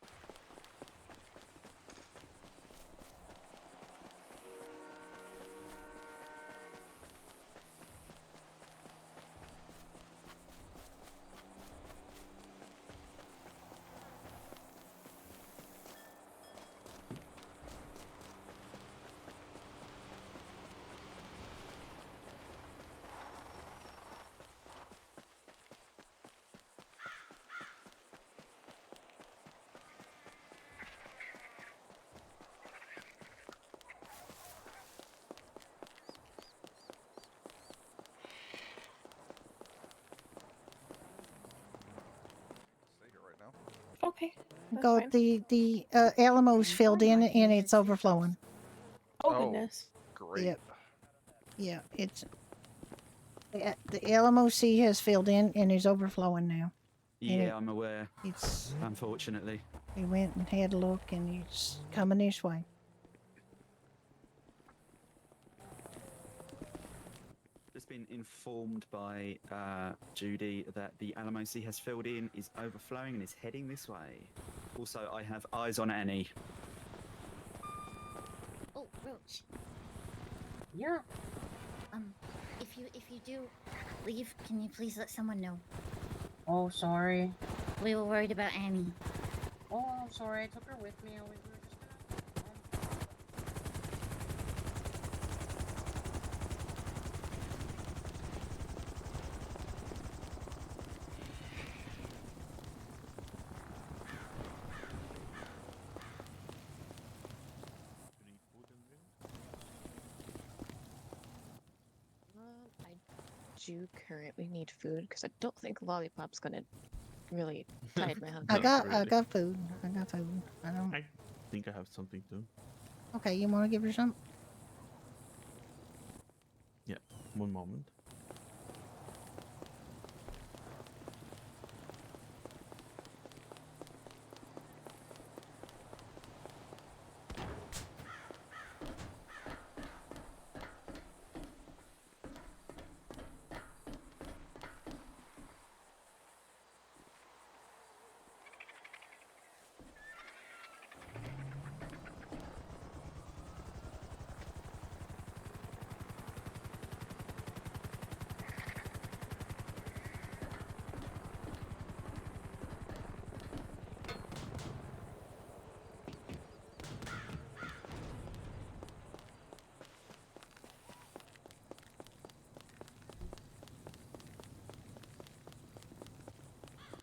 Okay. that's Go fine. the Alamo's filled in and it's overflowing. Oh, goodness. Great. Yep. Yeah, it's the Alamo Sea has filled in and is overflowing now. And Yeah, I'm aware. It's Unfortunately. we went and had a look and it's coming this way. Just been informed by Judy that the Alamo Sea has filled in, is overflowing, and is heading this way. Also, I have eyes on Annie. Oh, Roach. Yeah. If you do leave, can you please let someone know? Oh, sorry. We were worried about Annie. Oh, sorry. I took her with me. We were just. I do currently need food because I don't think Lollipop's gonna really tide my hunger. I got food. I got food. I don't. I think I have something too. Okay, you want to give her some? Yeah, one moment.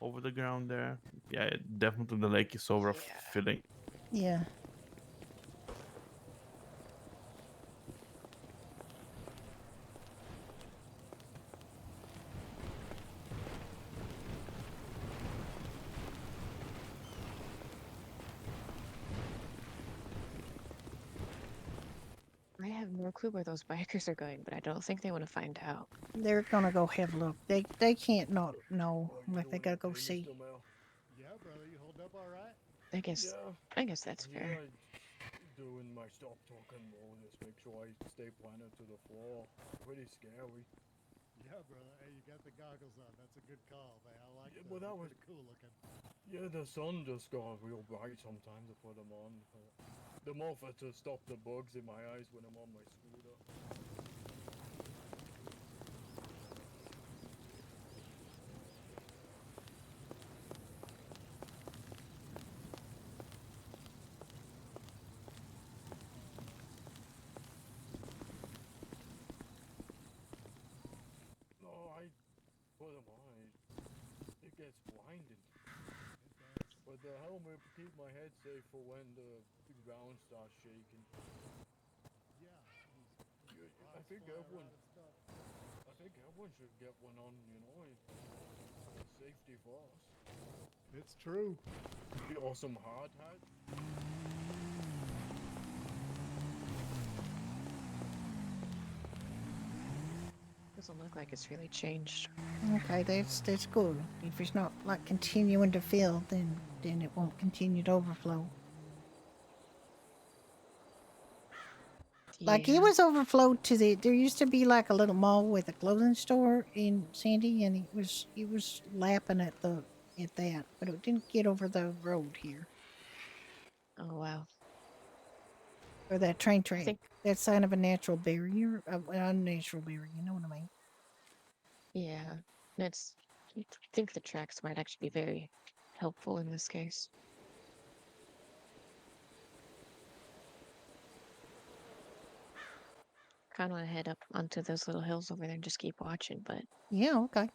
Over the ground there. Yeah, definitely the lake is overfilling. Yeah. I have no clue where those bikers are going, but I don't think they want to find out. They're gonna go have a look. They can't not know. Like they gotta go see. Yeah, brother, you holding up all right? I guess that's fair. Doing my stop talking more, just make sure I stay planted to the floor. Pretty scary. Yeah, brother. Hey, you got the goggles on. That's a good call, man. I like Well, that was pretty cool looking. Yeah, the sun just got real bright sometimes to put them on. The more for to stop the bugs in my eyes when I'm on my scooter. No, I put them on. It gets blinding. But the helmet keep my head safe for when the ground starts shaking. Yeah. I think everyone. I think everyone should get one on, you know, safety first. It's true. The awesome hard hat. Doesn't look like it's really changed. Okay, that's good. If it's not like continuing to fill, then it won't continue to overflow. Like it Yeah. was overflowed to the. There used to be like a little mall with a clothing store in Sandy, and it was lapping at that, but it didn't get over the road here Oh wow. or that train track. think- That's kind of a natural barrier, an unnatural barrier. You know what I mean? Yeah. It's. I think the tracks might actually be very helpful in this case. Kind of want to head up onto those little hills over there and just keep watching, but Yeah. Okay.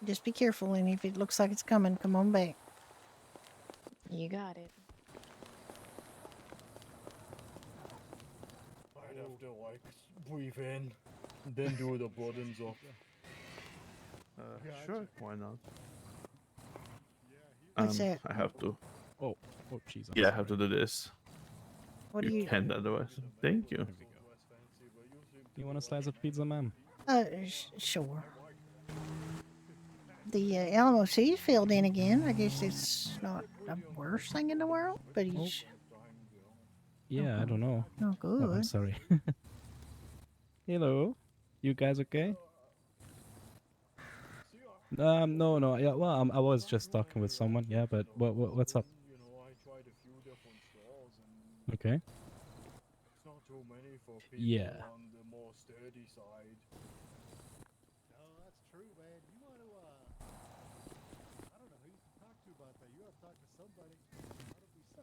Just be careful, and if it looks like it's coming, come on back. you got it. I'd have to like breathe in, then do the buttons off. Sure, why not? What's that? I have to. Oh, jeez. Yeah, I have to do this. What do you? Can't otherwise. Thank you. You want a slice of pizza, ma'am? Sure. The Alamo C's filled in again. I guess it's not the worst thing in the world, but he's. Yeah, I don't know. Oh, I'm good. sorry. Hello, you guys okay? No. Yeah, well, I was just talking with someone. Yeah, but what's up? You know, I tried a few different stores and Okay. it's not too many for people Yeah. on the more sturdy side. No, that's true, man. You want to, I don't know who you can talk to about that. You have to talk to somebody. That'll be so,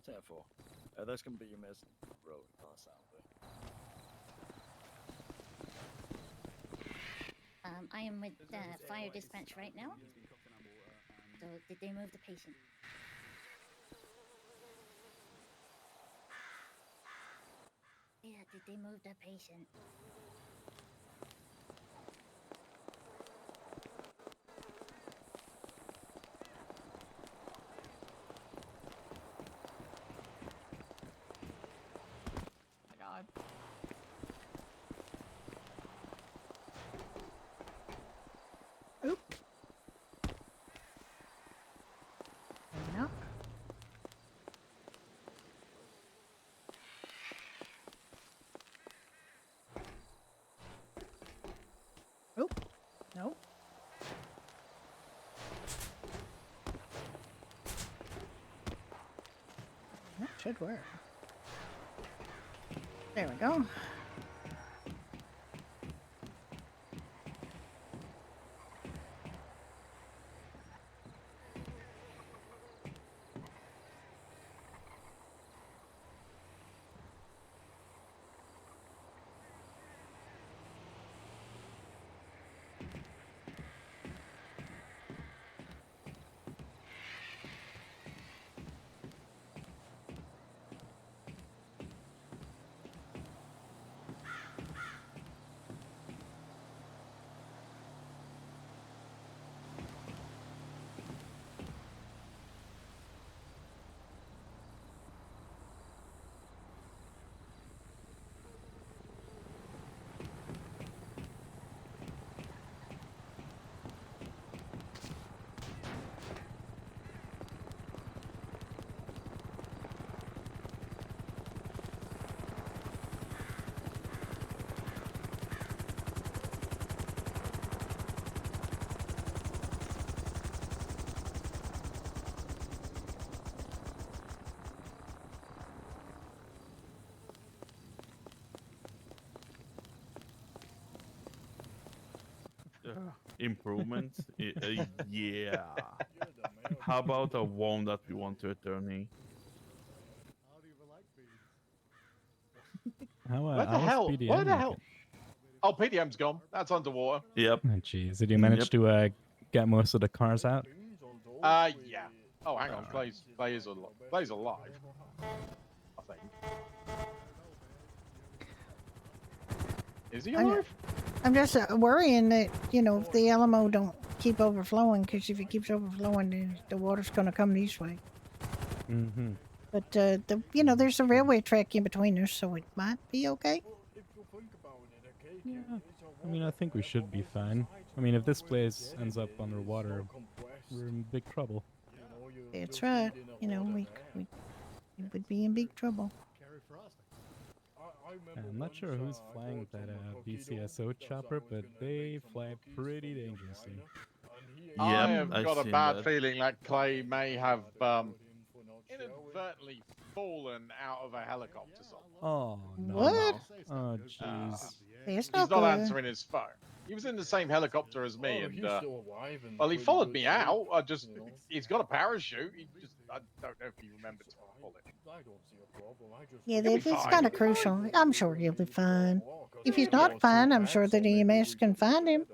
Therefore, that's going to be your message road pass out there. I am with fire dispatch right now. So, did they move the patient? Yeah, did they move the patient? My God. Oop. Hang up. Oop. Nope. That should work. There we go. Improvements. Yeah. How about a worm that we want to return? Where the hell? Where the hell? Oh, PDM's gone. That's underwater. Yep. Oh, jeez, did you manage to get most of the cars out? Yeah. Oh, hang on. Clay's alive. I think. Is he alive? I'm just worrying that, you know, if the Alamo don't keep overflowing, because if it keeps overflowing, then the water's going to come this way. Mm-hmm. But, you know, there's a railway track in between us, so it might be okay. Yeah. I mean, I think we should be fine. I mean, if this place ends up underwater, we're in big trouble. That's right. You know, we would be in big trouble. I'm not sure who's flying that BCSO chopper, but they fly pretty dangerously. I have got a bad feeling that Clay may have inadvertently fallen out of a helicopter somewhere. Oh, no. What? Oh, jeez. It's He's not not good. answering his phone. He was in the same helicopter as me, and he's still alive and well, he pretty followed good me shape, out. He's got a parachute. I don't know if he remembered to pull it. I don't see a problem. Yeah, He'll be that's fine. kind of crucial. I'm sure he'll be fine. If he's not fine, I'm sure that EMS can find him.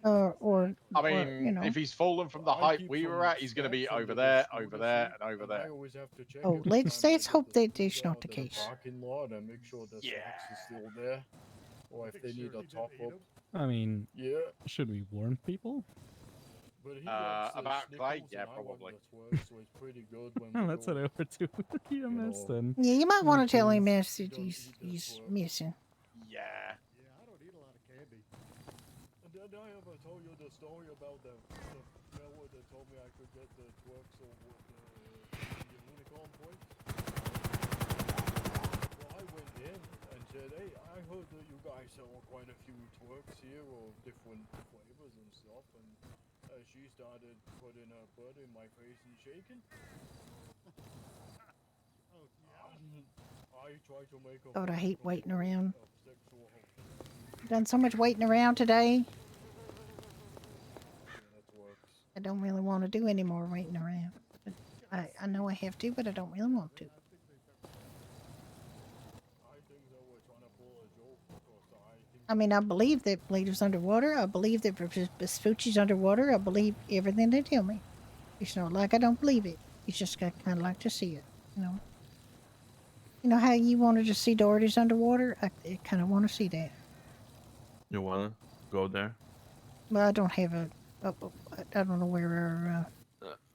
Or I mean, you know. if he's fallen from the height we were at, he's going to be over there, over there, and over there. Oh, let's hope that that's not the case. Parking lot and make sure the socks is still there, or if they need a top up. I mean, Yeah. should we warn people? But he About Clay, yeah, probably. So it's pretty good when Oh, let's head over to EMS then. Yeah, you might want to tell Okay. EMS that he's missing. Yeah. And did I ever tell you the story about the fella that told me I could get the twerks over the unicorn point? Well, I went in and said, hey, I heard that you guys sell quite a few twerks here of different flavors and stuff, and she started putting her butt in my face and shaking. I tried to make a God, I hate waiting around. sexual Done so much waiting around today. I don't really want to do any more waiting around. But I know I have to, but I don't really want to. I mean, I believe that Bleeder's underwater. I believe that Vespucci's underwater. I believe everything they tell me. It's not like I don't believe it. It's just I kind of like to see it, you know. You know how you wanted to see Doherty's underwater? I kind of want to see that. You wanna go there? Well, I don't have I don't know where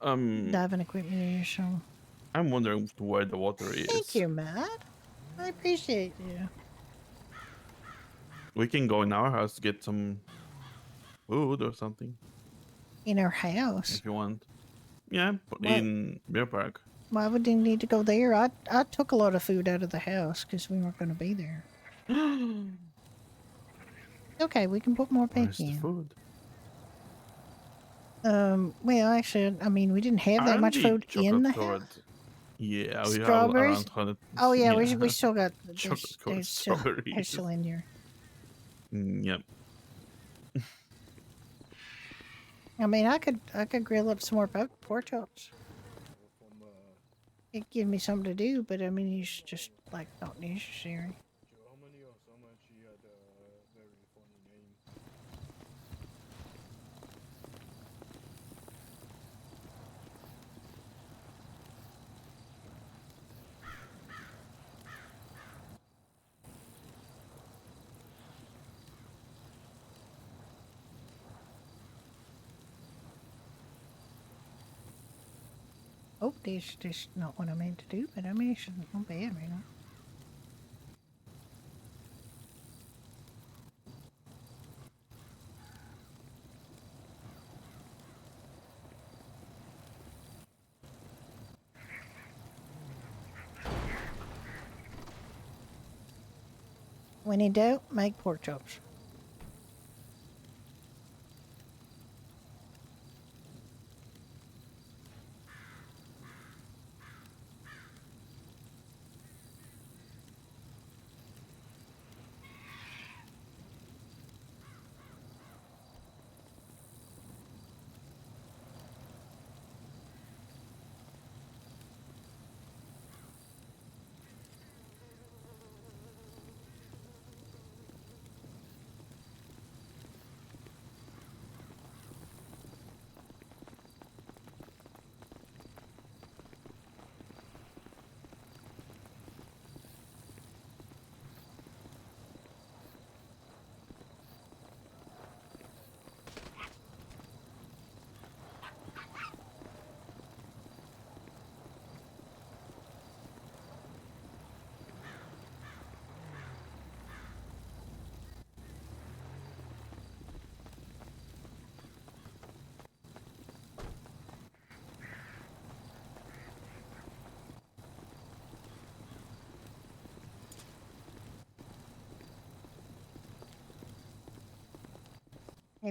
our diving equipment is, so. I'm wondering where the water is. Thank you, Matt. I appreciate you. We can go in our house to get some food or something In our house. if you want. Yeah, What? in Bear Park. Why would they need to go there? I took a lot of food out of the house because we weren't going to be there. Okay, we can put more back Where's the in. food? Well, actually, I mean, we didn't have that Aren't much the food in the chocolate house. covered? Yeah, we have Strawberries? around 100. Oh yeah, yeah. we still got chocolate covered they're still strawberries. in here. Yep. I mean, I could grill up some more pork chops. It give me something to do, but I mean, it's just like not necessary. Germany or somewhere, she had a very funny name. Oh, this not what I meant to do, but I mean, it's not bad, you know. When in doubt, make pork chops.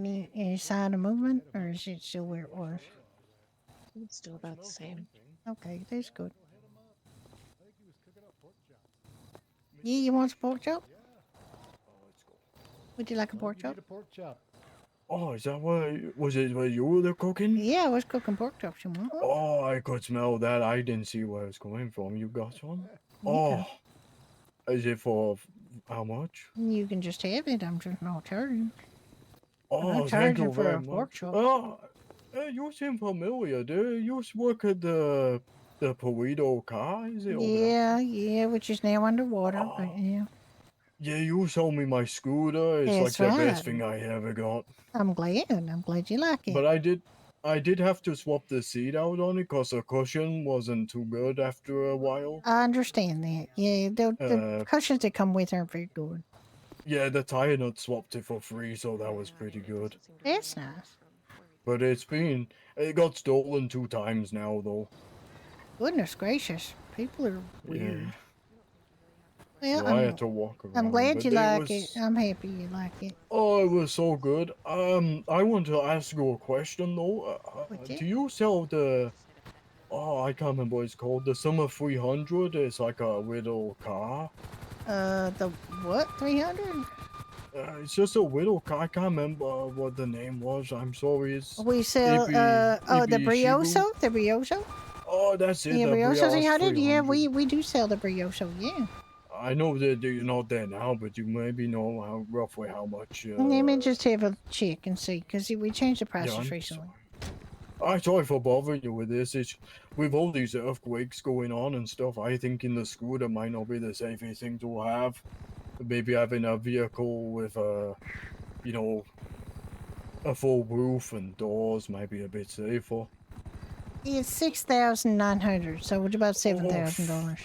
Any sign of movement, or is it still where it was? It's still about the same. Okay, that's good. Yeah, you want some pork chop? Would you like a pork chop? Need a pork chop. Oh, is that what was it? What you were cooking? Yeah, I was cooking pork chops. You want one? Oh, I could smell that. I didn't see where it's coming from. You got one? Yeah. Oh, is it for how much? You can just have it. I'm just not charging. I'm Oh, not thank charging you for very a pork much. chop. Oh, hey, you seem familiar, dude. You used to work at the burrito car, is it? Over there? Yeah, which is now underwater. But yeah, Yeah, you sold me my scooter. It's like that's the right. best thing I ever got. I'm glad you like it. But I did have to swap the seat out on it because the cushion wasn't too good after a while. I understand that. Yeah, the cushions that come with aren't very good. Yeah, the tire nut swapped it for free, so that was pretty good. That's nice. But it got stolen 2 times now, though. Goodness gracious, people are weird. Yeah. Well, So I had to walk around. I'm glad but you it like was, it. I'm happy you like it. Oh, it was so good. I want to ask you a question though. Do you sell the? Oh, I can't remember what it's called. The Summer 300. It's like a little car. The what? 300? It's just a little car. I can't remember what the name was. I'm sorry. It's We sell Ibi- the Ibi brioso, Shibu. the brioso. Oh, that's it. Yeah, the brioso Brioche 300. Yeah, 300. we do sell the brioso. Yeah. I know that you're not there now, but you maybe know roughly how much. Let me just have a check and see, because we changed the prices I'm recently. I'm sorry for bothering you with this. It's with all these earthquakes going on and stuff. I think in the scooter might not be the safest thing to have. Maybe having a vehicle with a full roof and doors might be a bit safer. It's $6,900, so it's about $7,000.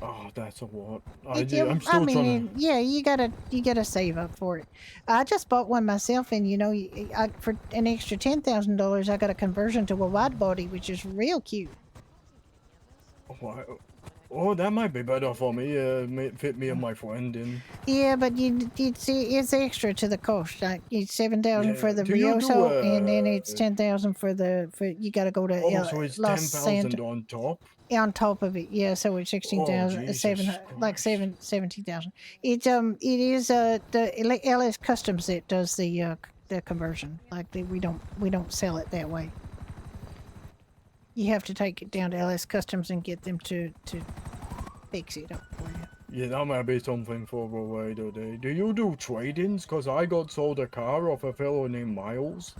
Oh, that's a lot. I'm still trying to. Yeah, you gotta save up for it. I just bought one myself, and for an extra $10,000, I got a conversion to a wide body, which is real cute. Oh, that might be better for me. Fit me and my friend in. Yeah, but you'd see it's extra to the cost. Like it's $7,000 for the Do you do, brioso, and then it's $10,000 for you got to go to Oh, so it's Los 10,000 Santos. on top. On top of it, yeah. So it's 16,000, Jesus like 17,000. It is the LS Customs that does the conversion. Like we don't sell it that way. You have to take it down to LS Customs and get them to fix it up for you. Yeah, that might be something for a later day. Do you do trade-ins? Because I got sold a car off a fellow named Miles.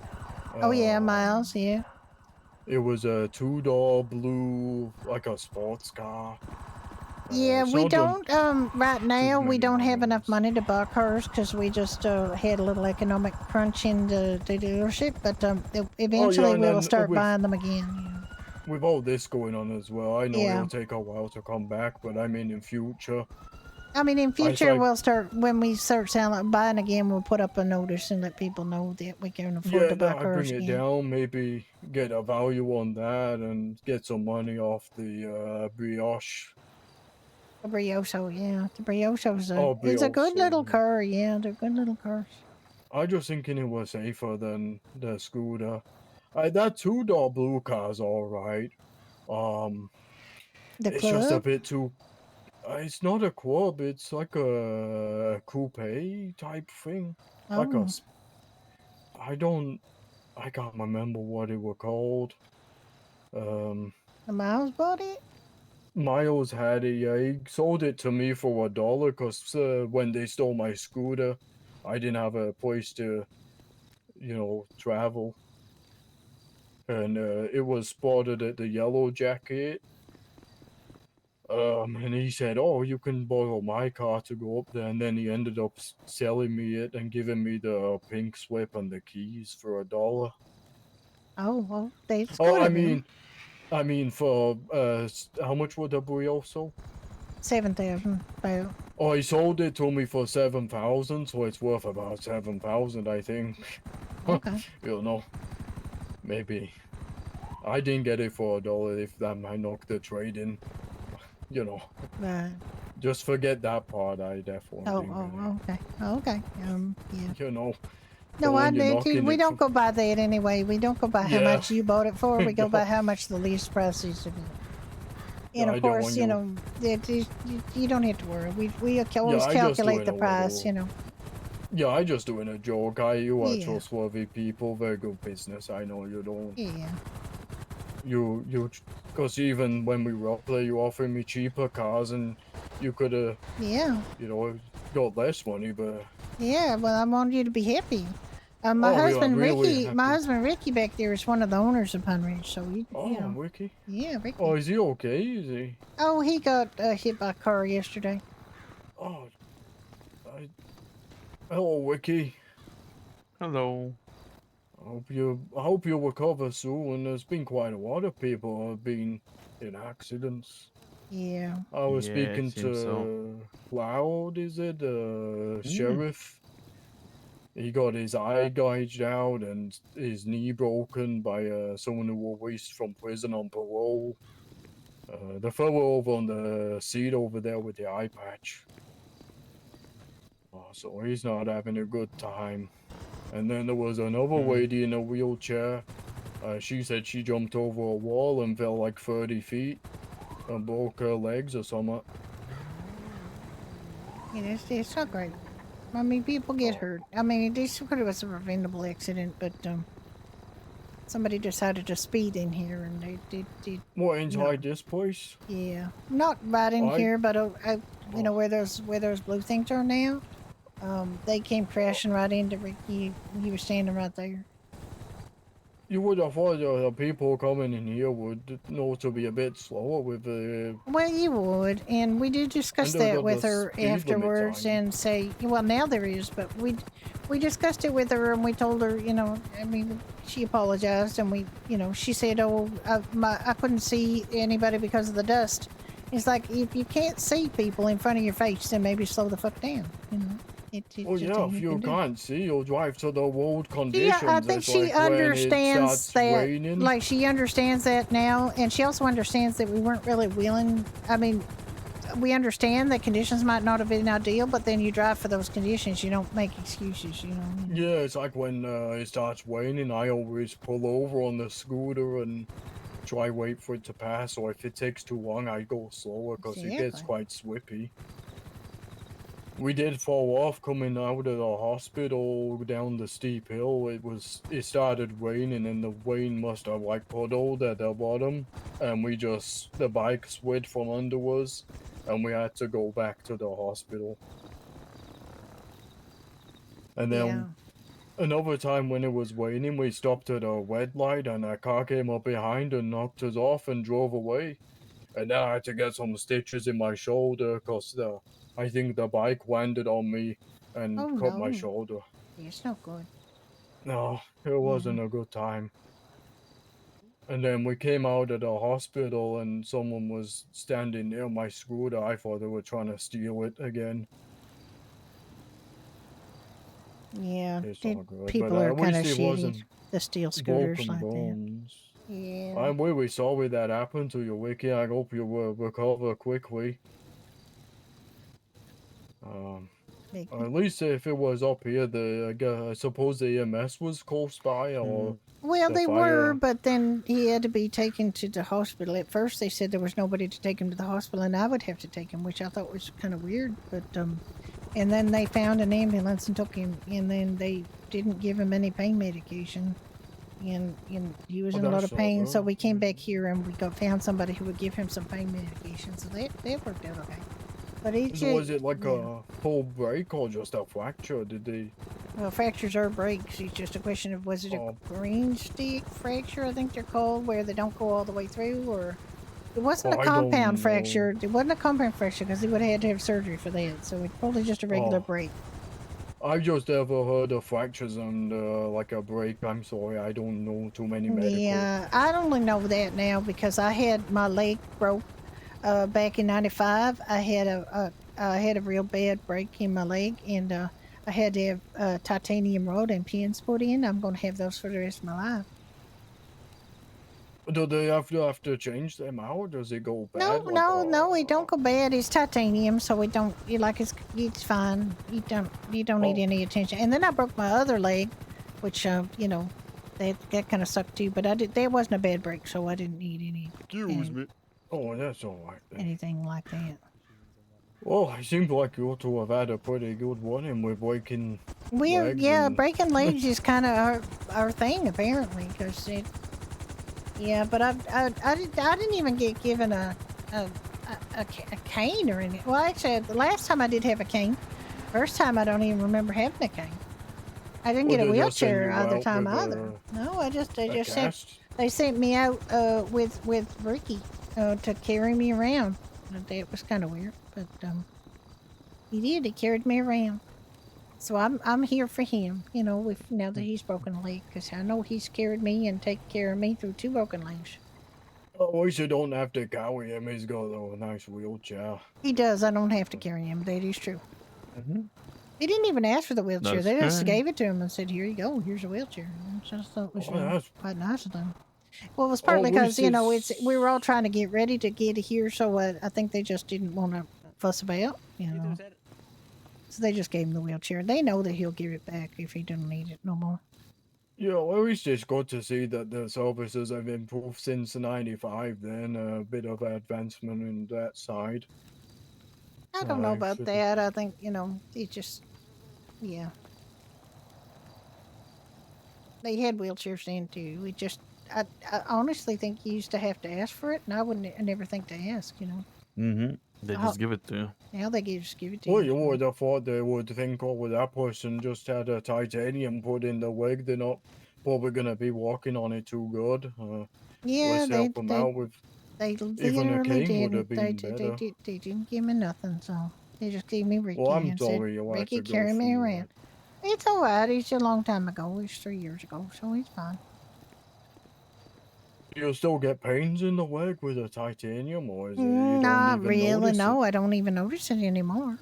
Oh yeah, Miles. Yeah. It was a 2-door blue, like a sports car. Yeah, it's we not don't. Right now, we don't have enough money to buy cars because we just had a little economic crunch in the dealership. But eventually, and we will then start with- buying them again. With all this going on as well, I know Yeah. it'll take a while to come back, but I mean in future. I mean, in I future, like- we'll start when we start buying again. We'll put up a notice and let people know that we can afford to buy I cars bring it again. down, maybe get a value on that and get some money off the brioche. The brioso, yeah, the brioso's it's a Brioche, good little car. Yeah, they're good little cars. I just thinking it was safer than the scooter. That 2-door blue car's alright. The It's just a club? bit too. It's not a quad. It's like a coupe type thing. Like Oh. I can't remember what it were called. The Miles bought it. Miles had it. Yeah, he sold it to me for $1 because when they stole my scooter, I didn't have a place to, travel. And it was spotted at the Yellow Jacket. And he said, "Oh, you can borrow my car to go up there." And then he ended up selling me it and giving me the pink slip and the keys for $1. Oh, well, that's Oh, good I of him. mean, for how much would the brioso? 7,000. About. Oh, he sold it to me for 7,000, so it's worth about 7,000, I think. Okay. Maybe. I didn't get it for $1. If that might knock the trade in, Right. Just forget that part. I definitely. didn't get it. Okay. Okay. Yeah. No, I when you're did. knocking We it don't go by that anyway. We don't go by how Yeah. much you bought it for. We go by No. how much the least price is. And I of don't course, want you you- know, you don't have to worry. We always I just calculate doing the a price. little- You know. Yeah, I just doing a joke. You are Yeah. trustworthy people, very good business. I know you don't. Yeah. Because even when we roleplay, you offer me cheaper cars, and you could have, Yeah. you know, got less money, but Yeah. Well, I want you to be happy. My Oh, we are husband really Ricky, my happy. husband Ricky back there is one of the owners of Pun Ridge, so you Oh, know. Ricky. Yeah, Ricky. Oh, is he okay? Is he? Oh, he got hit by a car yesterday. Oh, hello, Wiki. Hello. I hope you recover soon. There's been quite a lot of people who have been in accidents. Yeah. I was Yeah, it speaking seems so. to Cloud, is it? Sheriff. He got his eye gouged out and his knee broken by someone who was released from prison on parole. The fellow over on the seat over there with the eye patch. Oh, so he's not having a good time. And then there was another lady in a wheelchair. She said she jumped over a wall and fell like 30 feet and broke her legs or something. Yeah, it's not great. I mean, people get hurt. I mean, this could have was a preventable accident, but somebody decided to speed in here, and they did. What, inside this place? Yeah, not right in I- here, but you know where those blue things are now. They came crashing right into Ricky. He was standing right there. You would have thought the people coming in here would know to be a bit slower with the. Well, you would, and we did discuss And there that got with the her speed limit afterwards, on. and say, well, now there is, but we discussed it with her, and we told her, you know, I mean, she apologized, and we, you know, she said, oh, I couldn't see anybody because of the dust. It's like if you can't see people in front of your face, then maybe slow the fuck down. You know, it's Well, just yeah, thing if you you can do. can't see, you'll drive to the road conditions. Yeah, I think It's she like when it understands starts that. raining. Like she understands that now, and she also understands that we weren't really willing. I mean, we understand that conditions might not have been ideal, but then you drive for those conditions. You don't make excuses. You know. Yeah, it's like when it starts raining, I always pull over on the scooter and try wait for it to pass, or if it takes too long, I go slower because it gets Exactly. quite swippy. We did fall off coming out of the hospital down the steep hill. It started raining and the rain must have like puddled at the bottom, and the bike slid from under us, and we had to go back to the hospital. And then another time when it was raining, we stopped at a red light and a car came up behind and knocked us off and drove away. And then I had to get some stitches in my shoulder because I think the bike landed on me and Oh, cut my no. shoulder. It's not good. No, it wasn't a good time. And then we came out of the hospital and someone was standing near my scooter. I thought they were trying to steal it again. Yeah, It's all good, people but are at kind of least it shitty. wasn't The steel scooters broken like that. bones. Yeah. I'm really sorry that happened to you, Wiki. I hope you will recover quickly. At least if it was up here, I suppose the EMS was close by, or Well, the they fire. were, but then he had to be taken to the hospital. At first, they said there was nobody to take him to the hospital, and I would have to take him, which I thought was kind of weird. But and then they found an ambulance and took him, and then they didn't give him any pain medication, and he was Oh, in a lot that's of not pain. So good. we came back here and we found somebody who would give him some pain medication. So that worked out okay. But he So was it like a full break or just a fracture? Did they? Well, fractures are breaks. It's just a question of was it a green stick fracture, I think they're called, where they don't go all the way through, or it wasn't Oh, a I don't compound know. fracture. It wasn't a compound fracture because he would have had to have surgery for that. So it's probably just a regular Oh. break. I've just ever heard of fractures and like a break. I'm sorry, I don't know too many medical. Yeah, I only know that now because I had my leg broke back in '95. I had a real bad break in my leg, and I had to have titanium rod and pins put in. I'm going to have those for the rest of my life. Do they have to change them out? Does it go bad? No, it don't go bad. It's titanium, so it's fine. You don't need any attention. And then I broke my other leg which you know, that kind of sucked too. But there wasn't a bad break, so I didn't need any Oh, that's all right then. anything like that. Well, it seems like you ought to have had a pretty good one, and we're breaking legs Yeah, and... breaking legs is kind of our thing apparently, because it. Yeah, but I didn't even get given a cane or anything. Well, actually, the last time I did have a cane. First time I don't even remember having a cane. I didn't Well, get a they just send wheelchair you either out time with either. No, they cast? sent me out with Ricky to carry me around. It was kind of weird, but he did. He carried me around. So I'm here for him, you know, now that he's broken a leg, because I know he's carried me and taken care of me through 2 broken legs. Oh, we don't have to carry him. He's got a nice wheelchair. He does. I don't have to carry him. That is true. He didn't even ask for the wheelchair. That's They just good. gave it to him and said, "Here you go. Here's a wheelchair." And I just thought it was that's- quite nice of them. Well, it was partly because you know we were all trying to get ready to get here, so I think they just didn't want to fuss about, you know. So they just gave him the wheelchair. They know that he'll give it back if he doesn't need it no more. Yeah, well, it's just good to see that the services have improved since '95. Then a bit of advancement in that side. I don't know about should- that. I think you know he just, yeah. They had wheelchairs then too. I honestly think you used to have to ask for it, and I never think to ask, you know. They Oh. just give it to you. Now they just give it to Well, you. you would have thought they would think, oh, well, that person just had a titanium put in the wig. They're not probably gonna be walking on it too good. Yeah, Let's help them out with they even a literally cane would have didn't. been They better. didn't give me nothing, so they just gave me Ricky Well, I'm and sorry said, you'll have "Ricky, to go carry me through around." It's all right. It's a long time ago. It's 3 years ago, so it's fine. You still get pains in the wig with a titanium, or is it you don't Not even really. notice No, I don't even notice it anymore.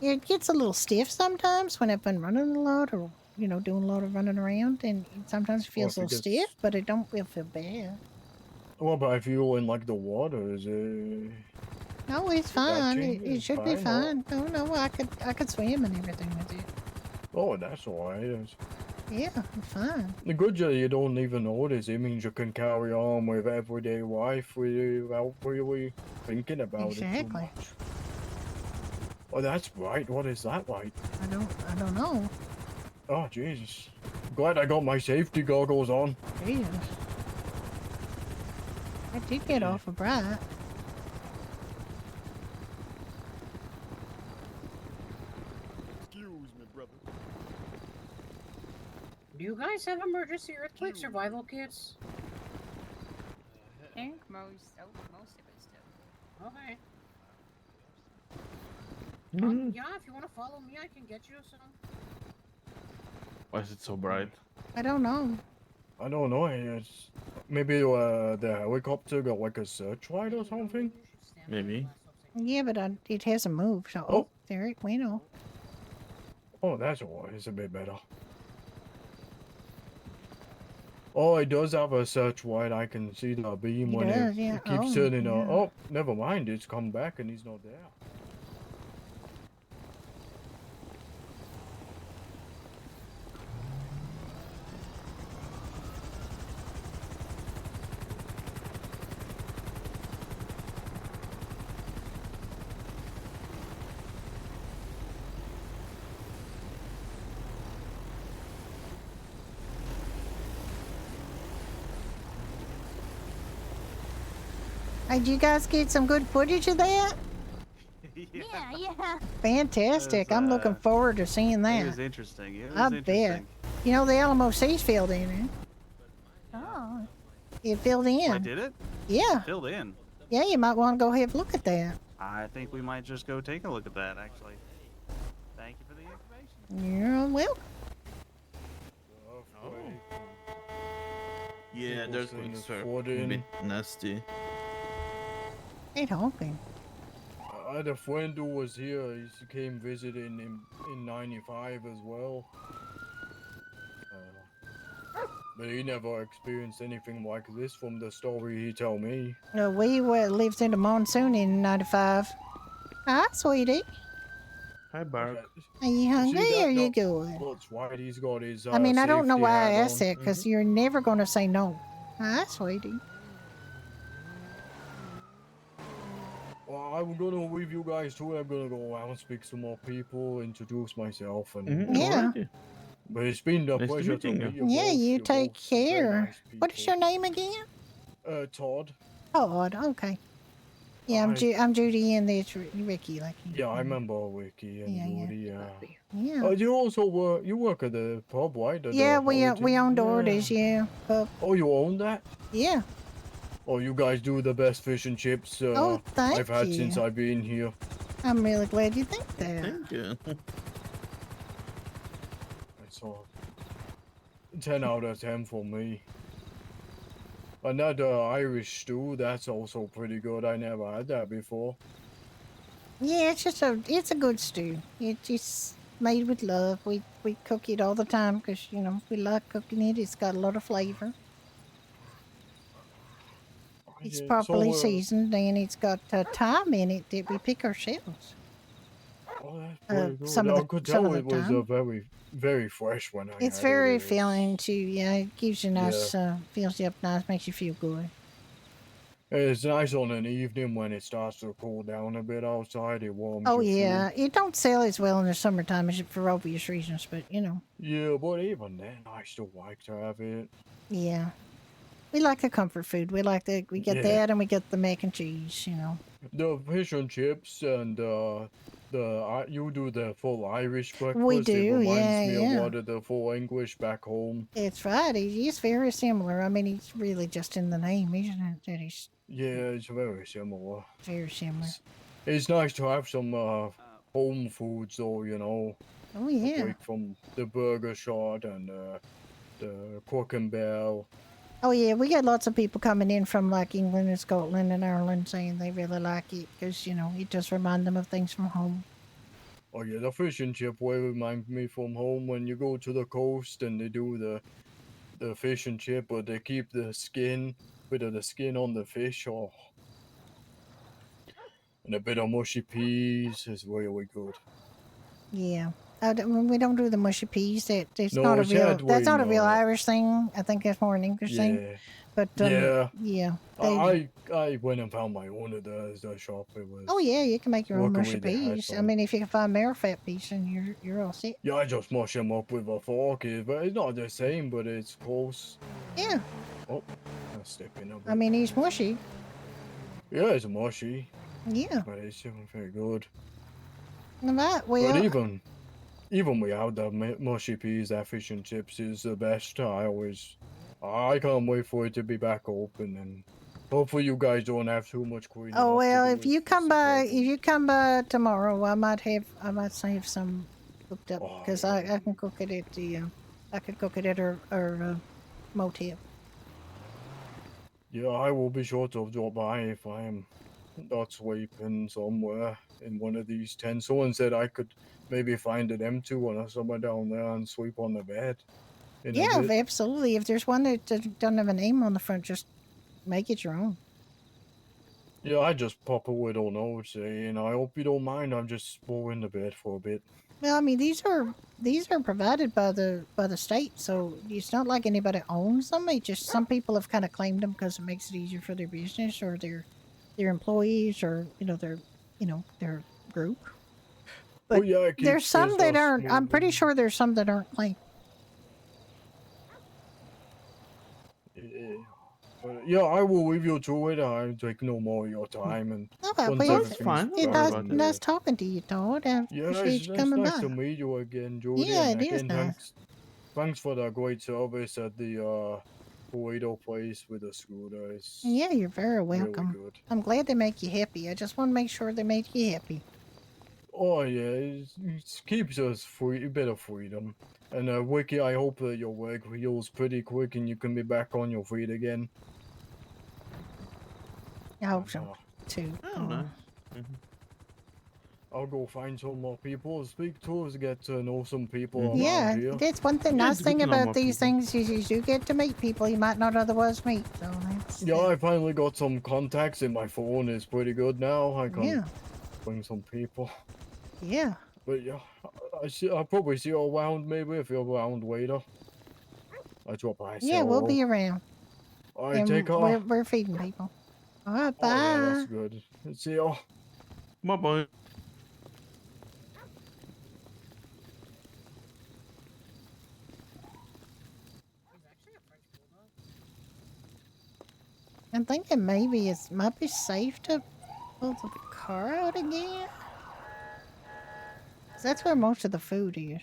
It gets a little stiff sometimes when I've been running a lot, or you know, doing a lot of running around, and it sometimes feels a if it little gets- stiff, but it don't feel bad. What about if you're in like the water? Is it? No, it's fine. It changes? should be Fine, fine. No, I could swim and everything with it. Oh, that's alright. Yeah, it's fine. The good job you don't even notice. It means you can carry on with everyday life without really thinking about it too Exactly. much. Oh, that's bright. What is that light? I don't know. Oh, Jesus. Glad I got my safety goggles on. Jesus. I did get off a bright. Excuse me, brother. Do you guys have emergency earthquake survival kits? I think most of it's still. Okay. Yeah, if you want to follow me, I can get you some. Why is it so bright? I don't know. I don't know. It's maybe the helicopter got like a searchlight or something. Maybe. Yeah, but it hasn't moved. So, oh, there it went off. Oh, that's alright. It's a bit better. Oh, it does have a searchlight. I can see the beam It when does, it, yeah. it keeps Oh, turning yeah. Oh, never mind. It's come back and he's not there. Hey, did you guys get some good footage of that? Yeah. Fantastic. I'm looking forward to seeing that. It was interesting. It was I interesting. bet. You know, the Alamo Seas filled in. Oh. It filled in. I did it? Yeah. Filled in. Yeah, you might want to go have a look at that. I think we might just go take a look at that, actually. Thank you for the information. You're welcome. Yeah, People they're saying going it's to flooding. a bit nasty. Ain't honking. I had a friend who was here. He came visiting in '95 as well. But he never experienced anything like this from the story he told me. We lived in the monsoon in '95. Hi, sweetie. Hi, Bark. Are you hungry that? or are you No. good? That's right. He's got his. I mean, I don't know safety why I hat asked on. that because you're never going to say no. Hi, sweetie. Well, I'm gonna leave you guys to it. I'm gonna go out and speak to some more people, introduce myself, and Yeah. Alrighty. But it's been a Nice to pleasure to meeting meet you. you Yeah, both. you You're take both very care. nice What is people. your name again? Todd. Todd. Okay. Yeah, I'm Judy and there's Ricky. Like. Yeah, I remember Ricky and Yeah, yeah. Judy. Yeah. You also work at the pub, right? Yeah, the we Holiday? own Doordays. Yeah. Pub. Oh, you own that? Yeah. Oh, you guys do the best fish and chips Oh, thank I've had since you. I've been here. I'm really glad you think that. Thank you. It's all 10 out of 10 for me. Another Irish stew, that's also pretty good. I never had that before. Yeah, it's a good stew. It's made with love. We cook it all the time because we like cooking it. It's got a lot of flavor. It's Yeah, properly so, seasoned and it's got thyme in it that we pick ourselves. Oh, that's pretty good. Some of I the could some tell of the it was time. very, very fresh when I It's had very it. It was- filling too. Yeah, it gives you nice. Yeah. Fills you up nice, makes you feel good. It's nice on an evening when it starts to cool down a bit outside. It warms Oh your yeah, food. it don't sell as well in the summertime as for obvious reasons, but Yeah, but even then, I still like to have it. yeah. We like the comfort food. We get Yeah. that and we get the mac and cheese. The fish and chips and you do the full Irish breakfast. We It do, reminds yeah, me yeah. of what the full English back home. It's right. He's very similar. I mean, it's really just in the name, isn't it? That he's Yeah, it's very similar. very similar. It's nice to have some home foods, though. Oh yeah. Break from the burger shot and the Cork and Bell. Oh yeah, we get lots of people coming in from like England and Scotland and Ireland saying they really like it because it does remind them of things from home. Oh yeah, the fish and chip way remind me from home when you go to the coast and they do the fish and chip, but they keep the skin, bit of the skin on the fish, and a bit of mushy peas is really good. Yeah. We don't do the mushy peas. That's No, not a it's real. that That's way, not a real no. Irish thing. I think that's more an English thing. Yeah. But Yeah. yeah. I went and found my own at the shop. It was. Oh yeah, you can make your own mushy luckily they had peas. I some. mean, if you can find marrow fat peas, then you're all set. Yeah, I just mush them up with a fork. But it's not the same, but it's close. Yeah. Oh, I'm stepping up. I mean, he's mushy. Yeah, it's mushy. Yeah. But it's still very good. Right. Well. But even without the mushy peas, that fish and chips is the best. I can't wait for it to be back open, and hopefully you guys don't have too much cleaning. Oh up to well, do. if you come by tomorrow, I might save some cooked up because I can cook it at the I could cook it at our motel. Yeah, I will be sure to drop by if I am not sleeping somewhere in one of these tents. Someone said I could maybe find an empty one or somewhere down there and sleep on the bed. Yeah, absolutely. If there's one that doesn't have a name on the front, just make it your own. Yeah, I just pop a little note saying, I hope you don't mind, I'm just in the bed for a bit. Well, I mean, these are provided by the state, so it's not like anybody owns them. It's just some people have kind of claimed them because it makes it easier for their business or their employees or their group. But Well, yeah, it there's keeps some that business aren't. I'm pretty moving. sure there's some that aren't claimed. Yeah, I will leave you to it. I take no more of your time. And Okay, once well, everything's it's done, nice talking to you, Todd. I Yeah, appreciate it's you coming nice by. to meet you again, Judy. Yeah, and it is again, nice. Thanks for the great service at the burrito place with the scooter. It's Yeah, you're very really welcome. good. I'm glad they make you happy. I just want to make sure they make you happy. Oh yeah, it keeps us free, a bit of freedom. And Wiki, I hope that your work heals pretty quick and you can be back on your feet again. I hope so, too. I'll go find some more people to speak to, get to know some people around Yeah, here. that's one thing. Nice thing about these things is you do get to meet people you might not otherwise meet. So that's Yeah, I finally got some contacts in my phone. It's pretty good now. I can Yeah. bring some people. yeah. But yeah, I'll probably see you around maybe if you're around later. I drop by. Say Yeah, we'll hello. be around. All right, And take care. we're feeding people. All right, bye. Oh yeah, that's good. See ya. Bye bye. I'm thinking maybe it might be safe to pull the car out again. 'Cause that's where most of the food is.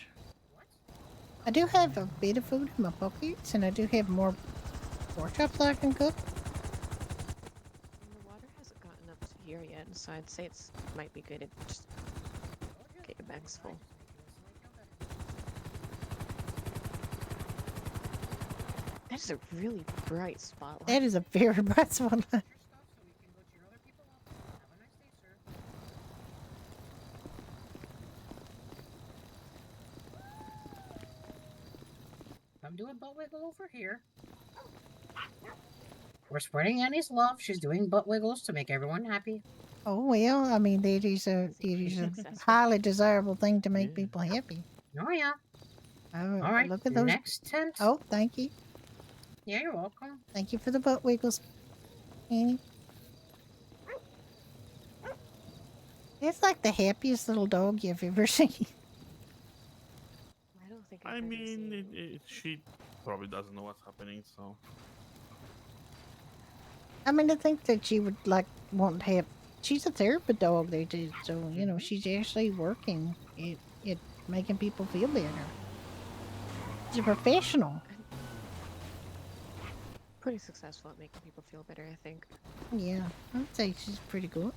I do have a bit of food in my pockets, and I do have more pork chops I can cook. And the water hasn't gotten up to here yet, so I'd say it's might be good to just get your bags full. That is a really bright spotlight. That is a very bright spotlight. I'm doing butt wiggle over here. We're spreading Annie's love. She's doing butt wiggles to make everyone happy. Oh well, I mean it is a highly desirable thing to make people happy. Oh yeah. Oh, All right. look at those. Next tent. Oh, thank you. Yeah, you're welcome. Thank you for the butt wiggles, Annie. It's like the happiest little dog you've ever seen. I don't think I mean, she probably doesn't know what's happening, so. I mean, I think that she would want to have. She's a therapy dog, they do, so you know she's actually working at making people feel better. She's a professional. Pretty successful at making people feel better, I think. Yeah, I would say she's pretty good.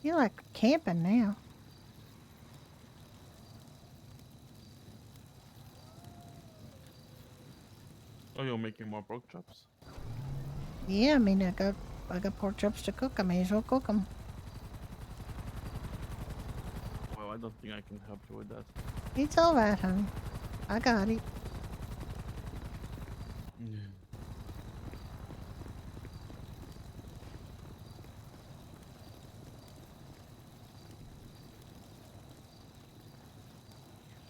You're like camping now. Oh, you're making more pork chops? Yeah, I mean, I got pork chops to cook. I may as well cook them. Well, I don't think I can help you with that. It's all right, honey. I got it.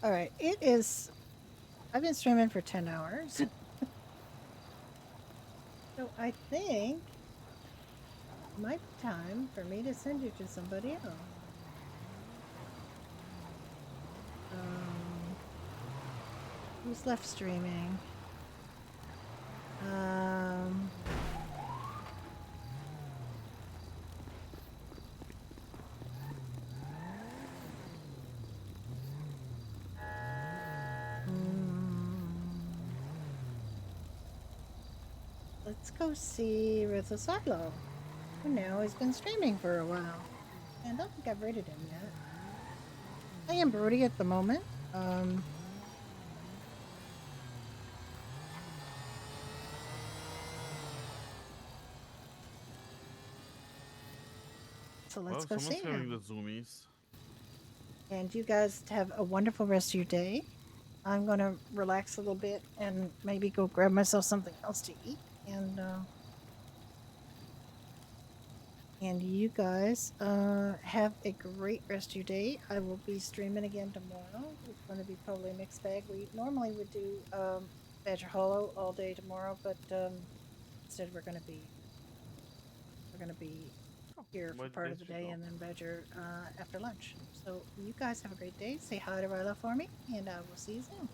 All right, it is. I've been streaming for 10 hours. So I think it might be time for me to send you to somebody else. Who's left streaming? Let's go see Ruthless Silo, who now has been streaming for a while. And I don't think I've rated him yet. I am Brody at the moment. So let's go see someone's having him. the zoomies. And you guys have a wonderful rest of your day. I'm going to relax a little bit and maybe go grab myself something else to eat. And you guys have a great rest of your day. I will be streaming again tomorrow. It's going to be probably a mixed bag. We normally would do Badger Hollow all day tomorrow, but instead we're going to be here for Where'd part of the Badger day, go? and then Badger after lunch. So you guys have a great day. Say hi to Ryla for me, and I will see you soon.